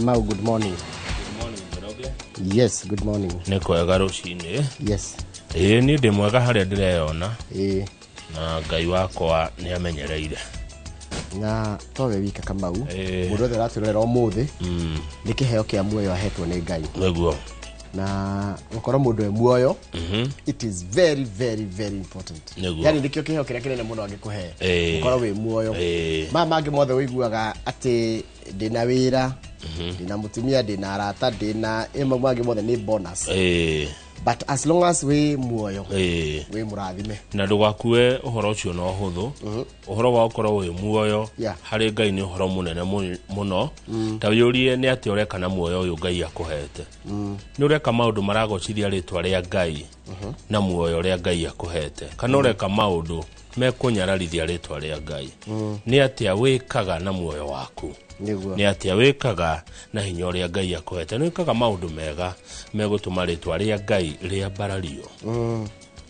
Kamau, good morning. Good morning, Beroge. Yes, good morning. Nekwega rucini. Yes. Ni ndi mwega haria ndireyona. Na Ngai wakwa ni amenyereire. Na towe wika Kamau. Mundu othe raturera umuthi. Ni kiheo kia muoyo ahetwo ni Ngai. Neguo. Na gukora mundu e muoyo. It is very very very important. Yani ndikio kiheo kiria kinene muno angikuhe. Gukora we muoyo. Mama angi mothe wiguaga ati ndina wira. Ndina mutumia, ndina arata, ndina emwe angi mothe ni bonus. But as long as we muoyo, we murathime. Na ndugakue uhoro ucio no huthu. Uhoro wa ukoro we muoyo hari Ngai ni uhoro munene muno. Ta yurie ni ati ureka na muoyo uyu Ngai akuhete. Ni ureka maundu maragocithia ritwa ria Ngai na muoyo ria Ngai akuhete. Kana ureka maundu mekunyararithia ritwa ria Ngai. Ni ati awikaga na muoyo waku. Ni ati awikaga na hinya ria Ngai akuhete. Ni wikaga maundu mega megutuma ritwa ria Ngai ria barario.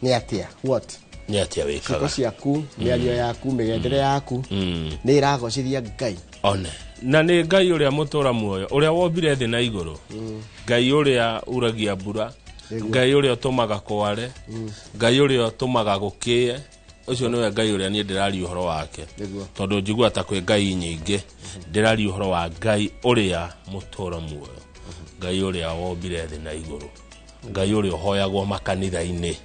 Ni ati what? Ni ati awikaga. Siko ciaku, miario yaku, migendere yaku. Ni iragocithia Ngai. One. Na ni Ngai uria mutura muoyo, uria wombire thi na iguru. Ngai uria uragia mbura. Ngai uria utumaga kware. Ngai uria utumaga gukie. Ucio niwe Ngai uria ni ndirari uhoro wake. Tondu njigua ta kwi Ngai nyingi. Ndirari uhoro wa Ngai uria mutura muoyo. Ngai uria wombire thi na iguru. Ngai uria hoyagwo makanitha-ini.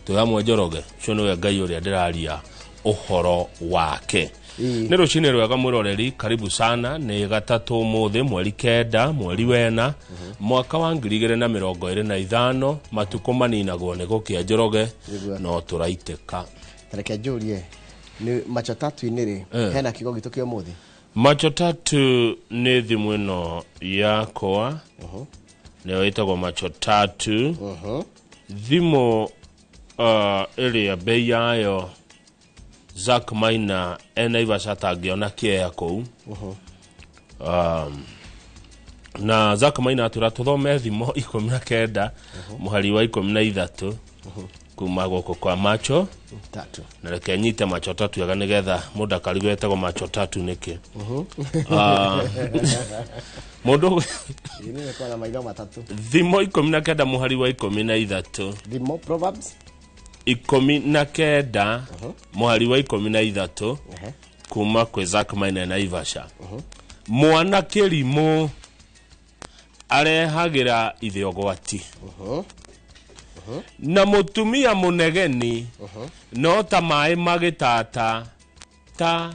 Tuyamwe Njoroge, ucio niwe Ngai uria ndiraria uhoro wake. Ni rucini rwega mwiroreri, karibu sana. Ni gatatu muthi mweri 9 mweri wena mwaka wa 2025. Matuko maninagwo ni gukia Njoroge no turaiteka. Tareke njurie ni macho tatu iniri hena kigo gitu kio muthi. Macho tatu ni thimu ino yakwa. Ni itagwo macho tatu. Thimu area bei yayo Zak Maina Naivasha tagiona kiea kou. Na Zak Maina turatuthome thimo 19 muhari wa 13 kuma goko kwa macho tatu. Na reke nyite macho tatu yaga nigetha mundu akarigwetego macho tatu niki. Mundu ini kwa na maitho matatu. Thimo 19 muhari wa 13. Thimo Proverbs 19 muhari wa 13 kuma kwe Zak Maina Naivasha. Mwana kirimo arehagira ithe ogwati. Na mutumia munegeni no ta mai magitata ta.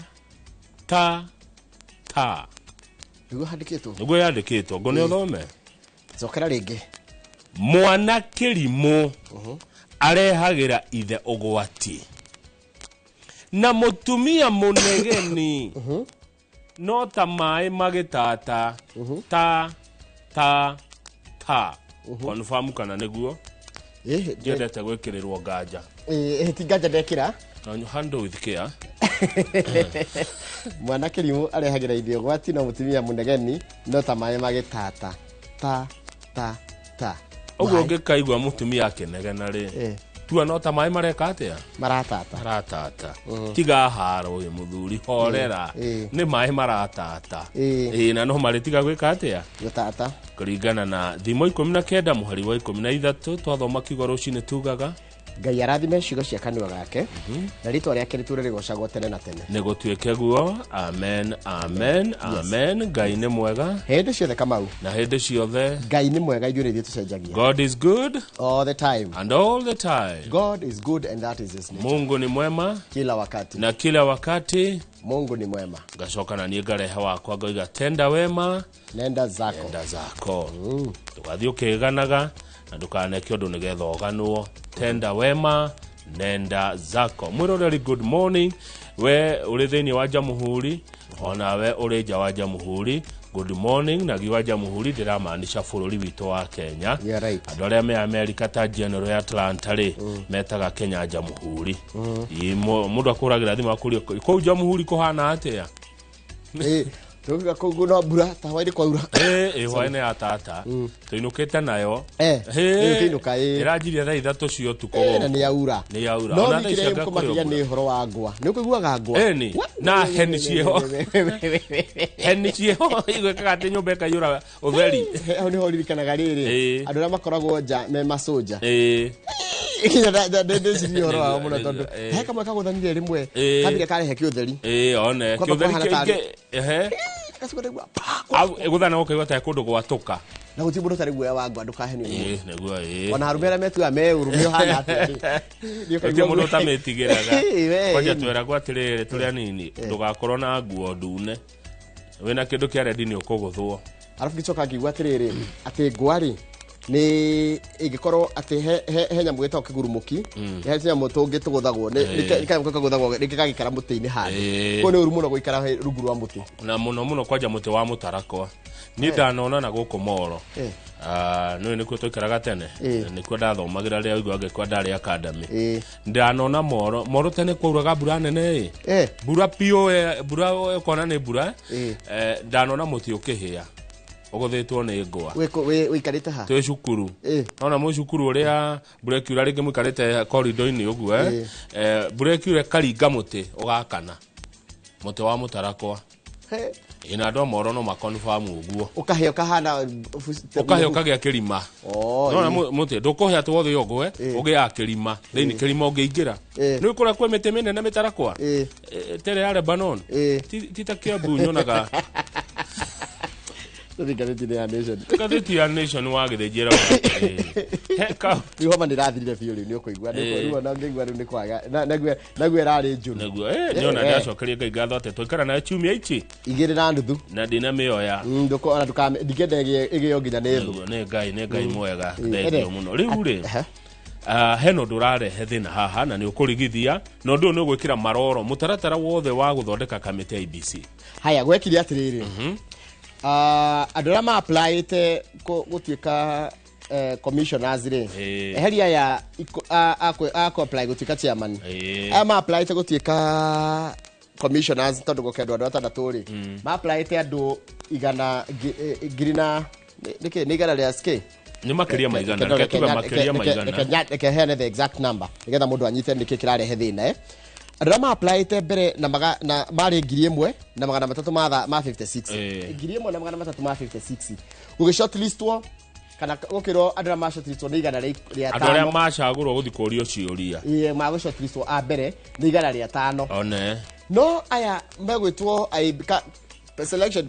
Ugo handikitwo. Ugo yandikitwo ngo ni uthome. Zokera ringi. Mwana kirimo arehagira ithe ogwati. Na mutumia munegeni no ta mai magitata ta. Confirm kana neguo? Ndete gwekirirwo nganja. Ti nganja ndekira. Na handle with care. Mwana kirimo arehagira ithe ogwati na mutumia munegeni no ta mai magitata ta. Ogo ngikaigwa mutumia akenegena ri. Tua no ta mai mareka atia? Maratata. Tiga haro uyu muthuri horera. Ni mai maratata. Na no maritiga gwika atia? Gutata. Kuringana na thimo 19 muhari wa 13 twathoma kigo rucini tugaga Ngai arathime ciugo cia kanua gake na ritwa riake riturigocagwo tene na tene. Ni gutuike guo. Amen. Ngai ni mwega hindi ciothe Kamau. Na hindi ciothe Ngai ni mwega ithuĩ nĩ tucenjagia. God is good all the time. And all the time. God is good and that is his nature. Mungu ni mwema kila wakati. Na kila wakati Mungu ni mwema. Gacoka na niĩ ngarehe wakwa ngoiga tenda wema nenda zako. Tugathii ukiganaga na ndukaneke undu nigetha oganwo. Tenda wema nenda zako. Mwiroreri, good morning. We uri thiini wa Jamuhuri, ona we uri nja wa Jamuhuri, good morning. Na giwa Jamuhuri ndiramaanisha bururi witu wa Kenya. Andu aria me America ta General ya Atlanta ri metaga Kenya Jamuhuri. Mundu akuragira thima akuri ko Jamuhuri kuhana atia? tuga kuguna bura ta waire kwa ura waine ya tata tuinukite nayo tuinuka irajiria thaa 3 cio tuko na ni yaura ona thaa icio ngakuriya ni horo wa ngwa ni kuiguaga ngwa na heni cieho igwekaga ati nyumba ikayura utheri ni ho ririkanaga riri andu aria makoragwo nja me masoja ndä horo wao må no tondå he kamwe kagåthanire rä mwe kabire karehe kä å theri one kä å theri kä gå thana gå kaigua tae kå ndå gwatåka na gå ti må ndå tarä guoya wa ngwa ndå kahenio ona arå me arä metua me å rå mä å hana atä må ndå tamä tigä raga kwanja twera gå atä rä rä tå rä anini ndå gakorwo na nguo ndune wä na kä ndå kä a rendi nä å kå gå thwo arabu gä coka ngäigua atä rä rä atä ngwa rä ni ingikorwo ati he nyamu gitao kigurumuki he nyamu tungi tuguthagwo ni kaguthagwo ni kagikara muti-ini handi ko ni uru muno guikara rungu rwa muti na muno kwanja muti wa mutarakwa ni ndanona na guku moro no ni ko toikaraga tene ni ko ndathomagira ria igwa ngekwa ndari academy ndanona moro tene kwauraga mbura nene mbura pio mbura kona ni mbura ndanona muti ukihia ogothetwo ni ngwa wikarite ha twe cukuru ona mu cukuru uria break ura ringi mukarite corridor ini uguo break ura karinga muti ugakana muti wa mutarakwa ina ndo moro no ma confirm uguo ukaheo kahana ukaheo kagia kirima no muti ndukuhe atu wothe yogwe ugia kirima thini kirima ungiingira ni ukura kwa mete mene na mitarakwa tere ya Lebanon titakia bunyonaga Gatheti ya Nation wagithejera heka niho mandirathirire biu riu ni ukuigua riu na ngigua riu ni kwaga naguo erari njuru naguo niona ndacokeria ngai ngatho ate twikara na chumia ichi igiri na nuthu na ndina mioya nduko ona ndikenda igio nginya ni thu ni ngai mwega thendio muno riu ri heno ndurarehe thina haha na ni ukurigithia no ndu ni gwikira maroro mutaratara wothe wa guthondeka kamiti ya IEBC haya gwekire atiriri andå arä a ma-applyĩte gũtuĩka commissioners rĩ eheria ya aku-apply gũtuĩka chairman aya ma-applyĩte gũtuĩka commissioners tondũ gũkendwo andũ atandatũ rĩ ma-applyĩte andũ ngiri na nĩ igana rĩa sk ni makiria maigana ketuga makiria maigana reke heane the exact number nigetha mũndũ anyite nĩkĩ kĩrarehe thĩna andå arä a ma-applyĩte mbere na marĩ 1,000 na 300 ma 56 1,000 na 356 gũgĩshortlistwo kana gũkĩrwo andũ arĩa ma-shortlistwo nĩ igana rĩa 5 andũ arĩa macagũrwo gũthiĩ kũũrio ciũria magũ-shortlistwo a mbere nĩ igana rĩa 5 one no aya megwĩtwo selection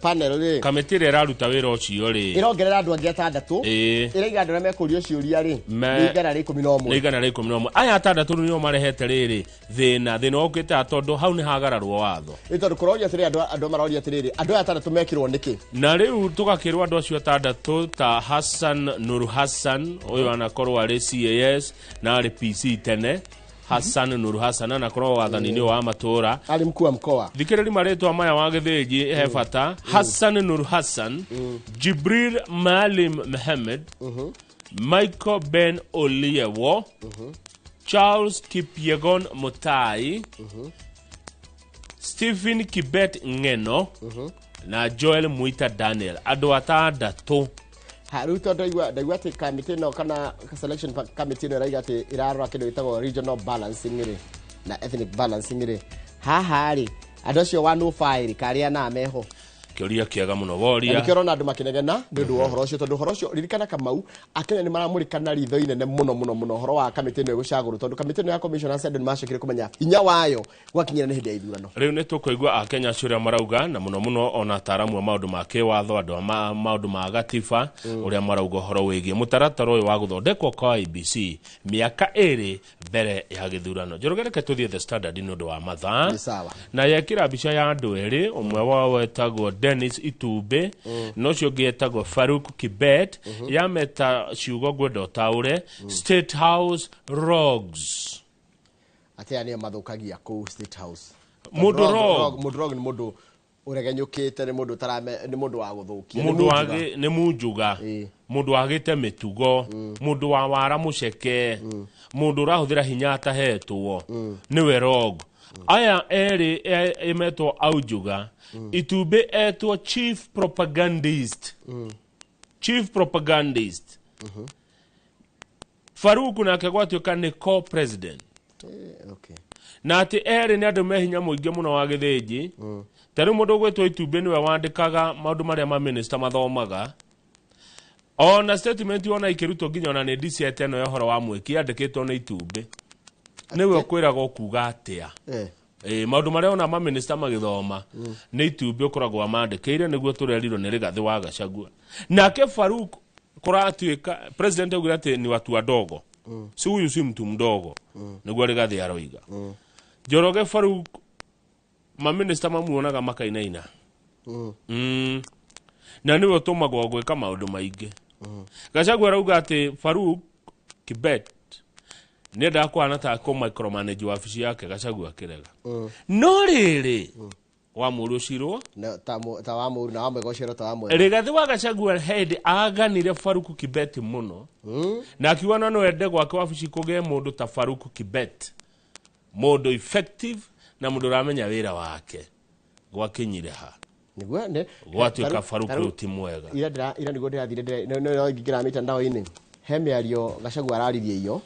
panel ri kamiti ĩrĩa ĩraruta wĩra ũcio ri ĩrongerera andũ angĩ 6 ĩraiga andũ arĩa mekũrio ciũria ri nĩ igana rĩa 11 nĩ igana rĩa 11 aya 6 nĩo marehete rĩrĩ thĩna ũkĩte tondũ hau nĩ hagararwo watho tondũ kũroria atĩrĩ andũ maroria atĩrĩrĩ andũ aya 6 mekirwo nĩkĩ na rĩu tũgakĩrwo andũ acio 6 ta Hassan Nur Hassan ũyũ anakorwo arĩ CAS na arĩ PC tene Hassan Nur Hassan anakorwo wathani-inĩ wa matura ari mkuu wa mkoa thikĩrĩria marĩtwa maya wa gĩthĩnji he bata Hassan Nur Hassan Jibril Maalim Mohamed Michael Ben Oliewo Charles Kipyegon Mutai Stephen Kibet Ngeno na Joel Muita Daniel andũ atandatũ rĩu tondũ ndaigua atĩ kamĩtĩ ĩno kana selection committee ĩno ĩraiga atĩ ĩrarora kĩndũ gĩtagwo regional balancing rĩ na ethnic balancing rĩ haha rĩ andũ acio 105 rĩ karĩa na meho kĩũria kĩega mũno woria nĩkĩrona andũ makĩnegena nĩ ũndũ wa ũhoro ũcio tondũ ũhoro ũcio ririkana Kamau akenya nĩ maramũrĩkana ritho inene mũno ũhoro wa kamĩtĩ ĩno ĩgũcagũrwo tondũ kamĩtĩ ĩno ya commissioners andũ nĩ macokire kũmenya hinya wayo gwakinyĩra nĩ hĩndĩ ya ithurano rĩu nĩ tũkũigua akenya acio ũrĩa marauga na mũno ona ataaramu a maũndũ ma kĩwatho andũ a maũndũ ma gatiba ũrĩa marauga ũhoro wĩgiĩ mũtaratara ũyũ wa gũthondekwo kwa IEBC mĩaka 2 mbere ya gĩthurano njorũge reke tũthiĩ The Standard nĩ ũndũ wa mathaa na yekĩra mbica ya andũ erĩ ũmwe wao wetagwo Dennis Itumbe no cio ngetagwo Farouk Kibet yameta ciugo gwenda taure State House Rogues atia nĩ mathukagia kuu State House mũndũ rog nĩ mũndũ ũregenyũkĩte nĩ mũndũ tarame nĩ mũndũ wa gũthũkia nĩ munjuga mũndũ wagĩte mĩtugo mũndũ wa wara mũceke mũndũ ũrahũthĩra hinya atahetwo nĩwe rog aya eri emetwo aujuga itube etwo chief propagandist chief propagandist Faruku na kegwatioka ni co-president okay na ati eri ni andu mehinya muingi muno wa githiji tari mundu gwetwo itube niwe wandikaga maundu maria ma minister mathomaga ona statement ona ikiruto nginya ona ni DCT no yohoro wa mwiki yandikitwo ni itube niwe kwiraga kuga atia maundu maria ona ma minister magithoma ni itube ukoragwo amandikire niguo turerirwo ni Rigathi wa Gachagua nake Faruku kuratuika president augire ati ni watu wadogo si huyu si mtu mdogo niguo Rigathi aroiga Njoroge Faruku ma minister mamuonaga makainaina na niwe tumagwo gwika maundu maingi Gachagua arauga ati Faruku Kibet nenda kwana ta ko micromanage wabici yake Gachagua kirega no riri wa muru ciro ta wa muru na wa mwego ciro ta wa mwego Rigathi wa Gachagua head aganire Faruku Kibet muno na akiwana no ende gwake wabici kuge mundu ta Faruku Kibet mundu effective na mundu ramenya wira wake gwakinyire ha niguo ne gwatuika Faruku ti mwega ira niguo ndirathire no ngigira mitandao-ini he miario Gachagua araririe iyo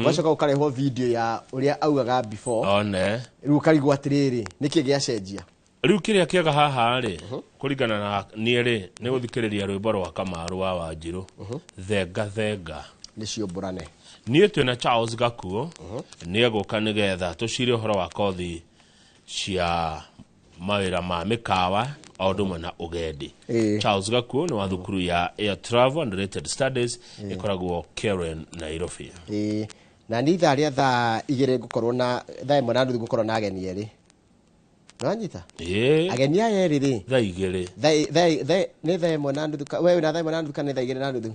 gwacoka ukarehwo video ya uria augaga before one riu karigwo atiriri niki giacenjia riu kiria kiaga haha ri kuringana na nieri ni guthikiriria rwimbo rwa Kamaru wa Wanjiru thenga nicio mburane nie twina Charles Gakuo ni eguka nigetha tucire horo wa kothi cia mawira ma mikawa audumwe na ugendi Charles Gakuo ni wa thukuru ya Air Travel and Related Studies ikoragwo Karen Nairobi na ni tharia tha igire gukorwo na tha imwe na nuthu gukorwo na ageni eri Ranyita ageni aya eri ri tha igire ni tha imwe na nuthu wewe na tha imwe na nuthu kana tha igire na nuthu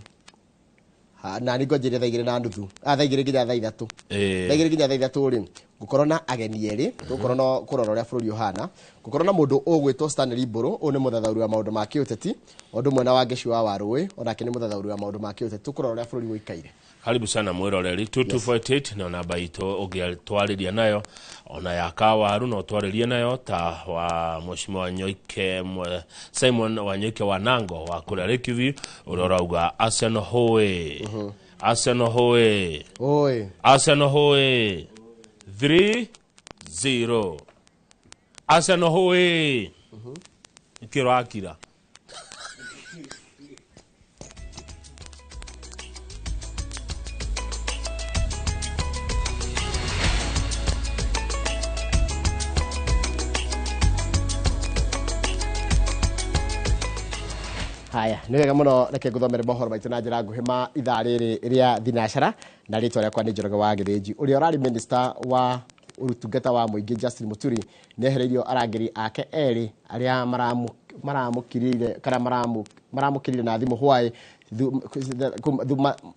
na ni ngojire tha igire na nuthu tha igire nginya tha ithatu tha igire nginya tha ithatu ri gukorwo na ageni eri gukorwo no kurora uria bururi uhana gukorwo na mundu ugwitwo Stanley Mburu une muthathauri wa maundu ma kiuteti undu mwena wa Ngeshi wa Warui onake ni muthathauri wa maundu ma kiuteti tukurora uria bururi guikaire karibu sana mwiroreri 2248 na namba ito ugiatwariria nayo ona ya Kawaru no twaririe nayo ta wa Mheshimiwa Nyoike Simon wa Nyoike wa Nango wa kule Rekivi urorauga Arsenal hoe Arsenal hoe Arsenal hoe 3-0 Arsenal hoe ikirakira haya ni wega muno reke nguthomere mohoro maitu na njira nguhi ma ithaa riri ria thinacara na ritwa riakwa ni Njoroge wa Githiji uria urari minister wa urutungata wa muingi Justin Muturi nehereirio arangiri ake eri aria maramukirire kana maramukirire na thimu hwai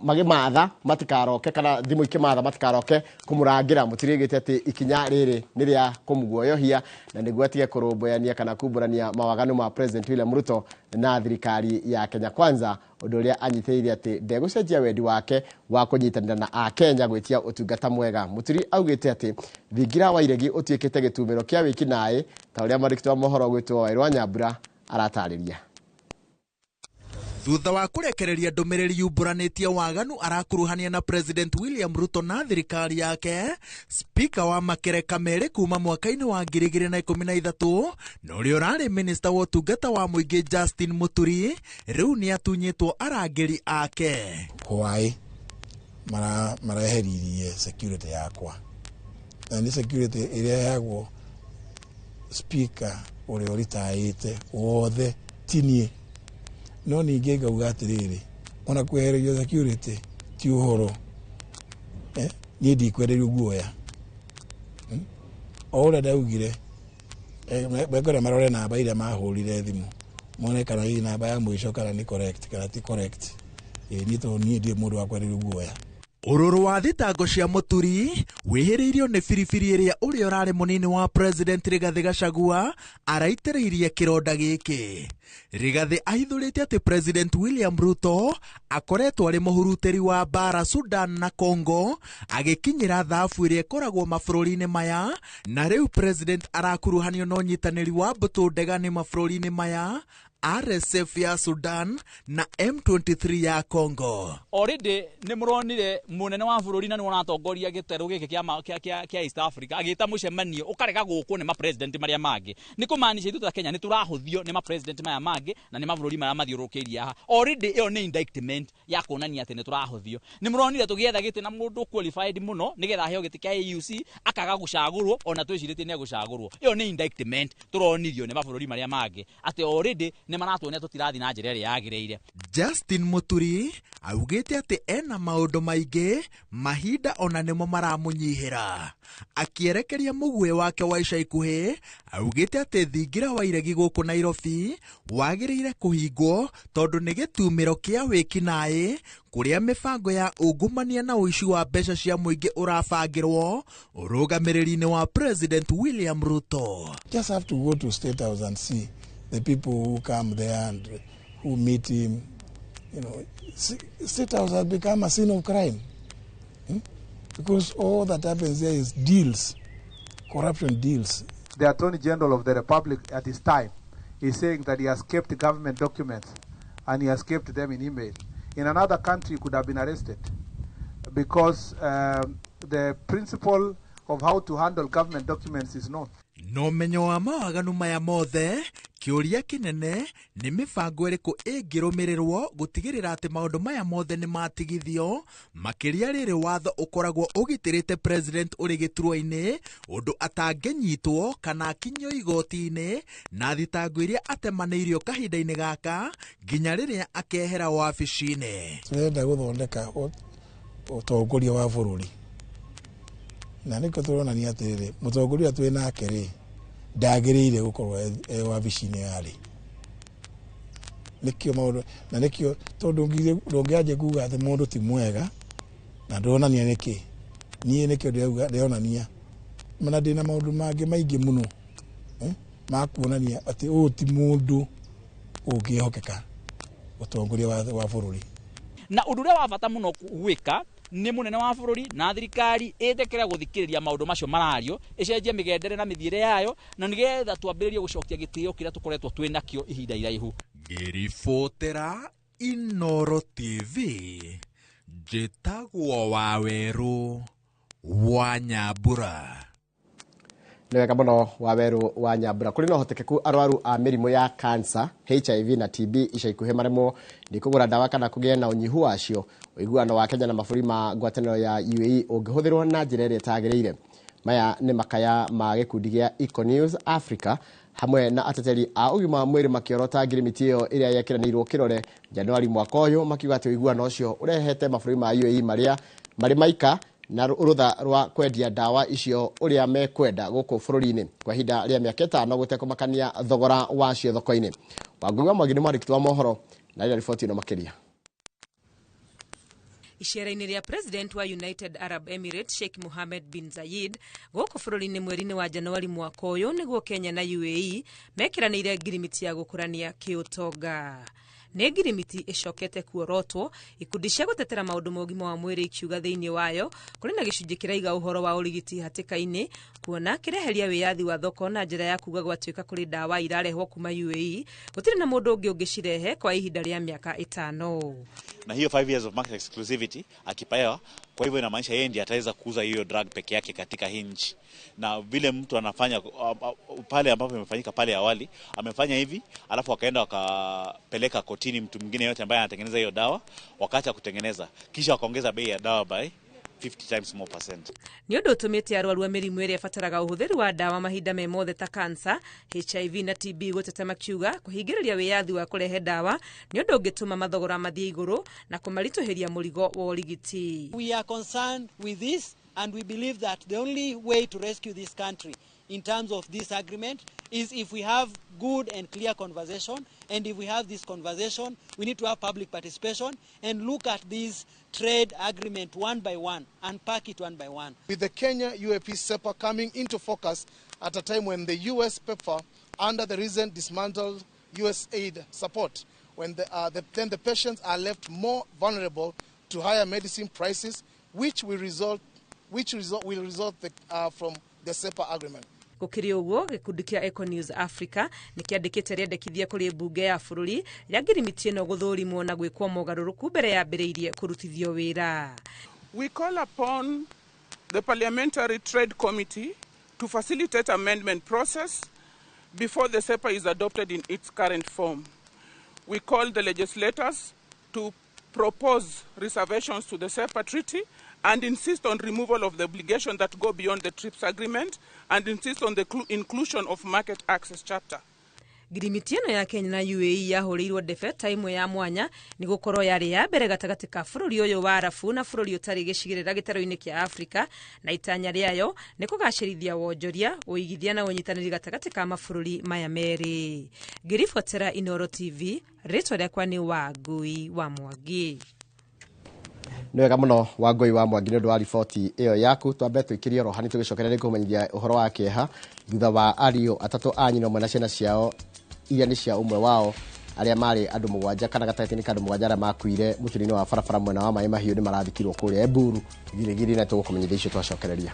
magimatha matikaroke kana thimu ikimatha matikaroke kumurangira Mutirigite ati ikinya riri niria kumuguoyohia na niguo atige kurumboyania kana kumburania mawaganu ma President William Ruto na thirikari ya Kenya Kwanza undu uria anyiteirie ati ndegucenjia wendi wake wa kunyitanira na Akenya gwitia utungata mwega Muturi augite ati thingira wa iregi utuikite gitumiro kia wiki nae ta uria marikito wa mohoro gwitwo Wairwa Nyambura aratariria thutha wa kurekereria ndumiriri yumburanitie waganu arakuruhania na President William Ruto na thirikari yake speaker wa Makere Kamere kuma mwaka-ini wa 2013 no uri urari minister wa utungata wa muingi Justin Muturi riu ni atunyitwo arangiri ake hwai maraheririe security yakwa na ni security iria yagwo speaker uri uritaite wothe tinie no ninge ngauga atiriri ona kwehererio security ti uhoro ni ndikwererio guoya ora ndaugire begora marore namba iria mahurire thimu mone kana hii namba ya mwisho kana ni correct kana ti correct ni to ni ndi mundu wa kwererio guoya Ururu wa thitango cia muturi wihiriirio ni biribiri iria uria urari munini wa president Rigathi Gachagua araitiriirie kironda giki. Rigathi ahithurite ati president William Ruto akoretwo ari muhuruteri wa bara Sudan na Congo agikinyira thafu iria ikoragwo mabũrũri-inĩ maya, na riu president arakuruhanio na unyitanĩri wa mbũtũ ndegani mabũrũri-inĩ maya, RSF ya Sudan na M23 ya Congo. Already ni muronire munene wa bururi na ni wanatongoria giteru giki kia East Africa agita mucemanio ukarega guku ni ma president maria mangi. Ni kumaanisha ithu ta Kenya ni turahuthio ni ma president maya mangi na ni mabururi maya mathiurukiria aha. Already iyo ni indictment ya kuonania ati ni turahuthio. Ni muronire tugietha giti na mundu qualified muno nigetha heo giti kia AUC akaga gucagurwo ona twicirite ni agucagurwo. Iyo ni indictment turonirio ni mabururi maria mangi ati already ni manatuonia tutirathi na njira iria yagireire. Justin Muturi augite ati ena maundu maingi mahinda ona nimo maramunyihira. Akierekeria mugwe wake wa ica ikuhi augite ati thingira wa iregi guku Nairobi wagiriire kuhingwo tondu ni gitumiro kia wikinae kuria mibango ya ungumania na uici wa mbeca cia muingi urabangirwo urugamiriri-ini wa president William Ruto. Just have to go to State House and see the people who come there and who meet him. You know, State House has become a scene of crime. Because all that happens there is deals, corruption deals. The Attorney General of the Republic at his time is saying that he has kept government documents and he has kept them in email. In another country, he could have been arrested because the principle of how to handle government documents is known. No menyo wa mawaganu maya mothe kiuria kinene ni mibango iriku ingirumirirwo gutigirira ati maundu maya mothe ni matigithio, makiria riri watho ukoragwo ugitirite president uri gituo-ini undu atangenyitwo kana akinyo igoti-ini na thitango iria atemaniirio kahinda-ini gaka nginya riria akehera wabici-ini. Turenda guthondeka utongoria wa bururi na niko turonania atiriri mutongoria twi nake ri ndagiriire gukorwo wabici-ini yari nikio maundu na nikio tondu ndungiaje kuga ati mundu ti mwega na ndonania niki nie nikio ndionania mana ndina maundu mangi maingi muno makuonania ati uyu ti mundu ungihokeka utongoria wa bururi. Na undu uria wa bata muno gwika ni munene wa bururi na thirikari itekera guthikiriria maundu macio marario icenjie migendere na mithiire yayo na nigetha twambiririe gucokia gitio kiria tukoretwo twinakio ihinda iraihu. Ngiribotera Inoro TV njitagwo Waweru wa Nyambura. Ni wega muno Waweru wa Nyambura. Kuri no hotekeku arwaru a mirimu ya cancer, HIV na TB ica ikuhe maremo ni kugura dawa kana kugia na unyihu wacio. Uiguano wa Kenya na mabũrũri ma ngwatanĩro ya UAE ũngĩhũthĩrwo na njĩra ĩrĩa ĩtagĩrĩire. Maya nĩ makaya ma gĩkundi gĩa Econews Africa hamwe na ateteri a ũgima wa mwĩrĩ makĩorota ngirimiti ĩyo ĩrĩa yekĩranĩirwo kĩrore Januari mwaka ũyũ, makiuga atĩ ũiguano ũcio ũrehete mabũrũri ma UAE marĩ maika na rutha rwa kwendia dawa icio uria mekwenda guku bũrũri-inĩ kwa ihinda rĩa mĩaka 5 gũtekũmakania thogora wacio thoko-inĩ. Wangũiwa mwagini mwandĩki wa mohoro na riboti ĩno makĩria. Ishera-inĩ rĩa president wa United Arab Emirates Sheikh Mohammed bin Zayed gũkũ bũrũri-inĩ mweri-inĩ wa Januari mwaka ũyũ nĩguo Kenya na UAE mekiranĩire ngirimiti ya gũkũrania kĩũtonga. Nĩ ngirimiti icokete kuorotwo ikundi cia gutetera maundu ma ũgima wa mwĩrĩ ikiuga thĩinĩ wayo kũrĩ na gĩcunjĩ kĩraiga ũhoro wa ũrigiti hatĩka-inĩ kuona kĩreheria wĩyathi wa thoko na njĩra ya kuga gwatuĩka kũrĩ dawa irarehwo kuma UAE gũtirĩ na mũndũ ũngĩ ũngĩcirehe kwa ihinda rĩa mĩaka 5. Na hiyo 5 years of market exclusivity akipewa, kwa hivyo inamaanisha yeye ndiye ataweza kuuza hiyo drug peke yake katika hii nchi. Na vile mtu anafanya pale ambapo imefanyika pale awali, amefanya hivi alafu wakaenda wakapeleka kotini mtu mwingine yote ambaye anatengeneza hiyo dawa, wakaacha kutengeneza, kisha wakaongeza bei ya dawa by 50 times more %. Ni ũndũ ũtũmĩte arwaru a mĩrimũ ĩrĩa ĩbataraga ũhũthĩri wa dawa mahinda me mothe ta cancer, HIV na TB gũtete makiuga kũhingĩrĩria wĩyathi wa kũrehe dawa ni ũndũ ũngĩtũma mathogora mathiĩ igũrũ na kũmaritũhĩria mũrigo wa ũrigiti. We are concerned with this and we believe that the only way to rescue this country in terms of this agreement is if we have good and clear conversation, and if we have this conversation, we need to have public participation and look at this trade agreement one by one, unpack it one by one. With the Kenya UAP SEPA coming into focus at a time when the US PEPFAR, under the recent dismantled US aid support, when then the patients are left more vulnerable to higher medicine prices, which will result from the SEPA agreement. Gukiri uguo gikundi kia Econews Africa nikiandikite riendekithia kuri bunge ya bururi ya ngirimiti no guthurimwo na gwikwo mogaruruku mbere ya mbiriirie kurutithio wira. We call upon the Parliamentary Trade Committee to facilitate amendment process before the SEPA is adopted in its current form. We call the legislators to propose reservations to the SEPA treaty and insist on removal of the obligations that go beyond the TRIPS agreement and insist on the inclusion of market access chapter. Ngirimiti ino ya Kenya na UAE yahurirwo ndebe time ya mwanya ni gukorwo yari ya mbere gatagati ka bururi uyu wa Arabu na bururi utari gicigirira gitaro-ini kia Africa, na itanya riayo ni kugacirithia wonjoria, uigithia na unyitaniri gatagati ka mabururi maya meri. Ngiribotera Inoro TV, ritwa riakwa ni Wangui wa Mwangi. Nwega muno Wangui wa Mwangi ni ndu wa riboti iyo yaku. Twambe twikirie rohani tugicokerera kumenyithia uhoro wa kieha thutha wa ariu atatu a nyina mwe na ciana ciao iria ni cia umwe wao aria mari andu mugwanja kana gatagati-ini ka andu mugwanja aria makuire muturi-ini wa barabara mwena wa Mai Mahiu ni marathikirwo kuria Eburu girigiri na tugukumenyithia icio twacokereria.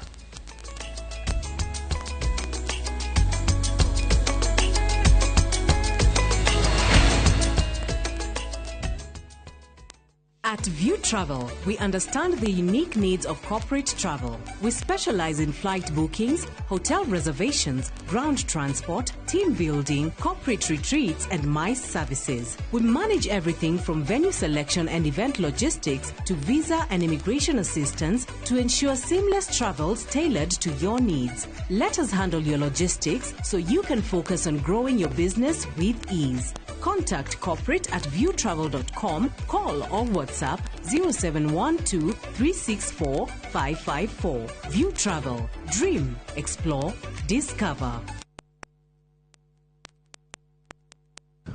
At View Travel, we understand the unique needs of corporate travel. We specialize in flight bookings, hotel reservations, ground transport, team building, corporate retreats, and MICE services. We manage everything from venue selection and event logistics to visa and immigration assistance to ensure seamless travels tailored to your needs. Let us handle your logistics so you can focus on growing your business with ease. Contact corporate at viewtravel.com, call or WhatsApp 0712 364 554. View Travel. Dream, explore, discover.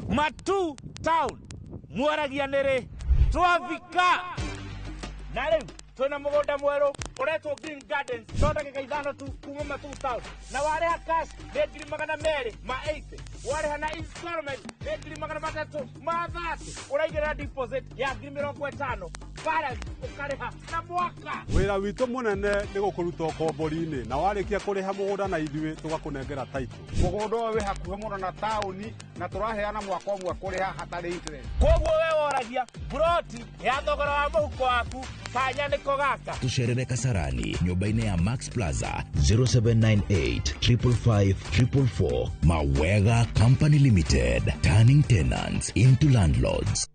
Matu Town, Mwaragianere, Twavika. Nare, twina mugonda mweru uretwo Green Gardens thonda gikaithano tu kuma Matu Town na wareha cash ngiri magana meri ma 80 wareha na installment ngiri magana matatu ma 30 uraigira deposit ya ngiri 50 balance ukareha na mwaka. Wira witu munene ni gukuruta kombori-ini na warikia kuriha mugunda na ithui tugakunengera title. Mugunda we hakuhe muno na tauni na turaheana mwaka umwe kuriha hatari interest. Koguo we woragia broti ya thogora wa muhuko waku kanya niko gaka. Tusherere Kasarani nyumba-ini ya Max Plaza 0798 555 444. Mawega Company Limited, turning tenants into landlords.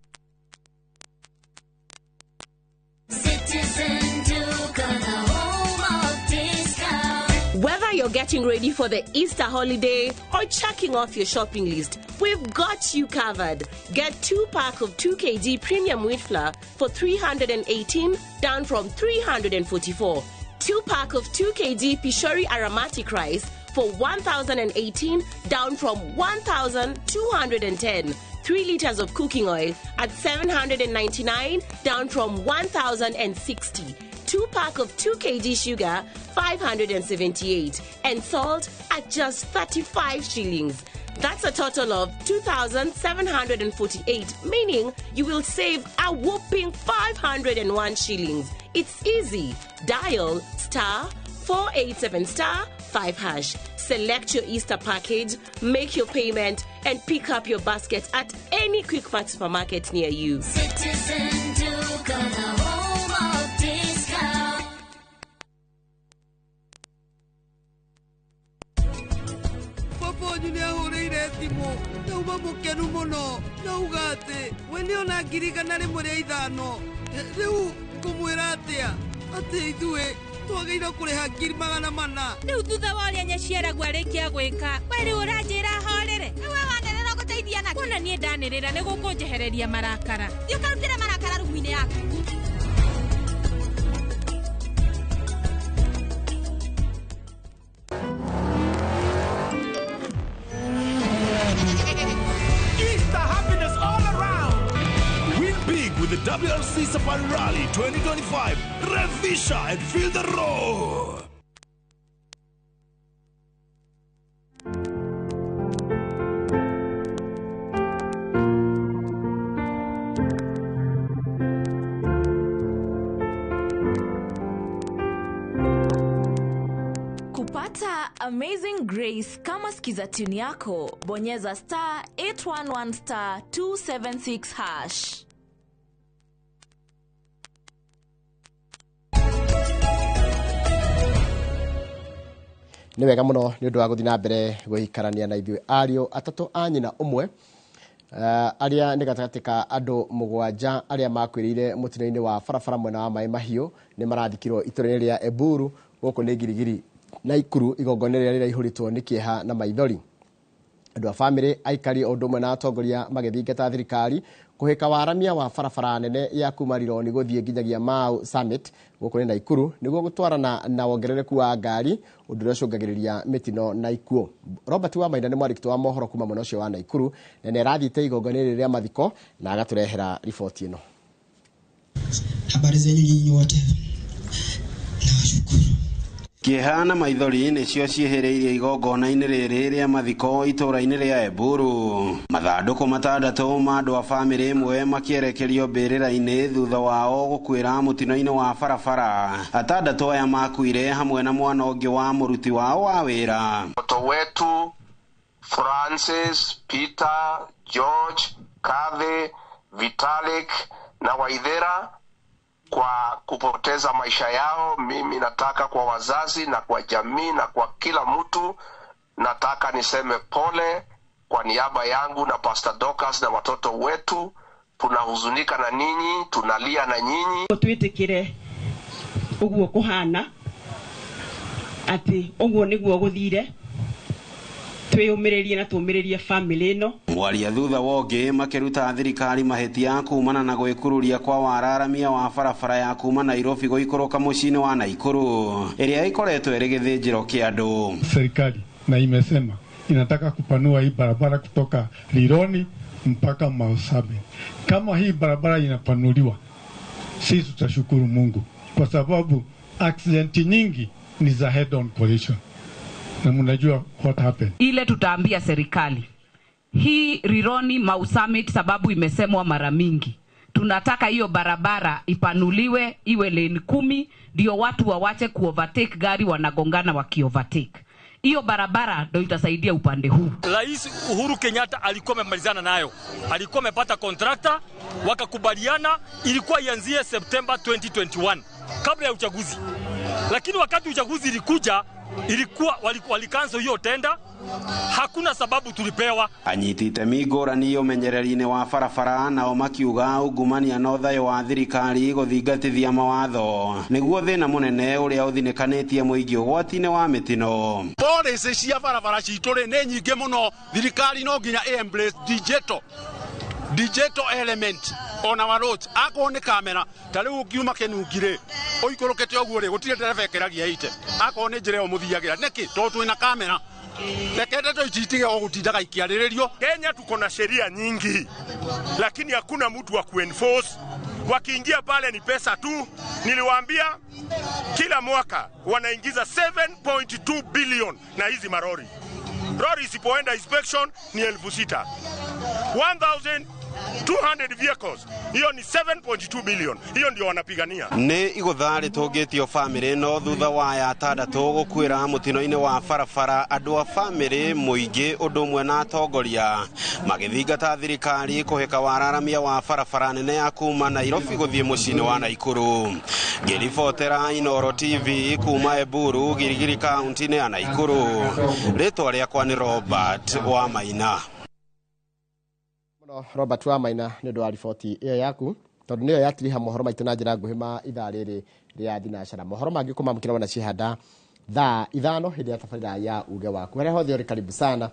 Whether you're getting ready for the Easter holiday or checking off your shopping list, we've got you covered. Get 2-pack of 2 kg premium wheat flour for 318, down from 344. 2-pack of 2 kg Pishori aromatic rice for 1,018, down from 1,210. 3 liters of cooking oil at 799, down from 1,060. 2-pack of 2 kg sugar, 578, and salt at just 35 shillings. That's a total of 2,748, meaning you will save a whopping 501 shillings. It's easy. Dial *487*5#. Select your Easter package, make your payment, and pick up your basket at any Quick Mart supermarket near you. Citizen Duke of the home of discount. Papa Julia Horeire Timo, na umamukenu muno, na ugate, wene ona ngirigana rimwe ria ithano. Riu kumwira atia, ati ithue twagĩrĩirwo kũrĩha ngiri 400. Rĩu thutha wa ũrĩa nyaciaragwo arĩkia gwĩka, we rĩu ũranjĩra horere. Nĩwe wanĩrĩra gũteithia nake. Wona niĩ ndanĩrĩra nĩ gũkũnjehereria marakara. Thiĩ ũkarutĩre marakara rumu-inĩ yaku. WRC Safari Rally 2025. Revisha and feel the roar. Kupata Amazing Grace kama skiza tune yako, bonyeza star 811 star 276 hash. Ni wega muno ni undu wa guthina mbere guikarania na ithuĩ ariũ atatũ a nyina ũmwe aria nĩ gatagatĩ ka andũ mũgwanja aria makwĩrĩire mũtino-inĩ wa barabara mwena wa Maĩ Mahiũ nĩ marathikirwo itũra-inĩ rĩa Eburu gũkũ nĩ Girigiri na Ikuru igongona rĩrĩa rĩraihũrĩtwo nĩ kĩeha na maithori. Andũ a bamĩrĩ, aikari o ũndũ ũmwe na atongoria magĩthingata thirikari kũhĩka waramia wa barabara nene ya kuma Rironi gũthiĩ nginyagia Mau Summit gũkũ nĩ Naikuru nĩguo gũtwarana na wongerereku wa ngari ũndũ ũrĩa ũcũngagĩrĩria mĩtino na ikuũ. Robert Wamaina nĩ mwandĩki wa mohoro kuma mwena ũcio wa Naikuru na nĩ arathiĩte igongona rĩrĩ rĩa mathiko na agatũrehera riboti ĩno. Habari zenyu nyinyi wote. Kĩeha na maithori nĩcio ciĩhĩrĩirie igongona-inĩ rĩrĩ rĩa mathiko itũra-inĩ rĩa Eburu. Mathandũkũ matandatũ ma andũ a bamĩrĩ ĩmwe makĩerekerio mbĩrĩra-inĩ thutha wao gũkuĩra mũtino-inĩ wa barabara. Atandatũ aya makuire hamwe na mwana ũngĩ wa mũruti wao wa wĩra. Mtoto wetu Francis, Peter, George, Kathy, Vitalik na Waithera kwa kupoteza maisha yao. Mimi nataka kwa wazazi na kwa jamii na kwa kila mtu nataka niseme pole kwa niaba yangu na Pastor Dorcas na watoto wetu. Tunahuzunika na ninyi, tunalia na nyinyi. Twitikire uguo kuhana ati uguo niguo guthire twiyumiririe na tumiririe family ino. Mwaria thutha wonge makiruta thirikari mahetia kumana na gwikururia kwa wararamia wa barabara ya kuma Nairobi goikoroka mucini wa Naikuru iria ikoretwo iri githĩnjĩro kia andu. Serikali na imesema inataka kupanua hii barabara kutoka Rironi mpaka Mau Summit. Kama hii barabara inapanuliwa, sisi tutashukuru Mungu kwa sababu accident nyingi ni za head on collision. Na mnajua what happened. Ile tutaambia serikali hii Rironi Mau Summit, sababu imesemwa mara mingi, tunataka hiyo barabara ipanuliwe iwe lane 10 ndio watu wawache kuovertake gari wanagongana wakiovertake. Hiyo barabara ndio itasaidia upande huu. Rais Uhuru Kenyatta alikuwa amemalizana nayo, alikuwa amepata contractor, wakakubaliana ilikuwa ianzie September 2021 kabla ya uchaguzi, lakini wakati uchaguzi ilikuja ilikuwa walikanzo hiyo tenda, hakuna sababu tulipewa. Anyitite migorani umenyereri-inĩ wa barabara nao makiuga ungumania na ũthayo wa thirikari gũthingatithia mawatho nĩguo thĩna mũnene ũrĩa ũthinĩkanĩtie mũingĩ ũgwati-inĩ wa mĩtino. Policy cia barabara citũ nĩ nyingĩ mũno, thirikari no nginya embrace digital element on our roads. Ako ni kamera tari ukiuma kenungire oikorokete oguo ri gutire dereva ekeragia ite ako ni njire o muthiagira neki to twina kamera lekete to ichitige o gutindaga ikiariririo. Kenya tuko na sheria nyingi lakini hakuna mtu wa kuenforce. Wakiingia pale ni pesa tu. Niliwaambia kila mwaka wanaingiza 7.2 billion na hizi marori. Lori isipoenda inspection ni 6,000. 1,200 vehicles. Hiyo ni 7.2 billion. Hiyo ndio wanapigania. Ni igũtharĩ tũngĩtio bamĩrĩ no thutha wa ya atandatũ gũkuĩra mũtino-inĩ wa barabara. Andũ a bamĩrĩ mũingĩ ũndũ ũmwe na atongoria magĩthingata thirikari kũhĩka wararamia wa barabara nene ya kuma Nairobi gũthiĩ mũciĩ-inĩ wa Naikuru. Ngĩribotera Inooro TV kuma Eburu, Girigiri kaunti-inĩ ya Naikuru. Rĩtwa rĩakwa nĩ Robert Wamaina. Robert Wamaina nĩ ũndũ wa riboti ĩyo yaku, tondũ nĩyo yatiriha mohoro maitũ na njĩra nguhĩ ma ithaa rĩrĩ rĩa thinacara. Mohoro mangĩ kũmamũkĩra wana cihanda thaa 5 hĩndĩ ya tabarĩra ya uge waku. Harĩa hothe ũrĩ karibu sana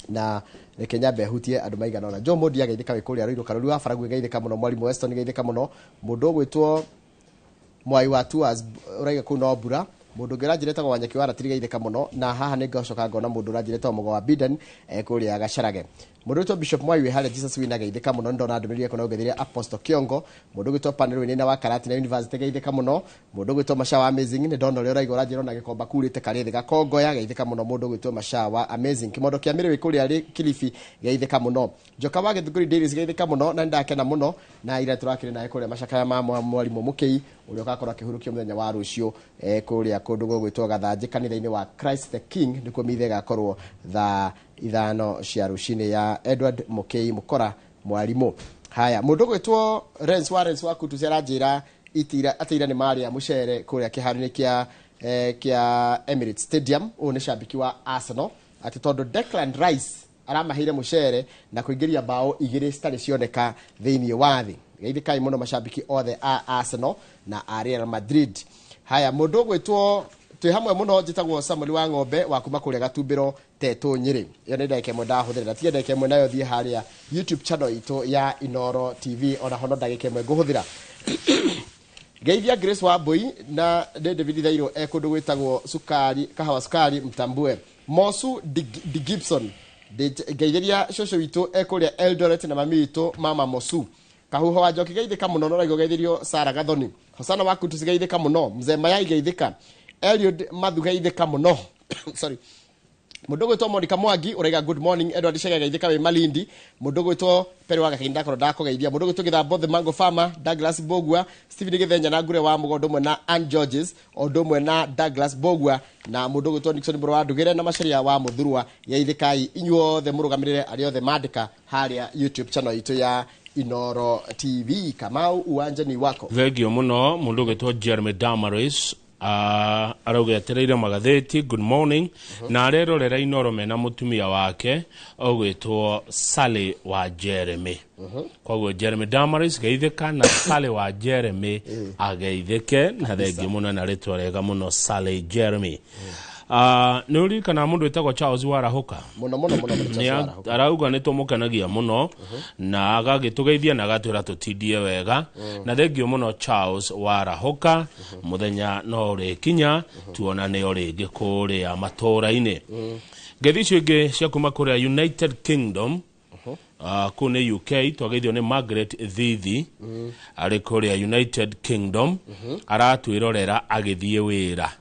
na reke nyambe hutie andũ maigana ona. Joe Modi ageithĩka wĩ kũrĩa Ruiru Karuri wa Baragu ageithĩka mũno, Mwalimu Weston ageithĩka mũno, mũndũ ũgwĩtwo Mwai wa Tours ũraiga kũu no mbura, mũndũ ũngĩ ũranjĩrĩtagwo Wanyeki wa Ratiri ageithĩka mũno, na haha nĩ ngacoka ngona mũndũ ũranjĩrĩtagwo Mũgo wa Biden kũrĩa Gacarage. mundu to Bishop Mwaiwe hale Jesus wina geithika muno ndona ndumirie kono geithiria Apostle Kiongo mundu to panel wina wa Karati na University geithika muno mundu to Mashawa Amazing ni ndona uri raigora njiro na gikomba kurite karithi gakongo ya geithika muno mundu to Mashawa Amazing kimondo kia mire wikuri ari Kilifi geithika muno joka wage thuguri dailies geithika muno na ndakena muno na ira turakire na ekore mashaka ya mama mwalimu mukei uri ukakora kihurukio muthenya wa rucio kuria kundu gwitwo gathanji kanitha-ini wa Christ the King ndiko mithe gakorwo tha ithano cia rucini ya Edward Mukei Mukora mwalimu. Haya mundu gwitwo Rens Warrens wa kutu cia ranjira atira ni Maria mucere kuria kiharuni kia Emirates Stadium une shabiki wa Arsenal ati tondu Declan Rice aramahire mucere na kuingiria bao igiri stari cioneka thiini wa thi geithikai muno mashabiki othe a Arsenal na Real Madrid. Haya mundu gwitwo twi hamwe muno njitagwo Samuel wa ng'ombe wa kuma kuria Gatumbiro Teto Nyeri yo ni ndake mo ndahuthira tie ndake mo nayo thie haria YouTube channel ito ya Inoro TV ona hono ndagike mo nguhuthira geithia Grace wa Boy na David Thairo ekundu gwitagwo Sukari Kahawa Sukari Mtambue Mosu Di Gibson geithiria shosho wito ekuria Eldoret na mami wito Mama Mosu Kahuho wa Njoki geithika muno no raigo geithirio Sara Gathoni Hosana wa kutu geithika muno Mzema ya geithika Eliud Mathu geithika muno sorry Mudogo to Monica Mwangi urega good morning Edward Shega geithika we Malindi mudogo to Pere wa Gakinda ko ndako geithia mudogo to githa the Mango Farmer Douglas Bogua Stephen Githenya na ngure wa mugondo mwe na Ann Georges ondo mwe na Douglas Bogua na mudogo to Nixon Bro wa Ndugire na macaria wa Muthurwa yeithikai inyuothe murugamirire ari othe mandika haria YouTube channel itu ya Inoro TV. Kamau uwanjani wako thegio muno mundu gwitwo Jeremy Damaris arauga atereire magatheti good morning na rero rera Inoro mena mutumia wake ogwitwo Sally wa Jeremy kwa Jeremy Damaris geithika na Sally wa Jeremy ageithike na thegio muno na ritwa rega muno Sally Jeremy. Nuri kana mundu etagwo Charles Warahoka muno arauga nitumukenagia muno na agagitugeithia na agatwira tutindie wega na thengio muno Charles Warahoka muthenya no ri kinya tuonane ringi kuria matura-ini ngethicio ingi cia kuma kuria United Kingdom kune UK twageithio ni Margaret Thithi ari kuria United Kingdom aratwirorera agithie wira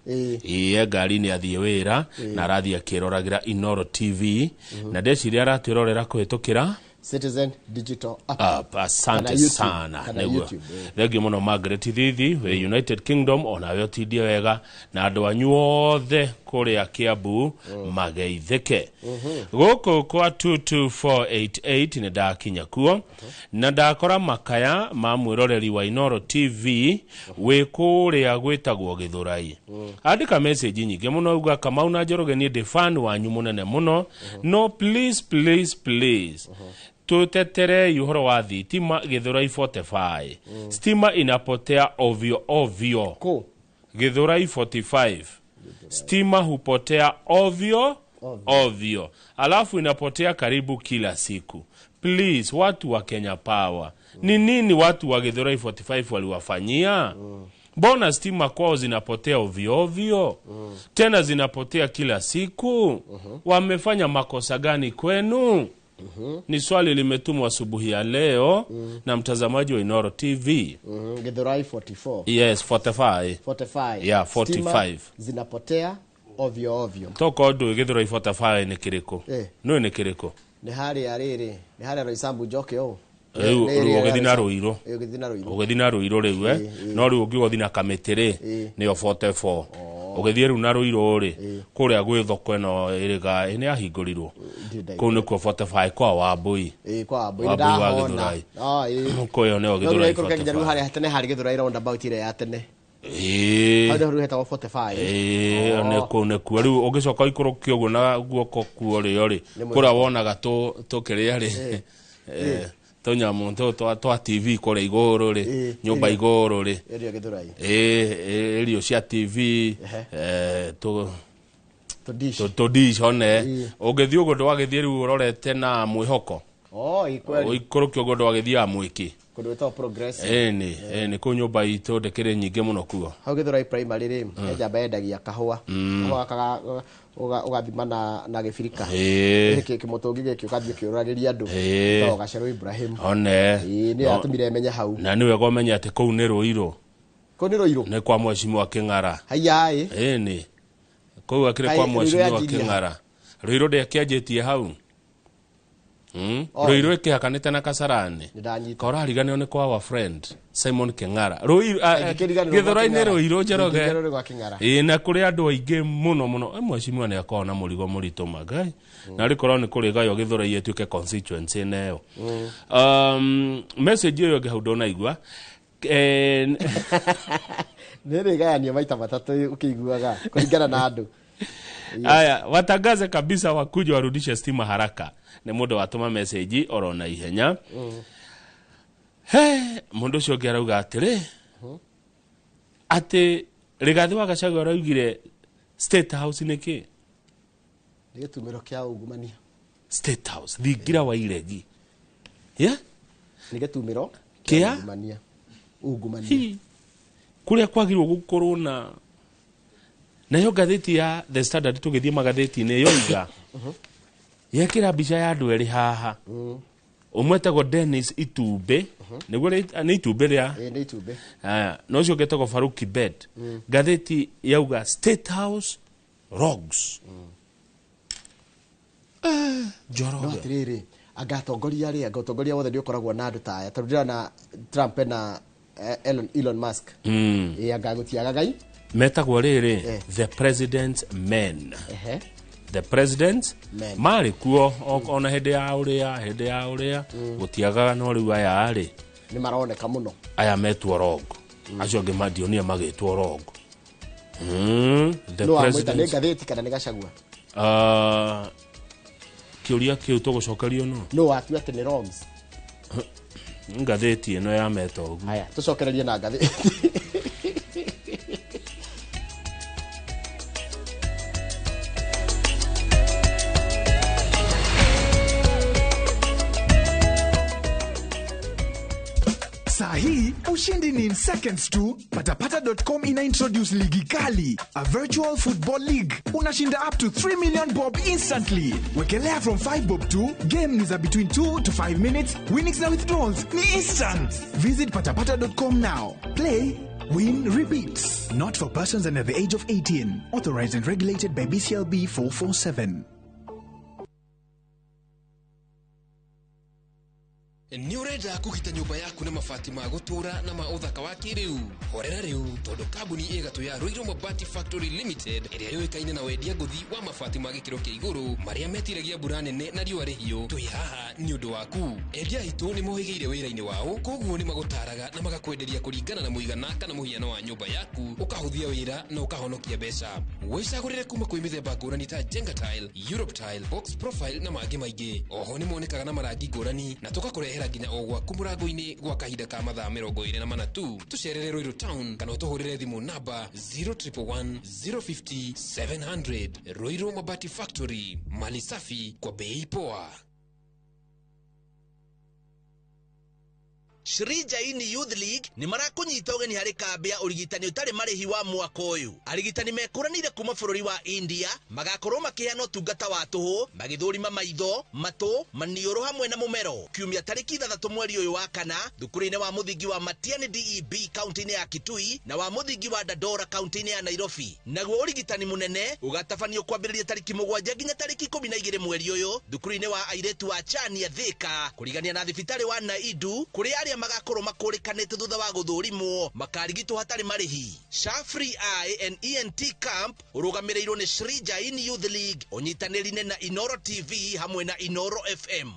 ngari ni athie wira na arathie akiroragira Inoro TV na ndeciria aratwirorera kuhitukira Citizen Digital App. Asante sana neguo thengio muno Margaret Thithi we United Kingdom ona we otindie wega na andu anyu othe kuria Kiambu mageithike guku kwa 22488 ni ndakinya kuo na ndakora makaya ma mwiroreri wa Inoro TV we kuria gwitagwo Githurai andika message nyingi muno uga Kamau na Njoroge ni de fan wanyu munene muno no please tutetere yuhoro wa thitima Githurai 45 stima inapotea ovyo Githurai 45 stima hupotea ovyo alafu inapotea karibu kila siku. Please watu wa Kenya Power ni nini watu wa Githurai 45 waliwafanyia? Mbona stima kwao zinapotea ovyo tena zinapotea kila siku? Wamefanya makosa gani kwenu? Ni swali limetumwa asubuhi ya leo na mtazamaji wa Inoro TV. Githurai 44. Yes, 45. Yeah, 45. Zinapotea ovyo. Toko ndo Githurai 45 ni kiriko. No ni kiriko. Ni hali ariri, ni hali Roisambu Njoke o. Ugethina Ruiro riu no riu ugigothina Kametiri ni 44 ugethie riu na Ruiro ri kuria gwi thoko eno iriga ni ahingurirwo ku ni kwa 45 kwa Wambui kwa Wambui da Githurai ko yo ne Githurai riu hari hatene hari Githurai round about ire ya tene hado riu heta 45 ne ku riu ugicoka ikuru kiogo na guoko kuo ri kuria wonaga tukiria ri tonya muntu twa TV kore igoro ri nyumba igoro ri erio cia TV to dish one ugethio gondo wagethie ru urorete na mwihoko ikweli ikoro kiogodo wagithia mwiki kundu to progress ni ku nyumba itu ndekire nyinge muno kuo hau githura primary rim njamba endagia kahua wakaga ugathima na gibirika kimutungi giki ukathie kiuragiria andu to gacero Ibrahim one ni atumire menye hau na niwe gomenya ati kuu ni ruiro ni kwa mwecimu wa King'ara haya ni kuu akire kwa mwecimu wa King'ara ruiro de kiajetie hau ruiro ikihakanite na Kasarani kora riganio ni kwa our friend Simon King'ara ruiro githura-ini ruiro Njoroge na kuri andu aingi muno mwecimu ni akona murigo murito magai na rikoro ni kuri gayo githura yetuke constituency neyo message yo ngehaudo na igwa nere gani maita matatu ukiguaga kuringana na andu aya watangaze kabisa wakuja warudishe stima haraka ni mundu watuma message orona ihenya mundu cio ngerauga atiri ati Rigathi wa Gachagua araugire State House niki nigitumiro kia ungumania State House thingira wa iregi nigitumiro kia ungumania kuria kwagirwo gukorwo na yo gatheti ya The Standard tugithie magatheti ne yo iga yekira bica ya andu eri haha umwetagwo Dennis Itumbe niguo ni Itumbe ria ni Itumbe no cio getagwo Faruki Bet gatheti yauga State House Rogues Njoroge atiriri agatongoria wothe ndio koragwo na andu taya tarudira na Trump na Elon Musk agagutiaga gai metagwo riri the president's men the president mari kuo ona hende ya uria gutiaga no riu aya ari ni maroneka muno aya metwo rogo acio ngi madionia magitwo rogo the president ni gatheti kana ni Gachagua kiuria kiu tugucokerio no atu ati ni wrongs ngatheti ino ya metogu haya tucokererie na gatheti Sahi, ushindi ni in seconds tu. Patapata.com ina introduce ligi kali, a virtual football league. Unashinda up to 3 million bob instantly. Wekelea from 5 bob to game ni za between 2 to 5 minutes. Winnings na withdrawals ni instant. Visit patapata.com now. Play, win, repeat. Not for persons under the age of 18. Authorized and regulated by BCLB 447. Ni urenda kugita nyumba yaku na mabati ma gutura na ma uthaka wa kiriu horera riu tondu kambuni igatu ya Ruiru Mabati Factory Limited iria yoikaine na wendia nguthi wa mabati ma gikiro kia iguru maria metiragia mbura nene na riua rihio twi haha ni undu waku endia itu ni mohigeire wira-ini wao koguo ni magutaraga na magakwenderia kuringana na muigana kana muhiano wa nyumba yaku ukahuthia wira na ukahonokia mbeca wicagurire kuma kwi mithemba ngurani ta Jenga Tile, Europe Tile, Box Profile na mangi maingi oho ni monekaga na marangi ngurani na tugakurehera nginya o gwaku murango-ini gwa kahinda ka mathaa 24 tu tucerere Ruiru Town kana utuhurire thimu namba 0111 050 700 Ruiru Mabati Factory, mali safi kwa bei poa. Shrijaini Youth League ni marakunyita ugeni hari kambia urigitani utari marihi wa mwaka uyu. Arigitani mekuranire kuma bururi wa India magakorwo makiheana utungata wa tuhu, magithurima maitho, matu, manioro hamwe na mumero. Kiumia tariki 3 mweri uyu wa kana, thukuru-ini wa muthingi wa Matiani DEB kaunti-ini ya Kitui na wa muthingi wa Dandora kaunti-ini ya Nairobi. Naguo urigitani munene ugatabanio kwambiriria tariki 7 nginya tariki 12 mweri uyu, thukuru-ini wa airetu wa Chania Thika, kurigania na thibitari wa Naidu kuri aria magakorwo makurikanite thutha wa guthurimo makarigitwo hatari marihi. Shafri Eye and ENT Camp urugamirirwo ni Shrijaini Youth League onyitanirine na Inoro TV hamwe na Inoro FM.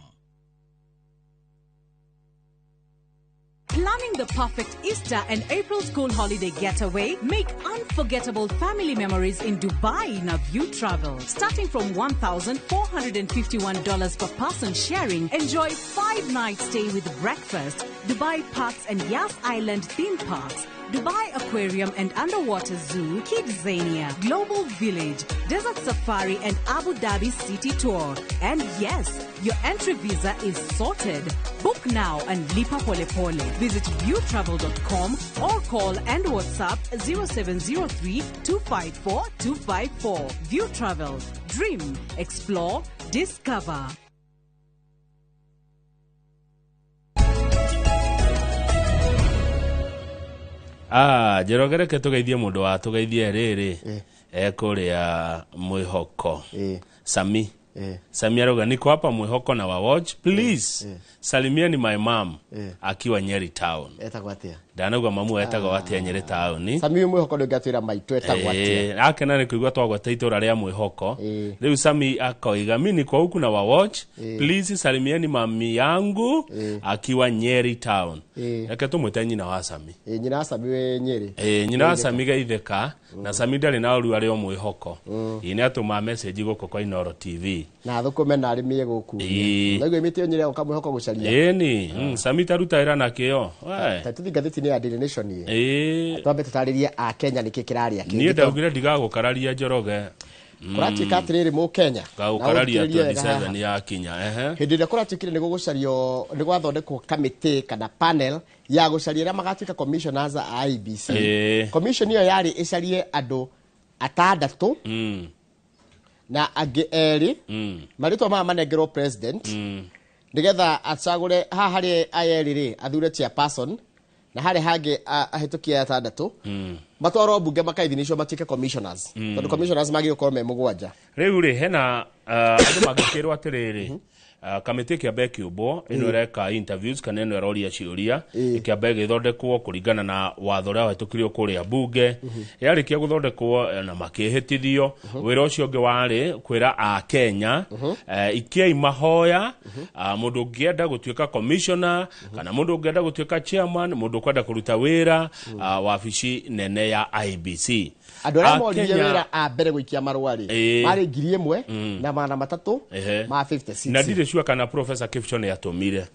Planning the perfect Easter and April school holiday getaway? Make unforgettable family memories in Dubai na View Travel. Starting from $1,451 per person sharing, enjoy 5 nights stay with breakfast, Dubai Parks and Yas Island theme parks, Dubai Aquarium and Underwater Zoo, Kidzania, Global Village, Desert Safari and Abu Dhabi City Tour. And yes, your entry visa is sorted. Book now and lipa pole pole. Visit viewtravel.com or call and WhatsApp 0703 254 254. View Travel. Dream, explore, discover. Jerogere ke tugeithie mundu wa tugeithie riri ekuria mwihoko Sami Sami aroga niko hapa mwihoko na wa watch please salimieni my mom akiwa Nyeri town etagwa atia ndanauga mamu etagwa atia Nyeri town Sami mwihoko ndatwira maitu etagwa atia akena ni kuigwa twagwa taitora ria mwihoko riu Sami akoiga mimi kwa huku na wa watch please salimieni mami yangu akiwa Nyeri town yake tumwete nyina wa Sami nyina wa Sami we Nyeri nyina wa Sami gaitheka na Sami ndari na uru ario mwihoko ine atuma message goko kwa Inoro TV na thukume na arimie guku naigwe imite Nyeri ukamwihoko gucaria ni Sami taruta ira nakio tatuthi gatheti ni ya Daily Nation ye twambe tutaririe a Kenya niki kiraria kingi ni ndaugire ndigagukararia Njoroge kuratuika atiriri mu Kenya gukararia 27 ya Kenya hindi ria kuratuikire ni gugucario ni gwathondekwo committee kana panel ya gucaria ria magatuika commissioners a IEBC commission iyo yari icarie andu atandatu na angi eri maritwa ma manengerwo president nigetha acagure ha hari ayeri ri athure chairperson na hari hangi ahitukia atandatu matwaro bunge makaithinisho matike commissioners tondu commissioners magi ukorwo me mugwanja riu ri hena andu magikirwo atiriri kamite kia beki ubo ino reka interviews kana ino roria ciuria kia beki thondekwo kuringana na watho ria watukirio kuria bunge yari kia guthondekwo na makihitithio wira ucio ungi wari kwira a Kenya ikiai mahoya mundu ngienda gutuika commissioner kana mundu ngienda gutuika chairman mundu kwenda kuruta wira wabici nene ya IEBC andu aria moririe wira a mbere guikia marwari mari 1,000 na magana matatu ma 56 na ndire sure kana Professor Kipchone yatomire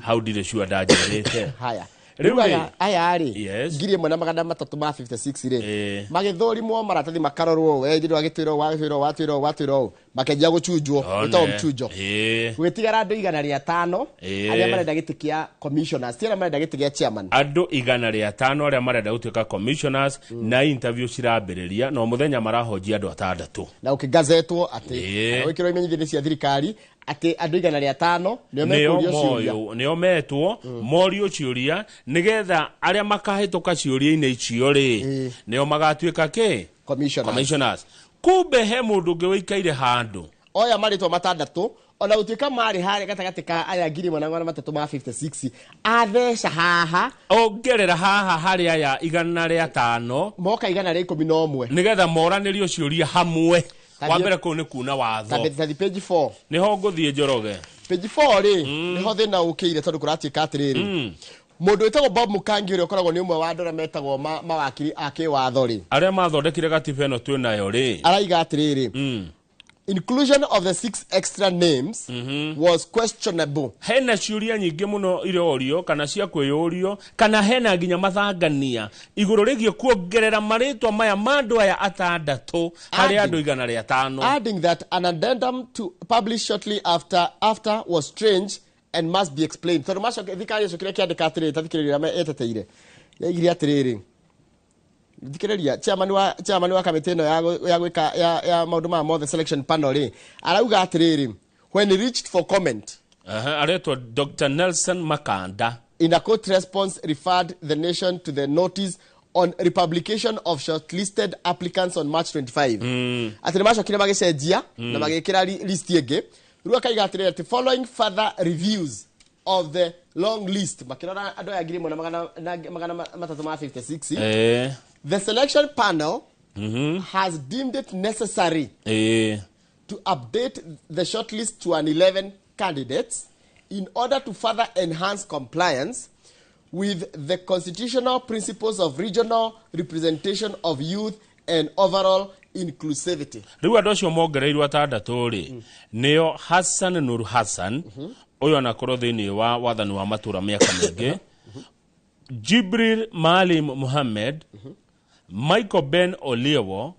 how did sure dajerete haya riu aya ari 1,000 na magana matatu ma 56 ri magithorimwo maratathi makarorwo we ndiru agitwiro watwiro makenja guchujwo ito mchujo gwitigara andu 105 aria marenda gitikia commissioners tira marenda gitikia chairman andu 105 aria marenda gutuika commissioners na interview cirambiriria no muthenya marahojia andu atandatu na ukigazetwo ati wikiro imenyithini cia thirikari ati andu 105 nio metwo morio ciuria nigetha aria makahituka ciuria-ine icio ri nio magatuika ki commissioners kumbe he mundu ngi wikaire handu oya maritwa matandatu ona utuika mari hari gatagati ka aya 1,356 athesha haha ongerera haha hari aya 105 moka 111 nigetha moranirio ciuria hamwe wa mbere ko ni kuna watho page 4 niho nguthie Njoroge page 4 ri niho thina ukire tondu kuratuika atiriri mundu wetagwo Bob Mukangi uri ukoragwo ni umwe wa andũ metagwo mawakiri ake watho ri aria mathondekire gatiba eno twi nayo ri araiga atiriri inclusion of the 6 extra names was questionable. Hena ciuria nyingi muno irorio kana cia kwiyurio kana hena nginya mathangania iguru rigie kuongerera maritwa maya mandu aya atandatu hari andu 105. Adding that an addendum to publish shortly after was strange and must be explained. So masho thikari so kire kiandika atiriri tathikiriria me eteteire yaigiri atiriri dikiriria chairman wa committee no ya gwika ya maundu ma mothe selection panel arauga atiriri when he reached for comment areto Dr. Nelson Makanda in a court response referred the nation to the notice on republication of shortlisted applicants on March 25 atiri masho kire magicenjia na magikira list yenge ruwa kaiga atiriri following further reviews of the long list makirora ando ya girimo na magana matatu ma 56 the selection panel has deemed it necessary to update the shortlist to an 11 candidates in order to further enhance compliance with the constitutional principles of regional representation of youth and overall inclusivity. Riu andu acio mongereirwo atandatu ri nio Hassan Nur Hassan uyo anakorwo thiini wa wathani wa matura miaka mingi Jibril Maalim Muhammad, Michael Ben Oliewo,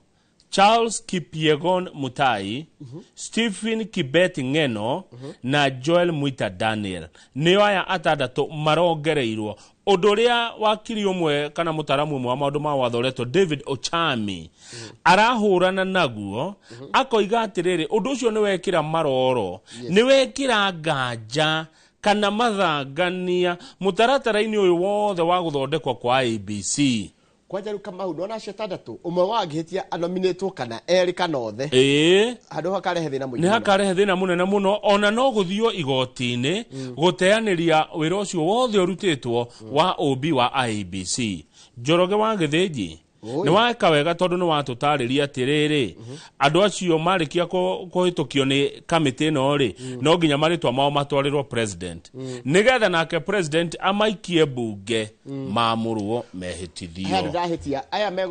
Charles Kipyegon Mutai, Stephen Kibet Ngeno, na Joel Muita Daniel. Nio aya atandatu marongereirwo. Odoria wakiri umwe kana mutaramu umwe wa maundu ma watho retwo David Ochami arahurana naguo akoiga atiriri undu ucio ni wekira maroro ni wekira nganja kana mathangania mutaratara-ini uyu wothe wa guthondekwa kwa IEBC. Kwanja kama unaona shetadatu umwe wagihitia anominatwo kana eri kana othe handu hakarehe thina muingi ni hakarehe thina munene muno ona no guthio igoti-ini guteaniria wira ucio wothe urutitwo wa OB wa IEBC. Njoroge wa Githinji ni waeka wega tondu ni watutariria atiriri andu acio marikia kuhitukio ni kamiti no ri no nginya maritwa mao matwarirwo president nigetha nake president amaikie bunge maamurwo mehitithio. Handu dahitia aya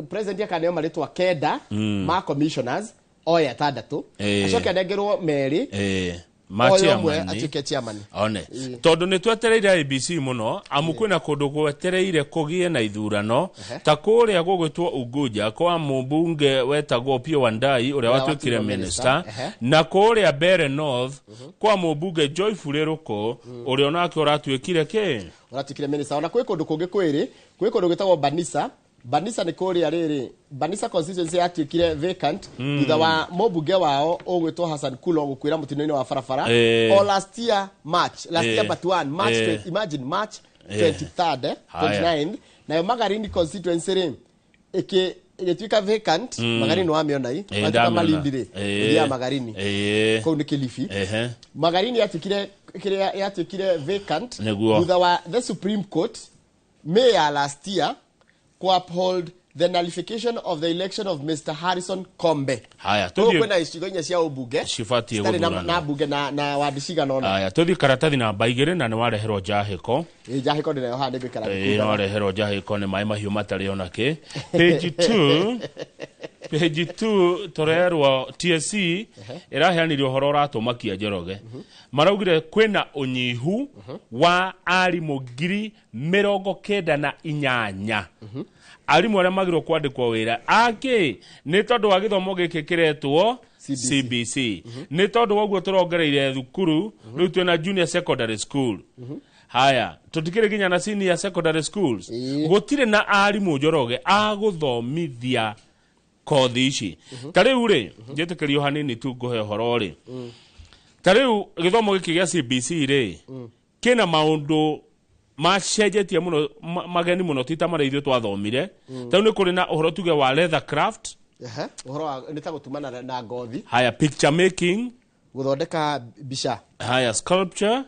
president akaneo maritwa kenda ma commissioners oya tandatu acoke anegerwo meri chairman one tondu ni twetereire IEBC muno amu kwina kundu gwetereire kugie na ithurano ta kuria gugwitwo Unguja kwa mbunge wetagwo Pio Wandai uria watwikire minister na kuria Bere North kwa mbunge Joyful Ruko uria onake uratwikire uratwikire minister ona kwi kundu kungi kwiri kwi kundu gwitagwo Banisa ni kuria riri Banisa constituency yatwikire vacant thutha wa mbunge wao ogwitwo Hassan Kulo gukwira mutino-ini wa farafara last year but one March imagine March 23rd 29th nayo Magarini constituency ri igitwika vacant Magarini wa mionai wataka Malindi ya Magarini ko ni Kilifi Magarini yatwikire vacant thutha wa the Supreme Court May last year to uphold the nullification of the election of Mr. Harrison Kombe. Haya, tuthi kwena isigonya cia ubuge. Sifatie gudurana. Na buge na wadishiga nona. Haya, tuthi karatathi na baigire na ni wareherwo njahiko. Njahiko ndi nayo hande bikara. Ni wareherwo njahiko ni mai mahiu matari onake. Page 2 torerwo TSC iraheanirio horo ratumakia Njoroge. Maraugire kwena unyihu wa arimu ngiri 98 arimu aria magirwo kwandikwo wira ni tondu wa githomo giki kiretwo CBC ni tondu waguo turongereire thukuru riu twina junior secondary school haya tutikire ginya na senior secondary schools gutire na arimu Njoroge aguthomithia kothi ici tariu ri njetikirio hanini tu nguhe horo ri tariu githomo giki gia CBC ri kina maundu macenjetie muno mageni muno tita maraithio twathomire tau ni kuri na uhoro tuge wa leather craft uhoro ni ta gutumana na ngothi haya picture making guthondeka bica haya sculpture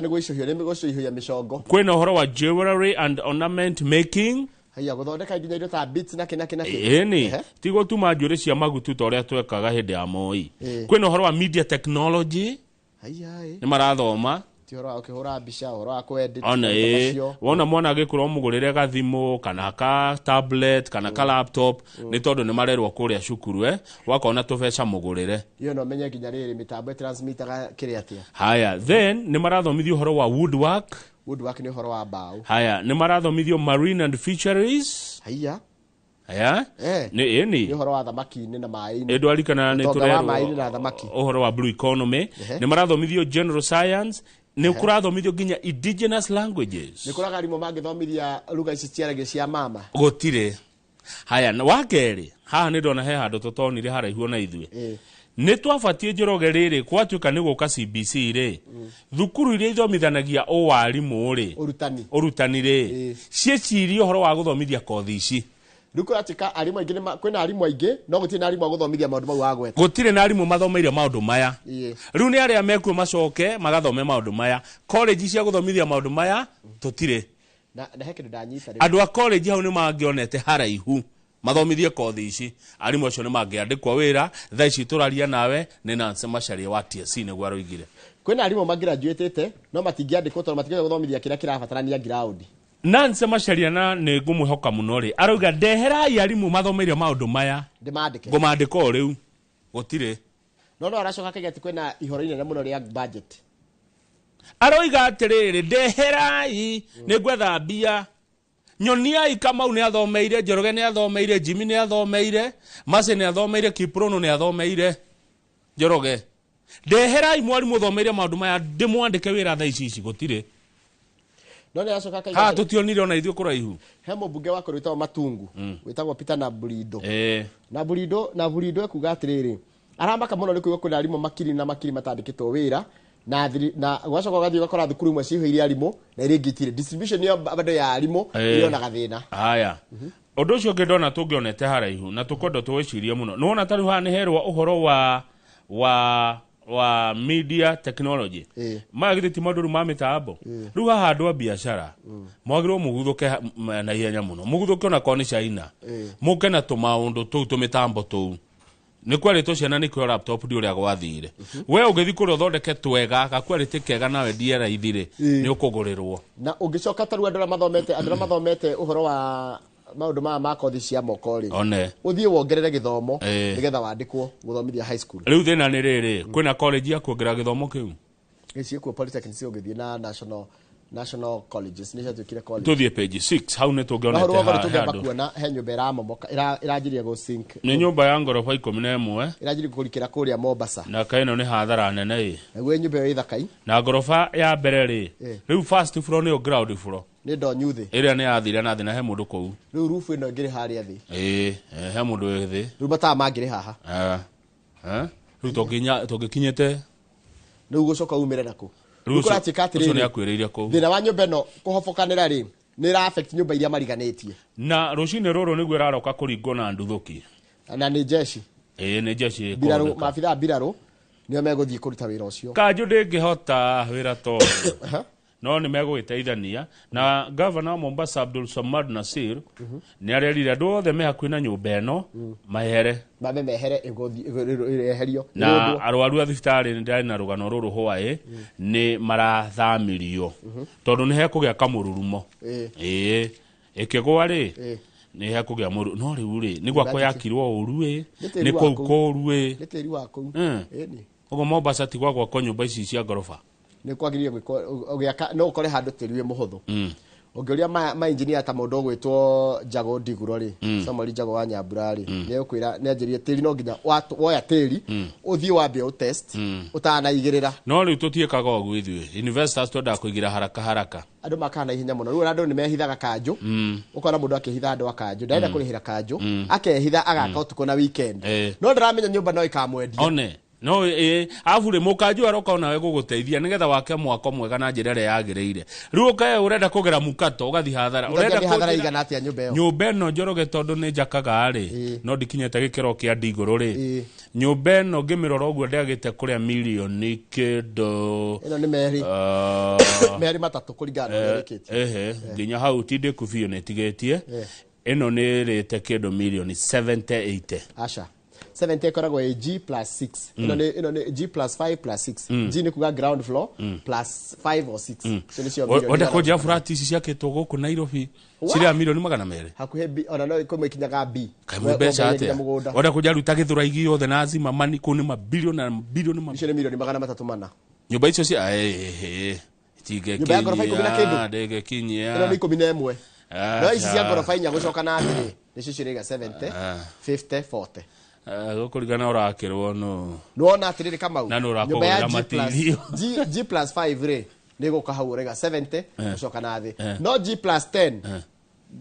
ni guicohia micongo kwina uhoro wa jewelry and ornament making haya guthondeka nginya indo ta beads na kina ni tigo tuma njuri cia magutu ta uria twekaga hindi ya Moi kwina uhoro wa media technology ni marathoma tioro ukihura bica uhoro wa kuedit wona mwana agikura mugurire gathimu kana ka tablet kana ka laptop ni tondu ni marerwo kuria cukuru wakona tubeca mugurire iyo no menye nginya riri mitambo transmitter kiriatia haya then ni marathomithio uhoro wa woodwork ni uhoro wa mbao haya ni marathomithio marine and fisheries haya ni uhoro wa thamaki na mai-ini edwali kana ni turerwo uhoro wa blue economy ni marathomithio general science ni kurathomithio ginya indigenous languages ni kuraga rimo magithomithia lugha ici ciaragio cia mama gutire haya na wakeri haha ni ndona he handu tutonire haraihu na ithue ni twafatie Njoroge riri kwatuika ni guka CBC ri thukuru iria ithomithanagia o warimu ri urutani ri ciecirio horo wa guthomithia kothi ici ruko atika arimu aingi kwina arimu aingi no gutire na arimu aguthomithia maundu mau agweta gutire na arimu mathomeire maundu maya riu ni aria mekuo macoke magathome maundu maya college cia guthomithia maundu maya tutire na hekindu ndanyita andu a college hau ni mangionete haraihu mathomithie kothi ici arimu acio ni mangiandikwo wira thaa ici turaria nawe ni Nancy Macharia wa TSC ni gwa roigire kwina arimu magraduatete no matingiandikwo tondu matingienda guthomithia kiria kirabatarania ground Nancy Macharia na ni ngumwihoka muno ri arauga ndeherai arimu mathomeire maundu maya ndimandike ngumandika riu gutire no aracoka kegeti kwina ihoro inene muno ria budget aroiga atiriri ndeherai nigwetha mbia nyoniai Kamau ni athomeire Njoroge ni athomeire Jimmy ni athomeire Mase ni athomeire Kiprono ni athomeire Njoroge ndeherai mwarimu uthomeire maundu maya ndimwandike wira tha ici gutire none acoka kaigua ha tutionire ona ithio kuraihu he mũmbunge wa kũrũta Matungu wĩtagwo Peter na Burindo ekuga atiriri aramaka mũno nĩ kuigua kwĩna arimũ makiri matandĩkĩtwo wĩra na gwacoka gathii gakora thukuru imwe ciihĩire arimũ na iria ingĩ distribution yo bado ya arimũ ĩrona gathĩna haya ũndũ ũcio ũngĩ ndona tũngĩonete haraihu na tũkondo twĩcirie mũno nĩwona ta rĩu haha nĩ herwo ũhoro wa media technology maya githĩ ti maũndũ ma mĩtambo rĩu haha andũ a biacara mwagĩrĩrwo mũguthũke na ihenya mũno mũguthũke ona korwo nĩ China mũke na tũmaũndũ tũu tũmĩtambo tũu nĩ kwarĩtwo ciana nĩ kũoya laptop ndi ũrĩa gwathire we ũgĩthi kũrĩa ũthondeke twega gakwarĩte kega nawe ndiera ithire nĩ ũkũgũrĩrwo na ũngĩcoka taru andũ arĩa mathomete ũhoro wa maũndũ ma kothi cia moko rĩ one ũthiĩ wongerere gĩthomo nĩgetha wandĩkwo gũthomithia high school rĩu thĩna nĩ rĩrĩ kwĩna college ya kuongerera gĩthomo kĩu gĩciĩkuo polytechnics ũgĩthiĩ na national colleges nĩ ciatuĩkire college tũthiĩ page 6 hau nĩ tũngĩonete handũ kuona he nyũmba ĩramomoka ĩranjiria go sink nĩ nyũmba ya ngorofa 11 ĩranjiria kũrikĩra kũrĩa Mombasa na kaino nĩ hathara nene naguo nyũmba ĩyo ĩthakai na ngorofa ya mbere rĩ rĩu first floor nĩyo ground floor nĩ ndonyu thĩ ĩrĩa nĩ yathire na thĩ na he mũndũ kũu rĩu roof ĩno ĩngĩrĩ harĩa thĩ he mũndũ wĩ thĩ rĩu matawa mangĩrĩ haha rĩu tũngĩkinyĩte rĩu gũcoka umĩre nakũ ũcio nĩ akwĩrĩire kũu thĩna wa nyũmba ĩno kũhobokanĩra rĩ nĩ ĩra affect nyũmba iria mariganĩtie na rũcinĩ rũrũ nĩguo ĩraroka kũringwo na nduthũki na nĩ jeshi nĩ jeshi maabitha mbirarũ nĩo megũthiĩ kũruta wĩra ũcio kanjũ ndĩngĩhota wĩra tondũ no nĩ megũgĩteithania na governor wa Mombasa Abdul Samad Nasir nĩ arerire andũ othe me hakuhĩ na nyũmba ĩno mahere ĩreherio na arwaru a thibitarĩ nĩ ndĩrarĩ na rũgano rũrũ hwaĩ nĩ marathamirio tondũ nĩ hekũgĩa kamũrurumo ĩkĩgwa rĩ nĩ hekũgĩa mũru no rĩu rĩ nĩ gwakwa yakirwo ũru nĩ kũu kũru nĩ tĩri wa kũu ũguo Mombasa ti gwakwa nyũmba ici cia ngoroba nĩ kwagĩrĩire gwĩka no ũkore handũ tĩri wĩ mũhũthũ ũngĩũria ma engineer ta mũndũ gwĩtwo Jago Ndiguro rĩ Samuel Jago wa Nyambura rĩ nĩ ũkwĩra nĩ anjĩrĩe tĩri no nginya woya tĩri ũthiĩ wambie ũtest ũtanaigĩrĩra no rĩu tũtiĩkaga ũguo ithuĩ investors twendaga kũigĩra haraka andũ makana ihenya mũno rĩu andũ nĩ mehithaga kanjũ ũkona mũndũ akĩhitha andũ akanjũ ndaenda kũrĩhĩra kanjũ akehitha agaka ũtukũ na weekend no ndaramenya nyũmba no ikamwendia no afure mukanju aroka nawe gũgũteithia nigetha wake mwako mwega na njĩra ĩrĩa yagĩrĩire rĩu ũkae ũrenda kũgera mukato ũgathi hathara ũrenda igana atĩa nyũmba ĩno Njoroge tondũ nĩ njakaga rĩ no ndikinyĩte gĩkĩro kĩa Ndigũrũ rĩ nyũmba ĩno ngĩmĩrora ũguo ndĩagĩte kũrĩa milioni kĩndũ ĩno nĩ meri matatũ kũringana na ũrĩa nginya hau ti ndĩku biũ nĩ ĩtigĩtie ĩno nĩ ĩrĩte kĩndũ milioni 70-80 aca 70 koragwo G plus 6 ino nĩ G plus 5 plus 6 G ni kuga ground floor plus 5 or 6 so nĩ cio milioni wenda kũnja flat ici ciakĩtwo gũkũ Nairobi ciria milioni 200 hakuhe ona no ikomwe kinyaga B kaimwe mbeca atĩa wenda kũnja ruta gĩthũra igi yothe na azima mani kũnĩ mabilioni na bilioni icio nĩ milioni 300 nyũmba icio cia nyũmba ya ngorofa 10 na kĩndũ ndĩgĩkinyia ĩno nĩ 11 no ici cia ngorofa inya gũcoka na thĩ nĩcio cirĩga 70 50 40 gũkũringana ũrakĩrwo no wona atĩrĩrĩ Kamau na nũrakũgũra matirio G plus 5 rĩ nĩ gũka hau ũrega 70 gũcoka na thĩ no G plus 10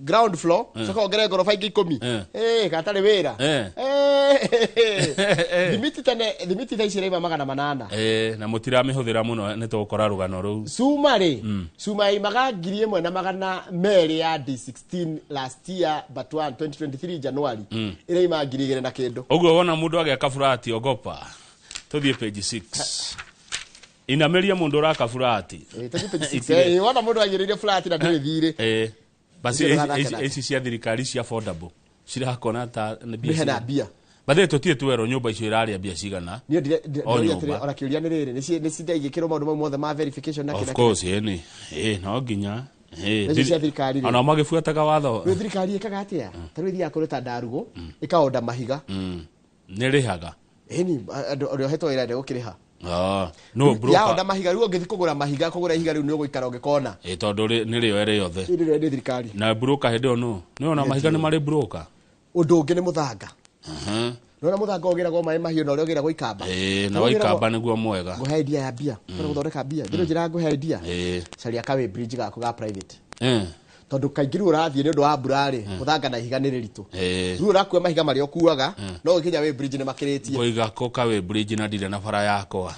ground floor coka ongere ngoroba ingĩ 10 gatarĩ wĩra thimiti thaa ici rĩma 800 na mũtiramĩhũthĩra mũno nĩ tũgũkora rũgano rũu suma rĩ suma imaga 1,200 ya D16 last year but 2023 January ĩrĩma 2,000 na kĩndũ ũguo wona mũndũ agĩaka furati ogopa tũthiĩ page 6 inameria mũndũ ũraka furati tũthiĩ page 6 wona mũndũ agĩrĩire furati na ndĩrĩ thirĩ basi eci cia thirikari cia affordable cirakona ta bia bathe tutie tuero nyumba icio iraria bia cigana ni ona kiuria ni riri ni cindaigikirwo maundu mau mothe ma verification na kina of course ni no nginya cia thirikari ona magibuataga watho thirikari ikaga atia taru thia kuruta ndarugo ikaonda mahiga ni rihaga ni ori hetwo ira ndego kiriha no broker ya onda mahiga riu ngithi kugura mahiga kugura ihiga riu ni uguikara ungikona tondu ni rio ere yothe ni thirikari na broker hede no ni ona mahiga ni mari broker undu ungi ni muthanga nona muthanga ogiragwo mai mahiu na uria ogiragwo ikamba na wa ikamba niguo mwega nguhe idea ya bia kana guthondeka bia ndiro njira nguhe idea caria kawe bridge gako ga private tondu kaingĩ rĩu ũrathiĩ nĩ ũndũ wa mbura rĩ mũthanga na ihiga nĩ rĩritũ rĩu ũrakua mahiga marĩa ũkuaga no ũkinya wĩ bridge nĩ makĩrĩtie ũiga koka wĩ bridge na ndirĩ na bara yakwa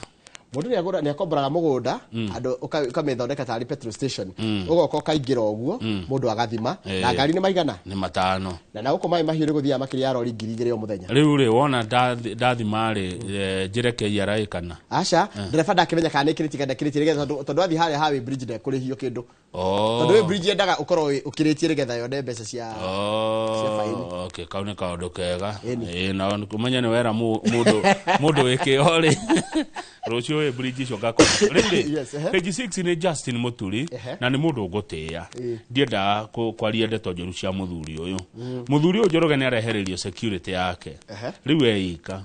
mũndũ nĩ akombaraga mũgũnda andũ ũkamĩthondeka tarĩ petrol station ũgoka ũkaingĩra ũguo mũndũ agathima na ngari nĩ maigana nĩ 5 na gũkũ maĩ mahiũ nĩ gũthiaga makĩria rori 2,000 o mũthenya rĩu rĩ wona ndathima rĩ njĩreke ara kana aca ndereba ndakĩmenya kana nĩkĩrĩtie kana ndakĩrĩtie nĩgetha tondũ athi harĩa ha wĩ bridge ndekũrĩhio kĩndũ tondũ wĩ bridge yendaga ũkorwo ũkĩrĩtie nĩgetha yone mbeca cia faini okay kau nĩ kaũndũ kega na ũmenya nĩ wera mũndũ wĩkĩo rĩ rũcio we bridge icio gakora rĩu page 6 ni Justin Muturi na ni mundu ũgũtĩa ndienda kwaria ndeto njũru cia muthuri ũyũ muthuri ũyũ Njoroge nĩ arehererio security yake rĩu eika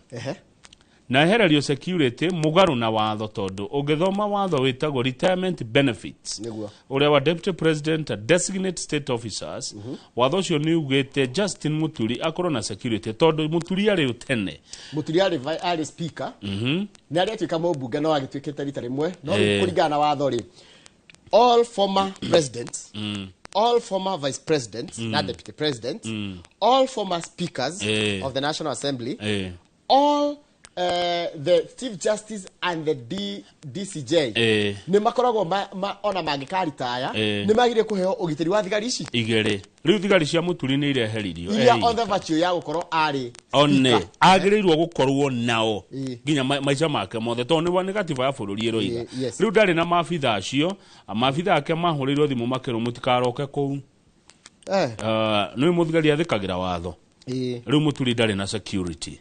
na ehererio security mugaru na watho tondu ũngĩthoma watho wĩtagwo retirement benefits ũrĩa wa deputy president and designate state officers watho ũcio nĩ ugĩte Justin Muturi akorwo na security tondu Muturi arĩ utene Muturi arĩ speaker nĩ arĩtuĩka mũmbunge no agĩtuĩkĩte rita rĩmwe no kũringana na watho rĩ all former presidents all former vice presidents na deputy presidents all former speakers of the National Assembly all the Chief Justice and the DCJ ni makoragwo ona mangĩkaritaya ni magire kuheo ũgitĩri wa thigari ici igere riu thigari cia Muturi ni ireheririo on the virtue ya gukorwo ari one agĩrĩirwo gukorwo nao nginya maica make mothe tondu nĩ gatiba ya bũrũri ĩroiga riu ndarĩ na maabitha acio maabitha ake mahũrĩirwo thimũ makĩrwo mũtikaroke kũu nĩ mũthigari athĩkagĩra watho riu Muturi ndarĩ na security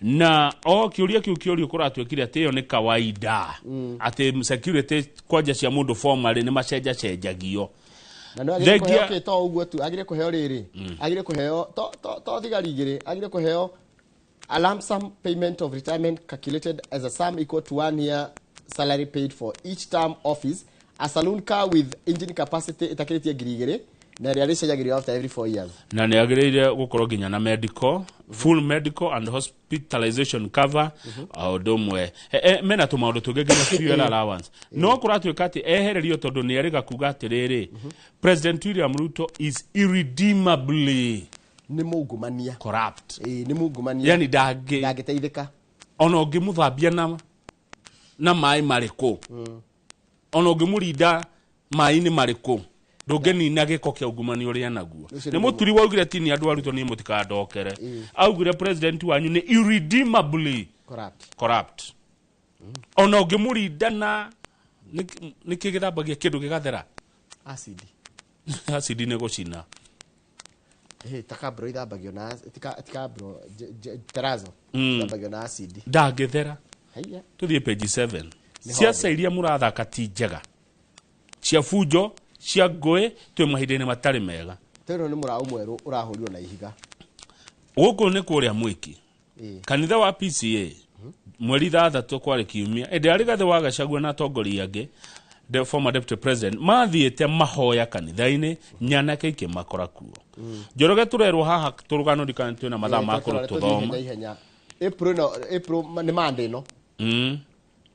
na kiuria kiu kiurio kuratuĩkire atĩ ĩyo nĩ kawaida atĩ security kwanja cia mũndũ formally nĩ macenjagio na no agire kuheo to uguo tu agire kuheo rĩrĩ agire kuheo to thigari igĩrĩ agire kuheo a lump sum payment of retirement calculated as a sum equal to 1 year salary paid for each term office, a saloon car with engine capacity itakĩrĩtie 2,000 na rĩa rĩcenjagĩrio after every 4 years na nĩ agĩrĩire gũkorwo nginya na medical full medical and hospitalization cover ũndũmwe mena tũmaũndũ tũngĩ nginya fuel allowance no kũratuĩka atĩ ehererio tondũ nĩ arĩga kuga atĩrĩrĩ President William Ruto is irredeemably nĩ mungumania corrupt nĩ mungumania yani ndangĩteithĩka ona ũngĩmũthambia na maĩ marĩkũ ona ũngĩmũrinda maĩ-inĩ marĩkũ ndũngĩnina gĩko kĩa ungumania ũrĩa naguo nĩ Muturi waugire tini andũ arutwo nĩ mũtikandokere augire president wanyu nĩ irredeemably corrupt ona ũngĩmũrinda na nĩkĩ gĩthambagia kĩndũ gĩgathera acid nĩ gũcina takabro ithambagio na tikabro terazo ithambagio na acid ndangĩthera tuthiĩ page 7 ciaca iria mũrathaka ti njega cia fujo cia ngũĩ twĩ mahinda-inĩ matarĩ mega teno nĩ mũraũ mwerũ ũrahũrirwo na ihiga gũkũ nĩ kũrĩa Mwiki kanitha wa PCA mweri 3 kwarĩ kiumia ĩndĩ arĩ gathe wa Gachagua na atongoria angĩ the former deputy president mathiĩte mahoya kanitha-inĩ nyanake ikĩmakora kuo Njoroge tũrerwo haha tũrũgano ndikana twĩna mathaa ma tũthoma April nĩ Monday no nĩ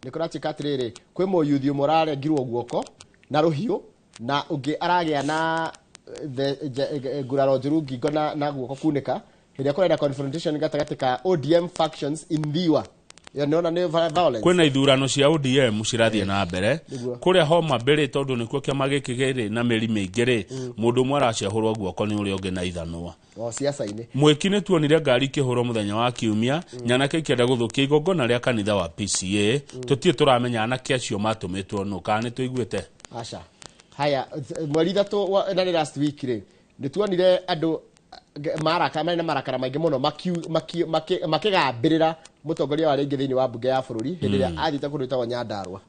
kũratuĩka atĩrĩrĩ kwĩ mũyuthi mũrarengirwo guoko na rũhiũ na ũngĩ aragĩa na nguraro njũru ngingo na guoko kunĩka hĩndĩ kũrenda confrontation gatagatĩ ka ODM factions in Thiwa yona nĩ violence kwĩna ithurano cia ODM cirathiĩ na mbere kũrĩa Homa Bay tondũ nĩkuo kĩama gĩkĩ gĩrĩ na mĩri mĩingĩ rĩ mũndũ ũmwe aracehũrwo guoko nĩ ũrĩa ũngĩ na ithanwa siasa-inĩ Mwiki nĩ tuonire ngari ikĩhũrwo mũthenya wa kiumia nyanake ikĩenda gũthũkia igongona rĩa kanitha wa PCA tũtirĩ tũramenya anake acio matũmĩtwo nũ kana nĩ tũiguĩte aca haya mweri 3 na last week rĩ nĩ tuonire andũ marakara maingĩ mũno makĩgambĩrĩra mutongoria wa ringi thiini wa bunge ya bururi hindi ria athita kuruta wa Nyandarua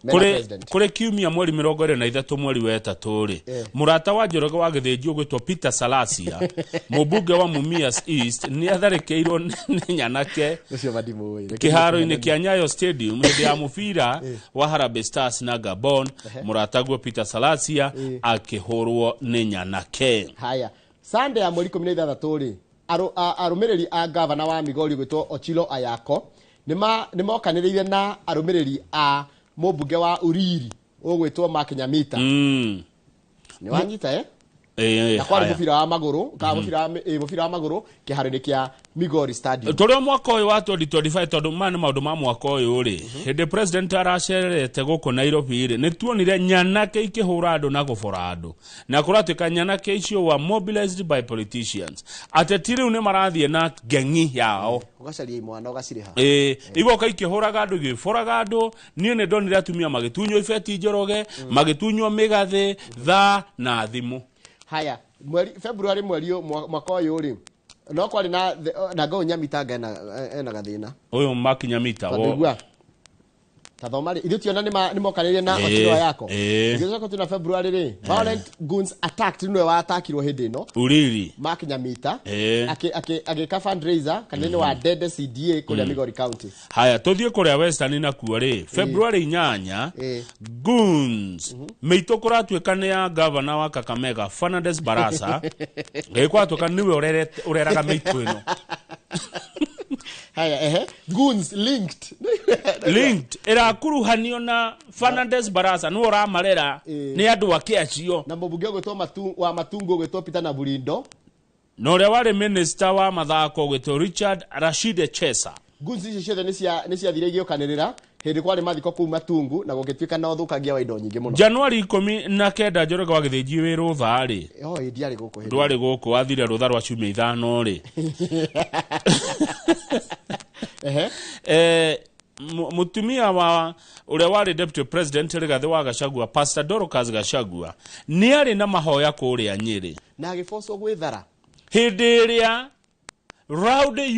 kuri kiumia mweri 23 mweri wa 3 ri murata wa Njoroge wa Githinji gwitwo Peter Salasia mubunge wa Mumias East ni atharikeirwo ni Nyanake kiharo-ini kia Nyayo Stadium hindi ya mubira wa Harambee Stars na Gabon murata gwo Peter Salasia akihurwo ni Nyanake. Haya Sunday ya mweri 16 ri arumiriri a governor wa Migori gwitwo Ochilo Ayako nimokaniriire na arumiriri a mubunge wa Uriri ogwitwo Mark Nyamita ni wanyita na kwa mubira wa maguru mubira wa maguru kiharo-ini kia Migori Stadium turi mwaka uyu wa 2025 tondu mani maundu ma mwaka uyu ri hindi president aracerete guku Nairobi ri nituonire Nyanake ikihura andu na gubora andu na kuratuika Nyanake icio wa mobilized by politicians ateti riu ni marathie na gengi yao ugacaria imwana ugaciriha igoka ikihuraga andu giforaga andu nie ne ndonire atumia magitunywo ibeti Njoroge magitunywo migathe tha na thimu. Haya mweri February mweri mwaka uyu ri no kwari na go Nyamita ena gathina uyu Mark Nyamita wo tathomari ithu tiona ni mokanirie na Ochilo Ayako ithu tuna February ri violent goons attacked nwe wa attackirwo hindi no Uriri Mark Nyamita agika fundraiser kanene wa Dede CDA kuria Migori County. Haya tuthie kuria Western na kuo ri February 8 goons meito kuratuika ni ya governor wa Kakamega Fernandes Barasa gekwatuka niwe ureraga meito ino. Haya goons linked era kuruhanio na Fernandes Barasa no ramarera ni andu ake acio na mubunge gwitwo wa Matungu gwitwo Peter na Burindo no ria wari minister wa mathako gwitwo Richard Rashid Chesa. Goons icio ciothe ni ciathire igiokanirira hindi kwari mathiko kuu Matungu na gugituika na uthukagia wa indo nyingi muno. January 19 Njoroge wa Githinji wiru thari ndiari guku ndwari guku athire rutha rwa ciumia 5 ri mutumia wa uria wari deputy president Rigathi wa Gachagua Pastor Dorcas Gachagua ni ari na mahoya kuria Nyeri na agifoso gwithara hindi iria rowdy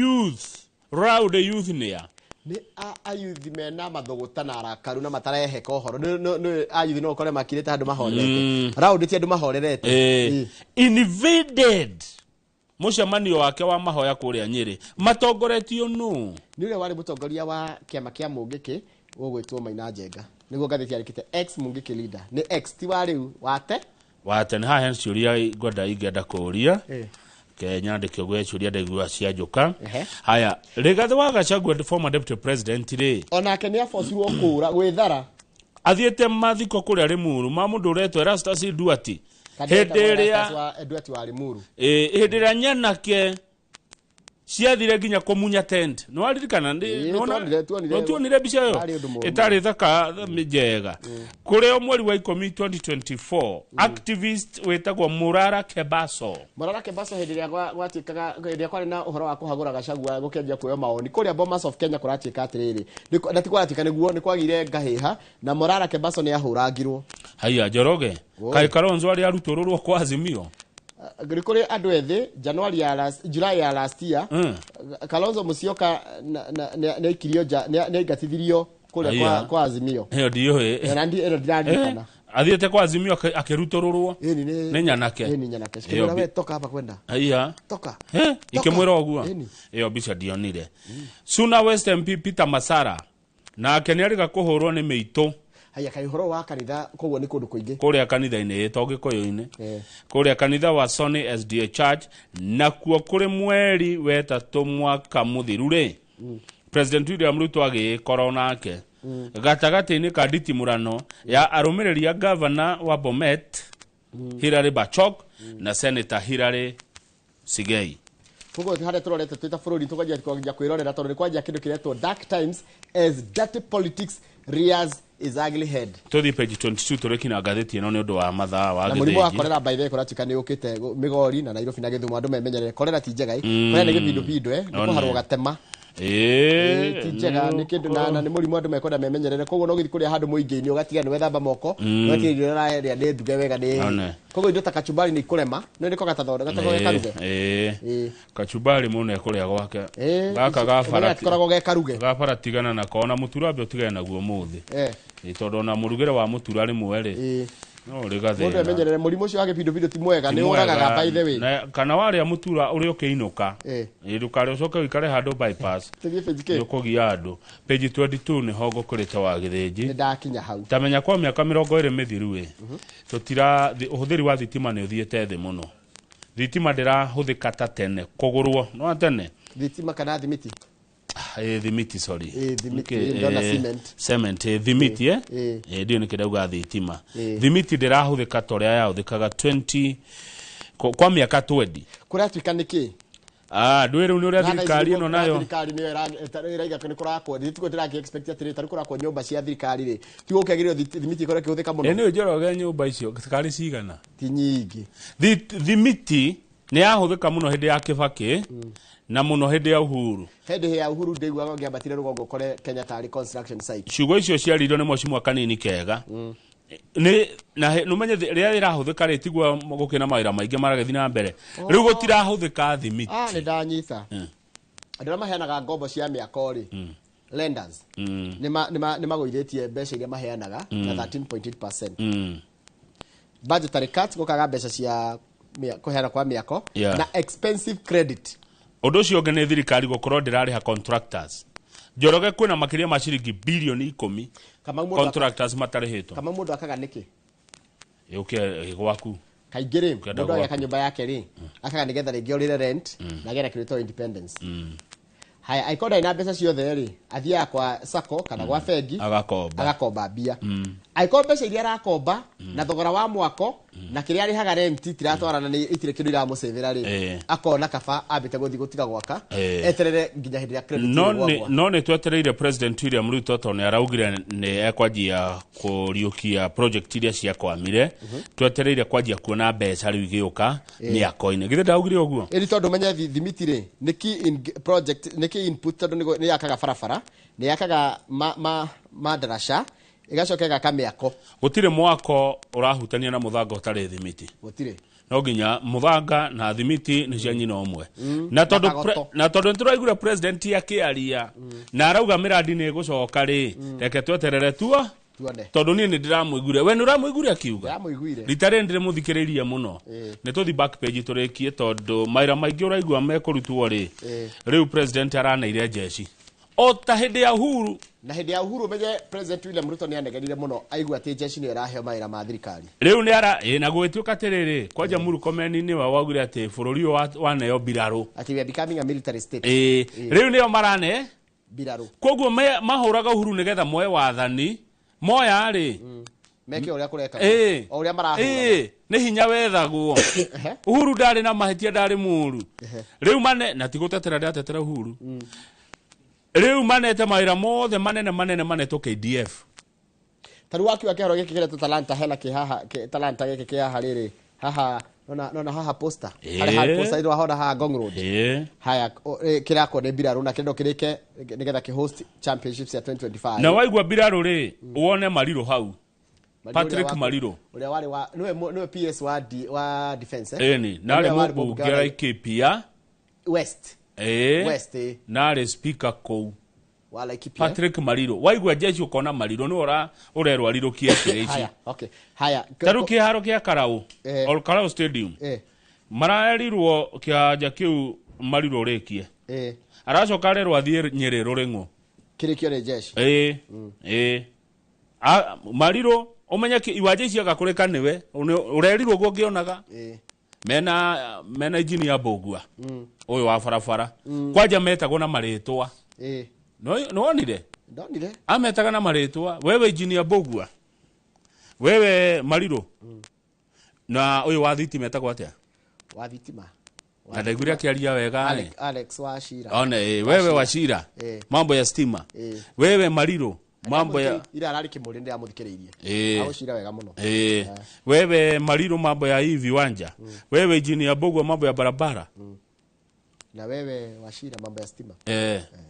youth nia ni ayuthi mena mathoguta na arakaru na matarehe kohoro no ayuthi no kore makirite andu mahorerete rowdy ti andu mahorerete invaded mucemanio wake wa mahoya kuria Nyeri matongoretio no ni ule wari mutongoria wa kiama kia Mungiki ogwitwo Maina Njenga niguo gathiti arikite ex Mungiki leader ni ex ti wari wate ni hahen ciuria ngoda ingenda kuria Kenya ndikio gwecuria ndaigua cianjuka. Haya Rigathi wa Gachagua former deputy president ri onake ni aforcirwo kura gwithara athiete mathiko kuria Limuru ma mundu uretwo Erastus Duati Duati wa Limuru hindi ria Nyanake ciathire nginya kumunya tent no aririkana no tuonire bica yo itari thaka njega kuria mweri wa 10 2024 activist wetagwo Murara Kebaso hindi ria gwatikaga hindi kwari na uhoro wa kuhagura Gachagua gukendia kuyo maoni kuria Bomas of Kenya kuratika atiriri ndati kwaratika niguo ni kwagire ngahiha na Murara Kebaso ni ahurangirwo. Haya Njoroge kai Kalonzo ari arutororwo kwa Azimio Grikore andu ethi July ya last year Kalonzo Musyoka na ikirio na igatithirio kule kwa Azimio ndio ndirandikana athiete kwa Azimio akirutororwo ni Nyanake wewe toka hapa kwenda toka ikimwira oguo iyo bica dionire Suna West MP Peter Masara na akeniariga kuhurwo ni meito. Haya kai horo wa kanitha koguo ni kundu kuingi kuria kanitha-ini itoge koyo-ini kuria kanitha wa Sony SDA Church na kuo kuri mweri wetatu mwaka muthiru ri President William Ruto agikora nake gatagati-ini ka nditimurano ya arumiriri ya governor wa Bomet Hilary Bachok na Senator Hilary Sigei. Koguo hare turorete twita bururi tukajia kwirorera tondu ni kwajia kindu kiretwo dark times as dirty politics rears is ugly head. Tothi page 22 turekina gatheti ino ni undu wa mathaa wa Githinji. Na murimu wa korera by the way kuratika ni ukite Migori na Nairobi na Githumo andu memenyere korera ti njega korera ni gibindu bindu ni kuharwo gatema tijega ni kindu na ni murimu andu mekwenda memenyerere koguo no githi kuria handu muingi-ini ugatiga ni wethamba moko ugatiga ni raeria ni nduge wega ni koguo indo ta kachumbari ni ikurema no ni ko gatathonde karuge kachumbari muno ekuria gwake gaka gafara tikoragwo ge karuge gafara tigana na kona muturambe utigane naguo muthi tondu na murugire wa mutura rimwe ri no rigathina mundu emenyerere murimu ucio wa gipindu ti mwega ni uragaga by the way kana waria mutura uri ukiinuka ndukare ucoke wikare handu bypass ukugia andu page 22 ni hogo kurite wa githinji ndakinya hau tamenya kwa miaka 20 mithiru wi tutira uhuthiri wa thitima ni uthiete thi muno thitima ndirahuthika ta tene kugurwo no tene thitima kana thimiti thimiti sorry thimiti ndona cement thimiti ndio nikidauga thitima thimiti ndirahuthika toria ya uthikaga 20 kwa miaka 20 kuratuika niki ndwire ni uria thirikari ino nayo thirikari ni iraiga kuni kurakwo ndituko ndira expect atiri tari kurakwo nyumba cia thirikari ri ti gukegirio thimiti ikore kihuthika muno ni njoroge nyumba icio thirikari cigana ti nyingi thimiti ni yahuthika muno hindi ya Kibaki na muno hindi ya Uhuru ndeiguaga ngiambatire rugongo kore Kenya tari construction site ciugo icio ciarirwo ni mwacimu kanini kega ni na numenye ria irahuthika ri tigwa gukina mawira maingi maragethi na mbere riu gutirahuthika thimiti ni ndanyita andira maheanaga ngombo cia miako ri lenders ni magoithetie mbeca iria maheanaga na 13.8% budgetary cuts gokaga mbeca cia kuheana kwa miako na expensive credit undu ucio ngene thirikari gukorwo ndirariha contractors njoroge kwina makiria ma ciringi bilioni 10 contractors matarihitwo kama mundu akaga niki gwaku kaingire mundu agaka nyumba yake ri akaga nigetha ringi orire rent na gera kirito independence haya aikoda ina mbeca ciothe ri athia kwa sako kana gwa fegi agakomba bia aikoda mbeca iria arakomba na thogora wa mwako na kiria rihaga rent tiratwarana ni itire kindu ira musevera ri akona kaba abite guthi gutiga gwaka eterere nginya hindi ya credit no ni twetereire president William Ruto to ni araugire ni ekwajia kuriukia project iria cia kwamire twetereire kwajia kuona mbeca riu giuka miako-ini githe ndaugire uguo iri tondu menye thimiti ri ni key in project ni key input tondu ni yakaga barabara ni yakaga madarasha igacoka gaka miako gutire mwako urahutania na muthanga utari thimiti gutire no ginya muthanga na thimiti ni cia nyina omwe na tondu turaigura president yakiaria na arauga miradi ni gucoka ri reke tweterere tuo tondu ni ndiramwigure we ni uramwigure akiuga ritare ndire muthikiririe muno ni tuthi back page turikie tondu maira maingi uraigua mekurutwo ri riu president araneire jeshi ota hindi ya Uhuru na hindi ya Uhuru menye president William Ruto ni anegenire muno aigua ati jeshi ni iraheo maira ma thirikari riu ni ara na gwituka tiriri kwanja Murkomen ni wa wagure ati bururi wa neo biraro ati we are becoming a military state riu ni marane biraro koguo mahuraga Uhuru nigetha moe wathani moya ri meke uria kureka uria marahura ni hinya wethagwo Uhuru ndari na mahitia ndari muru riu mane na tigutetera ndatetera Uhuru riu manete mawira mothe manene to KDF taru wakiwa kihoro giki kire Talanta hena kihaha Talanta giki kihaha riri haha nona haha poster hari poster iro hona haha Ngong Road haya kirako ne Biraru na kindo kirike nigetha ki host championships ya 2025 na waigwa Biraru ri uone Mariro hau Patrick Mariro uria wari wa niwe PS wa defense ni nale mubu gera ikipia West West nare speaker ko wala ikipia Patrick Mariro waigwa jeshi ukona Mariro ni urerwa rirukia kirechi haya okay haya taruki haro kia Karau or Karau stadium maraerirwo kiaja kiu Mariro rekie aracoka rerwa thie Nyeri Rurengo kirikio ni jeshi Mariro umenya iwaje cia gakureka niwe urerirwo gwo ngionaga mena engineer Bogua uyu wa barabara kwaja metagwo na maritwa no onire ndonire ametaga na maritwa wewe engineer Bogua wewe Mariro na uyu wa thitima metagwo atia wa thitima na ndaiguria kiaria wega Alex Wachira ona wewe Wachira mambo ya stima wewe Mariro mambo ya ila arari kimurinde amuthikiriirie agushira wega muno wewe Mariro mambo ya hii viwanja wewe engineer Bogua mambo ya barabara Na wewe Wachira mambo ya stima.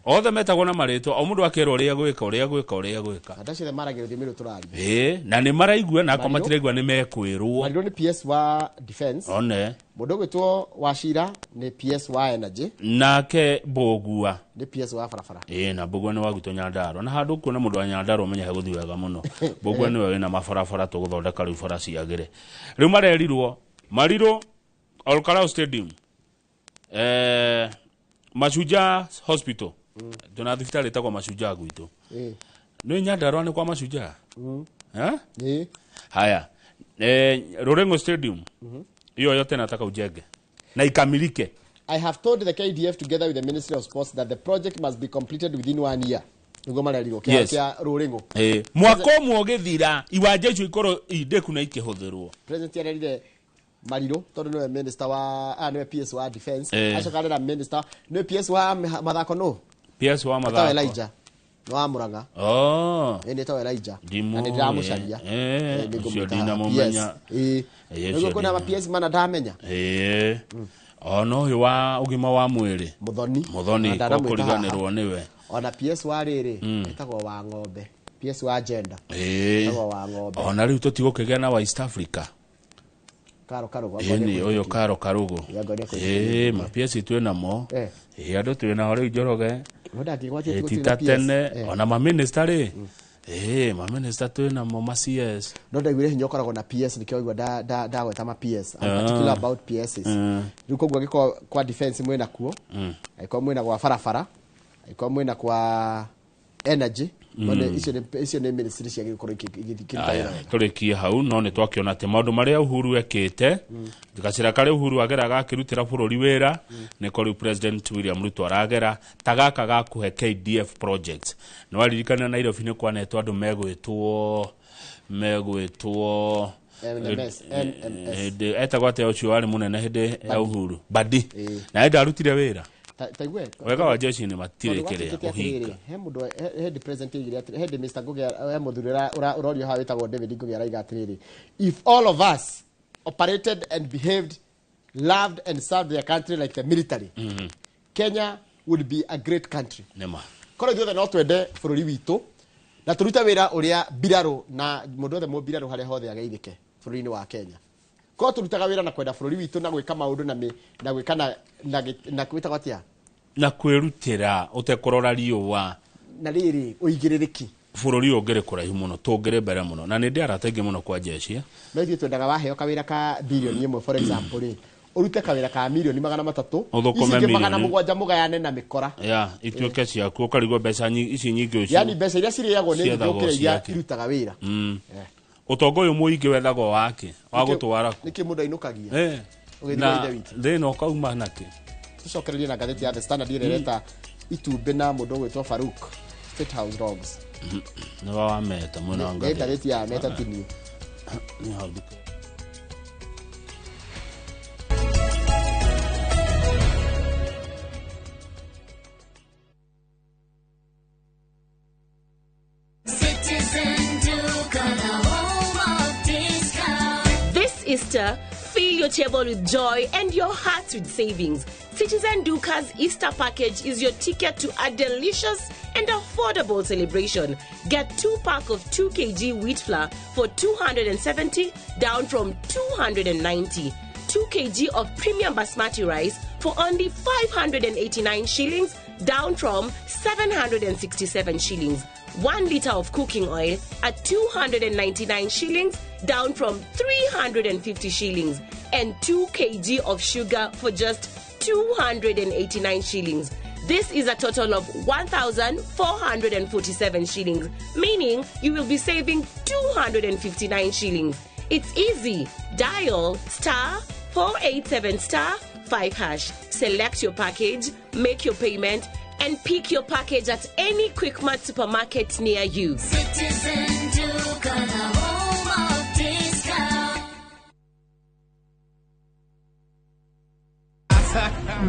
Othe metagwo na marĩtwa o mũndũ akerwo ũrĩa gwĩka. Ataci the maragĩrwo thimĩrũ tũrari. Na nĩ maraigua na kwa matiraigua nĩ mekwĩrwo. Mariro nĩ PS wa defense. One. Mũndũ gwĩtwo Wachira nĩ PS wa energy. Nake Mbũgua nĩ PS wa barabara. Na Mbũgua nĩ wagwitwo Nyandarua. Na handũ kuona mũndũ wa Nyandarua ũmenye hegũthiĩ wega mũno. Mbũgua nĩwe wĩna mabarabara tũgũthondeka rĩu bara ciagĩre. Rĩu marerirwo Mariro Olkalau Stadium. Mashujaa Hospital. Tuna thibitarĩ ĩtagwo Mashujaa gwitũ. Nĩ Nyandarua nĩ kwa Mashujaa. Haya. Rorengo Stadium. Hiyo yote nataka ujenge. Na ikamilike. I have told the KDF together with the Ministry of Sports that the project must be completed within 1 year. Nĩguo mareriro kia Rorengo. Mwaka ũmwe ũgĩthira iwanja icio ikorwo indeku na ikĩhũthĩrwo. President yarerire Mariro tondũ nĩwe minister wa nĩwe PS wa defense. Acokarĩra minister nĩwe PS wa mathako no. PS wa mathako. Elijah. No amuranga. Nĩ tawe Elijah. Na nĩ ndĩramũcaria. Nĩguo ndinamũmenya. Nĩguo kuna ma PS mana ndamenya. No ũyũ wa ũgima wa mwĩrĩ. Muthoni kũriganĩrwo nĩwe. Ona PS wa rĩrĩ etagwo wa ng'ombe. PS wa gender. Etagwo wa ng'ombe. Ona rĩu tũtigũkĩgĩa na wa East Africa. Karo oyo Karo Karugo ma PS twena mo andũ twena hore Njoroge titatene ona ma minister ma minister twena mo ma CS no ndaigwire hinya ũkoragwo na PS nikio igwa ndagweta ma PS particular about PSs rĩu koguo gĩko kwa defense mwena kuo aiko mwena kwa barabara aiko mwena kwa energy icio nĩ ministry cia gĩkorwo igĩthikĩrĩria tũrĩkie hau no nĩ twakiona atĩ maũndũ marĩa Uhuru ekĩte gacĩra karĩa Uhuru ageraga akĩrutĩra bũrũri wĩra nĩ kũrĩ President William Ruto aragera tagaka ga kũhe KDF projects no waririkana Nairobi nĩ kwanetwo andũ megwĩtwo etagwo atĩa ũcio warĩ mũnene hĩndĩ ya Uhuru Badi na ndarutire wĩra wega wa jeshi ni matirekerea uhinga he mundu he president igire he Mr. Ngugia he muthurira urorio ha witagwo David Ngugia raiga atiriri if all of us operated and behaved loved and served their country like the military Kenya would be a great country nema kora ithuothe no twende bũrũri witũ na tũrute wĩra ũrĩa mbirarũ na mũndũ othe mbirarũ harĩa hothe ageithĩke bũrũri-inĩ wa Kenya ko turutaga wĩra na kwenda bũrũri witũ na gwĩka maũndũ na gwĩka na kwĩtagwo atia na kwĩrutĩra ũtekũrora riũa na rĩrĩ ũigĩrĩrĩki bũrũri ũngĩrĩ kũraihu mũno tũngĩrĩ mbere mũno na nĩ ndĩ arateithia mũno kwa jeshi no ithuĩ twendaga waheo kawĩra ka bilioni ĩmwe for example rĩ urute kawĩra ka milioni 300 ici magana mũgwanja mũgayane na mĩkora ituĩke ciaku ũkarigwo mbeca ici nyingĩ ũcio yani mbeca iria cirĩagwo nĩ gũkĩra iria irutaga wĩra utongo ũyũ mũingĩ wethagwo wake wa gũtwara ku nĩkĩ mũndũ ainukagia na thĩna ũkauma nake tucokererie na ngathĩti ya The Standard ĩreta itumbĩ na mũndũ gwĩtwo Farouk State House Dogs nĩ wa meta mũno anga ngathĩti ya meta tini ni hau Easter, fill your table with joy and your heart with savings. Citizen Duca's Easter package is your ticket to a delicious and affordable celebration. Get 2-pack of 2 kg wheat flour for 270, down from 290. 2 kg of premium basmati rice for only 589 shillings, down from 767 shillings. 1 liter of cooking oil at 299 shillings, down from 350 shillings. And 2 kg of sugar for just 289 shillings. This is a total of 1,447 shillings, meaning you will be saving 259 shillings. It's easy. Dial *487*5#. Select your package, make your payment, and pick your package at any Quickmart supermarket near you. Citizen Duke, the home of discount.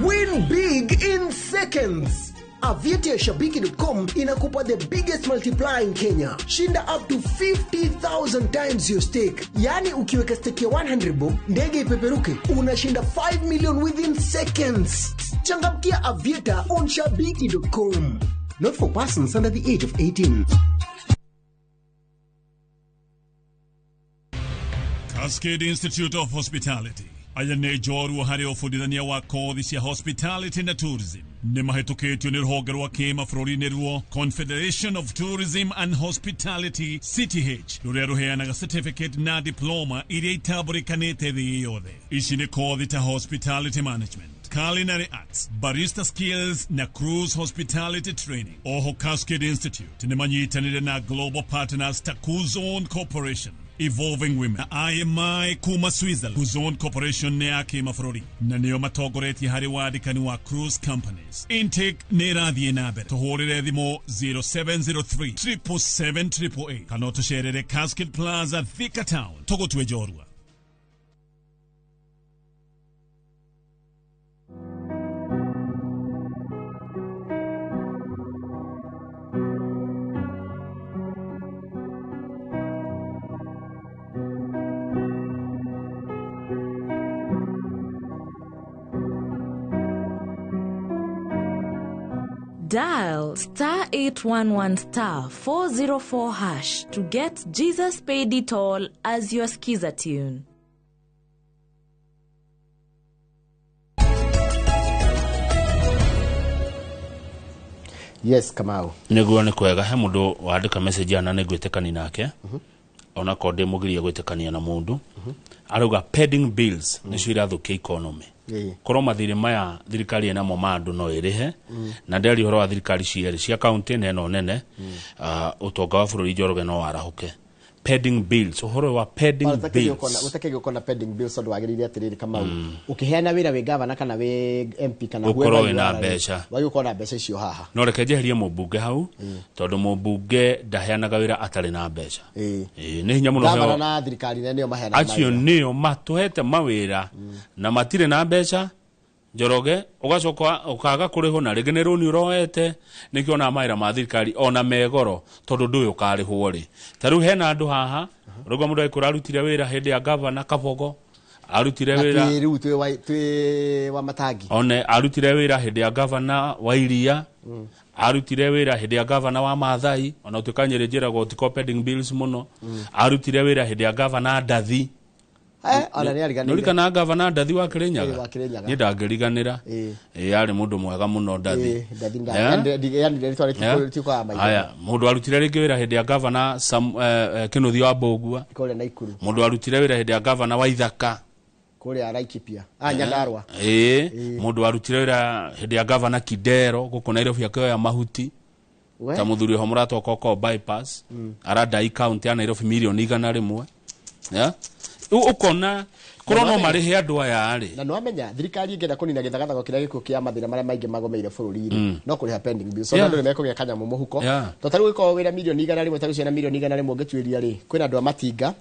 Win big in seconds. Aviation ya Shabiki.com inakupa the biggest multiplier in Kenya. Shinda up to 50,000 times your stake. Yani ukiweka stake ya 100 bob, ndege ipeperuke, unashinda 5 million within seconds. Changamkia Aviator on Shabiki.com. Not for persons under the age of 18. Cascade Institute of Hospitality. Aya ne joru hari ofudithania wa kothi cia hospitality na tourism. Nĩ mahĩtũkĩtio nĩ rũhonge rwa kĩmabũrũri-inĩ ruo Confederation of Tourism and Hospitality CTH, rũrĩa rũheanaga certificate na diploma iria itambũrĩkanĩte thĩ yothe. Ici nĩ kothi ta hospitality management, culinary arts, barista skills na cruise hospitality training. Oho Cascade Institute nĩ manyitanĩire na global partners ta Kuzone Corporation, Evolving Women, IMI kuma Switzerland, Kuzone Corporation ne yake mafurori na neo matogoretie hari wadikani wa cruise companies. Intake ne radhi enabe tohorere thimo 0703 777 kanoto sherere Cascade Plaza Thika Town togo tuwe jorwa. Dial *811*404# to get Jesus Paid It All as your skiza tune. Yes, Kamau. Niguo ni kwega he mundu wandika message ana nigwitekani nake. Ona ko ndemugiria gwitekania na mundu. Aruga pending bills nicio irathukia economy. Korwo mathirĩ maya thirikari ena mo mandu no irihe na nderi horo wa thirikari ciere cia county neno nene utonga wa bururi Njoroge no warahuke. Pending bills, uhoro wa pending bills. Utakege ukona pending bills ndo wagirire atiriri kama ukiheana wira we governor kana we MP kana ukoro wina mbeca wagi ukona mbeca icio haha no rekejeherie mubunge hau tondu mubunge ndaheanaga wira atari na mbeca ni hinya muno governor na thirikari nene maheana acio nio matuhete mawira na matire na mbeca. Njoroge ugacoka ukaga kuriho na rĩngĩ nĩ rũni ũroete nĩkĩo na maira ma thirikari ona megoro tondu ndũyũ karĩhwo rĩ tarĩu hena andũ haha rũgo mũndũ aikũra arutire wĩra hĩndĩ ya governor Kabogo arutire wĩra rĩu twĩ wa matangi one arutire wĩra hĩndĩ ya governor wa Iria arutire wĩra hĩndĩ ya governor wa Maathai ona ũtukanyĩrĩ njĩragwo tiko pending bills mũno arutire wĩra hĩndĩ ya governor Ndathi ona ni ariganira nuri kana governor Ndathi wa Kirinyaga ni ndangiriganira yari mundu mwega muno Ndathi yani ndetwari tiko ama aya mundu arutire ringi wira hindi ya governor Kinuthi wa Mbogua kole na Ikuru mundu arutire wira hindi ya governor wa Ithaka kole Laikipia Nyandarua mundu arutire wira hindi ya governor Kidero guko Nairobi akyo ya mahuti ta muthuri ho murato koko bypass arada county ya Nairobi milioni 100 ukona korona marihe andu aya ari na no amenya thirikari ingenda kunina githagathago kiria gikuo kia mathira maria maingi magomeire bururi no kuriha pending bills so ndu meko gekanya mu muhuko to tari wiko wira milioni 100 tari ciana milioni 100 ngĩtuĩria ri kwina andu amatinga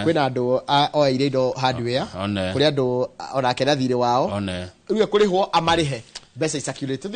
kwina andu o ire indo hardware kuri andu ona kena thire wao riu kurihwo amarihe mbeca circulate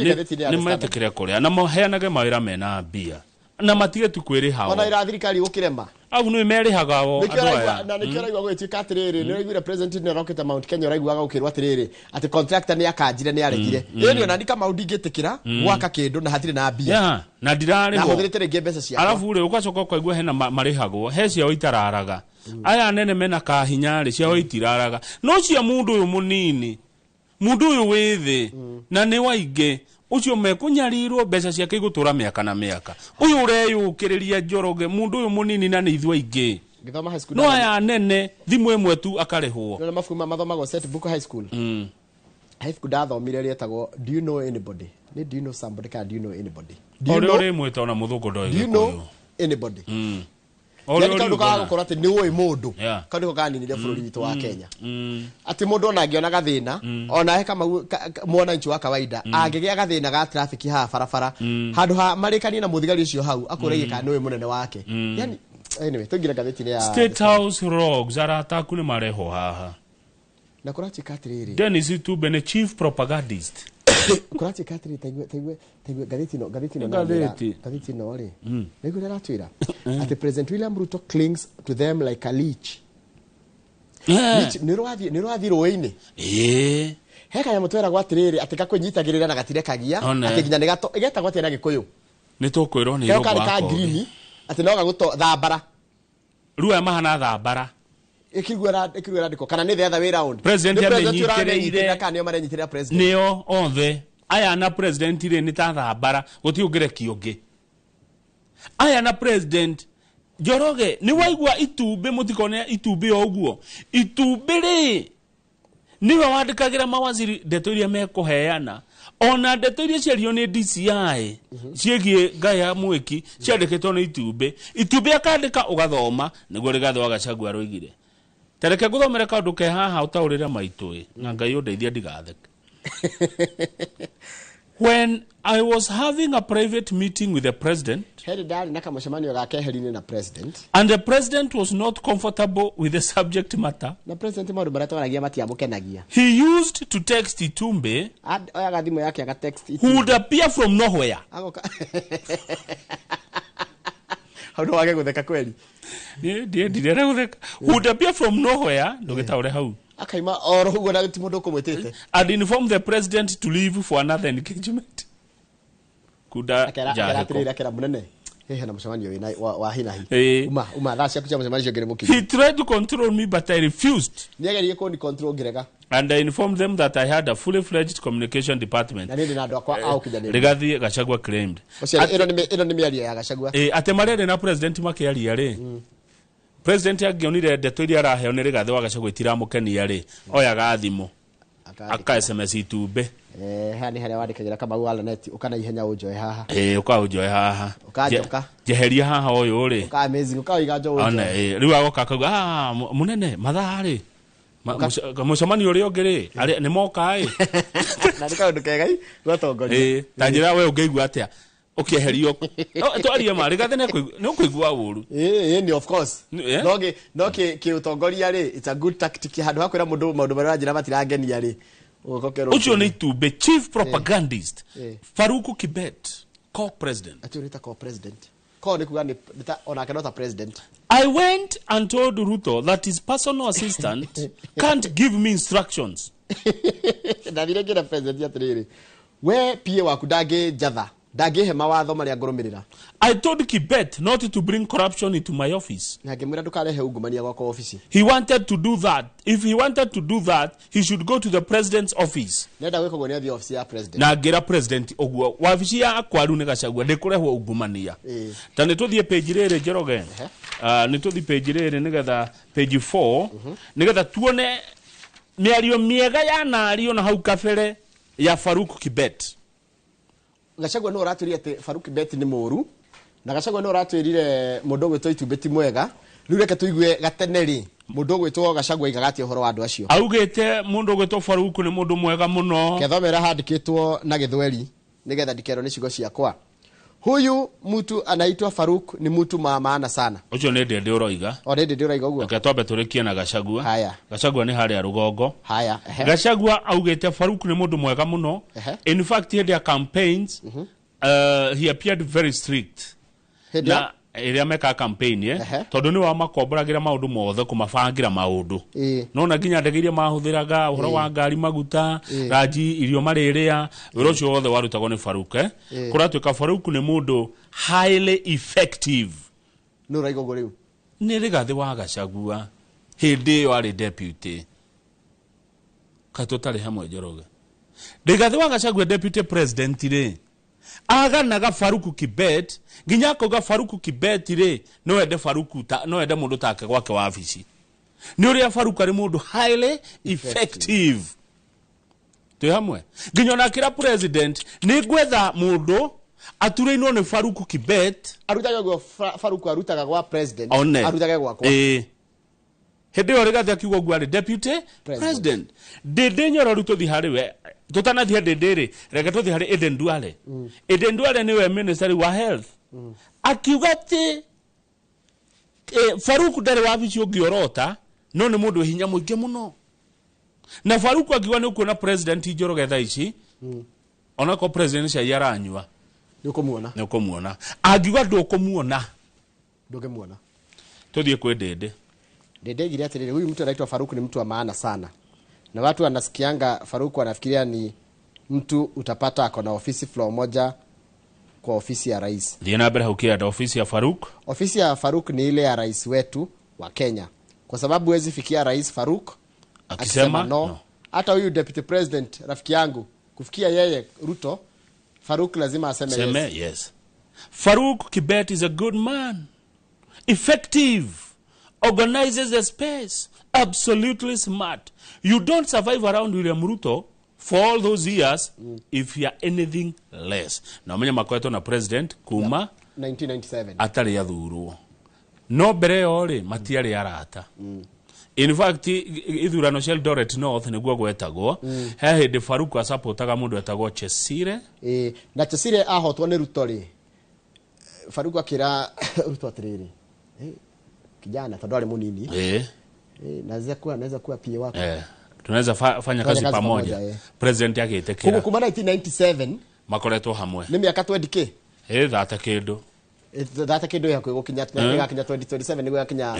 ni matekeria kuria na moheanage mawira mena mbia na matige tu kwiriha ona ira thirikari gukirema au no merihaga o adwa na nikiraigwa gwĩtĩka atiriri ni raigwira president ni Rocket Mount Kenya raigwaga ukirwa atiriri ati contractor ni akanjire ni aregire ni ona ndika maudi ngĩtĩkĩra gwaka kindu na hatirĩ na mbia na ndirarĩ na hũthĩrĩte rĩngĩ mbeca ciakwa arabu rĩ ugacoka kwaigua hena marihagwo he cio itararaga aya nene mena kahinyarĩ cio itiraraga no cia mundu uyu munini mundu uyu withi na ni waingĩ ucio mekunyarirwo mbeca ciake igutura miaka na miaka uyu ureyukiriria Njoroge mundu uyu munini na ni ithwa ingi ngithoma high school no aya nene thimu imwe tu akarihwo no mafuku mathomagwo set book high school high school dathomire rietagwo do you know anybody do you know somebody can do you know anybody do you know rimweta ona muthungu ndoi do you know anybody yani kandu ka gukora ati ni uyi mundu kandu ka nini bururi witu wa Kenya ati mundu ona ngiona gathina ona he kama mwana nchi wa kawaida angigia gathina ga traffic ha barabara handu ha marikani na muthigari ucio hau akurege kana ni uyi munene wake yani anyway tungira gatheti ya State House Rogues arataku ni mareho haha na kurati katiriri Dennis Itube ni chief propagandist kurati katri taigwe gatheti no ri niguo ratwira ati President William Ruto clings to them like a leech. Ni rwathi roini heka ya mutwera gwatiriri ati gakunyitagirira na gatirekagia ati ginya nigato igeta gwatira gikuyu ni tukwirwo ni rogo ka green ati no gaguto thambara ruwa mahana thambara ikigwera ndiko kana ni the other way round. President amenyitire kana ni marenyitire president nio onthe aya na president ri ni ta thambara guti ungireki ungi aya na president Joroge ni waigwa itumbe mutikone itumbe oguo itumbe ri niwe wandikagira mawaziri ndeto iria mekuheana ona ndeto iria ciario ni DCI ciegie ngaya mwiki ciandikitwo ni itumbe akandika ugathoma niguo rigatho Gachagua roigire tereke guthomera kaundu ke haha utaurira maitui na ngai undeithia ndigatheke. When I was having a private meeting with the president, and the president was not comfortable with the subject matter, he used to text Itumbe, who would appear from nowhere. Who would appear from nowhere, and inform the president to leave for another engagement. Kuda he tried to control me, but I refused. And I informed them that I had a fully fledged communication department. Rigathi Gachagua claimed. Atemarere na president makiaria ri. President agionire ndeto iria araheo ni Rigathi wa Gachagua itiramukenia ri. Oya gathimo. Aka SMS Itumbe. Hani haria wandikagira kama wala net ukana ihenya ujoe haha. Ukajoe haha. Ukajoka. Jeheria haha uyu ri. Uka amazing ukaigajo ujoe. Ona riu agoka kauga munene mathari. Mucamanio uri ungiri ari ni moka na ndikaundu kegai gwatongoria tanjira we ungeigua atia ukieherio twarie mari gathene ni ukuigua uru ni of course no ki utongoria ri it's a good tactic handu hakwira mundu maundu mara njira batirangenia ri ucio ni Itumbe chief propagandist Faruku Kibet co-president aturita co-president I went and told Ruto that his personal assistant can't give me instructions. I told Kibet not to bring corruption into my office. He wanted to do that. If he wanted to do that, he should go to the president's office. Na gira president ogwo wabici ya kwaru ne Gachagua ndekurehwo ugumania. Tane tuthie page rere Joroge. Ni tuthi page rere nigetha page 4 nigetha tuone miario miega ya nario na hau kabere ya Faruku Kibet. Gachagua no ratwiri ati Faruku Kibet ni muru na Gachagua no ratwirire mundu gwitwo Itumbe ti mwega riu reke tuigue gateneri mundu gwitwo Gachagua igagati horo wa andu acio augite mundu gwitwo Faruku ni mundu mwega muno kethomera handikitwo na githweri nigetha ndikero ni cigo ciakwa. Huyu mtu anaitwa Faruk ni mtu maana sana. Ucio ni ndende uroiga. Ndende uroiga uguo. Akatwambe turikie na Gachagua. Haya. Gachagua ni haria rugongo. Haya. Gachagua augite Faruk ni mundu mwega muno. In fact he had campaigns. He appeared very strict. Na iria meka campaign tondu ni wa makomboragira maundu mothe kumabangira maundu no na ginya ndegiria mahuthiraga uhoro wa ngari maguta raji irio mariria wiro cio wothe warutagwo ni Faruk kuratuika Faruk ni mundu highly effective no raigo go riu ni Rigathi wa Gachagua hindi yo ari deputy katotari hamwe Joroge Rigathi wa Gachagua deputy president ri aganaga Faruku Kibet ginya koga Faruku Kibet ri no ende Faruku no ende mundu take gwake wa ofisi ni uria Faruku ari mundu highly effective tu hamwe ginya na kira president ni gwetha mundu atureino ni Faruku Kibet arutaga gwa Faruku arutaga gwa president arutaga gwa kwa hede yo Rigathi akiugo gwa deputy president dede nyoro ruto thi hariwe tutana thi dede reke tuthi hari Eden Duale Eden Duale niwe minister wa health akiuga ti Faruku ndari wa bici ungiorota no ni mundu hinya muingi muno na Faruku akiuga ni kuona president Joroge tha ici ona ko president cia yaranywa nukumuona agiwa ndukumuona ndugemuona tuthie kwe Dede gire atiriri huyu mtu anaitwa Faruk ni mtu wa maana sana na watu wanasikianga Faruk wanafikiria ni mtu utapata ako na ofisi floor moja kwa ofisi ya rais. Diana Abra hukia ofisi ya Faruk. Ofisi ya Faruk ni ile ya rais wetu wa Kenya. Kwa sababu huwezi fikia rais Faruk akisema no. Hata huyu deputy president rafiki yangu kufikia yeye Ruto, Faruk lazima aseme yes. Faruk Kibet is a good man. Effective. Organizes the space. Absolutely smart. You don't survive around William Ruto for all those years if you are anything less. Na mwenye makweto na president kuma 1997 atari ya thurwo no bere ori matiari arata in fact ithurano cia Eldoret North niguo gwetagwo he hindi Faruk asapotaga mundu etagwo Chesire na Chesire ahotwo ni Ruto ri Faruk akira Ruto atiriri kijana tondu ari munini naweza kuwa pia wako tunaweza fanya kazi pamoja president yake itekera kuma 1997 makoretwo hamwe ni miaka 20k dhata kindu ya gukinya 2027 niguo yakinya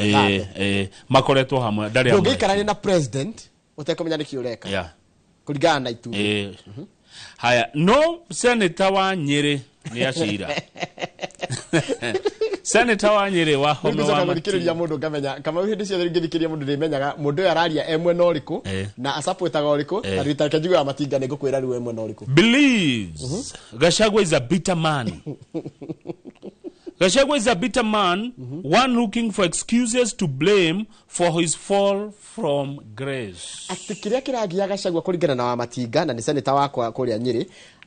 makoretwo hamwe ndari hamwe ngikarania na president utekomenya niki ureka kuligana na itu haya no senator wa Nyeri ni acira senator wa Nyeri wa hono wa makiriria mundu ngamenya kama hindi cio ngithikiria mundu ndimenyaga mundu araria emwe no riku na asapoetaga oriku na ritake njuga ya matinga ni ngukwira riu emwe no riku believes Gachagua is a bitter man. Gachagua is a bitter man, one looking for excuses to blame for his fall from grace. Atikiria kiragia Gachagua kuringana na wa matinga na ni senator wakwa kuria Nyeri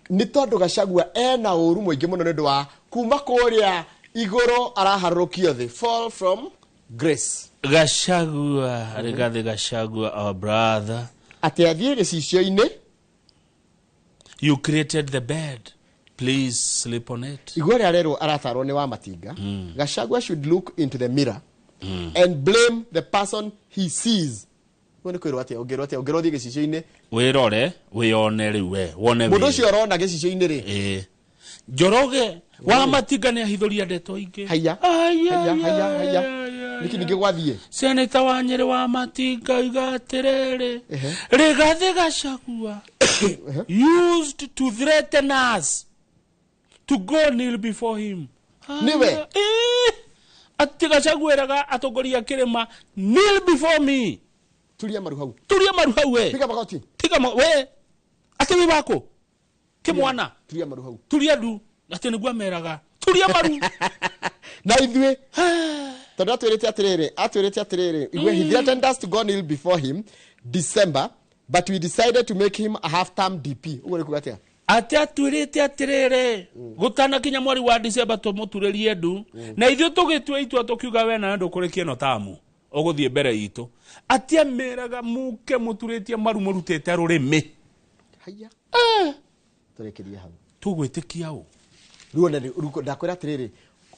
ni tondu Gachagua ena uru muingi muno ndu wa kuma kuria igoro araharukio the fall from grace. Gachagua Rigathi Gachagua our brother ati athie gicicio-ini you created the bed, please sleep on it. Igore arero aratarwo ni wa matinga. Gachagua should look into the mirror and blame the person he sees. Wone kwirwo ati ogero thie gicicio-ini wirore wiyone riwe wone mundu cio rona gicicio-ini ri Njoroge wa matinga ni ahithuria ndeto ingi haya niki ningi gwathie senator wa Nyeri wa matinga igatirere Rigathi Gachagua used to threaten us to go kneel before him. Niwe ati Gachagua eraga atongoria kirima kneel before me. Tulia maru hau we piga magoti we ati we bako kimwana tulia maru hau tulia du ati nigwa meraga tulia maru na ithwe tondu atwirite atiriri he threatened us to go kneel before him December, but we decided to make him a half-term DP. Ugore kugatia ati atwirite atiriri gutana kinya mwari wa December tumuturerie ndu na ithio tugitwe itwa tukiuga we na ndu kurikie no tamu oguthie mbere itu ati ameraga muke muturitie maru murutete rurimi haya turekeria hau tugwitikia u ruone ruko ndakwira atiriri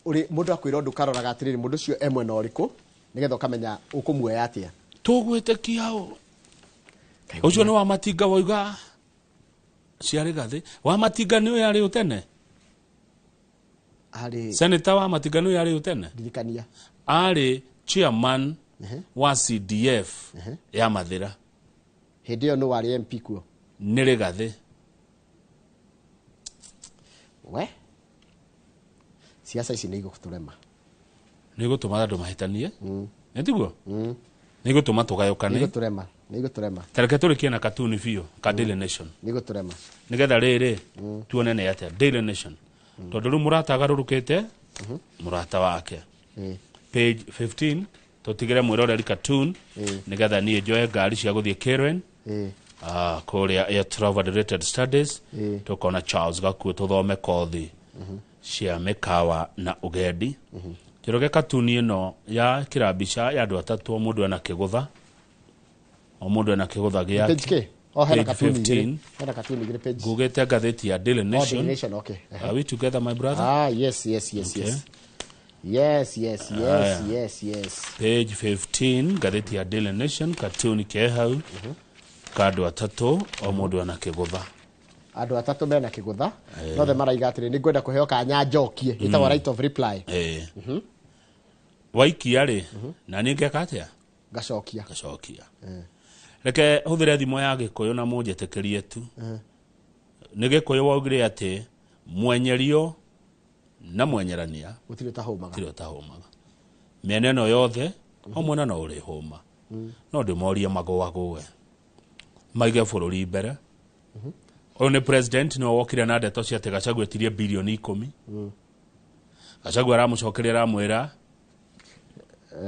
uri mundu akwira ndu karoraga atiriri mundu cio emwe na uriku nigetha ukamenya ukumuoya atia tugwitikia u ucio ni wa matinga woiga cia Rigathi wa matinga ni yari utene ari senator wa matinga ni yari utene dirikania ari chairman wa CDF ya Mathira hindi yo no wari MP kuo ni Rigathi we siasa ici nĩ igũtũrema nĩ igũtũma andũ mahĩtanie nĩtiguo nĩ igũtũma tũgayũkane nĩ igũtũrema tareke tũrĩkie na katuni biũ ka Daily Nation nĩ igũtũrema nĩgetha rĩrĩ tuone nĩ atĩa Daily Nation tondũ rĩu mũrata agarũrũkĩte mũrata wake page 15 tũtigĩre mwĩroreri cartoon nĩgetha niĩ njoe ngari cia gũthiĩ Karen kuria Electoral related studies tukona Charles Gakuo tuthome kothi cia mikawa na ugendi kiroge katuni ino ya kirabica ya andu atatu mundu ana kigutha o mundu ana kigutha giake hena katuni page gugete gatheti ya Daily Nation okay are we together my brother yes page 15 gatheti ya Daily Nation katuni ke hau kadu atatu o mundu ana kigutha andu atatu mena kigutha no the maraiga atiri ni ngwenda kuheo kanya njokie itawa right of reply waikia ri na ninge katia gacokia reke huthire thimo ya gikuyu na munjetekerie tu ni gikuyu waugire ati mwenyerio na mwenyerania gutire tahumaga miena no yothe omwe na uri homa no ndimoria magwaguwe maige bururi mbere one president no wokire na ndeto cia tega cagwetirie bilioni 10 acagwa aramucokeria ramwira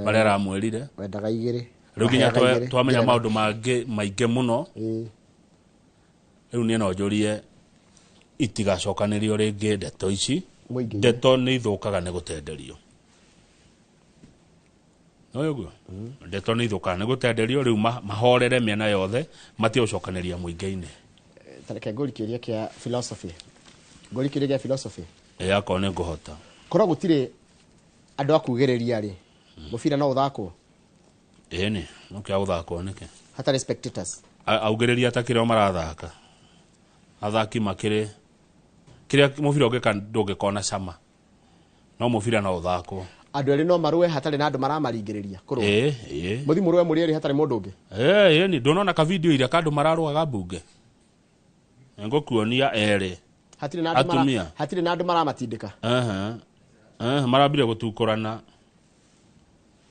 bare ramwirire wendaga igiri riu ginya twamenya maundu maingi muno riu ni no njurie itigacokanĩrio rĩngĩ ndeto ici ndeto nĩ ithũkaga nĩ gũtenderio no ũguo ndeto nĩ ithũkaga nĩ gũtenderio rĩu mahorere mĩena yothe matige gũcokanĩria mũingĩ-inĩ tareke ngũrikĩria kĩa philosophy yakwa nĩ ngũhota korwo gũtirĩ andũ akugĩrĩria rĩ mũbira no ũthakwo ĩni no kĩa gũthakwo nĩkĩ hatarĩ spectators augĩrĩria ta kĩrĩa marathaka athaki makĩrĩ kĩrĩa mũbira ũngĩka ndũngĩkona cama no mũbira no ũthakwo andũ erĩ no marũe hatarĩ na andũ maramaringĩrĩria kũrũa mũthi mũrũe mũrĩ erĩ hatarĩ mũndũ ũngĩ ni ndũnona ka video iria kandũ mararũaga mbunge ngũkuonia erĩ hatirĩ na andũ maramatindĩka marambire gũtukũrana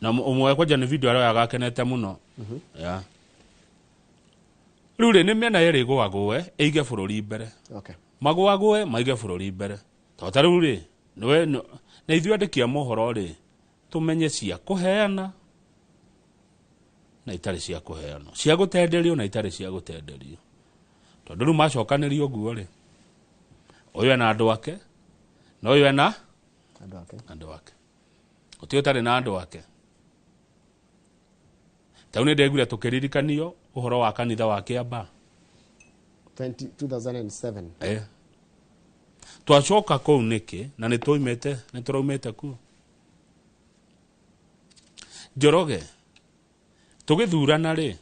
na ũmwe kwanja nĩ video arĩa agakenete mũno rĩu nĩ mĩena yerĩ ĩgũagũe ĩige bũrũri mbere magũagũe maige bũrũri mbere tota rĩu rĩ na ithuĩ andĩki a mohoro rĩ tũmenye cia kũheana na itarĩ cia kũheanwo cia gũtenderio na itarĩ cia gũtenderio tondũ rĩu macokanĩrio ũguo rĩ ũyũ ena andũ ake na ũyũ ena andũ ake gũtirĩ ũtarĩ na andũ ake tau nĩ ndegwire tũkĩririkanio ũhoro wa kanitha wa Kĩamba 2007 twacoka kũu nĩkĩ na nĩ tũraumĩte kuo Njoroge tũgĩthurana rĩ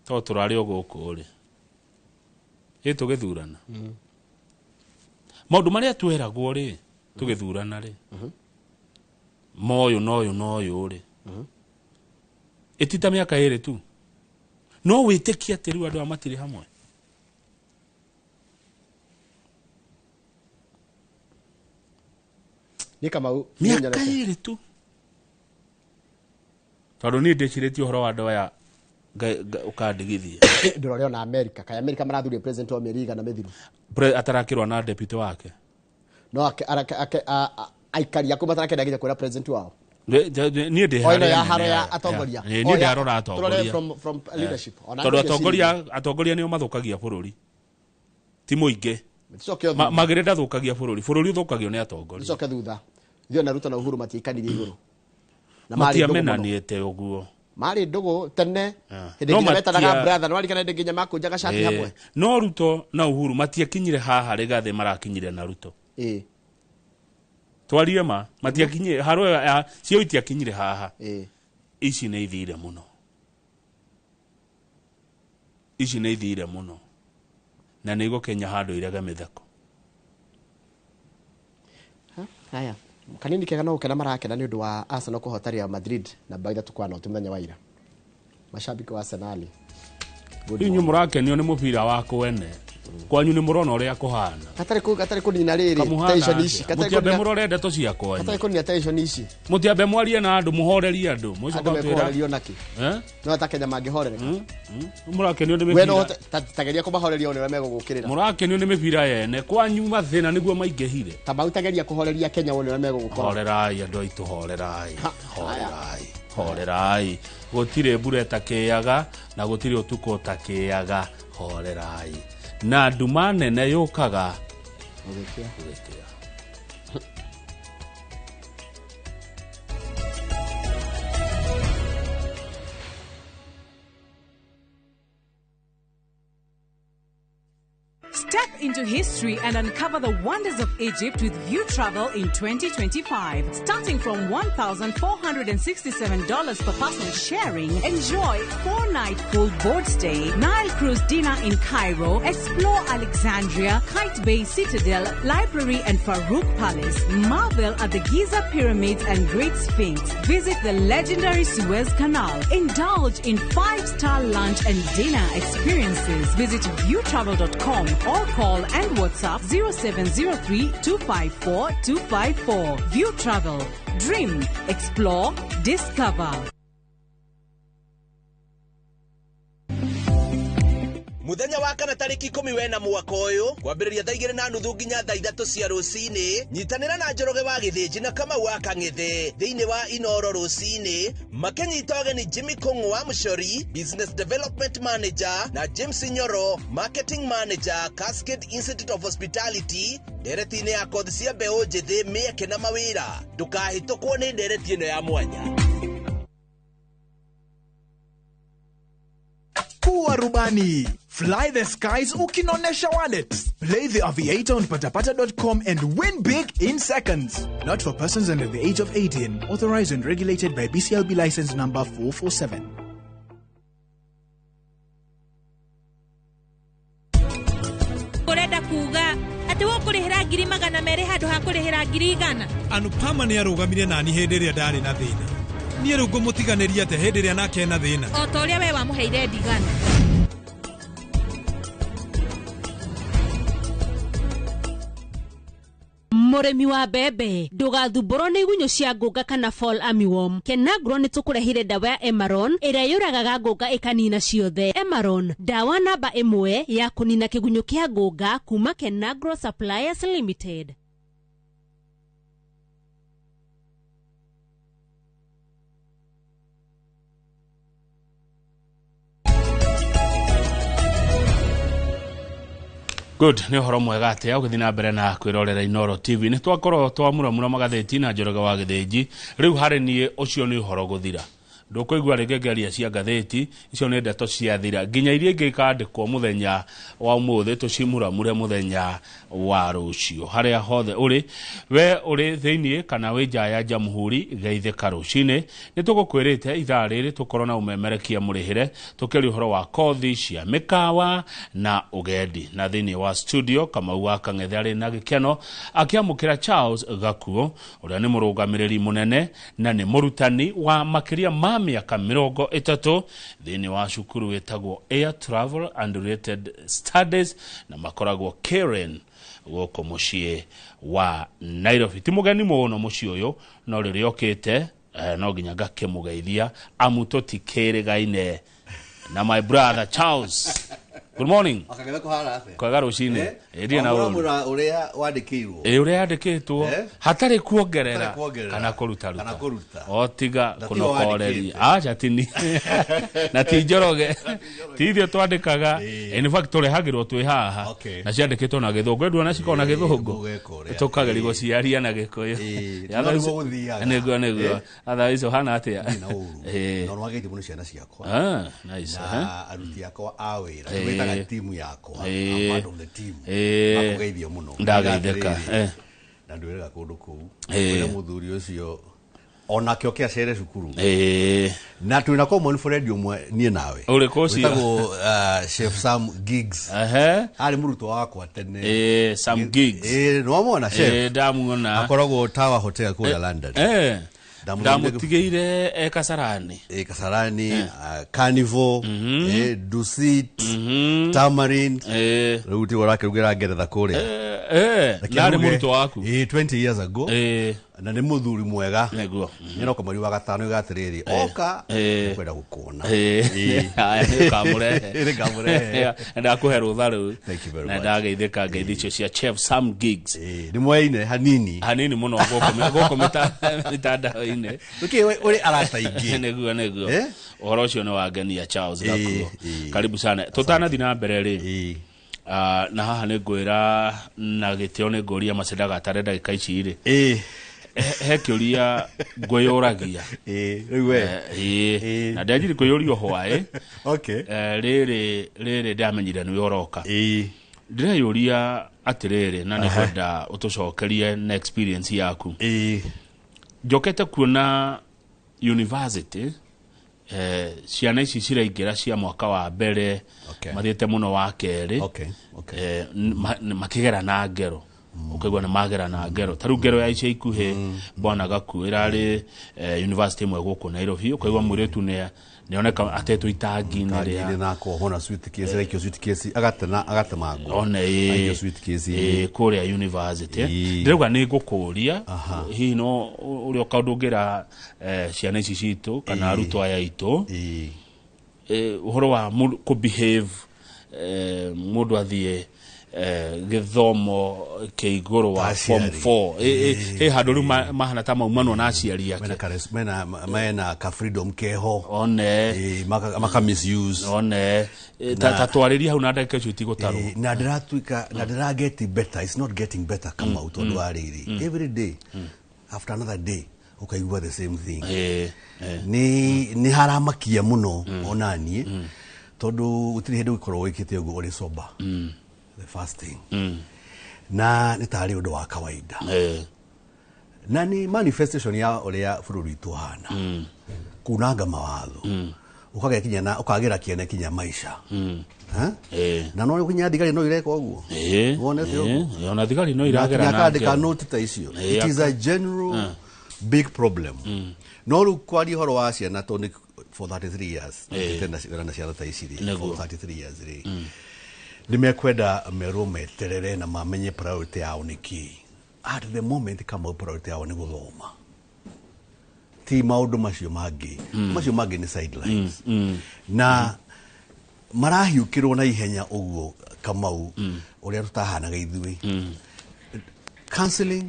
to tũrarĩ o gũkũ rĩ tũgĩthurana maũndũ marĩa tweragwo rĩ tũgĩthurana rĩ moyo noyo rĩ itita mĩaka ĩrĩ tu no wĩtĩkia atĩ rĩu andũ aya matirĩ hamwe mĩaka ĩrĩ tu tondũ niĩ ndĩcirĩtie ũhoro wa andũ aya ũkandigithia ndĩrore ona America kaya America marathuria president wa mĩeri igana mĩthiru atarakĩrwo na deputy wake no aikari akũ matarakenda nginya kwĩra president wao niĩ ndĩ ya haro ya atongoria niĩ ndarora atongoria from leadership tondũ atongoria nĩo mathũkagia bũrũri ti mũingĩ magĩrĩ ndathũkagia bũrũri ũthũkagio nĩ atongoria coke thutha ithuĩ na Ruto na Uhuru matiĩkanirie igũrũ na matiamenanĩte ũguo marĩ ndũgũ tene hĩndĩ ĩrĩa metanaga brother no arikana hĩndĩ nginya makũnjaga cati hamwe no Ruto na Uhuru matiakinyire haha rĩgathĩ marakinyire na Ruto twarie ma matiakinyire haro cio itiakinyire haha ici nĩ ithire mũno na nĩ igũkenya handũ irege mĩtheko haya kanini kega no gũkena marakena nĩ ũndũ wa Arsenal kũhoota Real Madrid na bao 3-0 mũthenya wa ira mashabiki wa Arsenal inyu mũrakenio nĩ mũbira wa kwene kwanyu nĩ mũrona ũrĩa kũhana gatarĩ kũnina rĩrĩ tension ici mũtiambe mũrore ndeto cia kwanyu gatarĩ kũnina tension ici mũtiambe mwarie na andũ mũhorerie andũ mũcoka naki no atakenya mangĩhorereka mũrakenio nĩ mĩbira we no tageria kũmahoreria one megũgũkĩrĩra mũrakenio nĩ mĩbira yene kwanyu mathĩna nĩguo maingĩhire tabau tageria kũhoreria Kenya one megũgũkora horerai andũ aitũ horerai gũtirĩ mbura ĩtakĩaga na gũtirĩ ũtukũ ũtakĩaga horerai na nduma nene yũkaga ũgĩkĩa Step into history and uncover the wonders of Egypt with View Travel in 2025. Starting from $1,467 per person sharing, enjoy 4-night full board stay, Nile Cruise dinner in Cairo, explore Alexandria, Kite Bay Citadel, Library and Farouk Palace, marvel at the Giza Pyramids and Great Sphinx, visit the legendary Suez Canal, indulge in 5-star lunch and dinner experiences. Visit viewtravel.com or call and WhatsApp 0703-254-254. View Travel. Dream, explore, discover. Muthenya wa kana tariki 10 mwaka uyu kwambiriria thaa 2:30 nginya thaa 3 cia rucini nyitanira na Njoroge wa Githĩnji na Kamau wa Kang'ethe thiini wa Inoro rucini makenyita ogeni Jimmy Kong'o wa Mushori Business Development Manager na James Nyoro Marketing Manager Cascade Institute of Hospitality ndereti-inĩ ya kothi cia mbeũ njĩthĩ mĩeke na mawĩra ndũkahĩtũkwo nĩ ndereti ĩno ya mwanya. Kuwa rubani. Fly the skies ukinonesha wallet. Play the Aviator on patapata.com and win big in seconds. Not for persons under the age of 18. Authorized and regulated by BCLB license number 447. Kurenda kuga ati wokurihira ngiri magana mere handu ha kurihira ngiri 100. Anupama ni arugamire nani hindi ria ndari na thina. Niĩ rĩu ngũmũtiganĩria atĩ hĩndĩ ĩrĩa nake ena thĩna. O ta ũrĩa we wamũheire ndigana. Mũrĩmi wa mbembe ndũgathumbũrwo nĩ igunyũ cia ngũnga kana fall armyworm. Kenagro nĩ tũkũrehire ndawa ya Emaron ĩrĩa yũragaga ngũnga ĩkanina ciothe. Emaron, ndawa namba 1 ya kũnina kĩgunyũ kĩa ngũnga kuma Kenagro Suppliers Limited. Good, ni horo mwega atia ugithi na mbere na kwirorera Inoro TV ni twakorwo twamura magatheti na Njoroge wa Githĩnji riu hari nie ucio ni horo guthira ndukuigua rigegeria cia gatheti icio ni ndeto cia thira nginya iria ingi ikandikwo muthenya wa umuthi tucimuramure muthenya wa rucio haria hothe uri we uri thiini kana wi nja ya Jamhuri geithika rucine ni tugukwirite ithaa riri tukorwo na umemerekia murihire tukiri horo wa kothi cia mikawa na ugendi na thiini wa studio Kamau wa Kang'ethe ari na gikeno akiamukira Charles Gakuo uria ni murugamiriri munene na ni murutani wa makiria miaka 30 thiini wa cukuru wetagwo Air Travel and Related Studies na makoragwo Karen goko mucie wa Nairobi timugeni muno mucie uyu no riri okite no ginya gakemugeithia amutoti gaine na my brother Charles. Good morning. Akagera kuhara ate. Kwa garucini. Eri na uria wandikirwo. Uria yandikitwo hatari kuongerera kana kuruta. Otiga kunokoreri. Acha tini. Na ti Njoroge. Ti ithio twandikaga. In fact tore hagirwo twi haha. Na ciandikitwo na Githungu. Ndu na cikona Githungu. Tukagerigo ciaria na Gikuyu. Nego. Atha icio hana atia. No wageti muno ciana ciakwa. Nice. Aruti yakwa awira. Timu yako part of the team akugeithia muno ndageitheka na ndwiraga kundu kuu ule muthuri ucio onake okia cere cukuru na twina common friend umwe nie nawe ule kosi witagwo chef Sam Gigs ari muruto wakwa tene Sam Gigs no mona chef ndamuona akoragwo Tower Hotel kule London ndamutigire Kasarani Carnival Dusit Tamarind ruti warake rugira Ngeretha kuria nari muruto waku 20 years ago na ni muthuri mwega neguo nyino kamari wa gatano igatiriri oka kwenda gukona kamure ndakuhe rutha riu na ndageithika ngeithi cia Chef Sam Gigs ni mwaine hanini muno goko mitanda-ine uri arata ingi neguo uhoro ucio ni wangenia Charles Gakuo karibu sana tutanathi na mbere ri na haha ni ngwira na gitio ni ngoria macenda gatare ndagika ici ri he kiuria ngwiyuragia na ndajiri kuyurio hwae okay riri ndamenyire ni yoroka Ndĩreyũria atĩrĩrĩ na nĩ kwenda ũtũcokerie na experience yaku. Njokete kuona university ciana ici ciraingĩra cia mwaka wa mbere mathiĩte mũno wa kerĩ makĩgera na ngero ukaigua nĩ magera na ngero tarĩu ngero ya ica ikuhĩ bwana gaku ĩrarĩ university ĩmwe gũkũ Nairobi ukaigua mũirĩtu nĩoneka atetwo itangi-inĩ rĩa na kuhona sweet case rekio sweet case agatemango one sweet case kũrĩa university ndĩrauga nĩ ngũkũria hihi no ũrĩa ũkaũndũ ũngĩra ciana ici citũ kana arutwo aya aitũ ũhoro wa kũ behave mũndũ athiĩ gĩthomo kĩigũrũ wa form 4 handũ rĩu mahana ta maumanwo na aciari yake mena ka freedom keho one maka misuse one tatwarĩria hau na ndagĩka icio itigũtarwo na ndĩra get better, it's not getting better kama ũtondũ wa rĩrĩ every day after another day ukaigua the same thing ni haramakia mũno onanie tondũ ũtirĩ hĩndĩ ũkorwo wĩkĩte ũguo ũrĩ sober the first thing na nĩ tarĩ ũndũ wa kawaida na ni manifestation ya ũrĩa bũrũri witũ hana kunanga mawatho ukagekinya na ukagera kiene kinya maisha na no kinya thigari no ireka ũguo wonete ũguo ona thigari no iragera na ka note ta icio it is a general big problem no rĩu kwaria ũhoro wa ciana tondũ for 33 years tena ciana ta ici for 33 years nimekwenda merwo meterere na mamenye priority yao niki at the moment kama priority yao ni guthoma ti maundu macio mangi ni sidelines na marahiukirwo na ihenya uguo kamau uria tutahanaga ithui counseling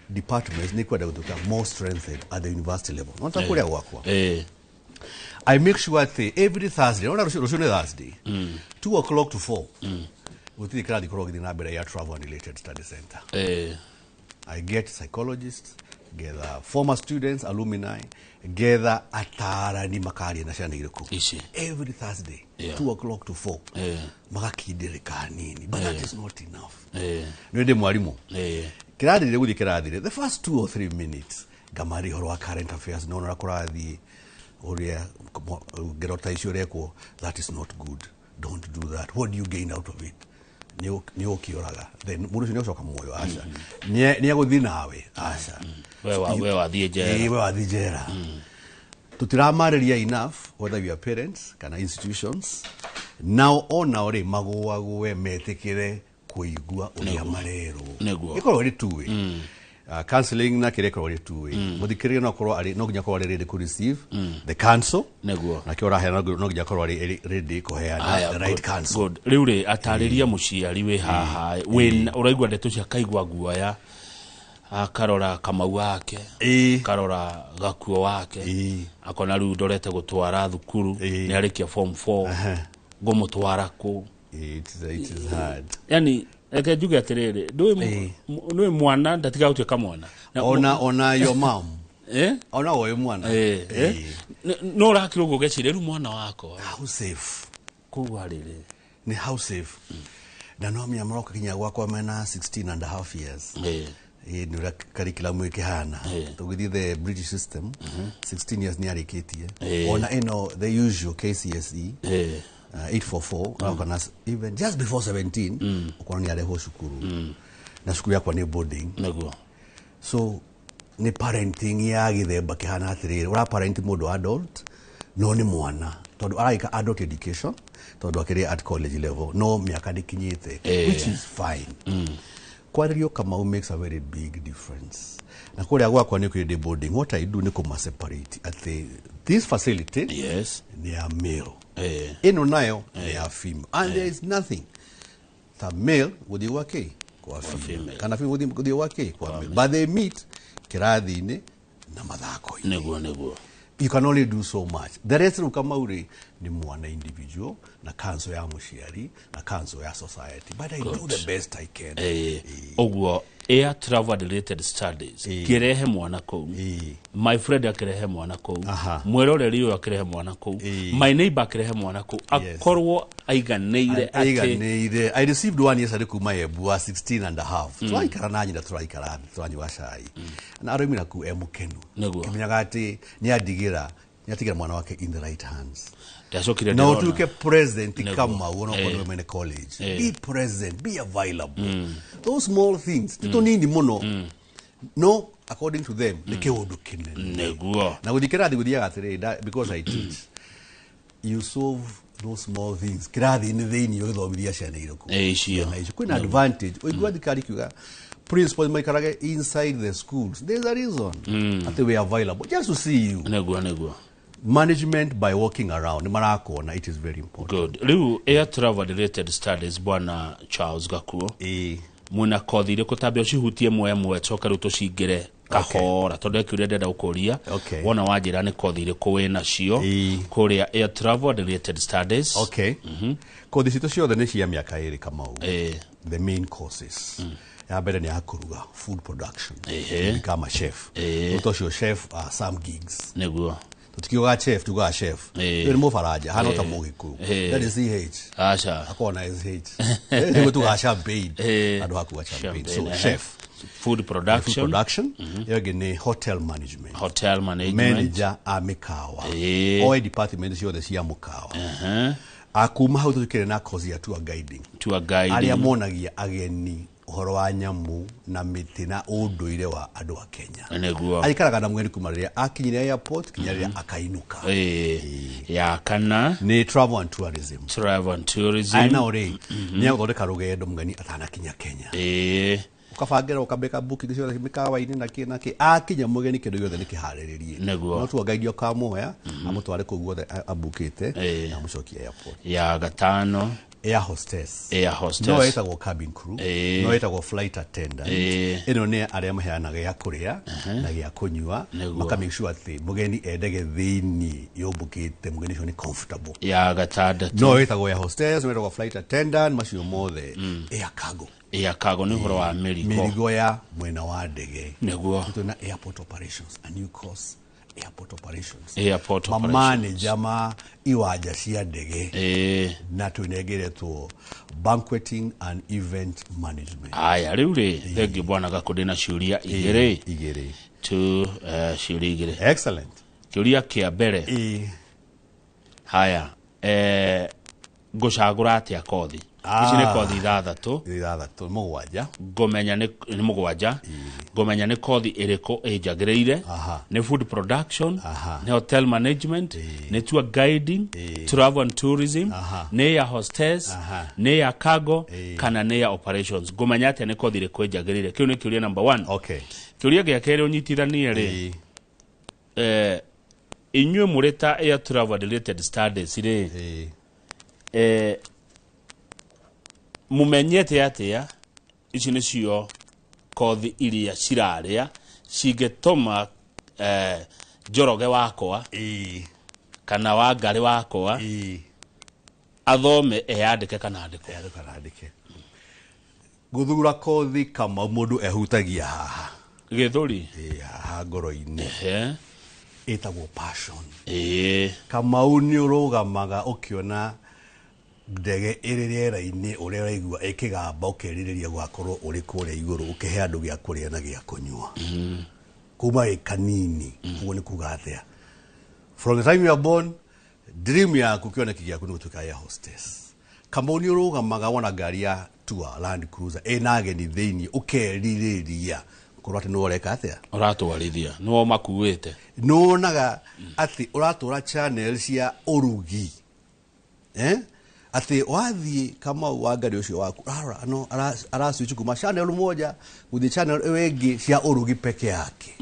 departments ni kwenda gutuka more strengthened at the university level no ta kuria gwakwa I make sure that every Thursday, not Thursday, 2 o'clock to 4, we take the crowd in a travel and related study center. I get psychologists, gather former students, alumni, gather atara ni makari na shani iriko. Every Thursday, 2 o'clock to 4, makakidire kanini, but that is not enough. Nwende mwalimu. Kiradire gudi kiradire. The first 2 or 3 minutes, gamari horo current affairs no na kurathi. Oria gerota icio reko that is not good, don't do that, what do you gain out of it ni okioraga then mũndũ ũcio nĩocoka muoyo aca ni agũthiĩ nawe aca we wathiĩ njera tutiramarĩria enough whether your parents kana institutions now onao rĩ magũagũe metĩkĩre kũigua ũrĩa marerwo ikorwo rĩ two-way counseling na kireko ri two way muthikirire no korwo ari no nginya korwo ready to receive the counsel na kiora hena no nginya korwo ari ready kuheana the right counsel good riu ri atariria muciari we haha we uraigwa ndeto cia kaigwa guoya akarora kamau wake karora gakuo wake akona riu ndorete gutwara thukuru ni arikia form 4 ngomutwara ku it is hard yani eke njuge atiriri ndui mwana ndatiga gutuika mwana ona your mom ona we mwana no rakiro gugecire ru mwana wako how safe kuwa riri ni how safe na no mya mroka kinya gwakwa mena 16 and a half years ni ura curriculum ikihana tugithi the British system 16 years ni arikitie ona the usual KCSE 844 even just before 17 ukona ni areho shukuru na shukuru yakwa ni boarding so ni parenting ya githemba kihana atiriri ura parent mundu adult no ni mwana tondu araika adult education tondu akiri at college level no miaka ndikinyite which is fine kwaririo kama makes a very big difference na kuria gwakwa ni kwende boarding what I do ni kuma separate at this facility ni a male ino nayo ni a female and there is nothing the male with the wake kwa female kana female with the wake kwa male but they meet kirathi-ini na mathako neguo you can only do so much the rest kama uri ni mwana individual na kanzo ya mushiari na kanzo ya society, but I do the best I can. Ogwo air travel related studies kirehe mwana kou my friend akirehe mwana kou mweroreri uyu akirehe mwana kou my neighbor akirehe mwana kou akorwo aiganeire ate I received one yesterday kuma ebua 16 and a half twaikara nanyi na twaikara twanywa cai na arumira ku emukenu kimenyaga ati ni adigira mwana wake in the right hands. No tuke present kama uno kwa mene college. Be present, be available. Those small things. Tito nindi mono. No, according to them, leke odu kine. Na udikera di udia gatere because I teach. You solve those small things. Kiradi in the ni yodo udia shane iroko. Kuna advantage. Oigwa dikari kuga principals maikaraga inside the schools. There's a reason. That we are available just to see you. Management by walking around marakona, it is very important. Good. Liu air travel related studies bwana Charles Gakuo muna kothire kutabia cihutie mwe coka ruto cingire kahora tondu ekirende da ukoria wona wajira ni kothire kuwena cio kuria air travel related studies. Kothi cito ciothe ni cia miaka iri kama the main courses ya mbere ni akuruga food production become a chef utocio chef some gigs neguo tukiwa chef tuga chef ni mufaraja hana ta mugiku that is CH akona SH ni tuga champagne ado hakuwa champagne so chef food production yogene hotel management manager amikawa all departments yo the cia mukawa akuma hau tukire na kozi ya tour guiding aria monagia ageni uhoro wa nyamu na miti na unduire wa andu a Kenya neguo aikaraga na mweri kumaria akinyire airport kinyaria akainuka ya kana ni travel and tourism aina ore ni agotheka rugendo mgani atana kinya Kenya ukabangira ukabeka booking cio mikawa ine na ki akinya mugeni kindu yothe nikihariririe no tu agaidio kamoya amutware kuguo abukite na mucokia airport ya gatano air hostess no etagwo cabin crew no etagwo flight attendant ino ne aria maheanaga ya kuria na ya kunywa maka make sure ati mugeni endege thini yobukite mugeni cio ni comfortable ya gatanda no etagwo air hostess no etagwo flight attendant macio mothe air cargo ni horo wa mirigo ya mwena wa ndege neguo tuna airport operations a new course airport operations manager ma iwaja cia ndege na tunegeretwo banqueting and event management aya riu ri thengi bwana gakudina ciuria igiri tu ciuria igiri excellent kiuria kia mbere haya ngucagura atia kothi ici ni kothi ithathatu mugwanja ngomenya ni mugwanja ngomenya ni kothi iriko ijagiriire ni food production ni hotel management ni tour guiding travel and tourism ni air hostess ni air cargo kana ni air operations ngomenya atia ni kothi iriko ijagiriire kiu ni kiuria number 1 kiuria gia kere unyitithanie ri inywe mureta air travel related studies ri mumenyete atia ici ni cio kothi iria ciraria cingetoma njoroge wakwa kana wa ngari wakwa athome eyandike kana andike guthura kothi kama mundu ehutagia haha githuri haha ngoro-ini etagwo passion kama uni urugamaga ukiona ndege iririera-ini uria uraigua ikigamba ukiririria gwakorwo uri kuria iguru ukihe andu gia kuria na gia kunyua kuma kanini uguo ni kuga atia from the time you are born dream yaku kioneki giaku ni gutuika air hostess kama uni urugamaga wona ngari ya tour land cruiser ena ageni thiini ukeririria korwo ati no ureka atia uratwarithia no makuite no naga ati uratura channel cia urugi ati wathi kama wangari ucio waku no araswitch kuma channel moja guthi channel wengi cia urugi peke yake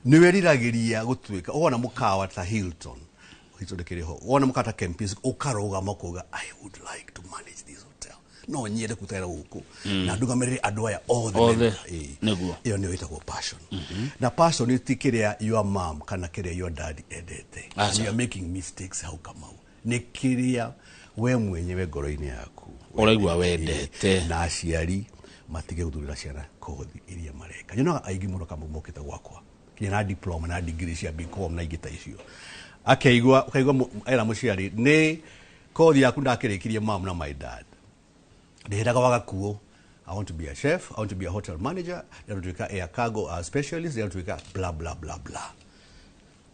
ni weriragiria gutuika wona mukawa ta Hilton hitondekere ho wona mukata campus ukaroga makuga I would like to manage this hotel no nyende kutera guku na ndugamerere andu aya othe neguo iyo ni witagwo passion na passion itikiria your mom kana kiria your dad edete you are making mistakes how come out nikiria we mwenyewe ngoro-ini yaku uraigua wendete na aciari matige guthurira ciana kothi iria mareka nyonaga aingi muno kama mokite gwakwa kinya na diploma na degree cia BCom na ingita icio akaigua era muciari ni kothi yaku ndakirikirie mom na my dad ndiraga wagakuo I want to be a chef, I want to be a hotel manager, I want to be a air cargo specialist, I want to be a blah blah blah blah.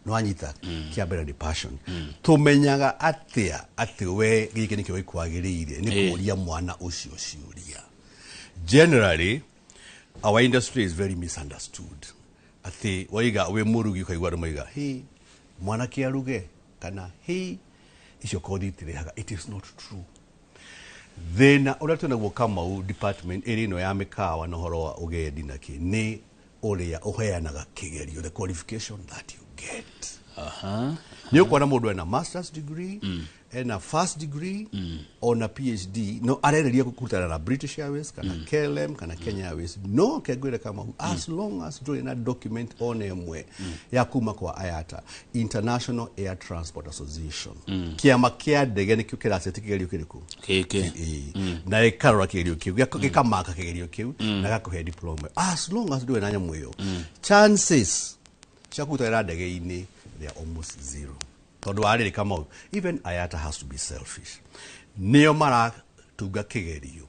No anyita kia bera ni passion. Tumenyaga atia ati we giki nikyo ikwagiriire ni kuria mwana ucio ciuria. Generally our industry is very misunderstood. Ati waiga we murugi kaigwa rumaiga he mwana kiaruge kana he icio kothi tirihaga. It is not true. Then uratuna gukama department eri no ya mikawa no horo wa ugendi naki ni uria uheanaga kigerio the qualification that you get. Ni ukona mundu ena master's degree ena first degree on a PhD no arereria kukutana na British Airways kana KLM kana Kenya Airways no kegwire kama as long as do ina document on emwe ya kuma kwa IATA International Air Transport Association kiama kia ndege ni kukira certificate kiriku na ekarora kigerio kiu gikamaka kigerio kiu na gakuhe diploma as long as do ina nyamweyo chances cha kutara ndege ini they are almost zero. Tondu arire kama even IATA has to be selfish. Nio mara tuga kigerio.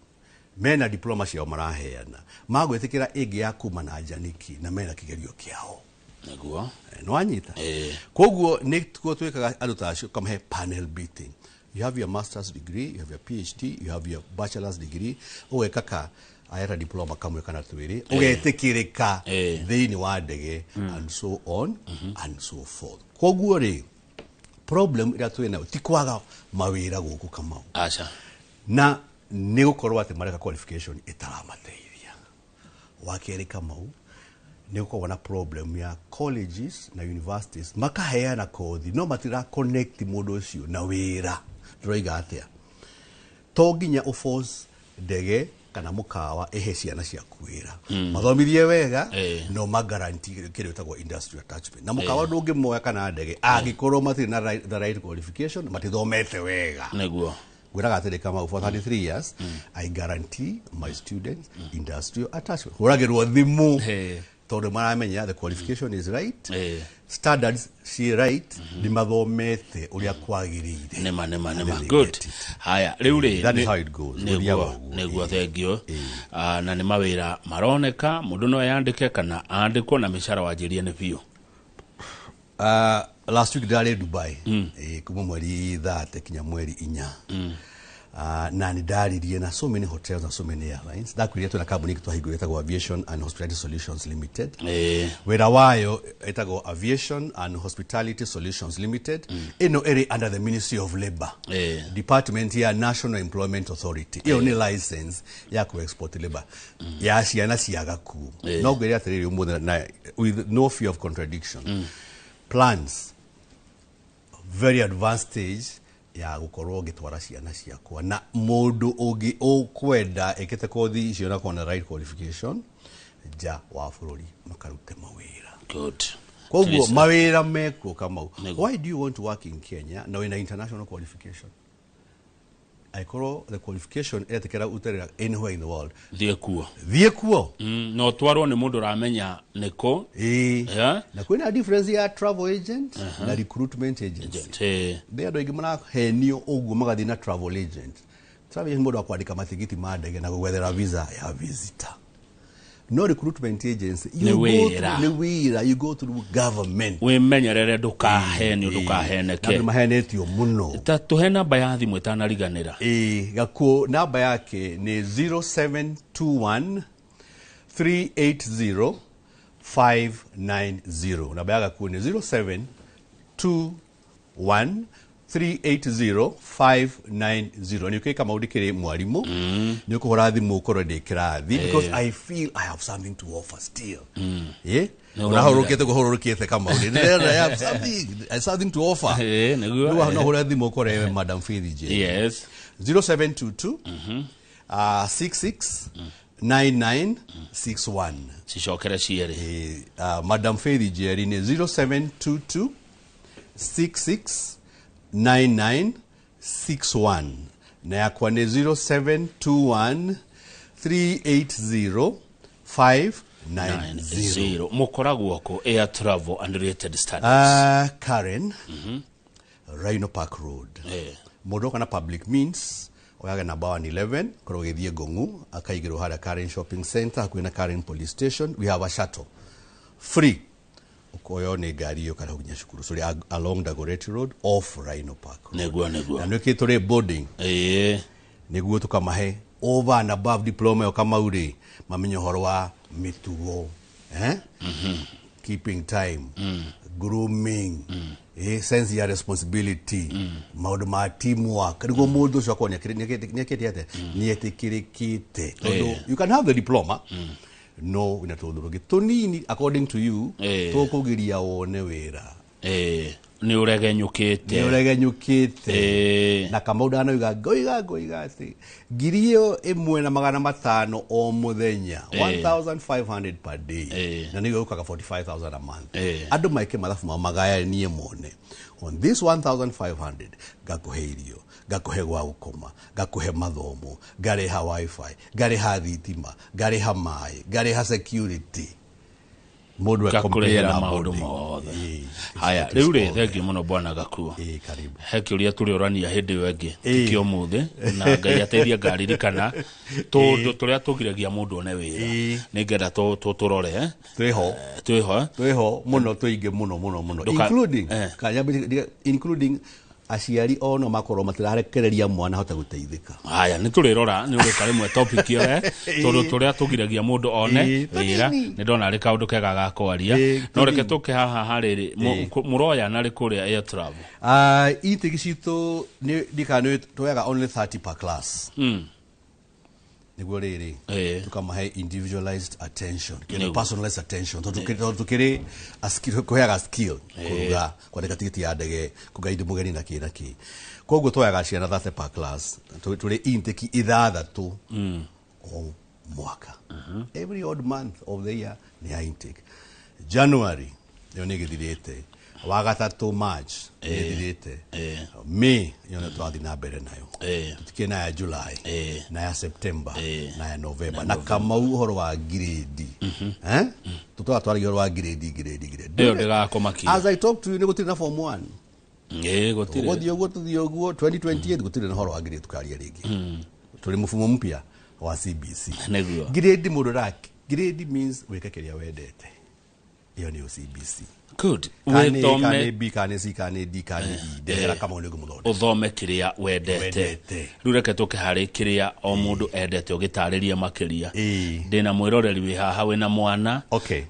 Mena diploma cia maraheana. Magwetikira igi ya kuma na janiki na mena kigerio kiao. Naguo. No anyita. Koguo ni twekaga adutacio kama he panel beating. You have your master's degree, you have your PhD, you have your bachelor's degree. Owe kaka IATA diploma kamwe kana twiri. Ugetikirika thiini wa ndege and so on and so forth. Koguo ri problem ira twina tikwaga mawira guku kama acha na ni gukorwa ati mareka qualification itaramateithia wakeri kama ni gukorwa na problem ya colleges na universities makaheana kothi no matira connect mundu ucio na wira droiga atia to ginya force ndege kana mukawa ehe ciana cia kwira mathomithie wega no magaranti kire utagwo industry attachment na mukawa ndungi moya kana ndege agikorwo matiri na the right qualification matithomete wega neguo gwiraga atiri kama for 33 years I guarantee my students industrial attachment uragirwo thimu tondu maramenya the qualification is right standards she right ni mathomete uria kwagirire nema good haya riu ri that is how it goes neguo thengio na ni mawira maroneka mundu no yandike kana andikwo na mishara wajiria ni biu last week dale Dubai kuma mweri 30 kinya mweri 4 na ni daririe na so many hotels and so many airlines that created na company kitwa Regulator Aviation and Hospitality Solutions Limited wera wayo etago Aviation and Hospitality Solutions Limited ino area under the Ministry of Labor Department ya National Employment Authority iyo ni license ya ku export labor ya ciana ciaga ku no gweria atiriri umwe na with no fear of contradiction plans very advanced stage ya gukorwo gitwara ciana ciakwa na mundu ungi ukwenda ekete kothi icio na kona right qualification ja wa bururi makarute mawira good koguo mawira meko kama why do you want to work in Kenya now in an international qualification I call the qualification etekera uterera anywhere in the world thiekuo no twarwo ni mundu ramenya niko na kwina difference ya travel agent na recruitment agent they are igimana henio oguo magathi na travel agent mundu akwandika matigiti ma ndege na gwethera visa ya visitor no recruitment agency you go to government we menyerere ndukaheni ndukaheneke na mahenetio muno tuhe namba ya thimu itanariganira gako namba yake ni 0721 380 590 namba yake ni 0721 380-590 ni ukika maudikire mwalimu ni ukuhora thimu ukoro de kirathi because I feel I have something to offer still una horokete kuhorokete kama uri I have something to offer neguo no hora thimu ukoro Madam Faith J yes 0722 669961 cicokere cieri Madam Faith Jerry ni 0722 669961 na yakwa ni 0721 380 590 mukoragwo ko air travel and related studies Karen Rhino Park Road mundu kana public means oyaga na bawa 11 korogethie gongu akaigiro hara Karen Shopping Center kwina Karen Police Station. We have a shuttle free ukoyo ne gari yo kala kunya shukuru so along Dagoretti Road off Rhino Park negwa na nwekitore boarding neguo tukamahe over and above diploma kama uri mamenyo horo wa mitugo keeping time grooming sense ya responsibility maudu ma teamwork rigo mundu cyo konya nyekete nietikirikite you can have the diploma no inatodoroge tonini according to you tokugiria one wera ni uregenyukite na kama udana goiga ati girio emwe na magana matano o muthenya 1500 per day na nigo ukaga 45000 a month adu maike mathafu magaya nie mone on this 1500 gakuhe irio gakuhe gwa gukoma gakuhe mathomo gareha wifi gareha thitima gareha mai gareha security modu akomplera maundu mothe haya riu ri thengi muno bwana Gakuo karibu hekiuria turi orania hindi wengi tikio muthe na ngai ateithia ngaririkana tondu turia tugiragia mundu one wira ningenda turore tweho muno tuinge muno including aciari ono makoro matirarekereria mwana hota guteithika haya ni turirora ni uri karimwe topic yo tondu turia tugiragia mundu one wira ni ndona ari kaundu kega gakwaria no reke tuke haha hariri muroya na ri kuria air travel itigi citu ni dikanu toyaga only 30 per class niguo riri tukamahe individualized attention personalized attention tukiri a skill kuyaga skill kuruga kwandika tikiti ya ndege kugaidi mugeni na kiraki koguo toyaga ciana 30 per class tuli intake ithathatu o mwaka every odd month of the year ni intake January yo nigithirite wagatatu March nigithirite May yo twathi na mbere nayo tukina ya July na ya September na ya November na kama uhoro wa grade tutwatwara uhoro wa grade ndio ndagakomaki as I talk to you nigutiri na form 1 gutiri gothiogwo 2028 gutiri na horo wa grade tukaria ringi tuli mfumo mpya wa CBC grade mudoraki grade means weka keria wendete iyo ni CBC good kane B kane C kane D kane E ndehera kama unego muthonde uthome kiria wendete rureke tuke hari kiria o mundu endete ugitariria makiria ndina mwiroreri wi haha we na mwana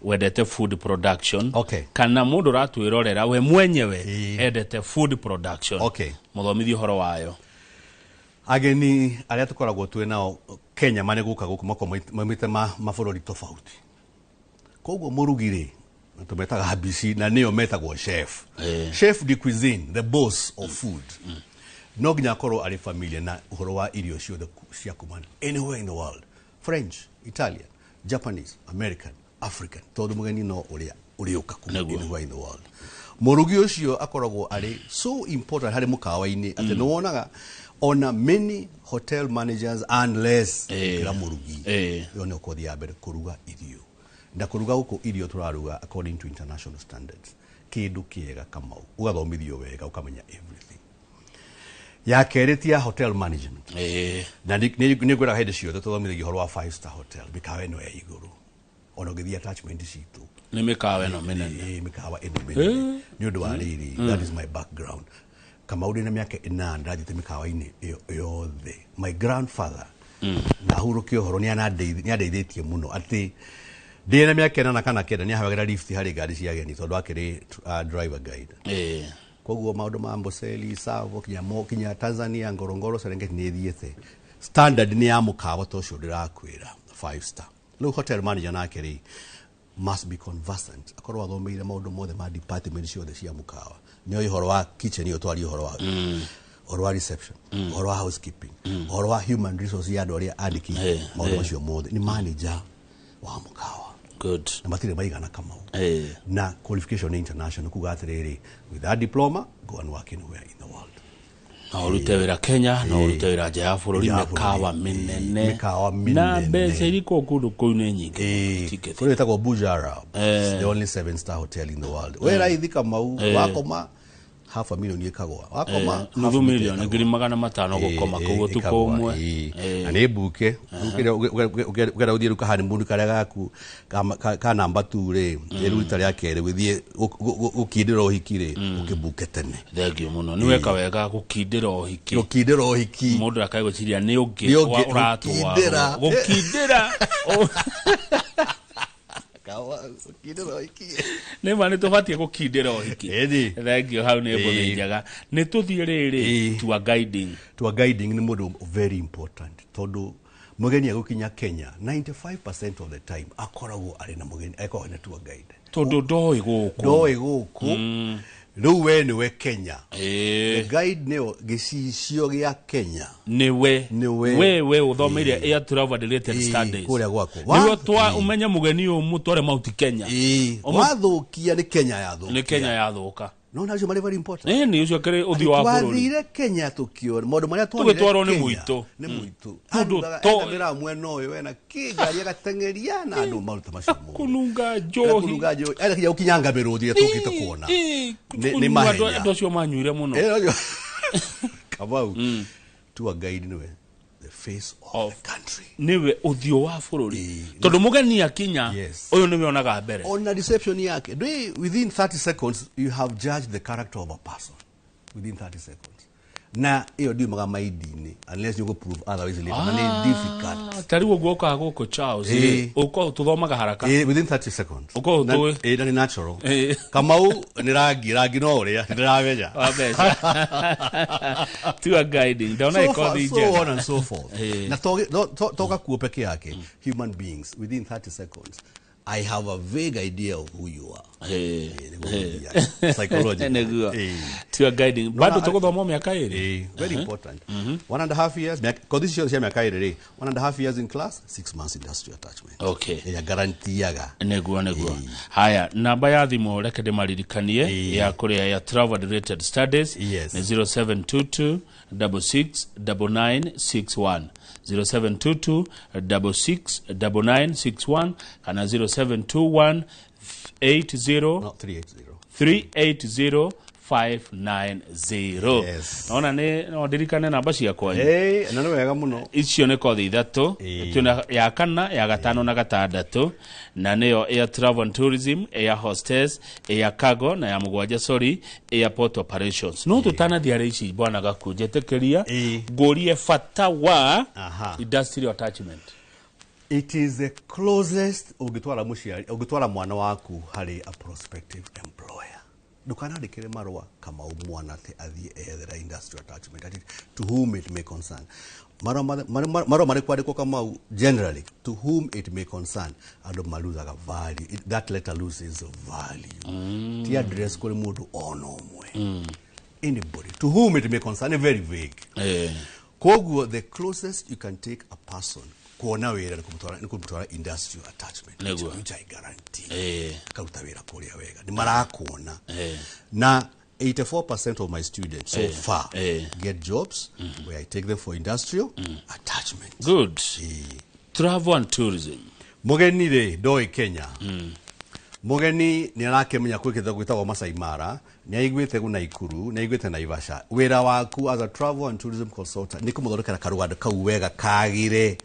wendete food production kana mundu ratwirorera we mwenyewe endete food production muthomithio horo wayo ageni aria tukoragwo twi nao Kenya mane guka guku mako mamite mafurori tofauti koguo murugire tumetaga IEBC na niyo metagwo chef chef de cuisine, the boss of food no ginya koro ari familia na uhoro wa irio cio the cia kumana anywhere in the world, French, Italian, Japanese, American, African, todo mugeni no uriuka anywhere in the world. Murugi ucio akoragwo ari so important hari mukawa-ini ati no wonaga on many hotel managers unless kira murugi yo ne ko dia ber kuruga irio nda kuruga uko irio turaruga according to international standards kindu kiega kamau ugathomithio wega ukamenya everything ya keretia hotel management na ni gwira hede cio tuthomithio horo wa 5-star hotel bikawe no ya iguru ono githia attachment citu ni mikawe no menene mikawa eno menene ni undu wa riri that is my background kama uri na miaka 8 ndathite mikawa-ini yothe my grandfather na hurukio horo ni andeithitie muno ati ndina miaka 8 kana kenda ni ahawagira lift hari gari cia geni tondu akiri driver guide koguo maundu ma Amboseli Savo kinya Tanzania Ngorongoro Serengeti ni thiete standard ni ya mukawa to cio ndirakwira 5-star no hotel manager na akiri must be conversant akorwa athomeire maundu mothe ma department ciothe cia mukawa ni uhoro wa kitchen yo twari uhoro wa or reception or housekeeping or human resource ya ndo ya andiki maundu macio mothe ni manager wa mukawa. Good. Na matire maigana kama na qualification international kuga atiriri with that diploma go and work anywhere in the world. Na urutewera Kenya na urutewera nja ya bururi mikawa minene na mbeca iriko kundu kuine nyingi kuri etagwo Burj Arab, the only 7-star hotel in the world. Wera ithika mau wakoma $500,000 ikagwa wakoma $500,000 ngiri 500 gukoma kugo tuko umwe na ni buke ugera uthie ruka hani mundu karia gaku ka number 2 ri iruta ria kere withie ukindira uhikire ukibuke tene. Thengio muno ni weka wega gukindira uhiki mundu akaigwa ciria ni ungi uratwa gukindira ne mane to batie gukindira uhiki. Thengio hau ne mbo njaga ne tuthie riri tour guiding ni mundu very important tondu mugeni agukinya Kenya 95% of the time akoragwo ari na mugeni akoragwo na tour guide tondu ndoi guku riu we niwe Kenya the guide neo gicicio gia Kenya niwe uthomeire air travel related studies kuria gwako niwe twa umenya mugeni umutware Mount Kenya wathukia ni Kenya yathuka no na very very important ni ucio kare uthio wa bururi twathire Kenya tukio modu maria twatwaro ni muito andu to mira mweno uyu wena kigari agatengeria na andu maruta macio kununga johi ala kija ukinyanga beruthi tukite kuona ni mahenya ndocio manyuire muno kabau tour guide niwe the face of the country niwe uthio wa bururi tondu mugeni akinya uyu niwe onaga mbere on reception yake within 30 seconds you have judged the character of a person within 30 seconds na iyo ndio maga maidini unless you go prove otherwise later na ni difficult tari wo gwoka goko Charles uko tuthomaga haraka within 30 seconds uko tu ni natural kama u ni rangi no uria ndirabeja abeja tour guiding ndona iko thije so on and so forth na toka kuo peke yake human beings within 30 seconds I have a vague idea of who you are. Psychology. Tour guiding. Bado tukothoma miaka iri. Very important. 1.5 years. Because this year miaka iri. 1.5 years in class, 6 months industry attachment. Okay. Ya guarantee yaga. Negua. Haya, namba ya thimu reke ndimaririkanie ya kuria ya travel related studies ni 0722 669961. 0722 669961 kana 0721 380 590. Naona no ndirikane namba ciakwa na no wega muno icio ne kothi ithatu tuna ya kana ya gatano na gatandatu na neyo air travel and tourism, air hostess, air cargo na ya mugwanja airport operations. No tutana thiare ici bwana gakunjetekeria ngorie fata wa industrial attachment. It is the closest ugitwara mwana waku hari a prospective employer. Dukanandikire marwa kama umwana te athie ethera industrial attachment to whom it may concern. Marwa mari kwandikwo kama generally to whom it may concern and maluzaga value. That letter loses value. Ti address kuri mundu ono umwe. Anybody to whom it may concern, very vague. Koguo the closest you can take a person kuona wera ni kumutwara industrial attachment which I guarantee karuta wera kuria wega ni marakuona na 84% of my students so far get jobs where I take them for industrial attachment. Good. Travel and tourism mugeni re doi Kenya mugeni ni arakemenya kwikitha gwitagwo Masai Mara ni aigwite guna Ikuru ni aigwite Naivasha wera waku as a travel and tourism consultant ni kumuthondekera karuganda kau wega kagire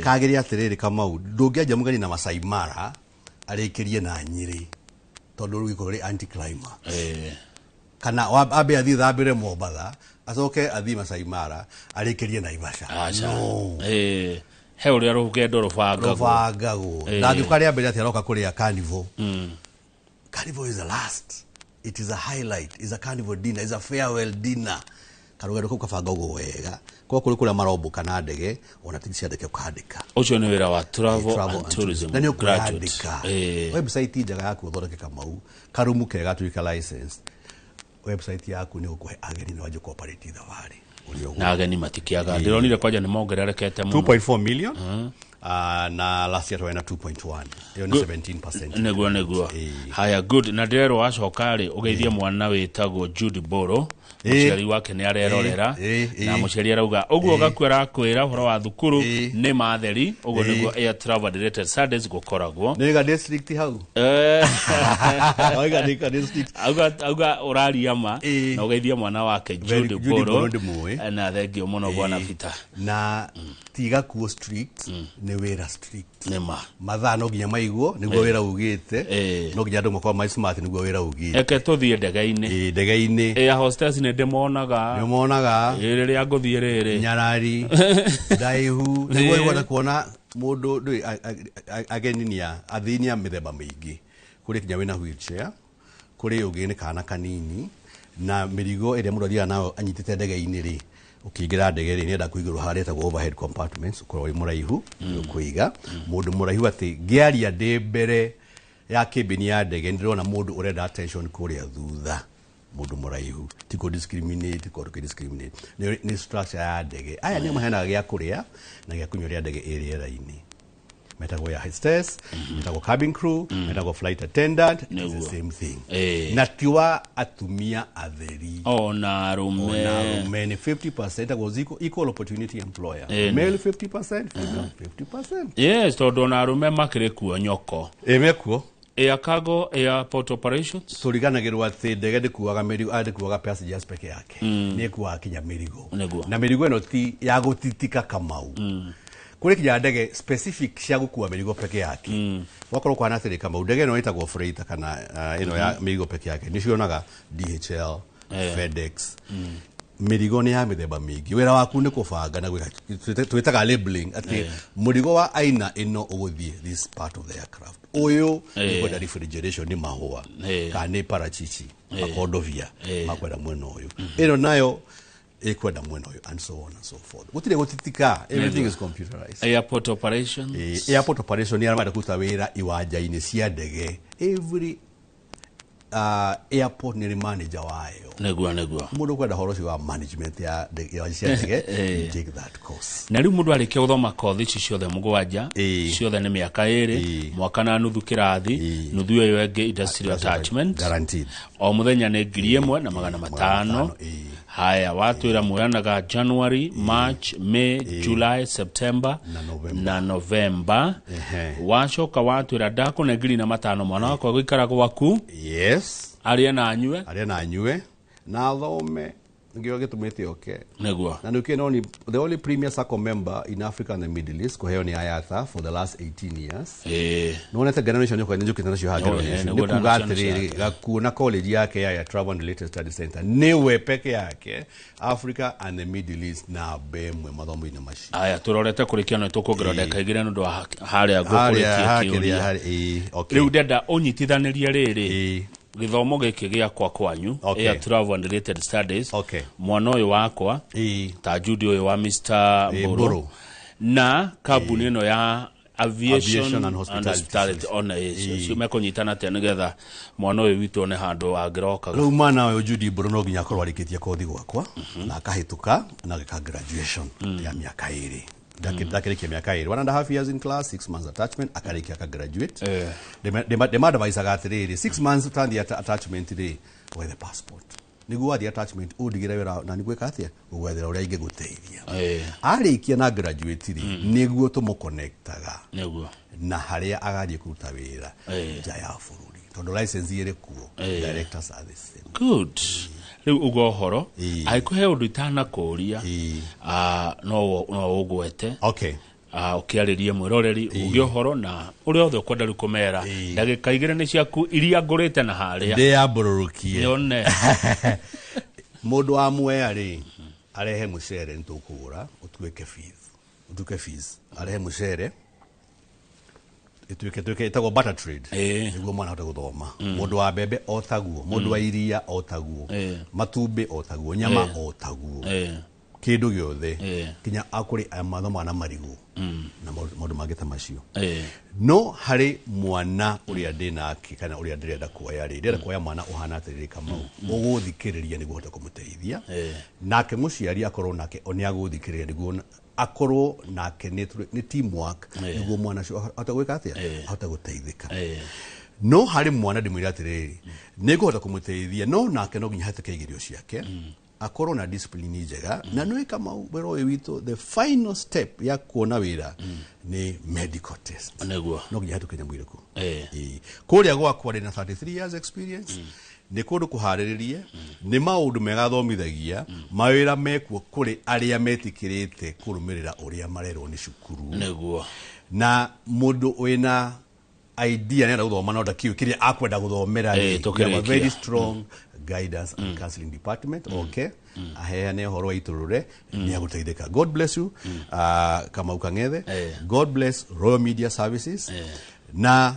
kagiri atiriri kama ndungiaja mugeni na Masai Mara arikirie na Nyiri tondu ruiko ri anti climax kana abe athi thambire Mombatha acoke athi Masai Mara arikirie Naivasha he uria rugendo rubangagwo ndangikaria mbere ati aroka kuria carnival. Carnival is the last, it is a highlight, is a carnival dinner, is a farewell dinner. Karugendo kabanga ugo wega kwa kuri kula marombo kana ndege ona tigisi ndeke kwandika ucio ni wira wa travel and tourism na ni kwandika website njaga yaku uthondeke kamau karumu kega tuika license website yaku ni ukuhe ageni na waje cooperate thavari na ageni matikiaga ndironire kwaja ni mongererekete muno 2.4 million na last year wena 2.1 hiyo ni 17%. Neguo haya good na ndero acokari ugeithie mwana witagwo Judy Boro muciari wake ni arerorera na muciari arauga uguo gakwera kwira horo wa thukuru ni matheri uguo niguo air travel related studies gukoragwo niga district hau oiga district auga uraria ma na ugeithie mwana wake Judy Boro na thengio muno bwana Peter na tiga kuo strict ni wera strict nema mathaa no ginya maiguo niguo wera ugite no ginya ndu makwa mai smart niguo wera ugite eke tuthie ndege-ini ndege-ini ya hostess ni ndemonaga riria nguthie riri nyarari ndaihu niguo igwa kuona mundu ndu ageninia athinia mithemba mingi kuri kinya wina wheelchair kuri ugi ni kana kanini na mirigo ire mundu athia nayo anyitite ndege-ini ri ukiingira ndege ri nenda kuigirwo haria ta overhead compartments ukorwo muraihu kuiga mundu muraihu ati ngiaria ndi mbere ya kibini ya ndege ndirona mundu urenda attention kuria thutha mundu muraihu tiko discriminate ni structure ya ndege aya ni mahena gya kuria na gya kunyoria ndege area raini metago ya hostess metago cabin crew metago flight attendant is the same thing na tiwa atumia atheri na rume ni 50% was equal opportunity employer male 50% female 50%. Yes todo na rume makire kuo nyoko emekuo cargo airport operations turiganagirwa ati ndege ndikuaga mirigo ndikuaga passengers peke yake ni kuaga kinya mirigo na mirigo eno ti ya gutitika kamau kuri kinya ndege specific cia gukua mirigo peke yake wakorwo kwa nathiri kamau ndege eno itagwo freighter kana ino ya mirigo peke yake ni cionaga DHL FedEx mirigo ni ya mithemba mingi wira waku ni kubanga na twitaga labeling ati murigo wa aina ino uguthie this part of the aircraft uyu ni kwenda refrigeration ni mahua kana parachichi makondovia makwenda mwena uyu ino nayo kwenda mwena uyu and so on and so forth gutire gutitika everything is computerized airport operations airport operation ni arama kuta wira iwanja-ini cia ndege every airport ni manager wayo neguo mundu kwenda horo wa management ya cia ndege take that course na riu mundu arikia guthoma kothi ici ciothe mugwanja ciothe ni miaka 2 mwaka na nuthu kirathi nuthu yo enge industrial attachment guaranteed o muthenya ni 1,500 haya watwira muoyanaga January March May July September na November wacoka watwira ndako na 5,000 mwana wako gwikara gwaku aria na anyue na thome ngio gitumite neguo na nuke no ni the only premier SACCO member in Africa and the Middle East ko heo ni ayatha for the last 18 years no nete generation yoko njuki tana cio hagero ni kugatiri gakuna college yake ya Travel and Related Study Center niwe peke yake Africa and the Middle East na bemwe mathomo ina mashi aya turorete kurikia no tukugira ndeka igire ndo haria gukurikia kiuria riu ndenda unyitithanirie riri githomo giki giakwa kwanyu air travel and related studies mwana uyu wakwa ta Judy uyu wa Mr. Boro na kabuni ino ya aviation and hospitality on cio mekonyitana tena getha mwana uyu witu one handu angiroka riu mwana uyu Judy Boro no ginya korwo arikitie kothi gwakwa na akahituka na gika graduation ya miaka 2 dakirikia miaka 1.5 years in class 6 months attachment akarikia ka graduate de advise agatiriri 6 months utandi attachment ri with the passport niguo athi attachment udigire wira na niguo katia ugwethera uria ingi guteithia arikia na graduate ri niguo tumuconnectaga na haria agathie kuruta wira nja ya bururi tondu license iri kuo directors are the same good riu ugohoro aikuhe undu itana kuria no ugwete ukiaririe mwiroreri ugiohoro na uria othe ukwenda rikumera ndagika igire ni ciaku iria ngurite na haria ndi ambururukie yone mundu wa mwea ri arehe mucere ntukugura utuke fees arehe mucere ituke itago butter trade niguo mwana hota guthoma mundu wa bebe otaguo mundu wa iria otaguo matumbi otaguo nyama otaguo kindu giothe kinya akuri amathomo na marigu na maundu mangita macio no hari mwana uria ndinake kana uria ndirenda kuoya ndira kuoya mwana uhana atiriri Kamau uguthikiriria niguo hote kumuteithia nake muciari akorwo nake oni aguthikiriria niguo akorwo nake ni teamwork niguo mwana cio hota gwika atia hota guteithika no hari mwana ndimwira atiriri niguhota kumuteithia no nake no nginya hateke igirio ciake akorwo na discipline njega na no Kamau wero wito the final step ya kuona wira ni medical test niguo no nginya hatuke nyamwire ku kuria gwakwa na 33 years experience ni kundu kuhariririe ni maundu mega thomithagia mawira mekuo kuri aria metikirite kurumirira uria marerwo ni cukuru niguo na mundu wina idea nenda guthoma no ndakiu kiria akwenda guthomera ni very strong guidance and counseling department okay aheane horo wa iturure ni aguteithika. God bless you Kamau Kang'ethe God bless Royal Media Services na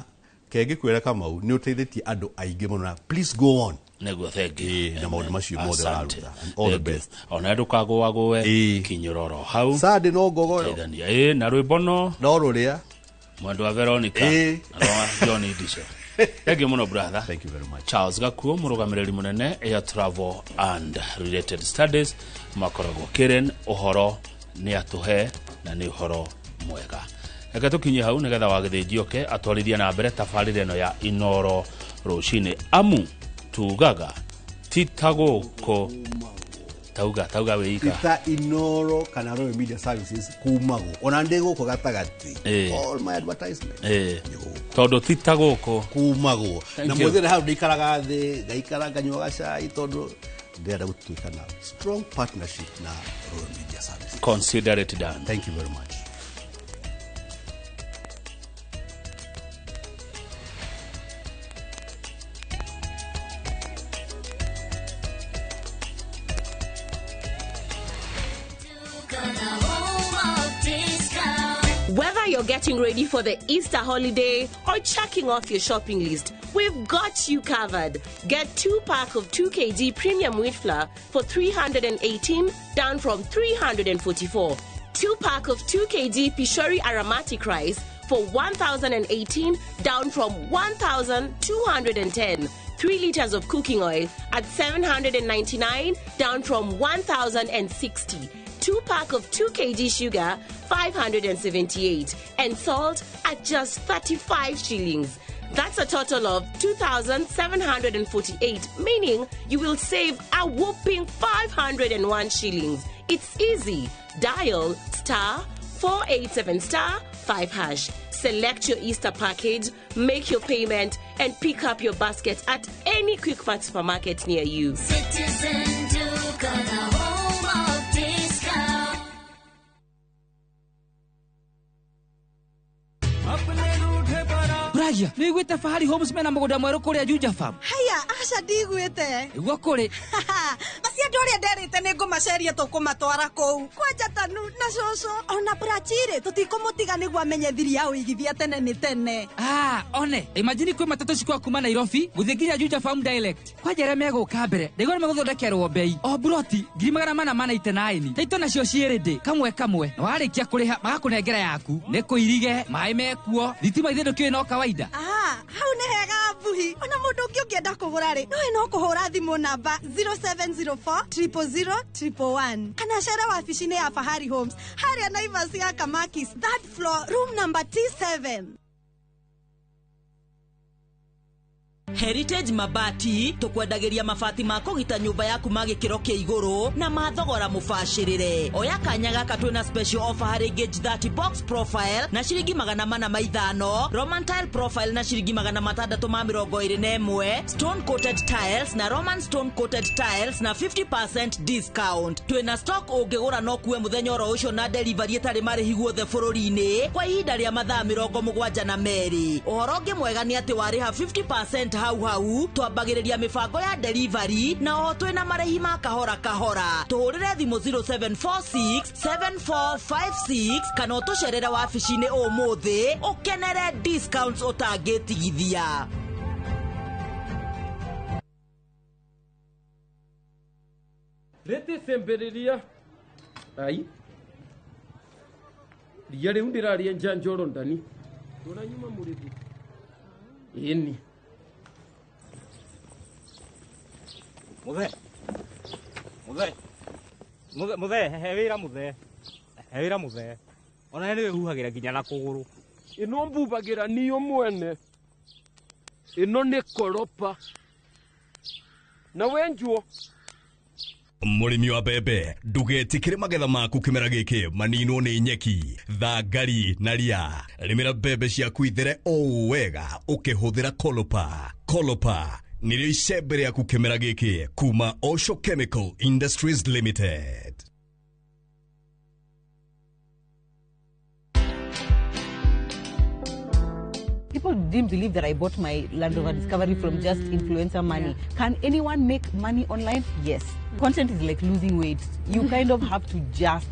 kegi kwera Kamau ni uteithitie andu aingi muno please go on nego thank you na maundu macio mothe araruta all the best ona ndukagwagowe kinyuroro hau sade no gogoyo na rwibono no ruria mwandu wa Veronica na John Idisha. Thank you muno brother. Thank you very much. Charles Gakuo murugamiriri munene Air Travel and Related Studies makoragwo Karen uhoro ni atuhe na ni uhoro mwega. Reka tukinye hau nigetha wagithijioke atwarithia na mbere tabarire no ya Inoro rucini amu tugaga titaguko tauga weika Tita Inoro kana Royal Media Services kumago ona ndiguko gatagati all my advertisement todo titaguko kumago na muthire hau ndikaraga thi ngaikara nganywa gacai todo ndenda gutuika na strong partnership na Royal Media Services. Consider it done. Thank you very much. Whether you're getting ready for the Easter holiday or checking off your shopping list, we've got you covered. Get 2-pack of 2 kg premium wheat flour for 318, down from 344. 2-pack of 2 kg Pishori aromatic rice for 1,018, down from 1,210. 3 liters of cooking oil at 799, down from 1,060. 2-pack of 2 kg sugar, 578, and salt at just 35 shillings. That's a total of 2,748, meaning you will save a whopping 501 shillings. It's easy. Dial *487*5#. Select your Easter package, make your payment, and pick up your basket at any Quick Mart supermarket near you. Citizen Duke of the home of discount. Braja, ni gwite Fahari Homes mena mugoda mweru kuria Juja Farm. Haya, aca ndigwite. Igwa kuri. Macia ndoria nderite ni ngumaceria tukumatwara kou. Kwanja tanu na coco. Ona brachire tutikumutiga niguo amenye thiri ya uigithia tene ni tene. One. Imagine kwi matatu cikwa kuma Nairobi guthie nginya Juja Farm direct. Kwanja re meguka mbere. Ndigona meguthondekerwo bei. O broti 489. Taito nacio cierede kamwe. Na warikia kuriha magakunengera yaku. Ni kuirige, mai mekuo. Thitima ithindu kiwe no kawaida. Hau ni hega buhi. Ona mundu ungi ungienda kugura ri. No kuhura thimu namba 0704 000 111. Kana cera wabici-inĩ ya Fahari Homes. Haria Naivas ya Kamakis, 3rd floor, room number T7. Heritage Mabati tukwendagiria mabati ma kugita nyumba yaku magikiro kia iguru na mathogora mubashirire. Oya kanya gaka twina special offer hari gauge 30 box profile na ciringi 450, Roman tile profile na ciringi 621, stone coated tiles na Roman stone coated tiles na 50% discount. Twina stock ungigura no kuwe muthenya ro ucio na delivery etari marihi guothe bururi-ini kwa ihinda ria mathaa 72. Uhoro ungi mwega ni ati wariha 50% hau twambagiriria mibango ya delivery na o twina marehi ma kahora. Tuhurire thimu 0746 7456 kana utucerera wabici-ini umuthi ukenere discounts utangitigithia. Rete semberiria ai ria riu ndiraria njanjoro ndani ndona nyuma murithi ini muthe he wira muthe ona ni wehuhagira nginya na kuguru ino mbubagira niyo mwene ino ni koropa na wenjuo Murimi wa bebe ndugetikire magetha maku kimera giki maninwo ni nyeki thangari na ria rimira bebe ciaku ithere o wega ukihuthira kolopa nirio icembe riaku kimera giki kuma Osho Chemical Industries Limited. People didn't believe that I bought my Land Rover Discovery from just influencer money. Can anyone make money online? Yes. Content is like losing weight. You kind of have to just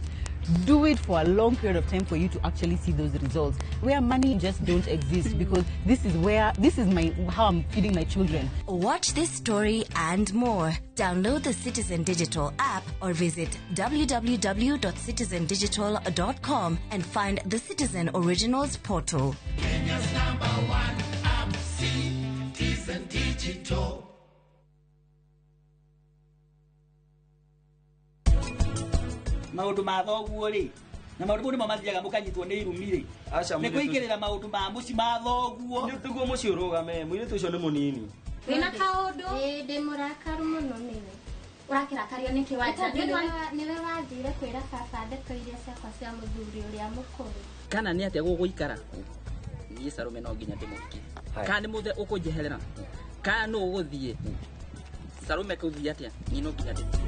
do it for a long period of time for you to actually see those results. Where money just don't exist, because this is how I'm feeding my children. Watch this story and more. Download the Citizen Digital app or visit www.citizendigital.com and find the Citizen Originals portal. Kenya's #1 app, Citizen Digital. Maundu ma thoguo ri na maundu mo mathiaga mukanyitwo ni irumi ri ni kuigirira maundu ma muci ma thoguo ni tuguo muci urugame mwiritu ucio ni munini wina kaundu ndi murakaru muno niwe urakirakario niki wacha niwe wathire kwira baba ndeto iria ciakwa cia muthuri uria mukuru kana ni atia guguikara ni Sarume no nginya ndimuki kana ni muthe ukunjeherera kana no uguthie Sarume kuthia atia ni no nginya ndimuki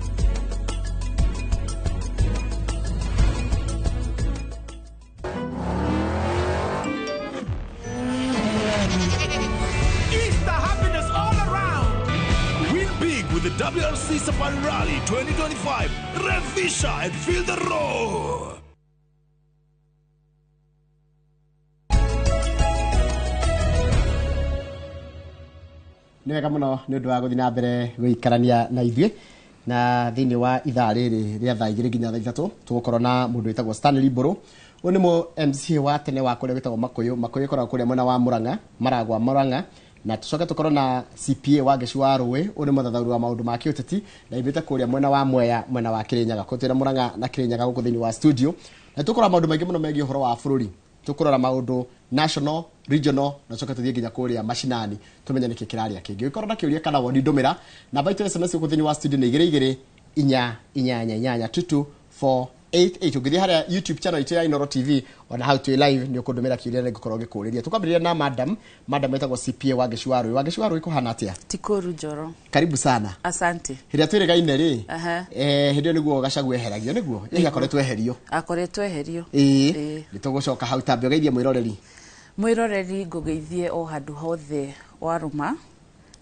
With the WRC Safari Rally 2025, Revisha and feel the roar. Nĩ wega mũno nĩ ũndũ wa gũthiĩ na mbere gũikarania na ithuĩ na thĩinĩ wa ithaa rĩrĩ rĩa thaa igĩrĩ nginya thaa ithatũ tũgũkorwo na mũndũ wĩtagwo Stanley Mbũrũ. Ũyũ nĩ mũ MC wa tene wa kũrĩa wĩtagwo Makũyũ ĩkoragwo kũrĩa mwena wa Mũrang'a, Maragwa Mũrang'a, na tucoke tukorwo na CPA wa Gĩcua wa Rũĩ. Ũyũ nĩ mũthathaũri wa maũndũ ma kĩũteti na imbĩte kũrĩa mwena wa Mwea, mwena wa Kĩrĩnyaga, kũtwĩra Mũrang'a na Kĩrĩnyaga gũkũ thĩinĩ wa studio, na tũkorwo maũndũ maingĩ mũno megiĩ ũhoro wa bũrũri. Tũkorora maũndũ national, regional, na coka tuthiĩ nginya kũrĩa mashinani tũmenye nĩkĩ kĩrarĩa kĩngĩ. Ũkorwo na kĩũria kana woni ndũmĩra namba itũ SMS gũkũ thĩinĩ wa studio nĩ 22882248. Ũngĩthiĩ harĩa YouTube channel itũ ya Inoro TV ona how to live nĩ ũkũndũmĩra kĩũria na ngũkorwo ngĩkũũrĩria. Tũkwambĩrĩria na madam wetagwo CPA wa Gĩcua wa Rũĩ. Wa Gĩcua wa Rũĩ kũhana atĩa? Tikuru Njoro. Karibu sana. Asante. Hĩrĩa twĩrĩgaine rĩ hĩndĩ ĩyo nĩguo Gachagua eheragio nĩguo akoretwo eherio. Akoretwo eherio. Nĩ tũgũcoka hau tambe ũgeithie mwĩroreri ngũgeithie o handũ hothe warũma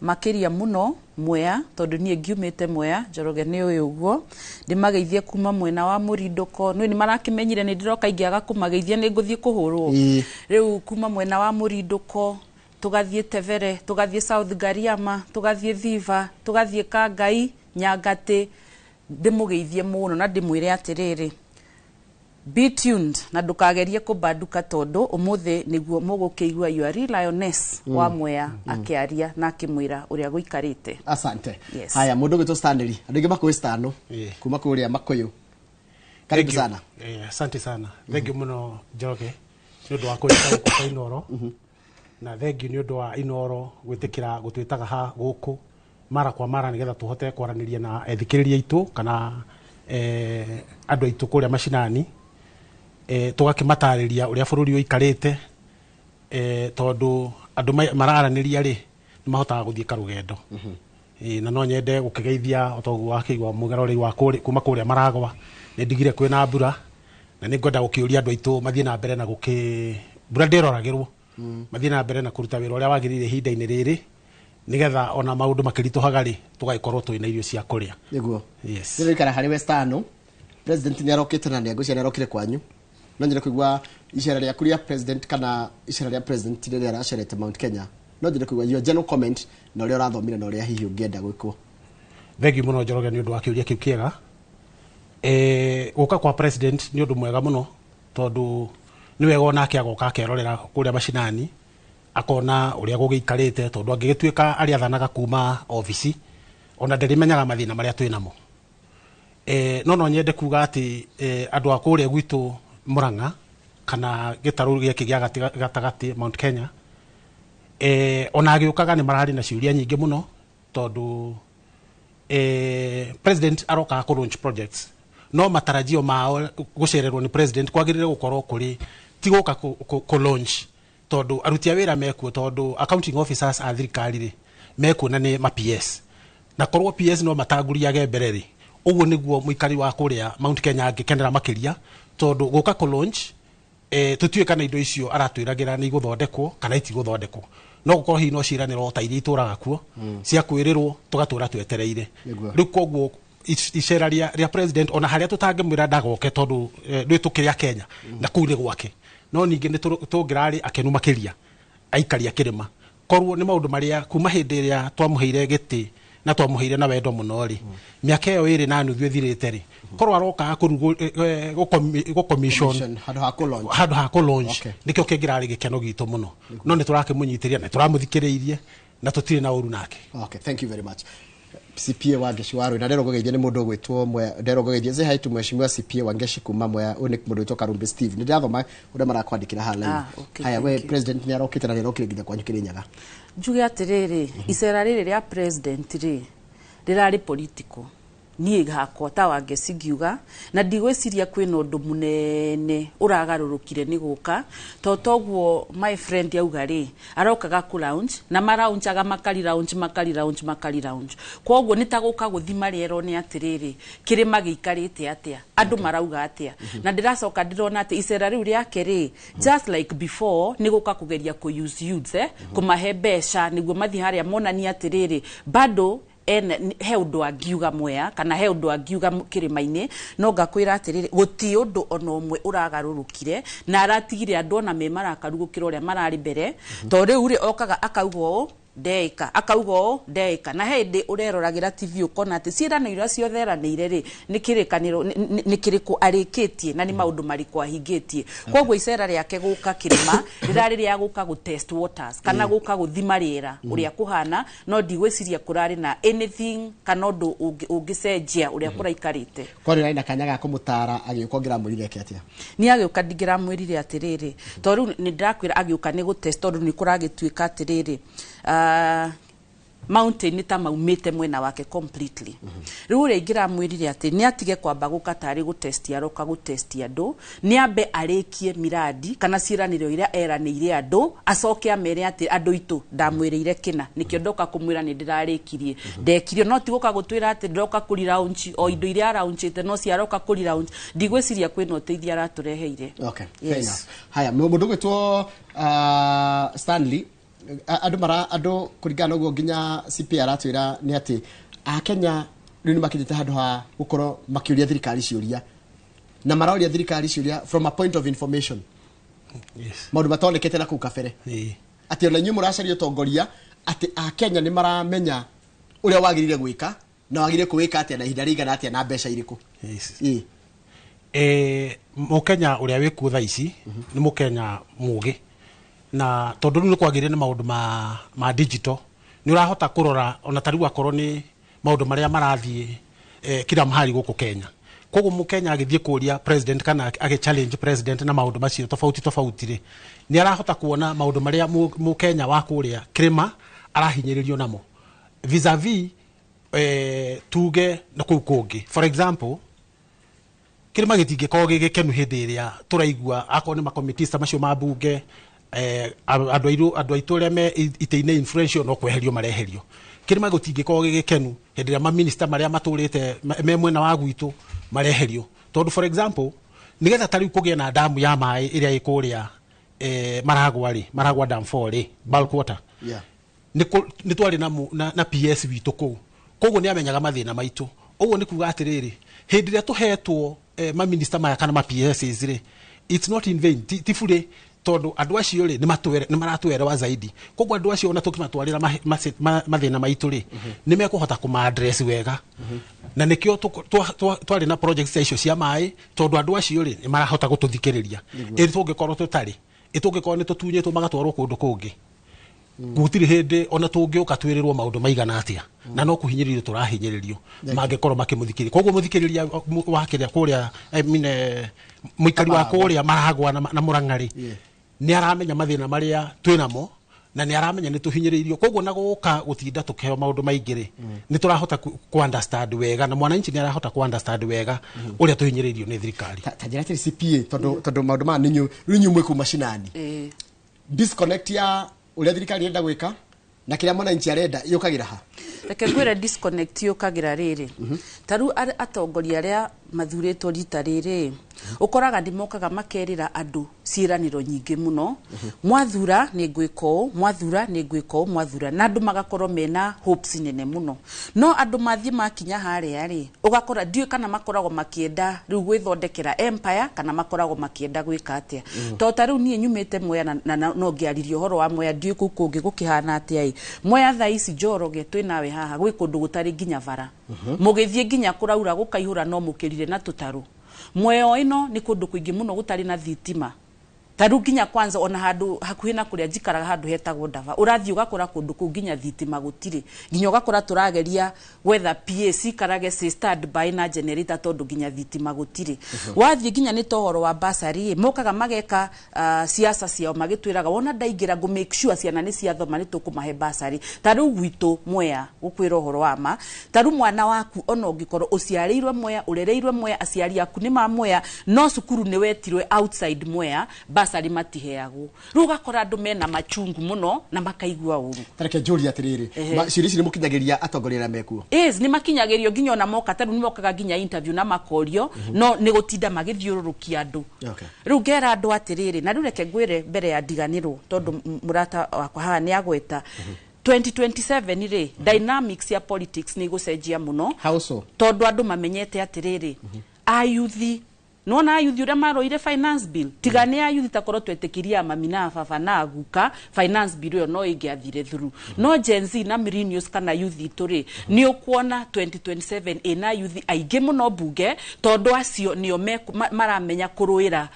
makiria muno Mwea tondu nie ngiumite Mwea Njoroge ni uyu uguo ndimageithie kuma mwena wa Mũrindũko ni marakimenyire ni ndiroka ingiaga kumageithia ni nguthie kuhurwo riu kuma mwena wa Mũrindũko tugathie Tevere tugathie South Gariama tugathie Thiva tugathie Kangai Nyangati ndimugeithie muno na ndimwire atiriri be tuned na ndukagerie kubanduka tondu umuthi niguo mugukiigua your real lioness wa Mwea akiaria na akimwira uria guikarite. Asante. Haya mundu gitwo Stanley andingi makuwi stano kuma kuria Makũyũ. Karibu sana. Asante sana. Thank you muno Njoroge ni undu wa kuikara kwa Inoro na thank you ni undu wa Inoro gwitikira gutwitaga ha guku mara kwa mara nigetha tuhote kwaraniria na ethikiriria itu kana andu aitu kuria mashinani tugakimataariria uria bururi uikarite tondu andu mararaniria ri ni mahotaga guthie karugendo na no nyende gukigeithia otogu wa kigwa mugarori wa kuma kuria Maragwa ni ndigire kwina mbura na ni ngwenda gukiuria andu aitu mathie na mbere na mbura ndiroragirwo mathie na mbere na kuruta wira uria wagirire hinda-ini riri nigetha ona maundu makirituhaga ri tugaikorwo twina irio cia kuria niguo. Yes. Ndio ikara hari Westano president ni arokite na ni agucia ni arokire kwanyu no njira kuigua icera ria kuria president kana icera ria president riri aracerete Mount Kenya no njira kuigua your general comment na uria urathomire na uria hihi ungienda gwikwo. Thank you muno Njoroge ni undu wa kiuria kiu kiega guka kwa president ni undu mwega muno tondu ni wega onake agoka akerorera kuria mashinani akona uria gugiikarite tondu angigituika aria athanaga kuma office ona nderimenyaga mathina maria twinamo no nyende kuga ati andu akuria gwitu Murang'a kana gitaru giaki gia gatagati Mount Kenya ona agiukaga ni marari na ciuria nyingi muno tondu president aroka ku launch projects no matarajio mao gucererwo ni president kwagirire gukorwo kuri ti guka ku launch tondu aruti a wira mekuo tondu accounting officers a thirikari ri mekuo na ni ma PS na korwo PS no mataguriage mbereri uguo niguo muikari wa kuria Mount Kenya angikenera makiria tondu guka ku launch tutuika na indo icio aratwiragira ni guthondekwo kana iti guthondekwo no gukorwo hi no ciraniro ta iria ituraga kuo cia kwirirwo tugatura twetereire riu koguo iceraria ria president ona haria tutangimwira ndagoke tondu ndwitukiria Kenya na kuu ni gwake no ningi ni tungirari akenu makiria aikaria kirima korwo ni maundu maria kuma hindi ria twamuheire giti na twamuheire na wendo muno ri miaka iyo iri na nuthu ithirite ri korwo aroka go commission hadu ha ku launch nikyo kingirari gikeno gitu muno no ni turakimunyitiria na turamuthikiriirie na tutire na uru nake. Okay, thank you very much. CPA Wangeshi waru na ndero gogeithia ni mundu gwitwo mwe ndero gogeithia ze haitu mweshimiwa CPA Wangeshi kuma mwe unik mundu gwitwo Karumbe Steve ni ndathoma uria marakwandikira hala haya we president ni arokite na nirokire nginya kwanyu Kirinyaga njuge atiriri icera riri ria president ri rirari political nie gakwa ta Wangeshi ngiuga na ndigwiciria kwina undu munene uragarurukire ni guka totoguo my friend yauga ri arokaga ku lounge na maraunjaga makali lounge koguo nitaguka guthima riero ni atiriri kirima giikarite atia andu marauga atia na ndiracoka ndirona ati icera riu riake ri just like before ni guka kugeria ku use youths kumahe besha niguo mathi haria monania atiriri bado he undu angiuga mwea kana he undu angiuga kirimaine no ngakwira atiriri guti undu ona umwe uragarurukire na aratigire andu ona me marakarugukira uria marari mbere to riu ri okaga akauga deika akaugo deika na hindi ureroragira TV ukona ati ciirano iria ciotheraniire ri nikirikaniro nikiriku arikitie na ni maundu marikwa hingitie kogwo icera riake guka kirima rirari ria guka gu test waters kana guka guthima riera uria kuhana no ndigwiciria kurari na anything kana undu ungicenjia uria kuraikarite kwani raina kanyaga kumutara agiukongira mwirire ke atia ni agiuka ndigira mwirire atiriri to riu ni ndakwira agiuka ni gu test tondu ni kuragituika atiriri mountain ni ta maumite mwena wake completely riu ringira mwirire ati ni atige kwamba gukatari gu test aroka gu test andu ni ambe arikie miradi kana ciraniro iria eraniire andu acoke amere ati andu itu ndamwirire kina nikio ndoka kumwira ni ndirarikirie ndekirio no ti guka gutwira ati ndoka kuri launch o indo iria launchite no ciaroka kuri launch ndigwiciria kwina uteithia aratureheire. Okay, yes. Haya mundu gwitwo Stanley adu kurigana ugo ginya CPR atwira ni ati a Kenya ni makinyite handu ha gukorwo makiuria thirikari ciuria na marauria thirikari ciuria from a point of information. Yes. Maundu matonekete na kukabere. Ati ona nyu muracaria utongoria ati a Kenya ni maramenya uria wagirire gwika na wagirire kuwika ati na ihinda rigana ati na mbeca iriku. Yes. Mukenya uria wiku tha ici ni Mukenya mugi na tondu ni kwagire ni maundu ma digital ni urahota kurora ona tariu akorwo ni maundu maria marathie kila mahali guku Kenya koguo Mukenya agithie kuria president kana age challenge president na maundu macio tofauti ri ni arahota kuona maundu maria Mukenya wa kuria kirima arahinyiririo namo vis-a-vis tuge na kukungi for example kirima gitingikorwo gigikenu hindi iria turaigua akoro ni makomitista macio ma bunge andu aitu ria me iteine influential no kweherio mareherio kirima gutingikorwo gigikenu hindi ria ma minister maria maturite me mwena wa gwitu mareherio tondu for example nigetha tari kugia na damu ya mai iria ikuria maragwa dam 4 ri bulk water ni twari na PS witu koguo ni amenyaga mathina maitu uguo ni kuga atiriri hindi ria tuhetwo ma minister maya kana ma PS ri it's not in vain tifure tondu andu acio ri ni maratwera zaidi koguo andu acio ona tukimatwarira mathina maitu ri ni mekuhota kuma address wega na nikio twari na projects icio cia mai tondu andu acio ri marahota gututhikiriria tungikorwo tutari itungikorwo ni tutunyitwo magatwarwo kundu kungi gutiri hindi ona tungiuka twirirwo maundu maigana atia na no kuhinyiririo turahinyiririo mangikorwo makimuthikiriria koguo muthikiriria wakiria kuria muikari wa kuria maragwa na Murang'ari ni aramenya mathina maria twinamo na ni aramenya ni tuhinyiririo koguo na guka gutinda tukeo maundu maingire ni turahota ku understand wega na mwananchi ni arahota ku understand wega uria tuhinyiririo ni thirikari tajira tiri CPA tondu maundu ma ninyu mwe ku mashinani disconnect ya uria thirikari enda gwika na kila mwananchi arenda yukagira ha reke ngwire disconnect yukagira riri taru atongoria aria mathuritwo rita riri ukoraga ndimokaga makerira andu ciiraniro nyingi muno mwathura ni ngwiko mwathura ni ngwiko mwathura na andu magakorwo mena hopes nene muno no andu mathie makinya haria ri ugakora ndiu kana makoragwo makienda riu gwithondekera empire kana makoragwo makienda gwika atia to taru nie nyumite Mwea na no ngiaririo horo wa Mwea ndiu kungi gukihana atia i Mwea tha ici Njoroge twinawe haha gwi kundu gutari nginya bara mugithie nginya kuraura gukaihura no mukirire na tutaru Mwea ino ni kundu kuingi muno gutari na thitima taru nginya kwanza ona handu hakuhi na kuria njikaraga handu hetagwo Ndava urathii ugakora kundu ku nginya thitima gutiri nginya ugakora turageria whether PAC karage stand by na generator tondu nginya thitima gutiri wathii nginya ni tohoro wa basari mokaga mageka siasa ciao magitwiraga wona ndaingira go make sure ciana ni ciathoma ni tukumahe basari taru gwitu Mwea gukwira horo wa ma taru mwana waku ona ungikorwo uciarirwe Mwea urereirwe Mwea aciari aku ni ma Mwea no cukuru ni wetirwe outside Mwea basari matiheagwo ruga kora andu mena machungu muno na makaigua uru tareke njuri atiriri cirisi ni mukinyagiria atongoria mekuo ni makinyagirio nginya ona moka taru ni mokaga nginya interview na makorio no ni gutinda magithiururukia andu riu ngera andu atiriri na riu reke ngwire mbere ya ndiganiro tondu murata wakwa haha ni agweta 2027 ri dynamics ya politics ni gucenjia muno tondu andu mamenyete atiriri ayuthi nona ayuthi uria maroire finance bill tigane ayuthi takorwo twetikiria mamina baba na aguka finance bill yo no ingiathire through no Gen Z na millennials kana youth ituri ni ukuona 2027 ina youth aige muno bunge tondu acio nio maramenya kuruira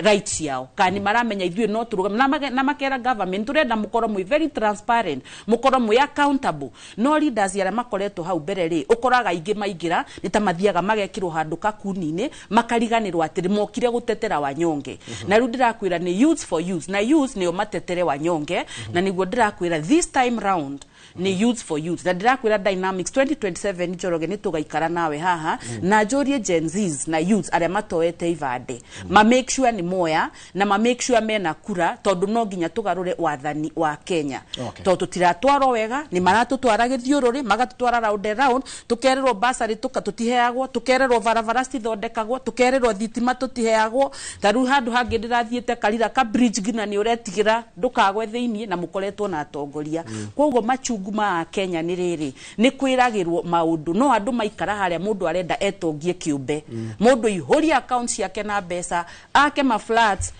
rights yao kani maramenya ithuĩ no turugama na makera government turenda mukorwo mwi very transparent mukorwo mwi accountable no leaders aria makoretwo hau mbere ri ukoraga ingi maingira nitamathiaga magekirwo handu kakunini makariganirwo atiri mokire gutetera wanyonge na riu ndirakwira ni youth for youth na youth nio matetere wanyonge na niguo ndirakwira this time round ni youth for youth na ndirakwira dynamics 2027 Njoroge ni tugaikara nawe haha na njurie Gen Zs na youth aria matoete ivande ma make sure ni Mwea na ma make sure mena kura tondu no nginya tugarure wathani wa Kenya tondu tutiratwaro wega ni maratutwara githiururi magatutwara round tukererwo basari tukatutiheagwo tukererwo varavara cithondekagwo tukererwo thitima tutiheagwo taru handu hangi ndirathiete karira ka bridge gina ni uretigira ndukagwe thiini na mukoretwo na atongoria koguo machunguma Kenya ni riri ni kwiragirwo maundu no andu maikara haria mundu arenda etongie kiumbe mundu ihoria accounts yake na besa ake ma flats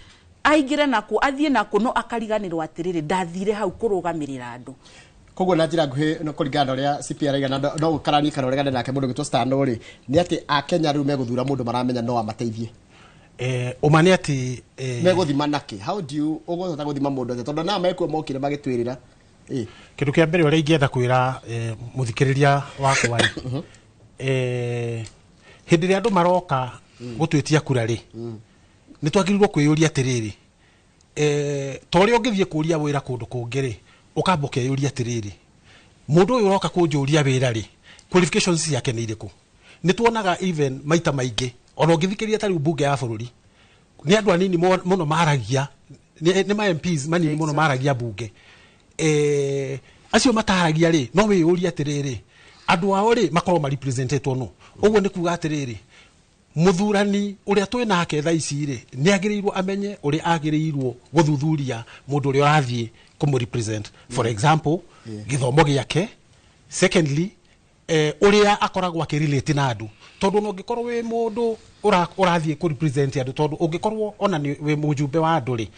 aigire nako athie nako no akariganirwo atiriri ndathire hau kurugamirira andu koguo na njira nguhi no kuringana uria CPR igana no gukarani kana uregana nake mundu gitwo stano ri ni ati a Kenya riu meguthura mundu maramenya no amateithie umane ati meguthima naki how do you uguthota guthima mundu tondu na mekuo mokire magitwirira kindu kia mbere uria ingienda kwira muthikiriria wakwa hindi ria andu maroka gutwitia kura ri ni twagirirwo kwiyuria atiriri tori ungithie kuria wira kundu kungiri ukamba ukeyuria atiriri mundu uyu uroka kunjuria wira ri qualifications yake ni iriku ni tuonaga even maita maingi ona ungithikiria tari bunge ya bururi ni andu anini muno maragia ni ma MPs manini muno maragia bunge acio mataragia ri no wiyuria atiriri andu ao ri makorwo ma represented no uguo ni kuga atiriri muthurani uria twi nake tha ici ri ni agirirwo amenye uria agirirwo guthuthuria mundu uria arathie kumu represent for example githomo giake secondly uria akoragwo akirelate na andu tondu no ngikorwo wi mundu urathie ku represent andu tondu ungikorwo ona ni wi mujumbe wa andu ri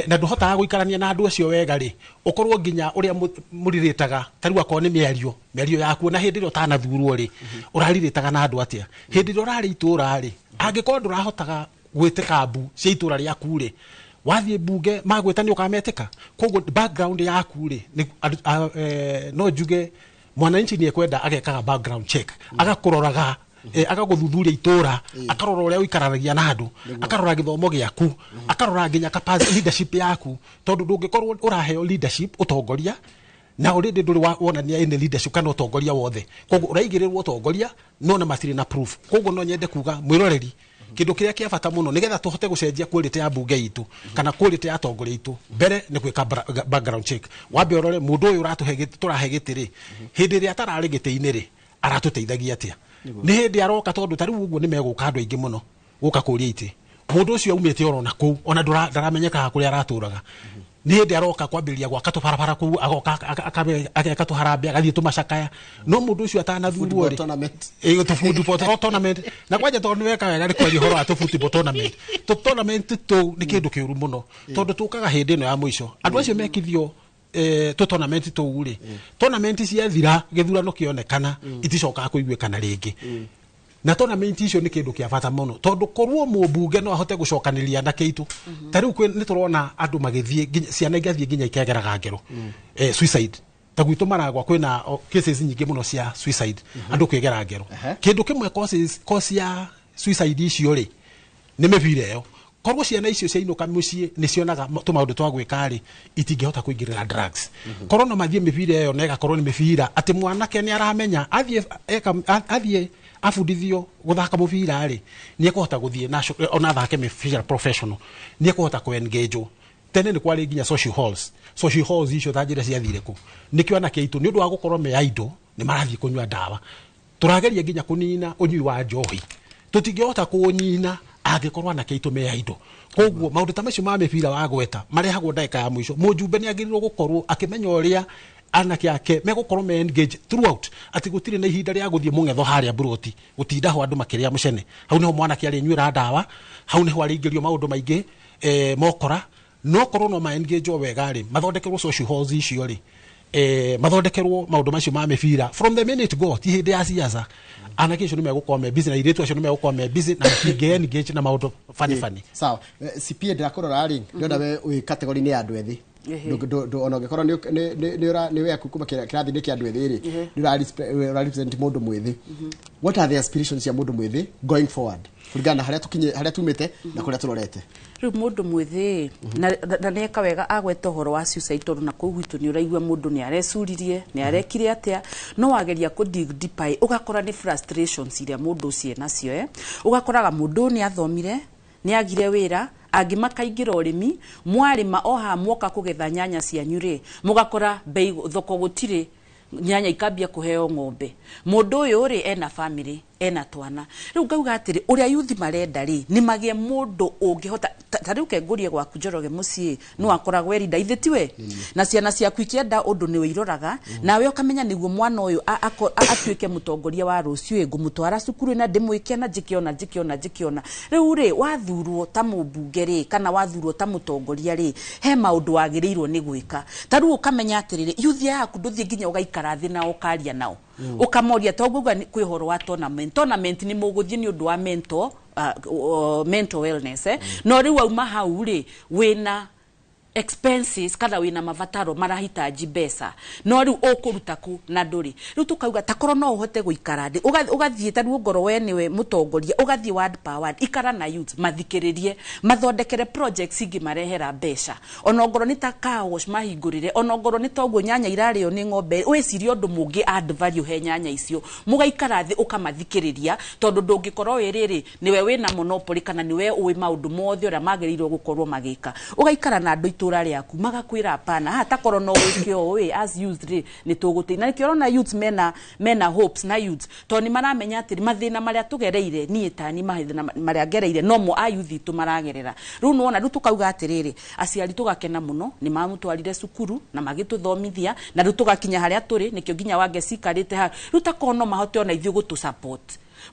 na nduhotaga guikarania na andu acio wega ri ukorwo nginya uria muriritaga tariu akoo ni miario yaku na hindi ro tanathurwo ri urariritaga na andu atia hindi ro rari itura ri angikorwo ndurahotaga gwitika mbu cia itura riaku ri wathie bunge magweta ni ukametika koguo background yaku ri no juge mwananchi ni ekwenda agekaga background check agakuroraga agaguthuthuria itura akarora uria uikaranagia na andu akarora githomo giaku akarora nginya capacity leadership yaku tondu ndungikorwo uraheo leadership utongoria na already nduri wonania ine leadership kana utongoria wothe koguo uraigirirwo utongoria no na matiri na proof koguo no nyende kuga mwiroreri kindu kiria kia bata muno nigetha tuhote gucenjia quality ya bunge itu kana quality ya atongoria itu mbere ni gwika background check wambe urore mundu uyu turahe gitiri hindi ria tarari giti-ini ri aratuteithagia atia ni hindi aroka tondu tariu uguo ni meguka andu aingi muno guka kuria iti mundu ucio aumite orona ku ona ndaramenyeka kuria araturaga ni hindi aroka kwambiria gwaka tubarabara ku agoka ageka tuharambe agathie tumacakaya no mundu ucio atanathurwo ri football tournament na kwaje tondu weka wega ri kwari horo atu football tournament to ni kindu kiuru muno tondu tukaga hindi no ya muico andu acio mekithio tournament to uri tournament cia thira githurano kionekana iticoka kuiguikana ringi na tournament icio ni kindu kia bata muno tondu korwo mubunge no ahote gucokaniria na kiitu tariu ni turona andu magithie ciana igathie nginya ikegeraga ngero suicide tagwitu maragwa kwina cases nyingi muno cia suicide andu kwegera ngero kindu kimwe cause ya suicide icio ri ni mebire yo korwo ciana icio ciainuka mucii ni cionaga tumaundu twa gwika ri itingihota kuingirira drugs korwo no mathie mebire yo na igakorwo ni mebira ati mwanake ni aramenya athie afundithio guthaka mubira ri ni ekuhota guthie national ona thake mebira professional ni ekuhota ku engage tene ni kwari nginya social halls icio thajira cia thire ku nikio na kiitu ni undu wa gukorwo me idol ni marathie kunywa dawa turageria nginya kunina unyui wa njohi tutingihota kunyina agikorwa na kiitu me idol koguo maundu ta macio ma mebira wa gweta marehagwo ndaika ya mwisho mujumbe ni agirirwo gukorwo akimenya uria anake ake megukorwo me engage throughout ati gutire na ihinda ria guthie mungetho haria buroti gutinda ho andu makiria mucene hau niho mwanake ari nywira ndawa hau niho ari ingirio maundu maingi mokora no korwo no ma engage wega ri mathondekerwo social halls icio ri mathondekerwo maundu macio ma mebira from the minute go ti hindi ya siasa anake icio ni megukorwo me busy na iretu acio ni megukorwo me busy na engage na maundu fani sawa CPA ndakurora ri ndona we wi category ni andu ethi ona ngekorwo ni we akukuma kirathi ni kia andu ethi ri ni represent mundu mwithi what are the aspirations ya mundu mwithi going forward kulingana haria tumite na kuria turorete riu mundu mwithi na neka wega agweta horo wa suicide tondu na kugwitu ni uraigwa mundu ni arecuririe ni arekire atia no wageria ku dig deeper ugakora ni frustrations iria mundu ucie nacio ugakoraga mundu ni athomire ni agire wira agimakaingira urimi mwarima oha mwoka kugetha nyanya cia nyure mugakora bei thoko gutire nyanya ikambia kuheo ng'ombe mundu uyu ri ena family ena twana riu ngauga atiri uria yuthi marenda ri ni magie mundu ungihota tariu kengurie gwaku Njoroge mucii no akoragwo erinda ithetiwe na ciana ciaku ikienda undu ni wiroraga nawe ukamenya niguo mwana uyu atuike mutongoria wa ruciu ngumutwara cukuru na ndimwikia na jikiona riu ri wathurwo ta mubunge ri kana wathurwo ta mutongoria ri he maundu wagirirwo ni gwika tariu ukamenya atiriri yuthi yaku nduthie nginya ugaikara thi na ukaria nao ukamoria toguga kwi horo wa tournament ni muguthie ni undu wa mental wellness no riu auma hau ri wina expenses kada wina mavataro marahitaji pesa no riu ukuruta ku na nduri riu tukauga takoro no uhote guikara ndi ugathie tariu ngoro we niwe mutongoria ugathie word per word ikara na youth mathikiririe mathondekere projects ingi marehera besha ona ngoro ni takaosh mahingurire ona ngoro ni toguo nyanya irario ni ng'ombe wecirie undu mungi add value he nyanya icio mugaikara thi ukamathikiriria tondu ndungikorwo wiriri niwe wina monopoly kana niwe uwi maundu mothe ora magirirwo gukorwo magika ugaikara na andu itura riaku magakwira hapana hata korono wikio we as used ni tugutina ni kiorona youth mena hopes na youth to ni maramenya atiri mathina maria tugereire ni etani mathina maria gereire no mo ayuthi tumaragerera riu no ona riu tukauga atiriri aciari tugakena muno ni mamutwarire cukuru na magituthomithia na riu tugakinya haria turi nikio ginya wage cikarite ha riu takono mahote ona ithiu gutu support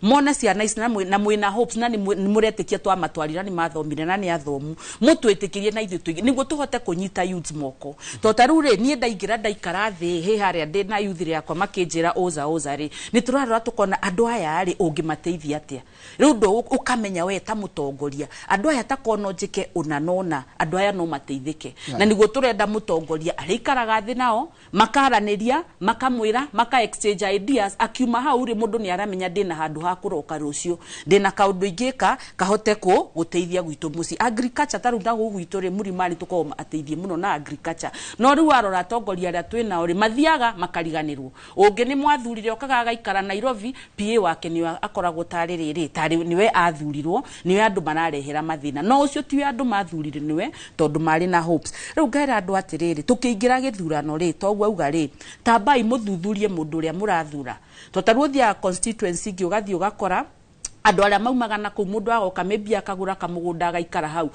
mona ciana ici na mwina hopes na ni muretikia twa matwarira ni mathomire na ni athomu mutwitikirie na ithu twigi niguo tuhote kunyita youth moko to tarure nie ndaingira ndaikara thi he haria ndi na youth yakwa makinjira oza ri ni turarora tukona andu aya ri ungimateithia atia riu ndo ukamenya we ta mutongoria andu aya takono njike unanona andu aya no mateithike na niguo turenda mutongoria arikaraga thi nao makaraniria makamwira maka exchange ideas akiuma hau ri mundu ni aramenya ndina handu ha kuroka rucio ndina kaundu ingika kahote ko guteithia gwitu muci agriculture tarunda gugwitu ri murimani tukoma ateithie muno na agriculture no riu arora tongoria ria twina ri mathiaga makariganirwo ungi ni mwathurire okaga gaikara Nairobi PA wake ni akoragwo taririri tari niwe athurirwo niwe andu mararehera mathina no ucio tiwe andu mathurire niwe tondu mari na hopes riu ngaira andu atiriri tukiingira githurano ri togwa uga ri tambai muthuthurie mundu ria murathura to taruthia constituency gi ugathi ugakora andu aria maumaga na ku mundu agoka maybe akagura kamugunda agaikara hau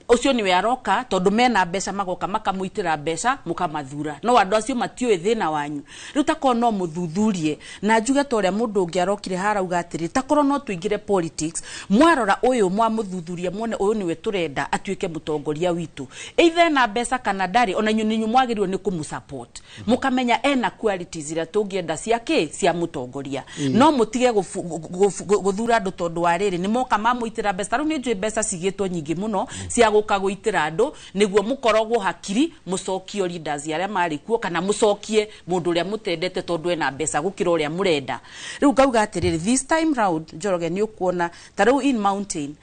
ucio niwe aroka tondu mena mbeca magoka makamuitira mbeca mukamathura no andu acio matiwe thina wanyu riu takoro no muthuthurie na njuge to ria mundu ungiarokire harauga atiri takoro no tuingire politics mwarora uyu mwa muthuthuria muone uyu niwe turenda atuike mutongoria witu either na mbeca kana ndari ona nyunyu mwagirirwo ni kumusupport mukamenya ena qualities ira tungienda ciake cia mutongoria no mutige guthura andu tondu wariri ni moka mamuitira mbeca riu ni njui mbeca cigitwo nyingi muno cia gukaguitira andu niguo mukorogwo hakiri mucokio leaders aria mari kuo kana mucokie mundu uria mutendete tondu ena mbeca gukira uria murenda riu ngauga atiriri this time round Njoroge ni ukuona tariu in mountain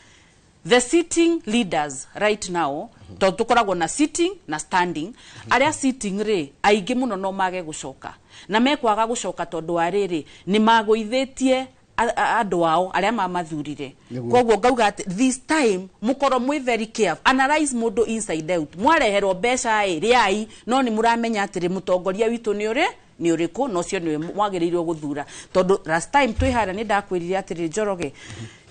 the sitting leaders right now to tukoragwo na sitting na standing aria sitting ri aingi muno no mage gucoka na mekwaga gucoka tondu ariri ni maguithetie andu wao aria mamathurire koguo ngauga this time mukoro mwe very careful analyze mundu inside out mwareherwo mbeca riai no ni muramenya atiri mutongoria witu ni uriku no cio ni mwagirirwo guthura tondu last time twihara ni ndakwirire atiri Njoroge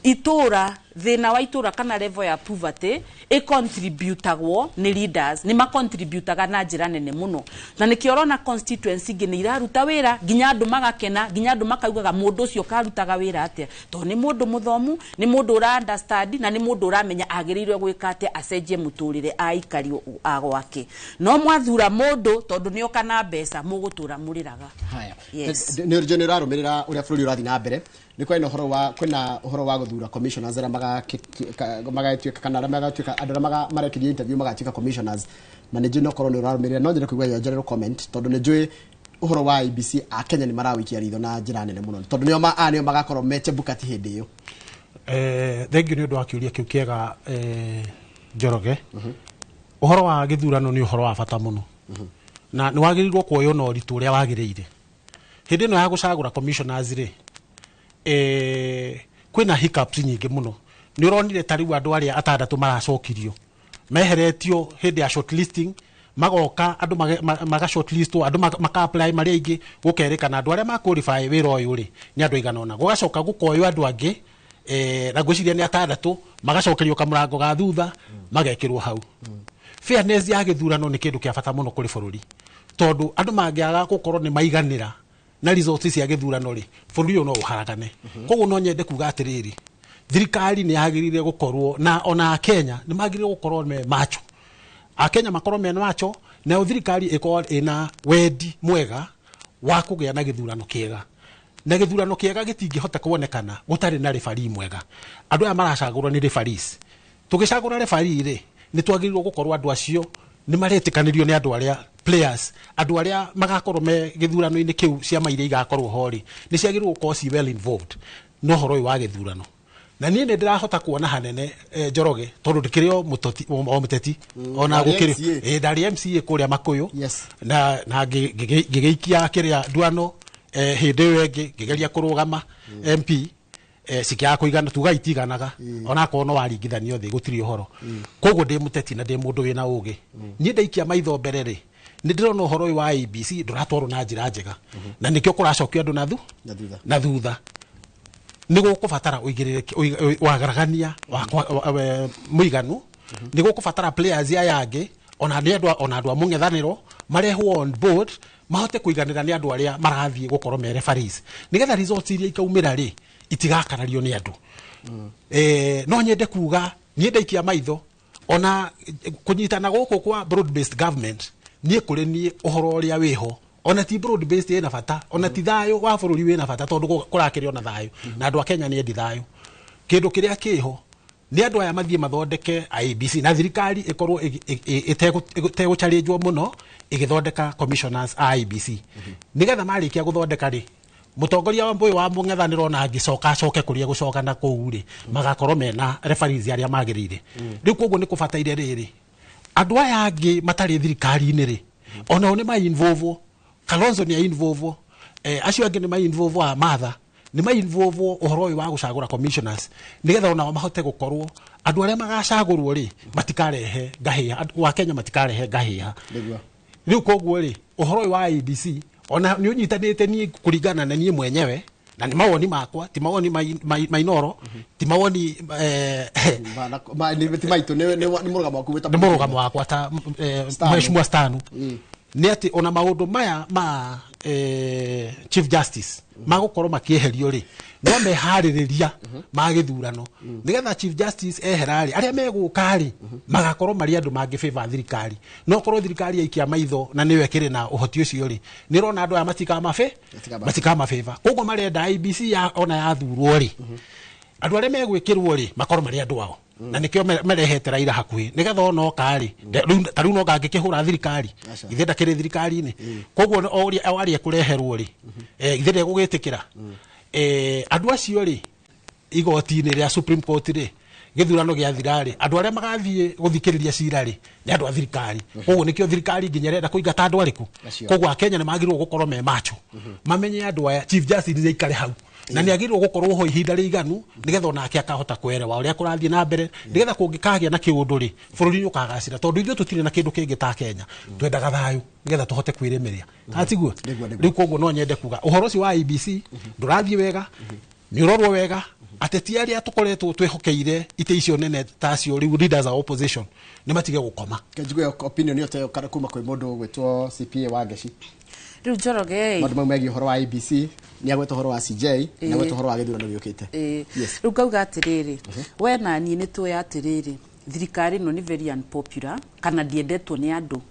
itura thina wa itura kana level ya poverty contributagwo ni leaders ni contributaga na njira nene muno na nikiorona constituency ngi ni iraruta wira ginya andu magakena ginya andu makaugaga mundu ucio karutaga wira atia to ni mundu muthomu ni mundu ura understand na ni mundu uramenya agirirwe gwika atia acenjie muturire aikari agwake no mwathura mundu tondu ni okana mbeca mugutura muriraga haya yes ni urjonera rumirira uria bururi urathi na mbere ni kwena uhoro wa guthura commissioners ara magatuika kana magatuika andũ marekirie interview magatuika commissioners na nĩ njũĩ no korwo nĩ ũrarumirira no njĩre kũigua general comment tondũ nĩ njũĩ uhoro wa IEBC a Kenya nĩ marawikia ritho na njĩra nene mũno tondũ nĩo magakorwo mete bukati hĩndĩ ĩyo thengiũ nĩ ũndũ wa kĩũria kĩu kĩega Njoroge uhoro wa gĩthurano nĩ uhoro wa bata mũno na nĩ wagĩrĩirwo kuoywo na ũritũ ũrĩa wagĩrĩire hĩndĩ ĩno ya gũcagũra commissioners rĩ kwina hiccups nyingi muno ni uronire tariu andu aria atandatu maracokirio meheretio hindi ya shortlisting magoka andu maga shortlistwo andu maka apply mari aingi gukerikana andu aria ma qualify wira uyu ri ni andu iganona gugacoka gukoyo andu angi na gwiciria ni atandatu magacokerio kamurango ga thutha magekirwo hau fairness ya githurano ni kindu kia bata muno kuri bururi tondu andu mangiaga gukorwo ni maiganira na results cia githurano ri bururi no uharagane koguo no nyende kuga atiriri thirikari ni yagirire gukorwo na ona Kenya ni magirire gukorwo me macho a Kenya makorwo me macho na thirikari iko ina wendi mwega wa kugia na githurano kiega na githurano kiega gitingihota kuonekana gutari na referee mwega andu aya maracagurwo ni referees tugicagura referee ri ni twagirirwo gukorwo andu acio ni maretikanirio ni andu aria players andu aria magakorwo me githurano-ini kiu cia maire igakorwo hori ni ciagirwo ko si well involved no horo wa githurano na nie ne ndirahota kuona hanene Njoroge tondu ndikirio muteti ona gukirio ndari MCA kuria Makuyu na ngigeikia kiria nduano hindi wengi ngigeria kurugama MP sikia kuigana tugaitiganaga ona kono waringithanio thi gutiri uhoro koguo ndi muteti na ndi mundu wina ugi nie ndaikia maitho mbere ri ni ndirona uhoro wa IEBC nduratwarwo na njira njega na nikio kuracokio andu na thutha ni gukubatara uigirire wagaragania muiganu ni gukubatara players aya angi ona andu amung'ethaniro marehwo on board mahote kuiganira ni andu aria marathie gukorwo me referees nigetha results iria ikaumira ri itigakarario ni andu no nyende kuga nie ndaikia maitho ona kunyitana guku kwa broad based government nie kuri nie uhoro uria wiho ona ti broad based ina bata ona ti thayo wa bururi wina bata tondu kurakirio na thayo na andu a Kenya ni endi thayo kindu kiria kiho ni andu aya mathie mathondeke IEBC na thirikari ikorwo itego challenge muno igithondeka commissioners IEBC nigetha marikia guthondeka ri mutongoria wa mbuyi wa mung'ethaniro na acoke kuria gucoka na kuu ri magakorwo mena referees aria magirire riu koguo ni kubataire riri andu aya angi matari thirikari-ini ri ona oni ma involve Kalonzo ni involve acio angi ni ma involve a Martha ni ma involve uhoro uyu wa gucagura commissioners nigetha ona mahote gukorwo andu aria magacagurwo ri matikarehe ngahia andu wa Kenya matikarehe ngahia riu koguo ri uhoro uyu wa IEBC ona ni unyitanite ni kuringana na nie mwenyewe na ni mawoni makwa ti mawoni mainoro ti mawoni ti maitu ni murugamo waku ni murugamo wakwa ta mheshimiwa Stanu ni ati ona maundu maya ma Chief Justice magukorwo makieherio ri no mehaririria magithurano nigetha Chief Justice eherari aria megukari magakorwo mari andu mangi favor thirikari no korwo thirikari aikia maitho na niwe kire na uhoti ucio ri ni rona andu aya matika favor koguo marenda IEBC ya ona ya thurwo ri andu aria megwikirwo ri makorwo mari andu ao na nikio merehete Raila hakuhi nigetha ono kari taru no ngangikihura thirikari ithe ndakire thirikari-ini koguo oria kureherwo ri ithe ndegugitikira andu acio ri igoti-ini ria Supreme Court ri githurano gia thirari andu aria magathie guthikiriria cira ri ni andu a thirikari koguo nikio thirikari nginya renda kuingata andu ariku koguo Kenya ni magirwo gukorwo me macho mamenye andu aya Chief Justice ni ikare hau na ni agirwo gukorwo ho ihinda riganu nigetha onake akahota kwerewa uria kurathie na mbere nigetha kungikagia na kiundu ri bururi ni ukagacira tondu ithuĩ tutire na kindu kingi ta Kenya twendaga thayu nigetha tuhote kwirimiria atiguo riu koguo no nyende kuga uhoro ucio wa IEBC ndurathie wega ni urorwo wega ateti aria tukoretwo twihokeire ite icio nene ta cio riu leaders of opposition ni matige gukoma kenjigwe opinion yote kana kuma kwi mundu gwitwo CPA wa Geci riu Njoroge mandu magi uhoro wa IEBC ni agweta uhoro wa CJ ni agweta uhoro wa githurano giukite riu ngauga atiriri we na ni ni tu ya atiriri thirikari no ni very unpopular kana ndiendetwo ni andu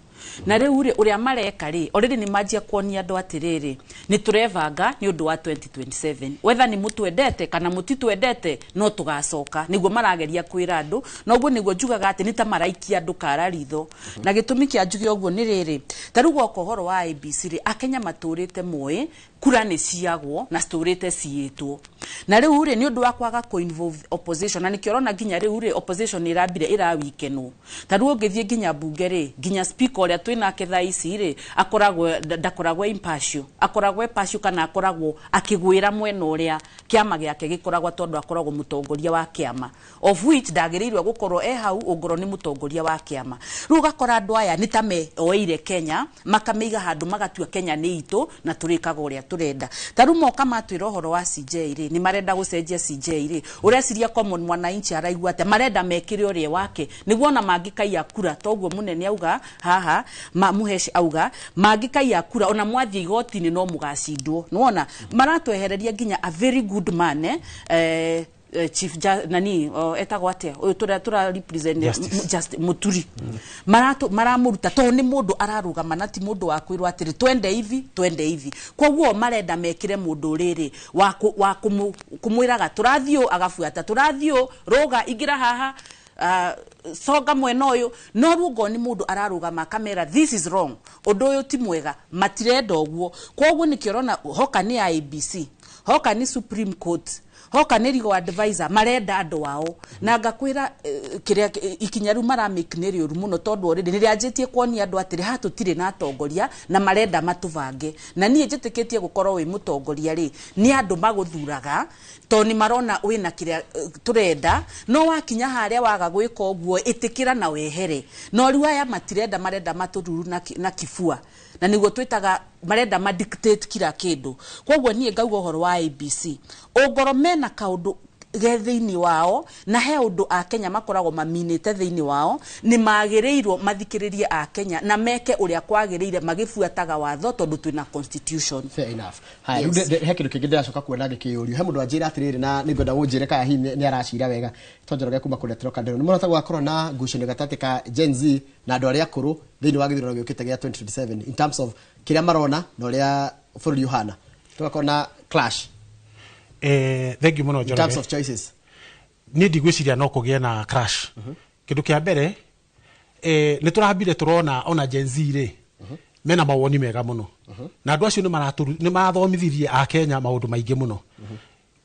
na riu uria mareka ri already ni majia kuonia andu atiriri ni turevanga ni undu wa 2027 whether ni mutwendete kana mutitwendete no tugacoka niguo marageria kwira andu noguo niguo njugaga ati ni ta maraikia andu kara ritho na gitumi kia njuge oguo ni riri tarugo kohoro wa IEBC ri akenya maturite moe kura ni ciagwo na sturite ciitwo na riu ri ni undu wa kwaga ko involve opposition na nikiorona ginya riu ri opposition ni irambire irawikenu tarugo ngithie ginya bunge ri ginya speaker uria twina ketha ici ri akoragwo ndakoragwo impartial kana akoragwo akigwira mwena uria kiama giake gikoragwo tondu akoragwo mutongoria wa kiama of which ndagirirwe gukorwo hau ungoro ni mutongoria wa kiama riu gakora andu aya ni tame oire Kenya makameiga handu magatua Kenya ni itu na turikaga uria turenda taru moka matwira horo wa CJ ri ni marenda gucenjia CJ ri uria ciria common mwananchi araigua ate marenda mekire uria wake niguo na mangikaia kura toguo munene auga haha muheshi auga mangikaia kura ona mwathie igoti-ini no mugacindwo nuona maratwehereria ginya a very good man Chief nani etagwo atia uyu tura represent just Muturi maramuruta to ni mundu ararugama na ti mundu wa kwirwa atiri twende hivi koguo marenda mekire mundu riri wa kumwiraga turathio agafuata turathio roga igira haha soga mwena uyu no rugo ni mundu ararugama kamera this is wrong undu uyu ti mwega matirenda oguo koguo nikiorona hoka ni IEBC hoka ni Supreme Court hoka ni legal advisor marenda andu wao na ngakwira kiria ikinyaru maramake ni riuru muno tondu already ni rianjitie kuonia andu atiri hatutire na atongoria na marenda matuvange na nie njitikitie gukorwo wi mutongoria ri ni andu maguthuraga to ni marona wina kiria turenda no wakinya haria waga gwika oguo itikira na wehere no riu aya matirenda marenda matururu na kifua na niguo twitaga marenda ma dictate kila kindu koguo nie ngauga horo wa IEBC ongoro mena kaundu ge thiini wao na he undu a Kenya makoragwo maminite thiini wao ni magireirwo mathikiririe a Kenya na meke uria kwagirire magifuataga watho tondu twina constitution. Fair enough. Hai he kindu kingi ndiracoka kuona gikiurio he mundu anjira atiriri na ningwenda unjire ka hihi ni aracira wega tonjoroge kuma kuletero kandero ni murata gwakorwo na ngucanio gatati ka Gen Z na andu aria akuru thiini wa githurano giukite gia 2027 in terms of kiria marona na uria bururi uhana tukakona clash. Thank you muno Njoroge. In terms of choices ni ndigwiciria no kugie na crash. Kindu kia mbere ni turambire turona ona Gen Z ri mena mawoni mega muno na andu acio ni marathomithirie a Kenya maundu maingi muno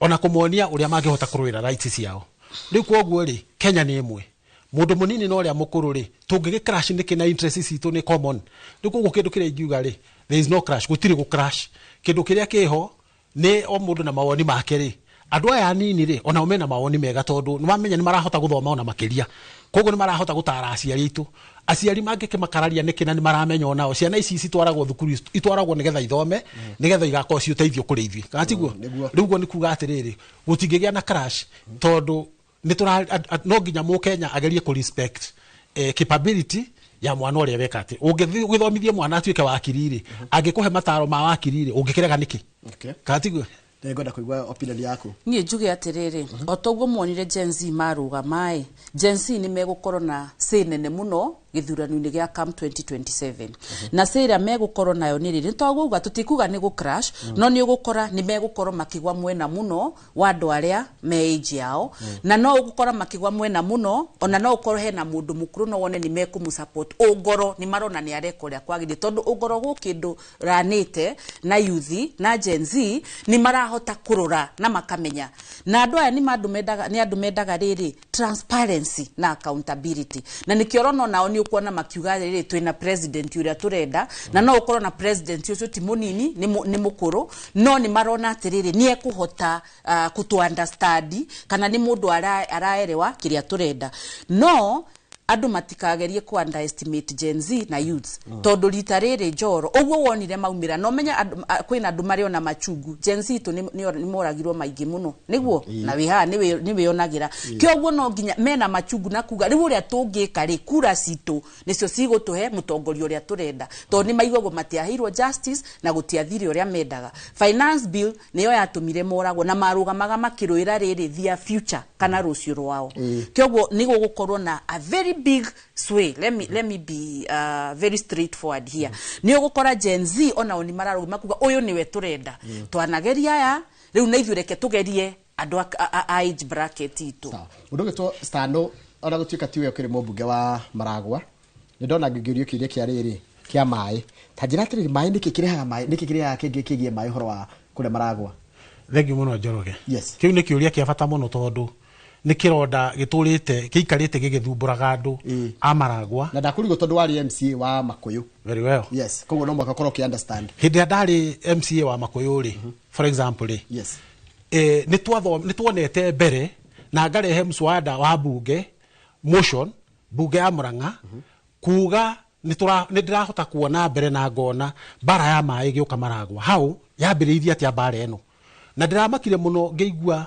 ona kumonia uria mangihota kurwira rights ciao. Riu koguo ri Kenya ni imwe mundu munini no uria mukuru ri tungigi crash ni kina interest citu ni common. Riu koguo kindu kiria ingiuga ri there is no crash, gutiri gu crash. Kindu kiria kiho ni o mundu na mawoni make ri andu aya nini ri ona umena mawoni mega tondu ni mamenya ni marahota guthoma ona makiria koguo ni marahota gutara aciari itu aciari mangike makararia nikina ni maramenya onao ciana ici citwaragwo thukuru itwaragwo nigetha ithome nigetha igakorwo ciuteithio kuri ithi gatiguo riu ni kuga atiriri gutingigia na crash tondu ni no nginya mu Kenya agerie ku respect capability ya mwana uria weka ati ungithomithie mwana atuike wakiriri angikuhe mataro ma wakiriri ungikirega niki gatiguo Ndengoda kuigwa opinion yako. Nie njuge atiriri otoguo muonire Gen Z maruga mai Gen Z ni megukorwo na nene muno githurano-ini gia CAM 2027 na sera megukorwo nayo ni riri toguga tutikuga ni gu crash no ni ugukora ni megukorwo makigwa mwena muno wa andu aria me age yao na no ugukora makigwa mwena muno ona no ukorwo he na mundu mukuru no wone ni mekumu support ugoro ni marona ni areka uria kwagire tondu ugoro gu kindu ranite na youth na Gen Z ni marahota kurora na makamenya na andu aya ni andu mendaga riri transparency na accountability na nikiorona nao ni ukuona makiuga riri twina president uria turenda na no ukorwo na president ucio ti munini ni mukuru no ni marona atiriri ni ekuhota kutu understand kana ni mundu araerewa kiria turenda no andu matikagerie ku underestimate Gen Z na youths tondu rita riri Njoro uguo wonire maumira no menya kwina andu mari ona machungu Gen Z tu ni moragirwo maingi muno niguo na wiha ni wionagira kio uguo no nginya mena machungu na kuga riu uria tungika ri kura citu nicio cigutuhe mutongoria uria turenda tondu ni maigwago matiahirwo justice na gutiathiri uria mendaga finance bill niyo yatumire moragwo na marugamaga makiruira riri their future kana rucio rwao kio uguo ni gugukorwo na a very big sway. Let me be very straightforward here. Ni ugukora Gen Z ona oni mararugima kuga uyu niwe turenda twanageria ya riu na ithu reke tugerie andu age bracket itu undu gitwo stando ona gutuika tiwe ukiri mubunge wa Maragwa ni ndona ngigirio kiria kia riri kia mai tajira atiri mai niki kirehaga mai niki kirehaga kingi kigie mai horo wa kule Maragwa. Thank you muno Njoroge. Yes, kiu ni kiuria kia bata muno tondu ni kironda giturite giikarite gigithumburaga andu a Maragwa na ndakurigo tondu wari MCA wa Makuyu. Very well. Yes, koguo no mwaka korwo ki understand hindi ndari MCA wa Makuyu ri for example yes ni tuonete mbere na ngarehe mswada wa bunge motion bunge ya Murang'a kuga ni ndirahota kuona mbere na ngona bara ya mai giuka Maragwa hau yambiriithia atia bara eno na ndiramakire muno ngeigua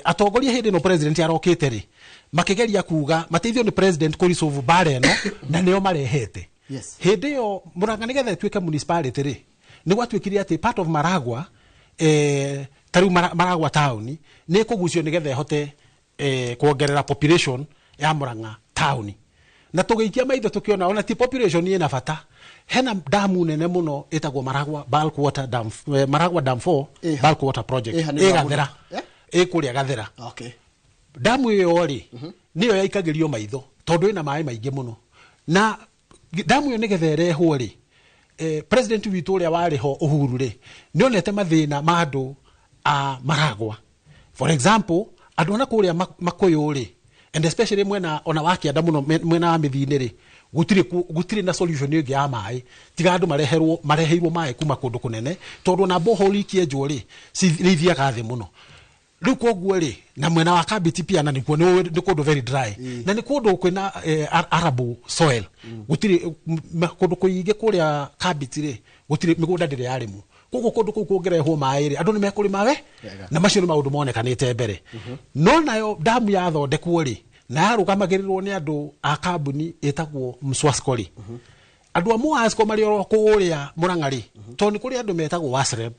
atongoria hindi no president arokite ri makigeria kuga mateithio ni president kuri solve bara eno na nio marehete hindi yo Murang'a nigetha tuike municipality ri ni gwatwikire ati part of Maragwa tariu Maragwa town ni kugucio nigetha hote kuongerera population ya Murang'a town na tugiikia maitho tukiona ona ti population ni ina bata hena damu nene muno itagwo Maragwa bulk water dam Maragwa dam 4 bulk water project gathera kuria gathera damu iyo ri niyo yaikagirio maitho tondu ina mai maingi muno na damu iyo nigetha irehwo ri president witu uria wari ho Uhuru ri nionete mathina ma andu a Maragwa for example andu ona kuria Makuyu ri and especially mwena ona wakianda muno mwena wa mithini ri gutire na solution ingi ya mai tiga andu mareheirwo mai kuma kundu kunene tondu na boholi kienjwo ri cithiaga thi muno riu koguo ri na mwena wa Kabiti pia na nikuo ni kundu very dry na ni kundu kwina arable soil gutire kundu kuingi kuria Kabiti ri gutire migunda ndire yarimu Kuko kundu kuu kuongerehwo maĩ ri andu ni mekurima we na macio ni maundu monekanite mbere no nayo damu yathondekwo ri na yarugamagirirwo ni andu a kambuni etagwo Mswasco ri andu a Mswasco mari oro kuria Murang'a to ni kuri andu metagwo Wasreb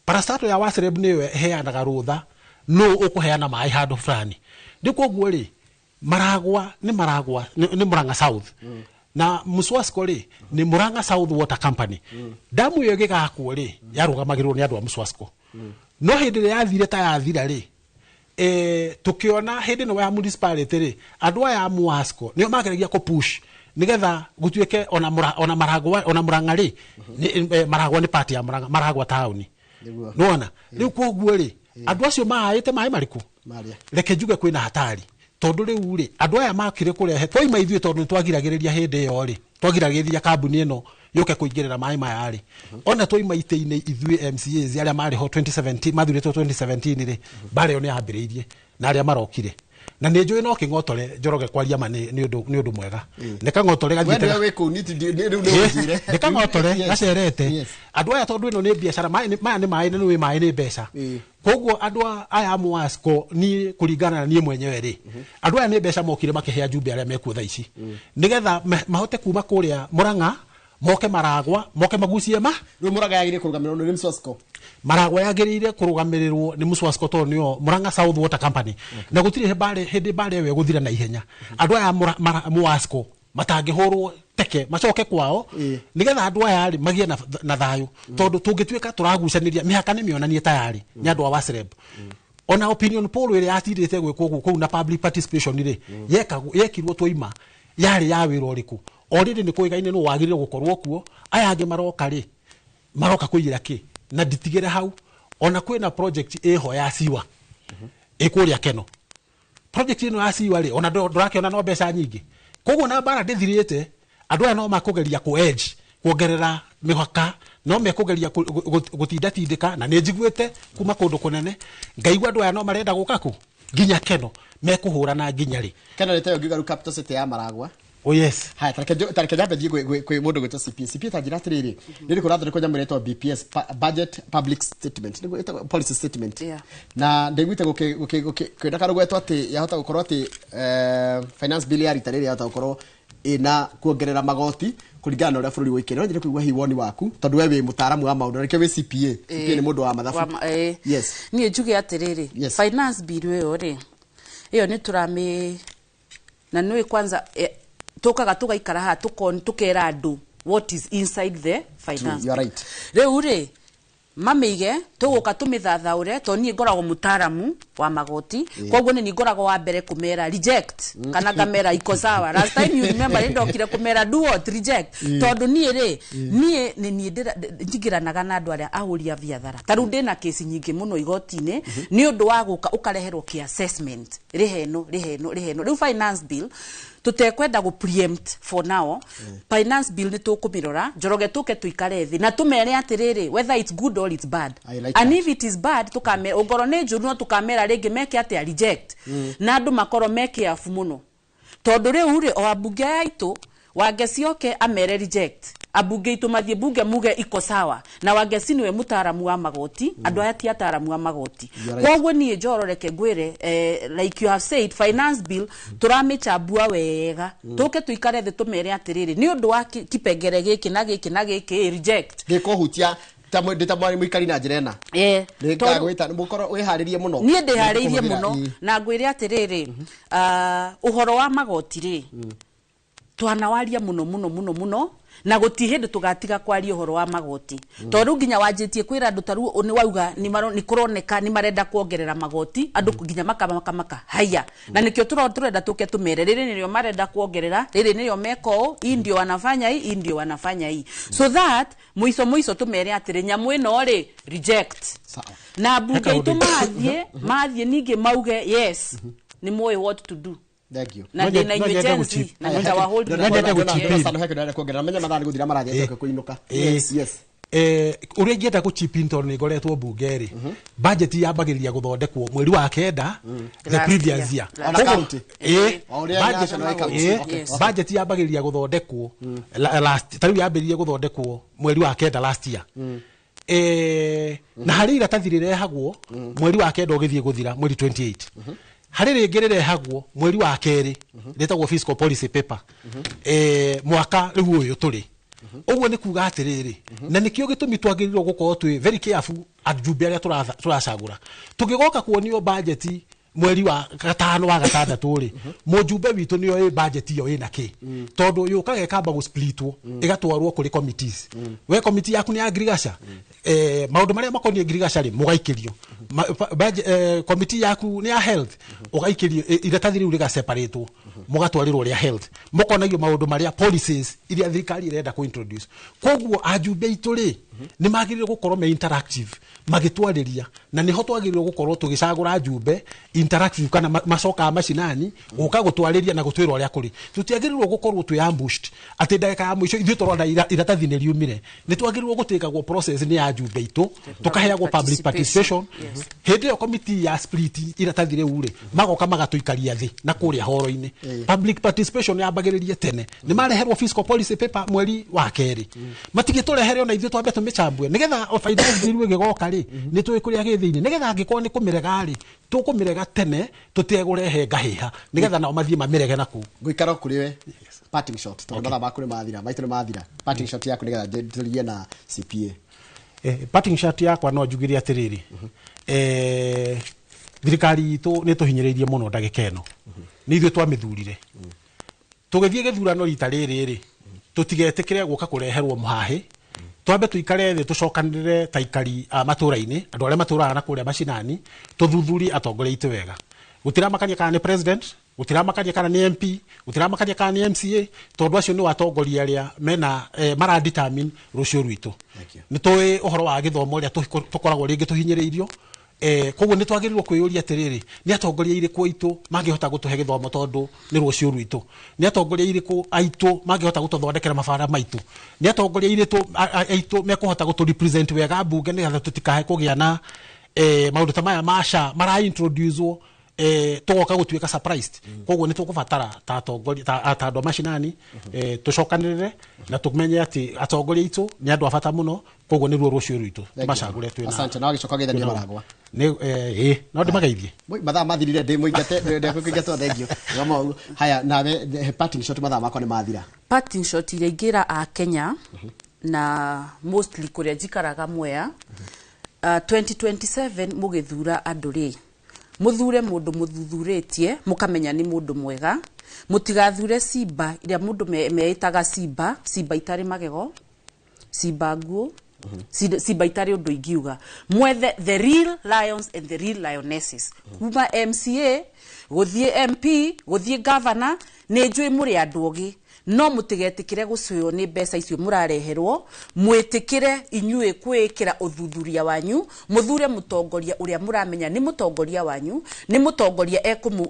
parastato ya Wasreb niwe heanaga rutha no ukuheana maĩ handu fulani ndiko guo ri Maragwa ni Murang'a South na Mswasco ri ni Murang'a South Water Company damu yo gigakwo ri yarugamagirwo ni andu a Mswasco no hindi yathire ta yathira ri tukiona hindi no ya municipality ri andu aya a Mswasco ni mageragia ko push nigetha gutuike ona Maragwa ona Murang'a ri Maragwa ni party ya Maragwa town nona riu koguo ri andu acio maaite maĩ mariku reke njuge kwina hatari tondu riu ri andu aya makire kurehe twaima ithuĩ tondu twagiragĩrĩria hindi iyo ri twagiragĩrĩria kambuni ino yoke kuingĩrĩra maĩ maya ri ona twaima itĩ-inĩ ithuĩ MCAs aria marĩ ho 2017 mathuritwo 2017 ri bare oni ambĩrĩirie na aria marokire na nĩ njũĩ no kĩng'otore Njoroge kwaria ma nĩ ũndũ mwega nĩkang'otore nĩkang'otore gacerete andũ aya tondũ ĩno nĩ biacara maya nĩ maĩ nĩ maĩ nĩ mbeca koguo andũ aya a Mswasco ni kũringana na niĩ mwenyewe rĩ andũ aya nĩ mbeca mokire makĩhea Jumbe arĩa mekuo thaa ici nĩgetha mahote kuma kũrĩa Murang'a moke Maragwa moke magucie rĩu Murang'a yagĩrĩire kũrũgamĩrĩrwo nĩ Mswasco Maragwa yagĩrĩire kũrũgamĩrĩrwo nĩ Mswasco to nĩo Murang'a South Water Company na gũtirĩ hindi bare we gũthira na ihenya andũ aya Mswasco matangĩhũrwo teke macoke kwao nigetha andũ aya rĩ magie na thayũ tondu tungĩtuĩka tũragucanĩria mĩhaka nĩ mĩonanie tayari nĩ andũ a Wasreb ona opinion poll ĩrĩa yatirĩte gwĩkwo kũu na public participation rĩ yekirwo twaima yarĩ ya wĩra ũrĩkũ already nĩ kũigaine no wagĩrĩire gũkorwo kuo aya angĩ maroka kũigĩra kĩ na nditigĩre hau ona kwĩna project ĩho ya siwa ĩkũrĩa Keno project ĩno ya siwa rĩ ona ndũrakĩona no mbeca nyingĩ koguo na bara ndĩthirĩte andũ aya no makũgeria edge kuongerera mĩhaka no mekũgeria gũtindatindĩka na nĩ njiguĩte kuma kũndũ kũnene ngaigua andũ aya no marenda gũka kũ nginya Keno mekũhũrana nginya rĩ Keno rĩteo ngigaru capital city ya Maragwa oh yes ha tareke jambe thie kwĩ mũndũ gwĩtwo CP ta njĩra atĩrĩrĩ nĩ kũratho nĩ kũnyamũretwo BPS budget public statement nĩguo ĩtagwo policy statement na ndĩgwĩte kwenda karũgwetwo atĩ yahota gũkorwo atĩ finance bill ya rita rĩrĩ yahota gũkorwo ina kuongerera magoti kuringana na ũrĩa bũrũri wĩkĩre no njĩre kũigua hiwoni waku tondũ we wĩ mũtaaramu wa maũndũ reke wĩ CPA nĩ mũndũ wa mathabu yes niĩ njuge atĩrĩrĩ finance bill ĩyo rĩ ĩyo nĩ tũramĩ na nĩ kwanza tukaga tugaikara ha tukera andu what is inside the finance. You are right. Rĩu rĩ mamige tuguka tumithathaure to ni ngoragwo mutaramu wa magoti koguo ni ngoragwo wa mbere kumera reject kana ngamera iko sawa last time you remember ndokire kumera do what reject tondu ni ri ni njigiranaga na andu aria ahuria biathara taru ndina case nyingi muno igoti-ini ni undu wa guka ukareherwo ki assessment riheno riu finance bill tutekwenda go preempt for now finance bill ni tukumirora Njoroge tuke tuikare thi na tumere atiriri whether it's good or it's bad and if it is bad tukamera ongoro ne njuru no tukamera ringi meke ati reject na andu makoro meke afu muno tondu riu ri o abunge yaitu wangecioke amere reject abunge itu mathie bunge muge iko sawa na wangeci niwe mutaramu wa magoti andu aya ti ataramu wa magoti koguo nie njororeke ngwire like you have said finance bill turamichabua wega tuke tuikare thi tumere atiriri ni undu wa kipengere giki na giki reject gikohutia tamwe mwikari na njira ena ndikagwita mukoro wiharirie muno nie ndiharirie muno na ngwire atiriri uhoro wa magoti ri twanawaria muno na guti hindi tugatiga kwaria uhoro wa magoti tondu nginya wanjitie kwira andu taru ni wauga ni kuroneka ni marenda kuongerera magoti andu nginya maka haya na nikio turenda tuke tumere riri nirio marenda kuongerera riri nirio meko indio wanafanya hii so that muiso tumere atire nyamu ino ri reject na bunge itu mathie ningi mauge yes ni moe what to do. Thank you. Na ndina emergency na nita wa hold sana heko ndare kuongerera menya mathari guthira maraje kuinuka yes uria ngienda guchipinto ni ngoretwo bungeri budget yambagiriria guthondekwo mweri wa kenda the previous year budget yambagiriria guthondekwo last tariu yambiririe guthondekwo mweri wa kenda last year na hari iratathi rirehagwo mweri wa kenda ugithie guthira mweri 28 hari ringi rirehagwo mweri wa keri ritagwo fiscal policy paper mwaka riu uyu turi uguo ni kuga atiriri na nikio gitumi twagirirwo gukorwo twi very careful ajumbe aria turacagura tugigoka kuonio budget mweri wa gatano wa gatandatu ri mujumbe witu niyo budget iyo ina ki tondu yuka gekamba gu splitwo igatwarwo kuri committees we committee yaku ni agriculture maundu maria makoni agriculture ri mugaikirio committee yaku ni ya health ugaikirio iratathi riu riga separate mugatwarirwo ria health mukonagio maundu maria policies iria thirikari irenda ku introduce koguo ajumbe itu ri ni magirire gukorwo me interactive magitwariria na niho twagirire gukorwo tugicagura ajumbe interactive kana macoka macinani guka gutwariria na gutwira uria kuri tutiagirirwo gukorwo twi ambushed ati ndagika ya mwisho ithu turona iratathi ni riumire ni twagirirwo gutikagwo process ni ajumbe itu tukaheagwo public participation hindi yo committee ya split iratathi riu ri magoka magatuikaria thi na kuria horo-ini public participation yambagiririe tene ni mareherwo fiscal policy paper mweri wa keri matigiturehere ona ithu twambe tumicambwe nigetha finance riu gigoka ri ni twikuria githiini nigetha ngikoo ni kumirega ri tukumirega tene tutegurehe ngahiha nigetha nao mathie mamirege naku guikara kuri we parting shot tondu mathaa maku ni mathira maitu ni mathira parting shot yaku nigetha ndirige na CPA parting shot yakwa no njugire atiriri thirikari itu ni tuhinyiririe muno ndagika eno ni ithu twamithurire tugithie githurano rita riri ri tutigetikire guka kureherwo muhahi twambe tuikare thi tucokanire taikari matura-ini andu aria maturaga na kuria macinani tuthuthuri atongoria itu wega gutira makania kana ni president gutira makania kana ni MP gutira makania kana ni MCA tondu acio ni watongoria aria mena mara determine rucio rwitu ni toi uhoro wa githomo ria tukoragwo ringi tuhinyiriirio koguo ni twagirirwo kwiyuria atiriri ni atongoria iriku aitu mangihota gutuhe githomo tondu ni rucio rwitu ni atongoria iriku aitu mangihota gututhondekera mabara maitu ni atongoria iritu aitu mekuhota gutu represent wega bunge ni gatha tutikahe kugia na maundu ta maya masha mara introduce tugoka gutuika surprised koguo ni tukubatara ta atongoria ta andu macinani tucokanirire na tumenye ati atongoria itu ni andu abata muno koguo ni ruo rucio rwitu tumacagure twina asante na gicoka githania maragwa ni no ndimageithie mathaa mathirire ndi muingate ndekuingatwo thengio ngamo haya nawe parting shot mathaa makwa ni mathira parting shot iria ingira a Kenya na mostly kuria jikaraga Mwea 2027 mugithura andu ri muthure mundu muthuthuritie mukamenya ni mundu mwega mutigathure simba iria mundu meitaga simba itari magego simba nguo simba itari undu ingiuga mwethe the real lions and the real lionesses kuma MCA guthie MP guthie governor ni njui muri andu ogi no mutigetikire gucuyo ni mbeca icio murareherwo mwitikire inyue kwikira uthuthuria wanyu muthure mutongoria uria muramenya ni mutongoria wanyu ni mutongoria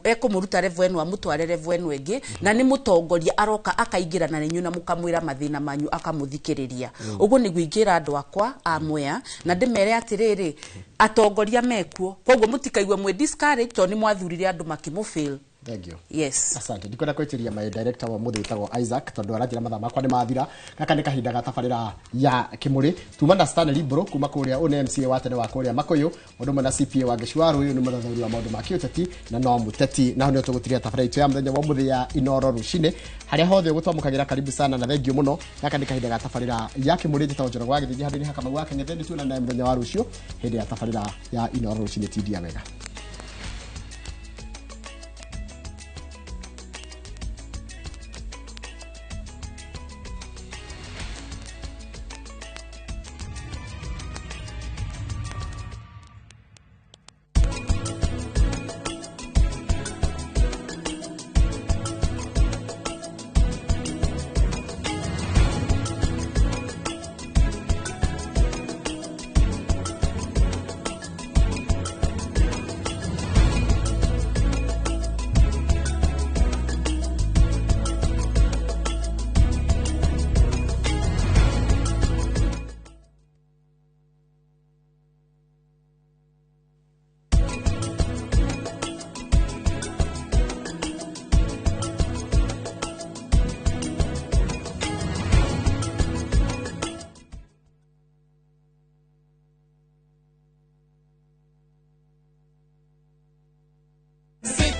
ekumuruta level enu amutware level enu engi na ni mutongoria aroka akaingirana nenyu na mukamwira mathina manyu akamuthikiriria uguo ni gwingira andu akwa a Mwea na ndimere atiriri atongoria mekuo koguo mutikaigwe mwe discourage to ni mwathurire andu makimufail. Thank you. Yes. Asante. Ndikwenda kwitiria my director wa muthe witagwo Isaac tondu aratira mathaa makwa ni mathira gaka ni kahinda ga tabarira ya kimuri tumana Stanley Bro kuma kuria one MCA wa tene wa kuria Makoyo undu mwana CPA wa Gishwaru uyu ni muthauri wa maundu ma kiuteti na no muteti na ndio tugutiria tabarira itu ya muthenya wa muthe ya Inoro rucine haria hothe gutwamukagira karibu sana na thengio muno gaka ni kahinda ga tabarira ya kimuri njitao njoro gwa githiji handini haka magwa Kenya ndendi tuna na muthenya wa rucio hindi ya tabarira ya Inoro rucine tidia wega.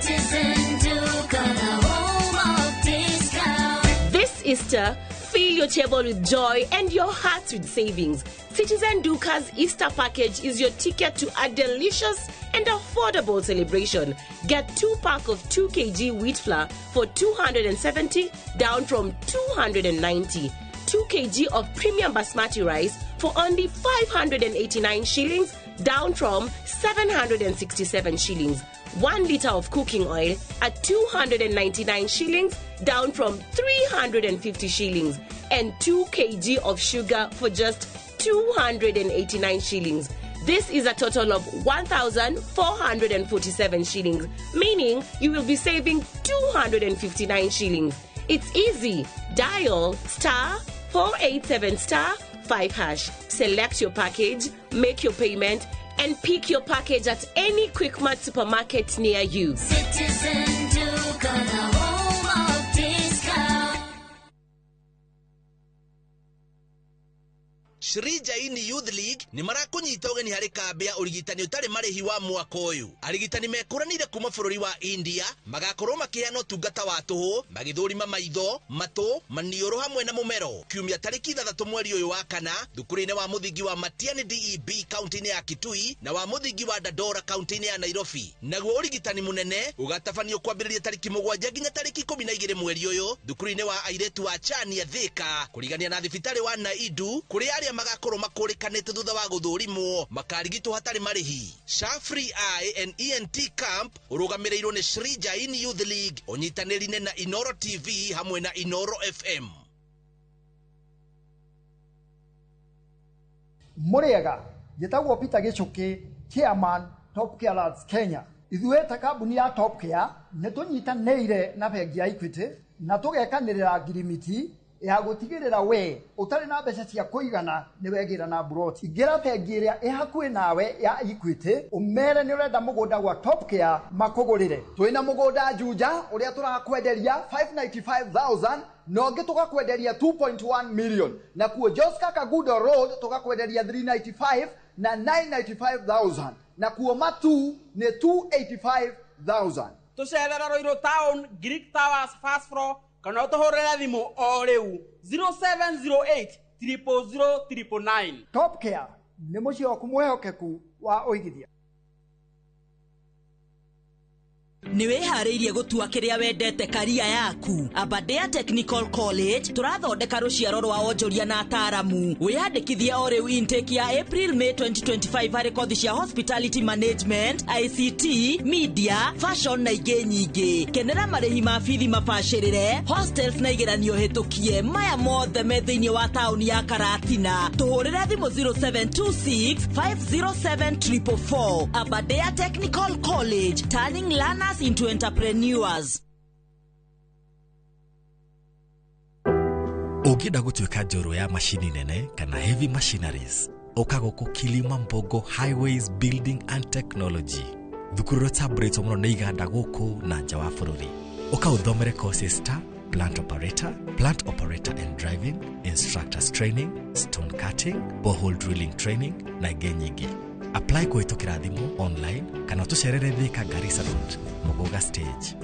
Citizen Duke, the home of discount. This Easter, fill your table with joy and your heart with savings. Citizen Duca's Easter package is your ticket to a delicious and affordable celebration. Get 2-pack of 2 kg wheat flour for 270, down from 290. 2 kg of premium basmati rice for only 589 shillings, down from 767 shillings. 1 liter of cooking oil at 299 shillings, down from 350 shillings. And 2 kg of sugar for just 289 shillings. This is a total of 1,447 shillings, meaning you will be saving 259 shillings. It's easy. Dial *487*5#. Select your package, make your payment, and pick your package at any Quickmart supermarket near you. Citizen Duke, the home of discount. Shri Jaini Youth League ni marakunyita ugeni hari kambi ya urigitani utari marihi wa mwaka uyu. Arigitani mekuranire kuma bururi wa India magakorwo makiheana utungata wa tuhu, magithurima maitho, matu, manioro hamwe na mumero. Kiumia tariki 3 mweri uyu wa kana, thukuru-ini wa muthingi wa Matiani DEB kaunti-ini ya Kitui na wa muthingi wa Dandora kaunti-ini ya Nairobi. Naguo urigitani munene ugatabanio kwambiriria tariki 7 nginya tariki 12 mweri uyu, thukuru-ini wa airetu wa Chania Thika, kurigania na thibitari wa Naidu kuri aria magakorwo makurikanite thutha wa guthurimo makarigitwo hatari marihi. Shafri Eye and ENT Camp urugamirirwo ni Shri Jain Youth League unyitanirine na Inoro TV hamwe na Inoro FM. Muriega gitagwo Peter Gichuki, Chairman Top Care Lads Kenya. Ithueta kambuni ya Top Care nitunyitanire na bengi ya Equity na tugekanirira ngirimiti ya gutigirira we utari na mbeca cia kuigana ni wegira na broti igira bengi iria ihakui nawe ya Equity umere ni urenda mugunda gwa Top Care makugurire. Twina mugunda Juja uria turakwenderia 595,000 no ngi tugakwenderia 2.1 million na kuo Joska Kagudo Road tugakwenderia 395 na 995,000 na kuo Matu ni 285,000. Tucerera Roiro Town, Greek Towers first floor kana utohorera thimu o riu 0708 000 Top Care ni mucio kumwehokeku wa uigithia. Ni wihariirie gutua kiria wendete karia yaku. Aberdare Technical College turathondeka ruciaro rwa onjoria na ataramu. Wiyandikithia o riu intake ya April May 2025 hari kothi cia hospitality management, ICT, media, fashion na ingĩ nyingĩ. Kenera marĩhi ma bithi mabacĩrĩre, hostels na igeranio hĩtũkie. Maya mothe me thĩinĩ wa taũni ya Karatina. Tũhũrĩre thimũ 0726 507 444. Aberdare Technical College, turning learners into entrepreneurs. Ungida gutuika njoro ya machine nene kana heavy machineries okago Kilimambogo Highways Building and Technology. Thukuru tabreto muno ne iganda guku na nja wa bururi. Ukaũthomere courses ta plant operator and driving, instructors training, stone cutting, borehole drilling training na ingĩ. Apply kuhĩtũkĩra thimũ online kana tucerere Thika Garissa Road, Mogoga Stage.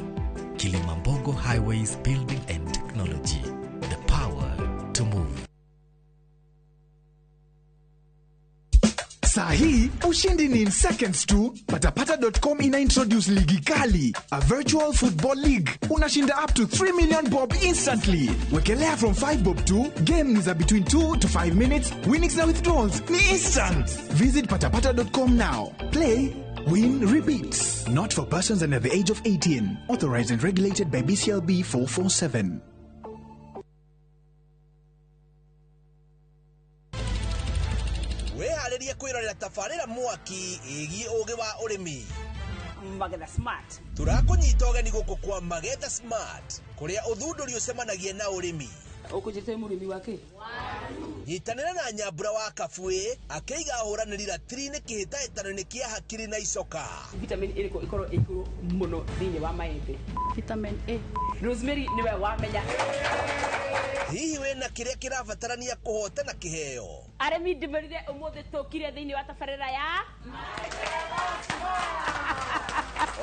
Kilimambogo Highways Building and Technology. The power to move. Sahi, ushindi ni in seconds tu. Patapata.com ina introduce ligi kali, a virtual football league. Unashinda up to 3 million bob instantly. Wekelea from 5 bob to game ni za between 2 to 5 minutes. Winnings na withdrawals ni instant. Visit patapata.com now. Play, win, repeat. Not for persons under the age of 18. Authorized and regulated by BCLB 447. Weharĩrie kwĩrorera tabarĩra mwaki ĩgiĩ ũgĩ wa ũrĩmi. Magetha Smart. Tũrakũnyita ũgeni gũkũ kwa Magetha Smart, kũrĩa ũthundũri ũcemanagia na ũrĩmi. Ũkũnjĩte mũrĩmi wake? nyitanĩra na Nyambura wa Kabui akĩiga ahũranĩri ratiri-inĩ kĩhĩtahĩtano-inĩ kĩa hakiri na icoka. Vitamin ĩrĩkũ ikorwo ĩkũrũ mũno thĩinĩ wa maembe? Vitamin A. Rosemary niwe wamenya. Hihi wĩna kĩrĩa kĩrabatarania kũhotana kĩheo? Arĩmi ndĩmerire ũmũthĩ tũkire thĩinĩ wa tabarĩra ya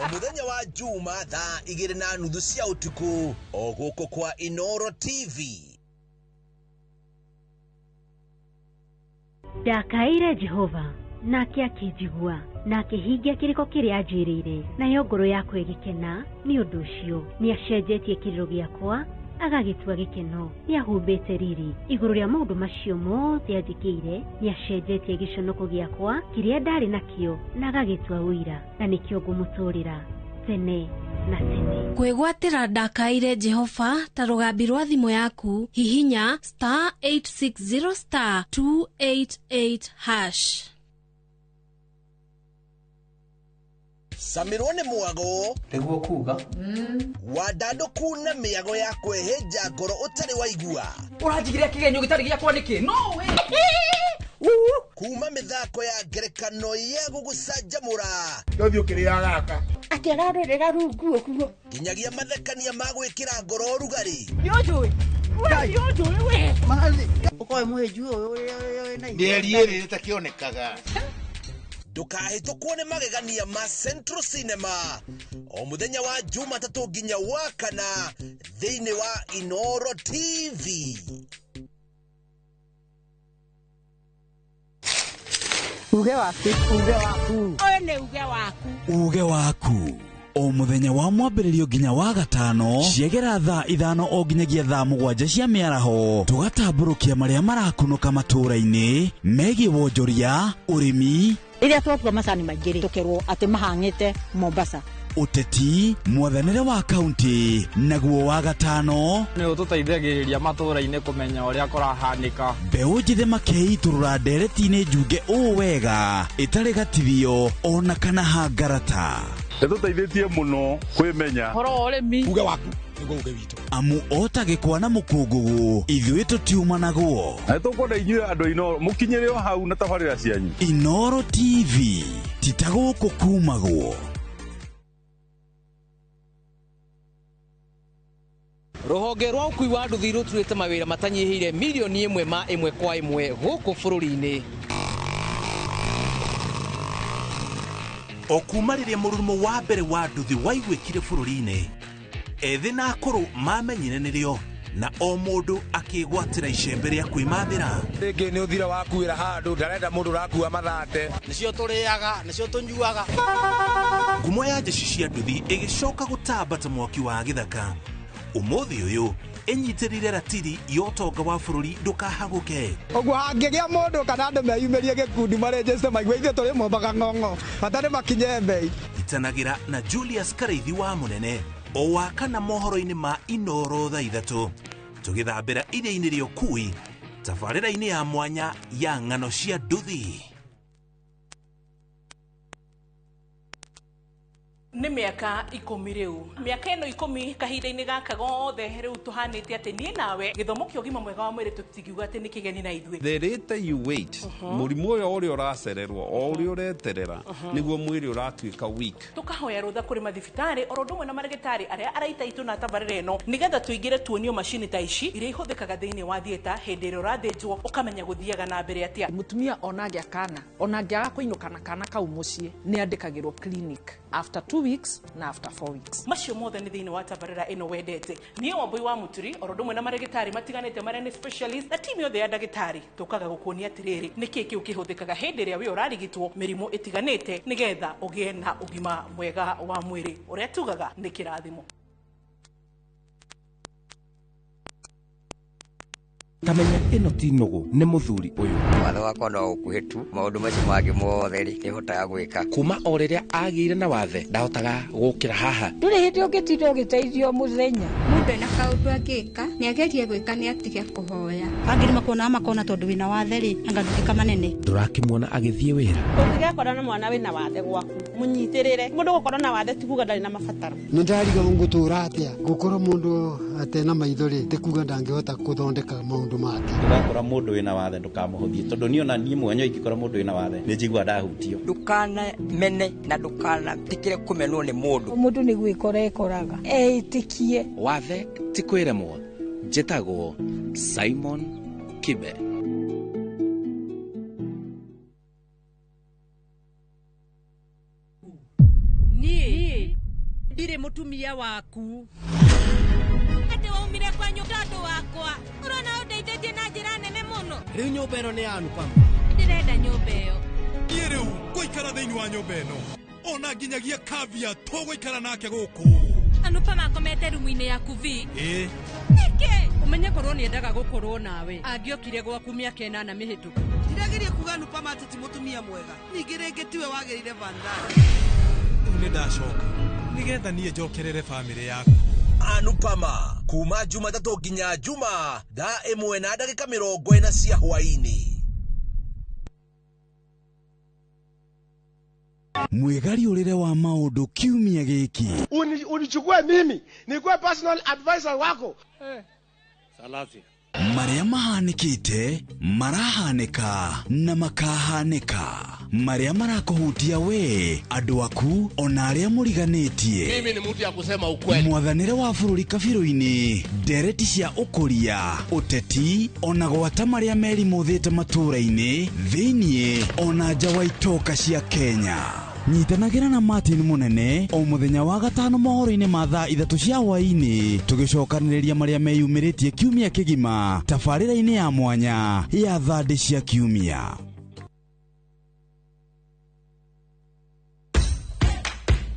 o mũthenya wa Juma thaa 2:30 cia ũtukũ o gũkũ kwa Inoro TV. Ndakaire Jehova nake akĩnjigua na akĩhingia kĩrĩko kĩrĩa anjĩrĩire, nayo ngoro yakwa ĩgĩkena nĩ ũndũ ũcio. Nĩacenjetie kĩrĩro gĩakwa agagĩtua gĩkeno, nĩahumbĩte riri igũrũ rĩa maũndũ macio mothe anjĩkĩire. Nĩacenjetie gĩconoko gĩakwa kĩrĩa ndarĩ nakĩo na agagĩtua ũira, na nĩkĩo ngũmũtũũrĩra tene na tene. Kwĩgwatĩra Ndakaire Jehova ta rũgambi rwa thimũ yaku, hihinya *860*288#. Samirwo nĩ mwago nĩguo kuga wandandũku na mĩago ya kwĩhĩnja ngoro ũtarĩ waigua. Ũranjigĩria kĩgenyo gĩtarĩ gĩakwa nĩkĩ? No we kuma mĩthako ya ngerekano ya gũgũcanjamũra ndothi ũkĩrĩa gaka atĩ ararorera rungu ũguo nginyagia mathekania ma gwĩkĩra ngoro ũrugarĩ. Nĩũnjũĩ we mathi ũkoe mũhĩnju ũyũ na ndĩeri ĩrĩ ĩtakĩonekaga. Ndũkahĩtũkwo nĩ magegania ma Central Cinema o mũthenya wa Jumatatũ nginya wa Kana thĩinĩ wa Inoro TV. uge waku ũyũ nĩ uge waku o mũthenya wa mwambĩrĩrio nginya wa gatano ciegera thaa 5 o nginyagia thaa 7 cia mĩaraho tũgatambũrũkia marĩa marakunũka matũũra-inĩ megiĩ wonjoria, ũrĩmi, rĩrĩa twatua macani maingĩ tũkerwo atĩ mahang'ĩte Mombasa, ũteti, mwathanĩre wa kaunti, naguo wa gatano nĩ ũtũteithagĩrĩria matũũra-inĩ kũmenya ũrĩa kũrahanĩka. Mbeũ njĩthĩ makeitũrũra ndereti-inĩ njunge ũũ wega ĩtarĩ gatithio ona kana hangarata. Nĩtũteithĩtie mũno kwĩmenya horo ũrĩmi uge waku nĩguo uge witũ. Amu otagĩkwa na mũkũngũgũ ithuĩ tũtiuma naguo. Na nĩtũkwenda inyuĩ andũ a Inoro mũkinyĩre o hau na tabarĩra cianyu. Inoro TV titagũkũ kumagwo. Rũhonge rwa ũkui wa nduthi rũturĩte mawĩra matanyihĩire milioni 1 ma 1 kwa 1 gũkũ bũrũri-inĩ. O kuma rĩrĩa mũrurumo wa mbere wa nduthi waiguĩkire bũrũri-inĩ, ethĩ na akũrũ mamenyire nĩrĩo na o mũndũ akĩgwatĩra icembe rĩa kwĩmathĩra. Rĩngĩ nĩ ũthira wakuĩra handũ ndarenda mũndũ ũrakua mathate. Nĩcio tũrĩaga, nĩcio tũnyuaga. Ngumo ya njeci cia nduthi ĩgĩcoka gũtamba ta mwaki wa gĩthaka. Ũmũthĩ ũyũ ĩnyitĩrĩire ratiri ya ũtonga wa bũrũri ndũkahagũke. Ũguo hangĩgĩa mũndũ kana andũ meyumĩrie gĩkundi marĩnjĩcite maigua ithuĩ tũrĩ mombaga ng'ong'o hatarĩ makinye mbei. Itanagĩra na Julius Kareithi wa Mũnene o wa kana mohoro-inĩ ma Inoro thaa 3 tũgĩthambĩra iria-inĩ rĩa ũkui tabarĩra-inĩ ya mwanya ya ng'ano cia nduthi. Nĩ mĩaka 10 rĩu, mĩaka ĩno 10 kahinda-inĩ gaka gothe rĩu tũhanĩte atĩ niĩ nawe gĩthomo kĩa ũgima mwega wa mwĩrĩ tũtigiuga atĩ nĩ kĩgeni na ithuĩ. The later you wait, mũrimũ ũrĩa ũracererwo o ũrĩa ũreterera nĩguo mwĩrĩ ũratuĩka weak. Tũkahoya rũtha kũrĩ mathibitarĩ oro ũndũ ũmwe na marĩgĩtarĩ arĩa araita itũ na tabarĩra ĩno nĩgetha tũingĩre tuonio macini ta ici iria ihũthĩkaga thĩinĩ wa thieta hĩndĩ ĩrĩa ũrathĩnjwo ũkamenya gũthiaga na mbere atĩa. Mũtumia onagĩa kana onangĩaga kũinũka na kana kau mũciĩ nĩ andĩkagĩrwo clinic after 2 weeks na after 4 weeks. Macio mothe nĩ thĩinĩ wa tabarĩra ĩno wendete. Niĩ Wambui wa Mũturi oro ũndũ ũmwe na marĩgĩtarĩ matiganĩte marĩa nĩ specialist na timu yothe ya ndagĩtarĩ tũkaga gũkuonia atĩrĩrĩ nĩkĩĩ kĩu kĩhũthĩkaga hĩndĩ ĩrĩa we ũrarigitwo mĩrimũ ĩtiganĩte nĩgetha ũgĩe na ũgima mwega wa mwĩrĩ ũrĩa tugaga nĩ kĩrathimo. Kamenya ĩno ti nũgũ nĩ mũthuri ũyũ. Watho wakwa no ũkuhĩ tu maũndũ macio mangĩ mothe nĩ hotaga gwĩka. Kuma o rĩrĩa agĩire na wathe ndahotaga gũkĩra haha. Ndũrĩ hĩndĩ ũngĩtinda ũgĩteithio mũthenya. Mũndũ ena kaũndũ angĩka nĩ agerie gwĩka nĩ atige kũhoya. Angĩ makona tondũ wĩna wathe rĩ anga ndũgĩka manene. Ndũrakĩmuona agĩthiĩ wĩra. Ũngĩgakora na mwana wĩna wathe gwaku mũnyitĩrĩre. Mũndũ gũkorwo na wathe ti kuga ndarĩ na mabataro. Nĩ ndariga ngũtũra atĩa gũkorwo mũndũ atena maithori tikuga ndangihota kuthondeka maundu make ndakora mundu wina wathe ndukamuhuthie tondu ni ona nie mwenye ingikora mundu wina wathe ni njigua ndahutio ndukana mene na ndukana tikire kumenwo ni mundu ni gwikora ekoraga eitikie wathe ti kwiremwo njitagwo Simon Kibe. Ni ndire mutumia waku ati waumire kwa nyundo wakwa urona undeithĩtie na njĩra nene mũno. Rĩu nyũmba ĩno nĩ yanu pam. Ndirenda nyũmba ĩyo. Niĩ rĩu ngũikara thĩinĩ wa nyũmba ĩno ona nginyagia kavia tũgũikara nake gũkũ. Anupama akomete rumu-inĩ yaku vi. Nĩkĩ? Ũmenye korwo nĩendaga gũkorwo nawe angĩokire gwaku mĩaka 8 mĩhĩtũku. Ndirageria kuga Anupama atĩ ti mũtumia mwega. Ningĩ rĩngĩ tiwe wagĩrĩire Vandana. Nĩ ndacoka nĩgetha niĩ njokerere bamĩrĩ yaku. Anupama kuma Jumatatu nginya Juma thaa 1:40 cia hwaini. Mwegariũrĩre wa maũndũ kiumia gĩkĩ. Unichukue mimi nikuwe personal advisor wako. Salazia. Marĩa mahanĩkĩte marahanĩka na makahanĩka. Marĩa marakũhutia we andũ aku ona arĩa mũriganĩtie. Mimi ni mtu ya kusema ukweli. Mwathanĩre wa bũrũri kabirũ-inĩ ndereti cia ũkũria ũteti ona gwata marĩa merimũthĩte matũũra-inĩ thĩiniĩ ona nja wa itoka cia Kenya. Nyitanagĩra na Martin Munene o mũthenya wa gatano mohoro-inĩ ma thaa 3 cia hwaĩ-inĩ tũgĩcokanĩrĩria marĩa meyumĩrĩtie kiumia kĩgima tabarĩra-inĩ ya mwanya ya thande cia kiumia.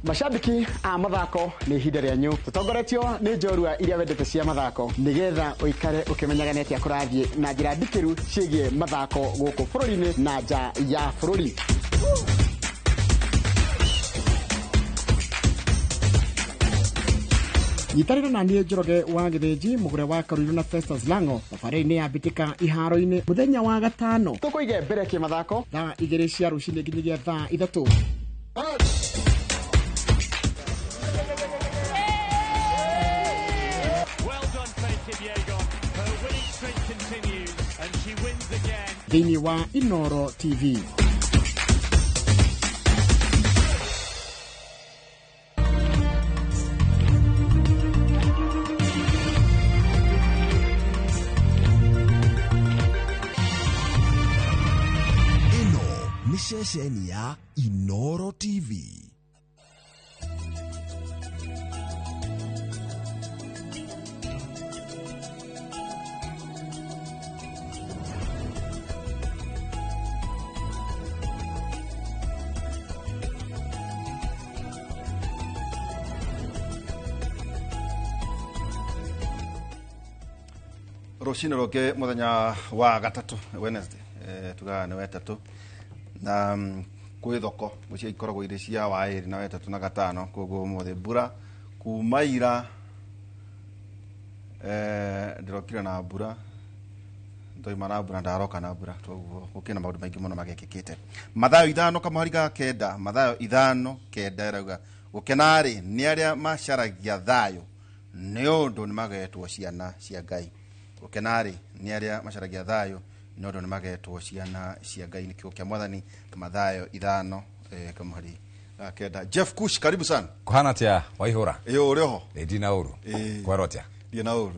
Mashabiki a mathako nĩ ihinda rĩanyu tũtongoretio nĩ njorua iria wendete cia mathako nĩgetha ũikare ũkĩmenyaga nĩ atĩa kũrathiĩ na njĩra ndikĩru ciĩgiĩ mathako gũkũ bũrũri-inĩ na nja ya bũrũri. Nyitanĩra na niĩ Njoroge wa Gĩthĩnji mũgũre wa Karũirũ na Festus Lango thabarĩ-inĩ ya mbĩtĩka iharo-inĩ mũthenya wa gatano tũkũige mbere kĩmathako thaa 2 cia rũcinĩ nginyagia thaa 3. Thĩinĩ wa Inoro TV. Ni ceceni ya Inoro TV. Rũcinĩ rũngĩ mũthenya wa gatatu Wednesday tuga nĩ wetatu na kwĩ thoko mũciĩ ikoragwo irĩ cia waĩrĩ na wetatu na gatano koguo mũthĩ mbura kuma ira ndĩrokire na mbura ndoima na mbura ndaroka na mbura toguo gũkĩna maũndũ maingĩ mũno magekĩkĩte mathayo 5 kamũhariga kenda mathayo 5 kenda irauga gũkenarĩ nĩ arĩa macaragia thayũ nĩ ũndũ nĩ magetwo ciana cia Ngai gũkenarĩ nĩ arĩa macaragia thayũ nĩ ũndũ nĩ magetwo ciana cia Ngai nĩ kiugo kĩa Mwathani mathayo 5 kamũhari kenda. Jeff Kush, karibu sana. Kuhana atia Waihũra? Uri ho? Ndina uru. Kwaro atia? Ndina uru.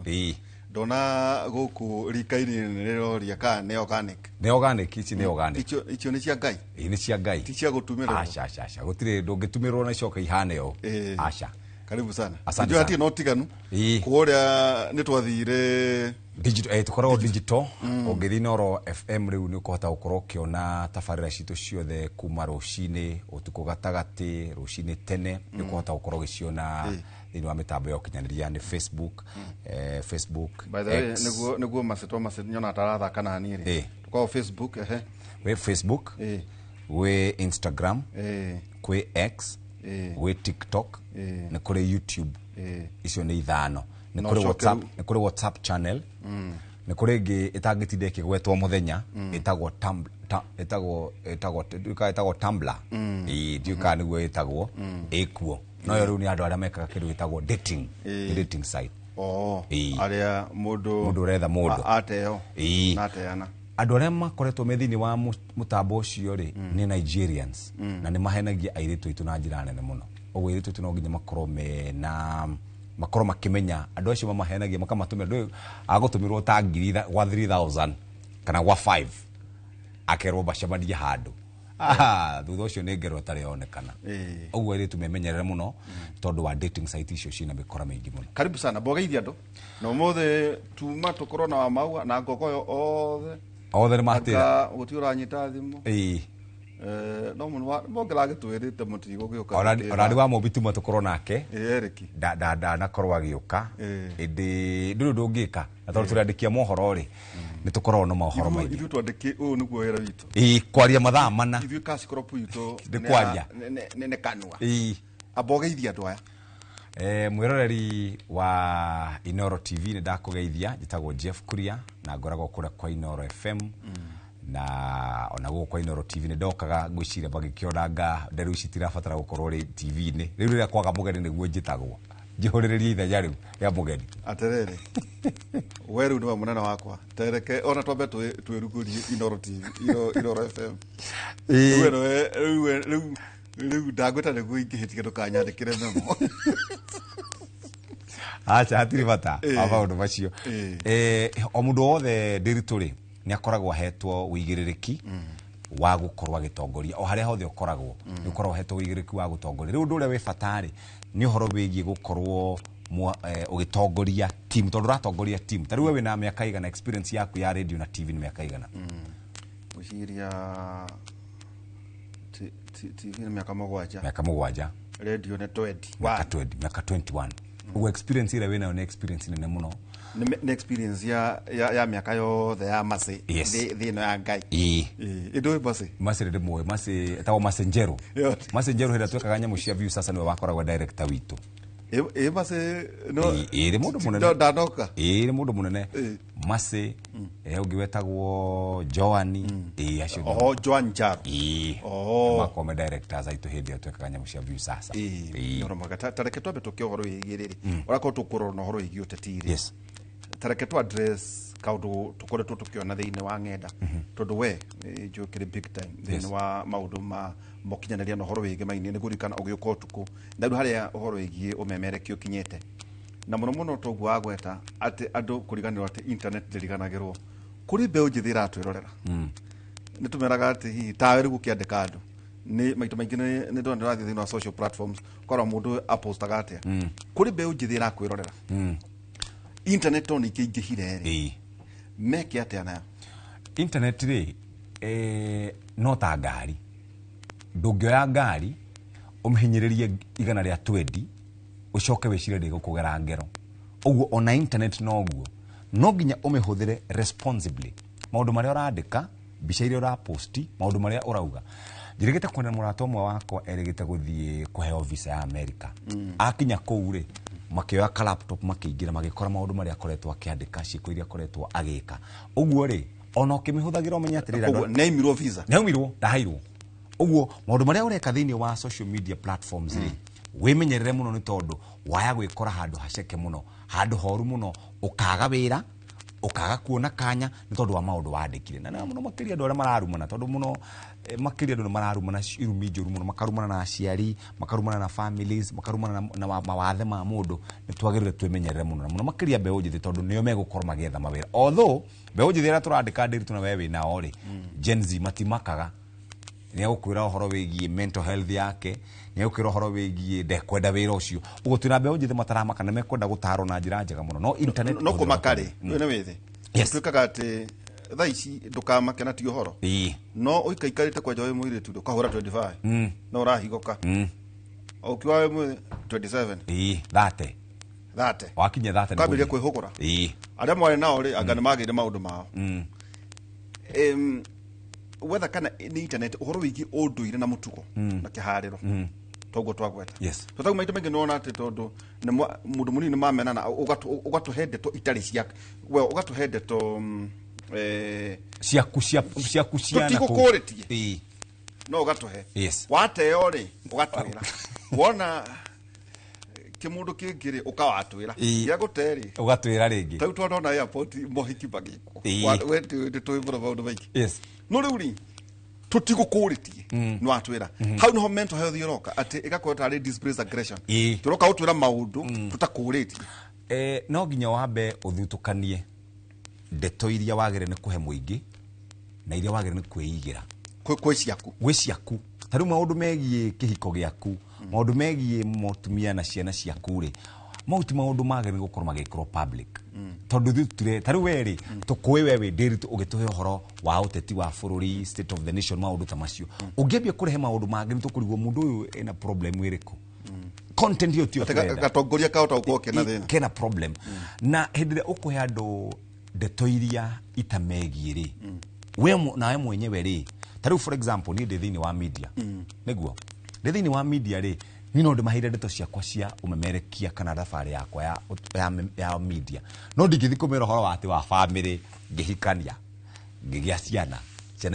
Ndona gũkũ rika-inĩ rĩroria kana nĩ organic. Nĩ organic, ici nĩ organic. Icio nĩ cia Ngai? Nĩ cia Ngai. Ti cia gũtumĩrwo? Aca gũtirĩ ndũngĩtumĩrwo na icoka ihane o. Aca. Karibu sana. Asante sana. No tiganu. Kũrĩa nĩ twathire digital tukoragwo digital ũngĩthiĩ Noro FM rĩu nĩ ũkũhota gũkorwo ũkĩona tabarĩra citũ ciothe kuma rũcinĩ ũtukũ gatagatĩ rũcinĩ tene nĩ ũkũhota gũkorwo ũgĩciona thĩinĩ wa mĩtambo ya ũkinyanĩria nĩ Facebook Facebook by the way nĩguo macetwa nyona tarathaka na niĩ rĩ tukao Facebook we Facebook we Instagram kwe X we TikTok nĩ kũrĩ YouTube icio nĩ 5 nĩ kũrĩ WhatsApp channel nĩ kũrĩ ĩngĩ ĩtangĩtinda ĩkĩgwetwo mũthenya ĩtagwo Tumblr ndiũka nĩguo ĩtagwo ĩkuo no yo rĩu nĩ andũ arĩa mekaga kĩndũ gĩtagwo dating site aria mundu retha mundu ateo na ateana andu aria makoretwo methini wa mutambo ucio ri ni Nigerians na ni mahenagia airitu itu na njira nene muno oguo airitu itu no nginya makorwo na makorwo makimenya andu acio mamahenagia makamatumira ndu agutumirwo ta ngiri gwa 3000 kana gwa 5 akerwo bacamania handu thutha ucio ni ngero tari onekana oguo airitu memenyerere muno tondu wa dating site icio cina mikora mingi muno. Karibu sana bogeithia andu no mothe tuma tukorwo na maua na ngogoyo othe ni matira guti uranyita thimu no muno bogela gitwirite mutigo gioka oradi wa mobituma tukorwo nake eriki da na korwa gioka indi ndu ndungika na tondu turiandikia mohoro ri ni tukorwo no mohoro maingi ithu twandiki nuguo wira witu kwaria mathaa mana ithu cash crop yitu ni kwaria ne kanwa abogeithia andu aya mwiroreri wa Inoro TV ni ndakugeithia njitagwo Jeff Kuria na ngoragwo kura kwa Inoro FM na ona go kwa Inoro TV ni ndokaga ngwicira bagikionanga nderu ici tirabatara gukorwo ri TV ni riu riria kwaga mugeni niguo njitagwo njihurirerie ithenya riu ya mugeni aterere weru ni wa munana wakwa tereke ona twambe twirugurie Inoro TV Inoro FM riu ndagweta niguo ingihitie ndukanyandikire memo acha hatiri bata maundu macio o mundu wothe ndirituri ni akoragwo hetwo wigiririki wa gukorwa gitongoria o haria hothe ukoragwo ni ukoragwo hetwo wigiririki wa gutongoria riu ndu uria we fatari ni uhoro wigie gukorwo ugitongoria team tondu ratongoria team tari we na miaka igana experience yaku ya radio na TV ni miaka igana uciria TV ni miaka mugwanja radio ni 20 miaka 21 uwe experience ile we na experience nene muno ni experience ya miaka yothe ya mase thino ya ngai indo mase de moyo mase tawo masenjero heda twekaga nyamu cia view sasa niwe wakoragwa director witu mase no iri mundu munene ndadoka iri mundu munene mase ugiwetagwo Joani acio Joan Jaro makome directors aitu hindi twekaga nyamu cia view sasa no magata tareke twabe tukio horo igiriri orako tukuro no horo igio tetiri tareke tu address kaundu tukoretwo tukiona thiini wa ng'enda tondu we njukire big time thiini wa maundu ma mokinyaneria no horo wigi maini ni gurikana ugiuka utuku na ndu haria horo wigi umemerekio kinyete na muno togu agweta ati andu kuriganirwo ati internet ndiriganagirwo kuri mbeu njithira twirorera ni tumeraga ati hi tawe rigu kiandika andu ni maito maingi ni ndo ndirathi thiini wa social platforms kora mundu apostaga atia kuri mbeu njithira kwirorera internet on ikingihire meke atia nayo internet ri no ta ngari ndungioya ngari umhinyiririe igana ria 20 ucoke wicire ndi gukugera ngero uguo ona internet noguo no nginya umihuthire responsibly maundu maria urandika bica iria uraposti maundu maria urauga njirigite kwenda murato mwe wakwa erigite guthie kuheo visa ya America akinya kuu ri makioya ka laptop makiingira magikora maundu maria akoretwo akiandika ciiko iria akoretwo agika uguo ri ona ukimihuthagira umenya atirira naimirwo visa ndahairwo uguo maundu maria ureka thiini wa social media platforms ri wimenyerere muno ni tondu waya gwikora handu haceke muno handu horu muno ukaga wira ukaga kuona kanya ni tondu wa maundu wandikire na muno makiria andu aria mararumana tondu muno makiria andu mararumana irumi njuru muno makarumana na aciari makarumana na families makarumana na mawathe ma mundu ni twagirire twimenyerere muno makiria mbeu njithi tondu niyo megukorwo magietha mawira although mbeu njithi ira turandika ndiritu na wewe na ori Gen Z matimakaga ni agukwira uhoro wigie mental health yake ni agukwira uhoro wigie ndekwenda wira ucio ugo twina mbeu njithi mataramaka na mekwenda gutaro na njira njega muno no internet no kumakari wena withi twikaga ati tha ici ndukamake na ti uhoro no uikaikarite kwa jowe mwire tu ukahura 25 no urahigoka ukiwa we 27 30 wakinya 30 kabile kwihugura aria mwari nao ri anga nimagire maundu mao whether kana ni internet uhoro wigi unduire na mutugo na kihariro togo twagweta tutagu maito mengi nona ati tondu mundu munini mamena na ugatuhende to itari cia we ugatuhende to ciakuciana tukukuritie no ugatuhe wateo ri ugatwira wona kimundu kingiri ukawatwira ya guteri ugatwira ringi tau twona airport mohiki bagiko wendi tuibura maundu maingi yes no riuri tutigukuritie no atwira how no mental health yoroka ati igakota ari displays aggression turoka utwira maundu tutakuritie no ginya wambe uthutukanie ndeto iria wagire ni kuhe muingi na iria wagire ni kweigira gwe ciaku taru maundu megie kihiko giaku maundu megie motumia na ciana ciaku ri mauti maundu magire gukorwo magikro public tondu thutire taru weri tukui wewe ndiritu ugituhe horo wa uteti wa bururi state of the nation maundu tamacio ungiambia kurehe maundu magire tukurigwo mundu uyu ena problem iriku content yo tio gatongoria kaota ukoke na thina kena problem na hindire ukuhe andu ndeto iria itamegie ri we nawe mwenyewe ri taru for example ni thini wa media niguo thini wa media ri ni no ndimahire ndeto ciakwa cia umemerekia kana thabari yakwa ya media no ndigithi kumira horo wati wa family ngihikania ngigia ciana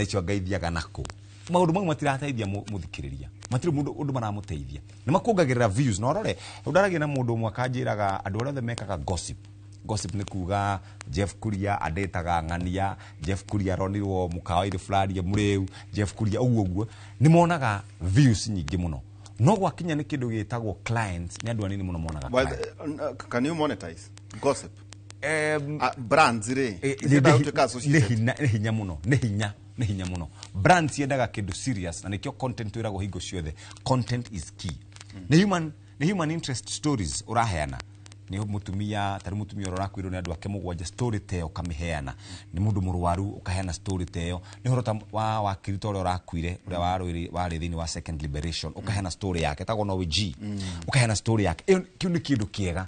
icio ngaithiaga nako maundu mau matirateithia muthikiriria matiri mundu undu maramuteithia ni makungagirira views no rore udaragia na mundu umwe akanjiraga andu othe mekaga gossip ni kuga Jeff Kuria adetaga ngania Jeff Kuria ronirwo mukawaire fulani mureu Jeff Kuria uguo ni monaga views nyingi muno no gwakinya ni kindu gitagwo clients ni andu anini muno monaga can you monetize gossip brands re ni hinya muno ni hinya muno brands yendaga kindu serious na nikyo content wirago hingo ciothe content is key ni human interest stories uraheana ni mutumia tari mutumia urakwirwo ni andu ake mugwanja story teo kamiheana ni mundu murwaru ukaheana story teo ni horota wa kirito uri urakwire uri wari thini wa second liberation ukaheana story yake tago no G ukaheana story yake kiu ni kindu kiega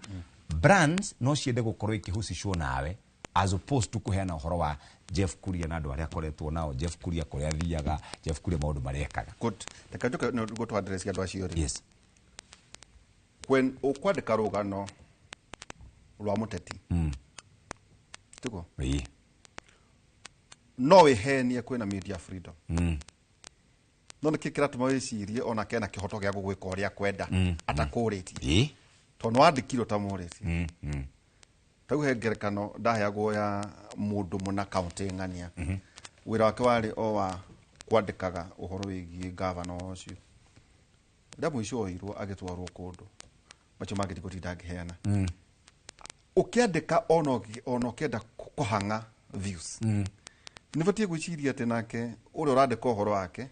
brands no ciende gukorwo ikihusishwo nawe as opposed to kuheana uhoro wa Jeff Kuria na andu aria akoretwo nao Jeff Kuria kuria thiaga Jeff Kuria maundu marekaga good takajuka no go to address ya twacio yes when ukwandika rugano rwa muteti tuko no wihenie kwina media freedom no nikikira tumawicirie ona kena kihoto gya gugwika uria kwenda atakuritie tono andikiro tamuriti tau hengerekano ndaheagwo ya mundu muna county ngania wira wake wari o wa kwandikaga uhoro wigie governor ucio ndamu icio oirwo agitwarwo kundu macho magiti gutinda ngiheana ukiandika ono kenda kuhanga views nibatie gwiciria ati nake uri urandika uhoro wake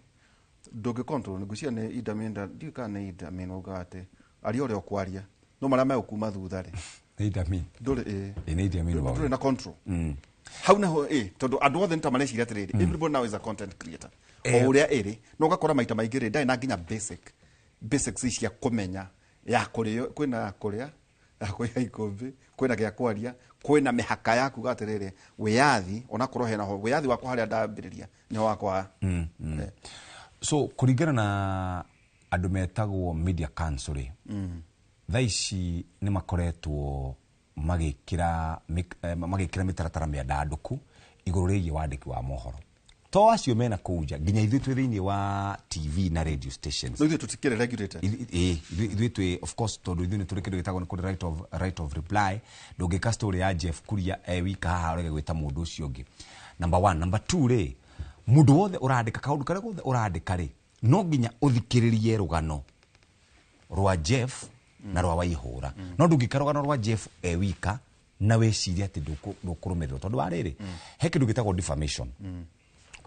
ndugi control ngucia ni idaminda ndika ni idamin ugate ari uri okwaria no mara mai ukuma thutha ri idamin nduri ni idamin ba nduri na control how na tondu andu othe ntamaneciria atiriri everybody now is a content creator o uria iri no gakora maita maingi ri ndai na nginya basics cia kumenya ya kuria kwina kuria akoya ikombe kwina gya kwaria kwina mihaka yaku gatiriri wiyathi ona korwo hena ho wiyathi wako haria ndambiriria ni wakwa so kuringana na andu metagwo media council thaici ni makoretwo magikira mitaratara miandanduku iguru rigi wandiki wa mohoro to acio mena kuja ginya ithu twi thini wa TV na radio stations no ithu tutikire regulator ithu twi of course tondu ithu ni turi kindu gitagwo ni right of reply ndungika story ya Jeff Kuria wika haha urege gwita mundu ucio ungi number 1 number 2 ri mundu wothe urandika kaundu kare gothe urandika ri no ginya uthikiririe rugano rwa Jeff na rwa Waihura no ndungika rugano rwa Jeff wika na weciria ati ndukurumirwo tondu wariri he kindu gitagwo defamation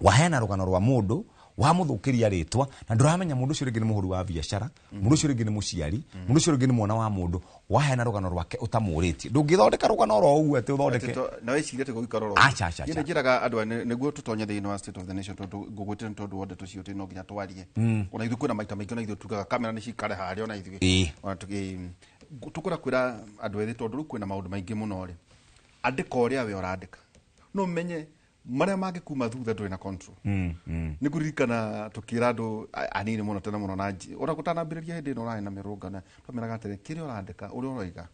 wahena rugano rwa mundu wa muthukiria ritwa na nduramenya mundu ucio ringi ni muhuru wa biashara mundu ucio ringi ni muciari mundu ucio ringi ni mwana wa mundu wahena rugano rwake utamuritie ndungithondeka rugano ro ugu ati uthondeke na weciria ati gukaro ro acha yene njiraga andu niguo tutonye thini wa state of the nation tondu ngugwite tondu wothe tucio ti no nginya twarie ona ithu kwina maita maingi ona ithu tugaga kamera ni cikare haria ona ithu ona tukura kwira andu ethi tondu kwina maundu maingi muno ri andika uria we urandika no menye maria mangikuma thutha nduri na control ni kuririkana tukira andu anini muno tena muno na ora gutanambiriria hindi no rai na mirungana twameraga atiri kiri urandika uri uroiga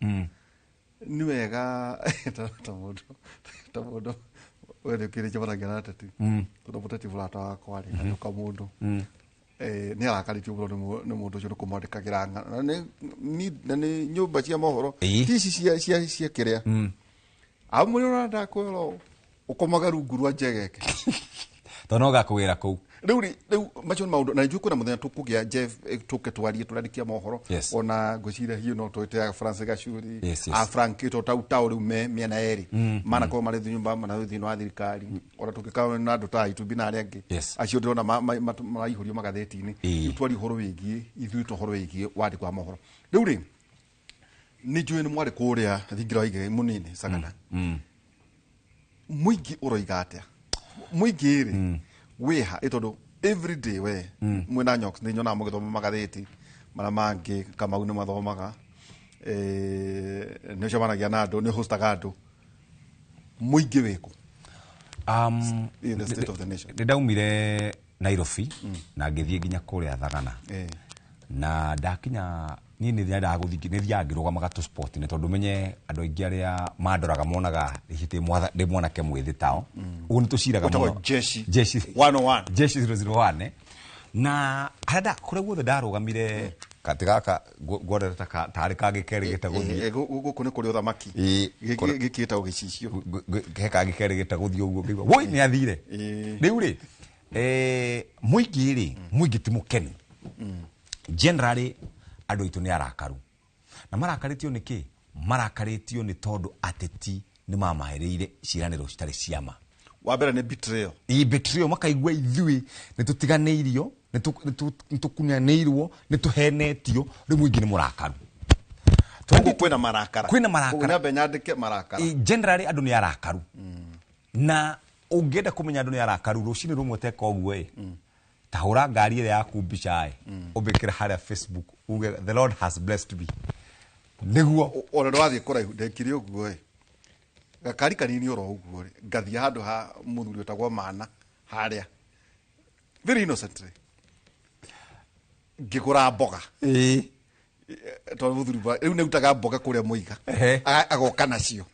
ni wega ta mundu wewe kiri jabara garata tu tondu mutati vulata wakwa ri nduka mundu nä arakarä må nä må ndå å cio nä kå mwandä kä ra nä nyå mba cia mohoro tici cia kä rä a amå nä å randakwä å komaga rungu rwa njegeke tondå no gakå wä ra kå u rä u macio nä maå ndå na njå kwä na må thenya tå kå gä a Jeff tå ke twarie tå randä kia mohoro ona ngå cira hiå no twä teaga France Gacuri Frank to tau tau rä u mä ena erä manakorwo marä thä nyå mba mana thä wa thirikari ona tå kä ka na andå ta itumbi na arä angä acio ndä rona maraihå rio magatheti-inä rä u twari å horo wä giä ithuä tå horo wä giä wandä kwa mohoro rä u rä nä njå nä mwarä kå rä a thingira waigä må nini sagana må ingä å roiga atä a må ingä rä wä ha ä tondå everyday we mwena nyox nä nyonaga må gä thoma magatheti marä mangä Kamau nä mathomaga nä cemanagia na andå nä hostaga andå må ingä wä kå nä ndaumire Nairobi na ngä thiä nginya kå rä a Thagana na ndakinya niä nä thiaga ngä rå gamaga tå sport nä tondå menye andå aingä arä a mandoraga monaga ndä mwanake mwä thä tao å guo nä tå ciraga må jeshi 001 na harä a kå rä guothe ndarå gamire katä gaka ngoreta tarä kangä kerä gä te gå thiä gå kå nä kå rä å thamaki gä kä tagwo gä cicio he kangä kerä gä te gå thiä å guo ngä igua woi nä athire rä u rä må ingä rä må ingä ti må keni generally andå aitå nä arakaru na marakarä tio nä kä marakarä tio nä tondå ateti nä mamahä rä ire ciranä ro citarä ciama wa mbere nä betrayal betrayal makaigua ithuä nä tå tiganä irio nä tå kunyanä irwo nä tå henetio rä må ingä nä må rakaru kwina marakara kwina marakara nyambe nyandike marakara generally andå nä arakaru na å ngä enda kå menya andå nä arakaru rå cinä rå mwe teka å guo tahura ngari ĩrĩa yaku mbica ũmbĩkĩre harĩa Facebook uge the Lord has blessed me nĩguo ona ndwathiĩ kũraihu ndekire ũguo gakari kanini oro ũguo ngathiĩ handũ ha mũthuri ũtagwo Mana harĩa very innocent ngĩgũra mboga tondũ mũthuri rĩu nĩ utaga mboga kũrĩa Mũiga agoka nacio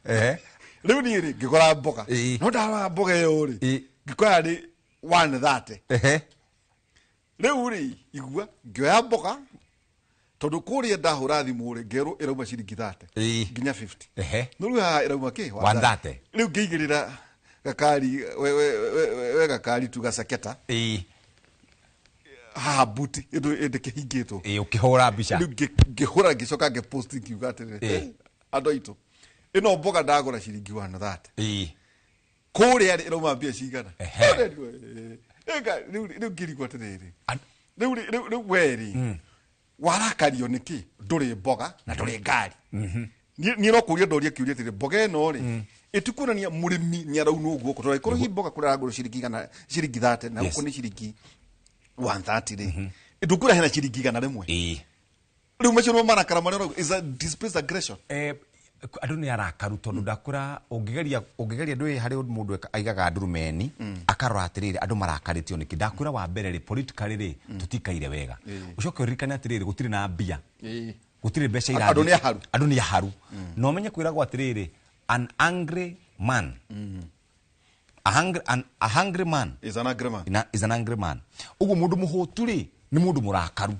rĩu niĩ rĩ ngĩgũra mboga no ndawa mboga ĩyo rĩ ngĩkoya rĩ 130 rĩu rĩ igua ngĩoya mboga tondũ kũrĩa ndahũra thimũ rĩ ngerwo ĩrauma ciringi 30 nginya 50 no rĩu haha ĩrauma kĩ 130 rĩu ngĩigĩrĩra gakari we gakari tu gacaketa haha buti ĩndũ kĩhingĩtwo ũkĩhũra mbica rĩu ngĩhũra ngĩcoka ngĩpost ngiuga atĩrĩrĩ andũ aitũ ĩno mboga ndagũra ciringi 130 kũrĩa rĩ ĩrauma mbia cigana rĩu ngĩrigwo atĩrĩrĩ rĩu werĩ warakario nĩkĩ ndũrĩ mboga na ndũrĩ ngari niĩ no kũria ndoria kĩũria atĩrĩ mboga ĩno rĩ ĩtikuonania mũrĩmi nĩ araunwo guoko tondũ ĩkorwo hi mboga kũrĩa aragũrwo ciringi 30 na gũkũ nĩ ciringi 130 rĩ ndũkwĩra hena ciringi 100 rĩmwe rĩu macio no marakara marĩa is a displaced aggression andå nä arakaru tondå ndakå ũngĩgeria ndå harä må ndå aigaga ndurumeni akarora atä rä rä andå marakarä tio nä kä ndakwä ra wa mbere rä politikarä rä tå tikaire wega å coke å ririkane atä rä rä gå tirä na mbia gå tirä mbeca andå nä aharu na å menye kwä ragwo atä rä rä an angry man a hungry man is an angry man å guo må ndå må hå tu rä nä må ndå må rakaru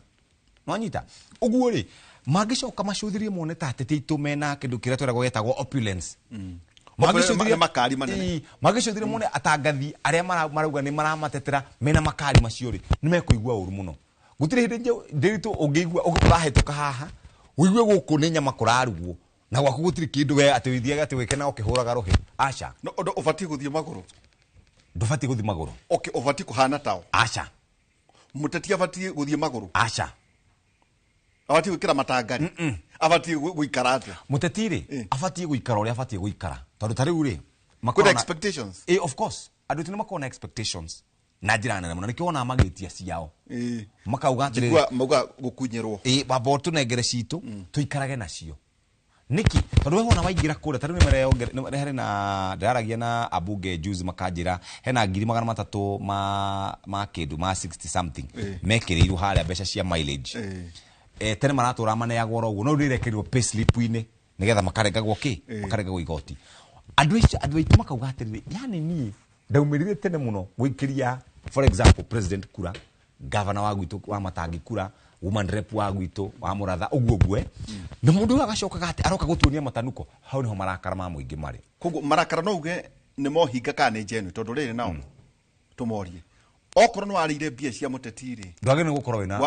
no anyita å guo rä magĩcoka macũthĩrie mone ta ateti aitũ mena kĩndũ kĩrĩa twĩragwo gĩtagwo opulence magĩcũthĩrie mone atangathi arĩa marauga nĩ maramatetera mena makari macio rĩ nĩ mekũigua ũru mũno gũtirĩ hĩndĩ ndĩritũ ũngĩigua ũrahĩtũka haha ũigue gũkũ nĩ nyama kũrarugwo na gwaku gũtirĩ kĩndũ we atĩ wĩthiaga atĩ wĩkena ũkĩhũraga rũhĩ aca ũbatiĩ gũthiĩ magũrũ ndũbatiĩ gũthiĩ magũrũ ũbatiĩ kũhana tao aca mũteti abatiĩ gũthiĩ magũrũ aca abatiĩ gwĩkĩra matangari abatiĩ gũikara atĩa mũteti rĩ abatiĩ gũikara ũrĩa abatiĩ gũikara tondũ ta rĩu rĩ kwĩna expectations of course andũ aitũ nĩ makoragwo na expectations na njĩra nene mũno nĩkĩo wonaga magĩtia ciao makauga atĩrĩrĩ mauga gũkunyĩrwo baba tũnengere citũ tũikarage nacio niki tondũ wewe ona waingĩra kũrĩa ta rĩu nĩ harĩ na ndaragia na abunge juice makanjĩra hena 300 ma kĩndũ ma 60 something mekĩrĩirwo harĩa mbeca cia mileage tene maratũra maneagwo ro guo no rĩrekĩrwo pay slip-inĩ nĩgetha makarengagwo makarengagwo igoti andũ aitũ makauga atĩrĩrĩ yani niĩ ndaumĩrire tene mũno gũikĩria for example president kura governor wa gwitu wa Matangi kura woman rep wa gwitu wa Muratha uguo na mundu agacoka ati aroka gutuonia matanuko hau niho marakara ma muingi mari koguo marakara no uge ni mohinga kana ni jenu tondu riri nao tumorie okorwo no arire mbia cia mutetiri ndwage ni gukorwo wina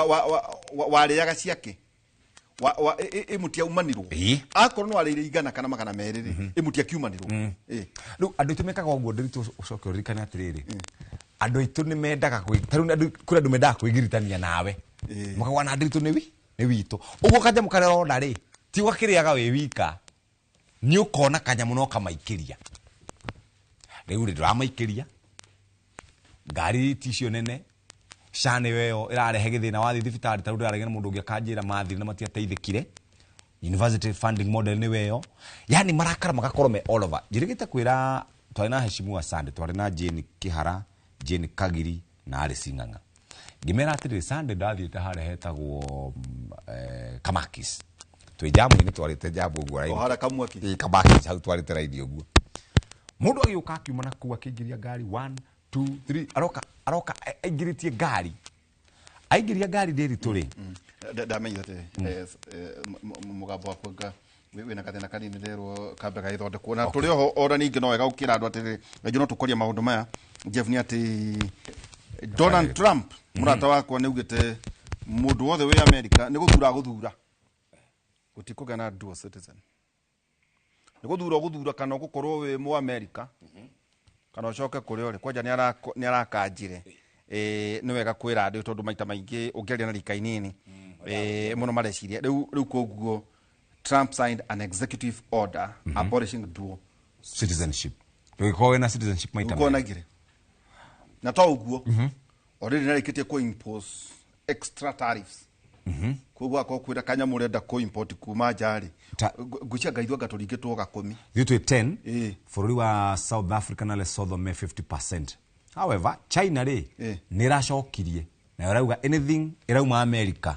wariaga ciake imutia umanirwo akorwo no arire igana kana magana meriri imutia kiumanirwo riu andu tumekaga uguo ndiritu ucoke uririkane atiriri andu aitu ni mendaga taru andu kuri andu mendaga kwigiritania nawe makawa na ndiritu ni witu uguo kanja mukarero ndari ti wakiriaga we wika ni ukona kanya muno kamaikiria riu ndiramaikiria ngari ticio nene shane weo irarehe githina wathi thibitari taru ndarege na mundu ungi akanjira mathiri na matiateithikire university funding model ni weo yani marakara magakorwo me all over njirigite kwira twari na heshimu wa Sunday twari na Jane Kihara Jane Kagiri na ari Sing'ang'a ngimera atiri Sunday ndathiite hare hetagwo Kamakis twi jamu ni twarite jabu uguo raini hara kamwaki Kamakis hau twarite raini uguo mundu agiuka akiuma na kuwa kingiria ngari 1 2 3 aroka aingiritie ngari aingiria ngari ndiri turi ndamenya ati mugambo wakwa wina kathina kanini ndirwo kambe gaithondekwo na turi ho ora ningi no wega ukira andu atiri ngi no tukoria maundu maya Jeff ni ati Donald Trump murata wakwa ni ugite mundu wothe wi America ni guthura gutikugana dual citizen ni guthura kana gukorwo wi mu America kana ucoke kuri ori kwanja ni arakanjire ni wega kwira andu tondu maita maingi ungeria na rika inini muno mareciria riu koguo Trump signed an executive order abolishing dual citizenship we na citizenship maita ko nagire na to uguo already narikitie ko impose extra tariffs koguo akokwira kanya murenda ko import kuma jari gucia gaithwa gaturingitwo gakumi thitwe 10 bururi wa South Africa na Lesotho me 50%. However China ri ni racokirie na rauga anything irauma America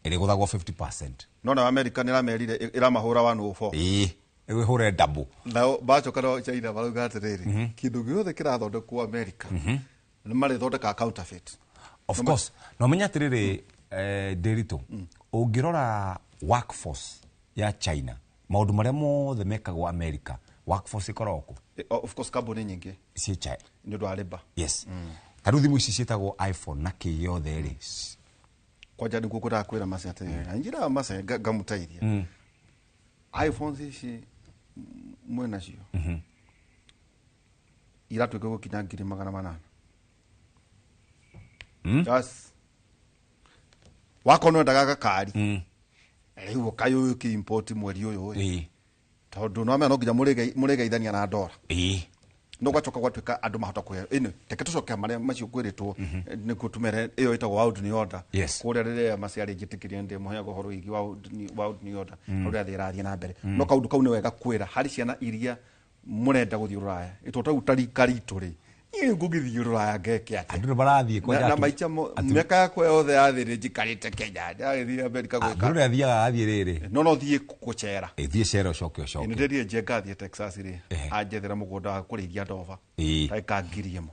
iri guthagwo 50%. No na America ni ramerire iramahura 104 ewe hore double na bacoka no China barauga atiriri kindu giothe kirathondekwo America ni mari thondeka counterfeit of course no menya atiriri derito ungirora workforce ya China maundu maria mothe mekagwo America workforce ikoroko of course kaboni nyingi si China ni ndo areba yes taru thimu ici cietagwo iPhone na kiyothe ri kwaja ndi gukura kwira masi ati njira masi gamutairia iPhones ici mwena cio iratwika gukinya 800 yes wakono ndaga gakari riu kayo ki import mweri uyu tondu no amena nginya muregeithania na ndora no gwacoka gwatwika andu mahota kuya ino teke tucoke maria macio kwiritwo ni kutumere iyo itagwo out ni order kuria rire maciari ngitikiria ndi muheago horo igi wa out ni order uria thirathie na mbere no kaundu kau ni wega kwira hari ciana iria murenda guthii Ruraya itota utari karituri ni ngugithii Ruraya ngeke ati andu barathie kwa na maicha meka yakwa yothe yathire njikarite Kenya ndathie America gwika andu athiaga athie riri no thie kucera thie cera ucoke ni ndirie njenga thie Texas ri anjethera mugunda kurithia ndova taika ngiriemo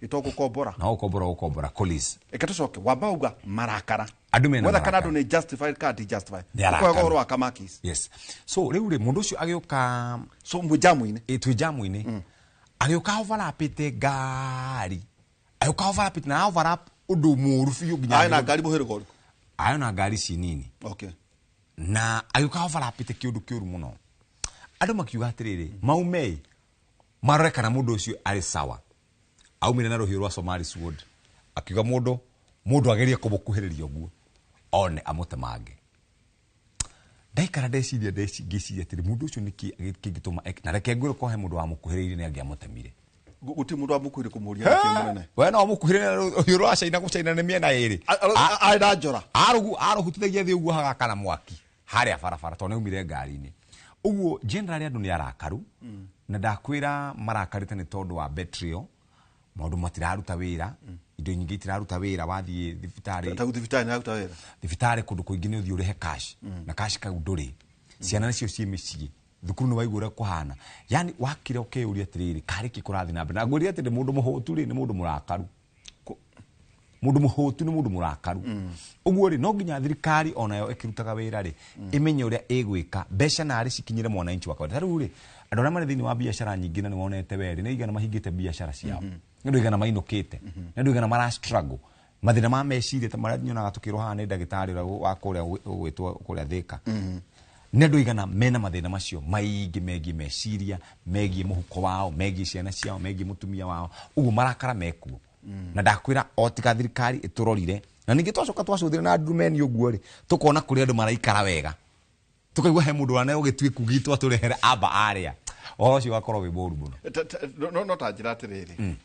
itoku kombora na ukombora police ikatucoke wabauga marakara andu mena whether kana ni justified card justified kwa goro wa Kamakis yes so riu ri mundu ucio agiuka so mujamu-ini twijamu-ini agiuka overlapite ngari agiuka overlapite na overlap undu muru fiu ginya ana ngari muhero goru ayona ngari cinini na agiuka overlapite kiundu kiuru muno andu makiuga atiriri maumei mareka na mundu ucio ari sawa aumire na ruhiu rwa Somali sword akiuga mundu ageria kumukuhiriria guo one amutemange ndaikara ndeciria atiri mundu ucio niki agikigituma na reke ngwire ko he mundu wa mukuhiriire ni angiamutemire guti mundu wa mukuhire kumuria kimunene we no mukuhiriire ruhiu rwa China gucaina ni miena iri aida njora aruhutithagia thi uguo hagakana mwaki haria barabara to neumire ngari-ini uguo generally andu ni arakaru na ndakwira marakarite ni tondu wa betrio maundu matiraruta wira indo nyingi itiraruta wira wathie thibitari kundu kuingi ni uthii urihe cash na cash kau nduri ciana nacio cie micii thukuru ni waigura kuhana yani wakire ukeuria atiriri kari kikurathi na mbere na ngwiri ati ni mundu muhutu ri ni mundu murakaru mundu muhutu ni mundu murakaru uguo ri no nginya thirikari onayo ikirutaga wira ri imenye uria igwika besha na ari cikinyire mwananchi wa kawaida riu ri andu aria mari thiini wa biashara nyingi na ni wonete weri ni igana mahingite biashara ciao ni igana mainukite ni igana mara struggle mathina ma meciria ta maria nyonaga tukirwo haha ni ndagitari wa kuria gwitwo kuria Thika ni andu igana mena mathina macio maingi megie meciria megie muhuko wao megie ciana ciao megie mutumia wao uguo marakara mekuo na ndakwira otika thirikari iturorire na ningi twacoka twacuthire na ndumeni uguo ri tukona kuri andu maraikara wega tukaigwa he mundu ane ugitwi kugitwa turehere aba aria ocio gakorwo wi boru muno no ta njira atiriri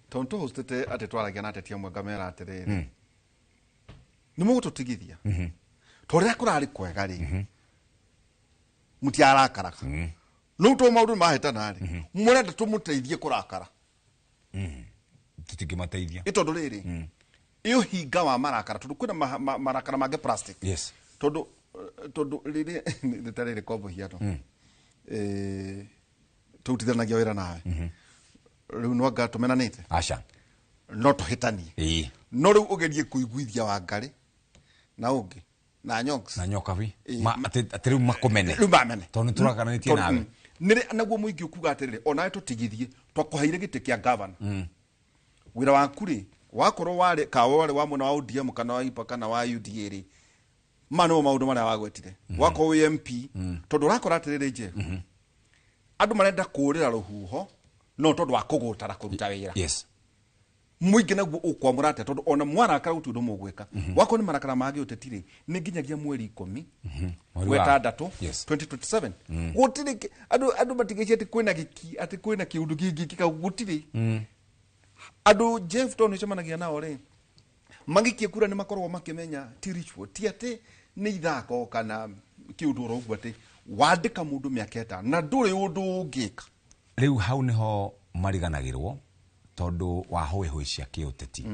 tonto hostete ate twaragia na ateti amwe ngamera atiriri ni mugututigithia toria kurari kwega ri mutiarakara no to maundu mahitana ri murenda tumuteithie kurakara tutikimateithia itondu riri iyo hinga wa marakara tondu kwina marakara mange plastic yes tondu riri nitariri kombo hiato tutithanagia wira nawe riu no anga tumenanite acha no tuhitanie no riu ugerie kuiguithia wa ngari na ungi na nyoka vi atiriu makomene riu mamene tondu turakanitie nawe nire naguo muingi ukuga atiriri ona tutigithie twakuhaire gite kia governor wira waku ri wakorwo wari kawe wari wa mwena wa ODM kana wa IPA kana wa UDA ri mano maundu maria wagwetire wakorwo MP tondu rakora atiriri je andu marenda kurira ruhuho no tondu wa kugutara kuruta wira yes muingi naguo ukwamura atia tondu ona mwarakara gutu ndu mugwika wako ni marakara magi utetire ni nginyagia mweri 10 wetandatu 2027 gutire andu matigicie ati kwina giki ati kwina kiundu gigi kikagutire andu Jeff Tony cemanagia nao ri magikie kura ni makorwo makimenya ti ritual ti ati ni ithako kana kiundu urogwa ati wandika mundu miaketa na nduri undu ungika riu hau niho mariganagirwo tondu wa hoehoe cia kiuteti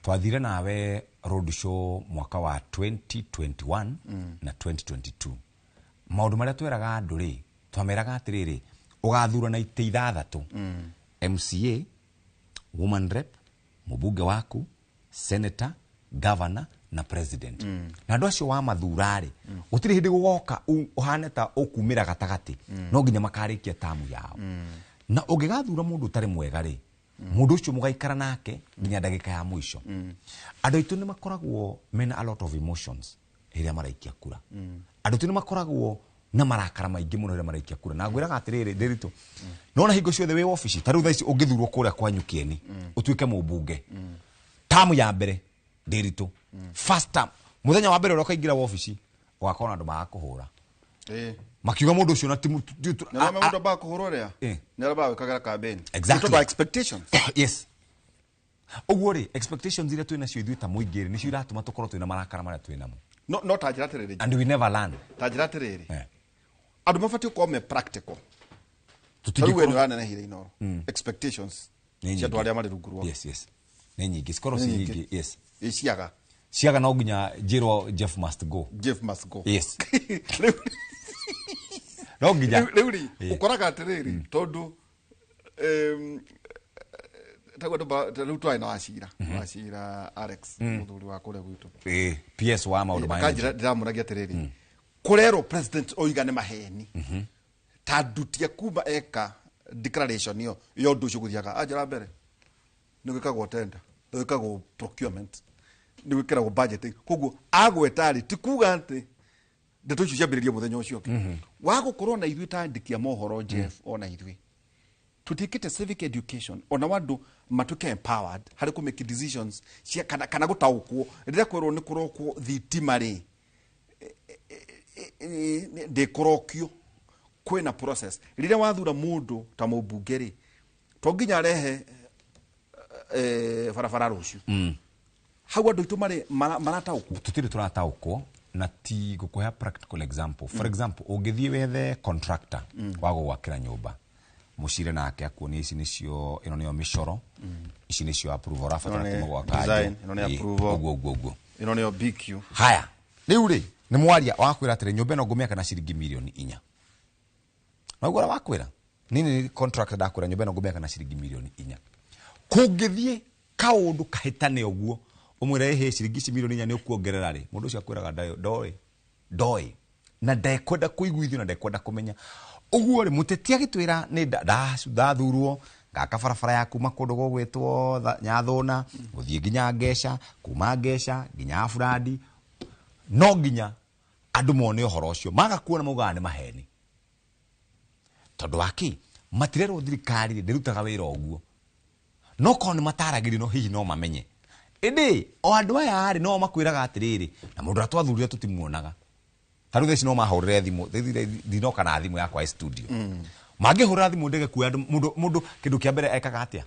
twathire nawe road show mwaka wa 2021 na 2022 maundu maria tweraga andu ri twameraga atiriri ugathura na ite ithathatu MCA woman rep mubunge waku senator governor na president na andu acio wa mathurari gutiri hindi gugoka uhane ta ukumira gatagati no nginya makarikia tamu yao na ungigathura mundu utari mwega ri mundu ucio mugaikara nake nginya ndagika ya mwisho andu aitu ni makoragwo mena a lot of emotions iria maraikia kura andu aitu ni makoragwo na marakara maingi muno iria maraikia kura na ngwiraga atiriri ndirito nona hingo ciothe wi office taru thaici ungithurwo kuria kwa nyukieni utuike mubunge tamu ya mbere ndirito first time muthenya wa mbere uroka ingira office ugakona andu magakuhura makiuga mundu ucio na timu na mundu ba kuhurwo ria ni araba wikagera campaign exactly by expectations yes uguo ri expectations iria twina cio ithuita muingiri nicio iratuma tukorwo twina marakara maria twinamo no tajira tiriri and we never learn tajira tiriri andu mafati ko me practical tutigiwe ni wana na hire ino expectations cia andu aria mari rungu rwa yes ni nyingi skoro si nyingi yes ciaga no nginya jiro Jeff must go yes no nginya riuri ukoraga atiriri tondu tagwa rutwa ina washira Alex muthuri wa kure gwitu PS wa maundu maya kanjira ndiramuragia atiriri kurero president oigane maheni tadutia kuba eka declaration yo ndu cio guthiaga ajira mbere ni gwikagwo tender ni gwikagwo procurement ni gwikagwo budgeting koguo agwetari ti kuga ati ndeto cio ciambiriria muthenya ucio wagukorwo na ithui tandikia mohoro Jeff ona ithui tutikite civic education ona wandu matuke empowered hari ku make decisions cia kana gutaukwo rira kwero ni kurokwo thitimari de kurokio kwina process rira wathura mundu ta mubungeri to nginya rehe farafara rucio hau andu itu mari marataukwo tutiri turataukwo na ti gukuha practical example for example ungithie wethe contractor wago gwakira nyumba mushire nake akuoni ici nicio ino niyo mishoro ici nicio approval rafatara timo gwakaje ino ni approval gugu ino niyo BQ haya riu ri ni mwaria wakwira atire nyumba ino ngumia kana ciringi milioni 4 nagora wakwira nini contract ndakwira nyumba ino ngumia kana ciringi milioni 4 kungithie kaundu kahitane oguo umwire he ciringi milioni 4 ni ukuongerera ri mundu ucio akwiraga ndoi na ndekwenda kuiguithio na ndekwenda kumenya uguo ri muteti agitwira ni ndathurwo ngaka barabara ya kuma kundu gugwitwo Nyathuna guthie nginya Ngesha kuma Ngesha nginya Burandi no nginya andu mone uhoro ucio magakuona mugaga ni maheni tondu waki matirero thirikari ndirutaga wira oguo no ko ni mataragiri no hihi no mamenye indi o andu aya ari no makwiraga atiriri na mundu atwathurire tutimuonaga taru theci no mahorere thimu thinoka na thimu yakwa studio mangihura thimu ndege kuya mundu kindu kia mbere ekaga atia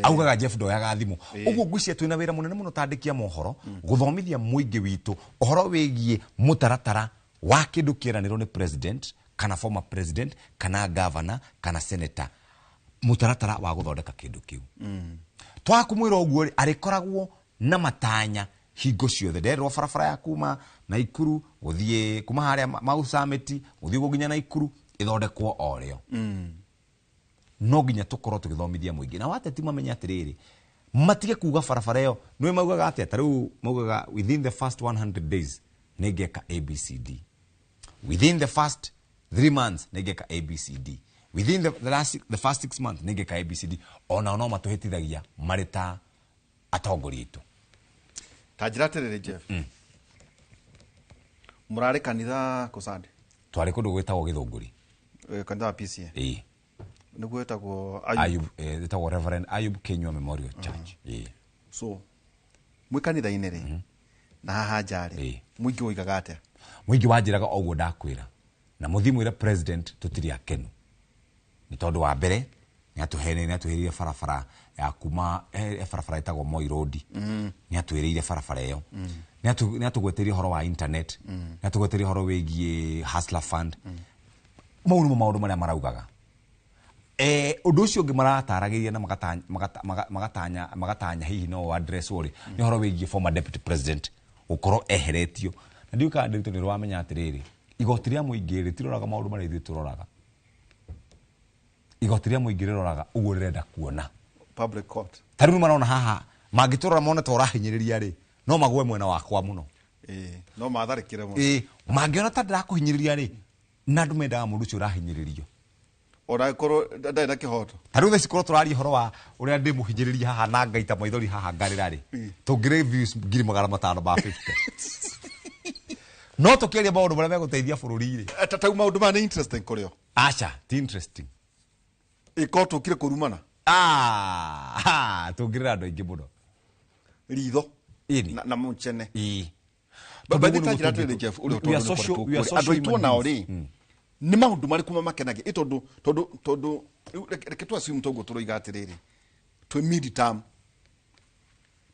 augaga Jeff ndoyaga thimu uguo ngwicia twina wira munene muno tandikia mohoro guthomithia muingi witu uhoro wigie mutaratara wa kindu kieraniro ni president kana former president kana governor kana senator mutaratara wa guthondeka kindu kiu twakumwira uguo arikoragwo na matanya hingo ciothe nderwo barabara ya kuma na Ikuru guthie kuma haria Mau Summit guthie guginya na Ikuru ithondekwo oreo no nginya tukorwo tugithomithia muingi na wateti mamenya atiriri matige kuga barabara iyo nwe maugaga atia taru maugaga within the first 100 days nigeka ABCD within the first 3 months nigeka ABCD within the first 6 months nigeka ABCD ona no matuhitithagia marita atongori itu tajiraterere Jeff murare kanitha kusande twari kundu gwetagwo Githunguri kanitha PCA niguo etagwo Ayub etagwo Reverend Ayub Kenywa Memorial Church so mwi kanitha inere na haha njari muingi oigaga atia muingi wanjiraga oguo ndakwira na muthimwire president tutiri akenu ni tondu wa mbere ni atuheririe barabara ya kuma barabara etagwo Moi Road ni atwiriire barabara iyo ni atugweterie horo wa internet ni atugweterie horo wigie Hustler Fund maundu maria maraugaga undu ucio ungi marataragiria na magatanya hihi no address uri ni horo wigie former deputy president ukorwo eheretio na ndiuka ndirito ni rwamenya atiriri igotiria muingi ritiroraga maundu maria ithu turoraga igotiria muingi riroraga uguo rirenda kuona public court taru marona haha mangiturora mone to rahinyiriria ri no magwe mwena wakwa muno no matharikire muno mangiona ta ndirakuhinyiriria ri na ndu mendaga mundu ucio rahinyiririo ora korwo ndaina kihoto taru theci korwo turari horo wa uria ndi muhinyiriria haha na ngaita maithori haha ngarira ri tungire views 550 no tukiaria maundu maria meguteithia bururi ri tatau maundu ma ni interesting kurio acha ti interesting iko tukire kurumana tungirira andu aingi muno ritho na munchene bathi tajiraterere Jeff uri andu itu nao ri ni maundu mari kuma makenagia tondu reke tu assume togo turoiga atiriri twi mid term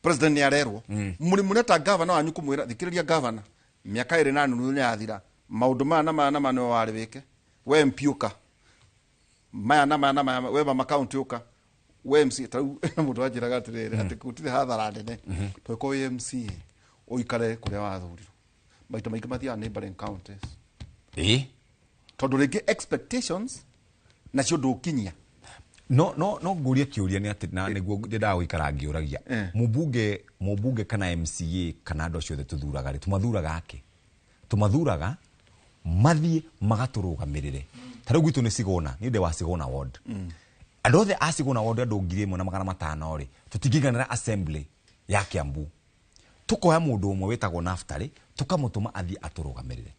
president ni arerwo muri muneta governor wanyu kumwira thikiriria governor miaka 2 nunu yathira maundu mana no wari wike we mpiuka maya na we ma account uka we MC tau mundu ajiraga atiriri ati kutire hathara nene twiko MC uikare kuria wathurirwo maita maingi mathia neighboring counties tondu ringi expectations na cio ndukinyia no nguria kiuria ni ati na niguo ndendaga guikara ngiuragia mubunge kana MCA kana andu acio tuthuraga ri tumathuraga mathie magaturugamirire tariu gwitu ni Sigona ni nde wa Sigona ward andu othe a Sigona ward andu 1500 ri tutingiganira assembly ya Kiambu tukoya mundu umwe wetagwo Naftali tukamutuma athie aturugamirire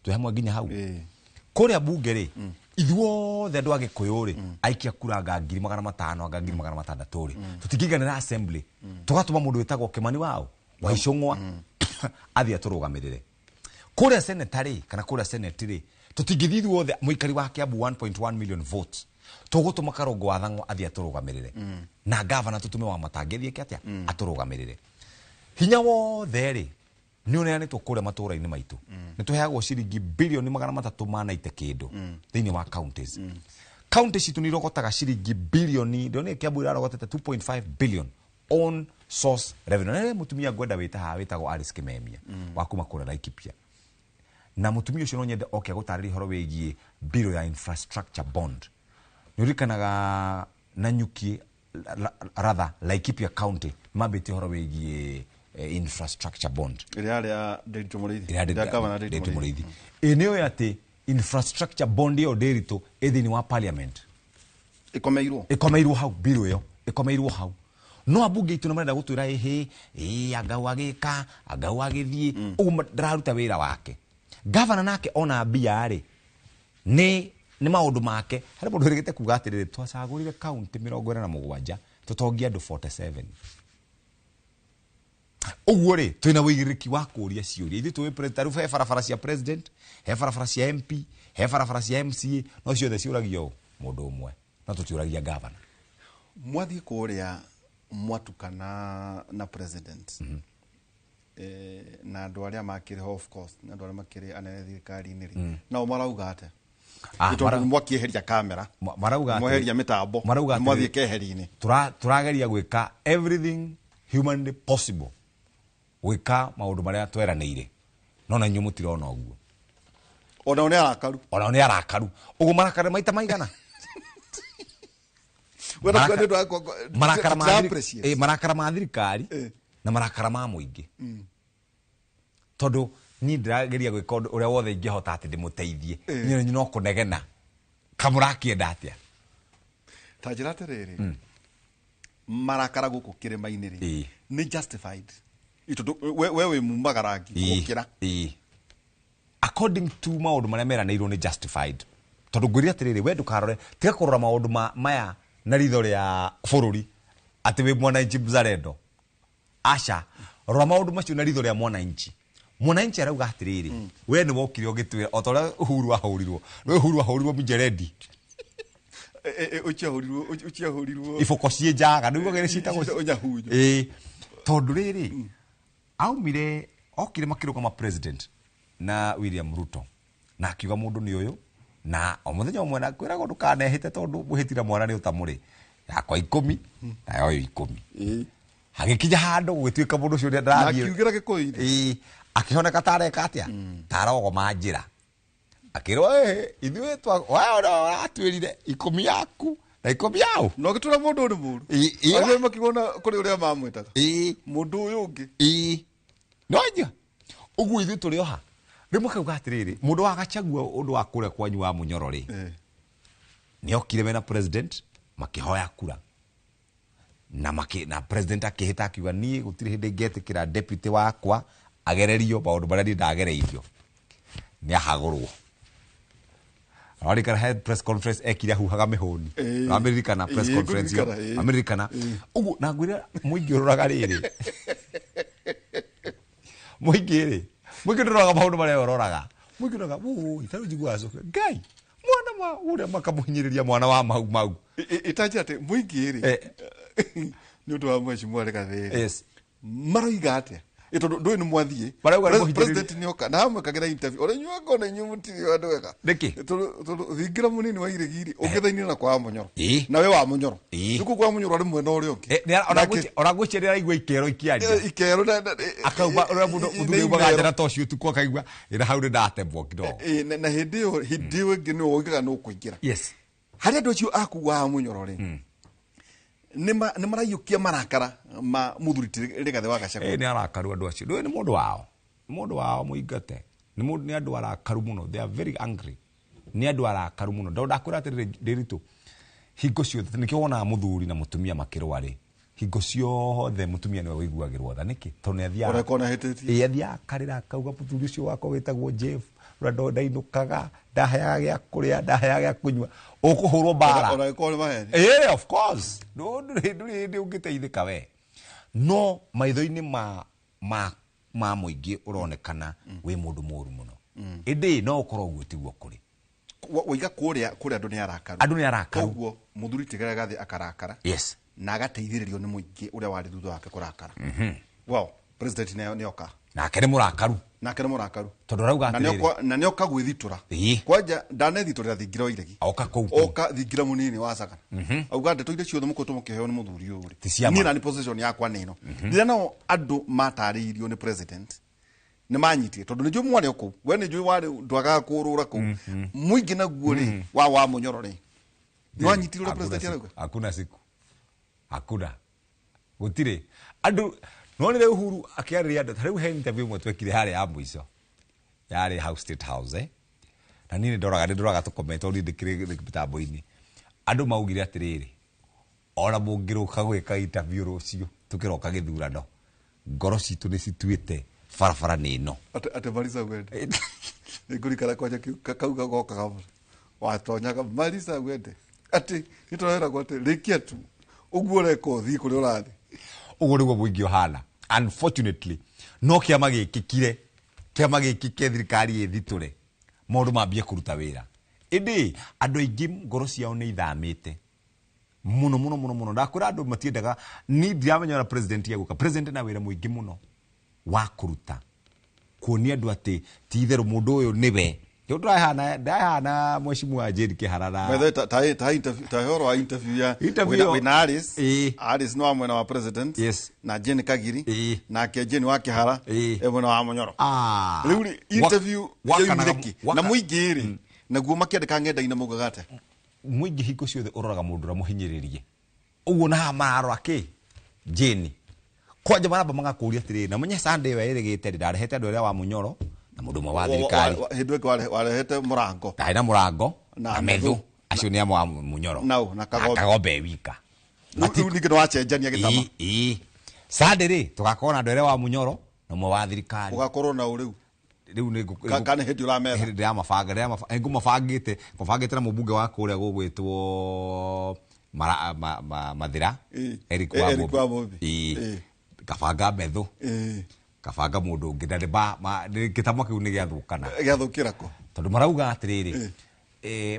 twi hamwe nginya hau kuria bunge ri ithuothe andu agikuyu ri aikia kuranga 1500 anga 1600 ri tutingiganira assembly tugatuma mundu wetagwo Kimani wao wa Icung'wa athie aturugamirire kuria senatary kana kuria senate ri tutingithii ithuothe muikari wa Kiambu 1.1 million votes tugutuma Karongo wa Thang'wa athie aturugamirire na governor tutume wa Matangethie kiatia aturugamirire hinya wothe ri ni uneane tukure matura-ini maitu ni tuheagwo ciringi bilioni 380 kindu thiini wa counties counties itu ni rogotaga ciringi bilioni ndio ni Kiambu irarogotete 2.5 billion on source revenue na mutumia gwenda witagwo Alice Kimemia wa kuma kura Laikipia na mutumia ucio no nyende oke gutariri horo wigie bill ya infrastructure bond ni urikanaga na nyuki rather Laikipia County mabiti horo wigi infrastructure bond ile ya Derito Muriithi eneo yate infrastructure bond yo Derito ethini wa parliament ikomeirwo hau bill yo ikomeirwo hau no abunge itu namarenda gutwira agau agika agau agithie ndararuta wira wake governor nake ona mbia ri ni maundu make hari mundu rigite kuga atiriri twacagurire county 47 tutongia andu 47 uguo ri twina wigiriki wa kuria ciuria ithu twi president he barabara cia president he barabara cia MP he barabara cia MCA no ciothe ciuragio mundu umwe no tutiuragia governor mwathie kuria mwatukana na president na andu aria makiri of course na andu aria makiri anene thirikari-ini ri na marauga ate mwakieheria kamera marauga mweheria mitambo mwathie keheri-ini turageria gwika everything humanly possible gwika maundu maria tweranire no na nyumu tirona uguo ona ni arakaru uguo marakara maita maigana marakara ma thirikari na marakara ma muingi tondu ni ndirageria gwika uria wothe ingihota ati ndimuteithie ni no kunegena kamurakienda atia tajira terere marakara guku kirima-ini ri ni justified ito wewe mumagarangi gukira according to maundu maria meranirwo ni justified tondu ngwiri atiriri we ndukarore tiga kurora maundu maya na ritho ria bururi ati we mwananchi mzalendo asha rora maundu macio na ritho ria mwananchi arauga atiriri we ni wokire ugitwira otora Uhuru ahurirwo mijeredi uchiahurirwo ifoko cie njaga niguo gere citagwo tondu riri aumire okire makirugama president na William Ruto na akiuga mundu ni uyu na omuthenya umwe na kwira go ndukanehite tondu muhitira mwana ni utamuri yakwa 10 na yo 10 hagikinya handu gwituika mundu ucio ndathie akiugira gikuiri akihoneka tareka atia tarogo manjira akirwo ithuĩ twa atwirire 10 yaku na 10 yao no gitura mundu uri muru agwe makigona kuri uria mamwetaga mundu uyu ungi nonya ugu ithuĩ turi oha rimwe kauga atiriri mundu wa Gachagua undu wa kuria kwanyu wa Munyoro ri ni okire mena president makihoya kura na president akihita akiuga nie gutiri hindi ngetikira deputy wakwa agererio maundu maria ndagereirio ni ahagurwo arikana head press conference ekire huhaga mihoni Americana press conference Americana ugu na ngwira muingi ururaga riri muingi nduraga maundu maria uroraga muingi nduraga itaru jigwa so ngai mwana ma uria makamuhinyiriria mwana wa mau itaje ate muingi ri ni undu wa mheshimiwa Regathiri maroiga atia ito ni mwathie president ni oka na hamwe kagira interview ore nyuwa ngone nyumutiri wandu wega niki thingira munini wa iregiri ukithainira na kwa Munyoro na we wa Munyoro nuku kwa Munyoro ari mwena uri ungi oragwicirira igwe ikero ikiaria ikero na akauba ora mundu muthuri na tocio tuko akaigwa ira hau ndatebwo kidogo na hindi yo ngini ogiga no kuingira hari andu acio akuwa Munyoro ri ni marayukia marakara ma muthuri Rigathi wa Gachagua ni arakaru andu acio ndu ni mundu wao muingate ni andu arakaru muno they are very angry ni andu arakaru muno ndakwira atiriri Ndiritu hingo ciothe nikio wona muthuri na mutumia makirwa ri hingo ciothe mutumia ni wiguagirwo tha niki tondu ni athia urekona hetete athia akarira akauga muthuri ucio wako witagwo Jeff rado ndainukaga ndaheaga gya kuria ndaheaga gya kunywa ukuhurwo bara urekona maheni of course ndi ungiteithika we no maitho-ini ma muingi uronekana we mundu muru muno indi no ukorwo gwitiguo kuri wiga kuria andu ni arakaru koguo muthuri Rigathi akarakara na agateithiririo ni muingi uria wari thutha wake kurakara wow president ni oka nake ni murakaru tondu rauga na ni oka gwithitura kwanja ndanethitũrĩra thingira iregi oka thingira munini wa Sagana auga ndeto iria ciothe muko tumukiheo ni muthuri uyu ni na ni position yakwa nino rĩrĩa no andu matarĩirio ni president ni manyitie tondu ni njui mwarĩ kũu we ni njui wari ndwaga kũrũra kũu muingi naguo ri wa Munyoro ri ni wanyitirwo president arauga hakuna siku hakuna gutire andu nonire Uhuru akiarĩria andu tariu he interview mwe twekire harĩa ya mwico yari House State House na nini ndoraga tu comment ori ndikire mitambo-ini andu maugire atiriri ora mungiruka gwika interview rucio tukiroka githurano ngoro citu ni cituite farafara nino ate Marisa gwende ngurikara kwaja kauga goka watonyaga Marisa gwende ati nitorera gwate rikia tu uguo reko thi kuri urathi uguo niguo muingi ohana unfortunately no kiama gikikire kiama gikike thirikari ithitũre maũndũ mambie kũruta wĩra ĩndĩ andũ aingĩ ngoro ciao nĩ ithamĩte muno ndakwĩra andũ matiendaga ni ndiramenya president yaguka president na wĩra mũingĩ mũno wa kũruta kuonia andũ atĩ ti itherũ mũndũ ũyũ nĩwe ndahana mheshimiwa Jane Kiharara methe ta horo wa interview ya wina Aris no amwe na wa president na Jane Kagiri na ke Jane wa Kihara mwena wa Munyoro riu interview yumitheki na muingiri naguo makiandika ngenda-inĩ mugagate muingi hingo ciothe uroraga mundu ramuhinyiririe uguo na mararo aki Jane kwanja maramba magakuria atiri na munye Sunday we irigite ndarehete andu aria wa Munyoro na mundu mwe wa thirikari hindweke warehete murango na murango na methu acio ni amwe wa Munyoro na kagombe wika riu ningi no achenjania gitama Sunday ri tugakorwo andu aria wa Munyoro na mwe wa thirikari ugakorwo na uriu riu ni kana hindi uramera hindi ya mabanga ngumabangite na mubunge wa kuria gugwitwo Mathira Eric Wambubi kabanga methu kabanga mundu ungi na gitamo kiu ni giathukana giathukira ko tondu marauga atiriri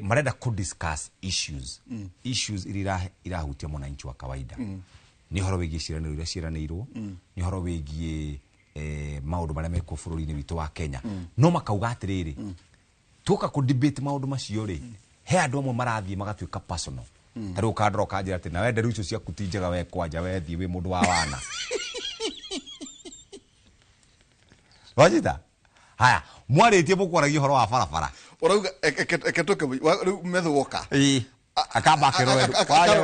marenda ku discuss issues irahutia mwananchi wa kawaida ni horo wigie ciraniro iria ciranirwo ni horo wigie maundu maria meko bururi-ini witu wa Kenya no makauga atiriri tuka ku debate maundu macio ri he andu amwe marathie magatuika personal tari ukandora kanjira ati na wende riu icio cia kutinjaga we kwanja we thie wi mundu wa wana wajita haya mwaritie mukwaragia horo wa barabara urauga eketoke riu methu woka akamba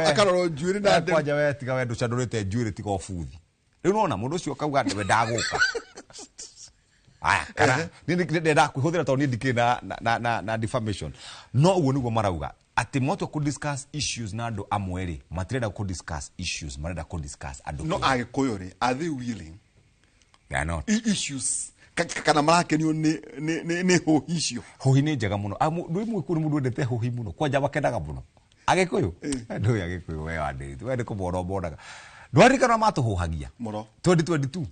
akaroro njuiri na ndu kwanja we tiga we nducandurite njuiri tiga obuthi riu nona mundu ucio kauga we ndaguka aya kana ni ndenda kuhuthira to ni ndikiri na defamation no uguo niguo marauga ati moto ku discuss issues na andu amweri matirenda ku discuss issues marenda ku discuss andu no agikoyori are they willing they are not issues kana marakenio ni hohicio hohi ni njega muno ndui mwikuri mundu endete hohi muno kwanja bakendaga muno agikuyu ndui agikuyu we wandiritu we ndiko boro bonaga ndwarikana matuhuhagia muno 2022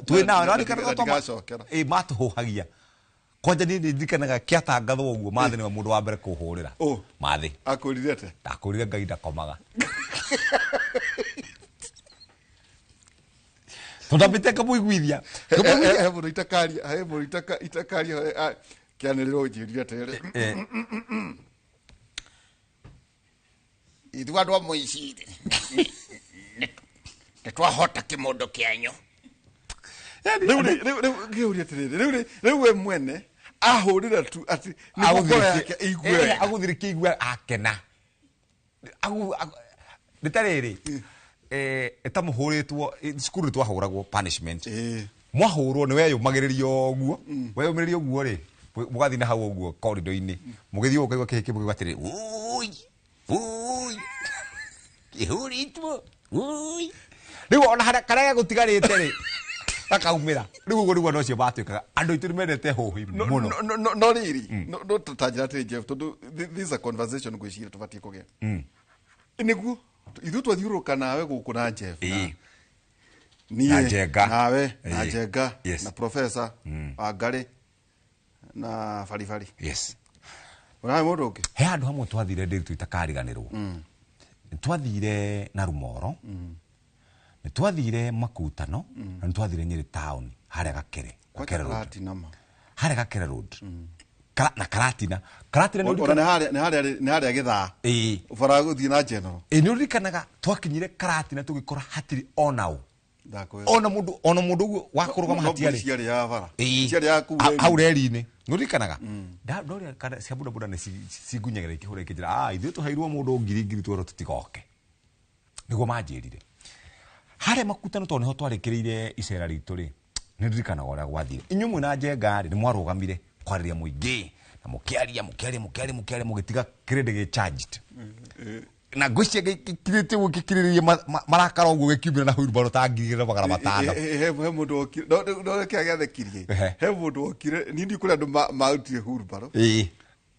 twina ndwarikana matuhuhagia kwanja ni ndikanaga kiatangathwo uguo mathi ni mundu wa mbere kuhurira mathi akurirete ndakurire ngai ndakomaga tondapiteka muiguithia he mundu itakaria kianiriro njirire tere ithu andu amuicire nitwahota kimundu kianyu riu we mwene ahurira tu ati ni ngoro yake igwe aguthirikia igwe akena nitariri etamuhuritwo cukuru twahuragwo punishment mwahurwo ni weyumagiririo guo weyumiririo guo ri mugathi na hau guo corridor-ini mugithio ukaigwa kihiki mugigwa atiri kihuritwo riu ona hara karaya gutigarite ri akaumira riu uguo niguo nocio batuikaga andu itu nimendete hohi muno no riri no tutajira ati Jeff tondu this is a conversation gwicira tubatie kugia niguo ithu twathiuruka nawe guku na Jeff na Jenga nawe na Jenga na professor Wangari na Farifari unawe mundu ungi he andu hamwe twathire ndiru itakariganirwo twathire na Rumoro twathire Makutano na twathire Nyeri town haria Gakere haria Gakere road na Karatina ni haria githaa ubara guthii na general ni urikanaga twakinyire Karatina tugikora hatiri onao ona mundu wakuruga mahatiari ciari ya bara ciari ya ku aureri-ini nurikanaga ndori kana cia buda ni cigunyagĩra ikihura ikijira ithuĩ tũheirwo mũndũ ngiri twero tutigoke niguo manjĩrire harĩa makutano tondũ niho twarĩkĩrĩire icera ritũ ri nĩndirikanaga ũrĩa gwathire inyuĩ mwĩna njenga rĩ nĩmwarũgamire kwarĩria mũingĩ na mũkĩaria mũgĩtiga credit gĩ charged na ngũcia gĩkirĩte gũkĩkirĩrĩrie marakara ũguo gĩkiumĩra na huirubaro ta ngiri na magana matano he mũndũ okire no kĩa gĩathekirie he mũndũ okire ni ndi kũrĩa andũ mautire huirubaro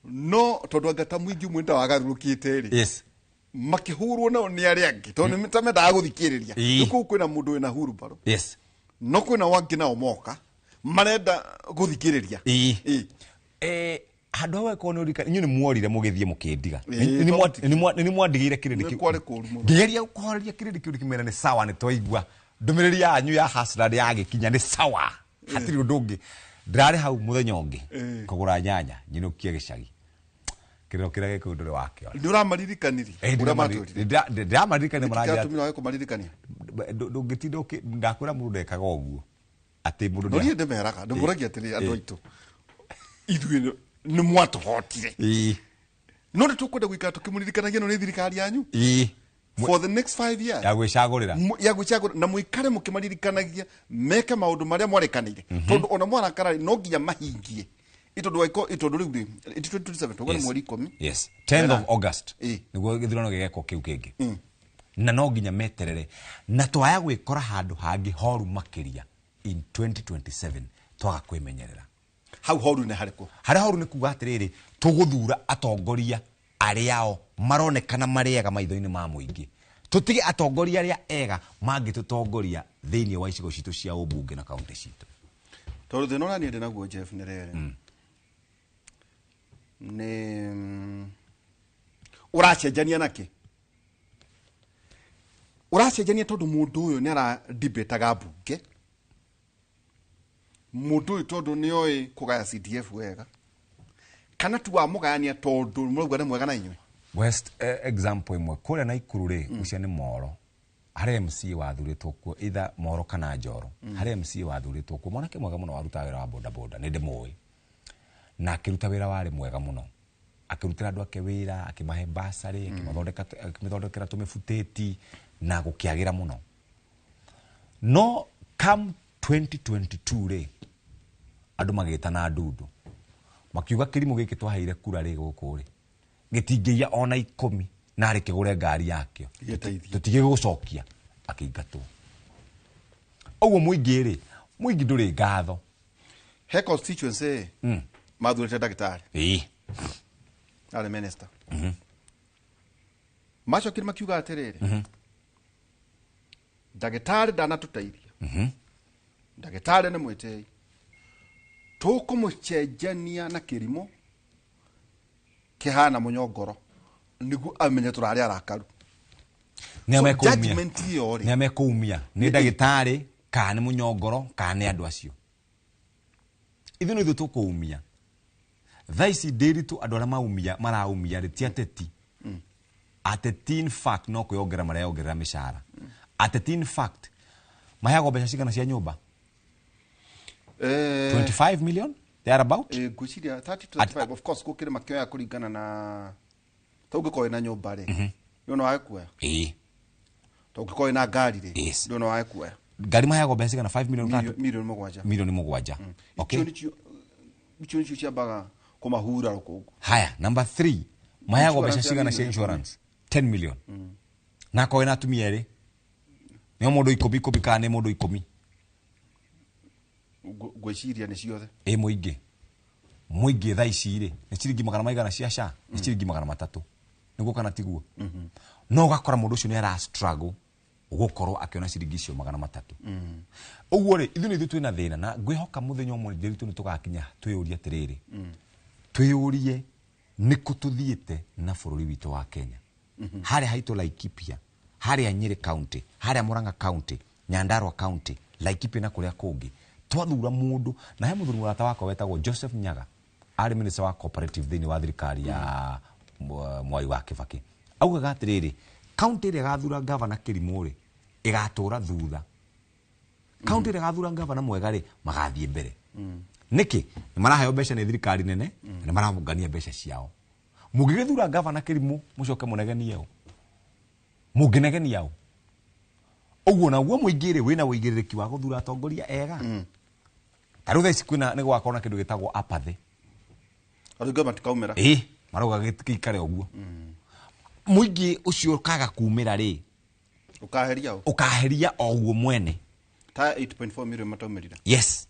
no tondũ angata mũingĩ mwenda wagarũrũkĩte rĩ makĩhũrwo nao nĩ arĩa angĩ tondũ nĩtamendaga gũthikĩrĩria nĩkũu kwĩna mũndũ wĩna huirubaro no kwĩna wangĩ nao moka marenda gũthikĩrĩria handå hau eko nä inyuä nä mworire må gä thiä må kä ndiga nä mwandigä kä rä ngägeria gå koreria kä rä kä å kimera nä sawa nä twaigua ndå mä rä ri yanyu ya hasra nä yagä kinya nä sawa hatirä å ndå å ngä ndärarä hau må thenya å ngä kå gå ra nyanya nyinå kie gä cagi kä rä ro kä rä a gä kå ndå rä wakä nä å ramaririkanirie ndä ramaririkania maranjatå ndå ngä tinda ndakwä ra må ndå ndekaga å guo atä må ndå ndä meraga ndå må ragia atä rä andå aitå ithuä nä mwatåhotire no nä tå kwenda gå ikara tå kä må ririkanagia no nä thirikari yanyu for the next 5 years ya gwicagurira na muikare mukimaririkanagia meke maundu maria mwarekanire tondu ona mwarakara no nginya mahingie itondu riu ri 2027 tugone mweri 10 yes 10th of August niguo githurano gigeko kiu kingi na no nginya meterere na twaya gwikora handu hangi horu makiria in 2027 twaga kwimenyerera hau horu ne hariko haria horu ni kuga atiriri tuguthura atongoria ariao maronekana mariega maitho-ini ma muingi tutige atongoria aria ega mangitutongoria thiini wa icigo citu cia ubunge na kaunti citu tondu thina uria niende naguo Jeff ni rere ni uracenjania naki uracenjania tondu mundu uyu ni ara debataga bunge mundu uyu tondu ni oi kugaya CDF wega kana tu amugania tondu murugwa ni mwega na inywe west example imwe kuria na ikuru ri ucia ni moro hari MC wathuritwo kuo either moro kana njoro hari MC wathuritwo kuo mwanake mwega muno waruta wira wa boda boda ni ndimoi na akiruta wira wari mwega muno akirutira andu ake wira akimahe basari akimithondekera tumifuteti na gukiagira muno no come 2022 ri andu magitana ndundu makiuga kirimo giki twaheire kura ri guku ri gitingiya ona 10 na ari kigure ngari yakio tutige gucokia akiingatwo oguo muingi ri muingi nduri ngatho he constituency mathurite ndagitari ale minister macho kirima kiuga atiriri ndagitari ndanatuteiria ndagitari ni mwitei tukumucenjania na kirimo kihana munyongoro nigu amenye turari arakaru ni amekumia ni ndagitari kana ni munyongoro kana ni andu acio ithuĩ ithuĩ tukumia thaici ndiritu andu aria maumia maraumia ri ti ateti ateti in fact no kwĩongerera mareyongerera mĩcara ateti in fact maheagwo mbeca cigana cia nyũmba 25 million they are about ngwiciria 30 to 35 of course gukire makioya kuringana na taugikorwo na nyũmba ri ndio no wakuoya taugikorwo na ngari ri ndio no wakuoya ngari maheagwo mbeca cigana 5 million milioni 7 okay icio ciambaga kumahura rukungu haya number 3 maheagwo mbeca cigana cia insurance 10 million na kowe na atumia ri ni mundu 10 kana ni mundu 10 gwiciria ni ciothe muingi thaici ri ni ciringi magana maigana cia sha ni ciringi magana 3 niguo kana tiguo no gakora mundu ucio ni ara struggle ugukorwo akiona ciringi cio magana 3 uguo ri ithu ni twina thina na ngwihoka muthenya umwe ndiritu ni tugakinya twiyurie atiriri twiyurie ni kututhiite na bururi witu wa Kenya hari haitu Laikipia hari Nyeri county hari Murang'a county Nyandarua county Laikipia na kuria kungi twathura mundu na he muthuri murata wako wetagwo Joseph Nyaga ari minister wa cooperative thini wa thirikari ya Mwai wa Kibaki augaga atiriri county ria gathura governor Kirimuri igatura thutha county ĩrĩa gathura ngavana mwega rĩ magathiĩ mbere nĩkĩ nĩ maraheo mbeca nĩ thirikari nene nĩ maramũngania mbeca ciao mũngĩgĩthura ngavana kĩrimũ mũcoke mũnegenie ũ mũngĩnegenia ũ ũguo naguo mũingĩ rĩ wĩna ũigĩrĩrĩki wa gũthura atongoria ega tarũ thaa ici kwĩna nĩ gwakorwo na kĩndũ gĩtagwo apathy arũnga matikaumĩra marauga gĩikare ũguo mũingĩ ũcio kaga kumĩra rĩ ũkaheria o ũguo mwene ta 8.4 million mataumĩrire yes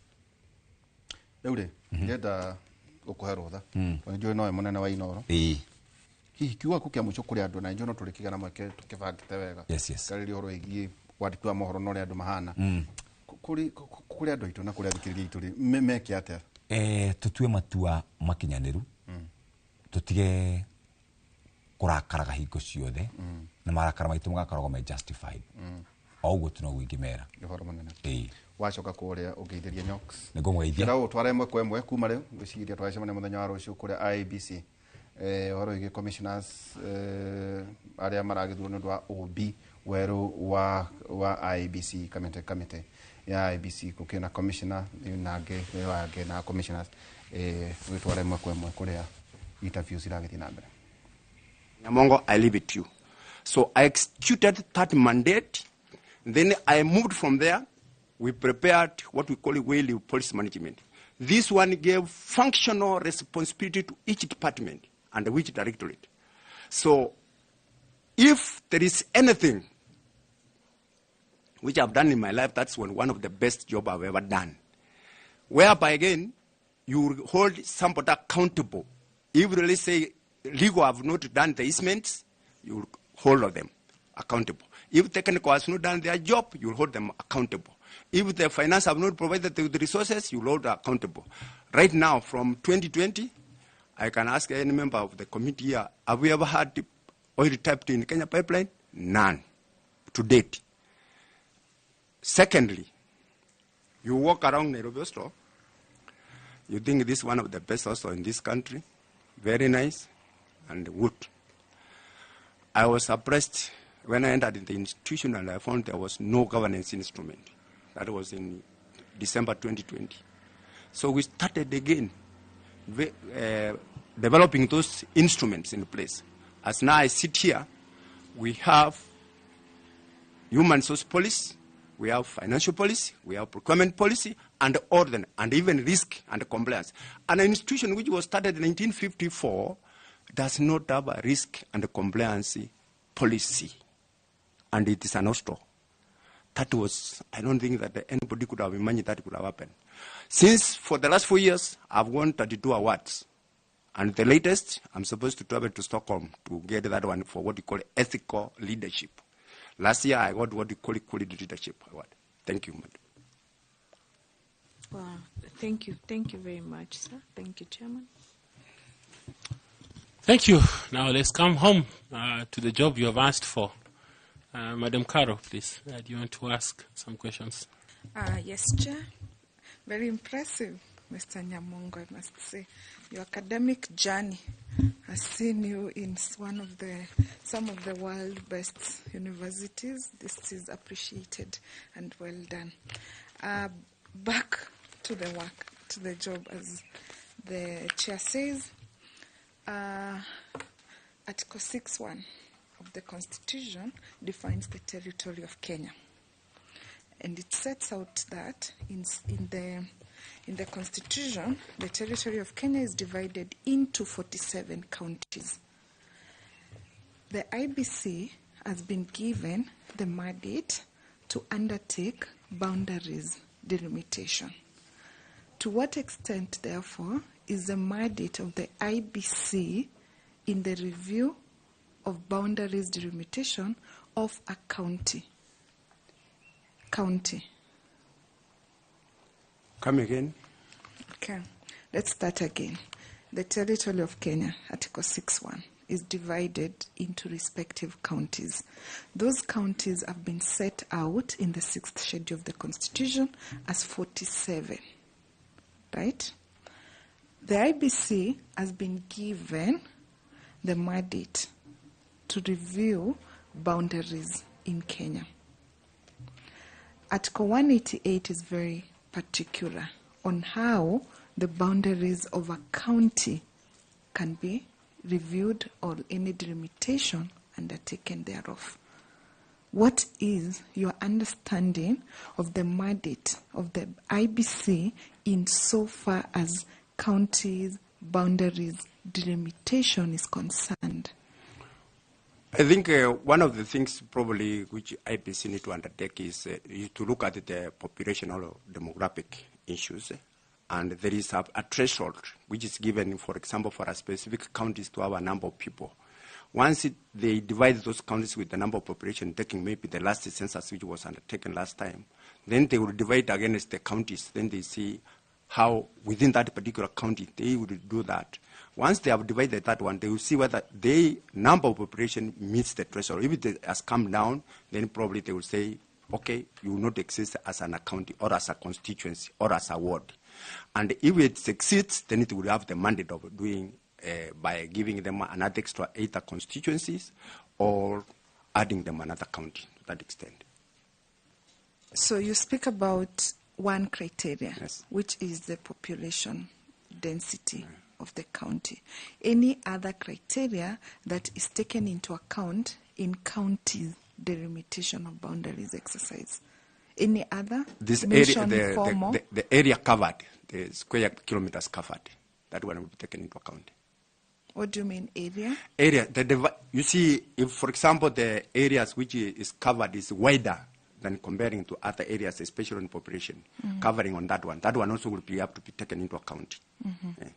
rĩu rĩ ngenda gũkũhe rũtha njũĩ nowe mũnene wa Inoro hihi kiuga kũ kĩa mũico kũrĩ andũ na njũĩ no tũrĩkĩgana mweke tũkĩbangĩte wega karĩria ũhoro wĩgiĩ wandĩki wa mohoro na ũrĩa andũ mahana kũrĩ andũ aitũ na kũrĩ athikĩrĩria aitũ rĩ meke atĩa tũtue matua makinyanĩru tũtige kũrakaraga hingo ciothe na marakara maitũ magakoragwo me justified o ũguo tu noguo ingĩmera ũhoro mũnene wacoka kũrĩa ũgeithĩrie Nyox nĩngũmũgeithia kĩrau tware ĩmwe kwa ĩmwe kuma rĩu ngwĩciria twacemania mũthenya wa rũciũ kũrĩa IEBC ũhoro wĩgiĩ commissioners arĩa maragĩthurwo nĩ ũndũ wa OB werũ wa IEBC kamĩtĩ ya IEBC gũkĩrĩ na commissioner nangĩ wangĩ na commissioners gwĩtwara ĩmwe kwa ĩmwe kũrĩa interviews iragĩthiĩ na mbere. Nyamongo, I leave it to you. So I executed that mandate. Then I moved from there. We prepared what we call whale policy management. This one gave functional responsibility to each department and which directorate. So if there is anything which I've done in my life, that's one of the best jobs I've ever done. Whereby again, you hold somebody accountable. If you really say legal have not done the easements, you hold them accountable. If technical has not done their job, you hold them accountable. If the finance have not provided the resources, you hold accountable. Right now, from 2020, I can ask any member of the committee here, have we ever had oil tapped in Kenya pipeline? None, to date. Secondly, you walk around Nairobi store, you think this is one of the best also in this country, very nice, and wood. I was surprised when I entered in the institution and I found there was no governance instrument. That was in December 2020. So we started again developing those instruments in place. As now I sit here, we have human resource policy, we have financial policy, we have procurement policy, and order, and even risk and compliance. An institution which was started in 1954 does not have a risk and compliance policy, and it is an hostile. That was, I don't think that anybody could have imagined that could have happened. Since, for the last 4 years, I've won 32 awards. And the latest, I'm supposed to travel to Stockholm to get that one for what we call ethical leadership. Last year, I got what we call quality leadership award. Thank you, madam. Wow, thank you. Thank you very much, sir. Thank you, Chairman. Thank you. Now let's come home to the job you have asked for. Madam Caro, please. Do you want to ask some questions? Yes, Chair. Very impressive, Mr. Nyamongo, I must say. Your academic journey has seen you in some of the world best universities. This is appreciated and well done. Back to the work, to the job, as the chair says. Article 6.1 of the Constitution defines the territory of Kenya. And it sets out that in the Constitution, the territory of Kenya is divided into 47 counties. The IEBC has been given the mandate to undertake boundaries delimitation. To what extent, therefore, is the mandate of the IEBC in the review of boundaries delimitation of a county? Come again. Okay, let's start again. The territory of Kenya, Article 6.1, is divided into respective counties. Those counties have been set out in the 6th schedule of the Constitution as 47, right? The IEBC has been given the mandate to review boundaries in Kenya. Article 188 is very particular on how the boundaries of a county can be reviewed or any delimitation undertaken thereof. What is your understanding of the mandate of the IBC in so far as counties' boundaries delimitation is concerned? I think one of the things probably which IBC need to undertake is to look at the populational demographic issues. And there is a threshold which is given, for example, for a specific counties to have a number of people. Once they divide those counties with the number of population, taking maybe the last census which was undertaken last time, then they will divide against the counties. Then they see how within that particular county they would do that. Once they have divided that one, they will see whether the number of population meets the threshold. If it has come down, then probably they will say, okay, you will not exist as an county or as a constituency or as a ward. And if it succeeds, then it will have the mandate of doing by giving them another extra either constituencies or adding them another county to that extent. So you speak about one criteria, yes, which is the population density of the county. Any other criteria that is taken into account in county delimitation of boundaries exercise? Any other? This area, the area covered, the square kilometers covered, that one will be taken into account. What do you mean area? Area, you see, if for example the areas which is covered is wider than comparing to other areas, especially in population, covering on that one also will be have to be taken into account. Yeah.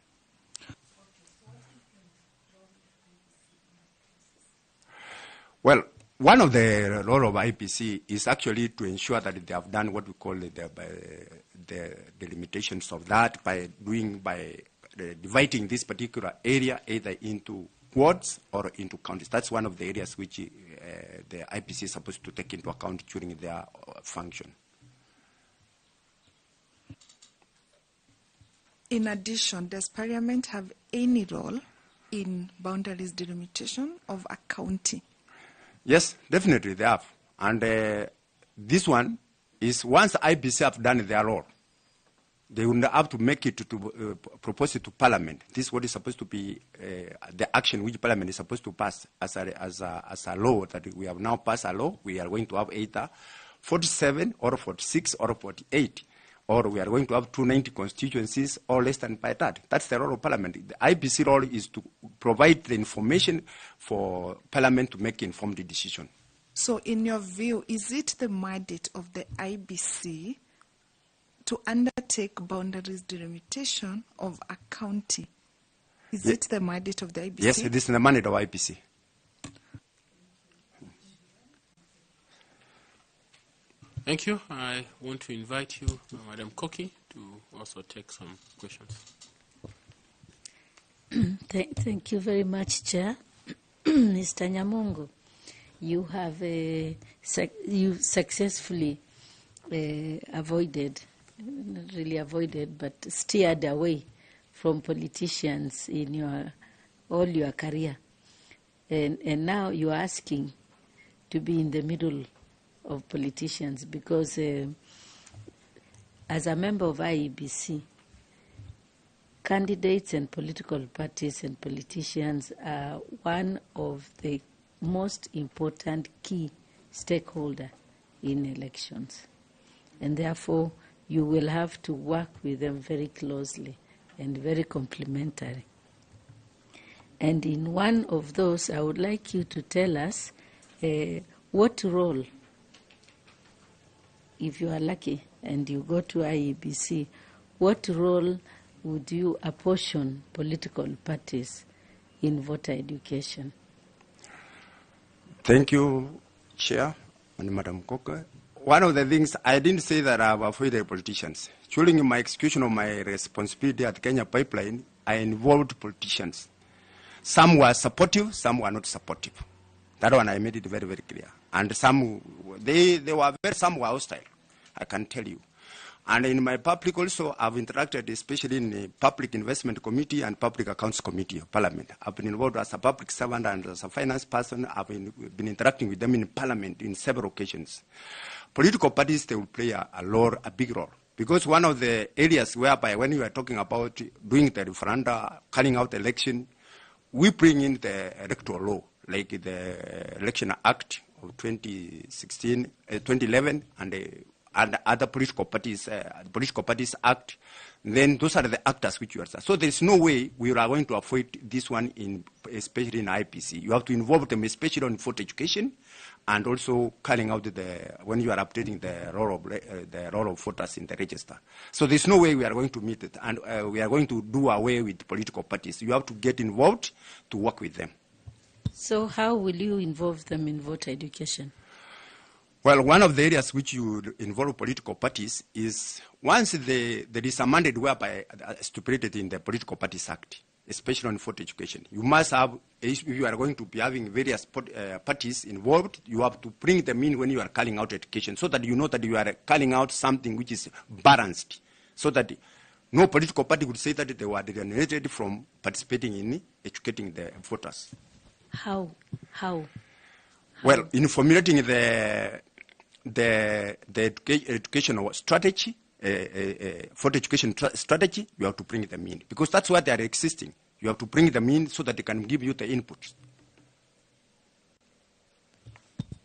Well, one of the role of IPC is actually to ensure that they have done what we call the limitations of that by dividing this particular area either into wards or into counties. That's one of the areas which the IPC is supposed to take into account during their function. In addition, does Parliament have any role in boundaries delimitation of a county? Yes, definitely they have. And this one is once IBC have done their role, they will have to make it to propose it to Parliament. This is what is supposed to be the action which Parliament is supposed to pass as a law that we have now passed a law. We are going to have either 47 or 46 or 48. Or we are going to have 290 constituencies or less than by that. That's the role of Parliament. The IBC role is to provide the information for Parliament to make informed decision. So in your view, is it the mandate of the IBC to undertake boundaries delimitation of a county? Is it the mandate of the IBC? Yes, it is the mandate of IBC. Thank you. I want to invite you, Madam Koki, to also take some questions. Thank you very much, Chair. Mr. Nyamungu, you have you successfully avoided, not really avoided, but steered away from politicians in all your career. And now you are asking to be in the middle of politicians because as a member of IEBC, candidates and political parties and politicians are one of the most important key stakeholder in elections. And therefore, you will have to work with them very closely and very complementary. And in one of those, I would like you to tell us what role, if you are lucky and you go to IEBC, what role would you apportion political parties in voter education? Thank you, Chair and Madam Coker. One of the things, I didn't say that I've avoided politicians. During my execution of my responsibility at Kenya Pipeline, I involved politicians. Some were supportive, some were not supportive. That one I made it very, very clear. And some, some were hostile, I can tell you. And in my public also, I've interacted especially in the Public Investment Committee and Public Accounts Committee of Parliament. I've been involved as a public servant and as a finance person. I've been interacting with them in Parliament in several occasions. Political parties, they will play a big role. Because one of the areas whereby when you are talking about doing the referenda, carrying out election, we bring in the electoral law, like the Election Act of 2011, and other political parties act. Then those are the actors which you are. So there is no way we are going to avoid this one, especially in IEBC. You have to involve them, especially on voter education, and also carrying out when you are updating the role of voters in the register. So there is no way we are going to meet it, and we are going to do away with political parties. You have to get involved to work with them. So how will you involve them in voter education? Well, one of the areas which you involve political parties is once there is a mandate whereby stipulated in the Political Parties Act, especially on voter education. You must have, if you are going to be having various parties involved, you have to bring them in when you are carrying out education, so that you know that you are carrying out something which is balanced, so that no political party would say that they were alienated from participating in educating the voters. How? Well, in formulating the educational strategy, for the education strategy, you have to bring them in, because that's why they are existing. You have to bring them in so that they can give you the inputs.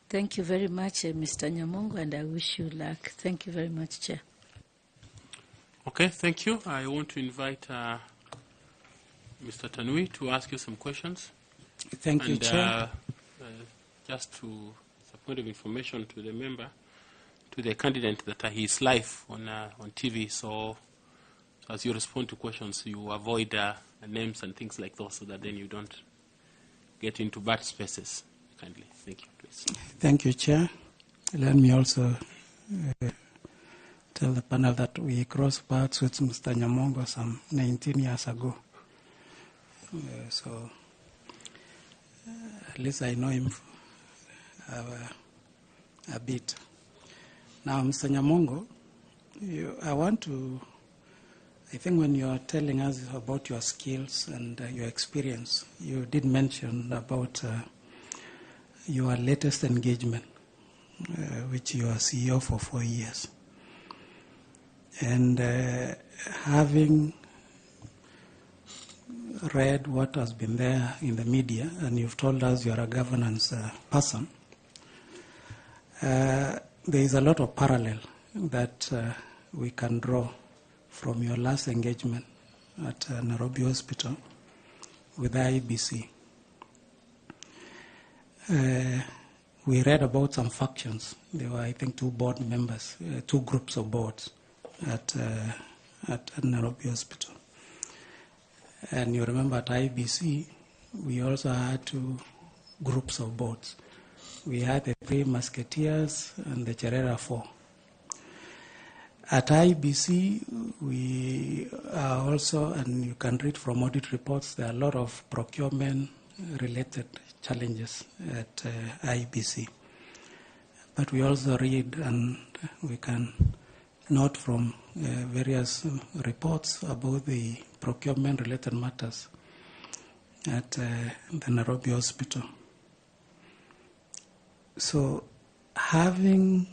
Thank you very much, Mr. Nyamongo, and I wish you luck. Thank you very much, Chair. Okay, thank you. I want to invite Mr. Tanui to ask you some questions. Thank you, Chair. Just to a point of information to the member, to the candidate, that he is live on TV. So as you respond to questions, you avoid names and things like those, so that then you don't get into bad spaces. Kindly, thank you, please. Thank you, Chair. Let me also tell the panel that we crossed paths with Mr. Nyamongo some 19 years ago. So at least I know him a bit. Now, Mr. Nyamongo, I think when you are telling us about your skills and your experience, you did mention about your latest engagement, which you are CEO for 4 years. And having read what has been there in the media, and you've told us you're a governance person, there is a lot of parallel that we can draw from your last engagement at Nairobi Hospital with the IEBC. We read about some factions. There were, I think, 2 board members, 2 groups of boards at Nairobi Hospital. And you remember at IEBC, we also had 2 groups of boards. We had the 3 Musketeers and the Cherera 4. At IEBC, we are also, and you can read from audit reports, there are a lot of procurement-related challenges at IEBC. But we also read, and we can note from various reports about the procurement-related matters at the Nairobi Hospital. So, having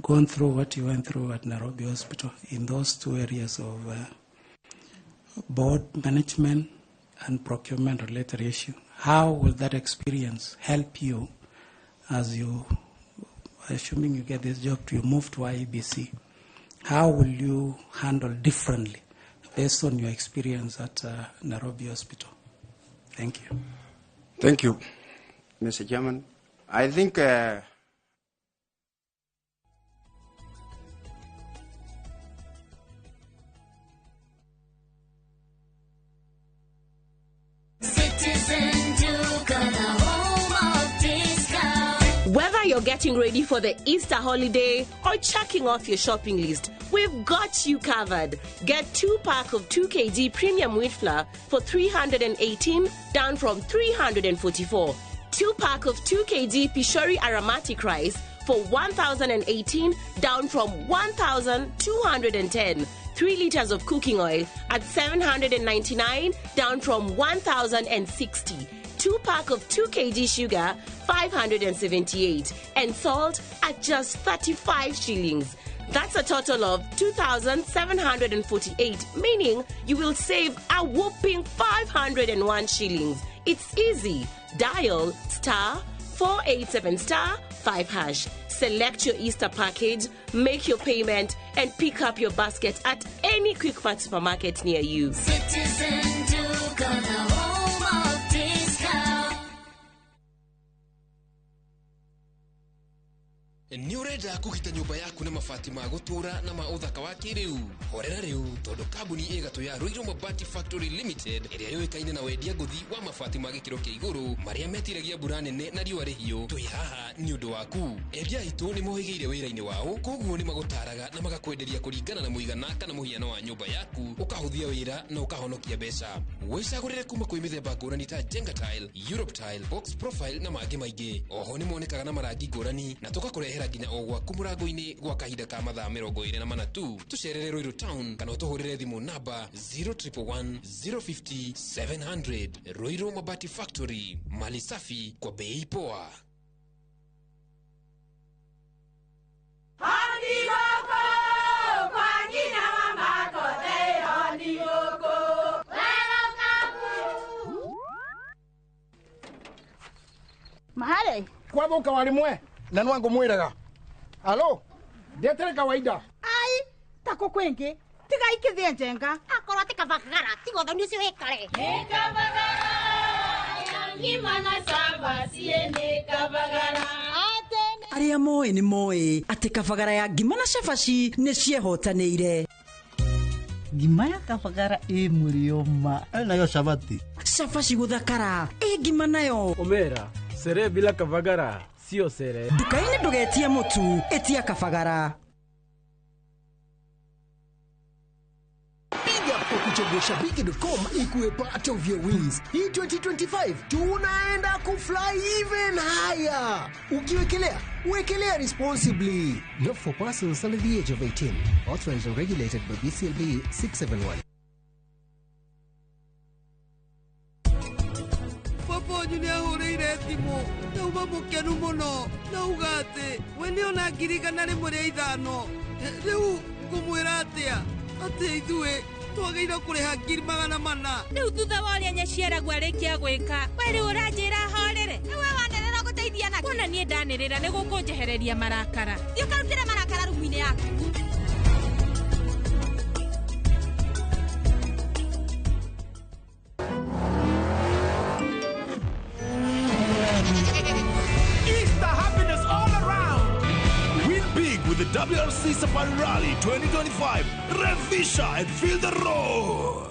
gone through what you went through at Nairobi Hospital in those 2 areas of board management and procurement-related issue, how will that experience help you as you, assuming you get this job, you move to IEBC? How will you handle differently based on your experience at Nairobi Hospital? Thank you. Thank you, Mr. Chairman. I think whether you're getting ready for the Easter holiday or checking off your shopping list, we've got you covered. Get 2-pack of 2 kg premium wheat flour for 318, down from 344. 2-pack of 2 kg Pishori aromatic rice for 1,018 down from 1,210. 3 liters of cooking oil at 799 down from 1,060. 2-pack of 2 kg sugar 578 and salt at just 35 shillings. That's a total of 2,748, meaning you will save a whopping 501 shillings. It's easy. Dial *487*5#. Select your Easter package, make your payment, and pick up your basket at any Quick Mart supermarket near you. Citizen Duke on the home of discount. Ni urenda kugita nyumba yaku na mabati ma gutura na ma uthaka wa kiriu horera riu tondu kambuni igatu ya Ruiru Mabati Factory Limited iria yoikaine na wendia nguthi wa mabati ma gikiro kia iguru maria metiragia mbura nene na riua rihiu twi haha ni undu waku endia itu ni mohigeire wira-ini wao koguo ni magutaraga na magakwenderia kuringana na muigana kana muhiano wa nyumba yaku ukahuthia wira na ukahonokia mbeca wicagurire kuma kwi mithemba ngurani ta Jenga Tile, Europe Tile, Box Profile na mangi maingi oho ni monekaga na marangi ngurani na tugakurehera nginya o gwaku murango-ini gwa kahinda ka mathaa 24 tu tucerere Ruiru Town kana utuhurire thimu namba 0111 050 700. Ruiru Mabati Factory, mali safi kwa bei poa. Mahale kwa boka walimwe na nwango mwiraga alo ndetere kawaida ai tako kwenge tiga ikithie njenga akorwo tikabagara tigotho ni ucio wikare nikabagara ngima na saba sie nikabagara aria moe ni moe ati kabagara ya ngima na cabaci ni ciehotanĩire. Ngima ya kabagara murio nayo cabati cabaci guthakara ngima nayo omera sere bila kabagara sio sere. Nduka-inĩ ndũgetie mũtu etia kabagara. Kuchagua shabiki.com ikuwe part of your wins. Hii 2025 tunaenda kufly even higher. Ukiwekelea, wekelea responsibly. Not for persons under the age of 18. Authorized and regulated by BCLB 671. Papa Julia horeire thimo. Na umamukenu muno. Na ugate. Wene ona ngirigana rimwe ria ithano. Riu ngumwira atia. Ati ithue twageire kuriha ngiri 400. Riu thutha wa uria nyeciaragwa rikia gwika weri uranjira horere niwe wanderera guteithia naki ona nie ndanirira ni gukunjehereria marakara thio karutire marakara rumu-ini yaku. Easter happiness all around. Win big with the WRC Safari Rally 2025. Revisha and feel the roar.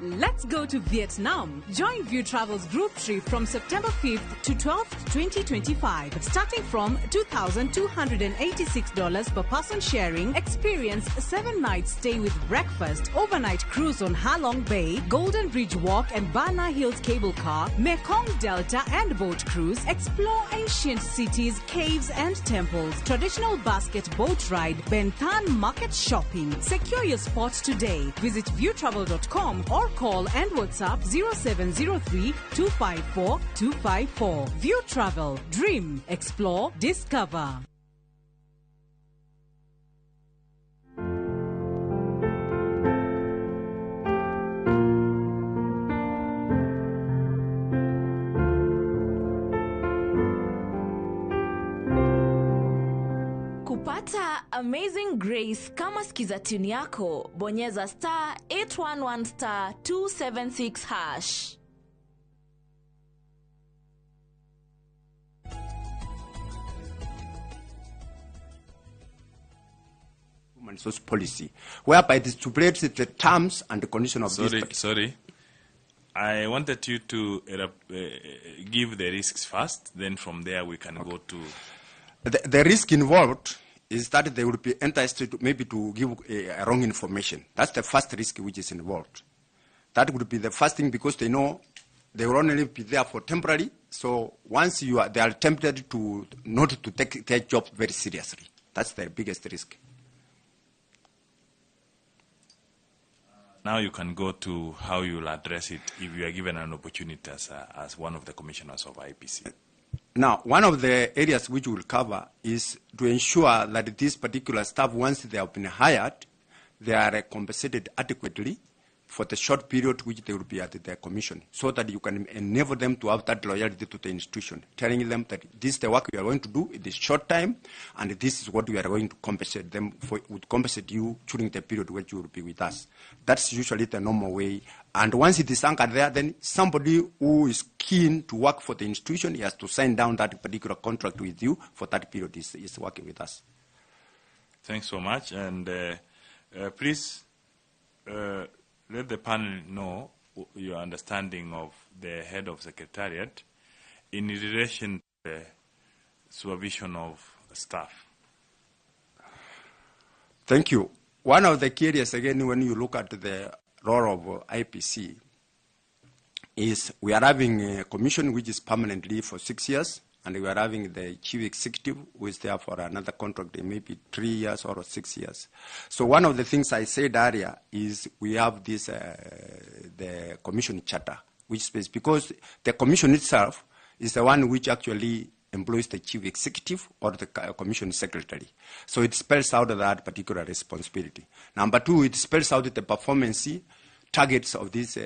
Let's go to Vietnam. Join View Travel's group trip from September 5th to 12th, 2025. Starting from $2,286 per person sharing, experience a 7-night stay with breakfast, overnight cruise on Ha Long Bay, Golden Bridge Walk and Bana Hills cable car, Mekong Delta and boat cruise, explore ancient cities, caves and temples, traditional basket boat ride, Ben Thanh market shopping. Secure your spot today. Visit viewtravel.com or call and WhatsApp 0703 254 254. View Travel. Dream. Explore. Discover. Kupata Amazing Grace kama skiza tune yako, bonyeza *811 *276#. Human resource policy, whereby it stipulates the terms and the condition of this. Sorry. I wanted you to give the risks first, then from there we can go to... The risk involved is that they will be enticed to maybe to give a wrong information. That's the first risk which is involved. That would be the first thing, because they know they will only be there for temporary So once they are tempted to not to take their job very seriously. That's the biggest risk. Now you can go to how you will address it if you are given an opportunity as one of the commissioners of IEBC. Now, one of the areas which we'll cover is to ensure that these particular staff, once they have been hired, they are compensated adequately for the short period which they will be at the commission, so that you can enable them to have that loyalty to the institution, telling them that this is the work we are going to do in this short time, and this is what we are going to compensate them for, would compensate you during the period which you will be with us. That's usually the normal way. And once it is anchored there, then somebody who is keen to work for the institution, he has to sign down that particular contract with you for that period is working with us. Thanks so much. And please let the panel know your understanding of the head of secretariat in relation to the supervision of staff. Thank you. One of the key areas, again, when you look at the role of IPC, is we are having a commission which is permanently for 6 years, and we are having the chief executive who is there for another contract, maybe 3 years or 6 years. So one of the things I said earlier is we have this, the commission charter, which says, because the commission itself is the one which actually employs the chief executive or the commission secretary. So it spells out that particular responsibility. Number two, it spells out the performance targets of this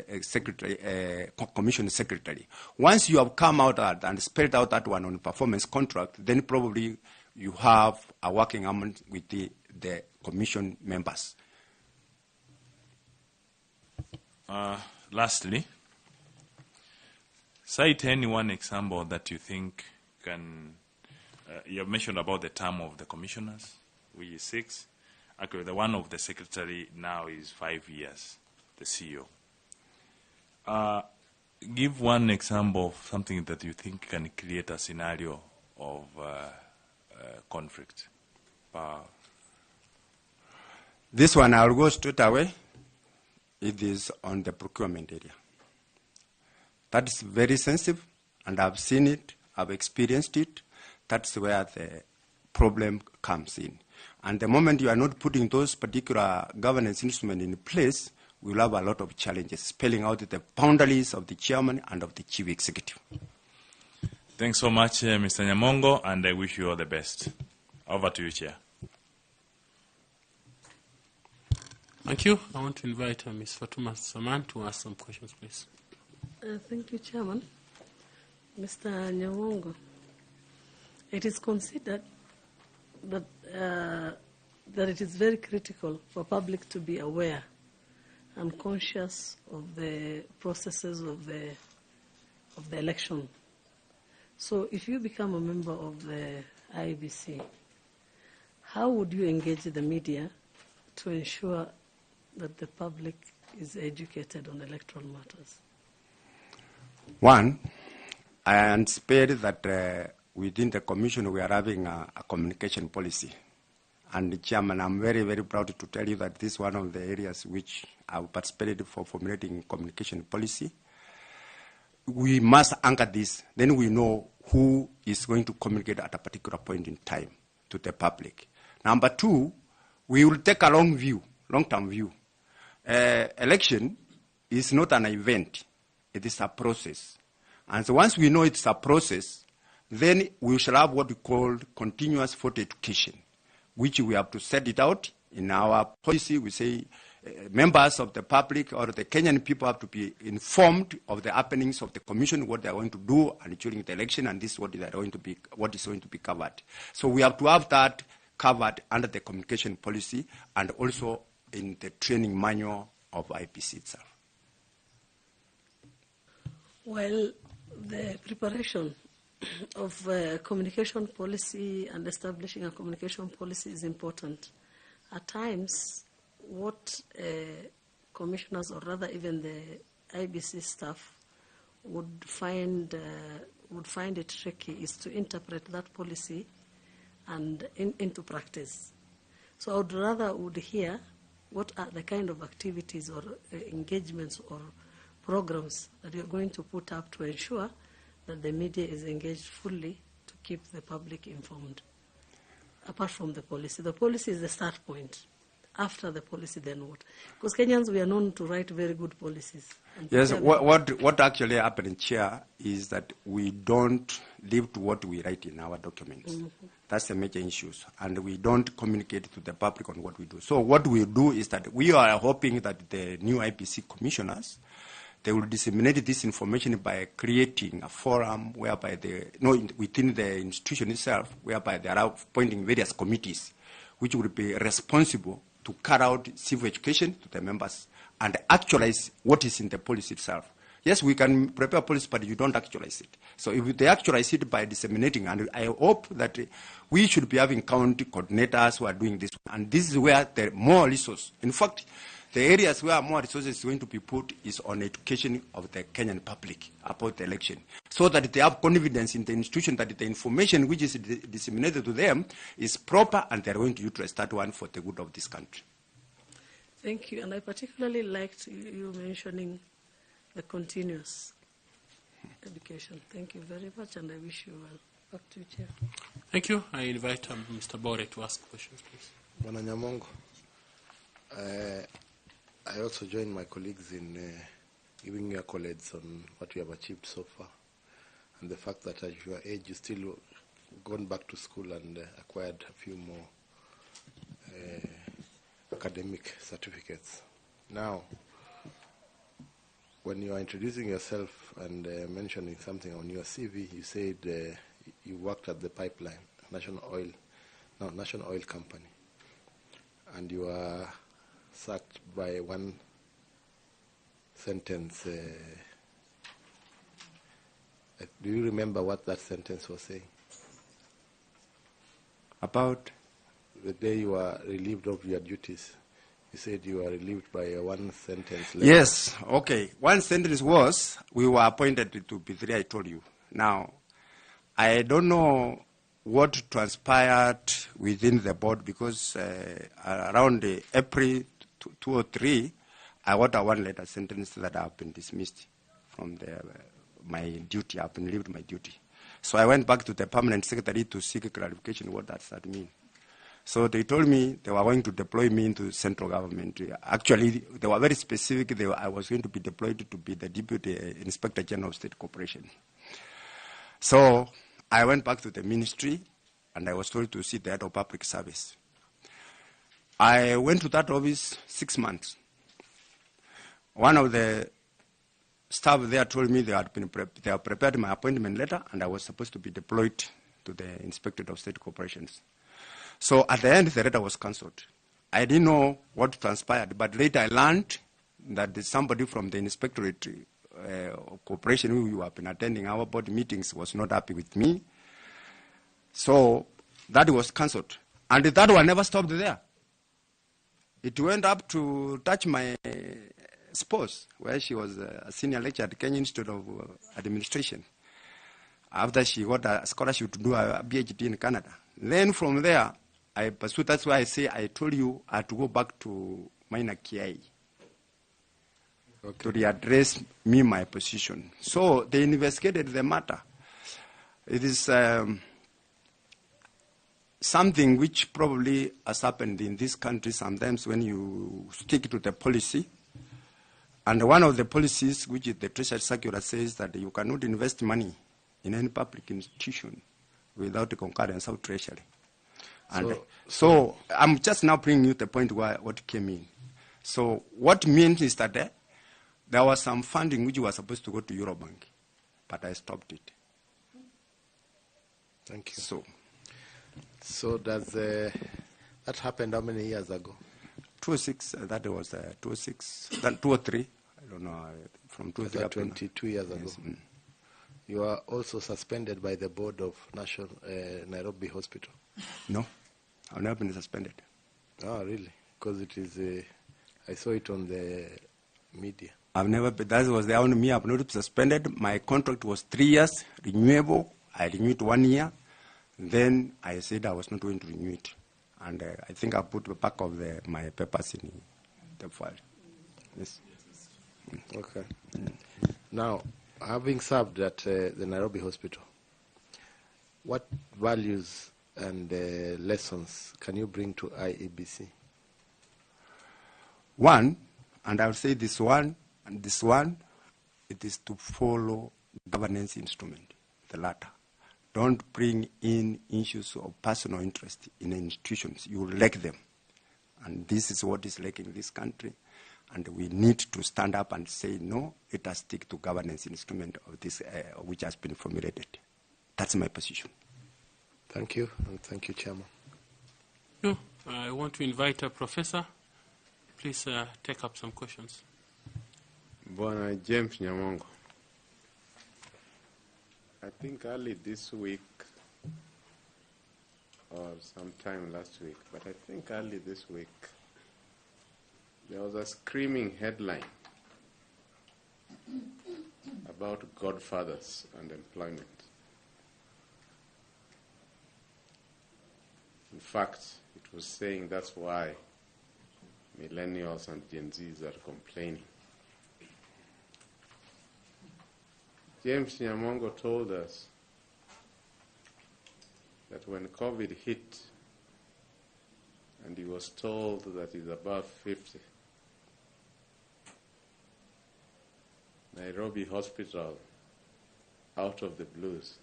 commission secretary. Once you have come out and spelled out that one on performance contract, then probably you have a working agreement with the commission members. Lastly, cite any one example that you think can, you have mentioned about the term of the commissioners, which is 6. Actually, the one of the secretary now is 5 years. The CEO. Give one example of something that you think can create a scenario of conflict. This one I'll go straight away. It is on the procurement area. That is very sensitive, and I've seen it, I've experienced it. That's where the problem comes in. And the moment you are not putting those particular governance instruments in place, we will have a lot of challenges, spelling out the boundaries of the chairman and of the chief executive. Thanks so much, Mr. Nyamongo, and I wish you all the best. Over to you, Chair. Thank you. I want to invite Ms. Fatuma Saman to ask some questions, please. Thank you, Chairman. Mr. Nyamongo, it is considered that, that it is very critical for public to be aware and conscious of the processes of the election. So if you become a member of the IEBC, how would you engage the media to ensure that the public is educated on electoral matters? One, I anticipate that within the commission we are having a communication policy. And Chairman, I'm very, very proud to tell you that this is one of the areas which I've participated for formulating communication policy. We must anchor this, then we know who is going to communicate at a particular point in time to the public. Number two, we will take a long-term view. Election is not an event, it is a process. And so once we know it's a process, then we shall have what we call continuous voter education, which we have to set it out in our policy. We say members of the public or the Kenyan people have to be informed of the happenings of the commission, what they are going to do and during the election, and this is what is going to be covered. So we have to have that covered under the communication policy and also in the training manual of IPC itself. Well, the preparation of communication policy and establishing a communication policy is important. At times, what commissioners, or rather even the IBC staff, would find it tricky is to interpret that policy and into practice. So I would rather hear what are the kind of activities or engagements or programs that you're going to put up to ensure that the media is engaged fully to keep the public informed. Apart from the policy is the start point. After the policy, then what? Because Kenyans, we are known to write very good policies. Yes, what actually happened, Chair, is that we don't live to what we write in our documents. That's the major issues. And we don't communicate to the public on what we do. So what we do is that we are hoping that the new IEBC commissioners, they will disseminate this information by creating a forum whereby within the institution itself, whereby they are appointing various committees, which will be responsible to carry out civil education to the members and actualize what is in the policy itself. Yes, we can prepare policy, but you don't actualize it. So if they actualize it by disseminating, and I hope that we should be having county coordinators who are doing this. And this is where there are more resources. In fact, the areas where more resources is going to be put is on education of the Kenyan public about the election, so that they have confidence in the institution that the information which is disseminated to them is proper and they are going to utilize that one for the good of this country. Thank you. And I particularly liked you mentioning the continuous education. Thank you very much, and I wish you well. Back to you, Chair. Thank you. I invite Mr. Bore to ask questions, please. Bwana Nyamongo, I also join my colleagues in giving you accolades on what you have achieved so far, and the fact that at your age you still gone back to school and acquired a few more academic certificates. Now, when you are introducing yourself and mentioning something on your CV, you said you worked at the pipeline, National Oil Company, and you are sacked by one sentence. Do you remember what that sentence was saying? About? The day you were relieved of your duties. You said you were relieved by a one sentence letter. Yes, okay. One sentence was, we were appointed to P3, I told you. Now, I don't know what transpired within the board, because around April 2 or 3, I got a one-letter sentence that I have been dismissed from my duty. I have been relieved my duty. So I went back to the permanent secretary to seek clarification. What does that mean? So they told me they were going to deploy me into central government. Actually, they were very specific. I was going to be deployed to be the Deputy Inspector General of State Corporation. So I went back to the ministry, and I was told to see the head of public service. I went to that office 6 months. One of the staff there told me they had prepared my appointment letter, and I was supposed to be deployed to the Inspectorate of State Corporations. So at the end, the letter was cancelled. I didn't know what transpired, but later I learned that somebody from the Inspectorate of Corporation who have been attending our board meetings was not happy with me. So that was cancelled. And that one never stopped there. It went up to touch my spouse, where she was a senior lecturer at Kenya Institute of Administration, after she got a scholarship to do a PhD in Canada. Then from there, I pursued. That's why I say I told you I had to go back to minor KI to readdress my position. So they investigated the matter. It is something which probably has happened in this country sometimes when you stick to the policy. And one of the policies, which is the Treasury Circular, says that you cannot invest money in any public institution without the concurrence of Treasury. And so I'm just now bringing you the point where what came in. So what means is that there was some funding which was supposed to go to Eurobank, but I stopped it. Thank you. So does that happened how many years ago? 2006. That was 2006. Then 2003. I don't know. From 2003 up to 22 years ago. Yes. You are also suspended by the board of Nairobi Hospital. No, I've never been suspended. Oh, really? Because it is. I saw it on the media. I've never been. That was the only me. I've not been suspended. My contract was 3 years, renewable. I renewed 1 year. Then I said I was not going to renew it, and I think I put the back of my papers in the file. Yes. Okay. Now, Having served at the Nairobi hospital, what values and lessons can you bring to IEBC? One, and I would say this one, and this one, it is to follow governance instrument, the latter. Don't bring in issues of personal interest in institutions. You lack them. And this is what is lacking in this country. And we need to stand up and say, no, let us stick to governance instrument of this, which has been formulated. That's my position. Thank you, and thank you, Chairman. No, I want to invite a professor. Please take up some questions. Bwana James Nyamongo, I think early this week or sometime last week, but I think early this week, there was a screaming headline about godfathers and employment. In fact, it was saying that's why millennials and Gen Zs are complaining. James Nyamongo told us that when COVID hit and he was told that he's above 50, Nairobi Hospital, out of the blues,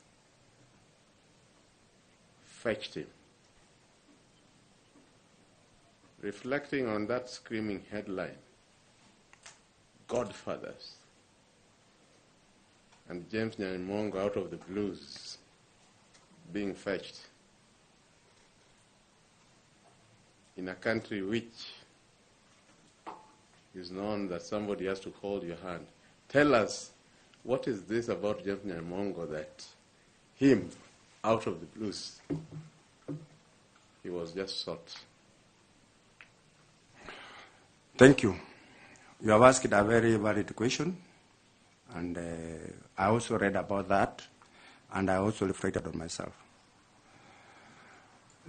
fetched him. Reflecting on that screaming headline, Godfathers, and James Nyamongo out of the blues being fetched in a country which is known that somebody has to hold your hand. Tell us, what is this about James Nyamongo that him out of the blues, he was just sought? Thank you. You have asked a very valid question, and I also read about that, and I also reflected on myself.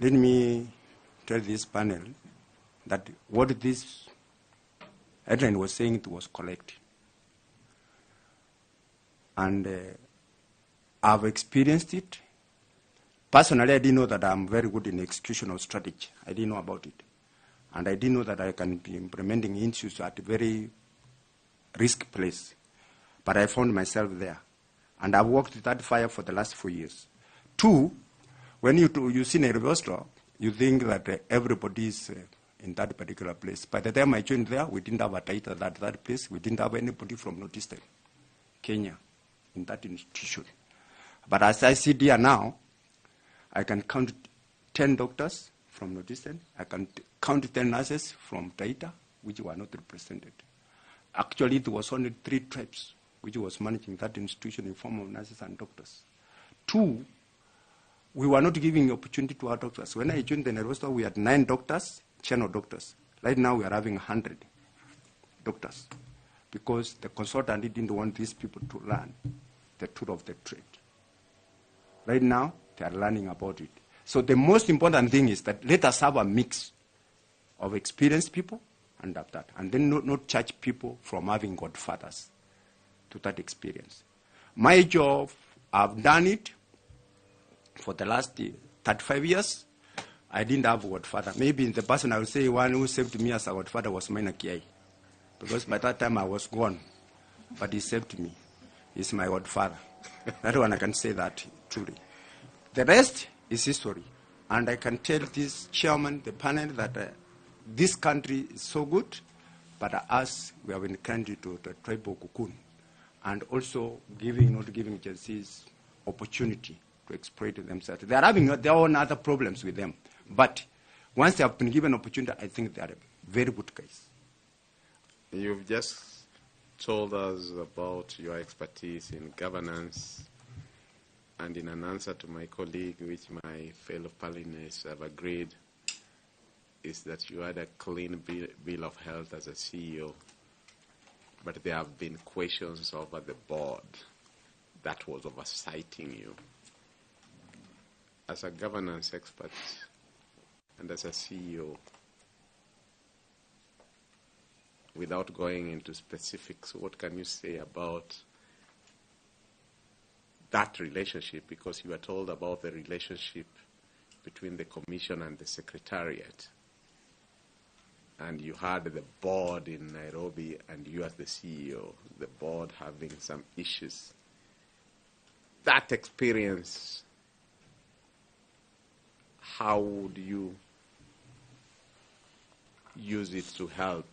Let me tell this panel that what this headline was saying, it was correct. And I've experienced it. Personally, I didn't know that I'm very good in execution of strategy. I didn't know about it. And I didn't know that I can be implementing issues at a very risk place. But I found myself there. And I've worked with that fire for the last 4 years. Two, when you see a reversal, you think that everybody is in that particular place. By the time I joined there, we didn't have a title at that place. We didn't have anybody from Northeastern Kenya in that institution. But as I sit here now, I can count 10 doctors from Northeastern. I can count 10 nurses from Taita, which were not represented. Actually, there was only 3 tribes which was managing that institution in form of nurses and doctors. Two, we were not giving opportunity to our doctors. When I joined the Nairobi, we had 9 doctors, channel doctors. Right now, we are having 100 doctors because the consultant didn't want these people to learn the truth of the trade. Right now, they are learning about it. So the most important thing is that let us have a mix of experienced people and of that, and then not charge people from having godfathers to that experience. My job, I've done it for the last 35 years. I didn't have a godfather. Maybe the person I would say one who saved me as a godfather was Maina Kiai, because by that time I was gone, but he saved me. He's my godfather. That one I can say that truly. The rest is history. And I can tell this chairman, the panel, that this country is so good, but us, we have been country to the tribal cocoon. And also not giving agencies opportunity to exploit themselves. They are having their own other problems with them. But once they have been given opportunity, I think they are a very good case. You've just told us about your expertise in governance, and in an answer to my colleague, which my fellow panelists have agreed, is that you had a clean bill of health as a CEO, but there have been questions over the board that was oversighting you. As a governance expert and as a CEO, without going into specifics, what can you say about that relationship, because you were told about the relationship between the Commission and the Secretariat. And you had the board in Nairobi and you as the CEO, the board having some issues. That experience, how would you use it to help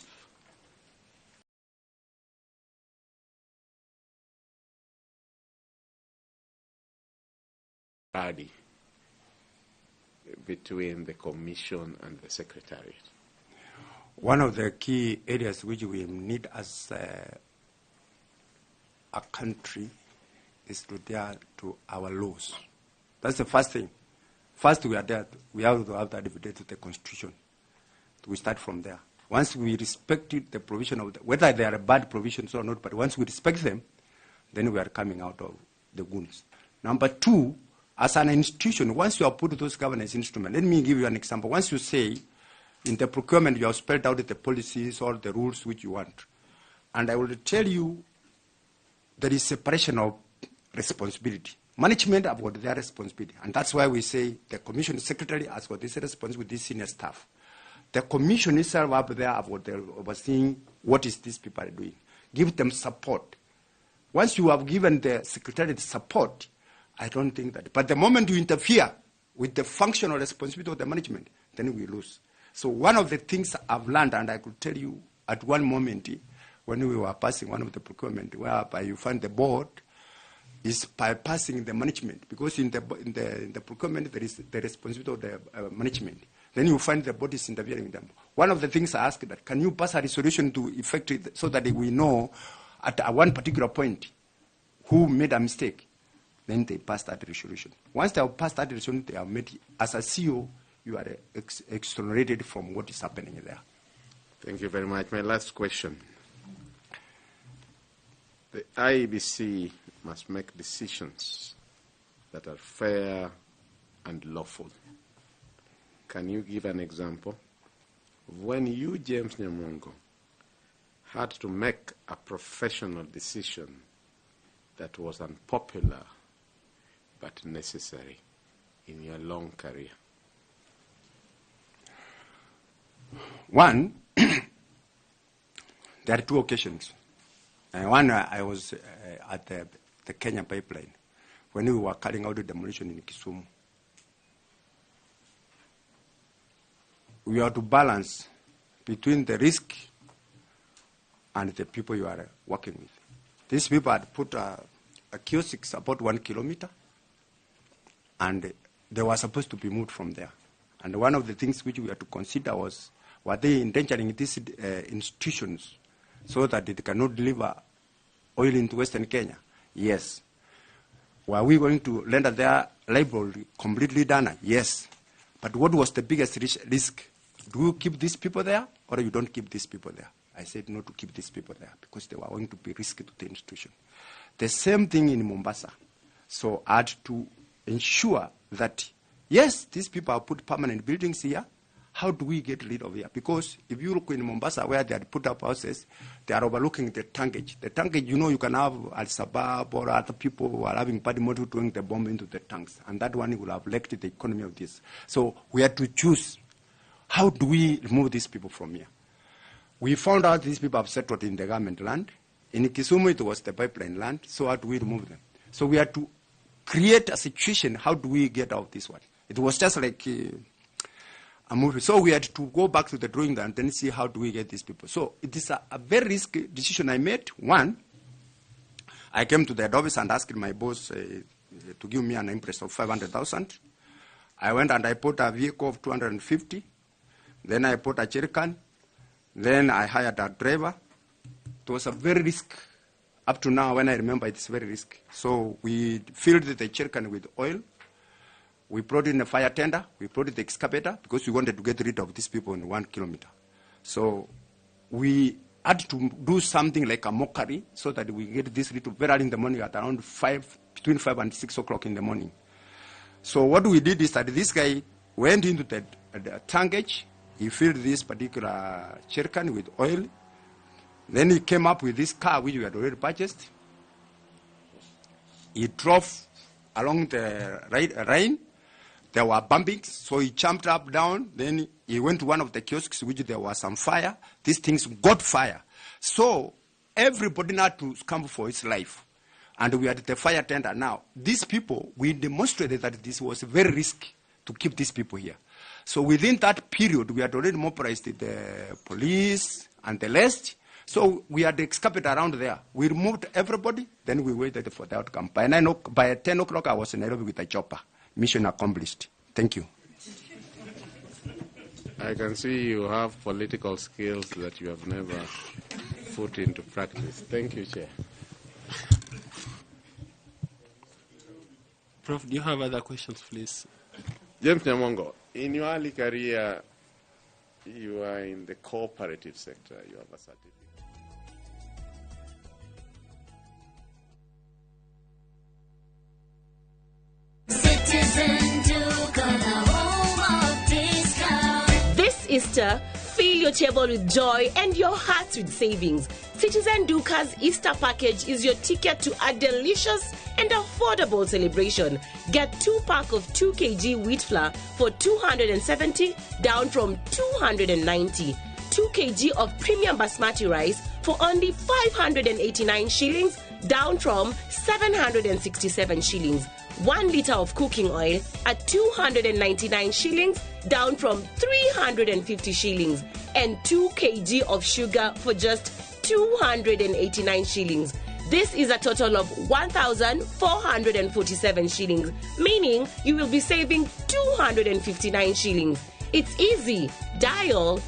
body between the Commission and the Secretariat? One of the key areas which we need as a country is to adhere to our laws. That's the first thing. First, we have to have that evidence to the Constitution. We start from there. Once we respect the provision of whether they are bad provisions or not, but once we respect them, then we are coming out of the wounds. Number two, as an institution, once you have put those governance instruments, let me give you an example. Once you say, in the procurement, you have spelled out the policies or the rules which you want. And I will tell you, there is separation of responsibility. Management have got their responsibility. And that's why we say the Commission Secretary has got this responsibility with this senior staff. The Commission itself up there have got overseeing what is these people are doing. Give them support. Once you have given the Secretary the support, I don't think that. But the moment you interfere with the functional responsibility of the management, then we lose. So one of the things I've learned, and I could tell you at one moment when we were passing one of the procurement, whereby you find the board is bypassing the management, because in the procurement there is the responsibility of the management. Then you find the board is interfering them. One of the things I asked that, can you pass a resolution to effect it so that we know at one particular point who made a mistake? Then they pass that resolution. Once they have passed that resolution, they have made, as a CEO, you are exonerated from what is happening there. Thank you very much. My last question. The IEBC must make decisions that are fair and lawful. Can you give an example of when you, James Nyamongo, had to make a professional decision that was unpopular but necessary in your long career? One, there are two occasions. One, I was at the Kenya pipeline when we were carrying out the demolition in Kisumu. We have to balance between the risk and the people you are working with. These people had put a kiosk about 1 kilometer, and they were supposed to be moved from there. And one of the things which we had to consider was, were they endangering these institutions so that it cannot deliver oil into Western Kenya? Yes. Were we going to render their library completely done? Yes. But what was the biggest risk? Do you keep these people there or you don't keep these people there? I said no to keep these people there because they were going to be risky to the institution. The same thing in Mombasa. So I had to ensure that, yes, these people have put permanent buildings here. How do we get rid of here? Because if you look in Mombasa where they had put up houses, they are overlooking the tankage. The tankage, you know, you can have Al-Shabaab or other people who are having bad motive throwing the bomb into the tanks. And that one will have wrecked the economy of this. So we had to choose, how do we remove these people from here? We found out these people have settled in the government land. In Kisumu, it was the pipeline land. So how do we remove them? So we had to create a situation, how do we get out of this one? It was just like a movie. So we had to go back to the drawing board and then see how do we get these people. So it is a very risky decision I made. One, I came to the head office and asked my boss to give me an interest of 500,000. I went and I put a vehicle of 250. Then I put a jerrycan. Then I hired a driver. It was a very risk. Up to now, when I remember, it's very risky. So we filled the jerrycan with oil. We brought in a fire tender. We brought in the excavator because we wanted to get rid of these people in 1 kilometer. So we had to do something like a mockery so that we get this rid of very early in the morning at around between 5 and 6 o'clock in the morning. So what we did is that this guy went into the tankage. He filled this particular jerrycan with oil. Then he came up with this car which we had already purchased. He drove along the rain. There were bumpings, so he jumped up, down. Then he went to one of the kiosks, which there was some fire. These things got fire. So everybody had to scramble for his life. And we are at the fire tender now. These people, we demonstrated that this was very risky to keep these people here. So within that period, we had already mobilized the police and the rest. So we had excavated around there. We removed everybody, then we waited for the outcome. By 10 o'clock, I was in Nairobi with a chopper. Mission accomplished. Thank you. I can see you have political skills that you have never put into practice. Thank you, Chair. Prof, do you have other questions, please? James Nyamongo, in your early career, you are in the cooperative sector. You have a certificate. This Easter, fill your table with joy and your hearts with savings. Citizen Duca's Easter package is your ticket to a delicious and affordable celebration. Get 2 packs of 2 kg wheat flour for 270, down from 290. 2 kg of premium basmati rice for only 589 shillings, down from 767 shillings. 1 liter of cooking oil at 299 shillings, down from 350 shillings. And 2 kg of sugar for just 289 shillings. This is a total of 1,447 shillings, meaning you will be saving 259 shillings. It's easy. Dial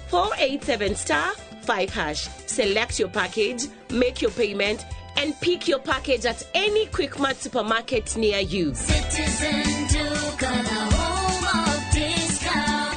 *487*5#. Select your package, make your payment, and pick your package at any Quickmart supermarket near you. Citizen Duke, the home of discount.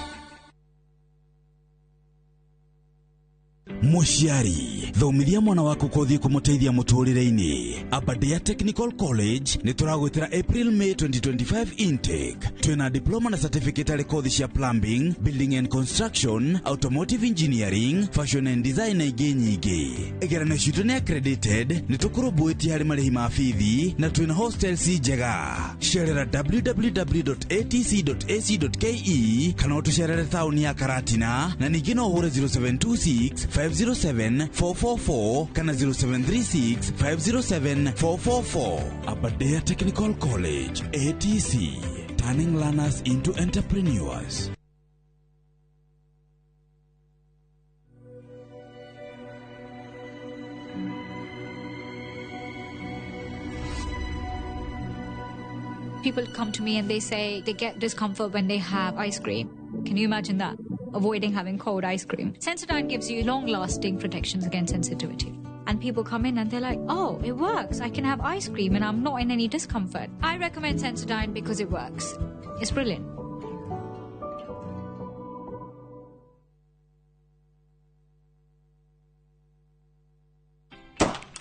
Mushiari, thomithia mwana wako kothi kumuteithia muturire-ini. Aberdare Technical College ni turagwetera April May 2025 intake. Twina diploma na certificate ari kothi cia plumbing, building and construction, automotive engineering, fashion and design na ingi nyingi. Igerano citu ni accredited, ni tukurumbuitie hari marihi ma bithi na twina hostels njega. Cerera www.atc.ac.ke kana utucerere tauni ya Karatina na ningi no uhure 0726 507-444 kana 0736-507-444. Aberdare Technical College, ATC, turning learners into entrepreneurs. People come to me and they say they get discomfort when they have ice cream. Can you imagine that? Avoiding having cold ice cream. Sensodyne gives you long-lasting protections against sensitivity. And people come in and they're like, oh, it works. I can have ice cream and I'm not in any discomfort. I recommend Sensodyne because it works. It's brilliant.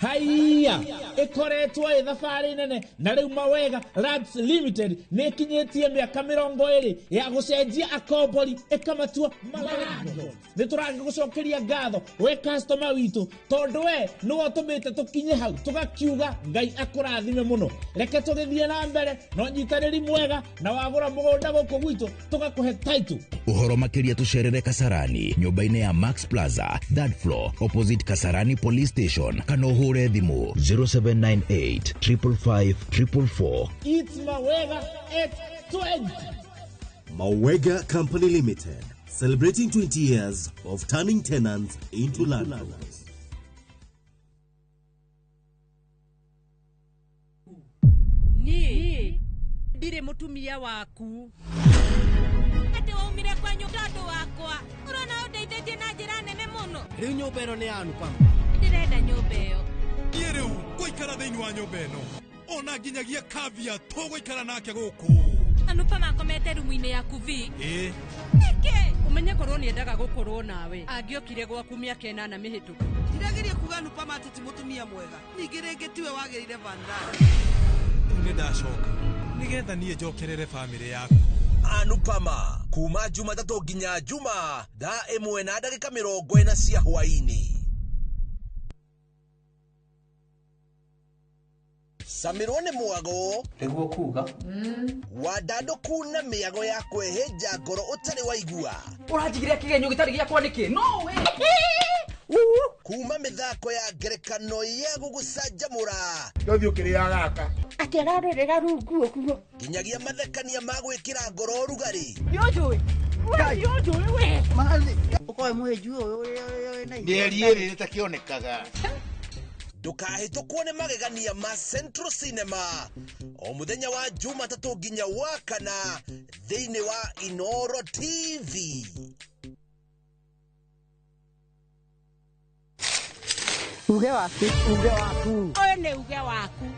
Haiya ikoretwo ithabari nene na riu mawega Labs Limited ni kinyetie miaka 20 ya gucenjia akombori ikamatua magarango. Ni turagucokeria ngatho we customer witu tondu we ni wotumite tukinye hau tugakiuga Ngai akurathime muno. Reke tugithie na mbere no nyitaniri mwega na wagura mugunda guku gwitu tugakuhe title. Uhoro makiria tucerere Kasarani, nyumba-ini ya Max Plaza, third floor, opposite Kasarani Police Station. Kana uhure thimu 0798 555 444. It's Mawega X20. Mawega Company Limited, celebrating 20 years of turning tenants into landlords. Ni ndire mutumia waku. Ate waumire kwanyu mtoto wakwa. Urona undeithĩtie na njĩra nene mũno. Rĩu nyũmba ĩno nĩ yanu Pam. Ndirenda nyũmba ĩyo. Niĩ rĩu ngũikara thĩinĩ wa nyũmba ĩno. Ona nginyagia Kavia tũgũikara nake gũkũ. Anupa makomete rumu-inĩ yaku vi. Ĩĩ. Nĩkĩ? Ũmenye korwo nĩendaga gũkorwo nawe. Angĩokire gwaku mĩaka 8 mĩhĩtũku. Ndirageria kuga Anupa mateti mutumia mwega. Ningĩ rĩngĩ tiwe wagĩrĩire Vandana. Nĩ ndacoka. Nĩgetha niĩ njokerere famĩlĩ yaku. Anupama kuma Jumatatu nginya Juma thaa 1:40 cia hwaini. gucamirwo ni mwago niguo kuga wandanduku na miago ya kweheja ngoro utari waigua uranjigiria kigenyo gitari giakwa niki no we kuma mithako ya ngerekano ya gugucanjamura ndothi ukiria gaka ati ararorera rungu okuo nginyagia mathekania ma gwikira ngoro rugari yojoi we mali ukoe mweju nieri ritakionekaga ndukahitũkwo nĩ magegania ma Central Cinema o muthenya wa Jumatatu nginya wa Kana thĩinĩ wa Inoro TV. uge waku oye nĩ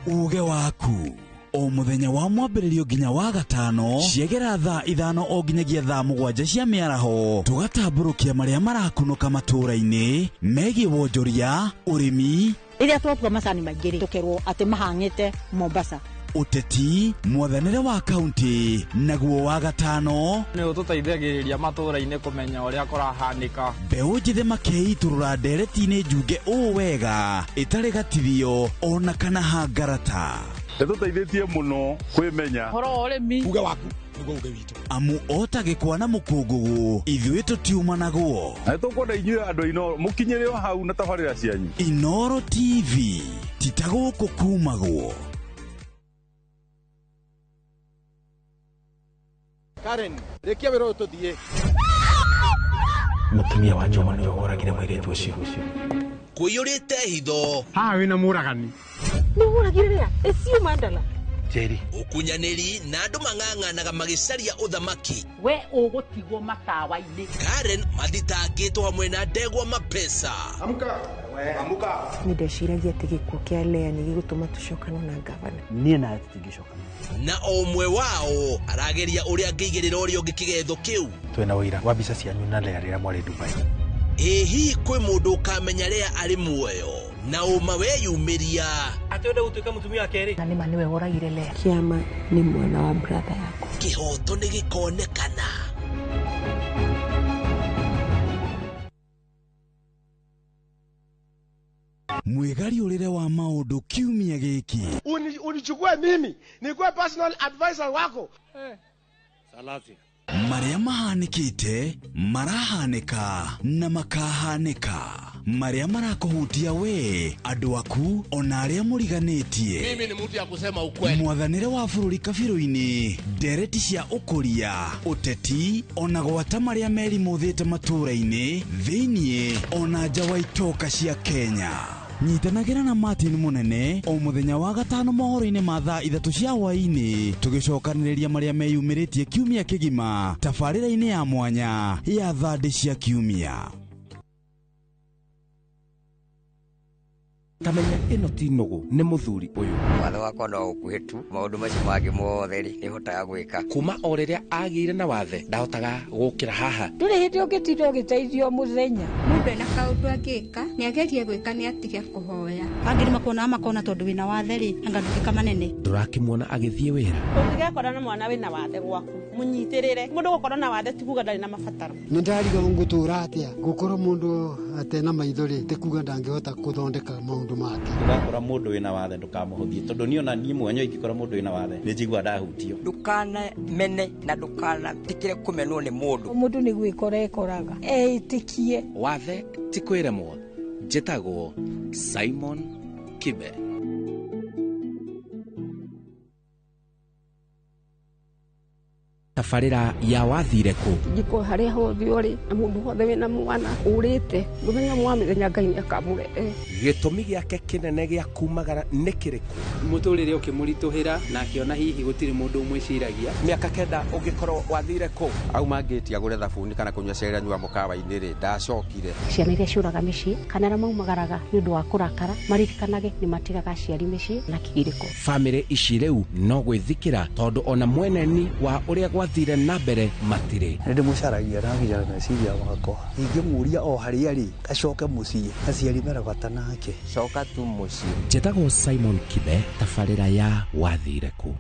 uge waku o muthenya wa mwambĩrĩrio nginya wa gatano ciegera thaa 5 o nginyagia thaa 7 cia mĩaraho tugatambũrũkia marĩa marakunũka matũũra-inĩ megiĩ wonjoria ũrĩmi Iria twatua macani maingĩ tukerwo atĩ mahang'ĩte Mombasa uteti mwathanĩre wa kaunti naguo wa gatano nĩ ũtũteithagĩrĩria matũũra-inĩ kũmenya ũrĩa kũrahanĩka mbeũ njĩthĩ makeiturũra ndereti-inĩ njunge ũũ wega ĩtarĩ gatithio ona kana hangarata nĩtũteithĩtie mũno kwĩmenya horo ũrĩmi uge waku nĩguo uge witũ amu otagĩkwa na mũkũngũgũ ithuĩ tũtiumanagwo na nĩtũkwenda inyuĩ andũ a Inoro mũkinyĩre o hau na tabarĩra cianyu Inoro TV titagũkũ kumagwo Karen rekia wĩra ũyũ tũthiĩ mũtumia wa Joma nĩwe woragire mũirĩtu ũcio Kũiyũrĩte hitho haha wĩna mũragani nĩ ũragire rĩa ĩcio mandala Jerry ukunyanĩri na andũ mang'ang'anaga magĩcaria ũthamaki we ũgũtigwo matawa-inĩ Karen mathitangĩtwo hamwe na Ndegwa Mapesa amuka nĩ ndeciragia atĩ gĩkuũ kĩa Lea nĩ gĩgũtũma tũcokane na gavana niĩ na tũtingĩcokana na o ũmwe wao arageria ũrĩa angĩigĩrĩra ũrĩa ũngĩ kĩgetho kĩu twĩna ũira wa mbica cianyu na Lea rĩrĩa mwarĩ Dubai hihi kwĩ mũndũ ũkamenya Lea arĩ muoyo na ũma weyumĩria atĩenda gũtuĩka mũtumia wa kerĩ na nĩma nĩwe woragire Lea Kĩama nĩ mwana wa brother yako kĩhoto nĩ gĩkonekana mwĩgariũrĩre wa maũndũ kiumia gĩkĩ unichukue mimi nikuwe personal advisor wako salati marĩa mahanĩkĩte marahanĩka na makahanĩka marĩa marakũhutia we andũ aku ona arĩa mũriganĩtie mimi ni mtu ya kusema ukweli mwathanĩre wa bũrũri kabirũ-inĩ ndereti cia ũkũria ũteti ona gwata marĩa merimũthĩte matũũra-inĩ thĩiniĩ ona nja wa itoka cia Kenya nyitanagĩra na Martin Munene o muthenya wa gatano mohoro-inĩ ma thaa 3 cia hwaĩ-inĩ tũgĩcokanĩrĩria marĩa meyumĩrĩtie kiumia kĩgima tabarĩra-inĩ ya mwanya ya thandĩ cia kiumia tamenya ĩno ti nũgũ nĩ mũthuri ũyũ watho wakwa no ũkuhĩ tu maũndũ macio mangĩ mothe nĩ hotaga gwĩka kuma o rĩrĩa agĩire na wathe ndahotaga gũkĩra haha ndũrĩ hĩndĩ ũngĩtinda ũgĩteithio mũthenya mũndũ ena kaũndũ angĩka nĩ agerie gwĩka nĩ atige kũhoya angĩ makona tondũ wĩna wathe rĩ anga ndũgĩka manene ndũrakĩmuona agĩthiĩ wĩra ũngĩgakora na mwana wĩna wathe gwaku mũnyitĩrĩre mũndũ gũkorwo na wathe ti kuga ndarĩ na mabataro nĩ ndariga ngũtũra atĩa gũkorwo mũndũ atena maithori ti kuga ndangĩhota gũthondeka maũndũ make ndũgakora mũndũ wĩna wathe ndũkamũhũthie tondũ niĩ ona niĩ mwenyewe ingĩkora mũndũ wĩna wathe nĩ njigua ndahutio ndũkanamene na ndũkanatikĩre kũmenwo nĩ mũndũ mũndũ nĩ gwĩkora ekoraga eitĩkie wathe ti kwĩremwo njĩtagwo Simon Kibe tabarĩra ya wathire kũ ngĩkå harĩa hothe ũrĩ na mũndũ wothe wĩna mwana ũrĩte mũthenya mwa mĩthenya Ngai nĩ akamũrehe gĩtũmi gĩake kĩnene gĩa kumagara nĩ kĩrĩkũ mũtũrĩre ũkĩmũritũhĩra na akĩona hihi gũtirĩ mũndũ ũmwĩciragia mĩaka 9 ũngĩkorwo wathire kũ auma ngĩtia gũre thabuni kana kũnyua cera nyua mũkawa-inĩ rĩ ndacokire ciana iria ciũraga mĩciĩ kana arĩa maumagaraga nĩ ũndũ wa kũrakara maririkanage nĩ matigaga aciari mĩciĩ na kĩgirĩko bamĩrĩ ici rĩu no gwĩthikĩra tondũ ona mweneni wa ũrĩa gwathire na mbere matirĩ nĩ ndĩmũcaragia nagira meciria wakwa ingĩmũria o harĩa rĩ acoke mũciĩ aciari mena bata nake coka tu mũciĩ njĩtagwo Simon Kibe tabarĩra ya wathire kũ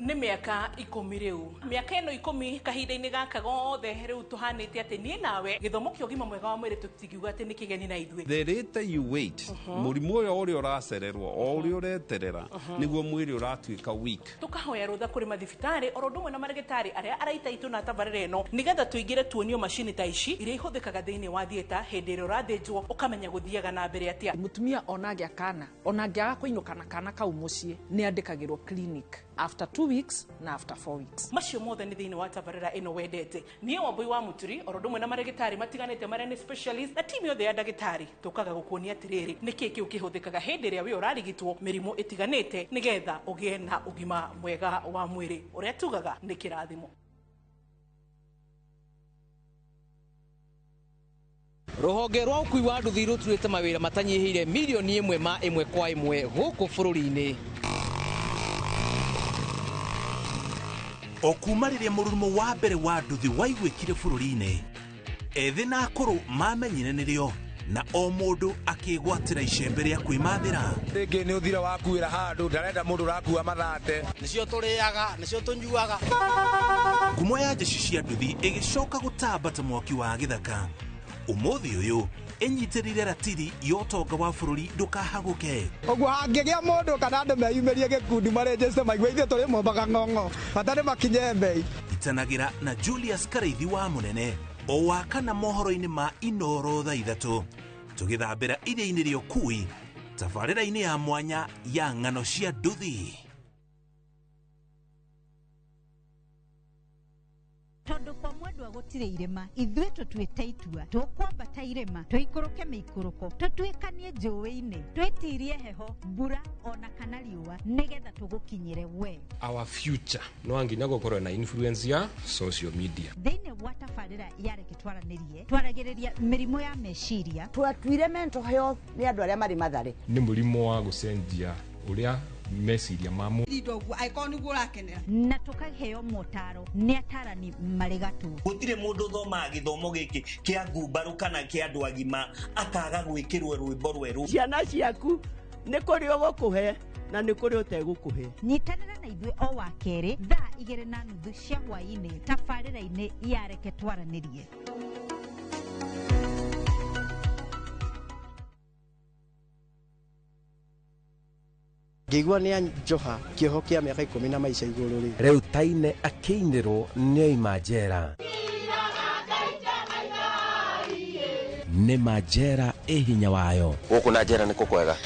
nĩ mĩaka miaka 10 riu miaka ino 10 kahinda-ini gaka gothe riu tuhanite ati nie nawe githomo kio gima mwega wa mwiri tutigiuga ati nikigeni na ithwe. The later you wait murimu uyo uri uracererwo o uri ureterera niguo mwiri uratuika weak. Tukahoya rutha kuri mathibitari orondumwe na marigitari aria araita itu na tabarire ino nigetha tuigire tuonio machine ta ici iria ihuthikaga thiini wa thieta hindi ria urathinjwo ukamenya guthiaga na mbere atia. Mutumia onagya kana onagyaga kuinuka na kana kau mucii ni andikagirwo clinic after 2 weeks na after 4 weeks. Macio mothe ni thiini wa tabarira ino wendete nie Wambui wa Muturi orondumwe na marigitari matiganite maria ni specialist na timu yothe ya ndagitari tukaga gukuonia atiriri niki kiu kihuthikaga hindi ria we urarigitwo mirimu itiganite nigetha ugie na ugima mwega wa mwiri uria tugaga ni kirathimo. Ruhonge rwa ukui wa nduthi ruturite mawira matanyihire milioni 1 ma 1 kwa 1 guku bururi-ini. Okuma riria mururumo wa mbere wa nduthi waigwikire bururi-ini ethi na akuru mamenyire nirio na o mundu akigwatira icembe ria kwimathira. Ringi ni uthira wakuira handu ndarenda mundu rakua mathate nicio turiaga nicio tunyuaga. Ngumo ya jeshi cia nduthi igicoka gutambata mwaki wa githaka umuthi uyu enyitirire ratiri yotonga wa bururi ndukahaguke. Oguo hangigia mundu kana andu meyumirie gikundi marejeste maigwe ithe turi mombaga ng'ong'o batari makinye mbei. Itanagira na Julius Karaithi wa munene o wakana mohoro-ini ma Inoro thaa 3 tugithambira iria-ini ria ukui tabarira-ini ya mwanya ya ng'ano cia nduthi. Tondu kwa mwendwa gutire irema ithwe tutwite itua tukwambata irema tuikuruke miikuruko tutwikanie njuwi-ini twitirie heho mbura ona kana riua nigetha tugukinyire we. Our future no anginya gukorwo na influence ya social media thiini wa tabarira yareke twaranirie twaragiriria mirimu ya meciria twatuire mental health ni andu aria mari mathare ni murimu wa gucenjia uria meciria mamu ndogu aikoni gurakenera na tukaheo motaro ni atarani marigatu. Gutire mundu thoma githomo giki kia ngumbaru kana kia andu agima akaga gwikirwe rwimbo rweru. Ciana ciaku ni kuri ugukuhe na ni kuri utegukuhe. Nyitanira na ithwe o wa keri thaa 2:30 cia hwaini tabarira-ini yareke twaranirie. Ngigua ni anjoha kioho kia miaka 10 na maisha iguru ri riu taine akiinirwo ni oima njera ni majera hinya wayo guku na njera ni kukwega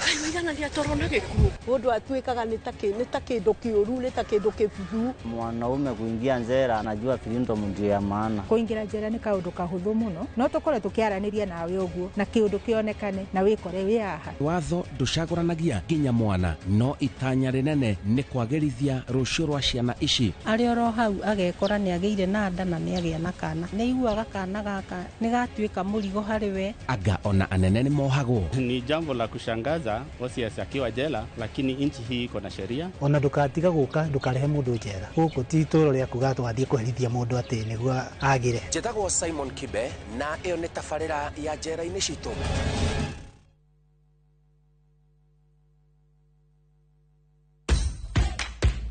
kaigana ndia torona gikuo mundu atwikaga ni ta kindu kiuru ni ta kindu kibuthu. Mwanaume kuingia njera anajua kilindo mundu ya maana. Kuingira njera ni kaundu kahuthu muno no tukore tukiaraniria nawe uguo na kiundu kionekane na wikore wi aha. Watho nducaguranagia nginya mwana no itanya rinene ni kwagirithia rucio rwa ciana ici. Ari oro hau agekora ni ageire na nda na ni agia na kana ni iguaga kana gaka ni gatwika murigo hari we. Aga ona anene ni mohagwo. Ni jambo la kushangaza Osias akiwa jela, lakini nchi hii iko na sheria. Ona ndukatiga guka ndukarehe mundu njera guku ti ituro ria kuga twathie kwerithia mundu ati niguo agire. Njitagwo Simon Kibe na iyo ni tabarira ya njera-ini citu.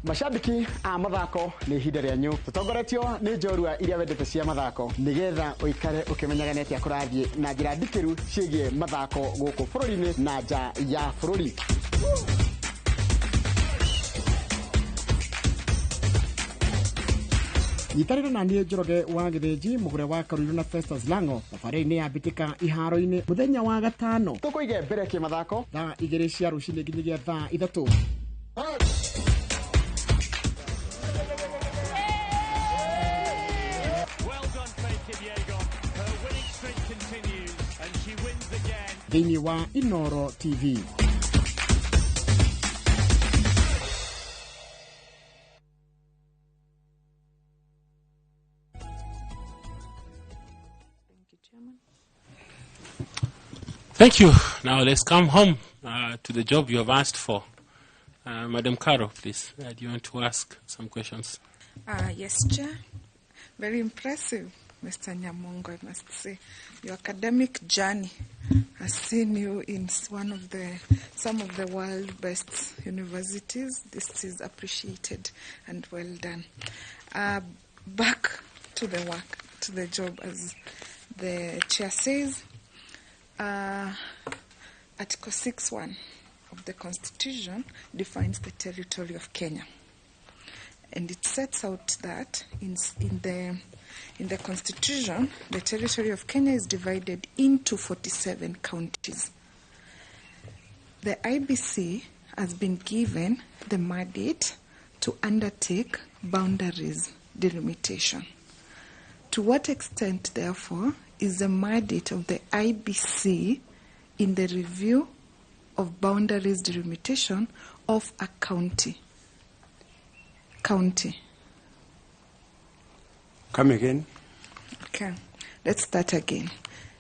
Mashabiki a mathako ni ihinda rĩanyu tutongoretio ni njorua iria wendete cia mathako nigetha uikare ukimenyaga netia kurathie na njira ndikiru ciĩgie mathako guku bũrũri-inĩ na nja ya bũrũri. Nyitanĩra na niĩ Njoroge wa Gĩthĩnji mũgũre wa Karũirũ na Festus Lango thabarĩ-inĩ ya mbĩtĩka iharo-inĩ mũthenya wa gatano tũkũige mbere kĩmathako thaa 2 cia rũcinĩ nginyagia thaa 3. Thĩinĩ wa Inoro TV. Thank you. Now let's come home to the job you have asked for. Madam Caro, please. Do you want to ask some questions? Yes, Chair. Very impressive, Mr. Nyamongo, I must say. Your academic journey has seen you in some of the world best universities. This is appreciated and well done. Back to the work, to the job, as the chair says. Article 6.1 of the Constitution defines the territory of Kenya, and it sets out that in the Constitution, the territory of Kenya is divided into 47 counties. The IEBC has been given the mandate to undertake boundaries delimitation. To what extent, therefore, is the mandate of the IEBC in the review of boundaries delimitation of a county? Come again. Okay, let's start again.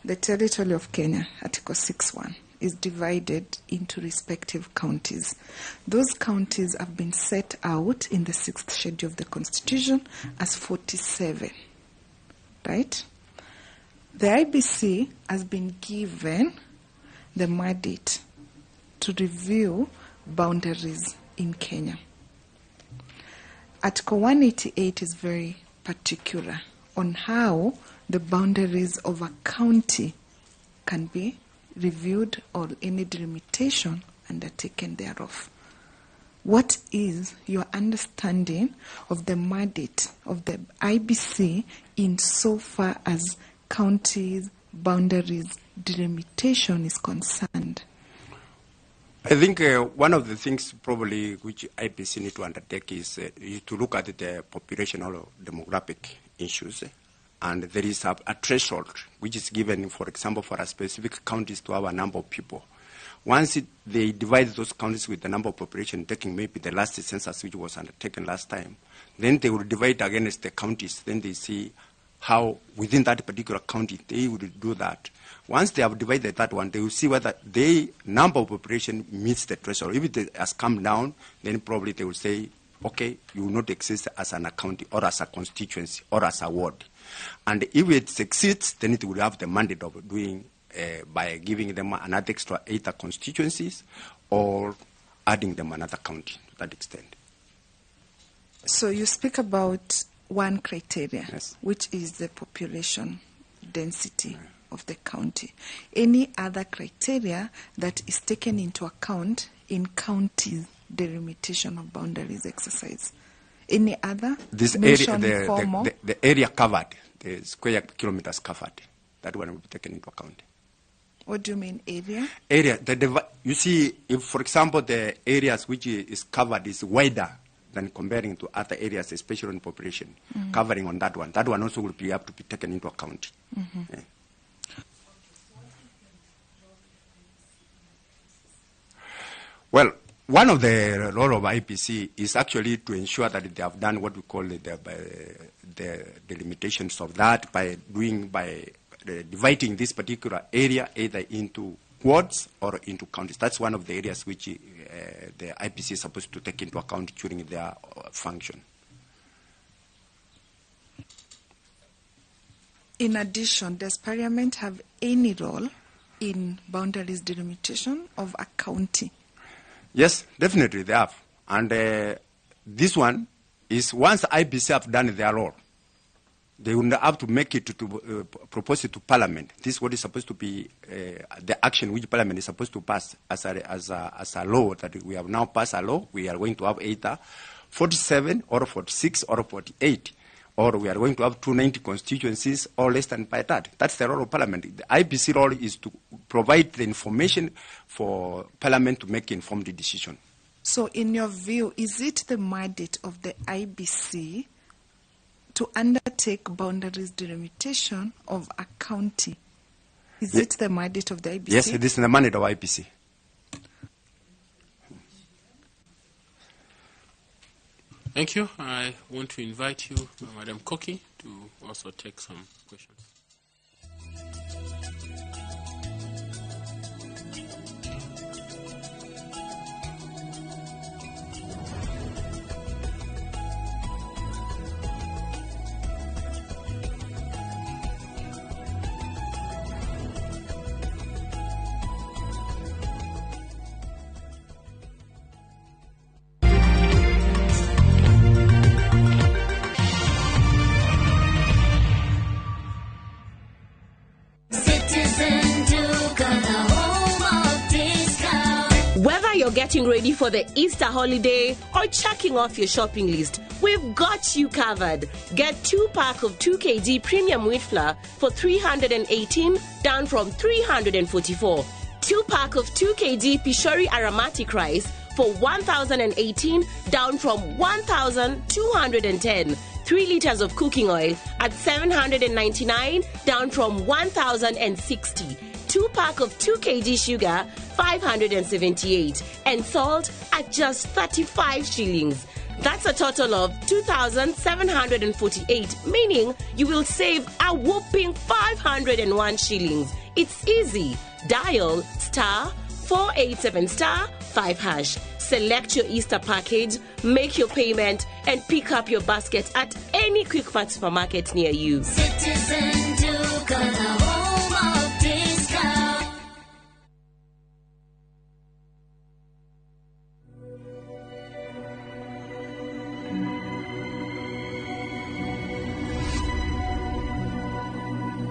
The territory of Kenya, Article 6.1, is divided into respective counties. Those counties have been set out in the 6th schedule of the Constitution as 47, right? The IEBC has been given the mandate to review boundaries in Kenya. Article 188 is very particular on how the boundaries of a county can be reviewed or any delimitation undertaken thereof. What is your understanding of the mandate of the IEBC in so far as counties' boundaries delimitation is concerned? I think one of the things probably which IEBC need to undertake is to look at the populational demographic issues. And there is a threshold which is given, for example, for a specific counties to have a number of people. Once they divide those counties with the number of population, taking maybe the last census which was undertaken last time, then they will divide against the counties. Then they see how within that particular county they will do that. Once they have divided that one, they will see whether the number of population meets the threshold. If it has come down, then probably they will say, okay, you will not exist as an county or as a constituency or as a ward. And if it exceeds, then it will have the mandate of doing by giving them another extra 8 constituencies or adding them another county to that extent. So you speak about one criteria, yes, which is the population density of the county. Any other criteria that is taken into account in counties delimitation of boundaries exercise? Any other? This area, the area covered, the square kilometers covered, that one will be taken into account. What do you mean area? Area, you see, if for example the areas which is covered is wider than comparing to other areas, especially in population, covering on that one also will have to be taken into account. Yeah. Well, one of the role of IEBC is actually to ensure that they have done what we call the limitations of that by dividing this particular area either into wards or into counties. That's one of the areas which the IEBC is supposed to take into account during their function. In addition, does Parliament have any role in boundaries delimitation of a county? Yes, definitely they have. And this one is once IEBC have done their role, they will have to make it to propose it to Parliament. This is what is supposed to be the action which Parliament is supposed to pass as a law that we have now passed a law. We are going to have either 47 or 46 or 48, or we are going to have 290 constituencies or less than by that. That's the role of Parliament. The IEBC role is to provide the information for Parliament to make informed decision. So in your view, is it the mandate of the IEBC to undertake boundaries delimitation of a county? Is it the mandate of the IEBC? Yes, it is the mandate of IEBC. Thank you. I want to invite you, Madam Koki, to also take some questions. getting ready for the Easter holiday or checking off your shopping list, we've got you covered. Get 2-pack of 2 kg premium wheat flour for 318, down from 344. 2-pack of 2 kg Pishori aromatic rice for 1,018, down from 1,210. 3 liters of cooking oil at 799, down from 1,060. 2-pack of 2 kg sugar, 578, and salt at just 35 shillings. That's a total of 2,748, meaning you will save a whopping 501 shillings. It's easy. Dial *487*5#. Select your Easter package, make your payment, and pick up your basket at any Quick Mart supermarket near you. Citizen Duke, the home of discount.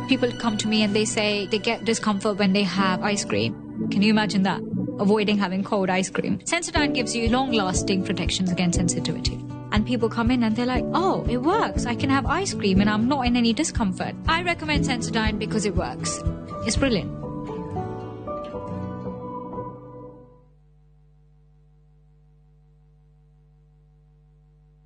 People come to me and they say they get discomfort when they have ice cream. Can you imagine that? Avoiding having cold ice cream. Sensodyne gives you long-lasting protections against sensitivity. And people come in and they're like, oh, it works. I can have ice cream and I'm not in any discomfort. I recommend Sensodyne because it works. It's brilliant.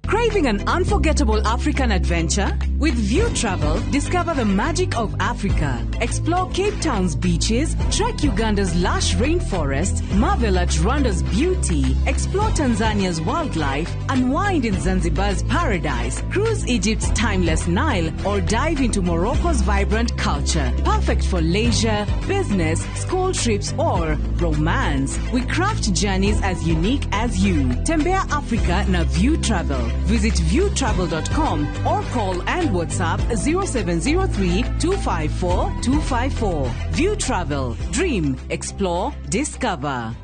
Craving an unforgettable African adventure? With View Travel, discover the magic of Africa. Explore Cape Town's beaches, trek Uganda's lush rainforest, marvel at Rwanda's beauty, explore Tanzania's wildlife, unwind in Zanzibar's paradise, cruise Egypt's timeless Nile, or dive into Morocco's vibrant culture. Perfect for leisure, business, school trips, or romance. We craft journeys as unique as you. Tembea Africa na View Travel. Visit viewtravel.com or call and WhatsApp 0703-254-254. View Travel. Dream, explore, discover.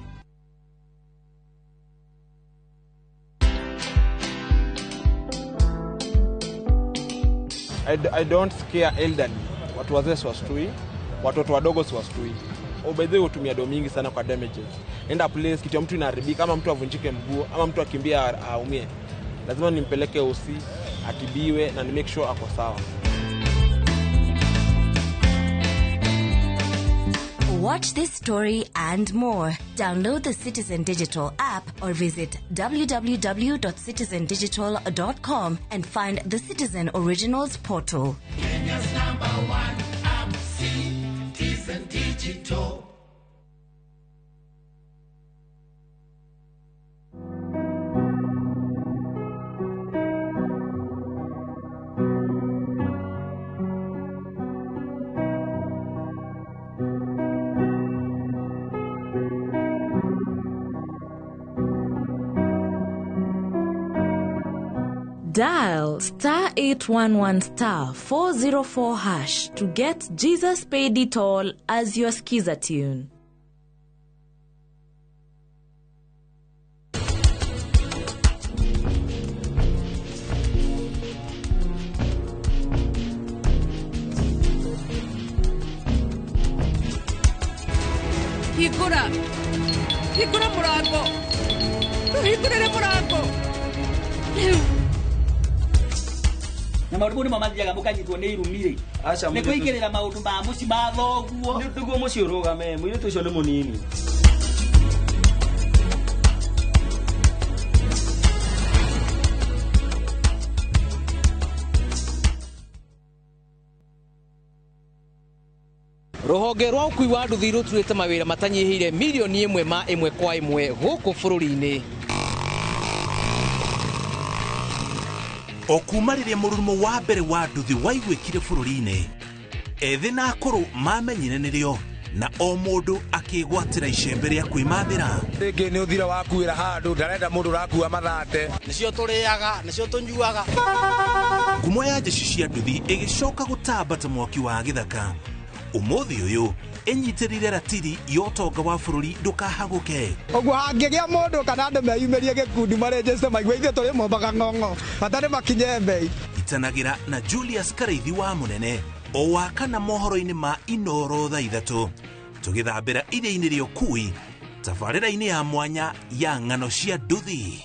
I don't scare elderly. Watu wazee siwashtui, watoto wadogo siwashtui. Obedhe hutumia do mingi sana kwa damages. Enda place kitu ya mtu inaharibika, ama mtu avunjike mguu, ama mtu akimbia aumie. Lazima nimpeleke usi, atibiwe na ni make sure ako sawa. Watch this story and more. Download the Citizen Digital app or visit www.citizendigital.com and find the Citizen Originals portal. Kenya's #1 app, Citizen Digital. Dial *811*404# to get Jesus Paid It All as your skiza tune. Higura murango. Higura murango. Na maundu mo mathiaga mukanyitwo ni irumire ni kuigirira maundu ma muci ma thoguo ni nduguo muci urugame mwire tucio ni munini Ruhonge rwa ukui wa nduthi ruturite mawira matanyihire milioni 1 ma 1 kwa 1 guku bururi-ini. Okuma riria mururumo wa mbere wa nduthi waigwikire bururi-ini, ethi na akuru mamenyire nirio na o mundu akigwatira icembe ria kwimathira. Ringi ni uthira wakuira handu ndarenda mundu rakua mathate nicio turiaga nicio tunyuaga. Ngumo ya jeshi cia nduthi igicoka gutambata mwaki wa githaka. Umuthi uyu enyitirire ratiri yotonga wa bururi ndukahaguke. Oguo hangigia mundu kana andu meyumirie gikundi marejeste maigwe ithe turi mombaga ng'ong'o batari makinye mbei. Itanagira na Julius Kareithi wa munene o wakana mohoro-ini ma Inoro thaa 3 tugithambira iria-ini rio kui tabarĩra-inĩ ya mwanya ya ng'ano cia nduthi.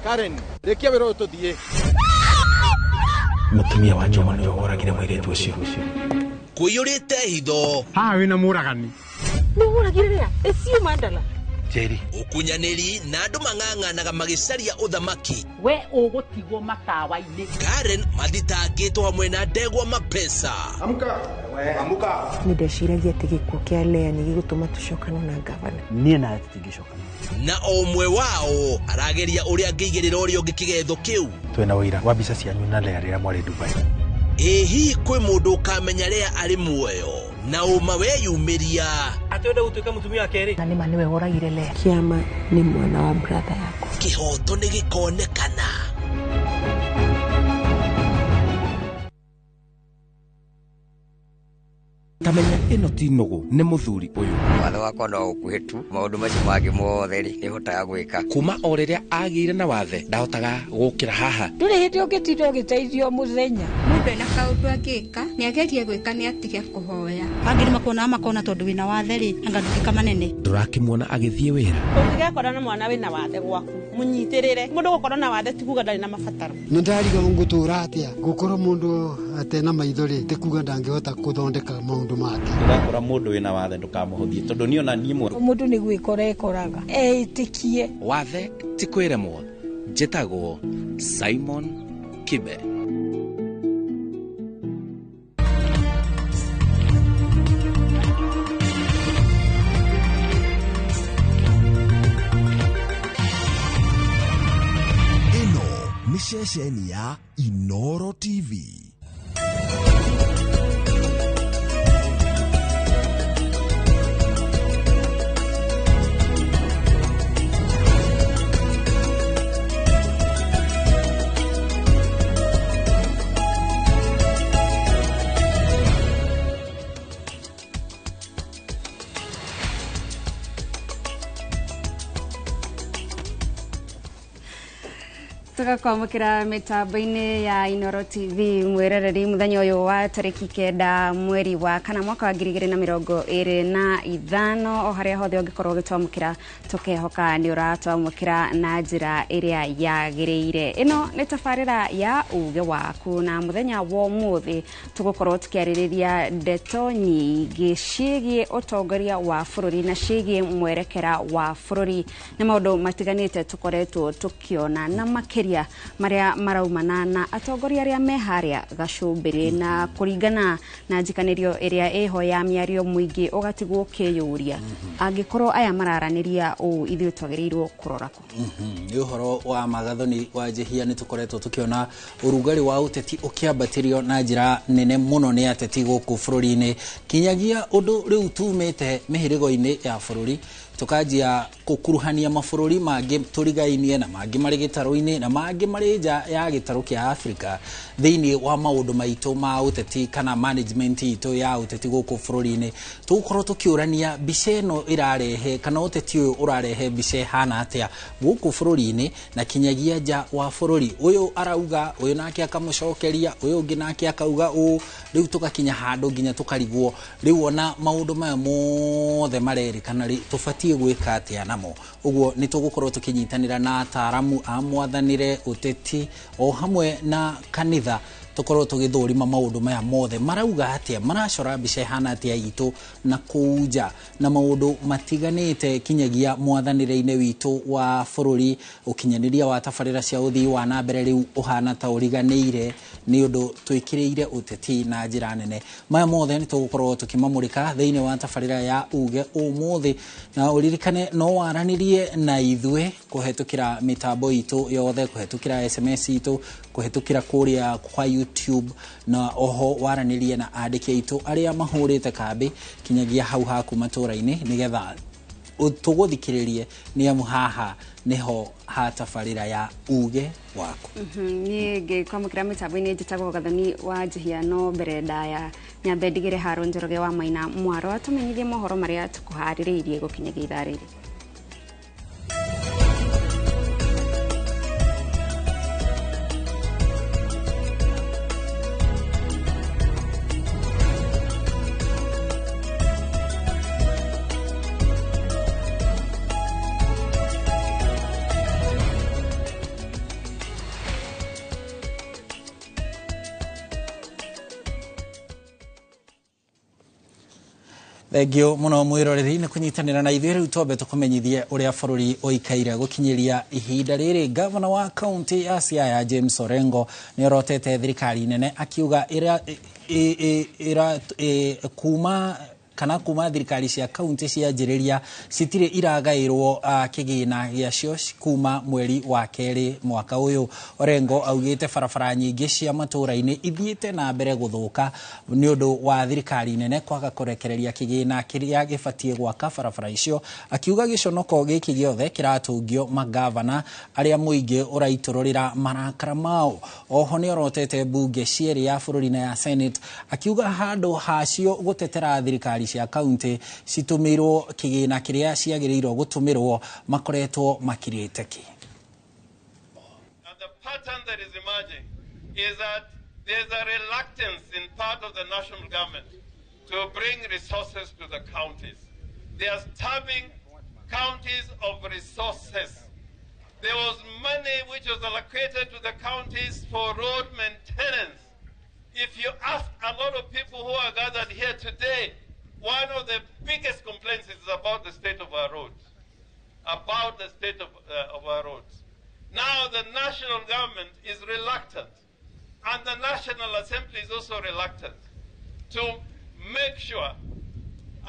Karen, rekia wĩra ũyũ tũthiĩ. Mũtumia wa Joma nĩwe woragire mũirĩtu ũcio. Kũiyũrĩte hitho. Haha wĩna mũragani. Nĩ ũragire rĩa? Ĩcio mandala. Jerry. Ũkunyanĩri na andũ mang'ang'anaga magĩcaria ũthamaki. We ũgũtigwo matawa-inĩ. Karen mathitangĩtwo hamwe na Ndegwa Mapesa. Amuka. Amuka. Nĩ ndeciragia atĩ gĩkuũ kĩa Lea nĩ gĩgũtũma tũcokane na gavana. Niĩ na tũtingĩcokana. Na o ũmwe wao arageria ũrĩa angĩigĩrĩra ũrĩa ũngĩ kĩgetho kĩu. Twĩna ũira wa mbica cianyu na Lea rĩrĩa mwarĩ Dubai. Hihi kwĩ mũndũ ũkamenya Lea arĩ muoyo na ũma weyumĩria. Atwenda gũtuĩka mũtumia wa kerĩ. Na nĩma nĩwe woragire Lea. Kĩama nĩ mwana wa brother yako. Kĩhoto nĩ gĩkonekana. Tamenya ĩno ti nũgũ nĩ mũthuri ũyũ. Watho wakwa no ũkuhĩ tu, maũndũ macio mangĩ mothe nĩ hotaga gwĩka. Kuma o rĩrĩa agĩire na wathe ndahotaga gũkĩra haha. Ndũrĩ hĩndĩ ũngĩtinda ũgĩteithio mũthenya. Mũndũ ena kaũndũ angĩka nĩ agerie gwĩka nĩ atige kũhoya. Angĩ makona tondũ wĩna wathe rĩ anga ndũkĩka manene. Ndũrakĩmuona agĩthiĩ wĩra. Ũngĩgekora na mwana wĩna wathe gwaku mũnyitĩrĩre. Mũndũ gũkorwo na wathe ti kuga ndarĩ na mabataro. Nĩ ndariga ngũtũra atĩa gũkorwo mũndũ atena maithori ti kuga ndangĩhota gũthondeka maũndũ make. Ndakora mũndũ wĩna wathe ndũkamũhũthie tondũ niĩ ona niĩ mũndũ nĩ gwĩkora ekoraga eitĩkie. Wathe ti kwĩremwo. Njĩtagwo Simon Kibe. Ĩno nĩ ceceni ya Inoro TV. Tugakwamũkĩra mĩtambo-inĩ ya Inoro TV mwĩroreri mũthenya ũyũ wa tarĩki 9 mweri wa kana mwaka wa 2025 o harĩa hothe ũngĩkorwo ũgĩtwamũkĩra tũkehoka nĩ ũratwamũkĩra na njĩra ĩrĩa yagĩrĩire. Ĩno nĩ tabarĩra ya uge waku na mũthenya wa ũmũthĩ tũgũkorwo tũkĩarĩrĩria ndeto nyingĩ ciĩgiĩ ũtongoria wa bũrũri na ciĩgiĩ mwerekera wa bũrũri na maũndũ matiganĩte tũkoretwo tũkĩona na makĩria maria maraumana na atongoria arĩa me harĩa gacumbĩrĩ na kũringana na njikanĩrio ĩrĩa ĩho ya mĩario mũingĩ ũgatigwo ũkĩyũria angĩkorwo aya mararanĩria ũũ ithuĩ twagĩrĩirwo kũrora kũ. Nĩ ũhoro wa magathoni wa njihia nĩ tũkoretwo tũkĩona ũrugarĩ wa ũteti ũkĩambatĩrio na njĩra nene mũno nĩ ateti gũkũ bũrũri-inĩ kinyagia ũndũ rĩu tumĩte mĩhĩrĩgo-inĩ ya bũrũri tukanjia kukuruhania mabũrũri mangĩ tũrigainie na mangĩ marĩ gĩtarũ-inĩ na mangĩ marĩ nja ya gĩtarũ kĩa Afrika thĩinĩ wa maũndũ maitũ ma ũteti kana management itũ ya ũteti gũkũ bũrũri-inĩ tũgũkorwo tũkĩũrania mbica ĩno ĩrarehe kana ũteti ũyũ ũrarehe mbica ĩhana atĩa gũkũ bũrũri-inĩ na kinyagia nja wa bũrũri. Ũyũ arauga ũyũ nake akamũcokeria ũyũ ũngĩ nake akauga ũũ rĩu tũgakinya handũ nginya tũkarigwo rĩu ona maũndũ maya mothe marerĩkana tũbatiĩ gwĩka atĩa namo. Ũguo nĩ tũgũkorwo tũkĩnyitanĩra na ataaramu a mwathanĩre ũteti o hamwe na kanitha tukorwo tugithũrima maundu maya mothe marauga atia maracora mbica ihana atia itu na kuja na maundu matiganite kinyagia mwathanire-ine witu wa bururi ukinyaniria wa tabarira cia uthii wa na mbere riu uhana ta uriganire ni undu twikiriire uteti na njira nene. Maya mothe ni tugukorwo tukimamurika thiini wa tabarira ya uge umuthi na uririkane no waranirie na ithwe kuhetukira mitambo itu yothe kuhetukira SMS itu kuhetukira kuria kwa YouTube na oho waranirie na andiki aitu aria mahurite kambi kinyagia hau haku matura-ini nigetha tuguthikiririe ni amu haha niho hatabarira ya uge waku. Niĩ kwamũkĩra mĩtambo-inĩ njĩtagwo Gathoni wa Njihiano mbere ndaya nyambe ndigĩre Haro Njoroge wa Maina Mwaro atumenyithie mohoro marĩa tũkũharĩrĩirie gũkinyagia ithaa rĩrĩ. Thengio muno mwiroreri ni kunyitanira na ithuĩ rĩu twambe tũkũmenyithie ũrĩa bũrũri ũikaire gũkinyĩria ihinda rĩrĩ. Gavana wa kaunti ya Siaya James Orengo nĩ orotete thirikari nene akiuga kuma thirikari cia kaunti cianjĩrĩria citirĩ iragaĩrwo kĩgĩna gĩacio kuma mweri wa kerĩ mwaka ũyũ. Orengo augĩte barabara nyingĩ cia matũũra-inĩ ithiĩte na mbere gũthũka nĩ ũndũ wa thirikari nene kwaga kũrekereria kĩgĩna kĩrĩa gĩbatiĩ gwaka barabara icio, akiuga gĩconoko gĩkĩ gĩothe kĩratũngio magavana arĩa mũingĩ ũraitũrũrĩra marakara mao. Oho nĩ orotete mbunge cierĩ ya bũrũri na ya Senate akiuga handũ hacio gũtetera thirikari cia kaunti citumĩrwo kĩgĩna kĩrĩa ciagĩrĩirwo gũtũmĩrwo makoretwo makirĩte ki. The pattern that is emerging is that there's a reluctance in part of the national government to bring resources to the counties. They are starving counties of resources. There was money which was allocated to the counties for road maintenance. If you ask a lot of people who are gathered here today, one of the biggest complaints is about the state of our roads. About the state of our roads. Now the national government is reluctant, and the National Assembly is also reluctant to make sure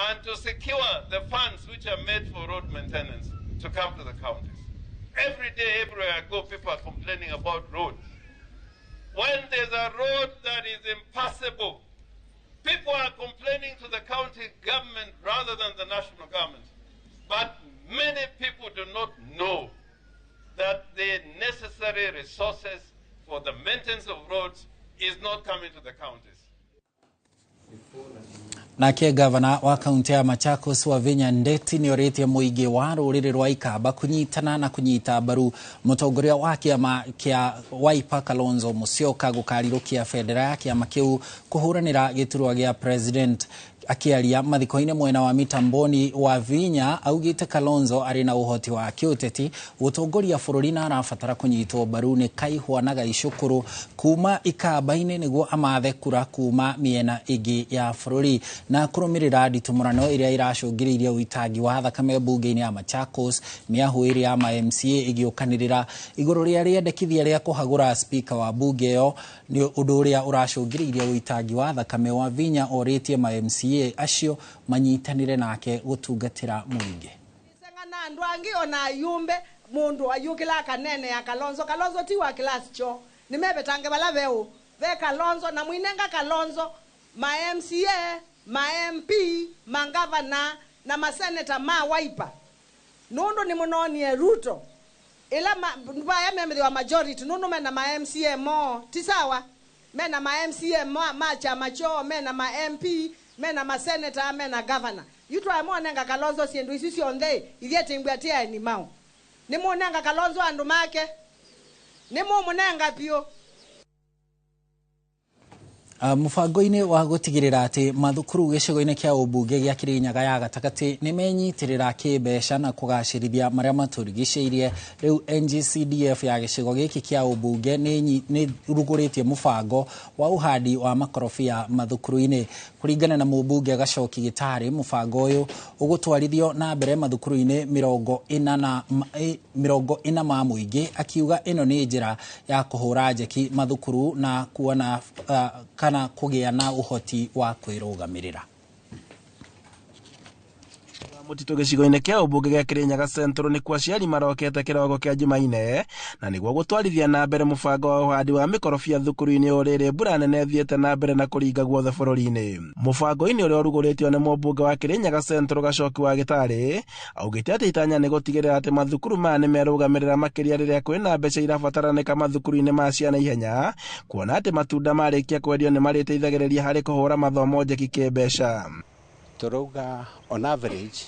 and to secure the funds which are made for road maintenance to come to the counties. Every day, everywhere I go, people are complaining about roads. When there's a road that is impassable, people are complaining to the county government rather than the national government. But many people do not know that the necessary resources for the maintenance of roads is not coming to the counties. Nake gavana wa kaunti ya Machakos Wavinya Ndeti nĩ orĩtie mũingĩ wa rũrĩrĩ rwa Ikamba kunyitana na kunyita mbaru mũtongoria wa kĩama kĩa Wiper Kalonzo Musyoka gũkarirũkia bendera ya kĩama kĩu kũhũranĩra gĩturwa gĩa president. Akiaria mathiko-inĩ mwena wa mitamboni Wavinya augĩte Kalonzo arĩ na ũhoti wa kĩũteti gũtongoria bũrũri na arabatara kũnyitwo mbaru nĩ kaihwa na gaicũkũrũ kuma Ikamba-inĩ nĩguo amathe kura kuma mĩena ĩngĩ ya bũrũri na kũrũmĩrĩra nditumũrano ĩrĩa iracũngĩrĩirie ũitangi wa thakame mbunge-inĩ ya Machakos. Mĩahũ ĩrĩ ya MCA ĩgĩũkanĩrĩra igũrũ rĩa rĩendekithia rĩa kũhagũra speaker wa bunge ĩyo nĩ ũndũ ũrĩa ũracũngĩrĩirie ũitangi wa thakame. Wavinya orĩtie MCA acio manyitanire nake gutungatira muingi. Sengana ndwangi ona yumbe mundu ayukila kanene ya Kalonzo ti wa class cho nimebetange bala veo ve Kalonzo na mwinenga Kalonzo ma MCA ma MP mangavana na maseneta ma Wiper nundu ni munonie Ruto ila mbaya membe wa majority nundu mena ma MCA mo tisawa mena ma MCA ma chama cho mena ma MP mena ma senator mena governor yitu amonenga Kalonzo siendu isisi onde iliete ngwatia ni mau ni monenga Kalonzo andu make ni munenga pio. Mũbango-inĩ wa gũtigĩrĩra atĩ mathukuru gĩcigo-inĩ kĩa ũmbunge gĩa Kirinyaga ya gatagatĩ nĩ menyitirĩra kĩmbeca na kũgacĩrithia marĩa matũrigicĩirie, rĩu NGCDF ya gĩcigo gĩkĩ kĩa ũmbunge nĩ rugũrĩtie mũbango wa ũhandi wa makorobia mathukuru-inĩ. Kũringana na mũmbunge Gacoki Gĩtarĩ, mũbango ũyũ ũgũtwarithio na mbere mathukuru-inĩ 40 ma mũingĩ, akiuga ĩno nĩ njĩra ya kũhũra njeki mathukuru na kuona kana kũgĩa na ũhoti wa kwĩrũgamĩrĩra. Mũtitũ gĩcigo-inĩ kĩa ũmbunge gĩa Kirinyaga Central nĩ kwa aciari marokete kĩroko kĩa Jumaine na nĩguo gũtwarithia na mbere mũbango wa ũhandi wa mĩkorobia thukuru-inĩ ũrĩrĩ mbura nene thiĩte na mbere na kũringa guothe bũrũri-inĩ. Mũbango-inĩ ũrĩa ũrugũrĩtio nĩ mũmbunge wa Kirinyaga Central Gacoki wa Gĩtarĩ augĩte atĩ itanya nĩ gũtigĩrĩra atĩ mathukuru maya nĩ merũgamĩrĩra makĩria rĩrĩa kwĩna mbeca irabataranĩka mathukuru-inĩ ma ciana ihenya, kuona atĩ matunda marĩkia kwendio nĩ marĩteithagĩrĩria harĩ kũhũra mathomo njeki kĩmbeca. Turauga on average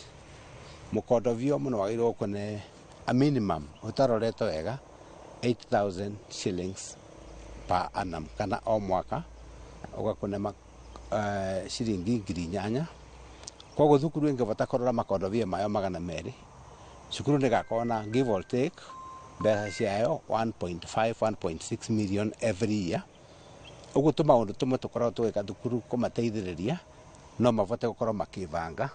mũkondobio mũno wagĩrĩirwo kũne a minimum ũtaroretwo wega 8,000 shillings per annum kana o mwaka ũgakũne ciringi 8,000. Koguo thukuru ĩngĩbota kũrora makondobio mayo 200 cukuru nĩgakorwo na give or take mbeca ciayo 1.5-1.6 million every year. Ũguo tũmaũndũ tũmwe tũkoragwo tũgĩka thukuru kũmateithĩrĩria no mavote gukorwo makibanga.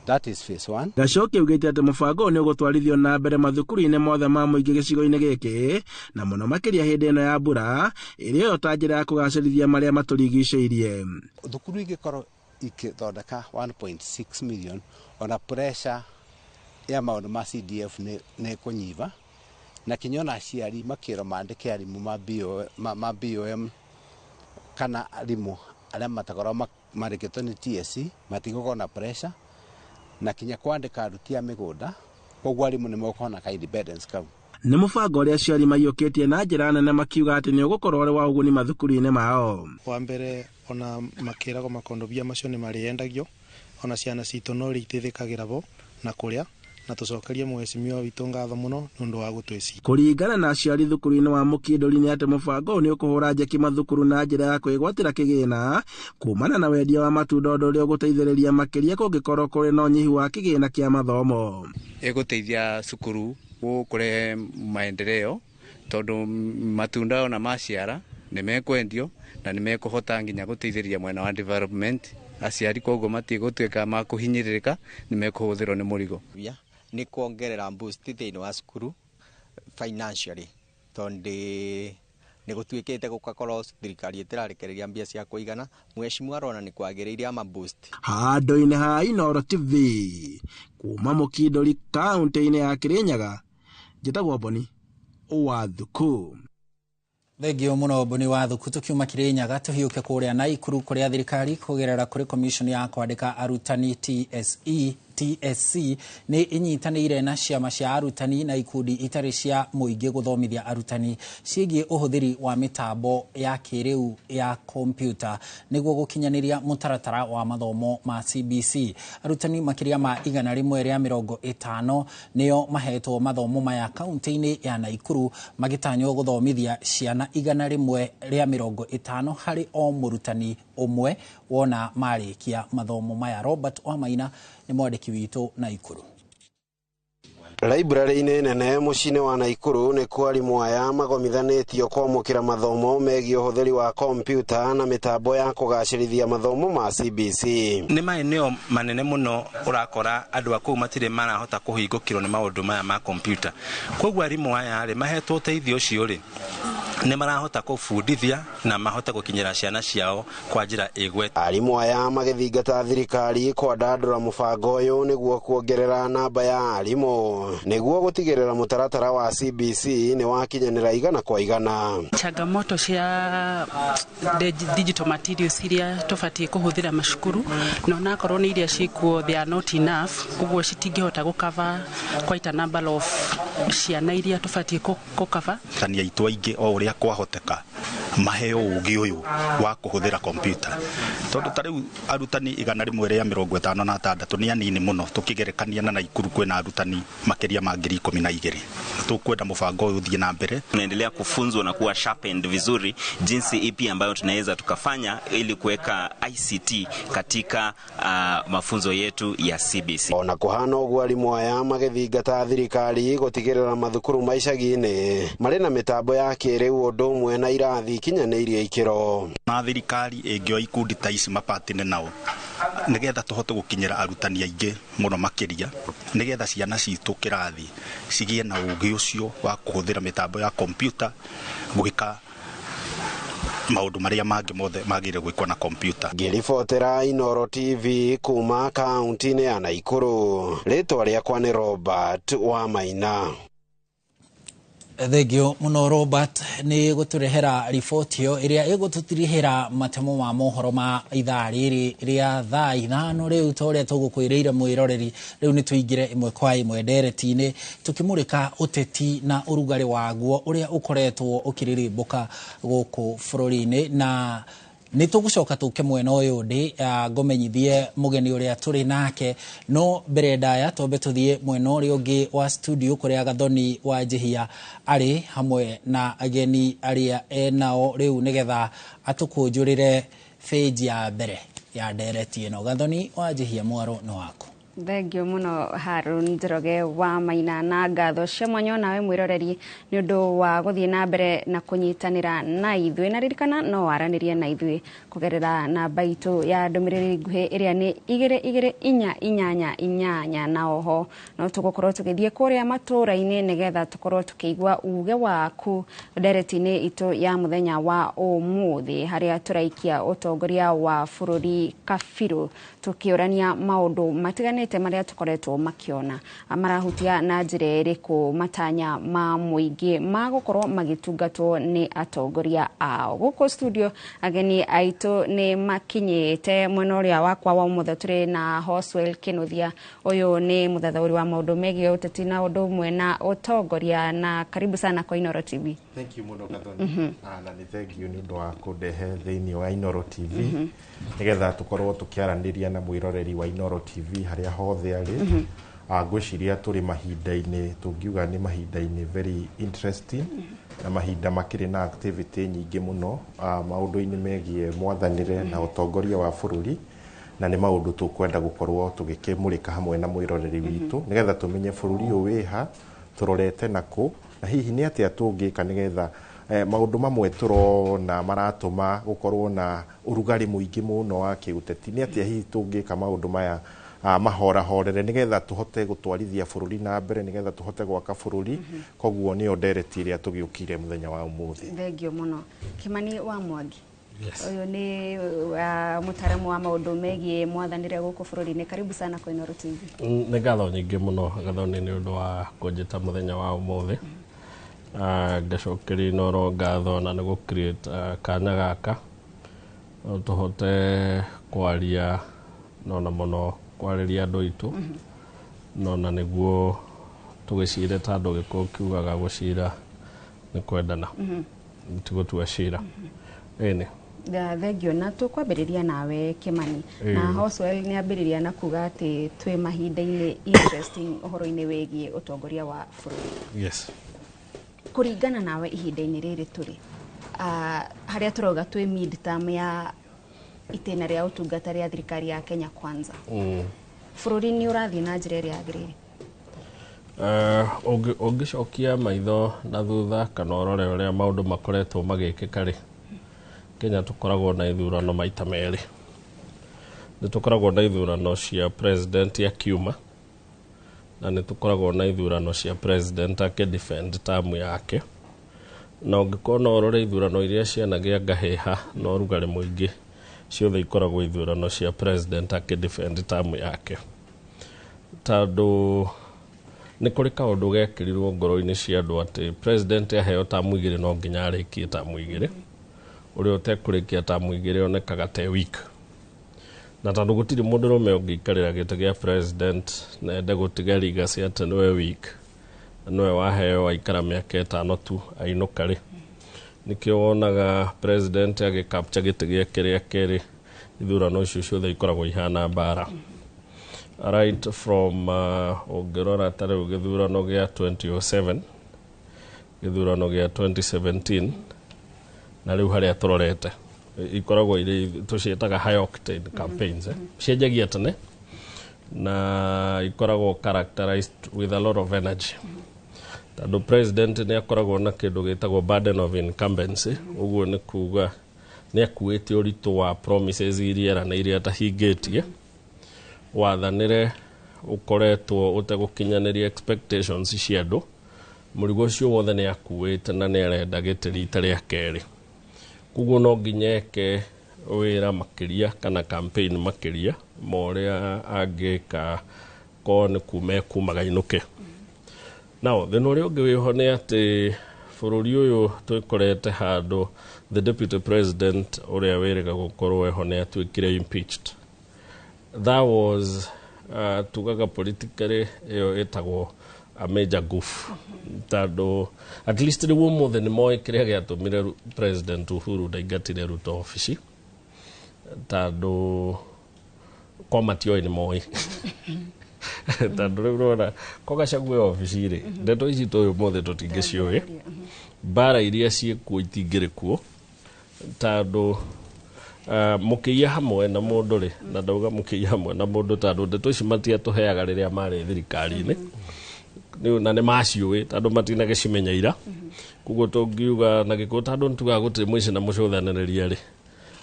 That is phase 1. Gacoki ugite ati mubango ni ugutwarithio na mbere mathukuru-ini mothe ma muingi gicigo-ini giki na muno makiria hindi ino ya mbura iria yo ta njira ya kugacirithia maria maturigicĩirie. Thukuru igikorwo ikithondeka 1.6 million ona pressure ya maundu ma CDF ni kunyiva na kinyona aciari makiro mandike arimu ma BOM kana arimu aria matakorwo marikitwo ni TSC matigũkorwo na pressure na kinya kwandika aruti a migunda koguo arimu ni mokona ka independence kau. Ni mubango uria aciari maiyukitie na njira nene makiuga ati ni ugukorwo uri wa uguni mathukuru-ini mao. Wa mbere ona makirago makondobia macio ni mariendagio ona ciana citu no ritithikagira bo na kuria na tucokerie mheshimiwa witu ngatho muno nundu wa gutweci. Kuringana na aciari thukuru-ini wa Mukindori ni ati mubango ni ukuhura njeki mathukuru na njira ya kwigwatira kigina kumana na wendia wa matunda undu uria uguteithĩrĩria makiria kungikorwo kuri na unyihu wa kigina kia mathomo. Iguteithia cukuru gukure maendeleo tondu matunda ona maciara ni mekwendio na ni mekuhota nginya guteithĩrĩria mwena wa development. Aciari koguo matigũtuĩka ma kuhinyiririka ni mekuhuthirwo ni murigo. Ni kuongerera boost thiini wa cukuru financially tondu ni gutuikite gukakorwo thirikari itirarekereria mbia cia kuigana. Mheshimiwa arona ni kwagiriire ama boost. Handu-ini ha Inoro TV kuma Mukindori kaunti-ini ya Kirinyaga njitagwo Boni wa Thuku. Thengio muno Boni wa Thuku tukiuma Kirinyaga tuhiuke kuria Naikuru kuria thirikari kugerera kuri commission ya kwandika arutani TSC ni inyitanire na ciama cia arutani na ikundi itari cia muingi guthomithia arutani ciĩgiĩ uhuthiri wa mitambo ya kiriu ya kompyuta niguo gukinyaniria mutaratara wa mathomo ma CBC. Arutani makiria ma 150 nio mahetwo mathomo maya kaunti-ini ya Naikuru magitanywo guthomithia ciana 150 hari o murutani umwe wona marikia mathomo maya. Robert Wamaina ni mwandiki witu Naikuru. Library-ini nene mucini wa Naikuru ni kwarimu aya magomithanitio kwamukira mathomo megiĩ ũhũthĩri wa kompyuta na mitambo ya kugacĩrithia mathomo ma CBC. Ni maeneo manene muno urakora andu akuu matire marahota kuhingukirwo ni maundu maya ma kompyuta. Koguo arimu aya ri mahetwo uteithio ucio ri ni marahota kubundithia na mahota gukinyira ciana ciao kwa njira igwete. Arimu aya magithingata thirikari kwandandura mubango uyu niguo kuongerera namba ya arimu niguo gutigirira mutaratara wa CBC ni wakinyanira igana kwa igana. Changamoto cia digital materials iria tubatie kuhuthira mashukuru no nakorwo ni iria cikuo they are not enough uguo citingihota gukava quite a number of ciana iria tubatie gukava. Tani aitu aingi o uria kwahoteka maheo ugi uyu wa kuhuthira kompyuta tondu tariu arutani 156 ni anini muno tukigerekania na Naikuru kwina arutani makiria ma 12,000. Tukwenda mubango uyu uthie na mbere, tunaendelea kufunzwa na kuwa sharpened vizuri jinsi ipi ambayo tunaweza tukafanya ili kuweka ICT katika mafunzo yetu ya CBC. Ona kuhana uguo arimu aya magithingata thirikari gutigirira mathukuru maicagi-ini mari na mitambo ya kiriu undu umwe na irathi kinyanĩirie ikiro. Na thirikari ingĩoya ikundi ta ici mapatine nao nigetha tuhote gukinyira arutani aingi muno makiria nigetha ciana citu kirathi cigie na ugi ucio wa kuhuthira mitambo ya kompyuta gwika maundu maria mangi mothe magire gwikwo na kompyuta. Ngiribotera Inoro TV kuma kaunti-ini ya Naikuru. Ritwa riakwa ni Robert Wamaina. Thengio muno Robert ni guturehera riboti yo iria igututirihira matemo ma mohoro ma ithaa riri ria thaa 5 riu toria tugukwiriire mwiroreri riu ni tuingire imwe kwa imwe ndereti-ini tukimurika uteti na urugari waguo uria ukoretwo ukiririmbuka guku bururi-ini na ni tugucoka tuke mwena uyu ndi ngomenyithie mugeni uria turi nake no mbere ndaya tombe tuthie mwena uria ungi wa studio kuria Gathoni wa Jihia ari hamwe na ageni aria enao riu nigetha atukunjurire page ya mbere ya ndereti ino. Gathoni wa Jihia mwaro no wako. Thengio muno Harun Njoroge wa Maina na ngatho cia mwanya nawe mwiroreri ni undu wa guthie na mbere na kunyitanira na ithuĩ na ririkana no waranirie na ithuĩ kugerera namba itu ya ndumiriri nguhi iria ni 2244 na oho no tugukorwo tugithie kuria matura-ini nigetha tukorwo tukigua uge waku ndereti-ini itu ya muthenya wa umuthi haria turaikia utongoria wa bururi kabiru tukiorania maundu matiganite maria tukoretwo makiona marahutia na njira iriku matanya ma muingi magukorwo magitungatwo ni atongoria ao. Guko studio ageni aitu ni makinyite mwena uria wakwa wa umuthe turi na Hoswell Kinuthia. Uyu ni muthathauri wa maundu megie uteti na undu umwe na utongoria, na karibu sana kwa Inoro TV. Thank you muno Gathoni. Na ni thank you ni undu wa kundehe thiini wa Inoro TV nigetha tukorwo tukiaraniria na mwiroreri wa Inoro TV haria hothe ari. Ngwiciria turi mahinda-ini tungiuga ni mahinda-ini very interesting na mahinda makiri na activity nyingi muno maundu-ini megie mwathanire na utongoria wa bururi, na ni maundu tukwenda gukorwo tugikimurika hamwe na mwiroreri witu nigetha tumenye bururi uyu wiha turorete naku na hihi ni atia tungika nigetha maundu mamwe turona maratuma gukorwo na urugari muingi muno wa kiuteti. Ni atia hihi tungika maundu maya mahora horere nigetha tuhote gutwarithia bururi na mbere nigetha tuhote gwaka bururi. Koguo ni ndereti iria tugiukire muthenya wa umuthi. Thengio muno. Kimani wa Mwangi. Uyu ni mutaramu wa maundu megie mwathanire guku bururi-ini. Karibu sana kwa Inoro TV. Ni ngatho nyingi muno Gathoni ni undu wa kunjita muthenya wa umuthi. Ngacokeria Inoro ngatho na nigu create kanya gaka tuhote kwaria nona muno kwariria andu itu nona niguo tugicire ta andu gikuo kiugaga gucira ni kwendana tigutua cira ene. Thengio na tukwambiriria nawe Kimani. Na Hoswell ni ambiriria na kuga ati twi mahinda-ini interesting uhoro-ini wegie utongoria wa bururi. Yes. Kuringana nawe ihinda-ini riri turi haria turauga twi mid term ya itena ria utungata ria thirikari ya Kenya Kwanza, bururi ni urathie na njira iria yagirire? Ungicokia maitho na thutha kana urore uria maundu makoretwo magikika ri, Kenya tukoragwo na ithurano maita meri. Ni tukoragwo na ithurano cia president akiuma na ni tukoragwo na ithurano cia president akidefend term yake, na ungikona urore ithurano iria cianagia ngahiha na urugari muingi ciothe ikoragwo ithurano cia president akidefend term yake, tondu ni kuri kaundu gekirirwo ngoro-ini cia andu ati president aheo term igiri no nginya arikie term igiri, uria utekurikia term igiri onekaga te weak. Na tondu gutiri mundu rume ungiikarira gite gia president na ende gutiga legacy ati niwe weak, niwe waheo aikara miaka 5 tu ainukari, nikio wonaga president agicapture gite gia kiria keri ithurano icio ciothe ikoragwo ihana mbara. Right from ungirora tari githurano gia 2007, githurano gia 2017 na riu haria turorete ikoragwo iri tucietaga high octane campaigns cienjagia tene na ikoragwo characterized with a lot of energy. Tondu president ni akoragwo na kindu gitagwo burden of incumbency, uguo ni kuga ni akuite uritu wa promises iria eraneirie atahingitie, wathanire ukoretwo utegukinyaniria expectations cia andu, murigo ucio wothe ni akuite na ni arenda gite rita ria keri. Kuguo no nginyeke wira makiria kana campaign makiria moria angika kone kumaga inuke. Now then uria ungi wiho ni ati bururi uyu twikorete handu the deputy president uria wiriga gukorwo eho ni atwikire impeached. That was tugaga politically iyo etagwo a major goof, tondu at least riu muthe ni moi kiria giatumire president Uhuru ndaigatire Ruto ofici, tondu komati ni moi tondu riu rona kogacagwe ofici ri ndeto ici tuyu muthe tutingiciui, bara iria ciekuo itingiri kuo, tondu mukiia hamwe na mundu ri na ndauga mukiia hamwe na mundu tondu ndeto ici matiatuheaga riria mari thirikari-ini na nĩ maciũĩ tondũ matinagĩcimenya ira koguo tũngiuga na gĩkũyũ tondũ nĩtugaga gũtirĩ mũici na mũcũthanĩrĩria rĩ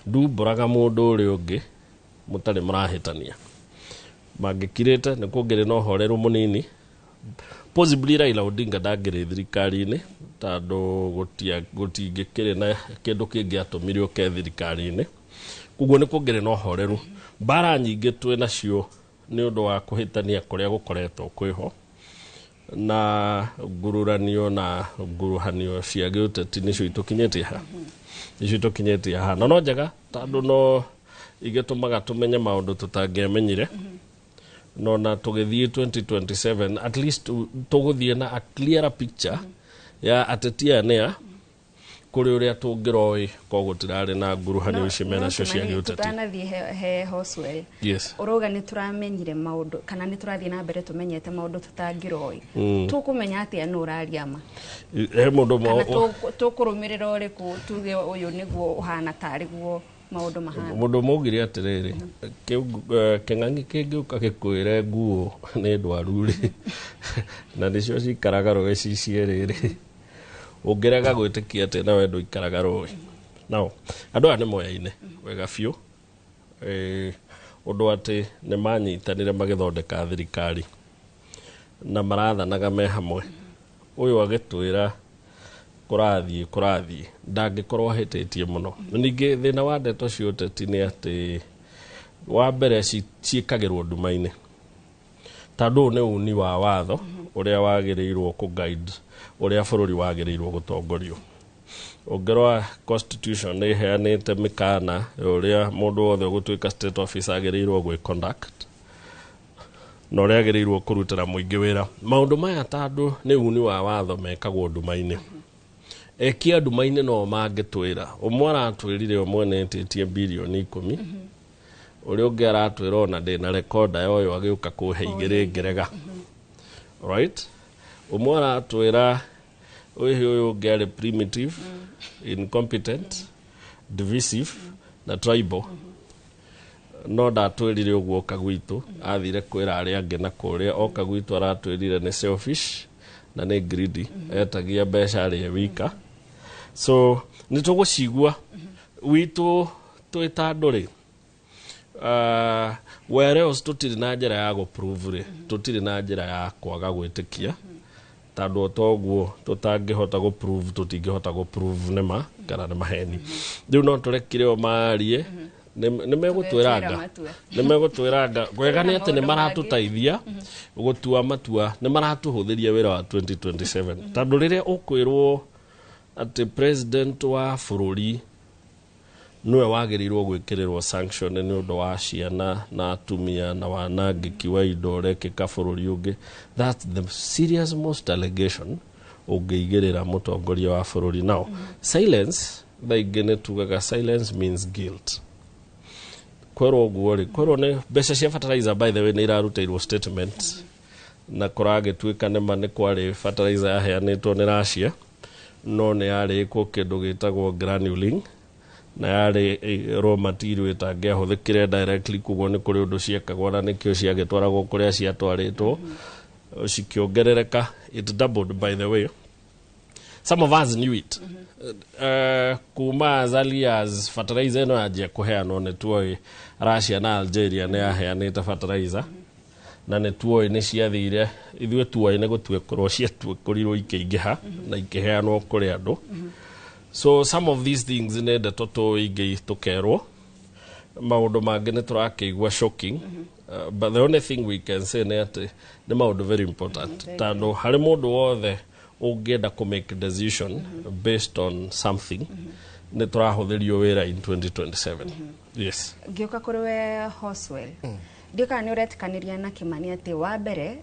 ndumbũraga mũndũ ũrĩa ũngĩ mũtarĩ mũrahĩtania mangĩkirĩte nĩ kuongĩrĩ na ũhoreru mũnini possibly Raila Odinga ndangĩrĩ thirikari-inĩ tondũ gũtingĩkĩrĩ na kĩndũ kĩngĩ atũmire ũke thirikari-inĩ koguo nĩ kuongĩrĩ na ũhoreru mbara nyingĩ twĩ nacio nĩ ũndũ wa kũhĩtania kũrĩa gũkoretwo kwĩho na ngururanio na nguruhanio cia gĩũteti nĩcio itũkinyĩtie haha na no njega tondũ no igĩtũmaga tũmenye maũndũ tũtangĩamenyire no na tũgĩthiĩ 2027 at least tũgũthiĩ na a clearer picture ya ateti aya nĩa kũrĩ ũrĩa tũngĩroĩ koguo gũtirarĩ na nguruhanio ici menacio cia gĩũteti tutanathiĩ he Hoswell ũrauga nĩ tũramenyire maũndũ kana nĩ tũrathiĩ na mbere tũmenyete maũndũ tũtangĩroĩ tũkũmenya atĩa nũ ũraria ma he mũndũ kana tũkũrũmĩrĩra ũrĩkũ tuge ũyũ nĩguo ũhana tarĩ guo maũndũ mahana mũndũ maugire atĩrĩrĩ kĩng'ang'i kĩngĩũka gĩkwĩre nguo nĩ ndwaru rĩ na nĩcio cikaraga rũgĩcicie rĩrĩ ũngĩrega gwĩtĩkia atĩ na wendo ikaraga rũĩ nao andũ aya nĩ moyaine wega biũ ũndũ atĩ nĩ manyitanire magĩthondeka thirikari na marathanaga me hamwe ũyũ agĩtwĩra kũrathiĩ ndangĩkorwo ahĩtĩtie mũno ningĩ thĩna wa ndeto cia ũteti nĩ atĩ wa mbere ciĩkagĩrwo nduma-inĩ tondũ nĩ uni wa watho ũrĩa wagĩrĩirwo kũ-guide ũrĩa bũrũri wagĩrĩirwo gũtongorio ũngĩrora constitution nĩ ĩheanĩte mĩkana ũrĩa mũndũ wothe ũgũtuĩka state officer agĩrĩirwo gwĩ-conduct na ũrĩa agĩrĩirwo kũrutĩra mũingĩ wĩra maũndũ maya tondũ nĩ uni wa watho mekagwo nduma-inĩ ekia nduma-inĩ no mangĩtwĩra ũmwe aratwĩrire ũmwe nĩtĩtie bilioni 10 ũrĩa ũngĩ aratwĩra ona ndĩna rekorda yoyo agĩũka kũhe igĩrĩ ngĩrega right ũmwe aratwĩra ũyũ ũngĩ arĩ primitive incompetent divisive na tribal no ndatwĩrire ũguo oka gwitũ athire kwĩra arĩa angĩ na kũrĩa oka gwitũ aratwĩrire nĩ selfish na nĩ greedy etagia mbeca arĩa wika so nĩ tũgũcigua witũ twĩ ta andũ rĩ where else tũtirĩ na njĩra ya gũprove rĩ tũtirĩ na njĩra ya kwaga gwĩtĩkia tondũ toguo tũtangĩhota gũprove tũtingĩhota gũprove nĩma kana nĩ maheni rĩu no tũrekire o maarie nĩmegũtwĩranga kwega nĩ atĩ nĩ maratũteithia gũtua matua nĩ maratũhũthĩria wĩra wa 2027 tondũ rĩrĩa ũkwĩrwo atĩ president wa bũrũri nĩwe wagĩrĩirwo gwĩkĩrĩrwo sanction nĩ ũndũ wa ciana na atumia na wanangĩki wa indo ũrekĩka bũrũri ũngĩ that's the serious most allegation ũngĩigĩrĩra mũtongoria wa bũrũri nao silence thaingĩ nĩ tugaga silence means guilt kwĩrwo ũguo rĩ kwĩrwo nĩ mbeca cia fertilizer by the way nĩ irarutĩirwo statement na kũragĩtuĩka nĩ kwarĩ fertilizer yaheanĩtwo nĩ Russia no nĩ yarĩkwo kĩndũ gĩtagwo granuling na yarĩ raw material ĩtangĩahũthĩkire directly koguo nĩ kũrĩ ũndũ ciekagwo na nĩkĩo ciagĩtwaragwo kũrĩa ciatwarĩtwo cikĩongerereka it doubled by the way some of us knew it kuma as early as fertilizer ĩno yanjia kũheanwo nĩ tuoĩ Russia na Algeria nĩ yaheanĩte fertilizer na nĩ tuoĩ nĩ ciathire ithuĩ tuoĩ nĩ gũtuĩkorwo ciatuĩkũrirwo ikĩingĩha na ikĩheanwo kũrĩ andũ so some of these things nĩ ndeto tũingĩ tũkerwo maũndũ mangĩ nĩ tũrakĩigua shocking but the only thing we can say nĩ atĩ nĩ maũndũ very important tondũ harĩ mũndũ wothe ũngĩenda kũ make decision based on something nĩ tũrahũthĩrio wĩra in 2027 yes ngĩũka kũrĩ we Hoswell ndĩka nĩ ũretĩkanĩria na Kimani atĩ wa mbere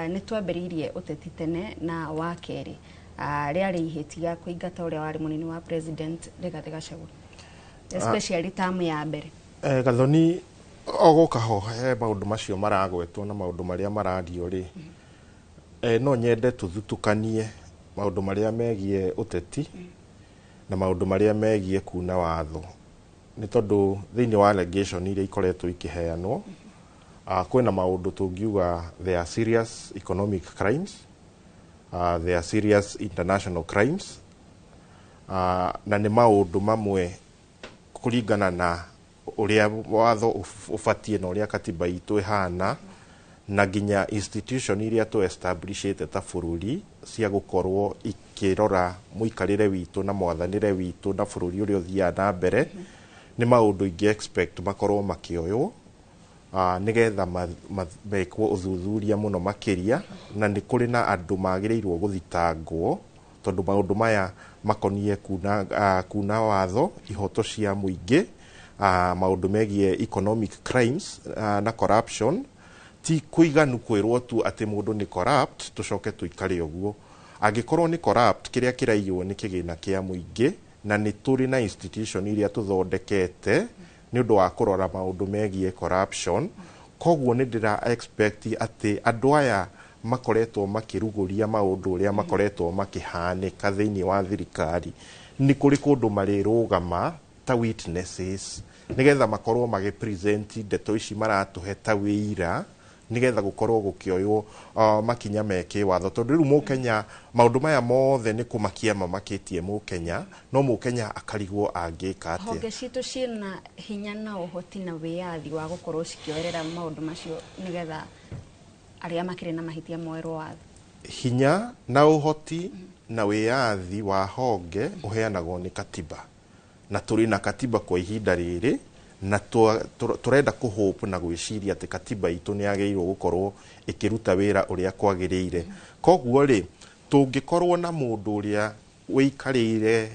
nĩ twambĩrĩirie ũteti tene na wa kerĩ rĩarĩ ihĩtia kũingata ũrĩa warĩ mũnini wa president Rigathi Gachagua especially term ya mbere Gathoni ogũka ho he maũndũ macio maragwetwo na maũndũ marĩa marario rĩ no nyende tũthutũkanie maũndũ marĩa megiĩ ũteti na maũndũ marĩa megiĩ kuna watho nĩ tondũ thĩinĩ wa allegation iria ikoretwo ikiheanwo kwĩna maũndũ tũngiuga they are serious economic crimes, they are serious international crimes, na nĩ maũndũ mamwe kũringana na ũrĩa watho ũbatiĩ na ũrĩa katiba itũ ĩhana na nginya institution iria tũ establishite ta bũrũri cia gũkorwo ikĩrora mũikarĩre witũ na mwathanĩre witũ na bũrũri ũrĩa ũthiaga na mbere nĩ maũndũ ingĩ expect makorwo makĩoywo nĩgetha mekwo ũthuthuria mũno makĩria na nĩ kũrĩ na andũ magĩrĩirwo gũthitangwo tondũ maũndũ maya makoniĩ kuna watho, ihoto cia mũingĩ, maũndũ megiĩ economic crimes na corruption. Ti kuiganu kwĩrwo tu atĩ mũndũ nĩ corrupt tũcoke tũikare ũguo. Angĩkorwo nĩ corrupt, kĩrĩa kĩraiywo nĩ kĩgĩna kĩa mũingĩ na nĩ tũrĩ na institution iria tũthondekete nĩ ũndũ wa kũrora maũndũ megiĩ corruption. Koguo nĩ ndĩra expect atĩ andũ aya makoretwo makĩrugũria maũndũ ũrĩa makoretwo makĩhanĩka thĩinĩ wa thirikari nĩ kũrĩ kũndũ marĩrũgama ta witnesses nĩgetha makorwo magĩpresent ndeto ici maratũhe ta wĩira nĩgetha gũkorwo gũkĩoywo makinya mekĩ watho tondũ rĩu Mũkenya maũndũ maya mothe nĩ kũmakia mamakĩtie Mũkenya no Mũkenya akarigwo angĩka atĩa. Honge citũ ciĩna hinya na ũhoti na wĩyathi wa gũkorwo cikĩoerera maũndũ macio nĩgetha arĩa makĩrĩ na mahĩtia moerwo watho. Hinya na ũhoti na wĩyathi wa honge ũheanagwo nĩ katiba na tũrĩ na katiba kwa ihinda rĩrĩ na tũrenda kũhope na gwĩciria atĩ katiba itũ nĩ yagĩrĩirwo gũkorwo ĩkĩruta wĩra ũrĩa kwagĩrĩire. Koguo rĩ tũngĩkorwo na mũndũ ũrĩa wĩikarĩire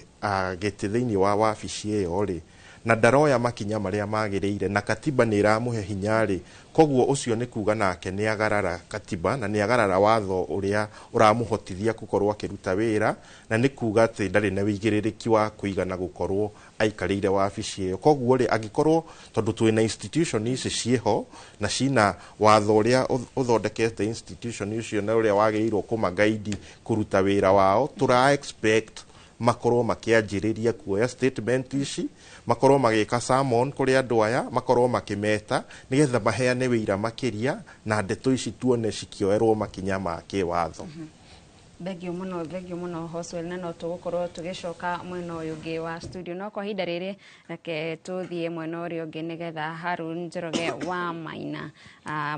gĩtĩ thĩinĩ wa wabici ĩyo rĩ na ndaroya makinya marĩa magĩrĩire na katiba nĩ ĩramũhe hinya rĩ koguo ũcio nĩ kuga nake nĩ agarara katiba na nĩ agarara watho ũrĩa ũramũhotithia gũkorwo akĩruta wĩra na nĩ kuga atĩ ndarĩ na wĩigĩrĩrĩki wa kũigana gũkorwo aikarĩire wabici ĩyo. Koguo rĩ angĩkorwo tondũ twĩ na institution ici ciĩho na cina watho ũrĩa ũthondekete institution icio na ũrĩa wagĩrĩirwo kũmagaidi kũruta wĩra wao, tũra expect makorwo makĩanjĩrĩria kuoya statement ici, makorwo magĩka sermon kũrĩ andũ aya, makorwo makĩmeta nĩgetha maheane wĩira makĩria na ndeto ici tuone cikĩoerwo makinya ma kĩwatho. Thengio mũno Hoswell na no tũgũkorwo tũgĩcoka mwena ũyũ ũngĩ wa studio no kwa ihinda rĩrĩ reke tũthiĩ mwena ũrĩa ũngĩ nĩgetha Harun Njoroge wa Maina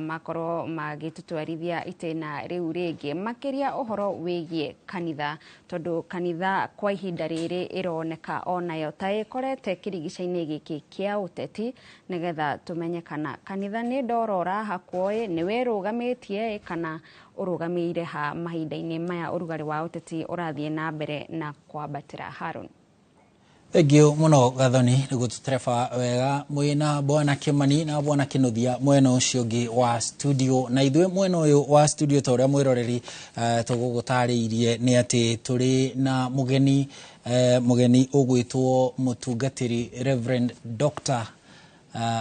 makorwo magĩtũtwarithia itĩna rĩu rĩngĩ makĩria ũhoro wĩgiĩ kanitha tondũ kanitha kwa ihinda rĩrĩ ĩroneka onayo ta ĩkorete kĩrigica-inĩ gĩkĩ kĩa ũteti nĩgetha tũmenye kana kanitha nĩ ndoro ũrahakwo nĩ werũgamĩtie kana ũrũgamĩire ha mahinda-inĩ maya ũrugarĩ wa ũteti ũrathiĩ na mbere na kwambatĩra. Harun. Thengio mũno Gathoni nĩguo tũtereba wega mwĩna Bwana Kĩmani na Bwana Kĩnuthia mwena ũcio ũngĩ wa studio na ithuĩ mwena ũyũ wa studio ta ũrĩa mwĩroreri tũgũgũtarĩirie nĩ atĩ tũrĩ na mũgeni ũgwĩtwo mũtungatĩri Reverend Dr.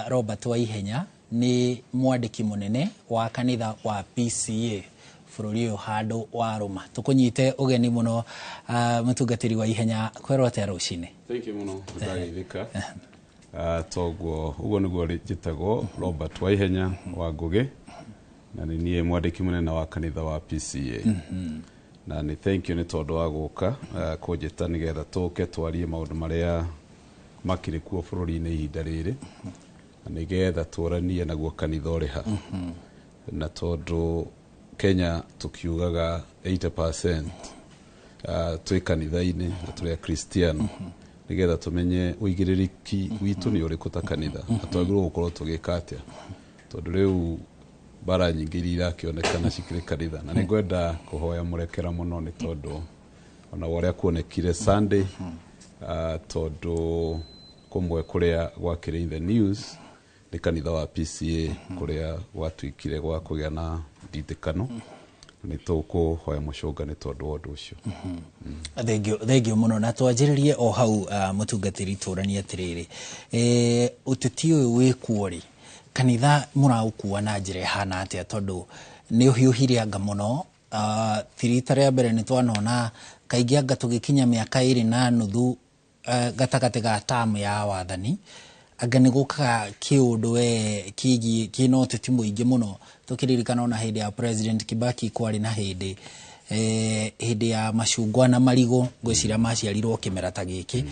Robert Waihenya nĩ mwandĩki mũnene wa kanitha wa PCA bũrũri ũyũ handũ wa Roma. Tũkũnyite ũgeni mũno mũtungatĩri Waihenya kwerwo atĩa rũcinĩ. Thank you mũno ndageithĩka. Toguo ũguo nĩguo njĩtagwo Robert Waihenya wa Ngũgĩ na nĩ niĩ mwandĩki mũnene wa kanitha wa PCA. Na nĩ thank you nĩ tondũ wa gũka kũnjĩta nĩgetha tũke twarie maũndũ marĩa makĩrĩ kuo bũrũri-inĩ ihinda rĩrĩ na nĩgetha tũranie naguo kanitha ũrĩ ha. Na tondũ Kenya tukiugaga 80% twĩ kanitha-inĩ na tũrĩ Kristiano nĩgetha tumenye ũigĩrĩrĩki witũ nĩ ũrĩkũ ta kanitha na twagĩrĩirwo gũkorwo tũgĩka atĩa tondũ rĩu bara nyingĩ iria irakĩonekana cikĩrĩ kanitha na nĩngwenda kũhoya mũrekera mũno nĩ tondũ ona ũrĩa kuonekire Sunday tondũ kũmwe kũrĩa gwakĩrĩ the news nĩ kanitha wa PCA kũrĩa gwatuĩkire gwa kũgĩa na ndithĩkano nĩ tũkũhoya mũcũnga nĩ tondũ wa ũndũ ũcio. Thengio mũno na twanjĩrĩrie o hau mũtungatĩri tũranie atĩrĩrĩ ũteti ũyũ wĩkuo rĩ kanitha mũraũkua na njĩra ĩhana atĩa tondũ nĩ ũhiũhire anga mũno rita rĩa mbere nĩ twanona kaingĩ anga tũgĩkinya mĩaka 2.5 gatagate ga tamu ya wathani anga nĩ gũkaga kĩũndũ kĩgiĩ kĩna ũteti mũingĩ mũno tũkĩririkana ona hĩndĩ ya President Kibaki kwarĩ na hĩndĩ ya macungwa na marigũ ngwĩciria maciarirwo kĩmera ta gĩkĩ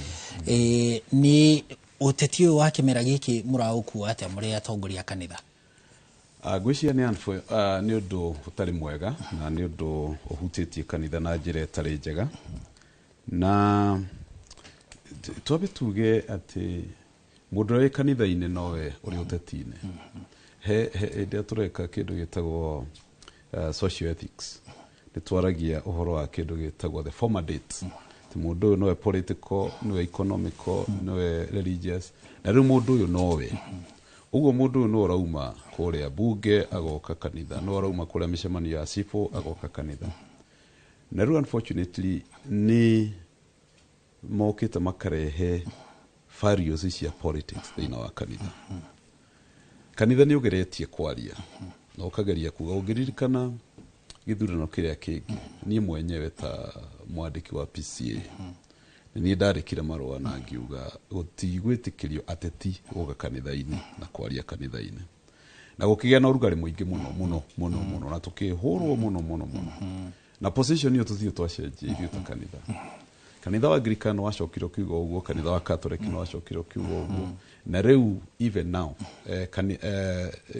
nĩ ũteti ũyũ wa kĩmera gĩkĩ mũraũkua atĩa mũrĩ atongoria kanitha? Ngwĩciria nĩ ũndũ ũtarĩ mwega na nĩ ũndũ ũhutĩtie kanitha na njĩra ĩtarĩ njega, na twambe tuge atĩ mũndũ ũrĩ kanitha-inĩ nowe ũrĩ ũteti-inĩ. Hĩndĩ tũreka kĩndũ gĩtagwo social ethics, nĩ twaragia ũhoro wa kĩndũ gĩtagwo the former dates. Mũndũ ũyũ nowe political, nowe economical, nowe religious, na rĩu mũndũ ũyũ nowe. Ũguo mũndũ ũyũ no ũrauma kũrĩa bunge agoka kanitha, no ũrauma kũrĩa mĩcemanio ya cibũ agoka kanitha. Na rĩu unfortunately nĩ mokĩte makarehe values cia politics thĩinĩ wa kanitha. Kanitha nĩ ũgeretie kwaria na ũkageria kuga. Ũngĩririkana gĩthurano kĩrĩa kĩngĩ, niĩ mwenyewe ta mwandĩki wa PCA nĩ ndarĩkire marũa na ngiuga gũtigwĩtĩkĩrio ateti gũka kanitha-inĩ na kwaria kanitha-inĩ, na gũkĩgĩa na ũrugarĩ mũingĩ mũno na tũkĩhũrwo mũno na position ĩyo tũthiĩ twacenjia ithuĩ ta kanitha. Kanitha wa Anglikana wacokire kiuga ũguo, kanitha wa Catholic no wacokire kiuga ũguo, na rĩu even now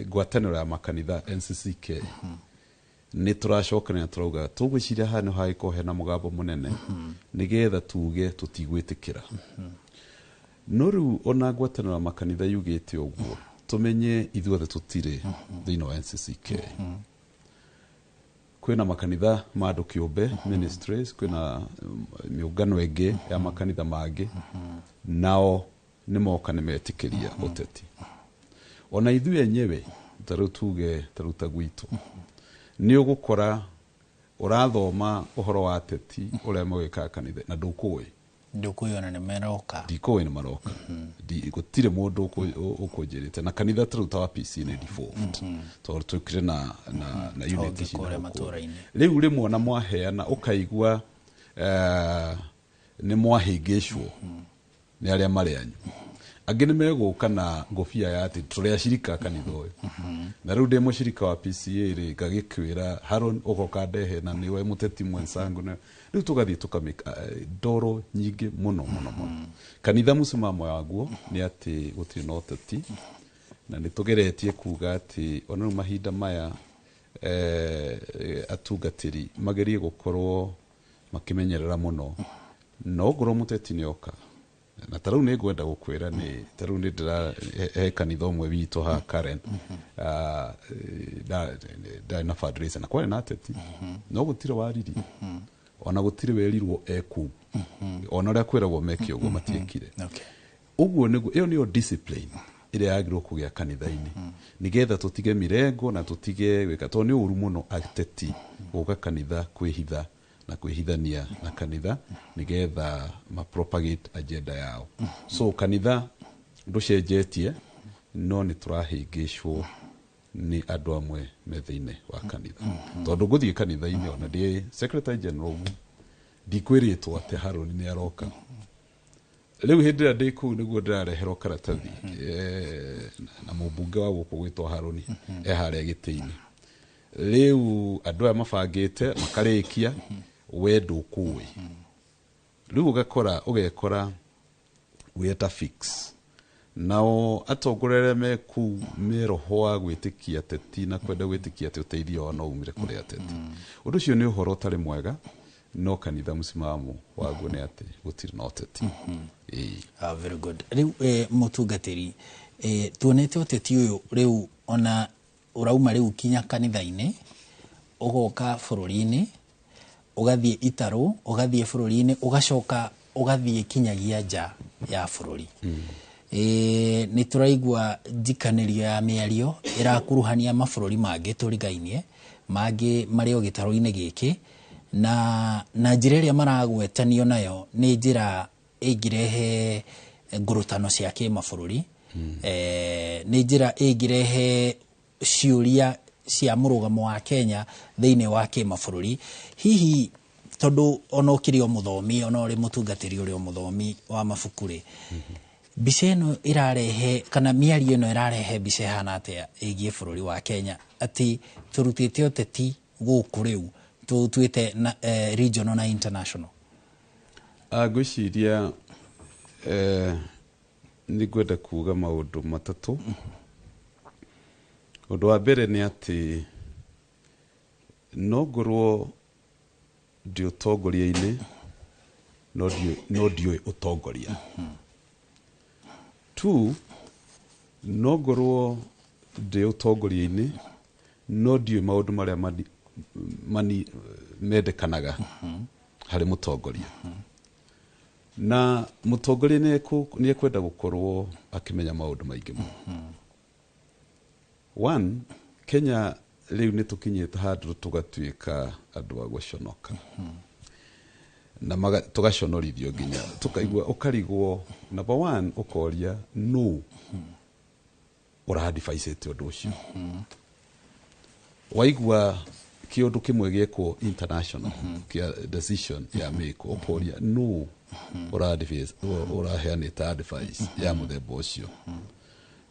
ngwatanĩro ya makanitha NCCK nĩ tũracokana na tũrauga tũgwĩciria hano hagĩkorwo hena mũgambo mũnene nĩgetha tuge tũtigwĩtĩkĩra. No rĩu ona ngwatanĩro ya makanitha yugĩte ũguo, tũmenye ithuothe tũtirĩ thĩinĩ wa NCCK. Kwĩna makanitha ma andũ kĩũmbe ministries, kwĩna mĩũngano ĩngĩ ya makanitha mangĩ, nao nĩ moka nĩ metĩkĩria ũteti. Ona ithuĩ enyewe tarĩu tuge taruta gwitũ nĩ ũgũkora ũrathoma ũhoro wa ateti ũrĩa magĩkaga kanitha na ndũkũĩ ona nĩ maroka, ndikũĩ nĩ maroka, gũtirĩ mũndũ ũkũnjĩrĩte. Na kanitha tarĩu ta wa PC nĩ default tondũ tũkire na unit ici rĩu rĩmwe na mwaheana ũkaigua nĩ mwahĩngĩcwo nĩ arĩa marĩ anyu. Angĩ nĩ megũka na ngobia ya atĩ tũrĩ acirika kanitha ũyũ, na rĩu ndĩ mũcirika wa PCA rĩ ngagĩkwĩra Haron ũgoka ndehe na nĩwe mũteti mwensangu, na rĩu tũgathiĩ tũkamĩka ndoro nyingĩ mũno. Kanitha mũsimamo waguo nĩ atĩ gũtirĩ na ũteti, na nĩ tũgeretie kuga atĩ ona rĩu mahinda maya atungatĩri magerie gũkorwo makĩmenyerera mũno, no ngorwo mũteti nĩ oka. Na tarau nĩ ngwenda gũkwĩra nĩ tarau nĩ ndĩrahe kanitha ũmwe witũ ha Karen na fundraiser na kwarĩ na ateti, no gũtirĩ wariri ona gũtirĩ werirwo eku, ona ũrĩa kwĩragwo meke ũguo matiekire. Ũguo nĩguo, ĩyo nĩyo discipline ĩrĩa yagĩrĩirwo kũgĩa kanitha-inĩ nĩgetha tũtige mirengo na tũtige gwĩka, tondũ nĩ ũru mũno ateti gũka kanitha kwĩhitha na kwĩhithania na kanitha nĩgetha propagate agenda yao. So kanitha ndũcenjetie, no nĩ tũrahĩngĩcwo nĩ andũ amwe me thĩinĩ wa kanitha. Tondũ ngũthiĩ kanitha-inĩ ona ndĩ secretary general ndikwĩrĩtwo atĩ Haroni nĩ aroka. Rĩu hĩndĩ ĩrĩa ndĩ kũu nĩguo ndĩrareherwo karatathi na mũmbunge wa gũkũ gwĩtwo Haroni harĩa gĩtĩ-inĩ. Rĩu andũ aya mabangĩte makarĩkia we ndũkũĩ. Rĩu ũgekora wĩta fix. Nao atongorere me kũu meroho wa gwĩtĩkia ateti na kwenda gwĩtĩkia atĩ ũteithio wao no umire kũrĩ ateti. Ũndũ ũcio nĩ ũhoro ũtarĩ mwega, no kanitha mũsimamo waguo nĩ atĩ gũtirĩ na ũteti. Very good. Rĩu mũtungatĩri tuonete ũteti ũyũ rĩu ona ũrauma rĩu kinya kanitha-inĩ ũgoka bũrũri-inĩ ũgathiĩ itarũ ũgathiĩ bũrũri-inĩ ũgacoka ũgathiĩ kinyagia nja ya bũrũri. Nĩ tũraigua njikanĩrio ya mĩario ĩrakuruhania mabũrũri mangĩ tũrigainie mangĩ marĩ o gĩtarũ-inĩ gĩkĩ, na njĩra ĩrĩa maragwetanio nayo nĩ njĩra ĩngĩrehe ngũrũtano cia kĩmabũrũri, nĩ njĩra ĩngĩrehe ciũria cia mũrũgamo wa Kenya thĩinĩ wa kĩmabũrũri. Hihi tondu ona ukiri o muthomi ona uri mutungatiri uri o muthomi wa mabukuri mbica ino irarehe kana miario ino irarehe mbica ihana atia igie bururi wa Kenya ati turutite uteti guku riu tutuite regional na international. Gwiciria ni gwenda kuga maundu matatu. Undu wa mbere ni ati no ngorwo ndi utongoria-ini no ndiũĩ utongoria. Two, no ngorwo ndi utongoria-ini no ndiũĩ maundu maria mendekanaga hari mutongoria. Na mutongoria ni ekwenda gukorwo akimenya maundu maingi muno. One, Kenya riu ni tukinyite handu tugatuika andu a guconoka na tugaconorithio nginya tukaigua ukarigwo. Number one, ukoria no urahadifacete undu ucio. Waigua kiundu kimwe giekwo international kia decision ya meko ukoria no uraheanite advice ya muthemba ucio.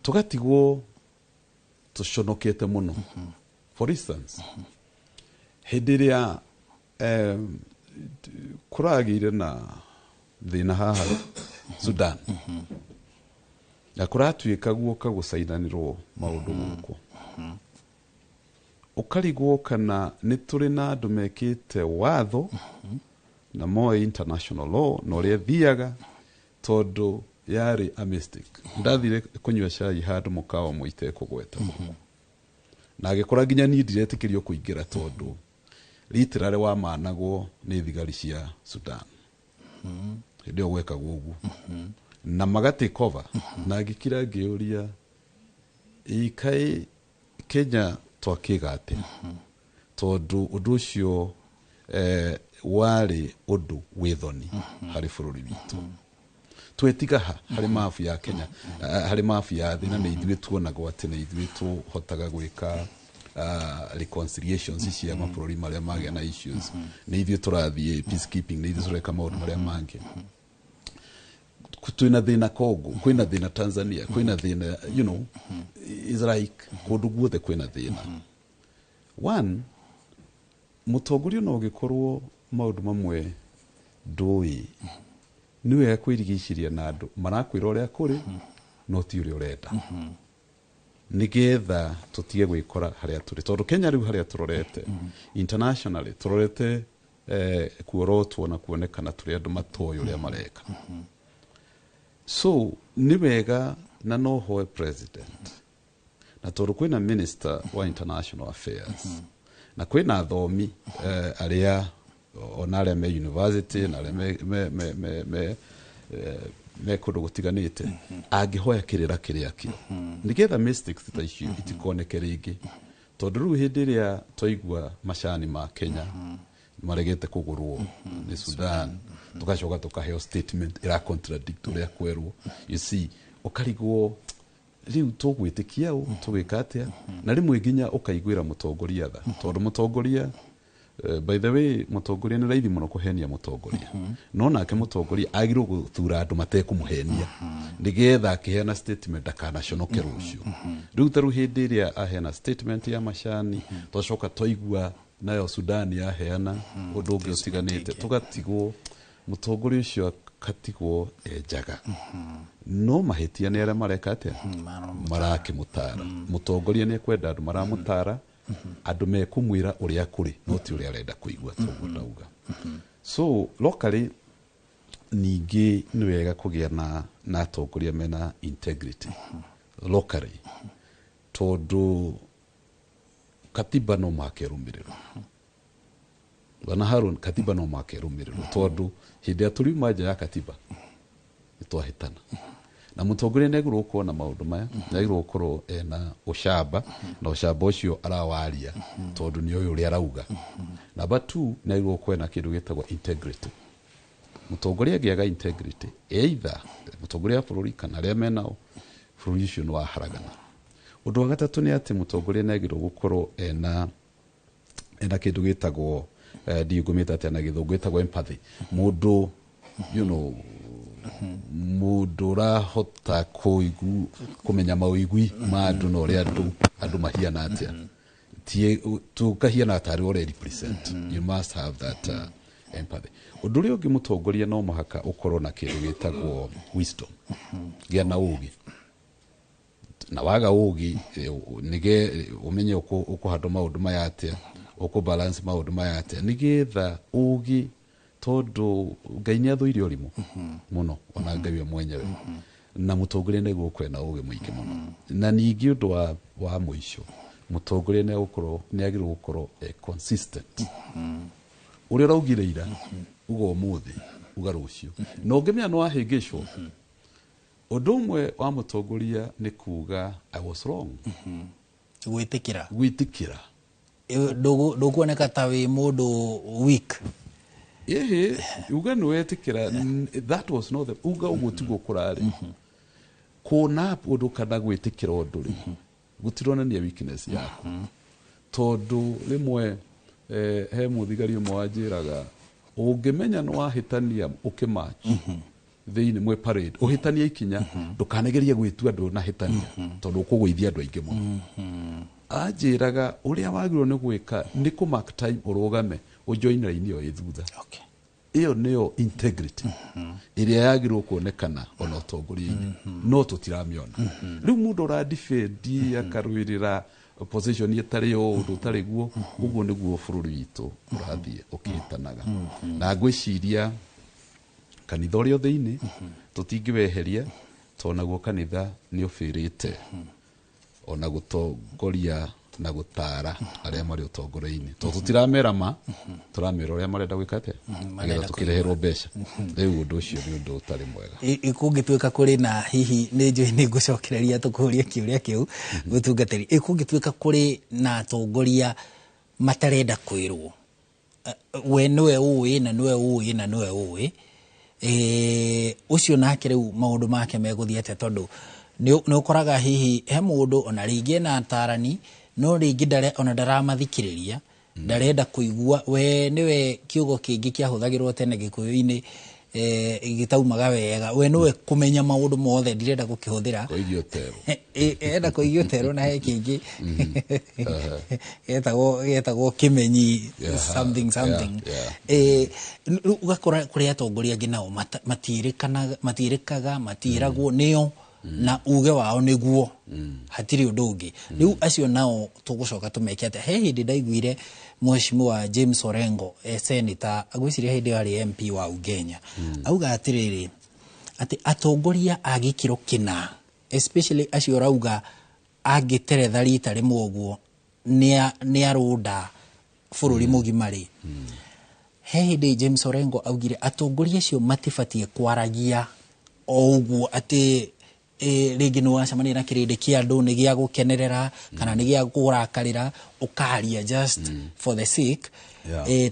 Tugatigwo tuconokete muno. For instance, hindi ya kuragire na thina haha Sudan na kuratuika guoka gucainanirwo maundu guku ukarigwo kana ni turi na andu mekite watho na moe international law no ria thiaga tondu yari a mistake. Ndathire kunywa cai handu mukawa muite kugweta na agikora nginya ni ndiretikirio kuingira tondu literally wa managwo ni thigari cia Sudan ndio gweka gugu na magate cover na gikira ngiuria ikai Kenya twakigate tondu undu ucio wari undu withoni hari bururi witu twetiga hari mafu ya Kenya hari mafu ya thina na ithuĩ tuonagwo atĩ na ithuĩ tũhotaga gwĩka reconciliations cia mabũrũri marĩa magĩa na issues na ithuĩ tũrathiĩ peacekeeping na ithuĩ tũreka maũndũ marĩa mangĩ. Twĩna thĩna Congo, kwĩna thĩna Tanzania, kwĩna thĩna is like kũndũ guothe kwĩna thĩna. One, mũtongoria no gĩkorwo maũndũ mamwe ndũĩ ni wega kwirigiciria na andu marakwira uria kuri no ti uria urenda nigetha tutige gwikora haria turi tondu Kenya riu haria turorete internationally turorete kuorotwo na kuonekana turi andu matoyo uria mareka. So ni wega na no hoe president na tondu kwina minister wa international affairs na kwina athomi aria ona aria me university na aria me kundu gutiganite angihoya kirira kiria kio nigetha mistakes ta icio itikoneke ringi tondu riu hindi iria twaigua macani ma Kenya maregete kugurwo ni Sudan tugacoka tukaheo statement ira contradict uria kwerwo. You see, ukarigwo riu tugwitikia tugika atia na rimwe nginya ukaiguira mutongoria tha tondu mutongoria by the way mutongoria ni raithi muno kuhenia mutongoria no nake mutongoria agirwo guthura andu matekumuhenia nigetha akiheana statement akanaconoke rucio. Riu taru hindi iria aheana statement ya macani twacoka twaigua nayo Sudan yaheana undu ungi utiganite tugatigwo mutongoria ucio akatigwo enjaga no mahitia ni aria mareka atia marakimutara mutongoria ni kwenda andu maramutara andu mekumwira uria kuri no ti uria arenda kuigua toguo ndauga. So locally ningi ni wega kugia na atongoria mena integrity locally tondu katiba no makerumirirwo bana Harun katiba no makerumirirwo tondu hindi aturiuma nja ya katiba itwahitana na mutongoria negirwo kuona maundu maya negirwo korwo ena ucamba na ucamba ucio arawaria tondu ni uyu uri arauga. Number 2, negirwo kwena kindu gitagwo integrity. Mutongoria giaga integrity either mutongoria bururi kana aria menao bururi ucio ni waharagana. Undu wa gatatu ni ati mutongoria negirwo gukorwo ena kindu gitagwo ndiugumite ati na githungu itagwo empathy mundu you know mundu rahota kumenya mawigwi ma andu no ria andu mahiana atia tie tukahiana atari ore represent you must have that empathy. Undu ri ungi mutongoria no muhaka ukorwo na kindu gitagwo wisdom gia na ugi na waga ugi nige umenye ukuhando maundu maya atia ukubalance maundu maya atia nigetha ugi tondu Ngai ni athuire urimu muno ona Ngai we mwenyewe na mutongoria ni gukwena ugi muingi muno na ningi undu wa muico mutongoria ni gukorwo ni agirwo gukorwo consistent uria raugire ira ugo muthi uga rucio no ngemya no ahingicwo undu umwe wa mutongoria ni kuga I was wrong gwitikira ndukuoneka ta wi mundu weak uga no wetikira that was not the uga umutigwo kurari kuna undu kana gwitikira undu ri gutironania weakness yako tondu rimwe he muthigari umwe wanjiraga ungimenya no wahitania ukimatch thiini mwe parade uhitania ikinya ndukanageria gwitua andu na hitania tondu ukugwithia andu aingi muno anjiraga uria wagirwo ni gwika ni ku mark time urugame ujoin line yo ithutha iyo niyo integrity iria yagirwo kuonekana ona utongoria-ini no tutiramiona riu mundu ra defend akarwirira opposition yetari yo utari guo uguo niguo bururi witu urathie ukitanaga na ngwiciria kanitha urio thiini tutingiweheria tonaguo kanitha ni ofirite ona gutongoria na gutara aria mari utongoria-ini to tutiramerama turamera uria marenda gwikate agetha tukireherwo mbeca riu undu ucio ni undu utari mwega ikungituika kuri na hihi ni njui ni ngucokereria tukuria kiuria kiu gutungatiri ikungituika kuri na atongoria matarenda kwirwo we niwe uwi na niwe uwi na niwe uwi ucio nake riu maundu make meguthiete tondu ni ukoraga hihi he mundu ona ringi na atarani no ringi ona ndaramathikiriria ndarenda kuigua we niwe kiugo kingi kiahuthagirwo tene gikuyu-ini gitaumaga wega we niwe kumenya maundu mothe ndirenda gukihuthira kuigio tero enda kuigio tero na he kingi getagwo kimenyi something ugakora kuri atongoria ngi nao matirikaga matiragwo nio na uge wao niguo hatiri undu ungi riu acio nao tugucoka tumeke ate he hindi ndaiguire mheshimiwa James Orengo senator agwiciria hindi ari MP wa Ugenya auga atiriri ati atongoria agikiro kina especially acio rauga agiteretha rita rimwe uguo ni arunda bururi mugimari he hindi James Orengo augire atongoria acio matifatie kwaragia uguo ati ringi no wacamania na kirindi kia andu ni gia gukenerera kana ni gia kurakarira ukaria just for the sake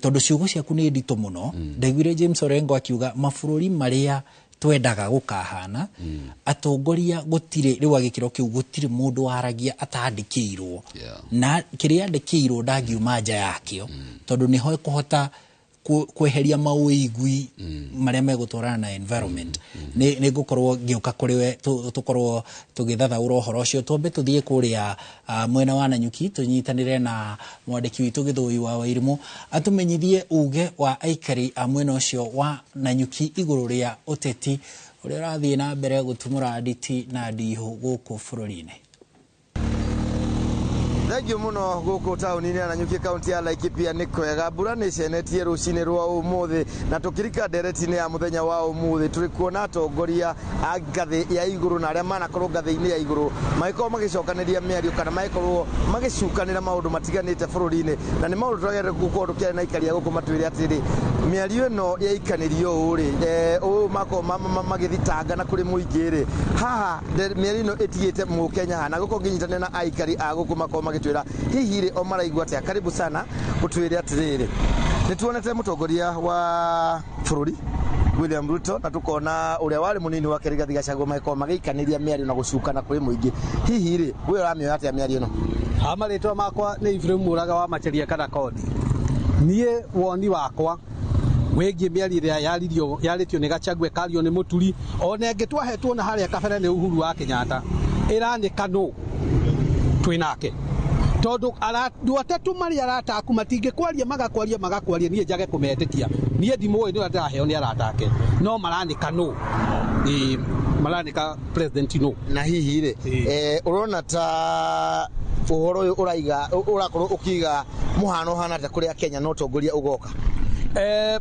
tondu ciugo ciaku ni ndito muno ndaiguire James Orengo akiuga mabururi maria twendaga gukahana atongoria gutire riu agikiro kiu gutire mundu waragia atandikirwo na kiria andikirwo ndangiuma nja yakio tondu ni ho kuhota kweheria mawigwi maria megutwarana na environment ni gukorwo ngiuka kuri we tukorwo tugithatha uhoro ucio twambe tuthie kuria mwena wa Nanyuki tunyitanire na mwandiki witu Githui wa Wairimu atumenyithie uge wa aikari a mwena ucio wa Nanyuki iguru ria uteti uria rathie na mbere gutumura nditi na ndihu guku bururi-ini. Thengio muno guku tauni-ini ya Nanyuki kaunti ya Laikipia ni kwega mbura ni cenetie rucini rwa umuthi na tukirika ndereti-ini ya muthenya wa umuthi turi kuona atongoria a ngathi ya iguru na aria manakorwo ngathi-ini ya iguru magikorwo magicokaniria miario kana magikorwo magicukanira maundu matiganite bururi-ini na ni maundu twagire gukorwo tukiaria na aikari a guku matwire atiri miario ino ya ikanirio uri makorwo magithitanga na kuri muingiri haha miario ino itigite mukenya hana gukorwo nginyitanire na aikari a guku makorwo magitwira hihi ri o maraigua atia karibu sana utwire atiriri nituonete mutongoria wa bururi William Ruto na tukona uria wari munini wa Rigathi Gachagua maiko magikaniria miario na gucukana kuri muingi hihi ri we uramio atia miario no amaritwa makwa ni Ifrem Muraga wa Macharia kana kodi niĩ woni wakwa wĩgiĩ mĩario ĩrĩa yarĩtio nĩ Gachagua ĩkario nĩ Mũturi ona ĩngĩ twahetwo na harĩa kabere nĩ Uhuru wa Kenyatta ĩranĩka nũ twĩ nake tondũ andũ atatũ marĩa arataku matingĩkwaria magakwaria niĩ njage kũmetĩkia niĩ ndimũĩ nĩ ndĩraheo nĩ aratake no maranĩka nũ maranĩka president nũ na hihi rĩ ũrona ta ũhoro ũyũ ũrakorwo ũkiga mũhano hana ta kũrĩa Kenya no tongoria ũgoka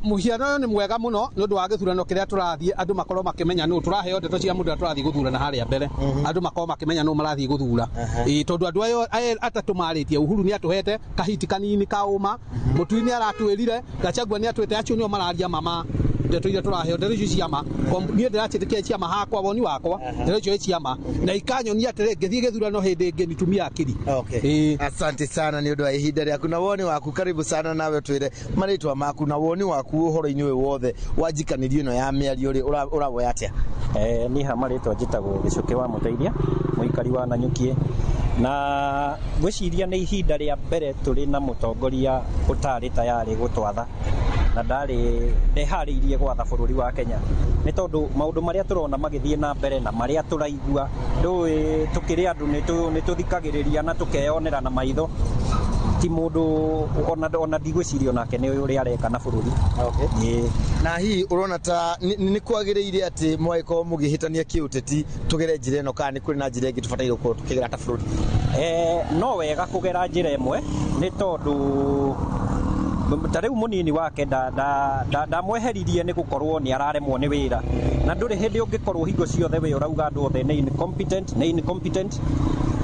muhiano ũyũ nĩ mwega mũno nĩ ũndũ wa gĩthurano kĩrĩa tũrathiĩ andũ makorwo makĩmenya nũ tũraheo ndeto cia mũndũ tũrathiĩ gũthurana harĩa mbere andũ makorwo makĩmenya nũ marathiĩ gũthura tondũ andũ ayo atatũ marĩtie Uhuru nĩ atũhete kahiti kanini ka ũma Mũturi nĩ aratwĩrire Gachagua nĩ atwĩte acio nĩo mararia mama ndeto iria tũraheo ndeto icio ciama niĩ ndĩratĩtĩkia ciama hakwa woni wakwa ndeto icio ciama na ikanyonia atĩrĩ ngĩthiĩ gĩthurano hĩndĩ ĩngĩ nitumia akiri asante sana nĩ ũndũ wa ihinda rĩaku na woni waku karibu sana nawe twĩre marĩtwa maku na woni waku ũhoro-inĩ ũyũ wothe wanjikanirio ĩno ya mĩario rĩ ũrawoya atĩa niĩ ha marĩtwa njĩtagwo Gĩcũkĩ wa Mũteithia mũikari wa Nanyuki na gwĩciria nĩ ihinda rĩa mbere tũrĩ na mũtongoria ũtarĩ tayarĩ gũtwatha na ndeharĩirie gwatha bũrũri wa Kenya nĩ tondũ maũndũ marĩa tũrona magĩthiĩ na mbere na marĩa tũraigua ndũĩ tũkĩrĩ andũ nĩ tũthikagĩrĩria na tũkeyonera na maitho ti mũndũ ona ndigwĩciria onake nĩ ũrĩa areka na bũrũri na hihi ũrona ta nĩ kwagĩrĩire atĩ mwagĩkorwo mũgĩhĩtania kĩũteti tũgere njĩra ĩno kana nĩ kũrĩ na njĩra ĩngĩ tũbataire gũkorwo tũkĩgera ta bũrũri no wega kũgera njĩra ĩmwe nĩ tondũ ta rĩu mũnini wake ndamweheririe nĩ gũkorwo nĩ araremwo nĩ wĩra na ndũrĩ hĩndĩ ũngĩkorwo hingo ciothe we ũrauga andũ othe nĩ incompetent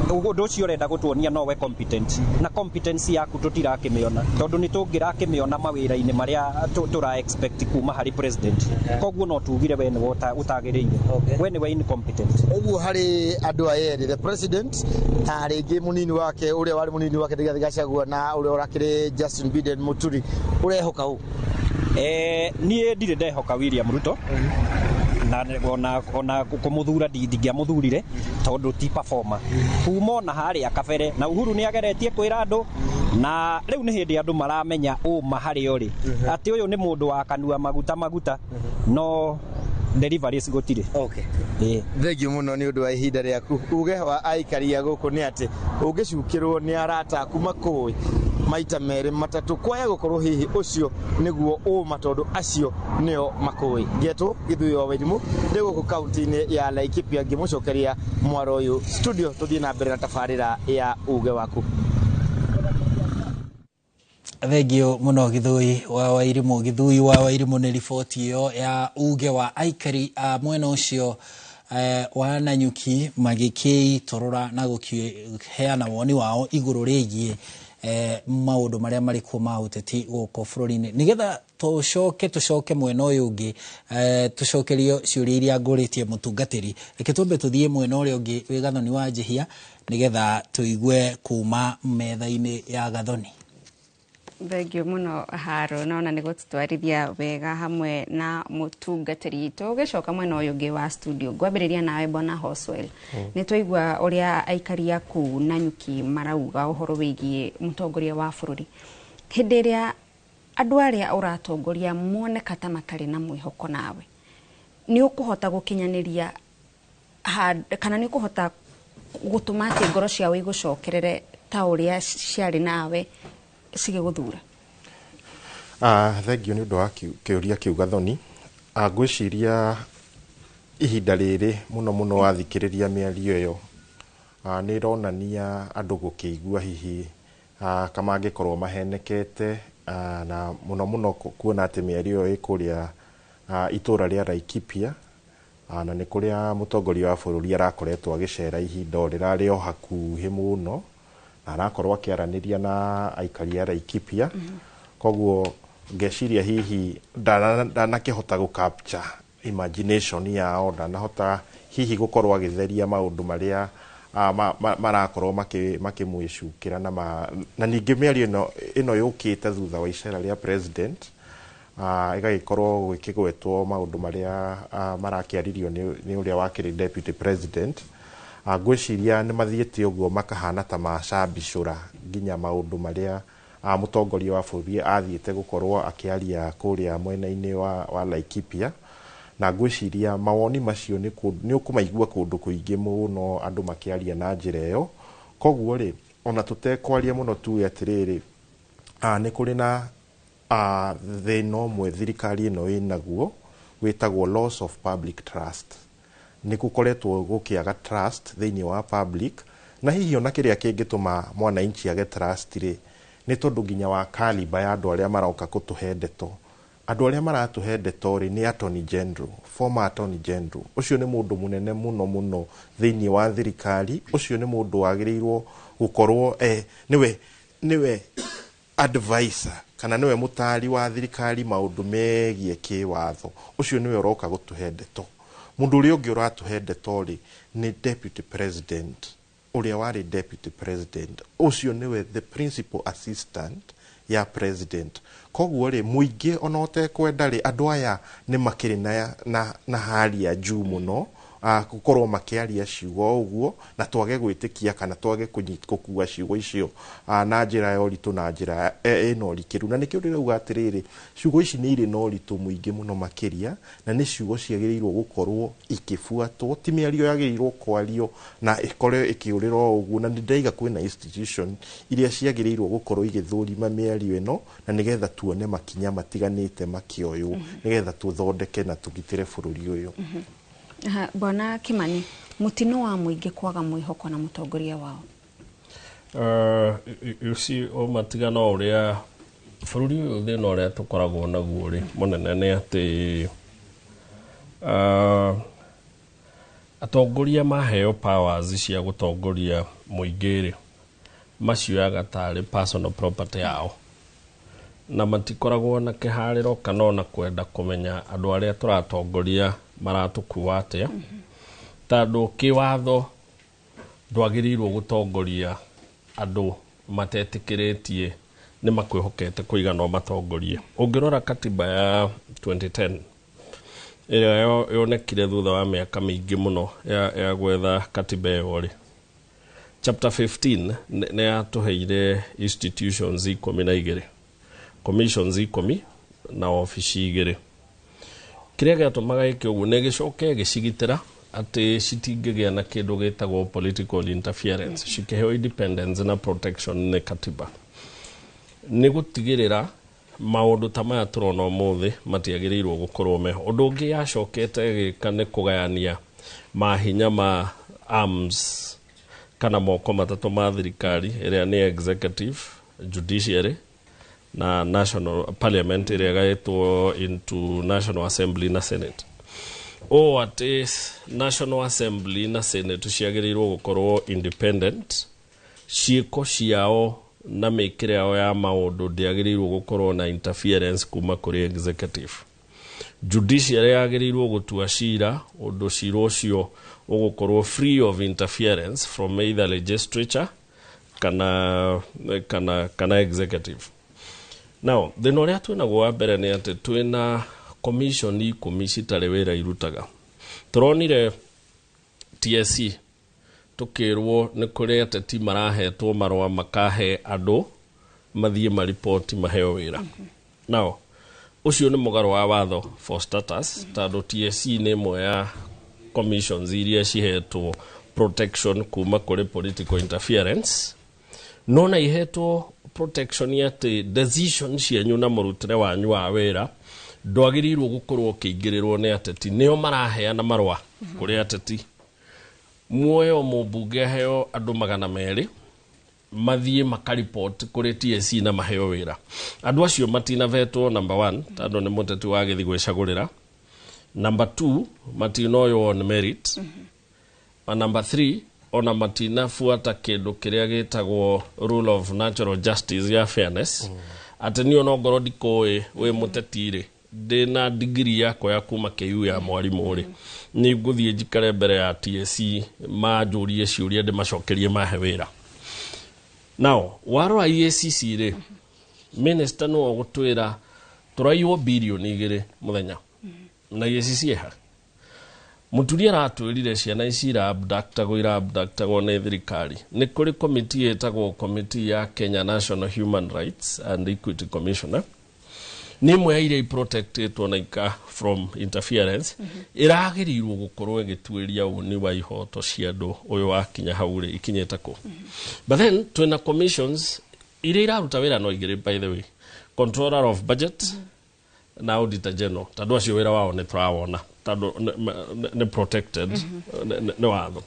ũndũ ũcio ũrenda gũtuonia nowe competent na competence yaku tũtirakĩmĩona tondũ nĩ tũngĩrakĩmĩona mawĩra-inĩ marĩa tũra expect kuma harĩ president koguo no tugire we nĩ ũtagĩrĩire we nĩwe incompetent ũguo harĩ andũ aya erĩ the president na rĩngĩ mũnini wake ũrĩa warĩ mũnini wake Rigathi Gachagua na ũrĩa ũrakĩrĩ Justin Biden Mũturi ũrehoka ũ niĩ ndirĩ ndehoka William Ruto na ona kũmũthura ndingĩamũthurire tondũ ti performer kuma na harĩa kabere na Uhuru nĩ ageretie kwĩra andũ na rĩu nĩ hĩndĩ andũ maramenya ũma harĩa ũrĩ atĩ ũyũ nĩ mũndũ wa kanua maguta no deliveries gũtirĩ thengiũ mũno nĩ ũndũ wa ihinda rĩaku uge wa aikaria gũkũ nĩ atĩ ũngĩcukĩrwo nĩ arata kuma kũĩ maita merĩ matatũ kwaya gũkorwo hihi ũcio nĩguo ũma tondũ acio nĩo makũĩ ngetwo Gĩthui wa Wairimu ndĩ gũkũ kaunti-inĩ ya Laikipia ngĩmũcokeria mwaro ũyũ studio tũthiĩ na mbere na tabarĩra ya uge waku thengio muno Gĩthui wa Wairimu Gĩthui wa Wairimu nĩ riboti ĩyo ya uge wa aikari a mwena ũcio wa Nanyuki magĩkĩtorora na gũkĩheana woni wao igũrũ rĩgiĩ maũndũ marĩa marĩ kuo ma ũteti gũkũ bũrũri-inĩ nĩgetha tũcoke mwena ũyũ ũngĩ tũcokerio ciũria iria ngũrĩtie mũtungatĩri reke twambe tũthiĩ mwena ũrĩa ũngĩ wĩ Gathoni wa Njihia nĩgetha tũigue kuma metha-inĩ ya Gathoni thengio muno Haro naona nĩ gũtũtwarithia wega hamwe na mũtungatĩri tũgĩcoka mwena ũyũ ũngĩ wa studio ngwambĩrĩria nawe Bona Hoswell nĩ twaigua ũrĩa aikari a kũu Nanyuki marauga ũhoro wĩgiĩ mũtongoria wa bũrũri hĩndĩ ĩrĩa andũ arĩa ũratongoria moneka ta matarĩ na mwĩhoko nawe nĩ ũkũhota gũkinyanĩria kana nĩ ũkũhota gũtũma atĩ ngoro ciao igũcokerere ta ũrĩa ciarĩ nawe sige gũthura thengiũ nĩ ũndũ wa kĩũria kĩu Gathoni ngwĩciria ihinda rĩrĩ mũno wathikĩrĩria mĩario ĩyo nĩ ĩronania andũ gũkĩigua hihi kama angĩkorwo mahenekete na mũno kuona atĩ mĩario ĩyo ĩkũrĩa itũra rĩa Laikipia na nĩ kũrĩa mũtongoria wa bũrũri arakoretwo agĩcera ihinda rĩrarĩ o hakuhĩ mũno na arakorwo akĩaranĩria na aikari a Laikipia koguo ngeciria hihi ndanakĩhota gũcapture imagination yao ndanahota hihi gũkorwo agĩtheria maũndũ marĩa marakorwo makĩmwĩcukĩra na ningĩ mĩario ĩno yũkĩte thutha wa icera rĩa president ĩgagĩkorwo gwĩkĩgwetwo maũndũ marĩa marakĩaririo nĩ ũrĩa wakĩrĩ deputy president ngwĩciria nĩ mathiĩte ũguo makahana ta macambicũra nginya maũndũ marĩa mutongoria wa bũrũri athiĩte gũkorwo akĩaria kũrĩa mwena-inĩ wa Laikipia, na ngwĩciria mawoni macio nĩ ũkũmaigua kũndũ kũingĩ mũno andũ makĩaria na njĩra ĩyo. Koguo rĩ, ona tũtekwaria mũno tuge atĩrĩrĩ, nĩ kũrĩ na thĩna ũmwe thirikari ĩno ĩnaguo wĩtagwo loss of public trust. Nĩ gũkoretwo gũkĩaga trust thĩinĩ wa public, na hihi ona kĩrĩa kĩngĩtũma mwananchi age trust rĩ, nĩ tondũ nginya wa caliber ya andũ arĩa maroka gũtũhe ndeto. Andũ arĩa maratũhe ndeto rĩ nĩ Attorney General, former Attorney General. Ũcio nĩ mũndũ mũnene mũno thĩinĩ wa thirikari. Ũcio nĩ mũndũ wagĩrĩirwo gũkorwo nĩwe advisor kana nĩwe mũtari wa thirikari maũndũ megiĩ kĩwatho. Ũcio nĩwe ũroka gũtũhe ndeto. Mũndũ ũrĩa ũngĩ ũratũhe ndeto rĩ nĩ Deputy President, ũrĩa warĩ Deputy President. Ũcio nĩwe the principal assistant ya President. Koguo rĩ, mũingĩ ona ũtekwenda rĩ, andũ aya nĩ makĩrĩ na hali ya juu mũno gũkorwo makĩaria ciugo ũguo, na twage gwĩtĩkia kana twage gũkua ciugo icio na njĩra ya ũritũ na njĩra ĩna ũrikĩru. Na nĩkĩo ndĩrauga atĩrĩrĩ, ciugo ici nĩ irĩ na ũritũ mũingĩ mũno makĩria, na nĩ ciugo ciagĩrĩirwo gũkorwo ikĩbuatwo, ti mĩario yagĩrĩirwo kwario na ĩkorwo ĩkĩũrĩra ũguo. Na ndĩraiga kwĩna institution iria ciagĩrĩirwo gũkorwo igĩthũrima mĩario ĩno, na nĩgetha tuone makinya matiganĩte makĩoywo, nĩgetha tũthondeke na tũgitĩre bũrũri ũyũ. Bwana Kimani, mutino wa muingi kwaga mwihoko na mutongoria wao? O matigano uria bũrũri ũyũ thĩna ũrĩa tũkoragwo naguo rĩ mũnene nĩ atĩ atongoria maheo powers cia gũtongoria mũingĩ rĩ macioyaga tarĩ personal property yao, na matikoragwo na kĩharĩro kana ona kwenda kũmenya andũ arĩa tũratongoria maratũkua atĩa. Tondũ kĩwatho ndwagĩrĩirwo gũtongoria andũ matetĩkĩrĩtie nĩ makwĩhokete kũigana o matongorie. Ũngĩrora katiba ya 2010 ĩrĩa yonekire thutha wa mĩaka mĩingĩ mũno ya gwetha katiba ĩyo rĩ, chapter 15 nĩ yatũheire institutions 12, commissions 10 na ofici 2. Kĩrĩa gĩatũmaga gĩke ũguo nĩ gĩcoke gĩcigitĩra atĩ citingĩgĩa na kĩndũ gĩtagwo political interference, cikĩheo independence na protection nĩ katiba. Nĩ gũtigĩrĩra maũndũ ta maya tũrona ũmũthĩ matiagĩrĩirwo gũkorwo meho. Ũndũ ũngĩ yacokete gĩka nĩ kũgayania mahinya ma arms kana moko matatũ ma thirikari, ĩrĩa nĩ executive, judiciary na national parliament, ĩrĩa gaĩtwo into National Assembly na Senate. O atĩ National Assembly na Senate ciagĩrĩirwo gũkorwo independent, ciĩko ciao na mĩkĩre yao ya maũndũ ndĩagĩrĩirwo gũkorwo na interference kuma kũrĩ executive. Judiciary yagĩrĩirwo gũtua cira, ũndũ cira ũcio ũgũkorwo free of interference from either legislature kana executive. Now, thĩna ũrĩa twĩnaguo wa mbere nĩ atĩ twĩna commission 10 citarĩ wĩra irutaga. Tũronire TSC tukĩrwo nĩ kũrĩ ateti marahetwo marũa makahe andũ mathiĩ maripoti maheo wĩra. Now, ũcio nĩ mũgarũ wa watho for status, tondũ TSC nĩ ĩmwe ya commissions iria cihetwo protection kuma kũrĩ political interference, no na ihetwo protection ya atĩ decision cianyu na mũrutĩre wanyu wa wĩra ndwagĩrĩirwo gũkorwo ũkĩingĩrĩrwo nĩ ateti. Nĩo maraheana marũa kũrĩ ateti. Muoyo mũmbunge aheo andũ 200 mathiĩ makaripoti kũrĩ TSC na maheo wĩra. Andũ acio matinavetwo number 1 tondũ nĩ mũteti wa gĩthi gwĩcagũrĩra. Number 2 matinoywo on merit. Number 3 ona matinafuata kĩndũ kĩrĩa gĩtagwo rule of natural justice ya fairness. Atĩ niĩ ona ongorwo ndikũĩ wĩ mũteti rĩ, ndĩna degree yakwa ya kuma KU ya mwarimũ rĩ, nĩ ngũthiĩ njikare mbere ya TSC manjũrie ciũria ndĩmacokerie mahe wĩra. Now, warora IEBC rĩ, minister no gũtwĩra tũraiywo bilioni 2 mũthenya. Na IEBC eha. muturia ratwirire ciana ici abductagwo nĩ thirikari nĩ kũrĩ committee ĩtagwo committee ya Kenya National Human Rights and Equity Commissioner nĩ imwe ya iria protectĩtwo na ika from interference ĩragĩrĩirwo gũkorwo ĩgĩtuĩria ũni wa ihoto cia andũ ũyũ wakinya hau rĩ ikinyĩte kũ. But then twĩna commissions iria iraruta wĩra no igĩrĩ, by the way, controller of budget na auditor general, tondũ acio wĩra wao nĩ tũrawona tondũ nĩ protected nĩ watho.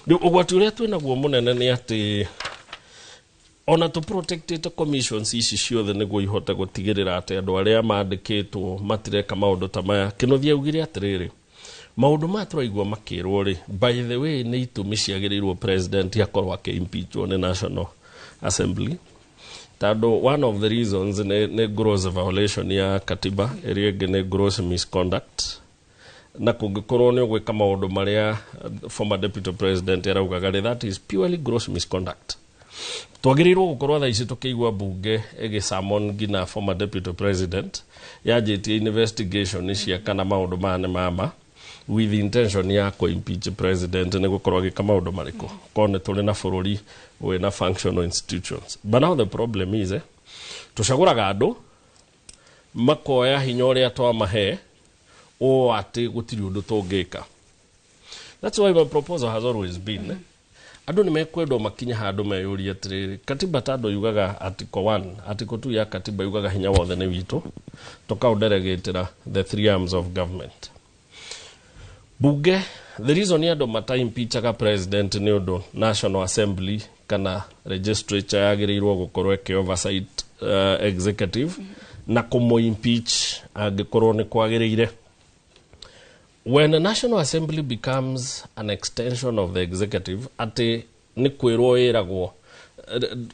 Rĩu ũgwati ũrĩa twĩnaguo mũnene nĩ atĩ ona to protected commissions ici ciothe nĩguo ihote gũtigĩrĩra atĩ andũ arĩa mandĩkĩtwo matireka maũndũ ta maya. Kĩnuthia augire atĩrĩrĩ, maũndũ maya tũraigua makĩrwo rĩ, by the way nĩ itũmi ciagĩrĩirwo president akorwo akĩimpeachwo nĩ National Assembly. Tado one of the reasons ne gross violation ya katiba, ĩrĩa ĩngĩ nĩ gross misconduct, na kũngĩkorwo nĩ ũgwĩka maũndũ marĩa former deputy president araugaga rĩ, that is purely gross misconduct. Twagĩrĩirwo gũkorwo thaa ici tũkĩigua bunge ĩgĩsummon ngina former deputy president yanjĩtie investigation cia kana maũndũ maya nĩ mama with the intention ya kũ-impeach president nĩ gũkorwo agĩka maũndũ marĩkũ. Korwo nĩ tũrĩ na bũrũri wĩna functional institutions. But now the problem is tũcagũraga andũ makoya hinya ũrĩa twamahe o atĩ gũtirĩ ũndũ tũngĩka. That's why my proposal has always been andũ nĩ mekwendwo makinya handũ meyũrie atĩrĩrĩ, katiba tando yugaga article 1, article 2 ya katiba yugaga hinya wothe nĩ witũ, tũkaũdelegate the three arms of government. Bunge, the reason andũ mata-impeachaga president nĩ ũndũ National Assembly kana legislature yagĩrĩirwo gũkorwo ĩkĩ-oversight executive na kũmũ-impeach angĩkorwo nĩ kwagĩrĩire. When the National Assembly becomes an extension of the executive, ati ni kwirwo iragwo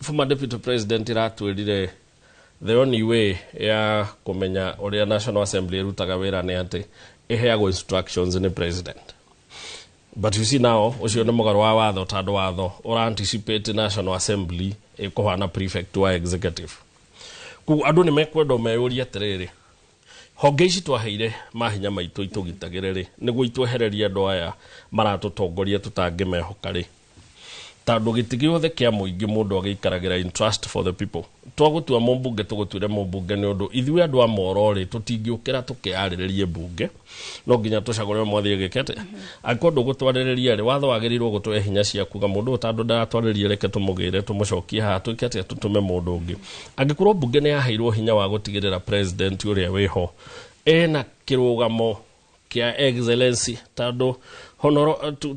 former deputy president iratwirire the only way ya kumenya uria National Assembly irutaga wira ni ati iheagwo instructions ni president. But you see now, ucio ni mugaru wa watho tando watho ora anticipate National Assembly ikuhana prefect wa executive. Ku andu ni mekwendo meyuria atiriri, honge ici twaheire mahinya maitũ itũgitagĩre rĩ nĩguo itwehereria andũ aya maratũtongoria tũtangĩmehoka rĩ, tondũ gĩtĩ gĩothe kĩa mũingĩ mũndũ agĩikaragĩra in trust for the people. Twagũtua mũmbunge tũgũtuĩre mũmbunge nĩ ũndũ ithuĩ andũ a Moro rĩ tũtingĩũkĩra tũkĩarĩrĩrie mbunge, no nginya tũcagũre mwathi gĩkete. Angĩkorwo ndũgũtwarĩrĩria rĩ, watho wagĩrĩirwo gũtũhe hinya cia kuga mũndũ tondũ ndaratwarĩrĩria reke tũmũgĩre tũmũcokie haha twĩke atĩa tũtũme mũndũ ũngĩ. Angĩkorwo mbunge nĩ yaheirwo hinya wa gũtigĩrĩra president ũrĩa wĩho ena kĩrũgamo kia excellency, tando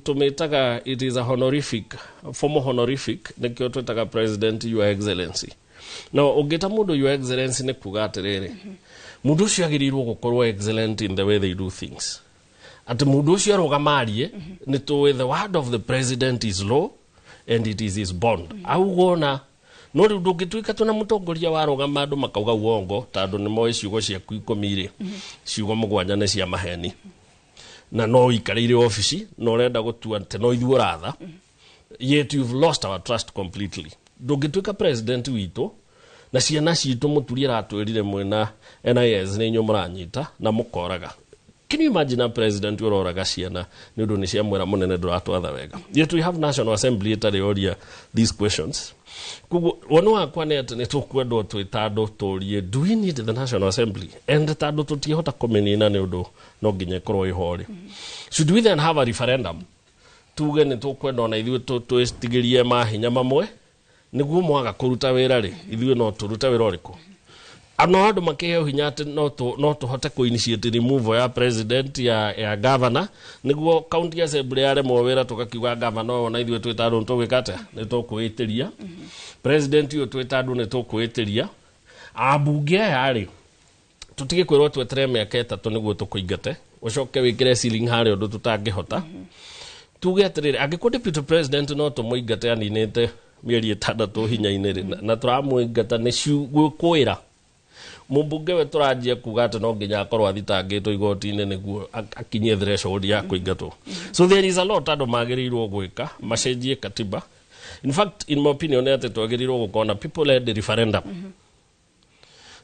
tumetaga it is a honorific, former honorific, nikio twetaga president your excellency. Now ungeta mundu your excellency ni kuga atiriri, mundu ucio agĩrĩirwo gũkorwo excellent in the way they do things. Ati mundu ucio arugamarie ni to the word of the president is law and it is his bond. Augona no rĩu ndũngĩtuĩka tũna mũtongoria warũgama andũ makauga uongo tondũ nĩ moĩ ciugo ciaku 10 ciugo 7 nĩ cia maheni na no ikarĩire ofici no ũrenda gũtua atĩ no ithuĩ ũratha, yet you've lost our trust completely. Ndũngĩtuĩka president witũ na ciana citũ mũturia ratwĩrire mwena NIS nĩ inyuĩ mũranyita na mũkoraga. Can you imagine a president ũroraga ciana nĩ ũndũ nĩ ciamwĩra mũnene ndũratwatha wega? Yet we have National Assembly ĩtarĩ yoria these questions. Kugu wano wakwa nĩ atĩ nĩ tũkwendwo twĩta andũ tũrie, do we need the National Assembly? And tandũ tũtiĩhota kũmĩnina nĩ ũndũ no nginya ĩkorwo ĩho rĩ. Should we then have a referendum? Tuge nĩ tũkwenda na ithuĩ twĩtigĩrie mahinya mamwe nĩguo mwaga kũruta wĩra rĩ, ithuĩ no tũrute wĩra ũrĩkũ? Ano andũ makĩheo hinya atĩ no tũhote kũ-initiate removal ya president ya governor nĩguo county assembly yaremwo wĩra tũgakiuga governor na ithuĩ twĩta andũ tũgwĩka atĩa, nĩ tũkwĩtĩria president ũyũ twĩta andũ nĩ tũkwĩtĩria ambunge aya rĩ tũtige kwĩrwo twetere mĩaka 3 nĩguo tũkũingate ũcoke wĩkĩre ceiling harĩa ũndũ tũtangĩhota. Tuge atĩrĩrĩ, angĩkorwo deputy president no tũmũingate aninĩte mĩeri 6 hinya-inĩ rĩ na tũramũingata nĩ ciukwĩra mũmbunge we tũranjia kuga atĩ no nginya akorwo athitangĩtwo igoti-inĩ nĩguo akinyie threshold ya kũingatwo. So there is a lot andũ magĩrĩirwo gwĩka macenjie katiba. In fact, in my opinion, atĩ twagĩrĩirwo gũkorwo na people led referendum.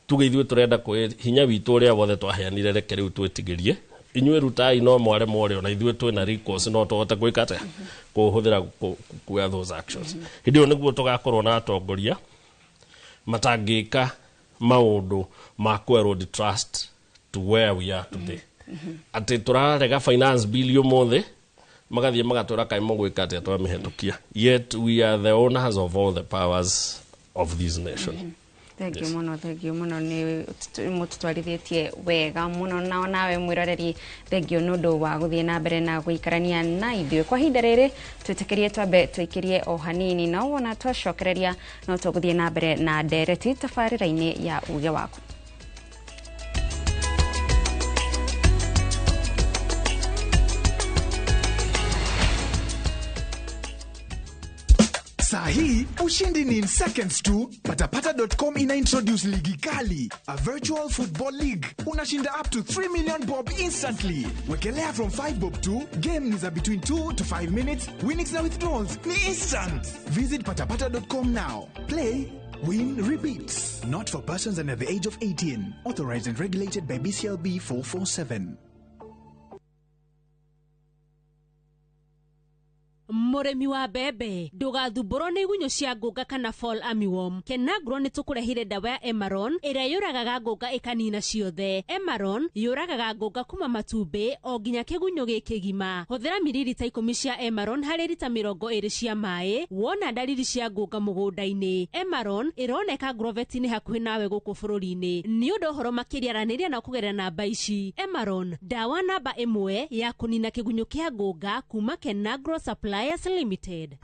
Tuge ithuĩ tũrenda hinya witũ ũrĩa wothe twaheanire reke rĩu twĩtigĩrie inyuĩ rutai no mware mwore ona ithuĩ twĩna recourse no tũhote gwĩka atĩa kũhũthĩra kuoya those actions. Hĩndĩ ĩyo nĩguo tũgakorwo na atongoria matangĩka maũndũ ma kũerode trust to where we are today. Atĩ tũrarega finance bill ũmũthĩ magathiĩ magatwĩra kaĩ mũgwĩka atĩa twamĩhetũkia, yet we are the owners of all the powers of this nation. Thank you muno ni mututwarithitie wega muno na nawe mwiroreri thank you nundu wa guthie na mbere na guikarania na ithuĩ kwa hinda rĩrĩ twĩtĩkĩrie twambe tũikirie o hanini na wona twacokereria no tũguthie na mbere na ndereti tabarĩra-inĩ ya uge waku. Sahi, ushindi ni in seconds tu. Patapata.com ina introduce ligi kali, a virtual football league. Unashinda up to 3 million bob instantly. Wekelea from 5 bob to game ni za between 2 to 5 minutes. Winnings na withdrawals ni instant. Visit patapata.com now. Play, win, repeat. Not for persons under the age of 18. Authorized and regulated by BCLB 447. Muremi wa bebe ndugathumbũrwo nĩ igunyũ cia ngũnga kana fall armyworm. Kenagro nĩ tũkũrehire dawa ya Emaron ĩrĩa yũragaga ngũnga ĩkanina ciothe. Emaron yũragaga ngũnga kuma matumbĩ o nginya kĩgunyũ gĩkĩgima. Hũthĩra mililita 10 cia Emaron harĩ lita 20 cia maĩ wona dalili cia ngũnga mũgũnda-inĩ. Emaron ĩroneka grovet-inĩ hakuhĩ nawe gũkũ bũrũri-inĩ. Nĩ ũndũ ũhoro makĩria aranĩria na kũgerera namba ici. Emaron, dawa namba 1 ya kũnina kĩgunyũ kĩa ngũnga kuma Kenagro Supply Limited.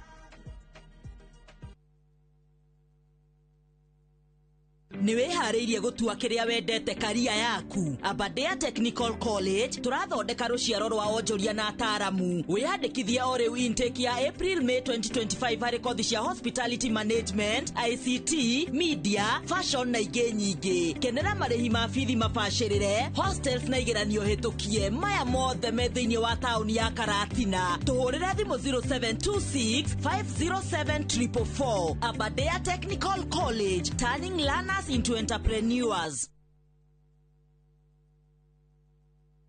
Niweharĩirie gũtua kĩrĩa wendete karia yaku. Aberdare Technical College tũrathondeka rũciaro rwa onjoria na ataramu. Wĩyandĩkithia o rĩu intake ya April May 2025 harĩ kothi cia hospitality management, ICT, media, fashion na ingĩ nyingĩ. Kenera marĩhi ma bithi mabacĩrĩre, hostels na igeranio hetũkie. Maya mothe me thĩinĩ wa taũni ya Karatina. Tũhũrĩre thimũ 0726 507 444. Aberdare Technical College, turning learners into entrepreneurs.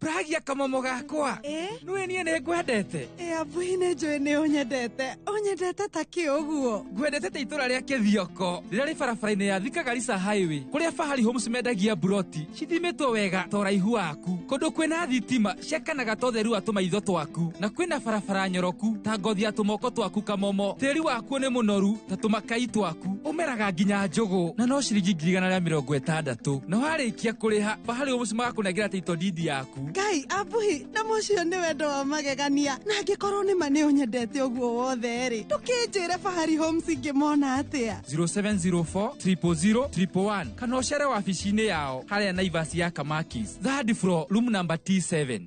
Pragia kamomo gakwa. Nwe nie ne ngwendete. Abuine njoe ne onyendete. Onyendete ta kĩoguo. Ngwendete ta itura rĩa Kĩthioko. Rĩrĩa rĩ barabara-inĩ ya Thika Garissa Highway. Kũrĩa Fahari Homes mendagia buroti. Cithimitwo wega ta ũraihu waku. Kũndũ kwĩna thitima ciakanaga ta ũtheru wa tũmaitho twaku. Na kwĩna barabara nyoroku ta ngothi ya tũmoko twaku kamomo. Tĩri waku nĩ mũnoru ta tũmakai twaku. Ũmeraga nginya njũgũ. Na no ciringi 160. Na warĩkia kũrĩha Fahari Homes magakũnengera title deed yaku. Ngai abuhi na mũcio nĩ wendo wa magegania na angĩkorwo nĩ ma nĩ ũnyendete ũguo wothe rĩ tũkĩnjĩre Fahari Homes ingĩmona atĩa 0704 000 111 kana ũcere wabici-inĩ yao harĩa Naivas ya Kamakis, third floor, room number T7.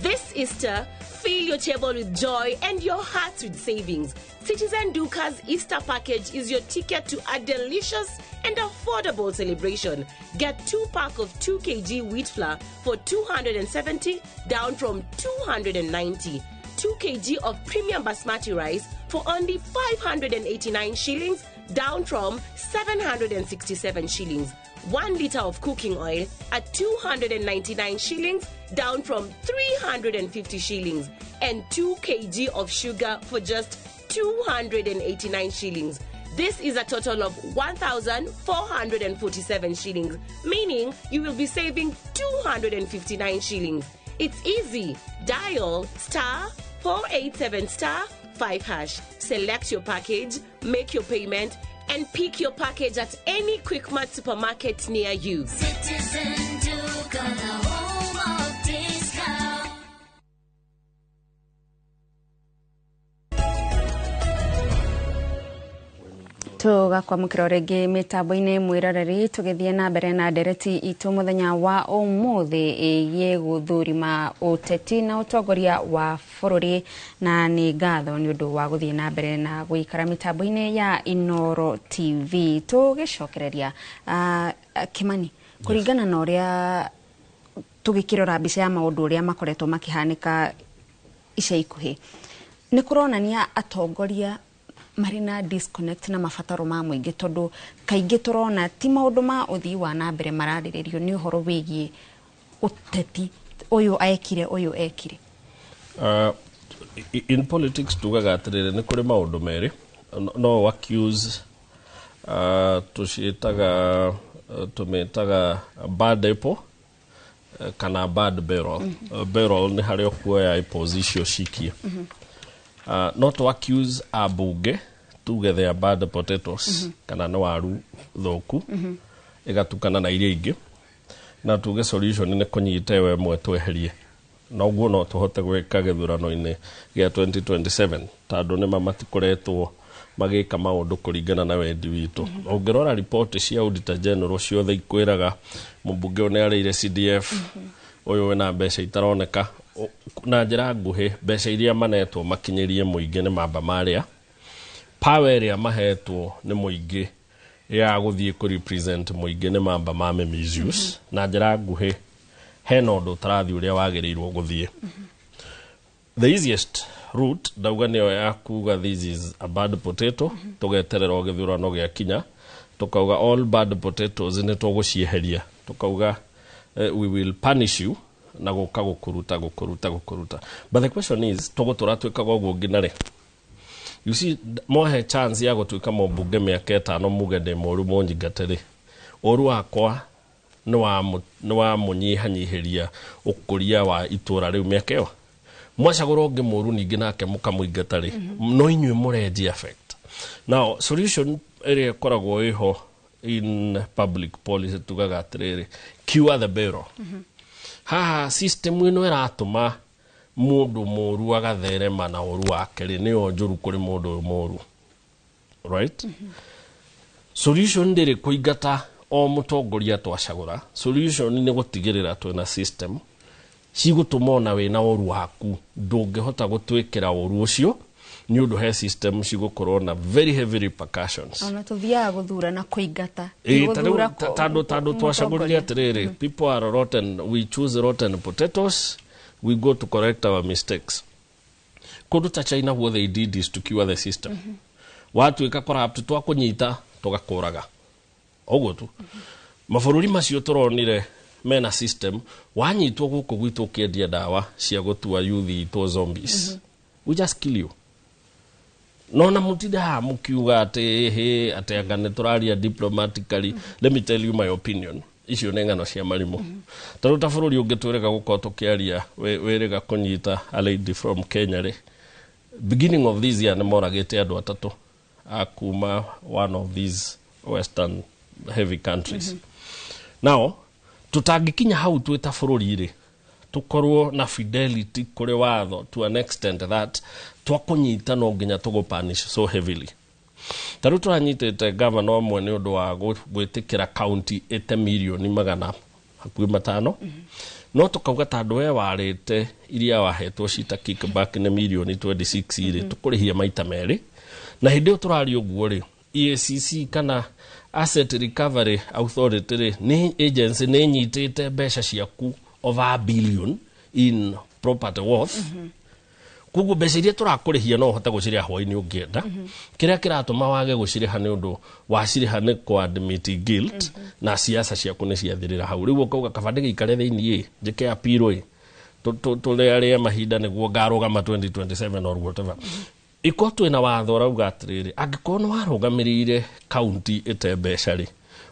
This Easter, fill your table with joy and your heart with savings. Citizen Duca's Easter package is your ticket to a delicious and affordable celebration. Get 2-pack of 2 kg wheat flour for 270, down from 290. 2 kg of premium basmati rice for only 589 shillings, down from 767 shillings. 1 liter of cooking oil at 299 shillings, down from 350 shillings. And 2 kg of sugar for just 289 shillings. This is a total of 1,447 shillings, meaning you will be saving 259 shillings. It's easy. Dial *487*5#. Select your package, make your payment, and pick your package at any Quickmart supermarket near you. Citizen Duke, the home of discount. tugakwamũkĩra rĩngĩ mĩtambo-inĩ mwĩroreri tũgĩthiĩ na mbere na ndereti itũ mũthenya wa ũmũthĩ ĩgiĩ gũthũrima ũteti na ũtongoria wa bũrũri, na nĩ ngatho nĩ ũndũ wa gũthiĩ na mbere na gũikara mĩtambo-inĩ ya Inoro TV. Tũgĩcokereria Kimani, kũringana na ũrĩa tũgĩkĩrora mbica ya maũndũ ũrĩa makoretwo makĩhanĩka ica ikuhĩ, nĩ kũronania atongoria marina disconnect na mabataro ma muingi tondu kaingi turona ti maundu ma uthii wa na mbere marariririo ni uhoro wigie uteti uyu ekire uyu ekire. In politics tugaga atiriri ni kuri maundu meri no accuse tuciitaga tumetaga bad apple kana bad barrel. Barrel ni haria kuoya position shikia. Not to accuse abunge tuge they are bad potatoes kana no waru thoku igatukana na iria ingi na tuge solution ni kunyita we mwe tweherie na uguo no tuhote gwika githurano-ini gia 2027 tondu ni mamatikoretwo magika maundu kuringana na wendi witu. Ungirora report cia auditor general ciothe ikwiraga mubunge one areire CDF uyu wina mbeca itaroneka na njira nguhi mbeca iria manetwo makinyirie muingi ni mamba maria power ria mahetwo ni muingi ya guthie ku represent muingi ni mamba ma misuse na njira nguhi hena undu tarathi uria wagirirwo guthie. The easiest route ndauga niyo ya kuga this is a bad potato tugeterera githurano gia kinya tukauga all bad potatoes ni tugucieheria tukauga we will punish you na gukuruta. But the question is tugutura twikaga uguo nginare. You see mohe chance ya gutuika mubunge miaka 5 muge de moru monjigateri oru akwa no wa munyihanyihiria ukuria wa itura riu miaka yo mwacagura ungi muru ningi nake mukamuingatari no inywe murenji effect. Now solution area koragwo iho in public policy tugaga atiriri cure the barrel. Haha system ino iratuma mundu muru agatherema na oru wake ri ni onjuru kuri mundu muru, right? Solution ndiri kuigata o mutongoria twacagura. Solution ni gutigirira twina system cigutumona wina oru waku ndungihota gutwikira oru ucio ni undu he system cigukorwo na very heavy repercussions. Ona tuthia guthura na kuigata tando twacagurire atiriri people are rotten, we choose rotten potatoes, we go to correct our mistakes. Kundu ta China what they did is to cure the system. Watu corrupt twakunyita tugakuraga oguo tu. Mabũrũri macio turonire mena system wanyitwo guku gwitu kiendia dawa cia gutua youth to zombies. We just kill you. No na mutida mukiuga ate atengane turaria diplomatically. Let me tell you my opinion. Icio nengano cia marimu. Taruta bũrũri ungitwirega gukorwo tukiaria werega kunyita a lady from Kenya ri. Beginning of this year nimoragite andu atatu akuma one of these western heavy countries. Now tutagikinya hau twita bũrũri ri tukorwo na fidelity kuri watho to an extent that twakunyita no nginya tugupanish so heavily. Taru turanyitete governor omwe ni undu wa gwitikira county 8 million magana hakuhi 5 no tukauga tandu we warite iria wahetwo cita kickback ni million 26 iri tukurihia maita meri na hindi turari uguo ri EACC kana Asset Recovery Authority ri ni agency ni nyitite mbeca ciaku over $1 billion in property worth. Kugu mbeca iria turakurihia no hota guciria hwaini ungienda kiria kiratuma wage guciriha ni undu waciriha ni ku admit guilt na siasa ciaku ni ciathirira hau riu ukauga kabande gikare thiini njike apiro tule aria mahinda niguo ngarugama 2027 or whatever. Iko twina watho rauga atiriri angikorwo warugamirire county ite mbeca ri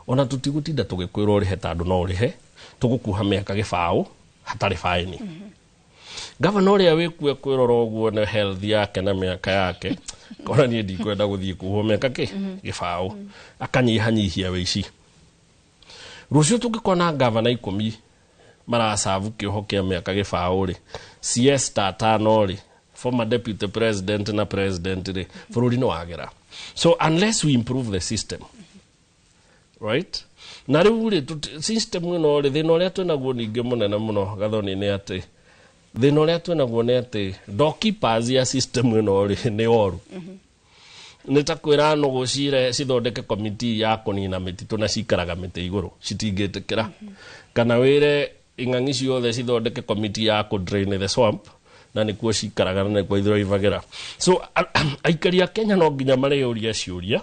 ona tutigutinda tugikwirwo rihe tandu no rihe tugukuha miaka gibao hatari faini. Governor ria wikue kwirora uguo na health yake na miaka yake kona ni ndikwenda guthie kuho miaka gibao akanyihanyihia wici. Rucio tugikona governor 10 marasavu kiho kia miaka gibao ri CS tatano ri former deputy president na president ri bururi no agera. So unless we improve the system, right? Na riu ri system ino ri thina uria twinaguo ningi munene muno gathoni ni ati thina uria twinaguo ni ati doorkeepers ya system ino ri ni oru. Nitakwira no gucire cithondeke committee ya kunina mititu na cikaraga miti iguru citingitikira kana wire ing'ang'i ciothe cithondeke committee ya ku drain the swamp na nikuo cikaraga na nikuo ithroivagira. So aikari a Kenya no nginya mareyuria ciuria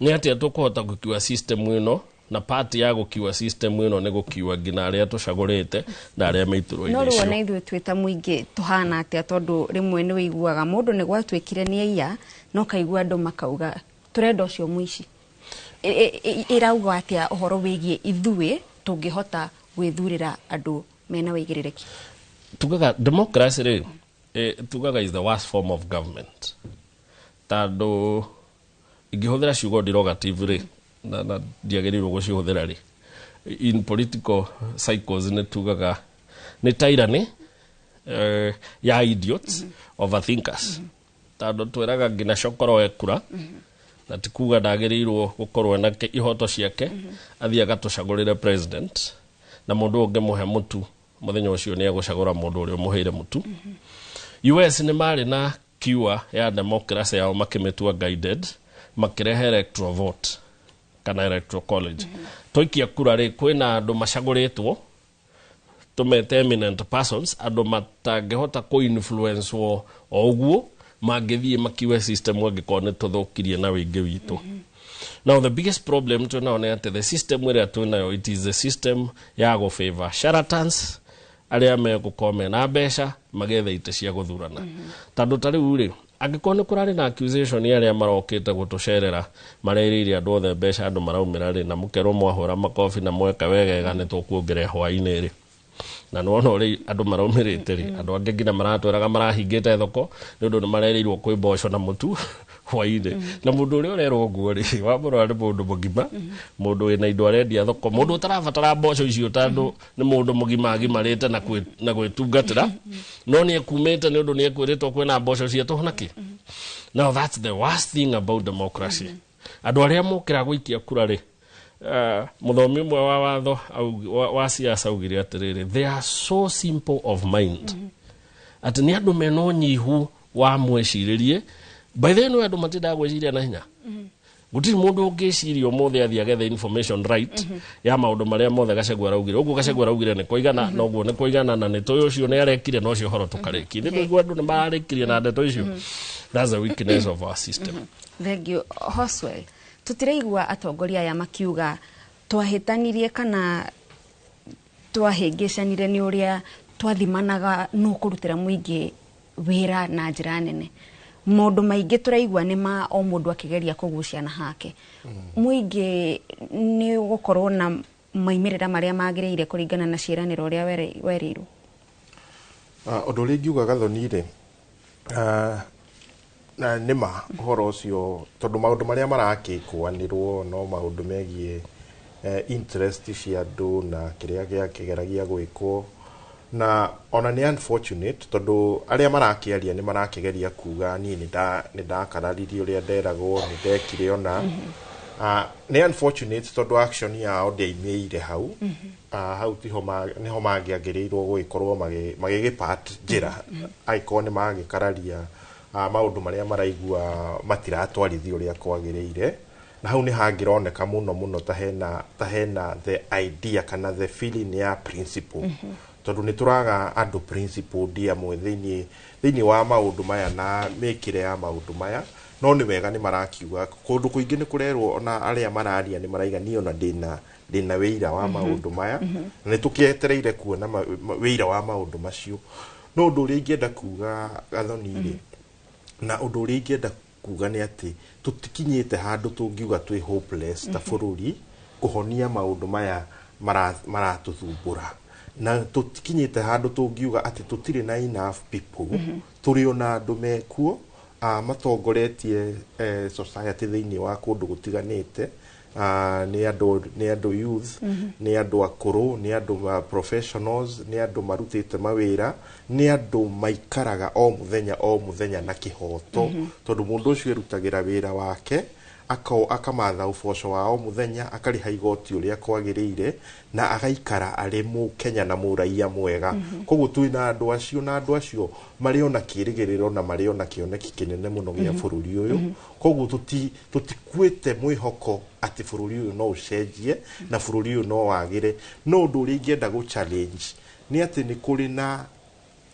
ni atia tukuhota gukiwa system ino na party ya gukiwa system ino ni gukiwa ngina aria tucagurite na aria meiturwo no ruona ithu twita muingi tuhana atia tondu rimwe ni wiguaga mundu ni gwatwikire ni aiya no kaigua andu makauga turenda ucio muici irauga atia uhoro wigie ithuĩ tungihota gwithurira andu mena wigirereki. Tugaga democracy ri tugaga is the worst form of government. Tando igihuthira ciugo derogative ri na diagerirwo gucihuthira ri in political cycles ni tugaga ni tyranny ya idiots overthinkers. Tando tweraga ngina cokoro ekura na tikuga ndagerirwo gukorwo na ihoto ciake athia agatucagurire president na mundu unge muhe mutu muthenya ucio ni agucagura mundu uria muheire mutu. US ni mari na kiwa ya democracy yao makimetua guided makirehe electoral vote kana electoral college. Toikia kura ri kwina andu macaguritwo tumete eminent persons andu matangihota ku influence o uguo magithie makiwe system wangikone tuthukirie na wingi witu. Now the biggest problem to now is the system where it is the system ya go favor charlatans aria me gukome na mbeca magetha ite cia guthurana. Tondu tari uri angikone kurari na accusation ya aria marokite gutucerera mareriria andu othe mbeca andu maraumira ri na mukero mwahura makofi na mweka wegega ni tukuongere hwaini ri na nona uri andu maraumirite ri andu angi ngina maratweraga marahingite thoko ni undu ni marerirwo kwi mboco na mutu hwaini na mundu uri urerwo guo ri wa murwa ni mundu mugima mundu wina indo arendia thoko mundu utarabatara mboco icio tandu ni mundu mugima agimarite na gwitungatira no ni ekumite ni undu ni ekwiritwo kwina mboco cia tuhonaki. Now that's the worst thing about democracy. Andu aria mukira gwikia kura ri muthomi mwe wa watho wa siasa ugire atiriri they are so simple of mind ati ni andu meno nyihu wa mweciririe by the way andu matida gweciria na hinya gutiri mundu ungicirio mothe athia gethe information right ya maundu maria mothe Gachagua raugire uguo Gachagua raugire ni kuigana na uguo ni kuigana na ni toyo ucio ni arekire no cio horo tukareki ni ndugu andu ni marekirie na ndeto icio. That's the weakness of our system. Thank you. Hoswell, tutireigua atongoria ya makiuga twahitanirie kana twahingicanire ni uria twathimanaga no kurutira muingi wira na njira nene. Maundu maingi turaigua ni ma o mundu akigeria kuguciana hake. Muingi ni gukorwo na maimirira maria magiriire kuringana na ciiraniro uria werirwo. Undu uri ngiuga Gathoni ri na nima horo ucio tondu maundu maria marakikwanirwo no maundu megie interest cia andu na kiria gikigeragia gwikwo na ona ni unfortunate tondu aria marakiaria ni marakigeria kuga ni ndakararirie uria nderagwo ni ndekire ona ni unfortunate tondu action yao ndeimeire hau hau niho mangiagirirwo gwikorwo magigipat njira aikone magikararia maundu maria maraigua matiratwarithia uria kwagiriire na hau ni hangironeka muno tahena the idea kana the feeling ya principle tondu ni turaga andu principle dia mwe thiini wa maundu maya na mekire ya maundu maya no ni wega ni marakiuga kundu kuingi ni kurerwo ona aria mararia ni maraiga ni ona ndina wira wa maundu maya ni tukietereire kuona wira wa maundu macio no undu uri ngienda kuga Gathoni ri na undu uri ngienda kuga ni ati tutikinyite handu tungiuga twi hopeless ta bururi kuhonia maundu maya maratuthumbura na tutikinyite handu tungiuga ati tutire na enough people turi ona andu mekuo matongoretie society thiini wa kundu gutiganite ni andu youth ni andu akuru ni andu professionals ni andu marutite mawira ni andu maikaraga o muthenya na kihoto tondu mundu ucio erutagira wira wake akamatha uboco wa o muthenya akariha igoti uria kwagiriire na agaikara ari mu Kenya na muraia mwega koguo twina andu acio mariona kirigiriro na mariona kioneki kinene muno gia bururi uyu koguo tutikuite mwihoko ati bururi uyu no ucenjie na bururi uyu no wagire no ndu uri ngienda go challenge ni ati ni kuri na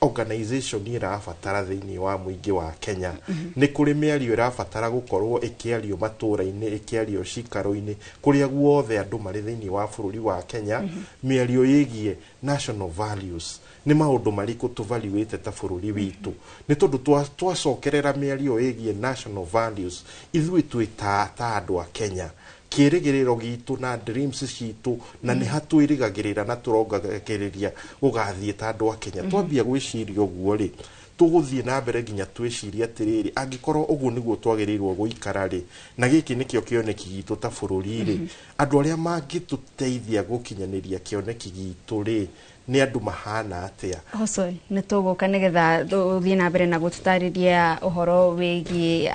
organization irabatara thiini wa muingi wa Kenya ni kuri miario irabatara gukorwo ikiario matura-ini ikiario cikaro-ini kuria guothe andu mari thiini wa bururi wa Kenya miario yigie national values ni maundu mariku tuvaluate ta bururi witu ni tondu twacokerera miario yigie national values ithui twita ta andu a Kenya kirigiriro gitu na dreams citu na ni hatwirigagirira na turongagiriria gugathie ta andu a Kenya twambia gwiciria uguo ri tuguthie na mbere nginya twiciria atiriri angikorwo uguo niguo twagirirwo guikara ri na giki nikio kioneki gitu ta bururi ri andu aria mangituteithia gukinyaniria kioneki gitu ri ni andu mahana atia Hosoi nituguka nigetha tuthie na mbere na gututariria uhoro wigi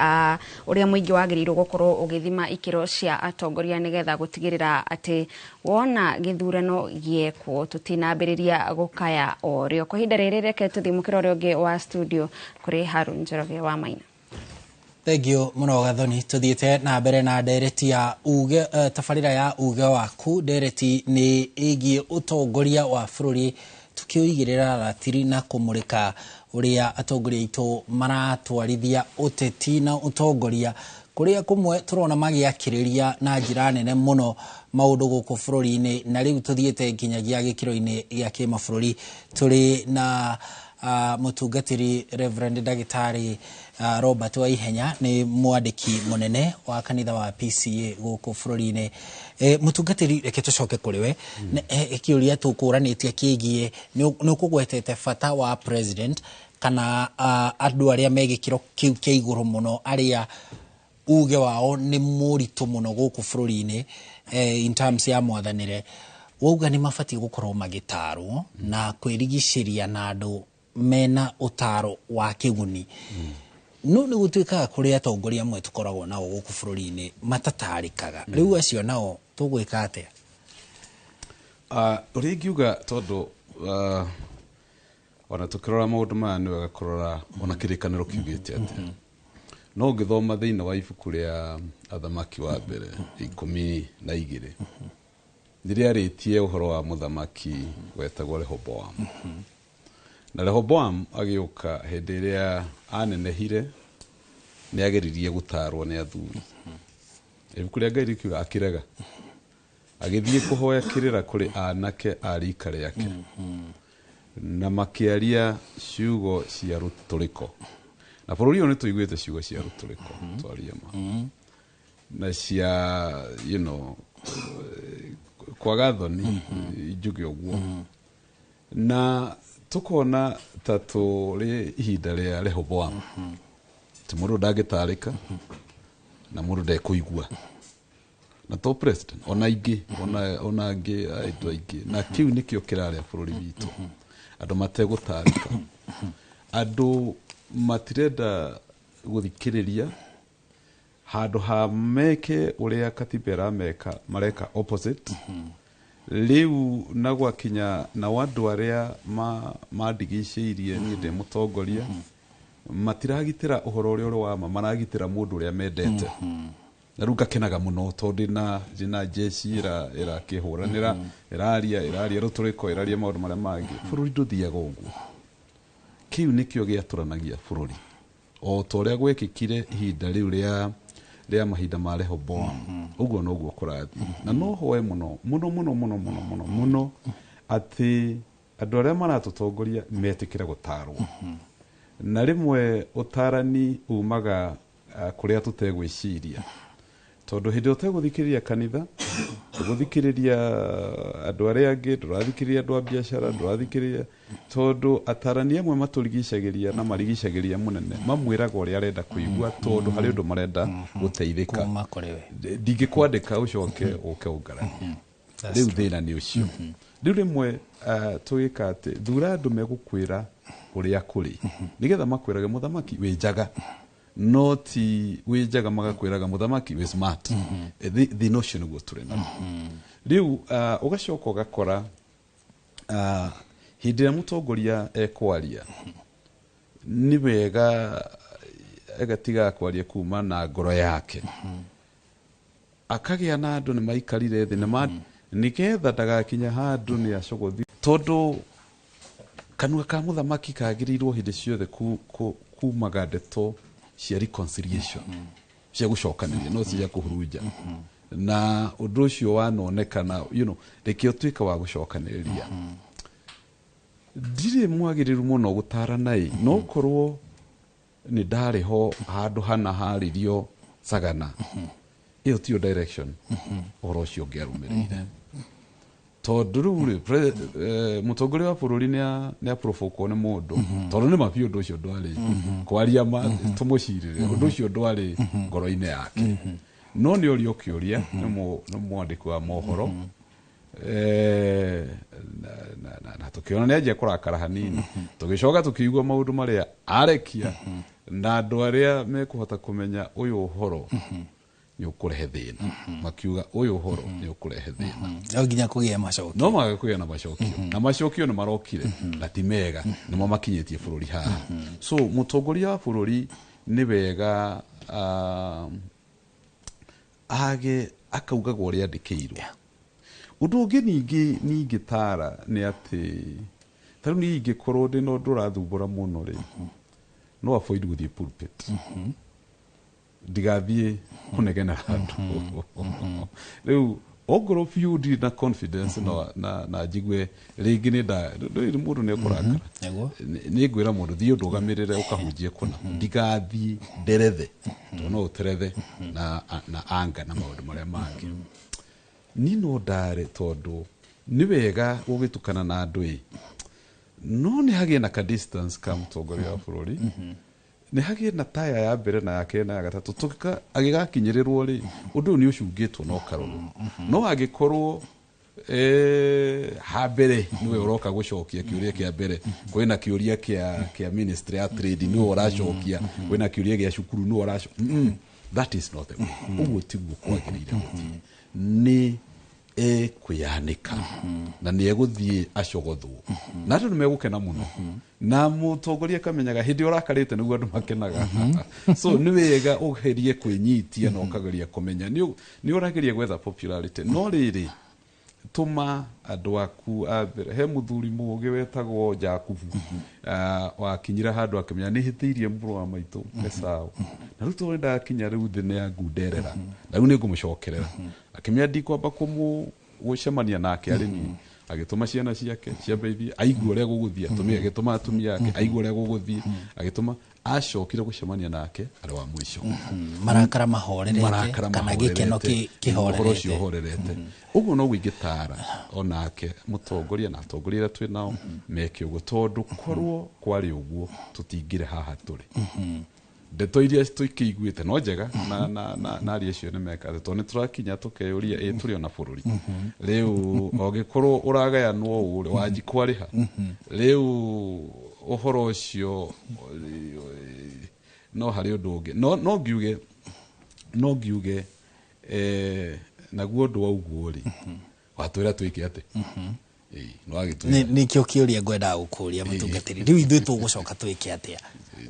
uria muingi wagirirwo gukorwo ugithima ikiro cia atongoria nigetha gutigirira ati wona githurano giekwo tutinambiriria gukaya orio kwa hinda riri reke tuthimukira uria ungi wa studio kuri Harun Njoroge wa Maina. Thank you muno Gathoni tuthiete na mbere na ndereti ya uge tabarira ya uge waku ndereti ni igie utongoria wa bururi tukiuigirira ratiri na kumurika uria atongoria itu maratwarithia uteti na utongoria kuria kumwe turona magiakiriria na njira nene muno maundu guku bururi-ini na riu tuthiete nginyagia gikiro-ini gia kimabũrũri turi na mutungatiri Reverend Dagitari Robert wa Ihenya ni mwandiki munene wa kanitha wa PCA guku bururi-ini mutungatiri reke tucoke kuri we ikiuria tukuranitie kigie ni ukugwetete fata wa president kana andu aria megikiro kiu kia iguru muno aria uge wao ni muritu muno guku bururi-ini in terms ya mwathanire wauga ni mabati gukorwo magitarwo na kwirigiceria na andu mena utaro wa kiguni no ni gutuikaga kuri atongoria amwe tukoragwo nao guku bururi-ini matatarikaga riu acio nao tugwika atia uri ngiuga tondu ona tukirora maundu maya ni wega kurora ona kirikaniro kiugite atia no ngithoma thiini wa ibuku ria athamaki wa mbere 12 ndiria ritie uhoro wa muthamaki wetagwo Rehoboam na Rehoboam agiuka hindi iria anenehire ni ageririe gutarwo ni athuri ibuku ria Ngai rikiuga akirega agithie kuhoya kirira kuri anake arika riake na makiaria ciugo cia ruturiko na bururi oni tuiguite ciugo cia ruturiko twaria ma na cia kwaga thoni njuge uguo na tukona turi ihinda ria Rehoboam ti mundu ndagitarika na mundu ndekuigua na to president ona ingi ona ngi aitu aingi na kiu nikio kiraria bururi witu andu mategutarika andu matirenda guthikiriria handu ha meke uria katibera meka mareka opposite riu na gwakinya na wandu aria mandigiceirie ni ndi mutongoria matiragitira uhoro uria uri wa maragitira mundu uria mendete na ruga kenaga muno tondu na jina jeshi ira kihuranira iraria ruturiko iraria maundu maria mangi bururi nduthiaga uguo kiu nikio giaturanagia bururi o toria gwekikire ihinda riu ria mahinda ma Rehoboam uguo no guo kurathi na no hoe muno ati andu aria maratutongoria metikira gutarwo na rimwe utarani umaga kuria tutegwiciria tondu hindi uteguthikiriria kanitha tuguthikiriria andu aria angi ndurathikiriria andu a biashara ndurathikiriria tondu atarani amwe maturigicagiria na marigicagiria munene mamwiraga uria arenda kuigua tondu hari undu marenda guteithika ndingikwandika ucoke uke ungarani riu thina ni ucio riu rimwe tugika ati thura andu megukwira uria kuri nigetha makwirage muthamaki winjaga noti wijaga magakwiraga muthamaki we smart the notion go turena riu ugacoka ugakora hindira mutongoria ekwaria ni wega agatiga kwaria kuma na ngoro yake akagia na andu ni maikarire thi na nigetha ndagakinya handu ni acogothi tondu kanua ka muthamaki kagirirwo hindi ciothe kumaga ndeto cia reconciliation cia gucokaniria no cia kuhuruja na undu ucio wanonekana reke utuika wa gucokaniria ndire mwagiriru muno gutarana no korwo ni ndari ho handu hana haririo sagana iyo tio direction oro cio ngerumirire tondu riu mutongoria wa bururi ni aprofoko ni mundu tondu ni mapi undu ucio ndwari kwaria tumucirire undu ucio ndwari ngoro-ini yake no ni uri ukiuria ni mwandiki wa mohoro na tukiona ni aje kurakara hanini tugicoka tukiigua maundu maria arekia na andu aria mekuhota kumenya uyu uhoro ni ukurehe thina makiuga uyu uhoro ni ukurehe thina no nginya kugia macokio no magakugia na macokio na macokio ni marokire na ti mega nimo makinyetie bururi haha so mutongoria wa bururi ni wega age akauga gori andikirwo undu ungi ningi tara ni ati taru ni ingikorwo ndi no ndurathumbura muno ri no avoid guthie pulpit ndigathie kunegena andu riu ogoro fiudi na confidence na jigwe ringi ni mundu ni kurakara ni ngwira mundu thie ndugamirire ukahunjie kuna ndigathie nderethe no uterethe na anga na maundu maria mangi nino ndare tondu ni wega ugitukana na andu no ni hagie na ka distance ka mutongoria wa bururi ni hagie na taya ya mbere na yake na ya gatatu tuka agigakinyirirwo ri undu ni ucungitwo no karuru no agikorwo ha mbere niwe uroka gucokia kiuria kia mbere kwina kiuria kia ministry ya trade ni uracokia kwina kiuria gia cukuru ni uraco that is not the way uguo tiguo kwagirire ni kuyanika na ni eguthie acogothwo na andu nimegukena muno na mutongoria kamenyaga hindi urakarite niguo andu makenaga so ni wega uherie kwinyitia na ukageria kumenya ni urageria gwetha popularity no riri tuma andu aku abere he muthuri mugi wetagwo Jakubu wakinyira handu akimenya ni hitiirie mburu wa maitu pesao na riu twenda akinya riu thine ya ngunderera na riu ni ngumucokerera akimenya ndikwamba gucemania nake arimi agituma ciana ciake ciambeithie aigua uria guguthia tumia agituma atumia yake aigua uria guguthia agituma acokire gucemania nake ari wa mwisho marakara mahorerete kana gikeno kihorerete uguo no gwingitara onake mutongoria na atongoria twi nao meke uguo tondu korwo kwari uguo tutingire haha turi ndeto iria tuikiguite no njega na ari acio ni meka tondu turakinya tukeyuria turi ona bururi riu ogikorwo uragayanwo uri wanji kwariha riu uhoro ucio no hari undu ungi no ngiuge naguo undu wauguo ri watwira twike ati nikio kiuria ngwenda gukuria mutungatiri riu ithui tugucoka twike atia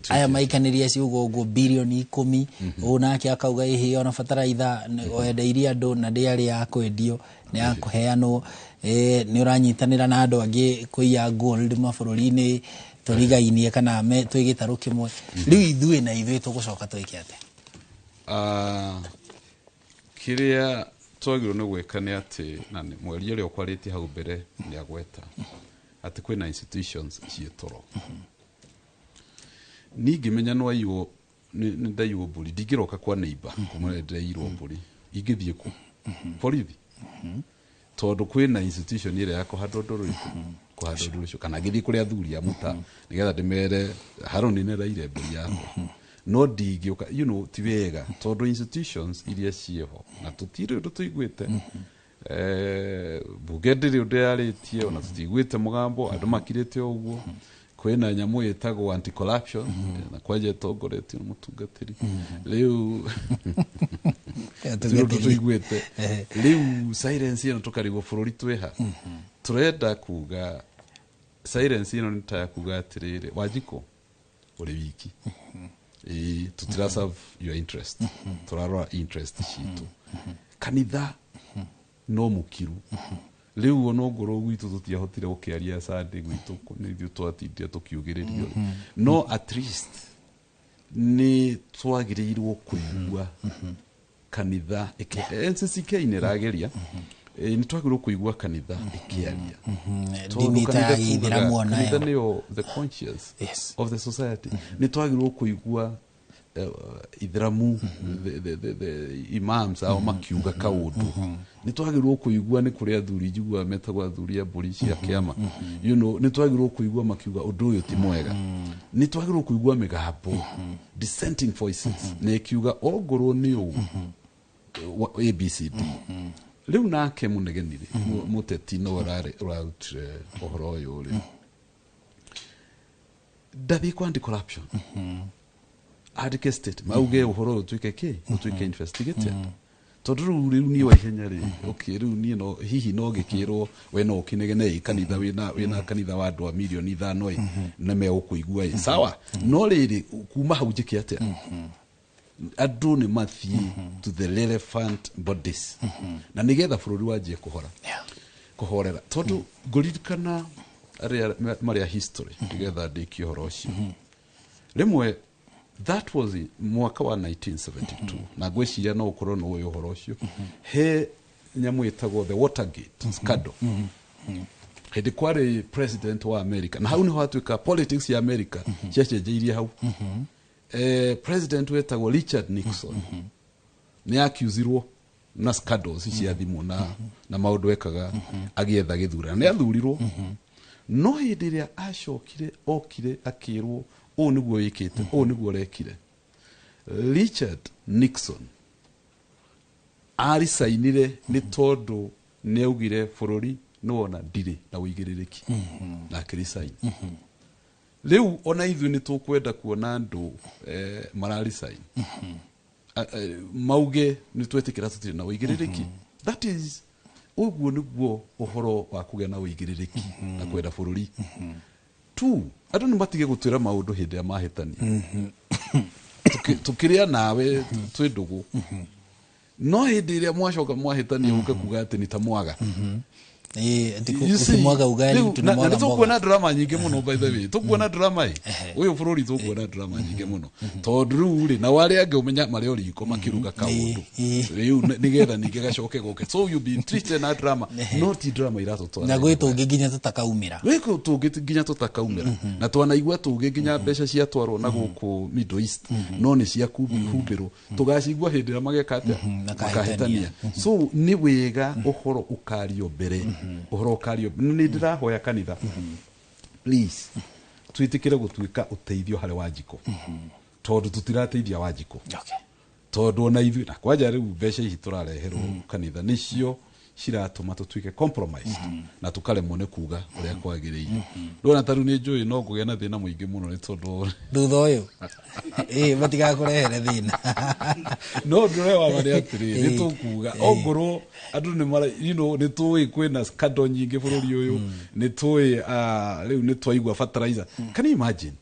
aya maikaniria ciugo uguo bilioni 10 unake akauga ihio na fataraitha wendeirie andu na ndiari ya kwendio ni ya kuheanwo ni uranyitanira na andu angi kuiya gold mabururi-ini turigainie kana me twigitaru kimwe riu ithui na ithui tugucoka twike atia kiria twagirwo ni gwika ni ati na mweri uria ukwariti hau mbere ni agweta ati kwina institutions cietoro ningi menya no ayo ni ndaiwo mburi ndigiroka kwa neighbor kumwe ndairwo mburi ingithie ku borithi tondu kwina institution ire yako hadodoro kuhadodoro kana githie kuria thuri ya muta nigetha ndimere haroni ne raire mburi yako no ndigioka ti wega tondu institutions iria cieho na tutire tuiguite buge ndiri ndaritie ona tutiguite mugambo andu makirite uguo kwina nyamu yetagwo anti corruption na kwaje tongoretio mutungatiri riu tuiguite riu silence ino tukarigo bururi tweha turenda kuga silence ino nita kuga atirire wajiko uri wiki tutira serve your interest turarora interest citu kanitha no mukiru riu ono ngoro gwitu tutiahotire gukiaria Sunday gwitu ni ithu twatindire tukiugiririo no at least ni twagirirwo kuigua kanitha NCCK ni rageria ni twagirwo kuigua kanitha ikiaria kanitha niyo the conscience of the society ni twagirwo kuigua ithramu the imams au makiuga kaundu ni twagirwo kuigua ni kuria athuri njigua metagwa athuri mburi cia kiama you know ni twagirwo kuigua makiuga undu uyu ti mwega ni twagirwo kuigua migambo dissenting voices ni kiuga ogoro ni u ABCD riu nake munegenire muteti no route ohoro uyu ri ndathi kwa anti corruption adike state mauge uhoro utuike ki utuike investigated toduru riu ni wa ihenya ri okay riu ni no hihi no gikirwo we no kinegene kanitha wina kanitha wa andu a milioni 5 na me ukuigua sawa no riri kuma hau njike atia andu ni mathie to the relevant bodies na nigetha bururi wanjie kuhorera tondu nguririkana aria history nigetha ndiki uhoro ucio rimwe that was mwaka wa 1972 na gweciria no ukorwo no uyu uhoro ucio he nyamu itagwo the Watergate scandal hindi kwari president wa America na hau niho atuika politics ya America ciacenjeirie hau president wetagwo Richard Nixon ni accusirwo na scandals cia thimu na maundu ekaga agietha githurano ni athurirwo no hindi ria okire akirwo o niguo yikite o niguo rekire Richard Nixon ari sainire ni tondu ni augire bururi no ona ndire na uigiririki na kirisaini riu ona ithu ni tukwenda kuona andu marari saini mauge ni twetikira tutire na uigiririki that is uguo niguo uhoro wa kugea na uigiririki na kwenda bururi tu andu ni matige gutwira maundu hindi ya mahitania tukiria nawe twi ndugu no hindi iria mwacoka mwahitania uke kuga ati ni ta mwaga ukimwaga ugali tunamwaga mboga tukuona drama nyingi muno by the way tukuona drama uyu bururi tukuona drama nyingi muno tondu ri na wale ange umenya mari oriko makiruga kaundu riu nigetha ninge gacoke goke so you be treated na drama not drama irato twa na gwitu nginya tutakaumira wiko nginya tutakaumira na twanaigua tuge nginya mbeca cia twarwo na guku Middle East no ni cia kumbiro tugacigua hindi ya magekate makahitania so ni wega uhoro ukario mbere uhoro ukario ni ndirahoya kanitha please twitikire gutuika uteithio hare Wanjiko tondu tutirateithia Wanjiko tondu ona ithu na kwaja riu mbeca ici turareherwo kanitha nicio ciratuma tutuike compromise na tukaremwo ni kuga uria kwagiriire ndona taru ni njui no ngugia na thina muingi muno ni tondu thutha uyu matigakurehere thina no ndirewa mari atiri ni tukuga ongoro andu ni mara ni tui kwina scandal nyingi bururi uyu ni tui riu ni twaigua fertilizer can you imagine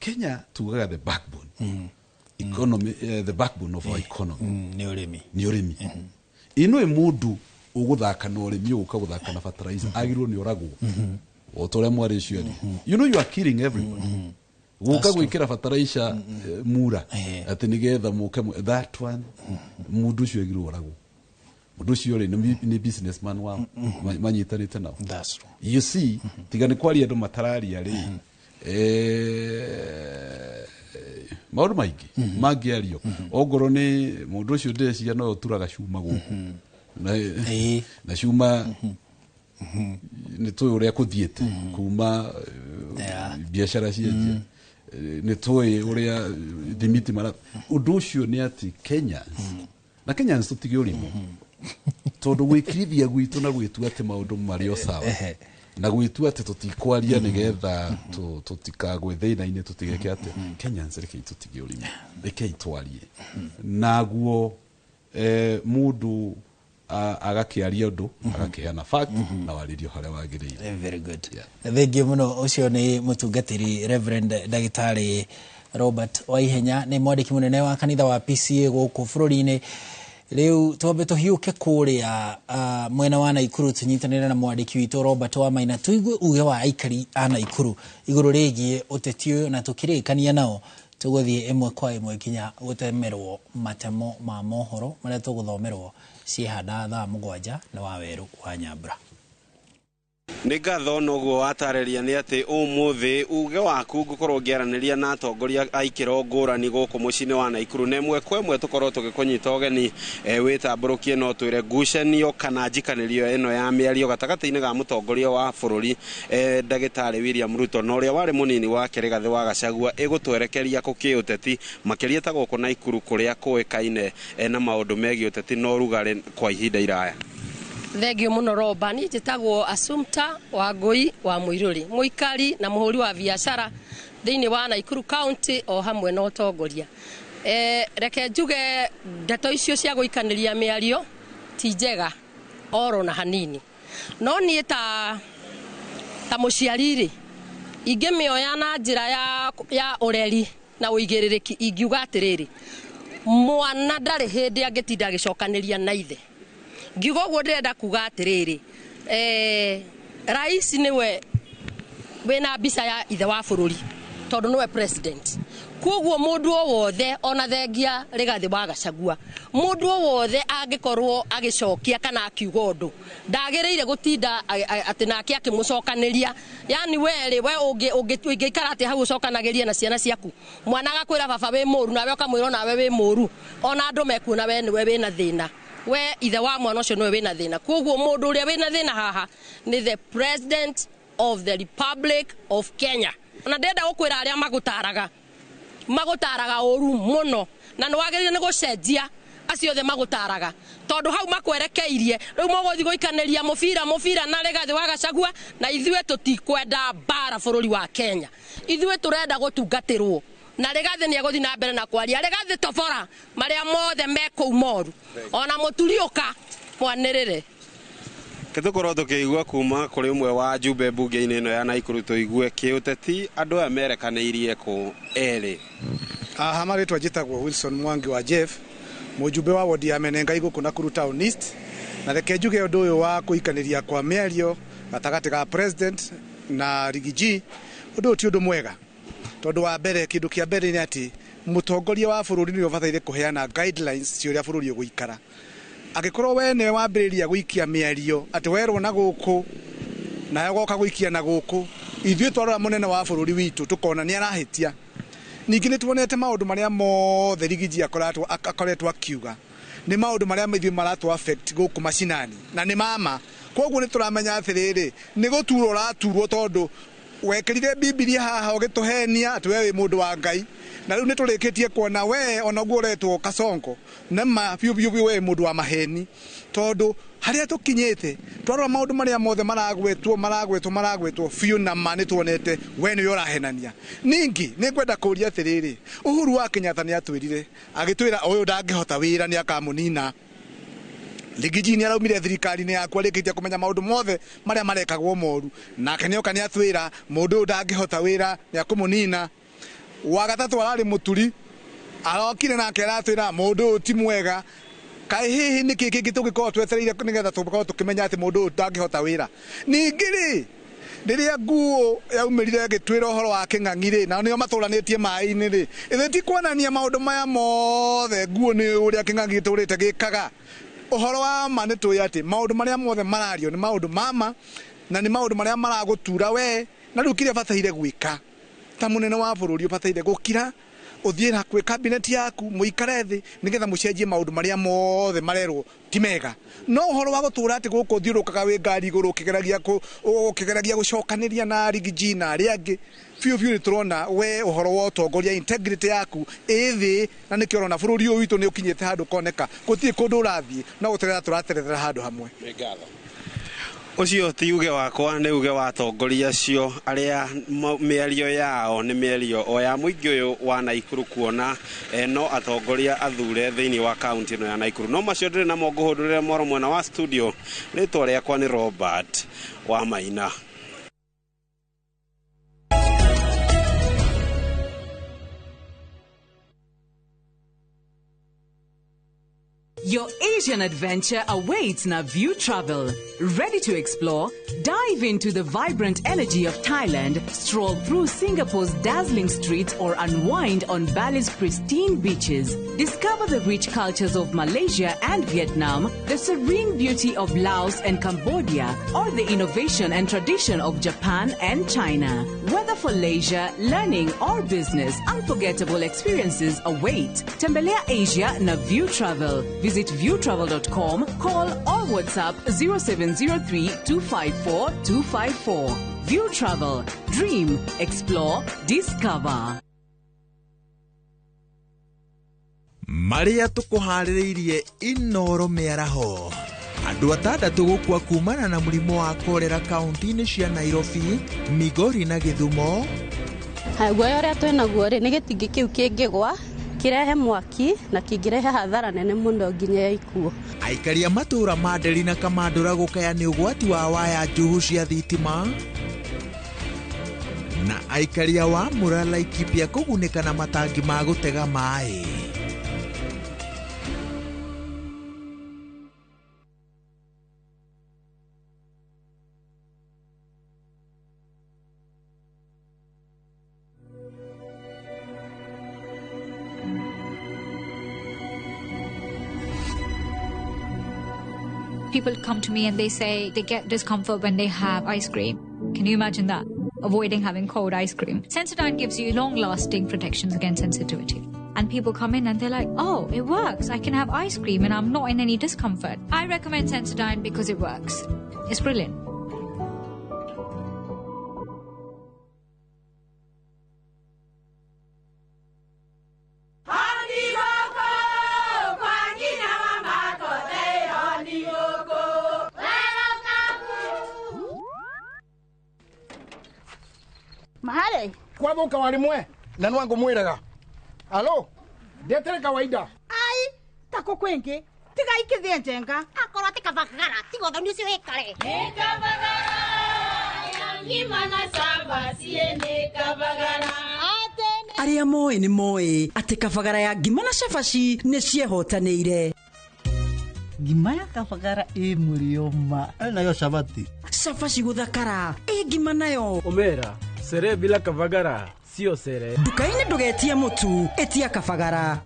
Kenya tugaga the backbone economy the backbone of our economy ni urimi ino mundu uguthaka no urimi uka guthaka na fertilizer agirwo ni oragwo otore mwari ucio you are killing everybody guka gwikira fertilizer mura ati nigetha muke that one mundu ucio agirwo oragwo mundu ucio ni businessman wa manyitanite nao that's right you see tigani kwari andu matararia ri maundu maingi mangiario ongoro ni mundu ucio ndeciria no turaga cuma guku na cuma ni tu uria kuthiete kuma biashara cienje ni tu uria thimiti mara undu ucio ni ati Kenya na Kenya ni tutige urimo tondu gwikirithia gwitu na gwitu ati maundu mario sawa na gwitu ati tutikwaria nigetha tutikagwe thina-ini tutigeke ati Kenya nsereke tutige urimo ikeitwarie naguo mundu agakiaria undu agakiheana fact na waririo haria wagiriire very good thank you muno ucio ni mutungatiri Reverend Dagitari Robert Waihenya ni mwandiki munene wa kanitha wa PCA guku bururi-ini riu twambe tuhiuke kuria mwena wa Naikuru tunyitanire na mwandiki witũ Robert wa Maina tuigue uge wa aikari a Naikuru iguru rigie uteti uyu na tukirikania nao tuguthie imwe kwa imwe kinya gutemerwo matemo ma mohoro maria tuguthomerwo ciehanda thaa 7 na Waweru wa Nyambura. Nĩ ngatho noguo watareria nĩ atĩ ũmũthĩ uge waku ngũkorwo ngĩaranĩria na atongoria a ikĩro ngũrani gũkũ mũciĩ-inĩ wa Naikuru na ĩmwe kwa ĩmwe tũkorwo tũgĩkũnyita ũgeni wĩtambũrũkie no twĩre ngucanio kana njikanĩrio ĩno ya mĩario gatagatĩ-inĩ ga mũtongoria wa bũrũri ndagĩtarĩ William Ruto na ũrĩa warĩ mũnini wake Rigathĩ wa Gachagua ĩgũtwerekeria kũkĩũteti makĩria ta gũkũ Naikuru kũrĩa kũĩkaine na maũndũ megiĩ ũteti na ũrugarĩ kwa ihinda iraya. Thengio muno Roba ni njitagwo Assumpta Wangui wa Muiruri muikari na muhuri wa biashara thiini wa Naikuru County o hamwe na utongoria reke njuge ndeto icio cia guikaniria miario ti njega oro na hanini no ni ta muciariri ingimioya na njira ya ureri na uigiririki ingiuga atiriri mwana ndari hindi angitinda agicokaniria na ithe ngiuga guo ndirenda kuga atiriri rais niwe wena bisa ya ithe wa bururi tondu niwe president koguo mundu wothe ona thengia Rigathĩ wa Gachagua mundu wothe angikorwo agicokia kana akiuga undu ndagiriire gutinda ati nake akimucokaniria yani we ungiikara ati hau ucokanagiria na ciana ciaku mwana agakwira baba wi muru nawe ukamwira nawe wi muru ona andu mekuona we niwe wina thina we ithe wa mwana ucio niwe wina thina koguo mundu uria wina thina haha ni the president of the Republic of Kenya na ndenda gukwira aria magutaraga uru muno na nwagirire ni gucenjia acio the magutaraga tondu hau makwerekeirie riu muguthi guikaniria mufira na Rigathĩ wa Gachagua na ithue tutikwenda bara bururi wa Kenya ithue turenda gutungatirwo na Rigathĩ ni eguthi na mbere na kwaria Rigathĩ tobora maria mothe meku moru ona muturiuka mwanirire Tukorwo tukigua kuma kuri umwe wa njumbe mbunge-inĩ ĩno ya Naikuru tuigue kiuteti andu aya merekanĩirie ku eri maritwa njitagwo Wilson Mwangi wa Jeff mujumbe wa wodi ya Menenga iguku Nakuru Town East na reke njuge undu uyu wa kuikaniria kwa mĩario gatagati ga president na Rigiji undu ti undu mwega tondu wa mbere kindu kia mbere ni ati mutongoria wa bururi ni ubataire kuheana guidelines cia uria bururi uguikara agikorwo we ne wambiriria guikia mĩario ati werwo na guku na yagoka guikia na guku ithuĩ twarora munene wa bururi witu tukona ni arahitia ningi ni tuonete maundu maria mothe Rigiji akoretwo akiuga ni maundu maria ithuĩ maratu affect guku macinani na ni mama koguo ni turamenya atiriri ni guturwo raturwo tondu wekirire Biblia haha ugituhenia ati we wi mundu wa Ngai na riu niturikitie kuona we ona guo retwo Kasongo na ma biu we mundu wa maheni tondu haria tukinyite twarora maundu maria mothe maragwetwo biu na ma nituonete we ni urahenania ningi ni ngwenda kuria atiriri Uhuru wa Kenyatta ni atwirire agitwira uyu ndangihota wira ni akamunina Rigiji ni araumire thirikari ni yakwa rikitia kumenya maundu mothe maria marekagwo moru nake nioka ni atwira mundu ndangihota wira ni akumunina wa gatatu arari muturi arokire nake aratwira mundu ti mwega kai hihi ni kiki gitugikorwo twetereire nigetha tukorwo tukimenya ati mundu ndangihota wira ningiri riria nguo yaumirire gitwira uhoro wa king'ang'iri na nio matũranĩtie mai-inĩ ri ithe ti kuonania maundu maya mothe nguo ni uria king'ang'i turite gikaga uhoro wa ma nitũĩ ati maundu maria mothe marario ni maundu mama na ni maundu maria maragutura we na riu kiria bataire gwika ta munene wa bururi ubataire gukira uthiira kwi cabinet yaku muikare thi nigetha mucenjie maundu maria mothe marerwo ti mega no uhoro wa gutura ati guku thiurukaga wi ngari iguru ukigeragia gucokaniria na Rigiji na aria angi biu ni turona we uhoro wa utongoria integrity yaku ithi na nikio rona bururi uyu witu ni ukinyite handu koneka gutie kundu urathie no guterera turaterera handu hamwe ucio ti uge wakwa ni uge wa atongoria acio aria mĩario yao ni mĩario o ya mũingĩ ũyũ wa Naikuru kuona no atongoria athure thĩinĩ wa kaunti ĩno ya Naikuru no macio ndĩrĩ namo ngũhũndũrĩra moro mwena wa studio rĩtwa rĩakwa ni Robert wa Maina. Your Asian adventure awaits in View Travel. Ready to explore? Dive into the vibrant energy of Thailand, stroll through Singapore's dazzling streets, or unwind on Bali's pristine beaches. Discover the rich cultures of Malaysia and Vietnam, the serene beauty of Laos and Cambodia, or the innovation and tradition of Japan and China. Whether for leisure, learning, or business, unforgettable experiences await. Tembelea Asia na View Travel. Visit viewtravel.com, call or WhatsApp 0703 254 254. View Travel. Dream, explore, discover. Maria tukuhaririirie Inoro miaraho. Andu atandatu gukua kumana na murimo wa kolera kaunti-ini cia Nairobi, Migori na Githumo. Guoya uria twinaguo ri ni gitingi kiu kingigwa kirehe mwaki na kingirehe hathara nene muno nginya ya ikuo. Aikaria matura ma Nderi na Kamandura gukaya ni ugwati wa waya njuhu cia thitima, na aikaria wa Mura Laikipia kugunika na matangi ma gutega mai. People come to me and they say they get discomfort when they have ice cream. Can you imagine that? Avoiding having cold ice cream. Sensodyne gives you long-lasting protections against sensitivity. And people come in and they're like, oh, it works. I can have ice cream and I'm not in any discomfort. I recommend Sensodyne because it works. It's brilliant. Mahali kwa boka walimwe na nwangu mwiraga. Alo, ndetere kawaida. Ai, tako kwengi tiga ikithie njenga akorwo tikabagara tigo thoni ucio wikare nikabagara ya ngima na samba siene kabagara. Aria moe ni moe ati kabagara ya ngima na cabaci ni ciehotanĩire. Ngima ya kabagara murioma nayo cabati cabaci guthakara ngima nayo omera sere bila kabagara sio sere. Nduka-inĩ ndũgetie mũtu etia kabagara.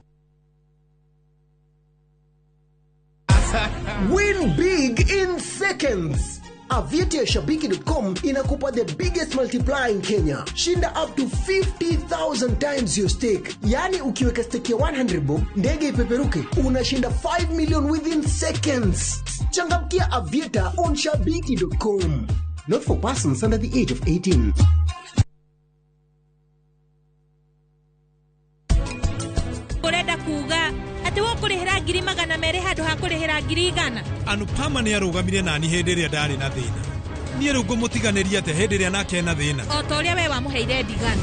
Win big in seconds. Aviation.com inakupa the biggest multiplier in Kenya. Shinda up to 50,000 times your stake. Yani ukiweka stake ya 100 bob, ndege ipeperuke, unashinda 5 million within seconds. Changamkia Aviator on Shabiki.com. Not for persons under the age of 18. Urenda kuga ati wo kurihira ngiri magana mere handu ha kurihira ngiri igana. Anupama ni arugamire nani hindi ria ndari na thina. Ni rugo mutiganiria ate hindi ria nake na thina. O to ria we wa muheire ndigana.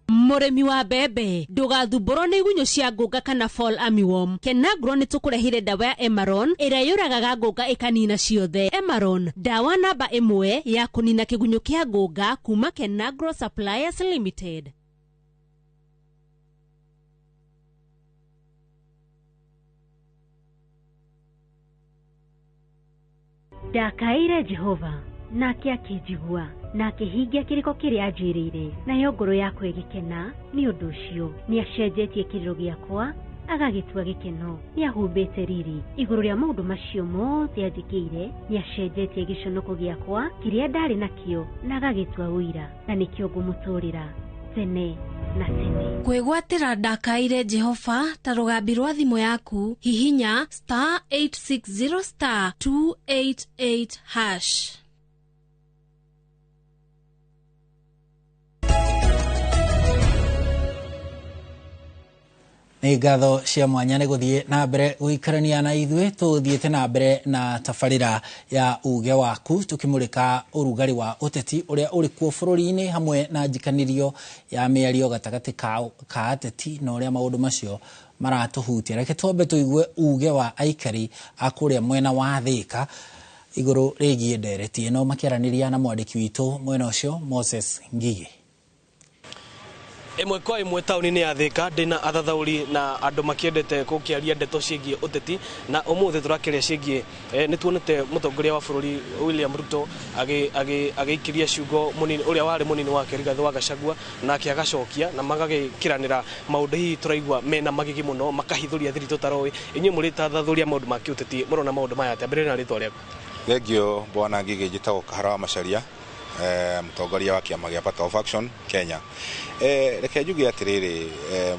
Muremi wa bebe ndugathumbũrwo nĩ igunyũ cia ngũnga kana fall armyworm. Kenagro nĩ tũkũrehire ndawa ya Emaron ĩrĩa yũragaga ngũnga ĩkanina ciothe. Emaron, ndawa namba 1 ya kũnina kĩgunyũ kĩa ngũnga kuma Kenagro Suppliers Limited. Ndakaire Jehova nake akĩnjigua na akĩhingia kĩrĩko kĩrĩa anjĩrĩire, nayo ngoro yakwa ĩgĩkena nĩ ũndũ ũcio. Nĩ acenjetie kĩrĩro gĩakwa agagĩtua gĩkeno. Nĩ ahumbĩte riri igũrũ rĩa maũndũ macio mothe anjĩkĩire. Nĩ acenjetie gĩconoko gĩakwa kĩrĩa ndarĩ nakĩo na agagĩtua ũira, na nĩkĩo ngũmũtũũrĩra tene na tene. Kwĩgwatĩra Ndakaire Jehova ta rũgambi rwa thimũ yaku hihinya *860*288#. Nĩ ngatho cia mwanya nĩ gũthiĩ na mbere gũikarania na ithuĩ tũthiĩte na mbere na tabarĩra ya uge waku tũkĩmũrĩka ũrugarĩ wa ũteti ũrĩa ũrĩ kuo bũrũri-inĩ hamwe na njikanĩrio ya mĩario gatagatĩ ka ateti na ũrĩa maũndũ macio maratũhutia. Reke twambe tũigue uge wa aikari a kũrĩa mwena wa Thĩka igũrũ rĩgiĩ ndereti ĩno makĩaranĩria na mwandĩki witũ mwena ũcio Moses Ngigi. Imwe kwa imwe tauni-inĩ ya Thika ndina athathaũri na andũ makĩendete gũkĩaria ndeto ciĩgiĩ ũteti na ũmũthĩ tũrakĩrĩa ciĩgiĩ nĩ tuonete mũtongoria wa bũrũri William Ruto agĩikĩria ciugo mũnini ũrĩa warĩ mũnini wake Rigathĩ wa Gachagua nake agacokia na magagĩkiranĩra maũndũ hihi tũraigua mena magigi mũno makahithũria thiri tũtaroĩ. Inyuĩ mũrĩ ta athathaũri a maũndũ ma kĩũteti mũrona maũndũ maya atĩa? Mbere na rĩtwa rĩaku. Thengio bwana Ngigi, njĩtagwo Kahara wa Macharia, mũtongoria wa kĩama gĩa Party of Action Kenya. Reke njuge atĩrĩrĩ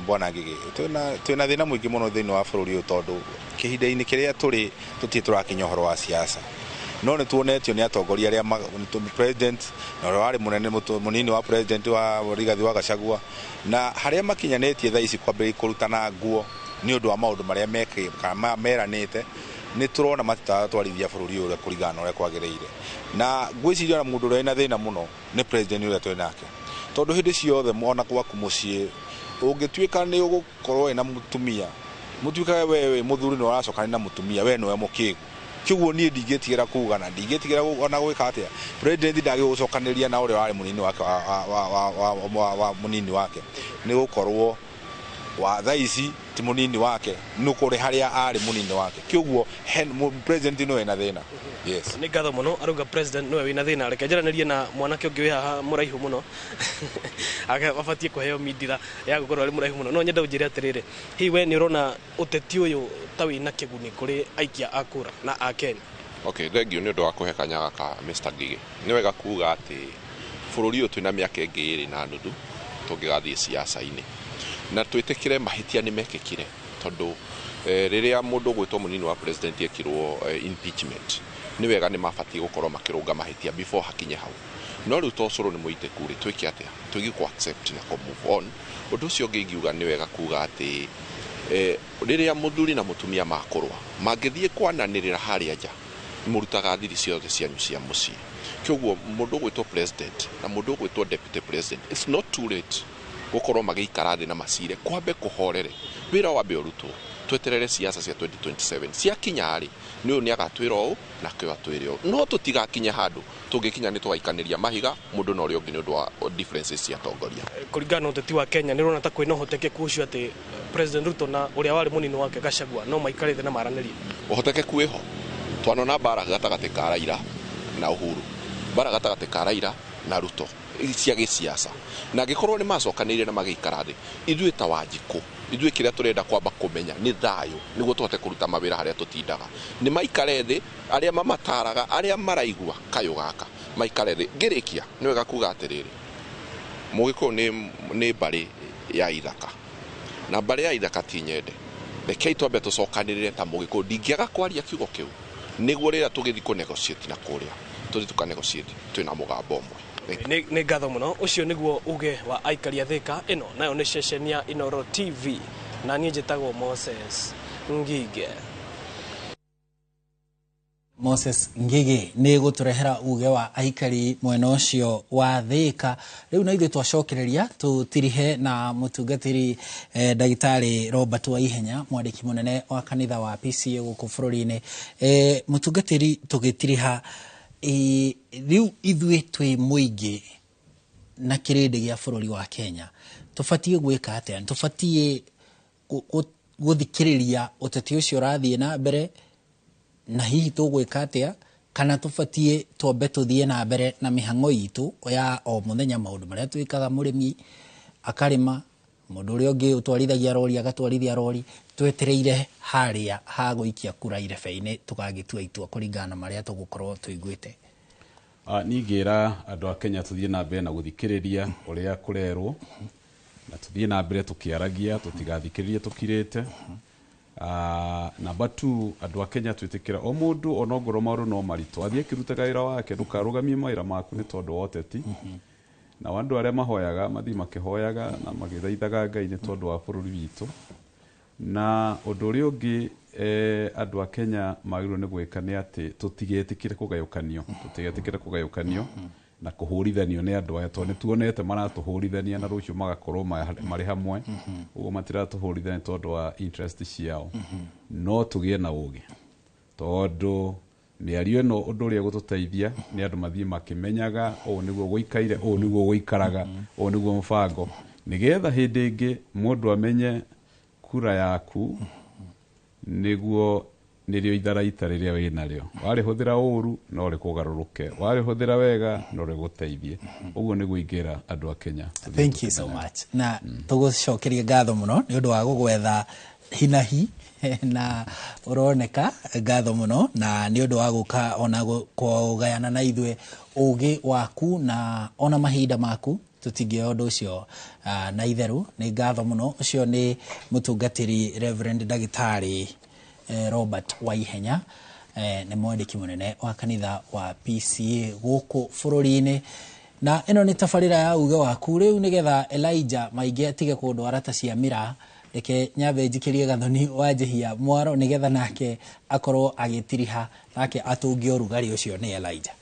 bwana Ngigi, twĩna thĩna mũingĩ mũno thĩinĩ wa bũrũri ũyũ tondũ kĩhinda-inĩ kĩrĩa tũtirĩ tũrakinya ũhoro wa siasa, no nĩ tuonetio nĩ atongoria arĩa president na ũrĩa warĩ mũnini wa president wa Rigathĩ wa Gachagua na harĩa makinyanĩtie thaa ici kwambĩrĩria kũrutana nguo nĩ ũndũ wa maũndũ marĩa meranĩte. Nĩ tũrona matitatwarithia bũrũri ũrĩa kũringana ũrĩa kwagĩrĩire, na ngwĩciria na mũndũ ũrĩa ena thĩna mũno nĩ president ũrĩa twĩ nake, tondũ hĩndĩ ciothe ona gwaku mũciĩ ũngĩtuĩka nĩ ũgũkorwo wĩna mũtumia, mũtuĩkaga we mũthuri nĩ ũracokana na mũtumia, we nĩwe mũkĩgu. Kĩguo niĩ ndingĩtigĩra kuuga na ndingĩtigĩra ona gwĩka atĩa, president ndagĩgũcokanĩria na ũrĩa warĩ mũnini wake wa mũnini wake, nĩ gũkorwo wa thaa ici ti munini wake nukuri haria ari munini wake, kiguo president no ena thina. Yes, ni ngatho muno aruga president no wina thina. Reke njaranirie na mwanake ungi wi haha muraihu muno abatie kuheo midira ya gukorwo ari muraihu muno. No nyenda unjire atiriri, hihi we ni urona uteti uyu ta wina kiguni kuri aikia akura na Akenya? Okay, thengio ni undu wa kuhe kanya gaka Mr. Ngigi. Ni wega kuga ati bururi uyu twina miaka ingi iri na nuthu tungigathie siasa-ini na twĩtĩkire mahĩtia nĩ mekĩkire, tondũ rĩrĩa mũndũ gwĩtwo mũnini wa president ekirwo impeachment nĩ wega nĩ mabatie gũkorwo makĩrũnga mahĩtia before hakinye hau. No rĩu tocũrũ nĩ mũitĩku rĩ, twĩke atĩa? Twĩgie ku accept na ku move on. Ũndũ ũcio ũngĩ ingiuga nĩ wega kuga atĩ rĩrĩa mũthuri na mũtumia makũrũa mangĩthiĩ kwananĩrĩra harĩa nja mũrutaga thiri ciothe cianyu cia mũciĩ. Kĩoguo mũndũ gwĩtwo president na mũndũ gwĩtwo deputy president, it's not too late gukorwo magĩikara thĩ na macire, kwambe kuhorere wĩra wambe ũrutwo, tweterere siasa cia 2027 ciakinya rĩ nĩ ũyũ nĩ agatwĩra ũũ na kĩo atwĩre ũũ. No tũtigakinye handũ tũngĩkinya nĩ twaikanĩria mahiga mũndũ na ũrĩa ũngĩ nĩ ũndũ wa differences cia atongoria. Kũringana na ũteti wa Kenya nĩ ũrona ta kwĩna ũhotekeku ũcio atĩ President Ruto na ũrĩa warĩ mũnini wake Gachagua no maikare thĩ na maranĩrie? Ũhotekeku wĩho, twanona mbara gatagatĩ ka Raila na Uhuru, mbara gatagatĩ ka Raila na Ruto cia gĩsiasa, na angĩkorwo nĩ macokanĩire na magĩikara thĩ, ithuĩ ta Wanjikũ, ithuĩ kĩrĩa tũrenda kwamba kũmenya nĩ thayũ nĩguo tũhote kũruta mawĩra harĩa tũtindaga. Nĩ maikare thĩ, arĩa mamataraga, arĩa maraigua kayũ gaka maikare thĩ. Ngĩrĩkia nĩ wega kuga atĩrĩrĩ, Mũgĩkũyũ nĩ mbarĩ ya ithaka na mbarĩ ya ithaka ti nyende. Rekei twambe tũcokanĩrĩre ta Mũgĩkũyũ, ndingĩaga kwaria kiugo kĩu nĩguo rĩrĩa tũgĩthiĩ kũ negotiate na kũrĩa tũthiĩ tuka negotiate twĩna mũgambo ũmwe. Nĩ ngatho mũno. Ũcio nĩguo uge wa aikari a Thika. Ĩno nayo nĩ ceceni ya Electoral TV na niĩ njĩtagwo Moses Ngige. Moses Ngigi nĩ gũtũrehera uge wa aikari mwena ũcio wa Thika. Rĩu na ithuĩ twacokereria tũtirihe na mũtungatĩri ndagĩtarĩ Robert Waihenya, mwandĩki mũnene wa kanitha wa PCA gũkũ bũrũri-inĩ. Mũtungatĩri tũgĩtiriha, rĩu ithuĩ twĩ mũingĩ na kĩrĩndĩ gĩa bũrũri wa Kenya tũbatiĩ gwĩka atĩa? Tũbatiĩ gũthikĩrĩria ũteti ũcio ũrathiĩ na mbere na hihi tũgwĩka atĩa, kana tũbatiĩ twambe tũthiĩ na mbere na mĩhang'o itũ ya o mũthenya, maũndũ marĩa twĩkaga, mũrĩmi akarĩma, mũndũ ũrĩa ũngĩ ũtwarithagia rori agatwarithia rori, twetereire harĩa ha gũikia kura irebe-inĩ tũgagĩtua itua kũringana na marĩa tũgũkorwo tũiguĩte? Ningĩra andũ a Kenya tũthiĩ na mbere na gũthikĩrĩria ũrĩa kũrerwo na tũthiĩ na mbere tũkĩaragia, tũtigathikĩrĩrie tũkirĩte. Namba 2, andũ a Kenya twĩtĩkĩra o mũndũ onongorwo maũndũ no maritũ athiĩ akĩrutaga wĩra wake, ndũkarũgamie mawĩra maku nĩ tondũ wa ũteti. Na andũ arĩa mahoyaga mathiĩ makĩhoyaga na magĩthaithaga Ngai nĩ tondũ wa bũrũri witũ. Na ũndũ ũrĩa ũngĩ andũ a Kenya magĩrĩirwo nĩ gwĩka nĩ atĩ tũtigetĩkĩre kũgayũkanio na kũhũrithanio nĩ andũ aya, tondũ nĩ tuonete maratũhũrithania na rũciũ magakorwo marĩ hamwe. Ũguo matiratũhũrithania tondũ wa interest ciao. No tũgĩe na ũgĩ, tondũ mĩario ĩno ũndũ ũrĩa gũtũteithia nĩ andũ mathiĩ makĩmenyaga ũũ nĩguo gũikaire, ũũ nĩguo gũikaraga, ũũ nĩguo mũbango. nigetha hindi ingi mundu amenye kura yaku niguo nirio itharaita riria winario warihuthira uru no rikugaruruke warihuthira wega no riguteithie uguo niguo ingira andu a Kenya. Thank you so much. Na tugucokerie ngatho muno ni undu wa gugwetha hinahi na uroneka ngatho muno na ni undu wa guka ona kugayana na ithwe ugi waku na ona mahinda maku tutingia undu ucio na itheru. Ni ngatho muno. Ucio ni mutungatiri Reverend Dagitari Robert Waihenya, ni mwandiki munene wa kanitha wa PCA guku bururi-ini, na ino ni tabarira ya uge waku riu nigetha Elijah maingi atige kundu arata cia mira. Reke nyambe njikirie Gathoni Wanjihia mwaro nigetha nake akorwo agitiriha nake atungie urugari ucio ni Elijah.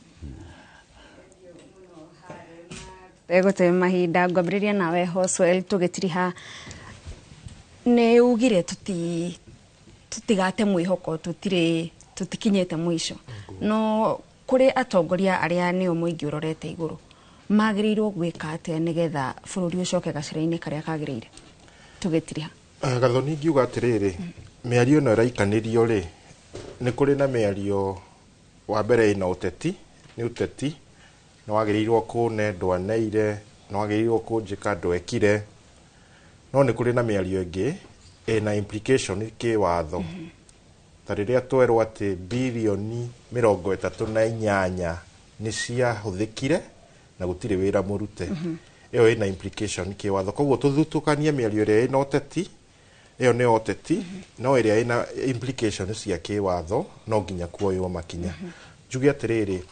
Egote mahinda ngwambiriria nawe Hoswell tugitiriha ne ugire tutigate mwihoko tutikinyete mwisho no kuri atongoria aria nio muingi urorete iguru magirirwo gwika ate nigetha bururi ucoke gacira-ini karia kagirire tugitiriha. Gathoni ngiuga atiriri miario no raikanirio ri ni kuri na miario wa mbere ina uteti ni uteti no wagirirwo kune ndwaneire no wagirirwo kunjika ndwekire no ni kuri na miario ingi ina implication ki watho tariria twerwo ati bilioni 38 ni cia huthikire na gutire wira murute iyo ina implication ki watho koguo tuthutukanie miario ria ina uteti iyo ni oteti no iria ina implication cia ki watho no nginya kuoywo makinya njuge atiriri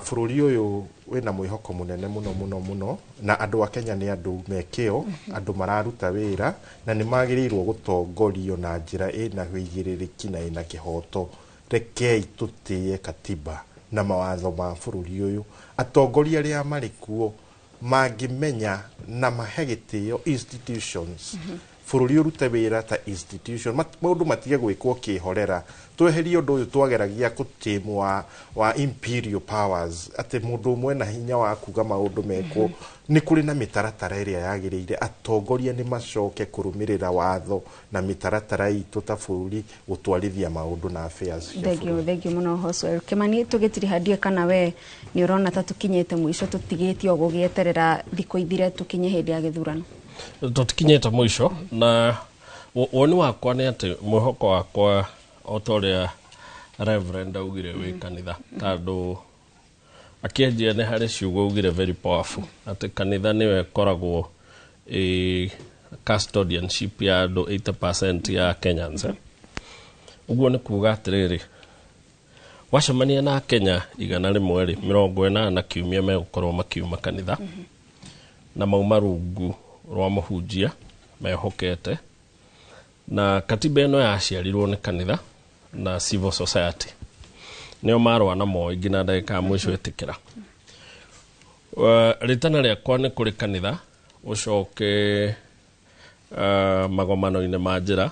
bururi uyu wina mwihoko munene muno na andu a Kenya ni andu mekio andu mararuta wira na ni magirirwo gutongorio na njira ina hwigiririki na ina kihoto. Rekei tutie katiba na mawatho ma bururi uyu atongoria ria marikuo magimenya na mahegitio institutions bururi urute wira ta institution maundu matige gwikwo kihorera tweherie undu uyu twageragia kutimu wa imperial powers ati mundu umwe na hinya wa kuga maundu mekwo ni kuri na mitaratara iria yagiriire atongoria ni macoke kurumirira watho na mitaratara itu ta bururi gutwarithia maundu na affairs. Thank you muno Hoswell Kimani tugitirihadia kana we ni urona ta tukinyete mwisho tutigitio gugieterera thiko ithire tukinye hindi ya githurano tutikinyete mwisho na woni wakwa ni ati mwihoko wakwa otoria Reverend augire wi kanitha tondu akienjia ni hari ciugo ugire very powerful ati kanitha niwe koragwo custodianship ya andu 80% ya Kenyans uguo ni kuga atiriri wacemania na Kenya 180 na kiumia megukorwo makiuma kanitha na mauma rungu rwa muhunjia mehokete na katiba ino yaciarirwo ni kanitha na civil society nio marwa na mo ingina ndagika mwisho etikira ritana riakwa ni kuri kanitha ucoke magomano-ini ma njira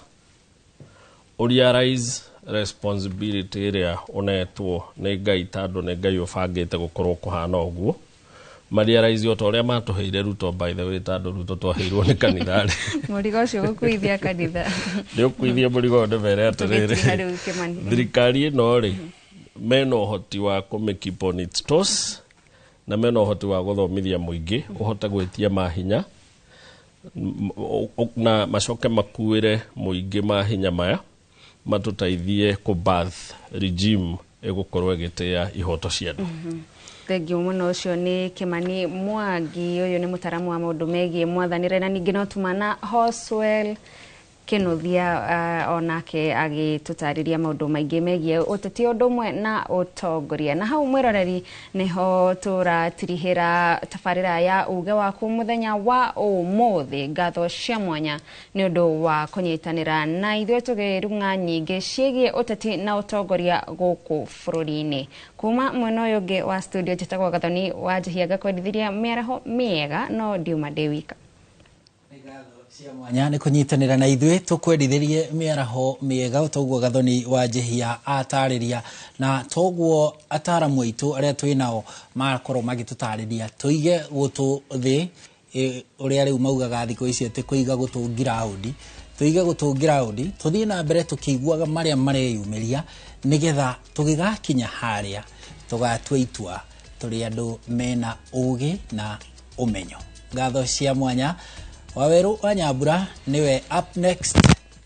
realize responsibility iria unetwo ni Ngai tondu ni Ngai ubangite gukorwo kuhana uguo mariaraizi o toria matuheire Ruto by the way tondu Ruto twaheirwo ni kanitha ri murigo ucio gukuithia kanitha ni ukuithia murigo ndu mere atiriri thirikari ino ri mena uhoti wa kumekeep on its toes na mena uhoti wa guthomithia muingi uhote gwitia mahinya na macoke makuire muingi mahinya maya matutaithie ku birth regime egukorwo gitia ihoto cia andu. Thank you muno ucio ni Kimani Mwangi uyu ni mutaramu wa maundu megie mwathanire na ningi no tumana Hoswell Kinuthia onake agitutariria maundu maingi megie uteti undu mwe na utongoria na hau mwiroreri niho turatirihira tabarira ya uge waku muthenya wa umuthi ngatho cia mwanya ni undu wa kunyitanira na ithwe tugirunga nyingi ciigie uteti na utongoria guku bururi-ini kuma mwena uyu ungi wa studio jitagwo Gathoni Wanjihia gakwendithiria miaraho miega no ndiuma ndi wika mwanya ni kunyitanira na ithwe tukwendithirie miaraho miega toguo Gathoni Wanjihia atariria na toguo ataramu aitu aria twinao makorwo magitutariria tuige gutu thi uria riu maugaga thiko ici ati kuiga gutungira audi tuiga gutungira audi tuthie na mbere tukiguaga maria mareyumiria nigetha tugigakinya haria tugatua itua turi andu mena ugi na umenyo. Ngatho cia mwanya Waweru wa Nyambura niwe up next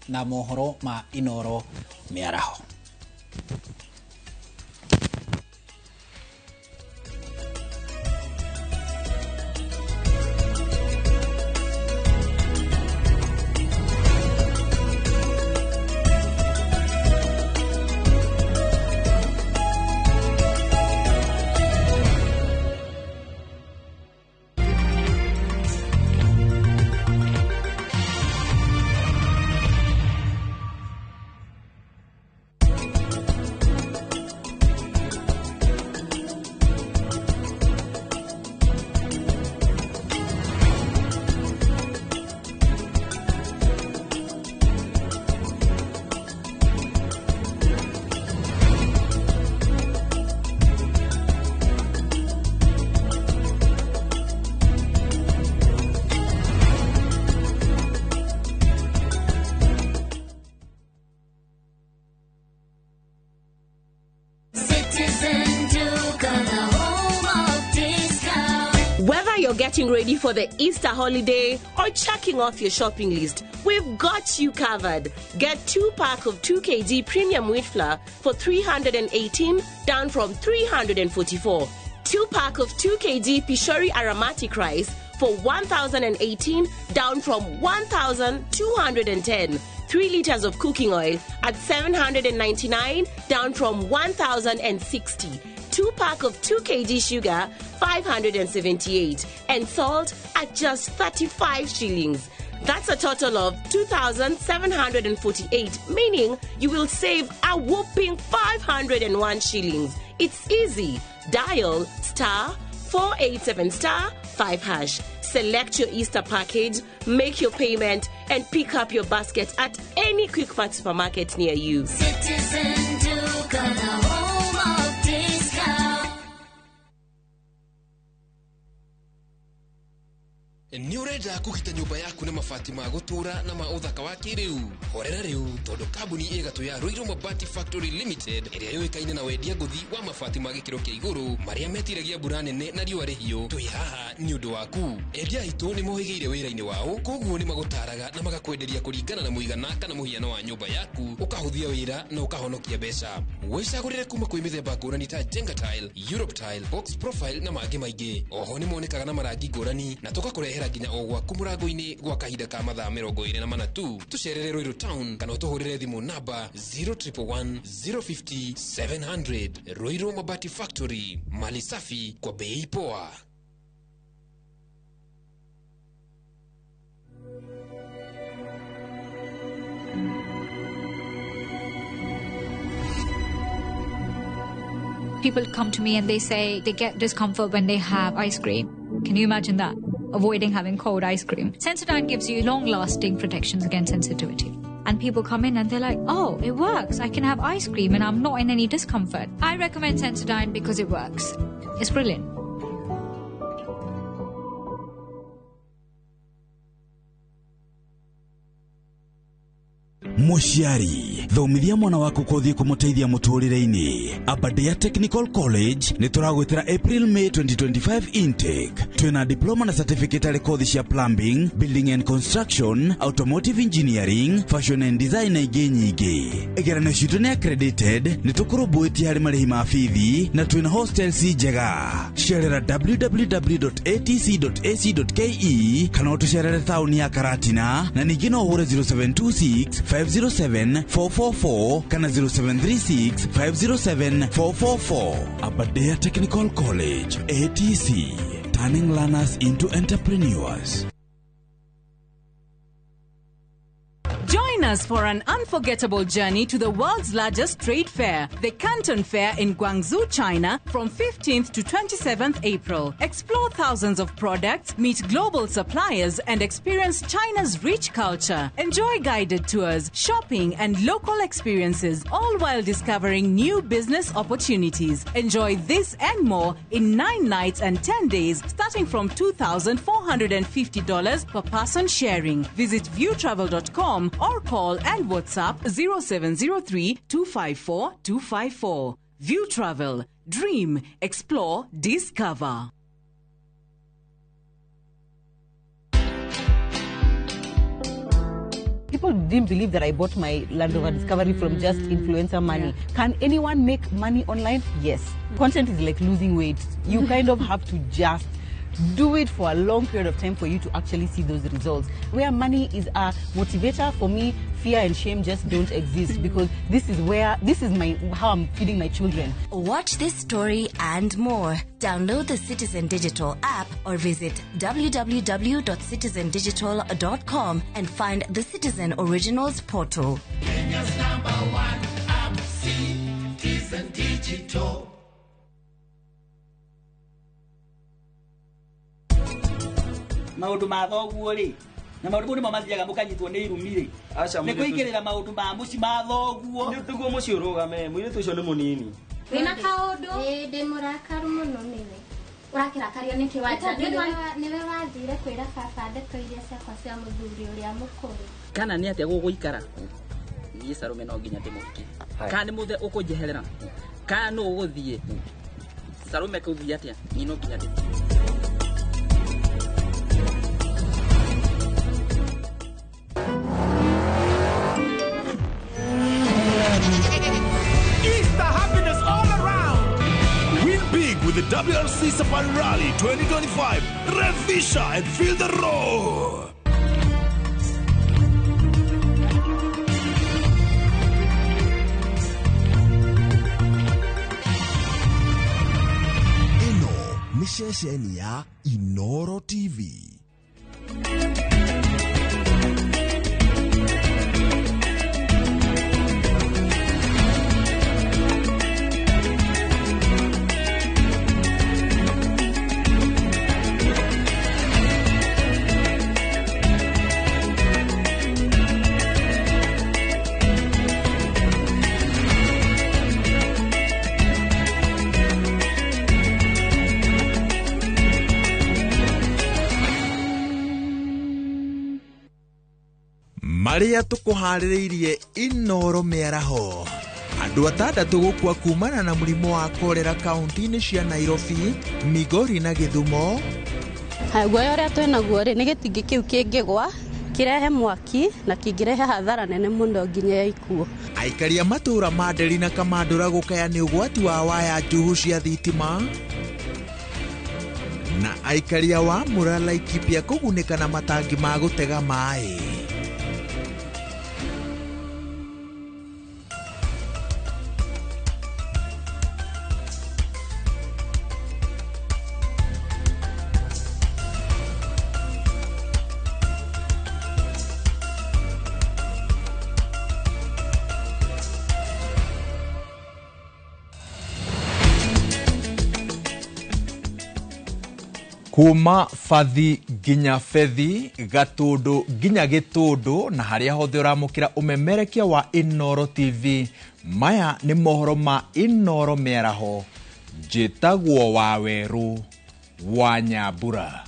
na mohoro ma Inoro miaraho. Getting ready for the Easter holiday or checking off your shopping list, we've got you covered. Get 2-pack of 2 kg premium wheat flour for 318 down from 344. 2-pack of 2 kg Pishori aromatic rice for 1018 down from 1210. 3 liters of cooking oil at 799 down from 1060. 2-pack of 2 kg sugar, 578, and salt at just 35 shillings. That's a total of 2,748, meaning you will save a whopping 501 shillings. It's easy. Dial *487*5#. Select your Easter package, make your payment, and pick up your basket at any Quick Mart supermarket near you. Citizen Duke, the home of discount. Ni urenda kugita nyumba yaku na mabati ma gutura na ma uthaka wa kiriu horera riu tondu kambuni igatu ya Ruiru Mabati Factory Limited iria yoikaine na wendia nguthi wa mabati ma gikiro kia iguru maria metiragia mbura nene na riua rihio twi haha ni undu waku. Endia itu ni mohigeire wira-ini wao, koguo ni magutaraga na magakwenderia kuringana na muigana kana muhiano wa nyumba yaku, ukahuthia wira na ukahonokia mbeca. Wicagurire kuma kwi mithemba ngurani ta Jenga Tile, Europe Tile, Box Profile na mangi maingi. Oho ni monekaga na marangi ngurani na tugakurehera nginya o gwaku murango-ini gwa kahinda ka mathaa 24 tu. Tucerere Ruiru Town kana utuhurire thimu namba 0111 050 700. Ruiru Mabati Factory, mali safi kwa bei poa. People come to me and they say they get discomfort when they have ice cream. Can you imagine that? Avoiding having cold ice cream. Sensodyne gives you long-lasting protections against sensitivity. And people come in and they're like, oh, it works. I can have ice cream and I'm not in any discomfort. I recommend Sensodyne because it works. It's brilliant. Mushiari, thomithia mwana waku kuthie kumuteithia muturire-ini. Aberdare Technical College ni turagwitira April May 2025 intake. Twina diploma na certificate ari kothi cia plumbing, building and construction, automotive engineering, fashion and design na ingi nyingi. Igeranio citu ni accredited, ni tukurubuitie hari marihi ma bithi na twina hostels njega. Cerera www.atc.ac.ke kana utucerere tauni ya Karatina na ningi no uhure 0726 507-444 kana 0736-507-444. Aberdare Technical College, ATC, turning learners into entrepreneurs. Join us for an unforgettable journey to the world's largest trade fair, the Canton Fair in Guangzhou, China, from 15th to 27th April. Explore thousands of products, meet global suppliers, and experience China's rich culture. Enjoy guided tours, shopping, and local experiences, all while discovering new business opportunities. Enjoy this and more in 9 nights and 10 days, starting from $2,450 per person sharing. Visit viewtravel.com or call and WhatsApp 0703 254 254. View Travel. Dream, explore, discover. People didn't believe that I bought my Land Rover Discovery from just influencer money. Yeah. Can anyone make money online? Yes. Content is like losing weight. You kind of have to just do it for a long period of time for you to actually see those results. Where money is a motivator, for me, fear and shame just don't exist, because this is how I'm feeding my children. Watch this story and more. Download the Citizen Digital app or visit www.citizendigital.com and find the Citizen Originals portal. Kenya's #1 app, Citizen Digital. Maundu ma thoguo ri na maundu mo mathiaga mukanyitwo ni irumi ri ni kuigirira maundu ma muci ma thoguo ni tuguo muci urugame muiritu ucio ni munini wina kaundu ndi murakaru muno niwe urakirakario niki wacha niwe wathire kwira baba ndeto iria ciakwa cia muthuri uria mukuru kana ni atia guguikara ni Sarume no nginya ndimuki kana muthe ukunjeherera kana no uguthie Sarume kuthia atia ni no nginya ndimuki. Happiness all around. Win big with the WRC Safari Rally 2025. Revisha and feel the roar. Ino ni shesheni ya Inoro TV. Maria tukuhaririirie Inoro miaraho. Andu 6 gukua kumana na murimo wa kolera kaunti-ini cia Nairobi, Migori na Githumo. Guoya uria twenaguo ri ni gitingi kiu kingigwa kirehe mwaki na kingirehe hathara nene muno nginya ikuo. Aikaria matura ma Nderi na Kamandura gukaya ni ugwati wa waya njuhu cia thitima, na aikaria wa Murala Laikipia kugunika na matangi ma gutega mai. Kuma fathi nginya fethi, gatundu nginya gitundu, na haria hothe uramukira umemerekia wa Inoro TV. Maya ni mohoro ma Inoro miaraho. Njitagwo Waweru wa Nyambura.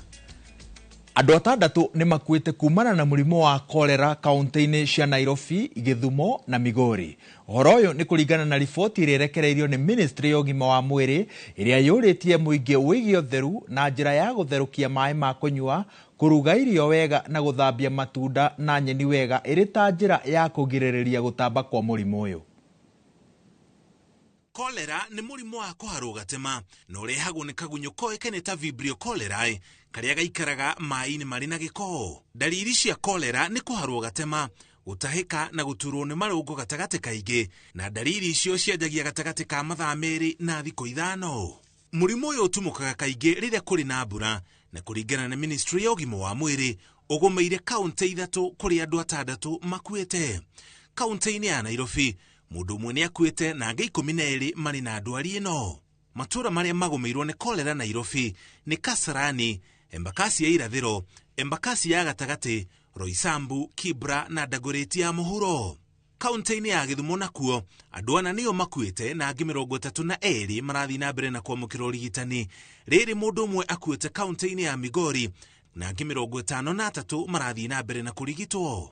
Andu 6 ni makuite kumana na murimo wa kolera kaunti-ini cia Nairobi, Githumo na Migori. Horo uyu ni kuringana na riboti iria irekereirio ni Ministry ya Ugima wa Mwiri iria yuritie muingi wigi utheru na njira ya gutherukia mai ma kunyua, kuruga irio wega na guthambia matunda na nyeni wega iri ta njira ya kugiririria gutamba kwa murimu uyu. Kolera ni murimo wa kuharwo gatema na urehagwo ni kagunyo koekane ta Vibrio cholerae karia gaikaraga mai-ini mari na giko. Dalili cia kolera ni kuharwo gatema, gutahika na guturwo ni marungu gatagati kaingi, na dalili icio cianjagia gatagati ka mathaa 2 na thikũ 5. Murimu uyu utumukaga kaingi riria kuri na mbura, na kuringana na Ministry ya Ugima wa Mwiri ugomeire kaunti 3 kuri andu 6 makuite. Kaunti-ini ya Nairobi mundu umwe ni akuite na angĩ 12 mari na ndwari ino. Matura maria magomeirwo ni kolera Nairobi ni Kasarani, Embakasi ya irathiro, Embakasi ya gatagati, Roysambu, Kibra na Dagoretti ya muhuro. Kaunti-ini ya Githumo nakuo andu ana nio makuite na angĩ 32 marathi na mbere na kwamũkĩra ũrigitani. Rĩrĩ mundu umwe akuite kaunti-ini ya Migori na angĩ 53 marathi na mbere na kũrigitwo.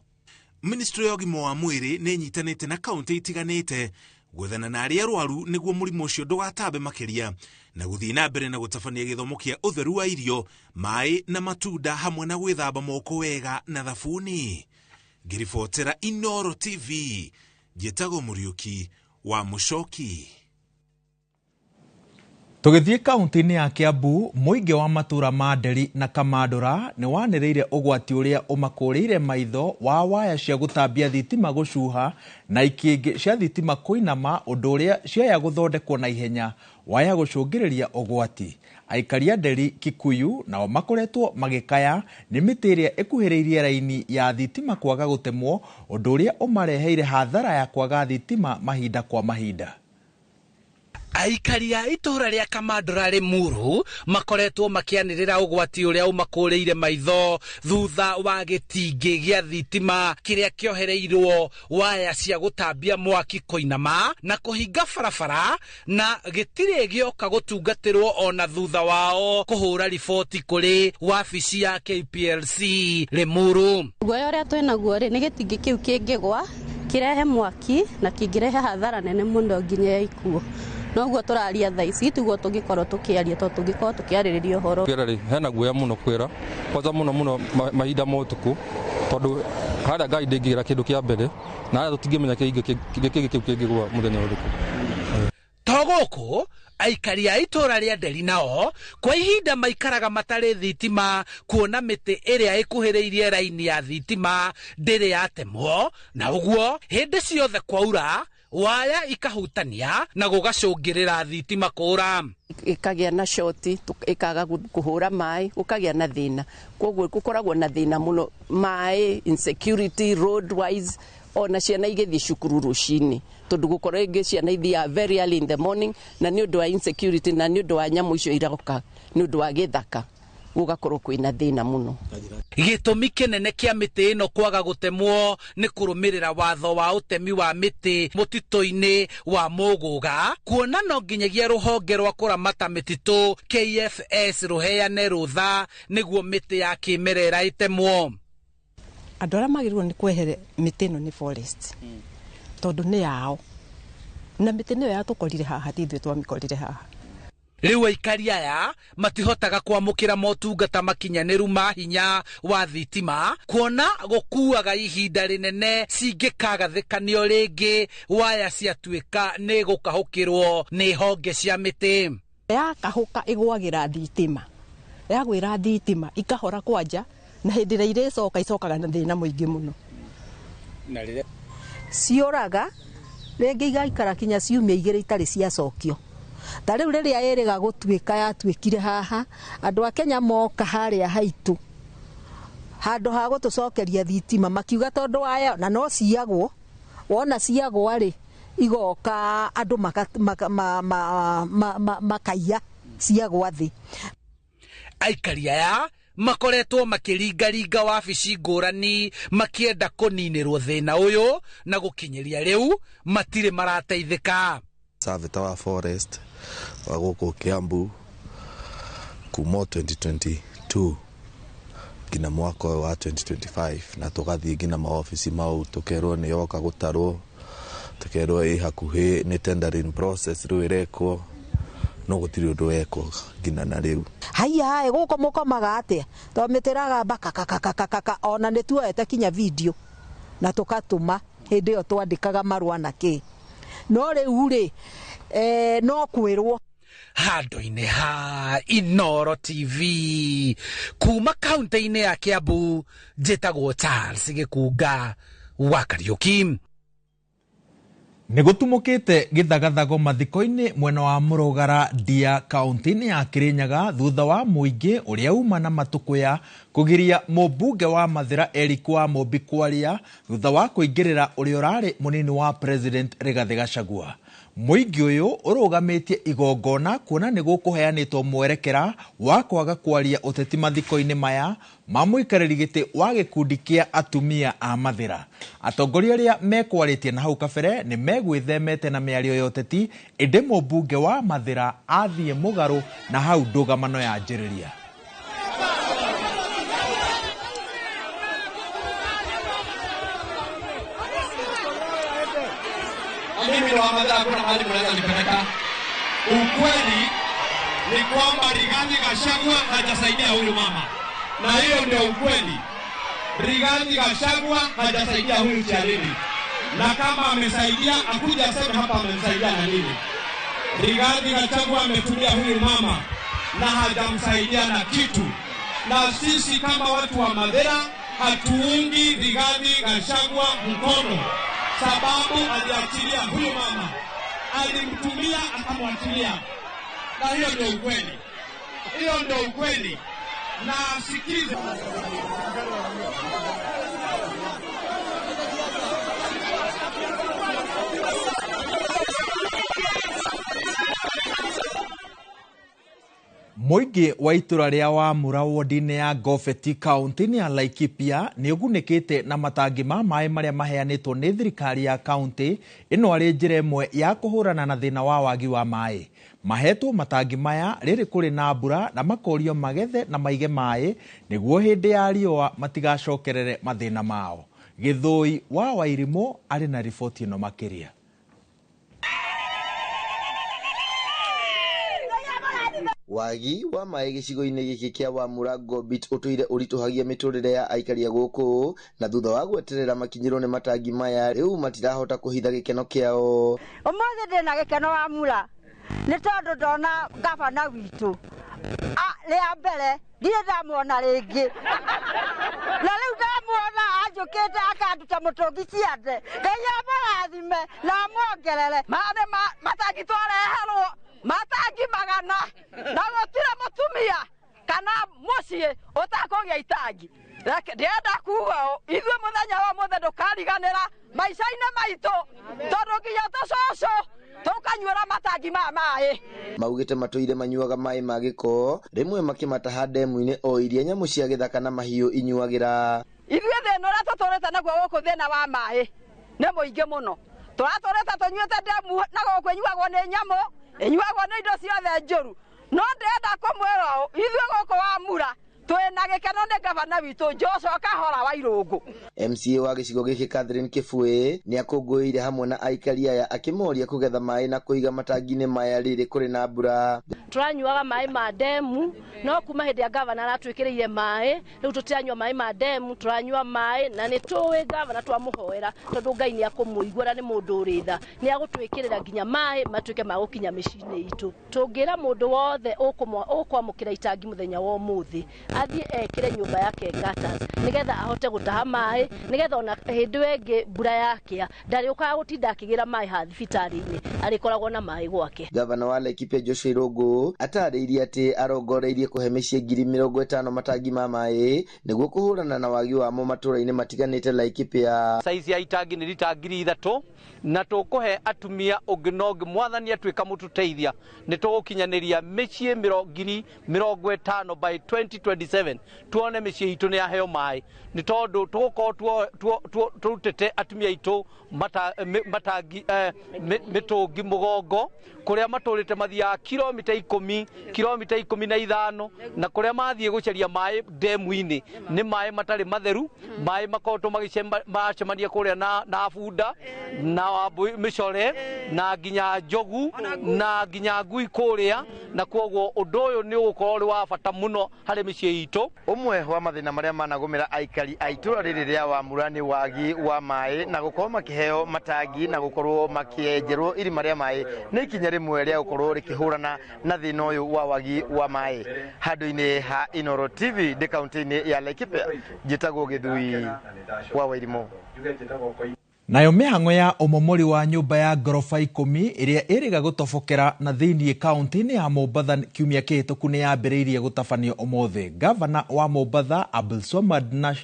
Ministry ya ũgima wa mwĩrĩ nĩ nyitanĩte na kaunti itiganĩte gwethana na arĩa arwaru nĩguo mũrimũ ũcio ndũgatambe makĩria na gũthiĩ na mbere na gũtabania gĩthomo kĩa ũtheru wa irio, maĩ na matunda hamwe na gwĩthamba moko wega na thabuni. Ngiribotera Inoro TV, Njĩtagwo Mũriũki wa Mũcoki. Tũgĩthiĩ kaunti-inĩ ya Kiambu, mũingĩ wa matura ma Nderi na Kamandũra nĩ wanĩrĩire ũgwati ũrĩa ũmakũrĩire maitho wa waya cia gũtambia thitima gũcuha na ikĩngĩ cia thitima kũinama, ũndũ ũrĩa ciaya gũthondekwo na ihenya waya gũcũngĩrĩria ũgwati. Aikari a Nderi, Kikuyu nao makoretwo magĩkaya nĩ mĩtĩ ĩrĩa ĩkuhĩrĩirie raini ya thitima kwaga gũtemwo, ũndũ ũrĩa ũmareheire hathara ya kwaga thitima mahinda kwa mahinda. Aikari a itura ria Kamandũra Limuru makoretwo makianirira ugwati uria umakũrĩire maitho thutha wa gĩtingĩ gĩa thitima kĩrĩa kĩohereirwo waya cia gũtambia mwaki kũinama na kũhinga barabara, na gĩtirĩ gĩoka gũtungatĩrwo ona thutha wao kũhũra riboti kũrĩ wabici ya KPLC Limuru. Guoya ũrĩa twĩnaguo rĩ nĩ gĩtingĩ kĩu kĩngĩgwa kĩrehe mwaki na kĩngĩrehe hathara nene mũno nginya ya ikuũ. Noguo tũraria thaa ici tiguo tũngĩkorwo tũkĩaria, tondũ tũngĩkorwo tũkĩarĩrĩria ũhoro. Kĩrarĩ hena guoya mũno kwĩra kwanza mũno mahinda ma ũtukũ, tondũ harĩa ngari ndĩngĩgera kĩndũ kĩa mbere na harĩa tũtingĩmenya kĩngĩ kĩngĩgwa mũthenya ũrĩkũ. To gũkũ aikari a itura ria Nderi nao kwa ihinda maikaraga matarĩ thitima, kuona mĩtĩ ĩrĩa ĩkuhĩrĩirie raini ya thitima ndĩrĩ yatemwo, na ũguo hĩndĩ ciothe kwaura waya ikahutania na gũgacũngĩrĩra thitima kũra. Ikagĩa na shoti, ikaga kũhũra maĩ, gũkagĩa na thĩna. Koguo gũkoragwo na thĩna mũno, maĩ, insecurity, road wise, ona ciana igĩthiĩ cukuru rũcinĩ, tondũ gũkorwo ingĩ ciana ithiaga very early in the morning, na nĩ ũndũ wa insecurity na nĩ ũndũ wa nyamũ icio iroka, nĩ ũndũ wa gĩthaka gũgakorwo kwĩna thĩna mũno. Gĩtũmi kĩnene kĩa mĩtĩ ĩno kwaga gũtemwo nĩ kũrũmĩrĩra watho wa ũtemi wa mĩtĩ mũtitũ-inĩ wa Mũgũga, kuona no nginyagia rũhonge rwa kũramata mĩtitũ KFS rũheane rũtha nĩguo mĩtĩ ya kĩmerera ĩtemwo. Andũ arĩa magĩrĩirwo nĩ kwehere mĩtĩ ĩno nĩ forest, tondũ nĩ yao na mĩtĩ nĩyo yatũkorire haha, ti ithuĩ twamĩkorire haha. Rĩu aikari aya matihotaga kwamũkĩra motungata makinyanĩru ma hinya wa thitima, kuona gũkuaga ihinda rĩnene cingĩkagathĩkanio rĩngĩ waya ciatuĩka nĩ gũkahũkĩrwo nĩ honge cia mĩtĩ. Yakahũka ĩgwagĩra thitima, yagwĩra thitima ikahora kwanja, na hĩndĩ ĩrĩa irĩcoka icokaga na thĩna mũingĩ mũno. Na rĩrĩa ciũraga rĩngĩ igaikara kinya ciumia 2 itarĩ ciacokio. Ta rĩu rĩrĩa ĩrĩga gũtuĩka yatuĩkire haha, andũ a Kenya moka harĩa haitũ handũ ha gũtũcokeria thitima, makiuga tondũ waya na no ciagwo, wona ciagwa rĩ igoka andũ makaiya ciagwa thĩ. Aikari aya makoretwo makĩringaringa wabici ngũrani makĩenda kũninĩrwo thĩna ũyũ, na gũkinyĩria rĩu matirĩ marateithĩka. Savita wa forest wa gũkũ Kiambu kuma 2022 nginya mwaka wa 2025, na tũgathiĩ nginya maobici mau tũkerwo nĩ yoka gũtarwo, tũkerwo ĩ hakuhĩ nĩ tendering process rĩu ĩrekwo, no gũtirĩ ũndũ wekwo nginya na rĩu. Haiya gũkũ mũkomaga atĩa, tondũ mĩtĩraga mbaka ona nĩ tuoete kinya video na tũkatũma, hĩndĩ ĩyo twandĩkaga marũa na kĩ. No rĩu rĩ no kwĩrwo. Handũ-inĩ ha Inoro TV kuma kaunti-inĩ ya Kiambu, njĩtagwo Charles Gĩkunga wa Kariũki. Nigutumukite githagathago mathiko-ini mwena wa Murugara Ndia kaunti-ini ya Kirinyaga thutha wa muingi uria uma na matukuya kugiria mubunge wa Mathira Eric wa Mobi kwaria thutha wa kuingirira uria urari munini wa President Rigathi Gachagua. Muingi uyu urugamitie igongona kuona ni gukuheanitwo mwerekera wa kwaga kwaria uteti mathiko-ini maya ma muikariri giti wa gikundi kia atumia a Mathira. Atongoria aria mekwaritie na hau kabere ni megwithemete na miario ya uteti indi mubunge wa Mathira athie mugaru na hau ndugamano ya njiriria. Mimi wa Mathira kuna mahali mnaweza nipeleka. Ukweli ni kwamba Rigathi Gachagua hajasaidia huyu mama. Na hiyo ndio ukweli. Rigathi Gachagua hajasaidia huyu Charity. Na kama amesaidia akuja aseme hapa amemsaidia na nini. Rigathi Gachagua ametumia huyu mama na hajamsaidia na kitu. Na sisi kama watu wa Mathira hatuungi Rigathi Gachagua mkono. Sababu aliachilia huyu mama, alimtumia akamwachilia, na hiyo ndio ukweli, hiyo ndio ukweli. Na sikize Muingi wa itura ria wa Mura wodine ya Gofeti kaunti-ini ya Laikipia ni ugunikite na matangi ma mai maria maheanitwo ni thirikari ya kaunti ino ari njira imwe ya kuhurana na thina wa wagi wa mai. Mahetwo matangi maya riri kuri na mbura na makorio magethe na maige mai niguo hindi ya riua matigacokerere mathina mao. Githui wa Wairimo ari na riboti ino makiria. Wagi wa mai gicigo-ini giki kia wa Mura Gobit utuire urituhagia miturire ya aikari guku na thutha wa gweterera makinyirwo ni matangi maya riu matirahota kuhitha gikeno kiao. Umuthi ndina gikeno wa Mura ni tondu ndona gavana witu ria mbere ndire ndamuona ringi na riu ndamuona ajukite akanduta mutungi ciande Ngai amurathime na amuongerere matangi twareherwo matangi magana na gutire mutumia kana mucii utakogia itangi ndienda kuga ithuĩ muthenya wa mothe ndukariganĩra maica-inĩ maitũ tondu nginya tũcũcũ tukanyuĩra matangi ma maĩ. Maugite matuire manyuaga mai ma giko rimwe makimataha ndemu-inĩ o iria nyamu cia gĩthaka na mahiũ inyuagĩra. Ithuĩ thĩna ũrĩa tũtũrĩte naguo gũkũ thĩna wa maĩ nĩ mũingĩ mũno. Tũratũrĩte tũnyuĩte ndemu na gũkũ inyuagwo nĩ nyamũ inyuagwo nĩ indo ciothe njũru no ndĩrenda kũmwĩra ithuĩ gũkũ wa Mura twĩna gĩkeno nĩ gavana witũ Joshua Kahora wa Irũngũ. MCA wa gĩcigo gĩkĩ Catherine Kĩbũĩ nĩ akũngũĩire hamwe na aikari aya akĩmoria kũgetha maĩ na kũiga matangi-inĩ maya rĩrĩ kũrĩ na mbura. Turanyuaga maĩ ma ndemu no kuma hĩndĩ ya gavana aratwĩkĩrĩire maĩ rĩu tũtiranyua maĩ ma ndemu turanyua maĩ na nĩ tũĩ gavana twamũhoera tondũ Ngai nĩ akũmũigua na nĩ mũndũ ũrĩ tha nĩ agũtwĩkĩrĩra nginya maĩ matuĩke ma gũkinya mĩciĩ-inĩ itũ. Tũngĩra mũndũ wothe ũkwamũkĩra itangi mũthenya wa ũmũthĩ athiĩ ekĩre nyũmba yake gutters nigetha ahote gũtaha maĩ nigetha ona hĩndĩ ĩngĩ mbura yakĩa ndarĩũkaga gũtinda akĩgĩra maĩ ha thibitarĩ-inĩ arĩkoragwo na maĩ gwake. Gavana wa Laikipia Joshua Irũngũ atarĩirie atĩ arongoreirie kũhe mĩciĩ 50,000 matangi ma maĩ nĩguo kũhũrana na wagi wamo matũra-inĩ matiganĩte Laikipia. Saizi ya itangi nĩ rita 3,000 na tũkũhe atumia ũngĩ mwathani atuĩka mũtũteithia nĩ tũgũkinyanĩria mĩciĩ 50,000 by 2027 tuone mĩciĩ itũ nĩ yaheo maĩ nĩ tondũ tũgũkorwo tũrutĩte atumia itũ matangi mĩtũngi mũgongo kũrĩa matũrĩte mathiaga kilomita 15 na kũrĩa mathiĩ gũcaria maĩ ndemu-inĩ nĩ maĩ matarĩ matheru maĩ makoretwo magĩcemania kũrĩa na bunda na mĩcore na nginya njogu na nginya ngui kũrĩa na kwoguo ũndũ ũyũ nĩ ũgũkorwo ũrĩ wa bata mũno harĩ mĩciĩ itũ. Ũmwe wa mathĩna marĩa managũmĩra aikari a itũra rĩrĩ rĩa wa Mura nĩ wagi wa maĩ na gũkorwo makĩheo matangi na gũkorwo makĩenjerwo irima rĩa maĩ nĩ ikinya rĩmwe rĩa gũkorwo rĩkĩhũrana na thĩna ũyũ wa wagi wa maĩ. Handũ-inĩ ha Inoro TV ndĩ kaunti-inĩ ya Laikipia njĩtagwo Githui wa Wairimo. Nayo mĩhang'o ya ũmomori wa nyũmba ya ngorofa 10 ĩrĩa ĩrĩga gũtobokera na thĩinĩ kaunti-inĩ ya Mombatha kiumia kĩhĩtũku nĩ yambĩrĩirie gũtabanio ũmũthĩ. Gavana wa Mombatha Abdulswamad na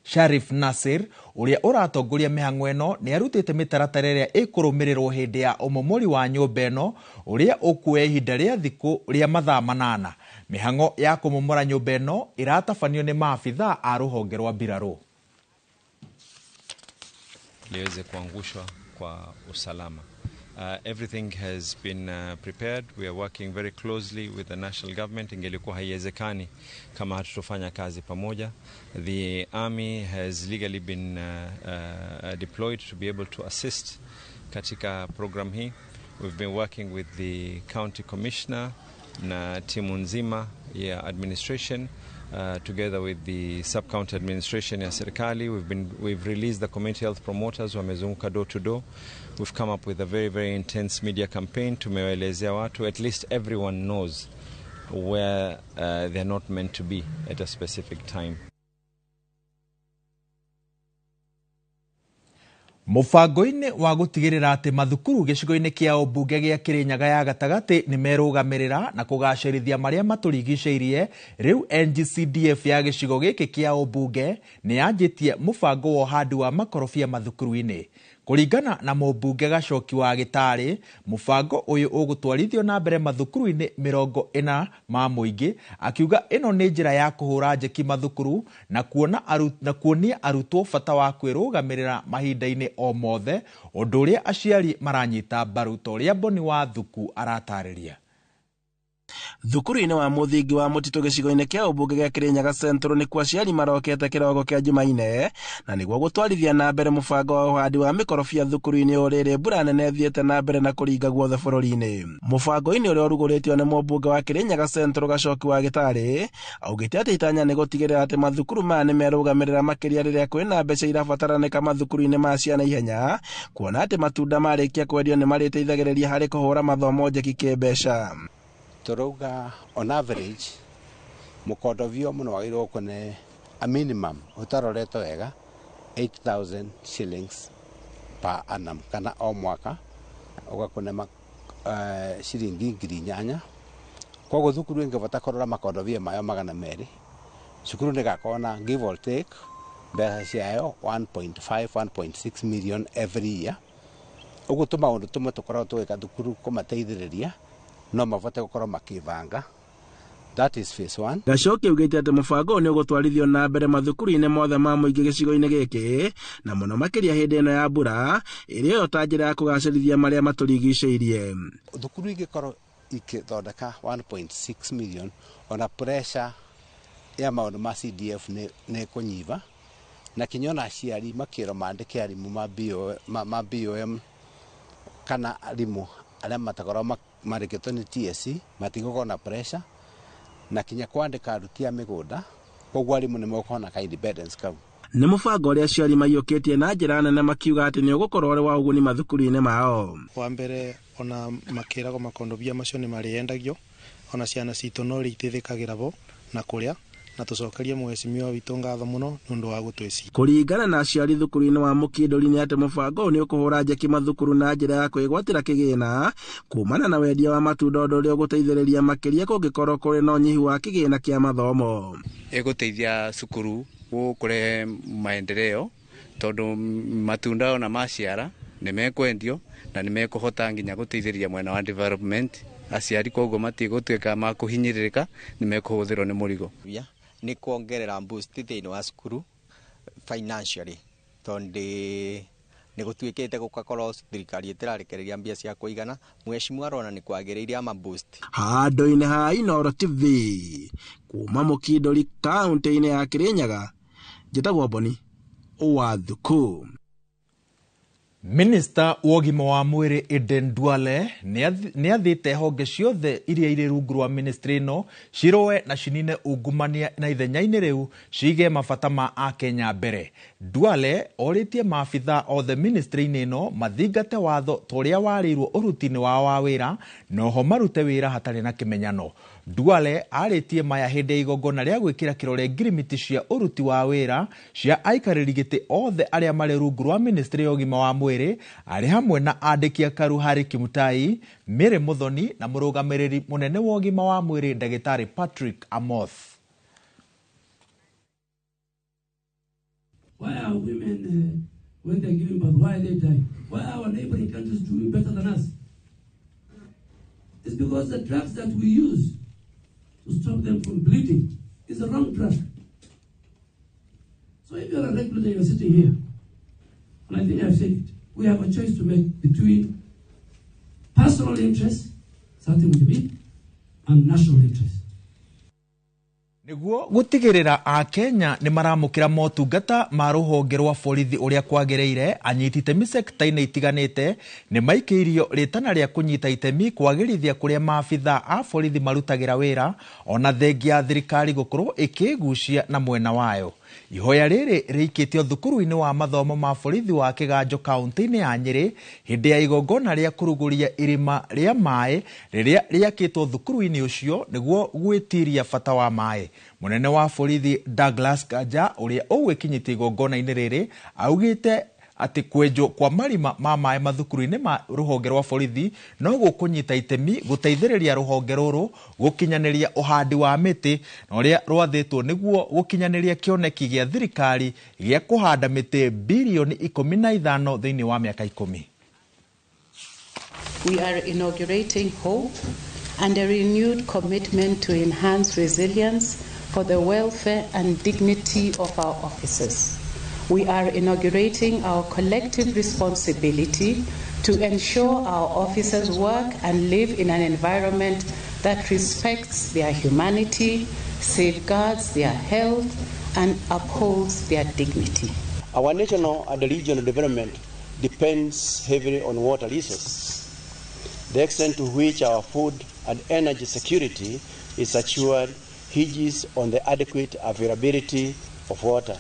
Sharif Nasir ũrĩa ũratongoria mĩhang'o ĩno nĩ arutĩte mĩtaratara ĩrĩa ĩkũrũmĩrĩrwo hĩndĩ ya ũmomori wa nyũmba ĩno ũrĩa ũkuoya ihinda rĩa thikũ rĩa mathaa 8. Mĩhang'o ya kũmomora nyũmba ĩno ĩratabanio nĩ maabithaa a rũhonge rwa mbirarũ liweze kuangushwa kwa usalama. Everything has been prepared. We are working very closely with the national government. Ingelikuwa haiwezekani kama hatutofanya kazi pamoja. The army has legally been deployed to be able to assist katika program hii. We've been working with the county commissioner na timu nzima ya administration together with the sub-county administration ya serikali. We've released the community health promoters wamezunguka door to door. We've come up with a very, very intense media campaign. Tumewaelezea watu, at least everyone knows where they're not meant to be at a specific time. Mũbango-inĩ wa gũtigĩrĩra atĩ mathukuru gĩcigo-inĩ kĩa ũmbunge gĩa Kĩrĩnyaga ya gatagatĩ nĩ merũgamĩrĩra na kũgacĩrithia marĩa matũrigicĩirie, rĩu NGCDF ya gĩcigo gĩkĩ kĩa ũmbunge nĩ yanjĩtie mũbango wa ũhandi wa makorobia mathukuru-inĩ. Kũringana na mũmbunge Gacoki wa Gĩtarĩ, mũbango ũyũ ũgũtwarithio na mbere mathukuru-inĩ 40 ma mũingĩ, akiuga ĩno nĩ njĩra ya kũhũra njeki mathukuru na kuonia arutwo bata wa kwĩrũgamĩrĩra mahinda-inĩ o mothe, ũndũ ũrĩa aciari maranyita mbaru ta ũrĩa Boni wa Thuku aratarĩria. Thukuru-inĩ wa mũthingi wa mũtitũ gĩcigo-inĩ kĩa ũmbunge gĩa Kĩrĩnyaga Central nĩ kwa aciari marokete kĩroko kĩa Jumaine na nĩguo gũtwarithia na mbere mũbango wa ũhandi wa mĩkorobia thukuru-inĩ ũrĩrĩ mbura nene thiĩte na mbere na kũringa guothe bũrũri-inĩ. Mũbango-inĩ ũrĩa ũrugũrĩtio nĩ mũmbunge wa Kĩrĩnyaga Central Gacoki wa Gĩtarĩ augĩte atĩ itanya nĩ gũtigĩrĩra atĩ mathukuru maya nĩ merũgamĩrĩra makĩria rĩrĩa kwĩna mbeca irabataranĩka mathukuru-inĩ ma ciana ihenya, kuona atĩ matunda marĩkia kwendio nĩ marĩteithagĩrĩria harĩ kũhũra mathomo njeki kĩmbeca. Turauga on average mũkondobio mũno wagĩrĩirwo kũne a minimum ũtaroretwo wega 8,000 shillings per annum kana o mwaka ũgakũne ciringi 8,000. Koguo thukuru ĩngĩbota kũrora makondobio mayo 200, cukuru nĩgakorwo na give or take mbeca ciayo 1.5-1.6 million every year. Ũguo tũmaũndũ tũmwe tũkoragwo tũgĩka thukuru kũmateithĩrĩria no mabote gũkorwo makĩbanga. That is phase 1. Gacoki augĩte atĩ mũbango nĩ ũgũtwarithio na mbere mathukuru-inĩ mothe ma mũingĩ gĩcigo-inĩ gĩkĩ na mũno makĩria hĩndĩ ĩno ya mbura ĩrĩa yo ta njĩra ya kũgacĩrithia marĩa matũrigicĩirie. Thukuru igĩkorwo ikĩthondeka 1.6 million ona pressure ya maũndũ ma CDF nĩ kũnyiva na kinyona aciari makĩrwo maandĩke arimũ ma BOM kana arimũ arĩa matakorwo marĩkĩtwo nĩ TSC matigũkorwo na pressure na kinya kwandĩka aruti a mĩgũnda, koguo arimũ nĩ megũkorwo na independence kau. Nĩ mũbango ũrĩa aciari maiyũkĩtie na njĩra nene makiuga atĩ nĩ ũgũkorwo ũrĩ wa ũguni mathukuru-inĩ mao. Wa mbere ona makĩragwo makondobia macio nĩ marĩendagio, ona ciana citũ no rĩiteithĩkagĩra bo na kũrĩa na tũcokerie mheshimiwa witũ ngatho mũno nĩ ũndũ wa gũtwĩciria. Kũringana na aciari thukuru-inĩ wa Mũkindũri nĩ atĩ mũbango nĩ ũkũhũra njeki mathukuru na njĩra ya kwĩgwatĩra kĩgĩna kumana na wendia wa matunda ũndũ ũrĩa ũgũteithĩrĩria makĩria kũngĩkorwo kũrĩ na ũnyihu wa kĩgĩna kĩa mathomo. Ĩgũteithia cukuru gũkũre maendeleo tondũ matunda ona maciara nĩ mekwendio na nĩ mekũhota nginya gũteithĩrĩria mwena wa development. Aciari koguo matigũtuĩka ma kũhinyĩrĩrĩka, nĩ mekũhũthĩrwo nĩ mũrigo. Nĩ kuongerera boost thĩinĩ wa cukuru financially tondũ nĩ gũtuĩkĩte gũgakorwo thirikari ĩtĩrarekereria mbia cia kũigana, mheshimiwa arona nĩ kwagĩrĩire ama boost. Handũ-inĩ ha Inooro TV kuma Mũkindũri kaunti-inĩ ya Kĩrĩnyaga, njĩtagwo Boni wa Thuku. Minister wa ũgima wa mwĩrĩ Aden Duale nĩ athĩte honge ciothe iria irĩ rungu rwa ministry ĩno ciroe na cinine ungumania na ithenya-inĩ rĩu cige mabata ma Akenya mbere. Duale orĩtie maabitha othe ministry-inĩ ĩno mathingate watho torĩa warĩirwo ũruti-inĩ wao wa wĩra na oho marute wĩra hatarĩ na kĩmenyano. Duale arĩtie maya hĩndĩ ya igongona rĩa gwĩkĩra kĩrore ngirimiti cia ũruti wa wĩra cia aikarĩri gĩtĩ othe arĩa marĩ rungu rwa ministry ya ũgima wa mwĩrĩ arĩ hamwe na andĩki a Karu Harĩ Kimutai, Mary Muthoni na mũrũgamĩrĩri mũnene wa ũgima wa mwĩrĩ Ndagĩtarĩ Patrick Amoth. Why are women, when they're giving birth, why are they dying? Why are our neighboring countries doing better than us? It's because the drugs that we use to stop them from bleeding is a wrong drug. So if you're a regulator, you're sitting here, and I think I've said it, we have a choice to make between personal interest, starting with me, and national interest. Niguo gutigirira a Kenya ni maramukira motungata ma ruhonge rwa borithi uria kwagiriire anyiti itemi sekta-inĩ itiganĩte ni maikĩirio rĩtana rĩa kunyita itemi kwagĩrithia kuria maabitha a borithi marutagira wĩra ona thengia thirikari gukorwo ikigucia na mwena wayo. Ihoya rĩrĩ rĩikĩtio thukuru-inĩ wa mathomo ma borithi wa Kĩganjo kaunti-inĩ ya Nyĩrĩ hĩndĩ ya igongona rĩa kũrugũria irima rĩa maĩ rĩrĩa rĩakĩtwo thukuru-inĩ ũcio nĩguo gwĩtiria bata wa maĩ. Mũnene wa borithi Douglas Kanja ũrĩa ũgwĩkinyĩtie igongona-inĩ rĩrĩ augĩte atĩ kwenjwo kwa marima ma maĩ mathukuru-inĩ ma rũhonge rwa borithi no gũkũnyita itemi gũteithĩrĩria rũhonge rũrũ gũkinyanĩria ũhandi wa mĩtĩ na ũrĩa rwathĩtwo nĩguo gũkinyanĩria kĩoneki gĩa thirikari gĩa kũhanda mĩtĩ bilioni 15 thĩinĩ wa mĩaka 10. We are inaugurating hope and a renewed commitment to enhance resilience for the welfare and dignity of our officers. We are inaugurating our collective responsibility to ensure our officers work and live in an environment that respects their humanity, safeguards their health, and upholds their dignity. Our national and regional development depends heavily on water resources. The extent to which our food and energy security is assured hinges on the adequate availability of water.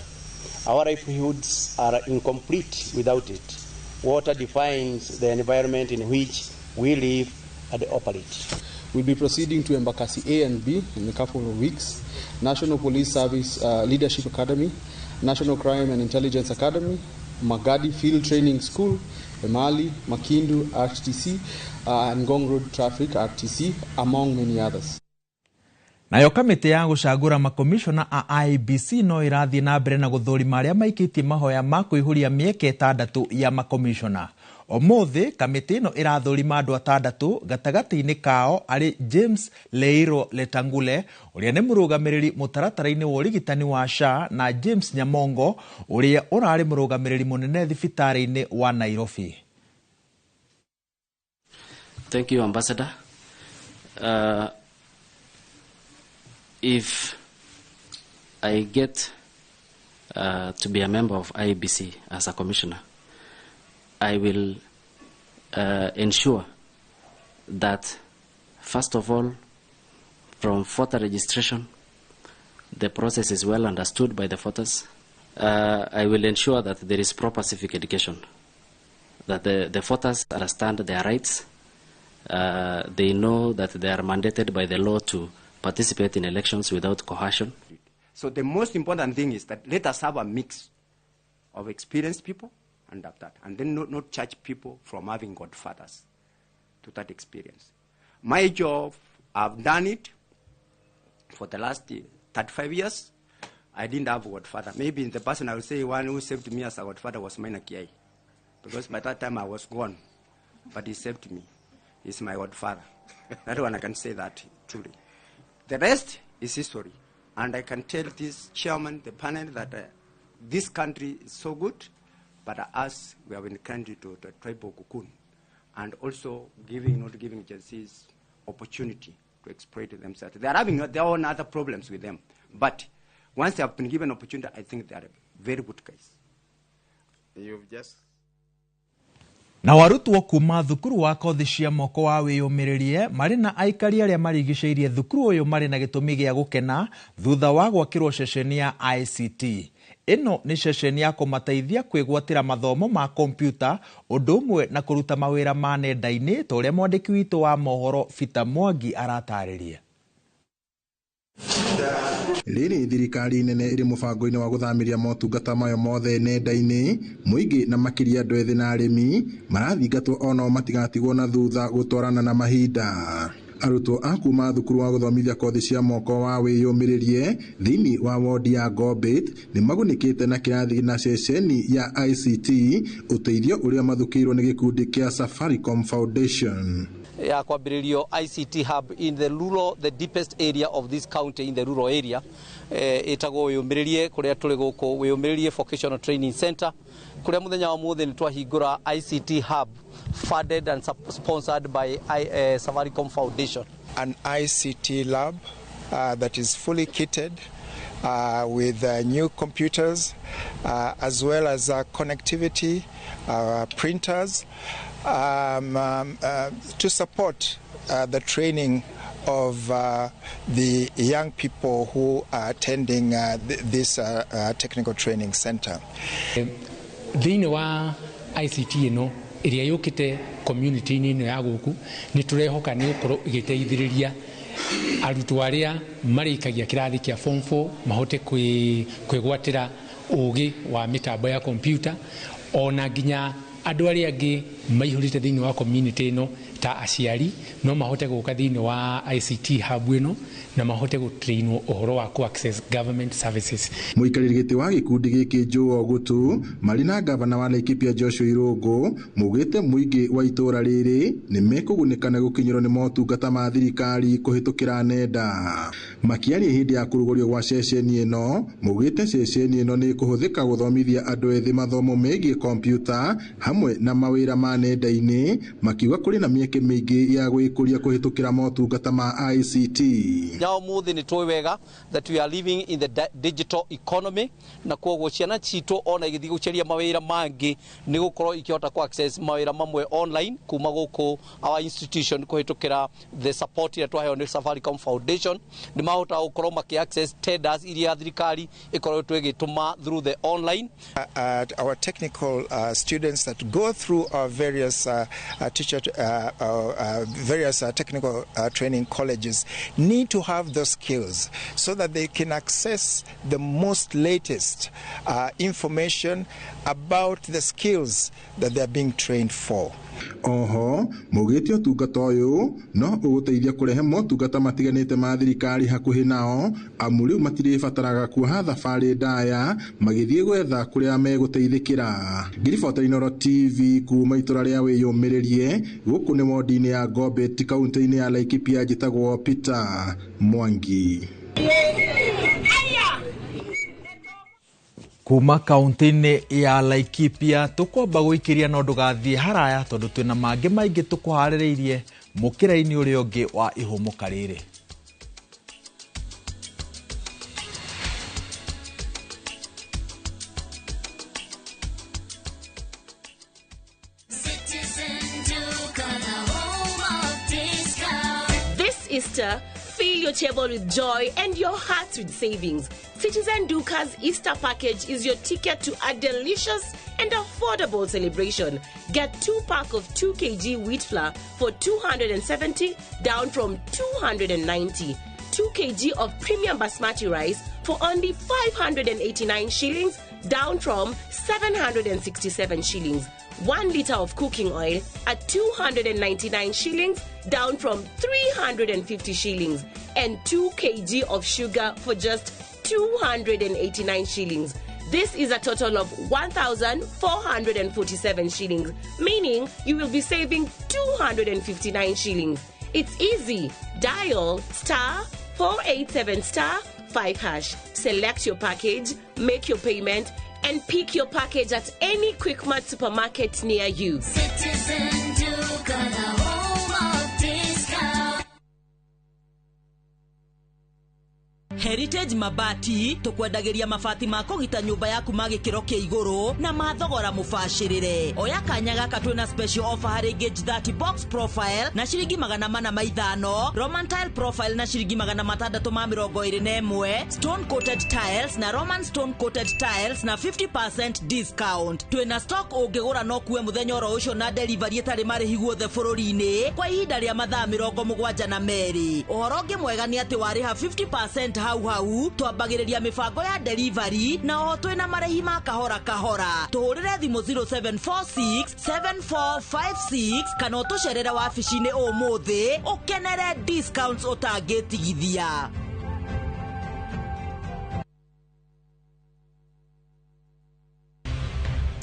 Our livelihoods are incomplete without it. Water defines the environment in which we live and operate. We'll be proceeding to Embakasi A and B in a couple of weeks. National Police Service Leadership Academy, National Crime and Intelligence Academy, Magadi Field Training School, Emali, Makindu, RTC, and Ngong Road Traffic, RTC, among many others. Nayo kamĩtĩ ya gũcagũra makomishona a IEBC no ĩrathiĩ na mbere na gũthũrima arĩa maikĩtie mahoya ma kũihũria mĩeke 6 ya makomishona. Ũmũthĩ kamĩtĩ ĩno ĩrathũrima andũ 6 gatagatĩ-inĩ kao arĩ James Leiro Letangule ũrĩa nĩ mũrũgamĩrĩri mũtaratara-inĩ wa ũrigitani wa SHA na James Nyamongo ũrĩa ũrarĩ mũrũgamĩrĩri mũnene thibitarĩ-inĩ wa Nairobi. Thank you, Ambassador. If I get to be a member of IEBC as a commissioner, I will ensure that, first of all, from voter registration, the process is well understood by the voters. I will ensure that there is proper civic education, that the voters understand their rights. They know that they are mandated by the law to participate in elections without coercion. So the most important thing is that let us have a mix of experienced people and that, and then not charge people from having godfathers to that experience. My job, I've done it for the last 35 years. I didn't have a godfather. Maybe the person I would say one who saved me as a godfather was Maina Kiai, because by that time I was gone, but he saved me. He's my godfather. That one I can say that truly. The rest is history. And I can tell this chairman, the panel, that this country is so good, but us, we have been country to a tribal cocoon. And also not giving agencies opportunity to exploit themselves. They are having their own other problems with them. But once they have been given opportunity, I think they are a very good case. You've just Na warutwo kuma thukuru wa kothi cia moko wa wiyumiririe mari na aikari aria marigiceirie thukuru uyu mari na gitumi gia gukena thutha wa gwakirwo ceceni ya ICT. Ino ni ceceni ya kumateithia kwigwatira mathomo ma kompyuta undu umwe na kuruta mawira ma nenda-ini ta uria mwandiki witu wa mohoro Peter Mwangi aratariria. Riri thirikari nene iri mubango-ini wa guthamiria motungata mayo mothe nenda-ini muingi na makiria andu ethi na arimi marathingatwo ono matigatigwo na thutha gutwarana na mahinda. Arutwo a kuma thukuru wa guthomithia kothi cia moko wa wiyumiririe thiini wa wodi ya Gorbit ni magunikite na kirathi na ceceni ya ICT uteithio uria mathukirwo ni gikundi kia Safaricom Foundation. Ya kwambiririo ICT hub in the deepest area of this county, in the rural area, itago wiyumiririe kuria tuli guku wiyumiririe vocational training center kuria muthenya wa muthe ni twahingura ICT hub funded and sponsored by Safaricom Foundation. An ICT lab that is fully kitted with new computers as well as connectivity, printers, to support the training of the young people who are attending this technical training center. Thiini wa ICT ino iria yukite community ino ya guku ni turehoka ni ukoro igiteithiriria arutwo aria marikagia kirathi kia form 4 mahote kwigwatira ugi wa mitambo ya computer ona nginya andu aria angi maihurite thiini wa community ino ta aciari no mahote guka thiini wa ICT hub ino na mahote gutrainwo uhoro wa access government services. Muikariri giti wa gikundi giki Joe Gutu mari na gavana wa Laikipia Joshua Irungu mugite muingi wa itura riri ni mekugunikana gukinyirwo ni motungata ma thirikari kuhitukira nenda. Makiari hindi ya kurugurio gwa ceceni ino mugite ceceni ino ni kuhuthika guthomithia andu ethi mathomo megie kompyuta hamwe na mawira ma nenda-ini makiuga kuri na mieke mingi ya gwikuria kuhitukira motungata ma ICT. Now muthi ni twi wega that we are living in the digital economy na kwoguo ciana citu ona igithi guceria mawira mangi ni gukorwo ikihota ku access mawira mamwe online kuma guku our institution kuhitukira the support ya twaheo ni Safaricom Foundation ni mahota gukorwo maki access tenders iria thirikari ikorwo twigituma through the online. Our technical students that go through our various technical training colleges need to have those skills so that they can access the most latest information about the skills that they are being trained for. Oho mugitio tungata uyu no uguteithia kurehe motungata matiganite ma thirikari hakuhi nao amuri matire fataraga kuha thabari ndaya magithie gwetha kuria meguteithikira. Ngirifoto-inĩ TV kuma itura ria wiyumiririe guku ni wodi-ini ya Gorbit kaunti-ini ya Laikipia njitagwo Peter Mwangi. Kuma kaunti-ini ya Laikipia tukwamba gwikiria no ndugathie haraya tondu twina mangi maingi tukuhaririirie mukira-ini uri ungi wa ihumuka riri. This Easter, fill your table with joy and your heart with savings. Citizen Duca's Easter package is your ticket to a delicious and affordable celebration. Get 2-pack of 2 kg wheat flour for 270 down from 290. 2 kg of premium basmati rice for only 589 shillings down from 767 shillings. 1 liter of cooking oil at 299 shillings down from 350 shillings. And 2 kg of sugar for just 289 shillings. This is a total of 1,447 shillings, meaning you will be saving 259 shillings. It's easy. Dial *487*5#. Select your package, make your payment, and pick your package at any Quickmart supermarket near you. Citizen Duca, the home of discount. Heritage Mabati tukwendagiria mabati ma kugita nyumba yaku magikiro kia iguru na mathogora mubashirire. Oya kanya gaka twina special offer hari gauge 30 box profile na shiringi 450, Roman tile profile na shiringi 621, stone coated tiles na Roman stone coated tiles na 50% discount. Twina stock ungigura no kuwe muthenya ro ucio na delivery etari marihi guothe bururi-ini kwa ihinda ria mathaa 72. Uhoro ungi mwega ni ati wariha 50% hau twambagiriria mibango ya delivery na oho twina marihi ma kahora kahora. Tuhurire thimu 0746 7456 kana utucerere wabici-ini umuthi ukenere discounts utangitigithia.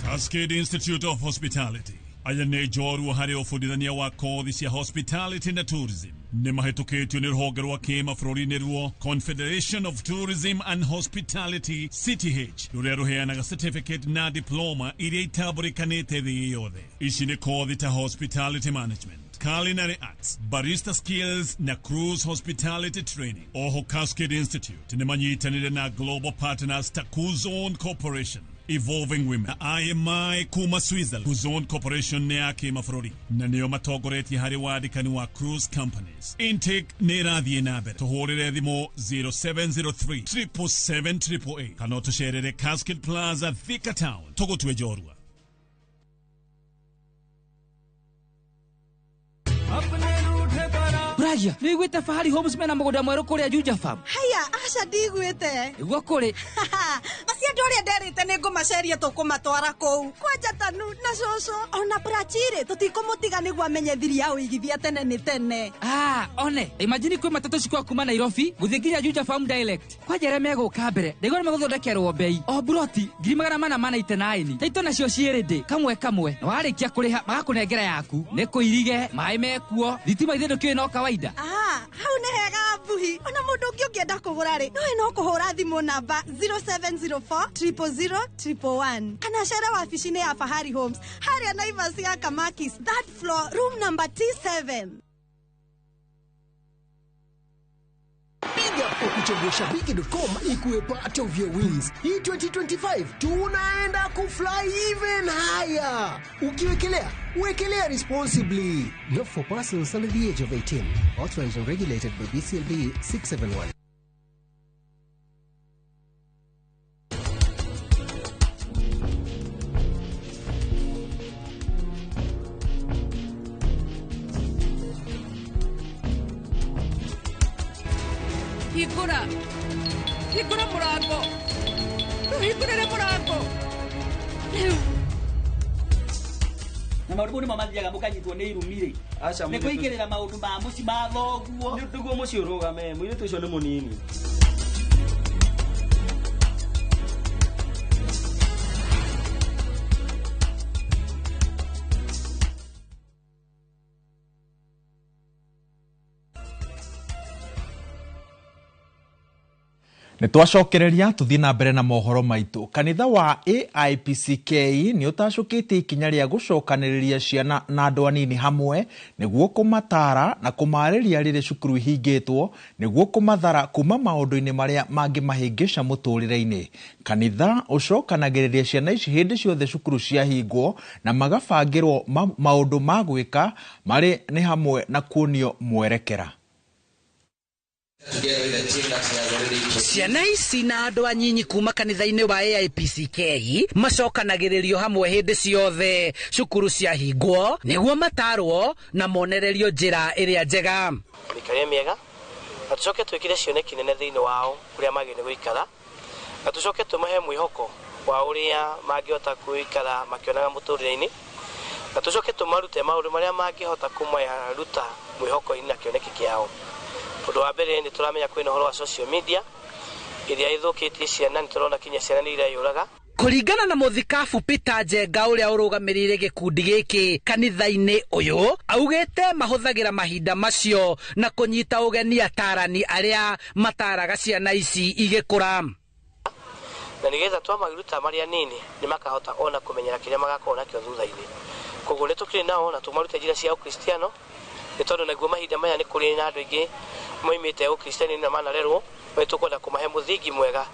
Cascade Institute of Hospitality. Aya nä njorua harä å bundithania wa kothi cia hospitality na tourism nä mahätũkĩtio nĩ rũhonge rwa kĩmabũrũri-inĩ ruo Confederation of Tourism and Hospitality CTH rũrĩa rũheanaga certificate na diploma iria itambũrĩkanĩte thĩ yothe. Ici nĩ kothi ta hospitality management, culinary arts, barista skills na cruise hospitality training. Oho Cascade Institute nĩ manyitanĩire na global partners ta Kuzone Corporation, Evolving Women, IMI kuma Switzerland, Kuzone Corporation ne yake mafurori na niyo matogoretie hari wadikani wa cruise companies. Intake ne radhi na mbere. Tuhorere thimo 0703 777 kana tusherere Cascade Plaza Thika Town togotwe jorua. Bragia, ni gwite Fahari Homes mena mugoda mweru kuria Juja Farm. Haya, aca ndigwite. Igwa kuri. Acia ndoria nderite ni ngumaceria tukumatwara kou. Kwanja tanu na coco. Ona brachire tutikumutiga niguo amenyethiri ya uigithia tene ni tene. One. Imagine kwe matatu cikwa kuma Nairobi guthie nginya Juja Farm direct. Kwanja re meguka mbere. Ndigore meguthondekerwo bei. O broti 489. Taito nacio cierede kamwe. Na warikia kuriha magakunengera yaku. Ni kuirige, mai mekuo. Thitima ithindu kio no kawaida. Hau ne hega buhi. Ona mundu ungi ungienda kugura ri. No kuhura thimu namba 0704 000 111. Kana cera wabici-ini ya Fahari Homes. Haria Naivas ya Kamakis, that floor, room number T7. Piga kuchongoshabiki.com ikuwe part of your wins. Hii 2025 tunaenda kufly even higher. Ukiwekelea, wekelea responsibly. Not for persons under the age of 18. Authorized and regulated by BCLB 671. Hikura murango. Hikurere murango. Na maundu mama thiaga mukanyitwo ni irumire. Acha mu. Nikuigirira maundu ma muci ma thoguo. Ni nduguo muci urugame. Mwiritu ucio ni munini. Nĩ twacokereria tuthie na mbere na mohoro maitu. Kanitha wa IEBC ni utacukĩtie ikinya rĩa gucokanĩrĩria ciana na andũ anini hamwe nĩguo kũmatara na kũmarĩria rĩrĩ cukuru ihingĩtwo nĩguo kũmathara kuma maũndũ-inĩ marĩa mangĩmahĩngĩca mũtũrĩre-inĩ. Kanitha ũcokanagĩrĩria ciana ici hĩndĩ ciothe cukuru ciahingwo na magabangĩrwo maũndũ ma gwĩka marĩ nĩ hamwe na kuonio mwerekera. Ciana ici na andu anyinyi kuma kanitha-ini wa IEBC macokanagĩrĩrio hamwe hindi ciothe cukuru ciahingwo nĩguo matarwo na monererio njĩra ĩrĩa njega. Mĩikarĩre mĩega na tucoke twĩkĩre cioneki nene thĩinĩ wao ũrĩa magĩrĩire gũikara na tucoke tũmahe mwĩhoko wa ũrĩa mangĩhota gũikara makĩonaga mũtũrĩre-inĩ na tucoke tũmarute maũndũ marĩa mangĩhota kũmaruta mwĩhoko-inĩ na kĩoneki kĩao. Ũndũ wa mbere nĩ tũramenya kwĩna ũhoro wa social media iria ithũkĩtie ciana, nĩ tũrona kinya ciana nĩ ireyũraga. Kũringana na mũthikabu Peter Njenga ũrĩa ũrũgamĩrĩire gĩkundi gĩkĩ kanitha-inĩ ũyũ, augĩte mahũthagĩra mahinda macio na kũnyita ũgeni atarani arĩa mataraga ciana ici igĩkũra. Na nĩgetha twamaruta marĩ anini nĩ makahota ona kũmenyera kĩrĩa magakorwo nakĩo thutha-inĩ. Koguo nĩ tũkĩrĩ nao na tũmarute njĩra cia ũkristiano nĩ tondũ naguo mahinda maya nĩ kũrĩ na andũ aingĩ moimĩte ũkristiano na manarerwo tukwenda kumahe muthingi mwega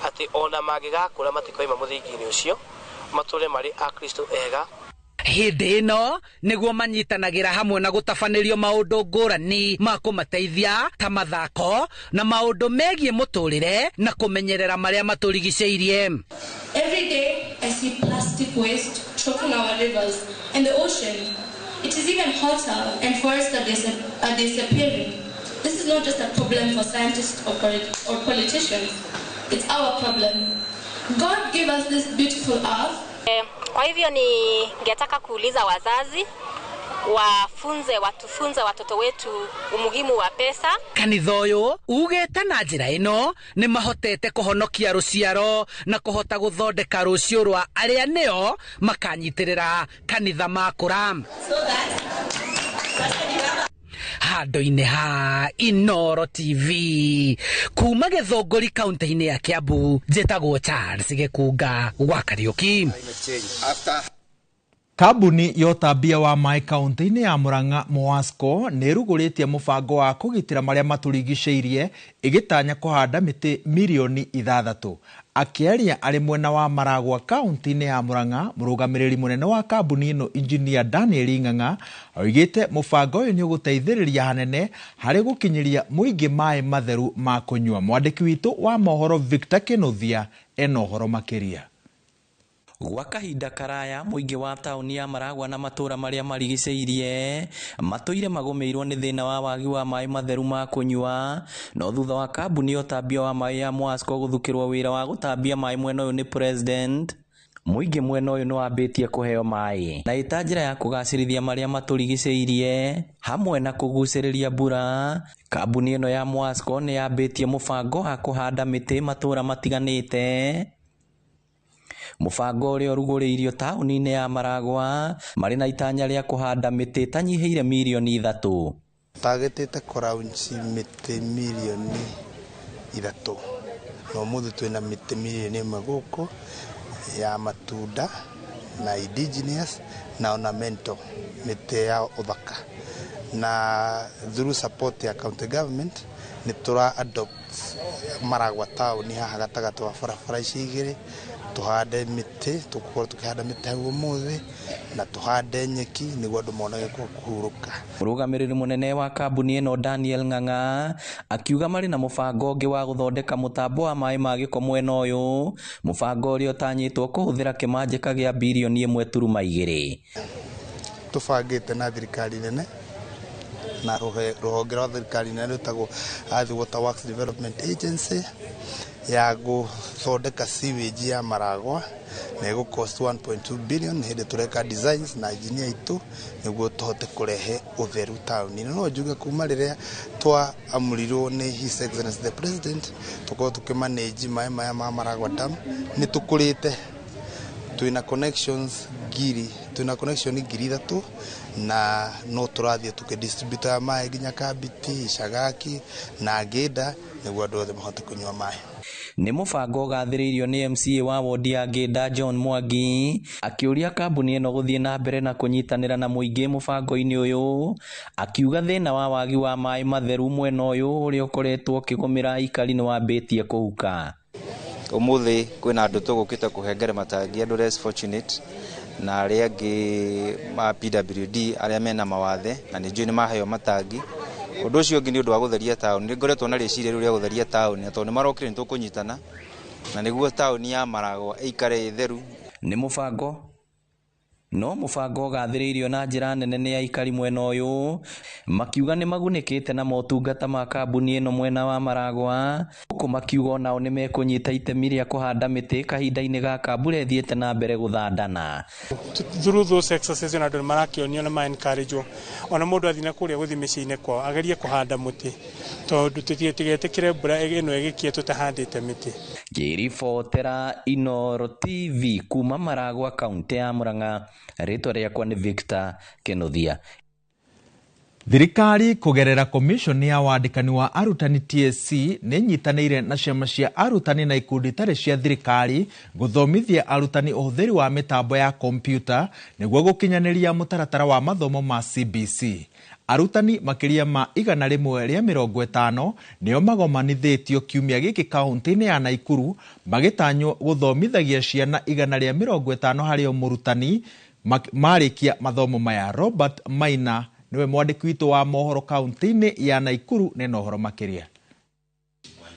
ati ona mangigakura matikoima muthingi-ini ucio mature mari a Kristo ega. Hindi ino niguo manyitanagira hamwe na gutabanĩrio maundu ngũrani ma kũmateithia ta mathako na maundu megie muturire na kumenyerera maria maturigicĩirie. Every day I see plastic waste choking our rivers and the ocean. It is even hotter and forests are disappearing. This is not just a problem for scientists or politicians. It's our problem. God gave us this beautiful earth. Kwa hivyo ningetaka kuuliza wazazi watufunze watoto wetu umuhimu wa pesa. Kanitha uyu ugite na njira ino ni mahotete kuhonokia ruciaro na kuhota guthondeka rucio rwa aria nio makanyitirira kanitha makura. Handu-ini ha Inoro TV kuma Githunguri kaunti-ini ya Kiambu, njitagwo Charles Gikunga gwa Kariuki. Kambuni ya ũtambia wa maĩ kaunti-inĩ ya Murang'a Moasco nĩ ĩrugũrĩtie mũbango wa kũgitĩra marĩa matũrigicĩirie ĩgĩtanya kũhanda mĩtĩ milioni 6. Akĩaria arĩ mwena wa Maragwa kaunti-inĩ ya Murang'a, mũrũgamĩrĩri mũnene wa kambuni ĩno Engineer Daniel Ng'ang'a oigĩte mũbango ũyũ nĩ ũgũteithĩrĩria hanene harĩ gũkinyĩria mũingĩ maĩ matheru ma kũnyua. Mwandĩki witũ wa mohoro Victor Kĩnuthia ena ũhoro makĩria. Gwa kahinda karaya muingi wa tauni ya Maragwa na matura maria marigicĩirie matũire magũmĩirwo nĩ thĩna wa wagi wa maĩ matheru ma kũnyua, no thutha wa kambuni ya ũtambia wa maĩ ya Moasco gũthukĩrwo wĩra wa gũtambia maĩ mwena ũyũ nĩ president, muingi mwena ũyũ nĩ wambĩtie kũheo maĩ na ĩta njĩra ya kũgacĩrithia maria matũrigicĩirie hamwe na kũgucĩrĩria mbura. Kambuni ĩno ya Moasco nĩ yambĩtie mũbango wa kũhanda mĩtĩ matũra matiganĩte. Mũbango ũrĩa ũrugũrĩirio taũni-inĩ ya Maragwa marĩ na itanya rĩa kũhanda mĩtĩ ĩtanyihĩire milioni 3. Targetĩte kũraunci mĩtĩ milioni 3. No mũthĩ twĩna mĩtĩ milioni 1 gũkũ ya matunda na indigenous na ornamental, mĩtĩ ya ũthaka. Na through support ya county government nĩ tũra adopt Maragwa taũni haha gatagatĩ wa barabara ici igĩrĩ, tuhande mĩtĩ, tukorwo tukihanda mĩtĩ hau ũmũthĩ na tuhande nyeki nĩguo andũ monage kũhurũka. Mũrũgamĩrĩri mũnene wa kambuni ĩno Daniel Ng'ang'a akiuga marĩ na mũbango ũngĩ wa gũthondeka mũtambo wa maĩ ma gĩko mwena ũyũ, mũbango ũrĩa ũtanyĩtwo kũhũthĩra kĩmanjĩka gĩa bilioni 1.2. Tũbangĩte na thirikari nene na rũhonge rwa thirikari nene rwĩtagwo Earth Water Works Development Agency ya gũthondeka sewage ya Maragwa na ĩgũ cost 1.2 billion. Hĩndĩ tũreka designs na engineer itũ nĩguo tũhote kũrehe ũtheru taũni-inĩ. No njuge kuma rĩrĩa twaamũrirwo nĩ His Excellency the President tũkorwo tũkĩmanage maĩ maya ma Maragwa Dam, nĩ tũkũrĩte twĩna connections ngiri 3 na no tũrathiĩ tũkĩdistribute maĩ nginya Kabiti, Shagaki na Ngĩnda nĩguo andũ othe mahote kũnyua maĩ. Nĩ mũbango ũgathĩrĩirio nĩ MCA wa wodi ya Ngĩnda John Mwangi akĩũria kambuni ĩno gũthiĩ na mbere na kũnyitanĩra na mũingĩ mũbango-inĩ ũyũ, akiuga thĩna wa wagi wa maĩ matheru mwena ũyũ ũrĩa ũkoretwo ũkĩgũmĩra aikari nĩ wambĩtie kũhuka. Ũmũthĩ kwĩna andũ tũgũkĩte kũhengere matangi, andũ less fortunate na arĩa angĩ ma PWD arĩa mena mawathe na nĩ njũĩ nĩ maheo matangi. Ũndũ ũcio ũngĩ nĩ ũndũ wa gũtheria taũni. Nĩ ngoretwo na rĩciria rĩu rĩa gũtheria taũni na tondũ nĩ marokire nĩ tũkũnyitana na nĩguo taũni ya Maragwa ĩikare ĩtheru. Nĩ mũbango ũgathĩrĩirio na njĩra nene nĩ aikari mwena ũyũ, makiuga nĩ magunĩkĩte na motungata ma kambuni ĩno mwena wa Maragwa, gũkũ makiuga onao nĩ mekũnyita itemi rĩa kũhanda mĩtĩ kahinda-inĩ gaka mbura ĩthiĩte na mbere gũthandana. Through those exercises andũ nĩ marakĩonio na ma-encourage ona mũndũ athiĩ na kũrĩa gũthiĩ mĩciĩ-inĩ kwao agerie kũhanda mũtĩ, tondũ tũtigetĩkĩre mbura ĩno ĩgĩkie tũtahandĩte mĩtĩ. Ngĩribotera Inoro TV kuma Maragwa kaunti ya Murang'a, rĩtwa rĩakwa nĩ Victor Kĩnuthia. Thirikari kũgerera commission ya wandĩkani wa arutani TSC nĩ nyitanĩire na ciama cia arutani na ikundi itarĩ cia thirikari gũthomithia arutani ũhũthĩri wa mĩtambo ya kompyuta nĩguo gũkinyanĩria mũtaratara wa mathomo ma CBC. arutani makiria ma 150 nio magomanithitio kiumia giki kaunti-ini ya Naikuru magitanywo guthomithagia ciana 150 hari o murutani marikia mathomo maya. Robert Maina niwe mwandiki witu wa mohoro kaunti-ini ya Naikuru neno horo makiria.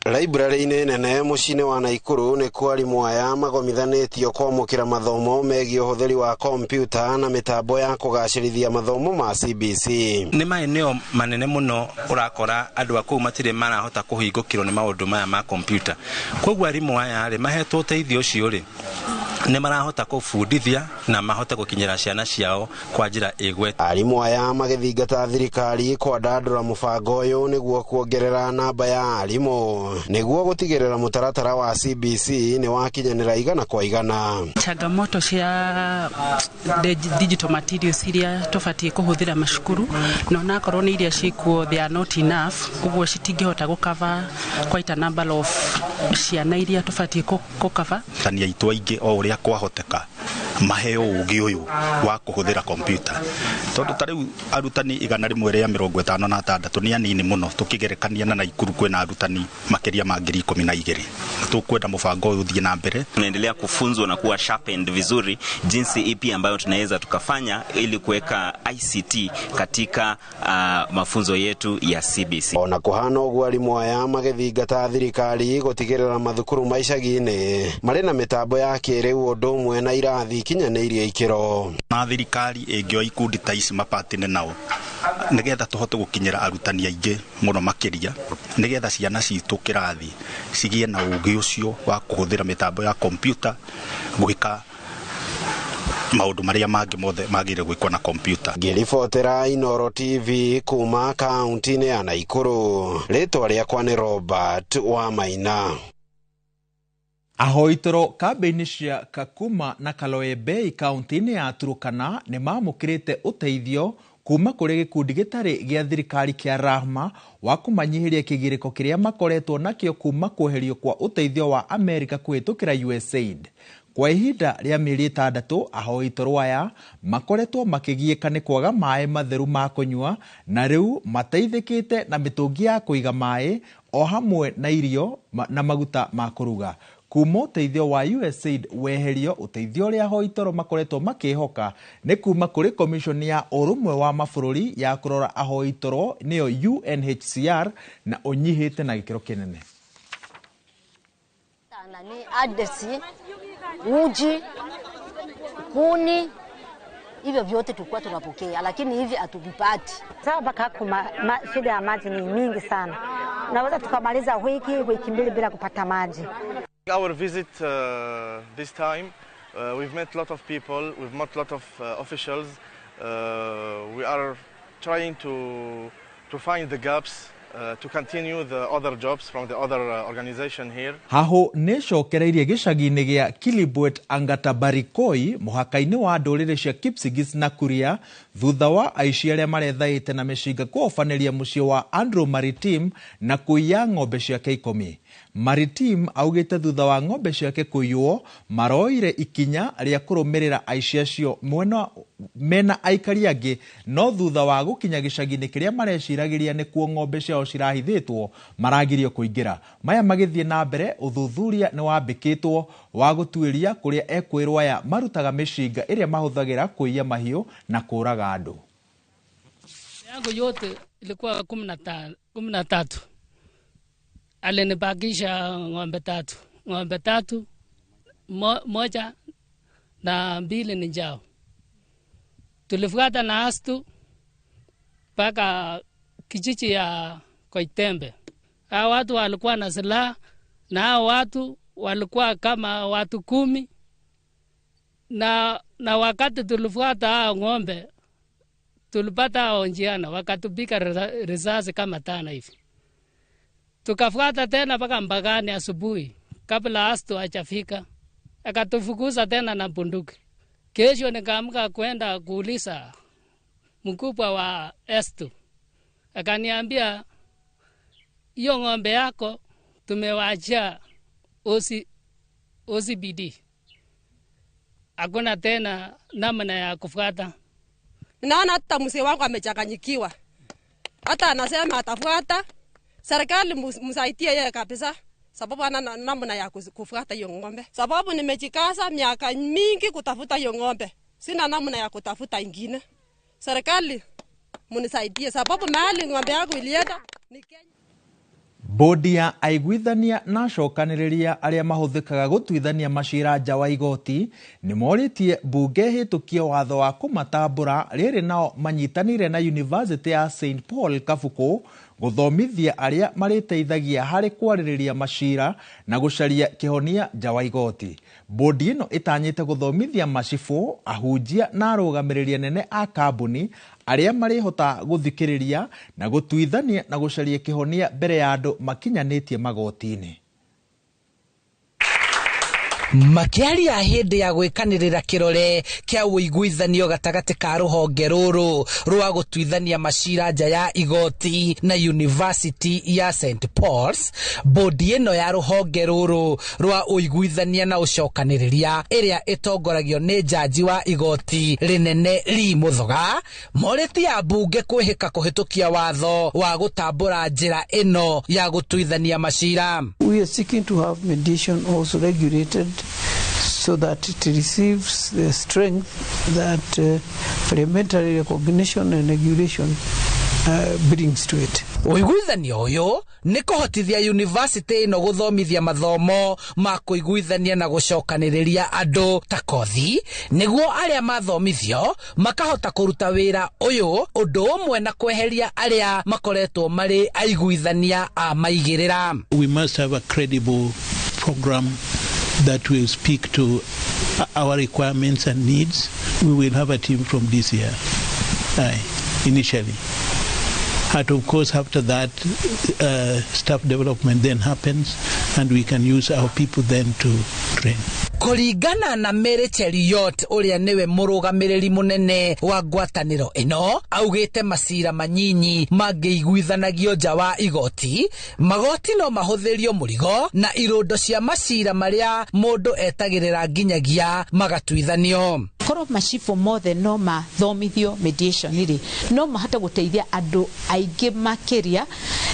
Library-inĩ nene mũciĩ-inĩ wa Naikuru nĩ kwarimu aya magomithanĩtio kwamũkĩra mathomo megiĩ ũhũthĩri wa kompyuta na mĩtambo ya kũgacĩrithia mathomo ma CBC. Nĩ maeneo manene mũno ũrakora andũ a kũu matirĩ marahota kũhingũkĩrwo nĩ maũndũ maya ma kompyuta. Koguo arimũ aya rĩ mahetwo ũteithio ũcio rĩ nĩ marahota kũbundithia na mahote gũkinyĩra ciana ciao kwa njĩra ĩgwete. Arimũ aya magĩthingata thirikari kwandandũra mũbango ũyũ nĩguo kuongerera namba ya arimũ nĩguo gũtigĩrĩra mũtaratara wa CBC nĩ wakinyanĩra igana kwa igana. Changamoto cia digital materials iria tũbatie kũhũthĩra macukuru no nakorwo nĩ iria cikuo they are not enough, ũguo citingĩhota gũcover quite a number of ciana iria tũbatie gũcover. Tania itũ aingĩ o ũrĩa kwahoteka maheo ũgĩ ũyũ wa kũhũthĩra kompyuta, tondũ tarĩu arutani 156 nĩ anini mũno tũkĩgerekania na Naikuru kwĩna arutani makiria ma 12,000. Tukwenda mpango huu uthie na mbele. Tunaendelea kufunzwa na kuwa sharpened vizuri jinsi ipi ambayo tunaweza tukafanya ili kuweka ICT katika mafunzo yetu ya CBC. Ona kuhana ũguo arimũ aya magĩthingata thirikari gũtigĩrĩra mathukuru ma icagi-inĩ marĩ na mĩtambo ya kĩrĩu ũndũ ũmwe na irathi kinyanĩirie ikĩro. Na thirikari ĩngĩoya ikundi ta ici mapatine nao nigetha tuhote gukinyira arutani aingĩ mũno makĩria nigetha ciana citũ kĩrathi cigie na ũgĩ ũcio wa kũhũthĩra mĩtambo ya kompyuta gwĩka maũndũ marĩa mangĩ mothe magĩrĩire gwĩkwo na kompyuta. Ngĩribotera Inooro TV kuma kaunti-inĩ ya Naikuru, rĩtwa rĩakwa nĩ Robert wa Maina. Ahoi toro kambĩini cia Kakuma na Kaloebei kaunti-inĩ ya Turkana nĩ mamũkĩrĩte ũteithio kuma kũrĩ gĩkundi gĩtarĩ gĩa thirikari kĩa Rahma wa kũmanyihĩria kĩgirĩko kĩrĩa makoretwo nakĩo kuma kweherio kwa ũteithio wa Amerika kũhĩtũkĩra USAID. Kwa ihinda rĩa mĩeri 6 ahoi toro aya makoretwo makĩgiĩka nĩ kwaga maĩ matheru ma kũnyua na rĩu mateithĩkĩte na mĩtũngi ya kũiga maĩ o hamwe na irio na maguta ma kũruga. Kuma ũteithio wa USAID weherio, ũteithio ũrĩa ahoi toro makoretwo makĩhoka nĩ kuma kũrĩ Commission ya Ũrũmwe wa Mabũrũri ya kũrora ahoi toro nĩyo UNHCR na ũnyihĩte na gĩkĩro kĩnene. Ni adesi, uji, kuni, hivyo vyote tulikuwa tunapokea, lakini hivi hatuvipati. Sawa mpaka shida ya maji ni mingi sana. Unaweza tukamaliza wiki mbili bila kupata maji. Our visit this time, we've met a lot of people, we've met a lot of officials. We are trying to find the gaps, to continue the other jobs from the other organization here. Haho nĩcokereirie gĩcagi-inĩ gĩa Kilibwet Angata Barikoi mũhaka-inĩ wa ndũrĩrĩ cia Kipsigis na Kuria thutha wa aici arĩa marethaĩte na mĩcinga kũhobanĩria mũciĩ wa Andrew Maritim na kũiya ng'ombe ciake 10. Maritim augĩte thutha wa ng'ombe ciake kũiywo maroire ikinya rĩa kũrũmĩrĩra aici acio mena aikari angĩ, no thutha wa gũkinya gĩcagi-inĩ kĩrĩa mareciragĩria nĩkuo ng'ombe ciao cirahithĩtwo maragirio kũingĩra. Maya magĩthiĩ na mbere ũthuthuria nĩ wambĩkĩtwo wa gũtuĩria kũrĩa ekwĩrwo aya marutaga mĩcinga ĩrĩa mahũthagĩra kũiya mahiũ na kũraga andũ. Yangu yote ilikuwa 13. Alinibakisha ng'ombe tatu, moja na 2 ni njao. Tulifuata na astu mpaka kijiji ya Koitembe. Hao watu walikuwa na silaha na hao watu walikuwa kama watu 10 na wakati tulifuata hao ng'ombe tulipata hao njiana wakatupika risasi kama 5 hivi. Tukafuata tena mpaka Mbagani asubuhi kabla astu hajafika, akatufukuza tena na bunduki. Kesho nikaamka kwenda kuuliza mkubwa wa Estu, akaniambia hiyo ng'ombe yako tumewaachia OCBD, hakuna tena namna ya kufuata. Naona hata mzee wangu amechanganyikiwa. hata anasema atafuata. Serikali msaidie yeye kabisa, sababu ana namna ya kufuata hiyo ng'ombe. Sababu nimejikaza miaka mingi kutafuta hiyo ng'ombe, sina namna ya kutafuta ingine. Serikali munisaidie, sababu mahali ng'ombe yangu ilienda ni Kenya. Bodi ya aiguithania na cokanĩrĩria arĩa mahũthĩkaga gũtuithania macira nja wa igoti nĩ morĩtie mbunge hĩtũkie watho wa kũmatambũra rĩrĩ nao manyitanĩire na University ya St Paul Kabuku gũthomithia arĩa marĩteithagia harĩ kwarĩrĩria macira na gũcaria kĩhonia nja wa igoti. Bodi ĩno ĩtanyĩte gũthomithia macibũ, ahunjia na arũgamĩrĩri nene a kambuni arĩa marĩhota gũthikĩrĩria na gũtuithania na gũcaria kĩhonia mbere ya andũ makinyanĩtie magoti-inĩ. Makiaria hindi ya gwikanirira kirore kia uiguithanio gatagati ka ruhonge ruru rwa gutuithania macira nja ya igoti na University ya St Paul's, bodi ino ya ruhonge ruru rwa uiguithania na ucokaniriria iria itongoragio ni jaji wa igoti rinene Lee Muthoga morĩtie ambunge kwĩhĩka kũhĩtũkia watho wa gũtambũra njĩra ino ya gutuithania macira. We are seeking to have mediation also regulated so that it receives the strength that parliamentary recognition and regulation brings to it. Uiguithanio uyu ni kuhotithia university ino guthomithia mathomo ma kuiguithania na gucokaniriria andu ta kothi niguo aria mathomithio makahota kuruta wira uyu undu umwe na kweheria aria makoretwo mari aiguithania a maigirira. We must have a credible program that will speak to our requirements and needs. We will have a team from this year, initially. And of course, after that, staff development then happens, and we can use our people then to train. Kuringana na Mary Cheriot uria niwe murugamiriri munene wa ngwataniro ino augite macira manyinyi mangiiguithanagio nja wa igoti magoti no mahuthirio murigo na irundo cia macira maria mundu etagirira nginyagia magatuithanio. Koro macifo mothe no mathomithio mediation iri no mahata guteithia andu aingi makiria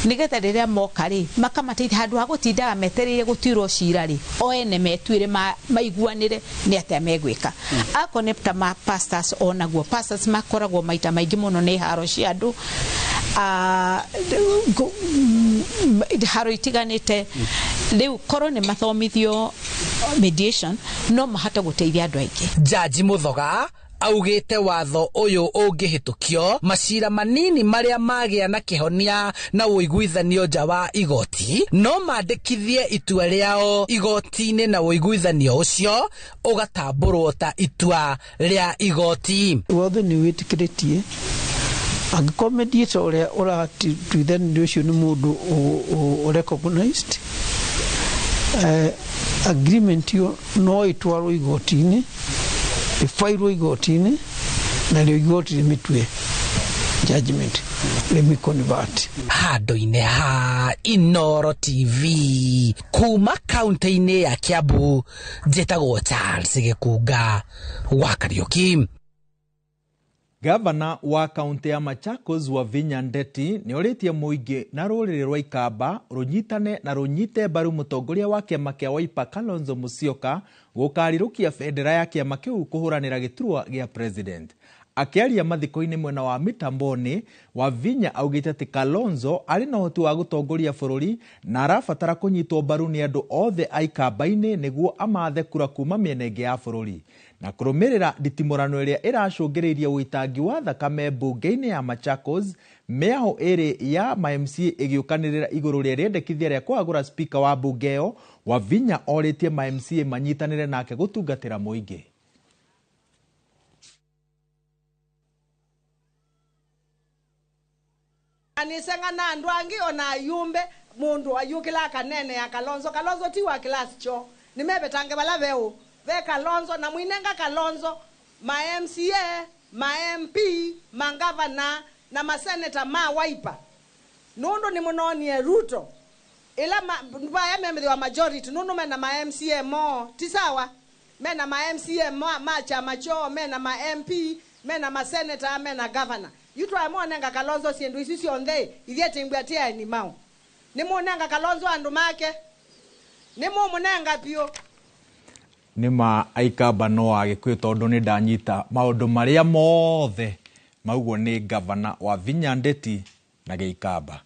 nigetha riria moka ri makamateithia handu ha gutindaga metereire gutuirwo cira ri o ene metuire maiguanire ni atia megwika. Akonepta ma pastors onaguo pastors makoragwo maita maingi muno ni haro cia andu haro itiganite riu koro ni mathomithio mediation no mahata guteithia andu aingi. Jaji Muthoga augite watho uyu ungihitukio macira manini maria magia na kihonia na uiguithanio nja wa igoti no mandikithie itua riao igoti-ini na uiguithanio ucio ugatamburwo ta itua ria igoti. Watho ni witikiritie angĩkorwo mediator ũrĩa ũratuithanio ũcio nĩ mũndũ recognized, agreement yo no itwarwo igoti-inĩ ifairwo igoti-inĩ na rĩo igoti rĩmĩtue judgment rĩmĩconvert. Handũ-inĩ ha Inoro TV kuma kaunti-inĩ ya Kiambu njĩtagwo Charles Gĩkunga wa Kariuki. Gavana wa kaunti ya Machakos Wavinya Ndeti ni oritie muingi na ruriri rwa Ikamba runyitane na runyite mbaru mutongoria wa kiama kia Wiper Kalonzo Musyoka gukarirukia bendera ya kiama kiu kuhuranira giturwa gia president. Akiaria mathiko-ini mwena wa mitamboni, Wavinya augite ati Kalonzo ari na uhoti wa gutongoria bururi na arabatara kunyitwo mbaru ni andu othe a Ikamba-ini niguo amathe kura kuma miena ingi ya bururi. Na kurumirira nditimurano iria iracungiriria uitangi wa thakame bunge-ini ya Machakos, miaho iri ya MMCA igiukanirira iguru ria riendekithia ria kwagura speaker wa bunge iyo, Wavinya oritie MMCA manyitanire nake gutungatira muingi. Anisenga na andu angi ona ayumbe mundu ayukila kanene ya Kalonzo ti wa class cho nimebetange bala veo ve Kalonzo na mwinenga Kalonzo ma MCA ma MP ma governor na ma senator ma Wiper nundu ni munonie Ruto ila ba membe wa majority nundu mena ma MCA mo tisawa mena ma MCA ma chama cho mena ma MP mena ma senator mena governor yutwa monenga Kalonzo siendu isisi onde ithie ngwatia ni mau ni monenga Kalonzo andu make ni monenga pio nima aikamba no agikuyu tondu ni ndanyita maundu maria mothe maugo ni governor wa Vinya Ndeti na Geikamba.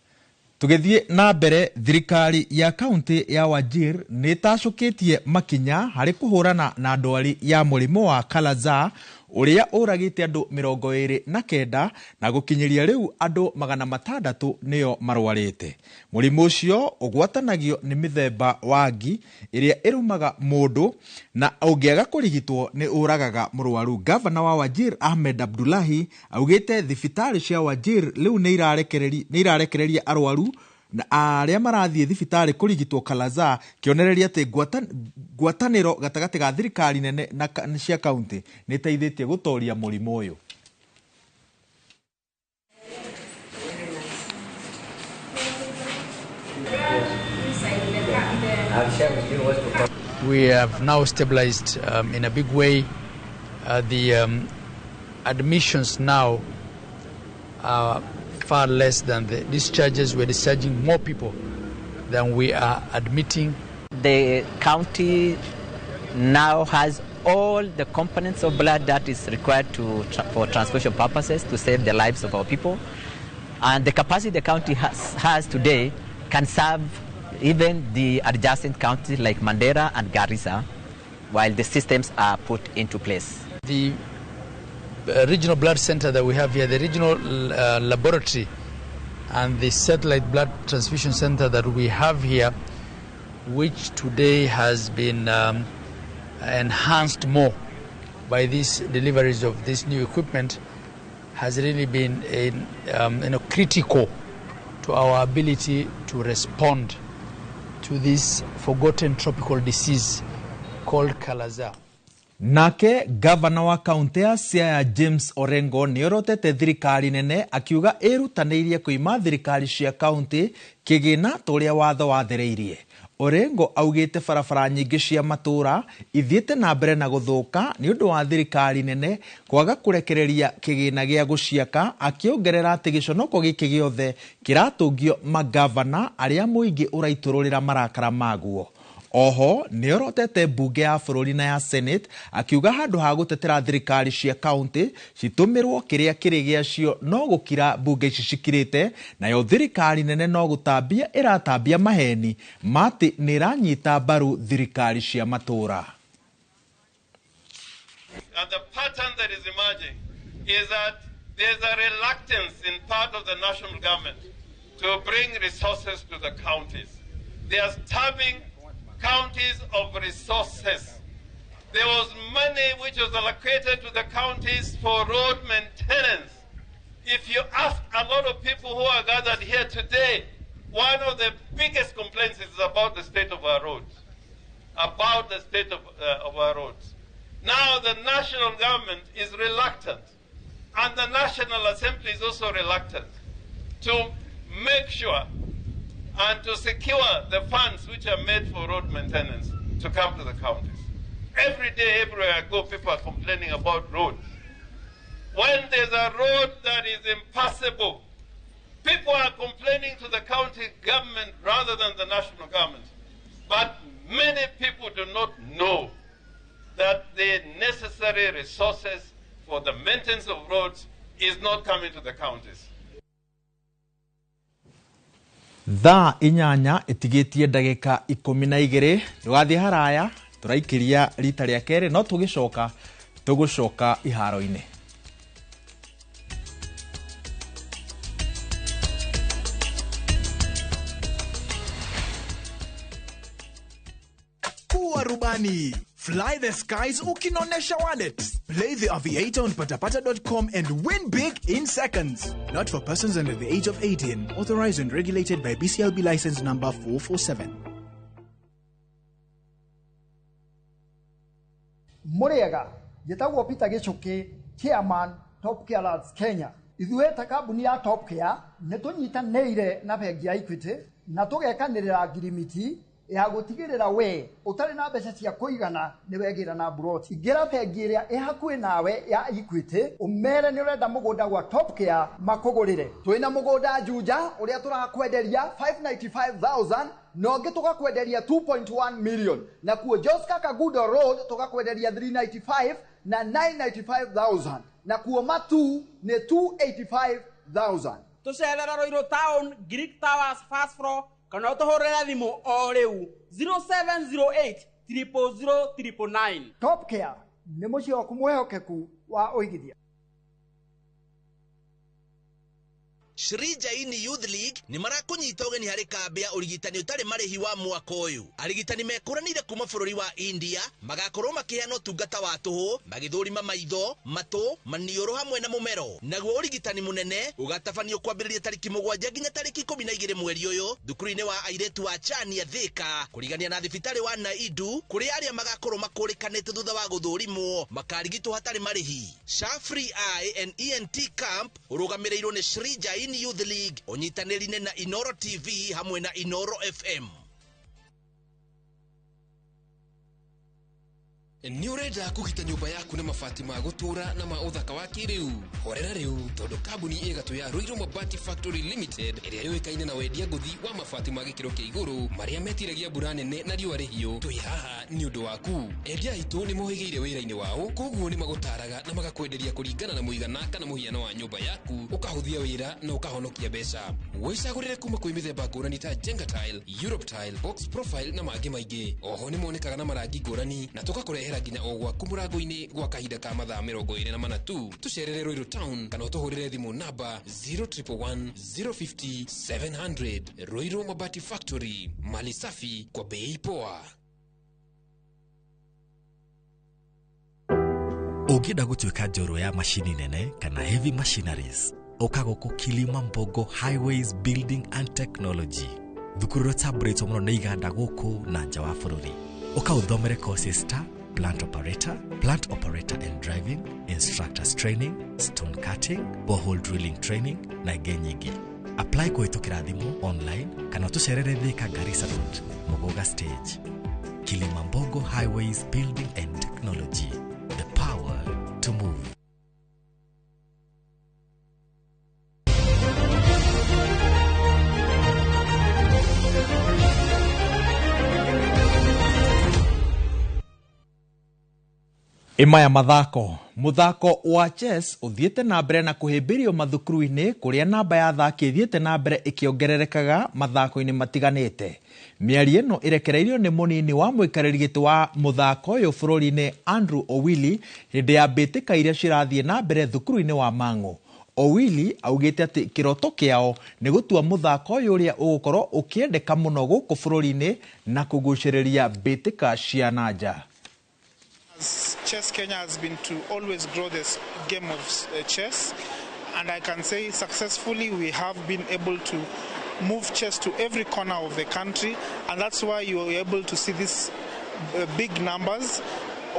Tugithie na mbere, thirikari ya kaunti ya Wajir ni tacukitie makinya hari kuhurana na ndwari ya murimo wa Kalaza uria uragite andu 29 na gukinyiria riu andu 600 niyo marwarite. Murimo ucio ugwatanagio ni mithemba wangi iria irumaga mundu na ungiaga kurigitwo ni uragaga murwaru. Governor wa Wajir Ahmed Abdullahi augite thibitari cia Wajir riu ni irarekereria arwaru na aria marathie thibitari kurigitwo Kalaza, kionereria ati gwataniro gatagati ga thirikari nene na cia kaunti ni teithitie gutoria murimo uyu. We have now stabilized in a big way. The admissions now are far less than the discharges. We're discharging more people than we are admitting. The county now has all the components of blood that is required for transfusion purposes to save the lives of our people. And the capacity the county has today can serve even the adjacent counties like Mandera and Garissa while the systems are put into place. The regional blood center that we have here, the regional laboratory and the satellite blood transfusion center that we have here, which today has been enhanced more by these deliveries of this new equipment, has really been critical to our ability to respond to this forgotten tropical disease called Kalaza. Nake governor wa kaunti ya Siaya James Orengo ni orotete thirikari nene akiuga irutaneirie kuima thirikari cia kaunti kigina turia watho wathereirie. Orengo augite barabara nyingi cia matura ithiete na mbere na guthuka ni undu wa thirikari nene kwaga kurekereria kigina gia guciaka, akiongerera ati giconoko giki giothe kiratungio magavana aria muingi uraitururira marakara maguo. Oho ni orotete bunge ya bururi na ya Senate akiuga handu ha gutetera thirikari cia county citumirwo kiria kiri giacio no gukira bunge ici cikirite, nayo thirikari nene no gutambia iratambia maheni mati ni iranyita mbaru thirikari cia matura. And the pattern that is emerging is that there's a reluctance in part of the national government to bring resources to the counties. They are starving counties of resources. There was money which was allocated to the counties for road maintenance. If you ask a lot of people who are gathered here today, one of the biggest complaints is about the state of our roads. About the state of our roads. Now the national government is reluctant, and the National Assembly is also reluctant to make sure and to secure the funds which are made for road maintenance to come to the counties. Every day, everywhere I go, people are complaining about roads. When there's a road that is impassable, people are complaining to the county government rather than the national government. But many people do not know that the necessary resources for the maintenance of roads is not coming to the counties. Thaa inyanya itigitie ndagika 12 tugathie haraya turaikiria rita ria kere no tugucoka iharo-ini. Kuwa rubani, fly the skies ukinonesha wallet. Play the Aviator on patapata.com and win big in seconds. Not for persons under the age of 18. Authorized and regulated by BCLB license number 447. Muriega, yetagwo Peter Gichuki, Chairman, Top Care Lads Kenya. Ithueta kabuni ya Top Care, netunyitanĩire na bengi ya Equity, na tugekanĩrĩra ngirimiti ya gutigirira we utari na mbeca cia kuigana ni wegira na broti ingira bengi iria ihakui nawe ya Equity umere ni urenda mugunda gwa Top Care makugurire twina mugunda Juja uria turakwenderia 595,000 nongi tukakwenderia 2.1 million na kuo Joska Kagudo Road tukakwenderia 395 na 995,000 na kuo Matu ni 285,000 tucerera Roiro Town Greek Towers first floor kana utohorera thimu o riu 0708 000 Top Care ni mucio kumwehokeku wa oigithia. Shri Jaini Youth League ni marakunyita ugeni hari kambi ya urigitani utari marihi wa mwaka uyu. Arigitani mekuranire kuma bururi wa India magakorwo makiheana utungata wa tuhu, magithurima maitho, matu, manioro hamwe na mumero. Naguo urigitani munene ugatabanio kwambiriria tariki 7 nginya tariki 12 mweri uyu thukuru-ini wa airetu wa Chania Thika kurigania na thibitari wa Naidu kuri aria magakorwo makurikanite thutha wa guthurimwo makarigitwo hatari marihi. Shafri Eye and ENT Camp urugamirirwo ni Shri Jaini Youth League onyitanirine na Inoro TV hamwe na Inoro FM. Ni urenda kugita nyumba yaku na mabati ma gutura na ma uthaka wa kiriu horera riu tondu kambuni igatu ya Ruiru Mabati Factory Limited iria yoikaine na wendia nguthi wa mabati ma gikiro kia iguru maria metiragia mbura nene na riua rihio twi haha ni undu waku. Endia itu ni mohigeire wira-ini wao koguo ni magutaraga na magakwenderia kuringana na muigana kana muhiano wa nyumba yaku ukahuthia wira na ukahonokia mbeca. Wicagurire kuma kwi mithemba ngurani ta Jenga Tile, Europe Tile, Box Profile na mangi maingi. Oho ni monekaga na marangi ngurani na tugakurehera nginya o gwaku murango-ini gwa kahinda ka mathaa 24 tu. Tucerere Ruiru Town kana utuhurire thimu namba 0111 050 700. Ruiru Mabati Factory, mali safi kwa bei poa. Ungida gutuika njoro ya mashini nene kana heavy machineries ukagoku Kilima Mbogo Highways Building and Technology thukuru tabrito muno na iganda guku na nja wa bururi ukauthomere courses ta plant operator and driving, instructors training, stone cutting, borehole drilling training na genyigi. Apply kuhitukira thimu online kana tucerere Thika Garissa Road Mugoga Stage. Kilima Mbogo Highways Building and Technology, the power to move. Imaya muthako wa chess uthiete na mbere na kuhimbirio mathukuru-ini kuria namba ya athaki ithiete na mbere ikiongererekaga mathako-ini matiganite. Miari ino irekereirio ni munini wa muikariri giti wa muthako uyu bururi-ini Andrew Owili hindi ya mbitika iria cirathie na mbere thukuru-ini wa Mang'u. Owili augite ati kiroto kiao ni gutua muthako uyu uria ugukorwo ukiendeka muno guku bururi-ini na kuguciriria mbitika cia nanja. Chess Kenya has been to always grow this game of chess, and I can say successfully we have been able to move chess to every corner of the country, and that's why you are able to see these big numbers.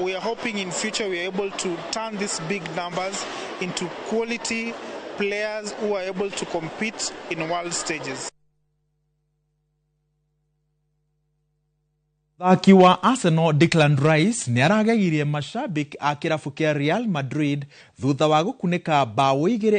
We are hoping in future we are able to turn these big numbers into quality players who are able to compete in world stages. Thaki wa Arsenal Declan Rice ni aragegirie mashabiki a kirabu kia Real Madrid thutha wa gukunika bao igire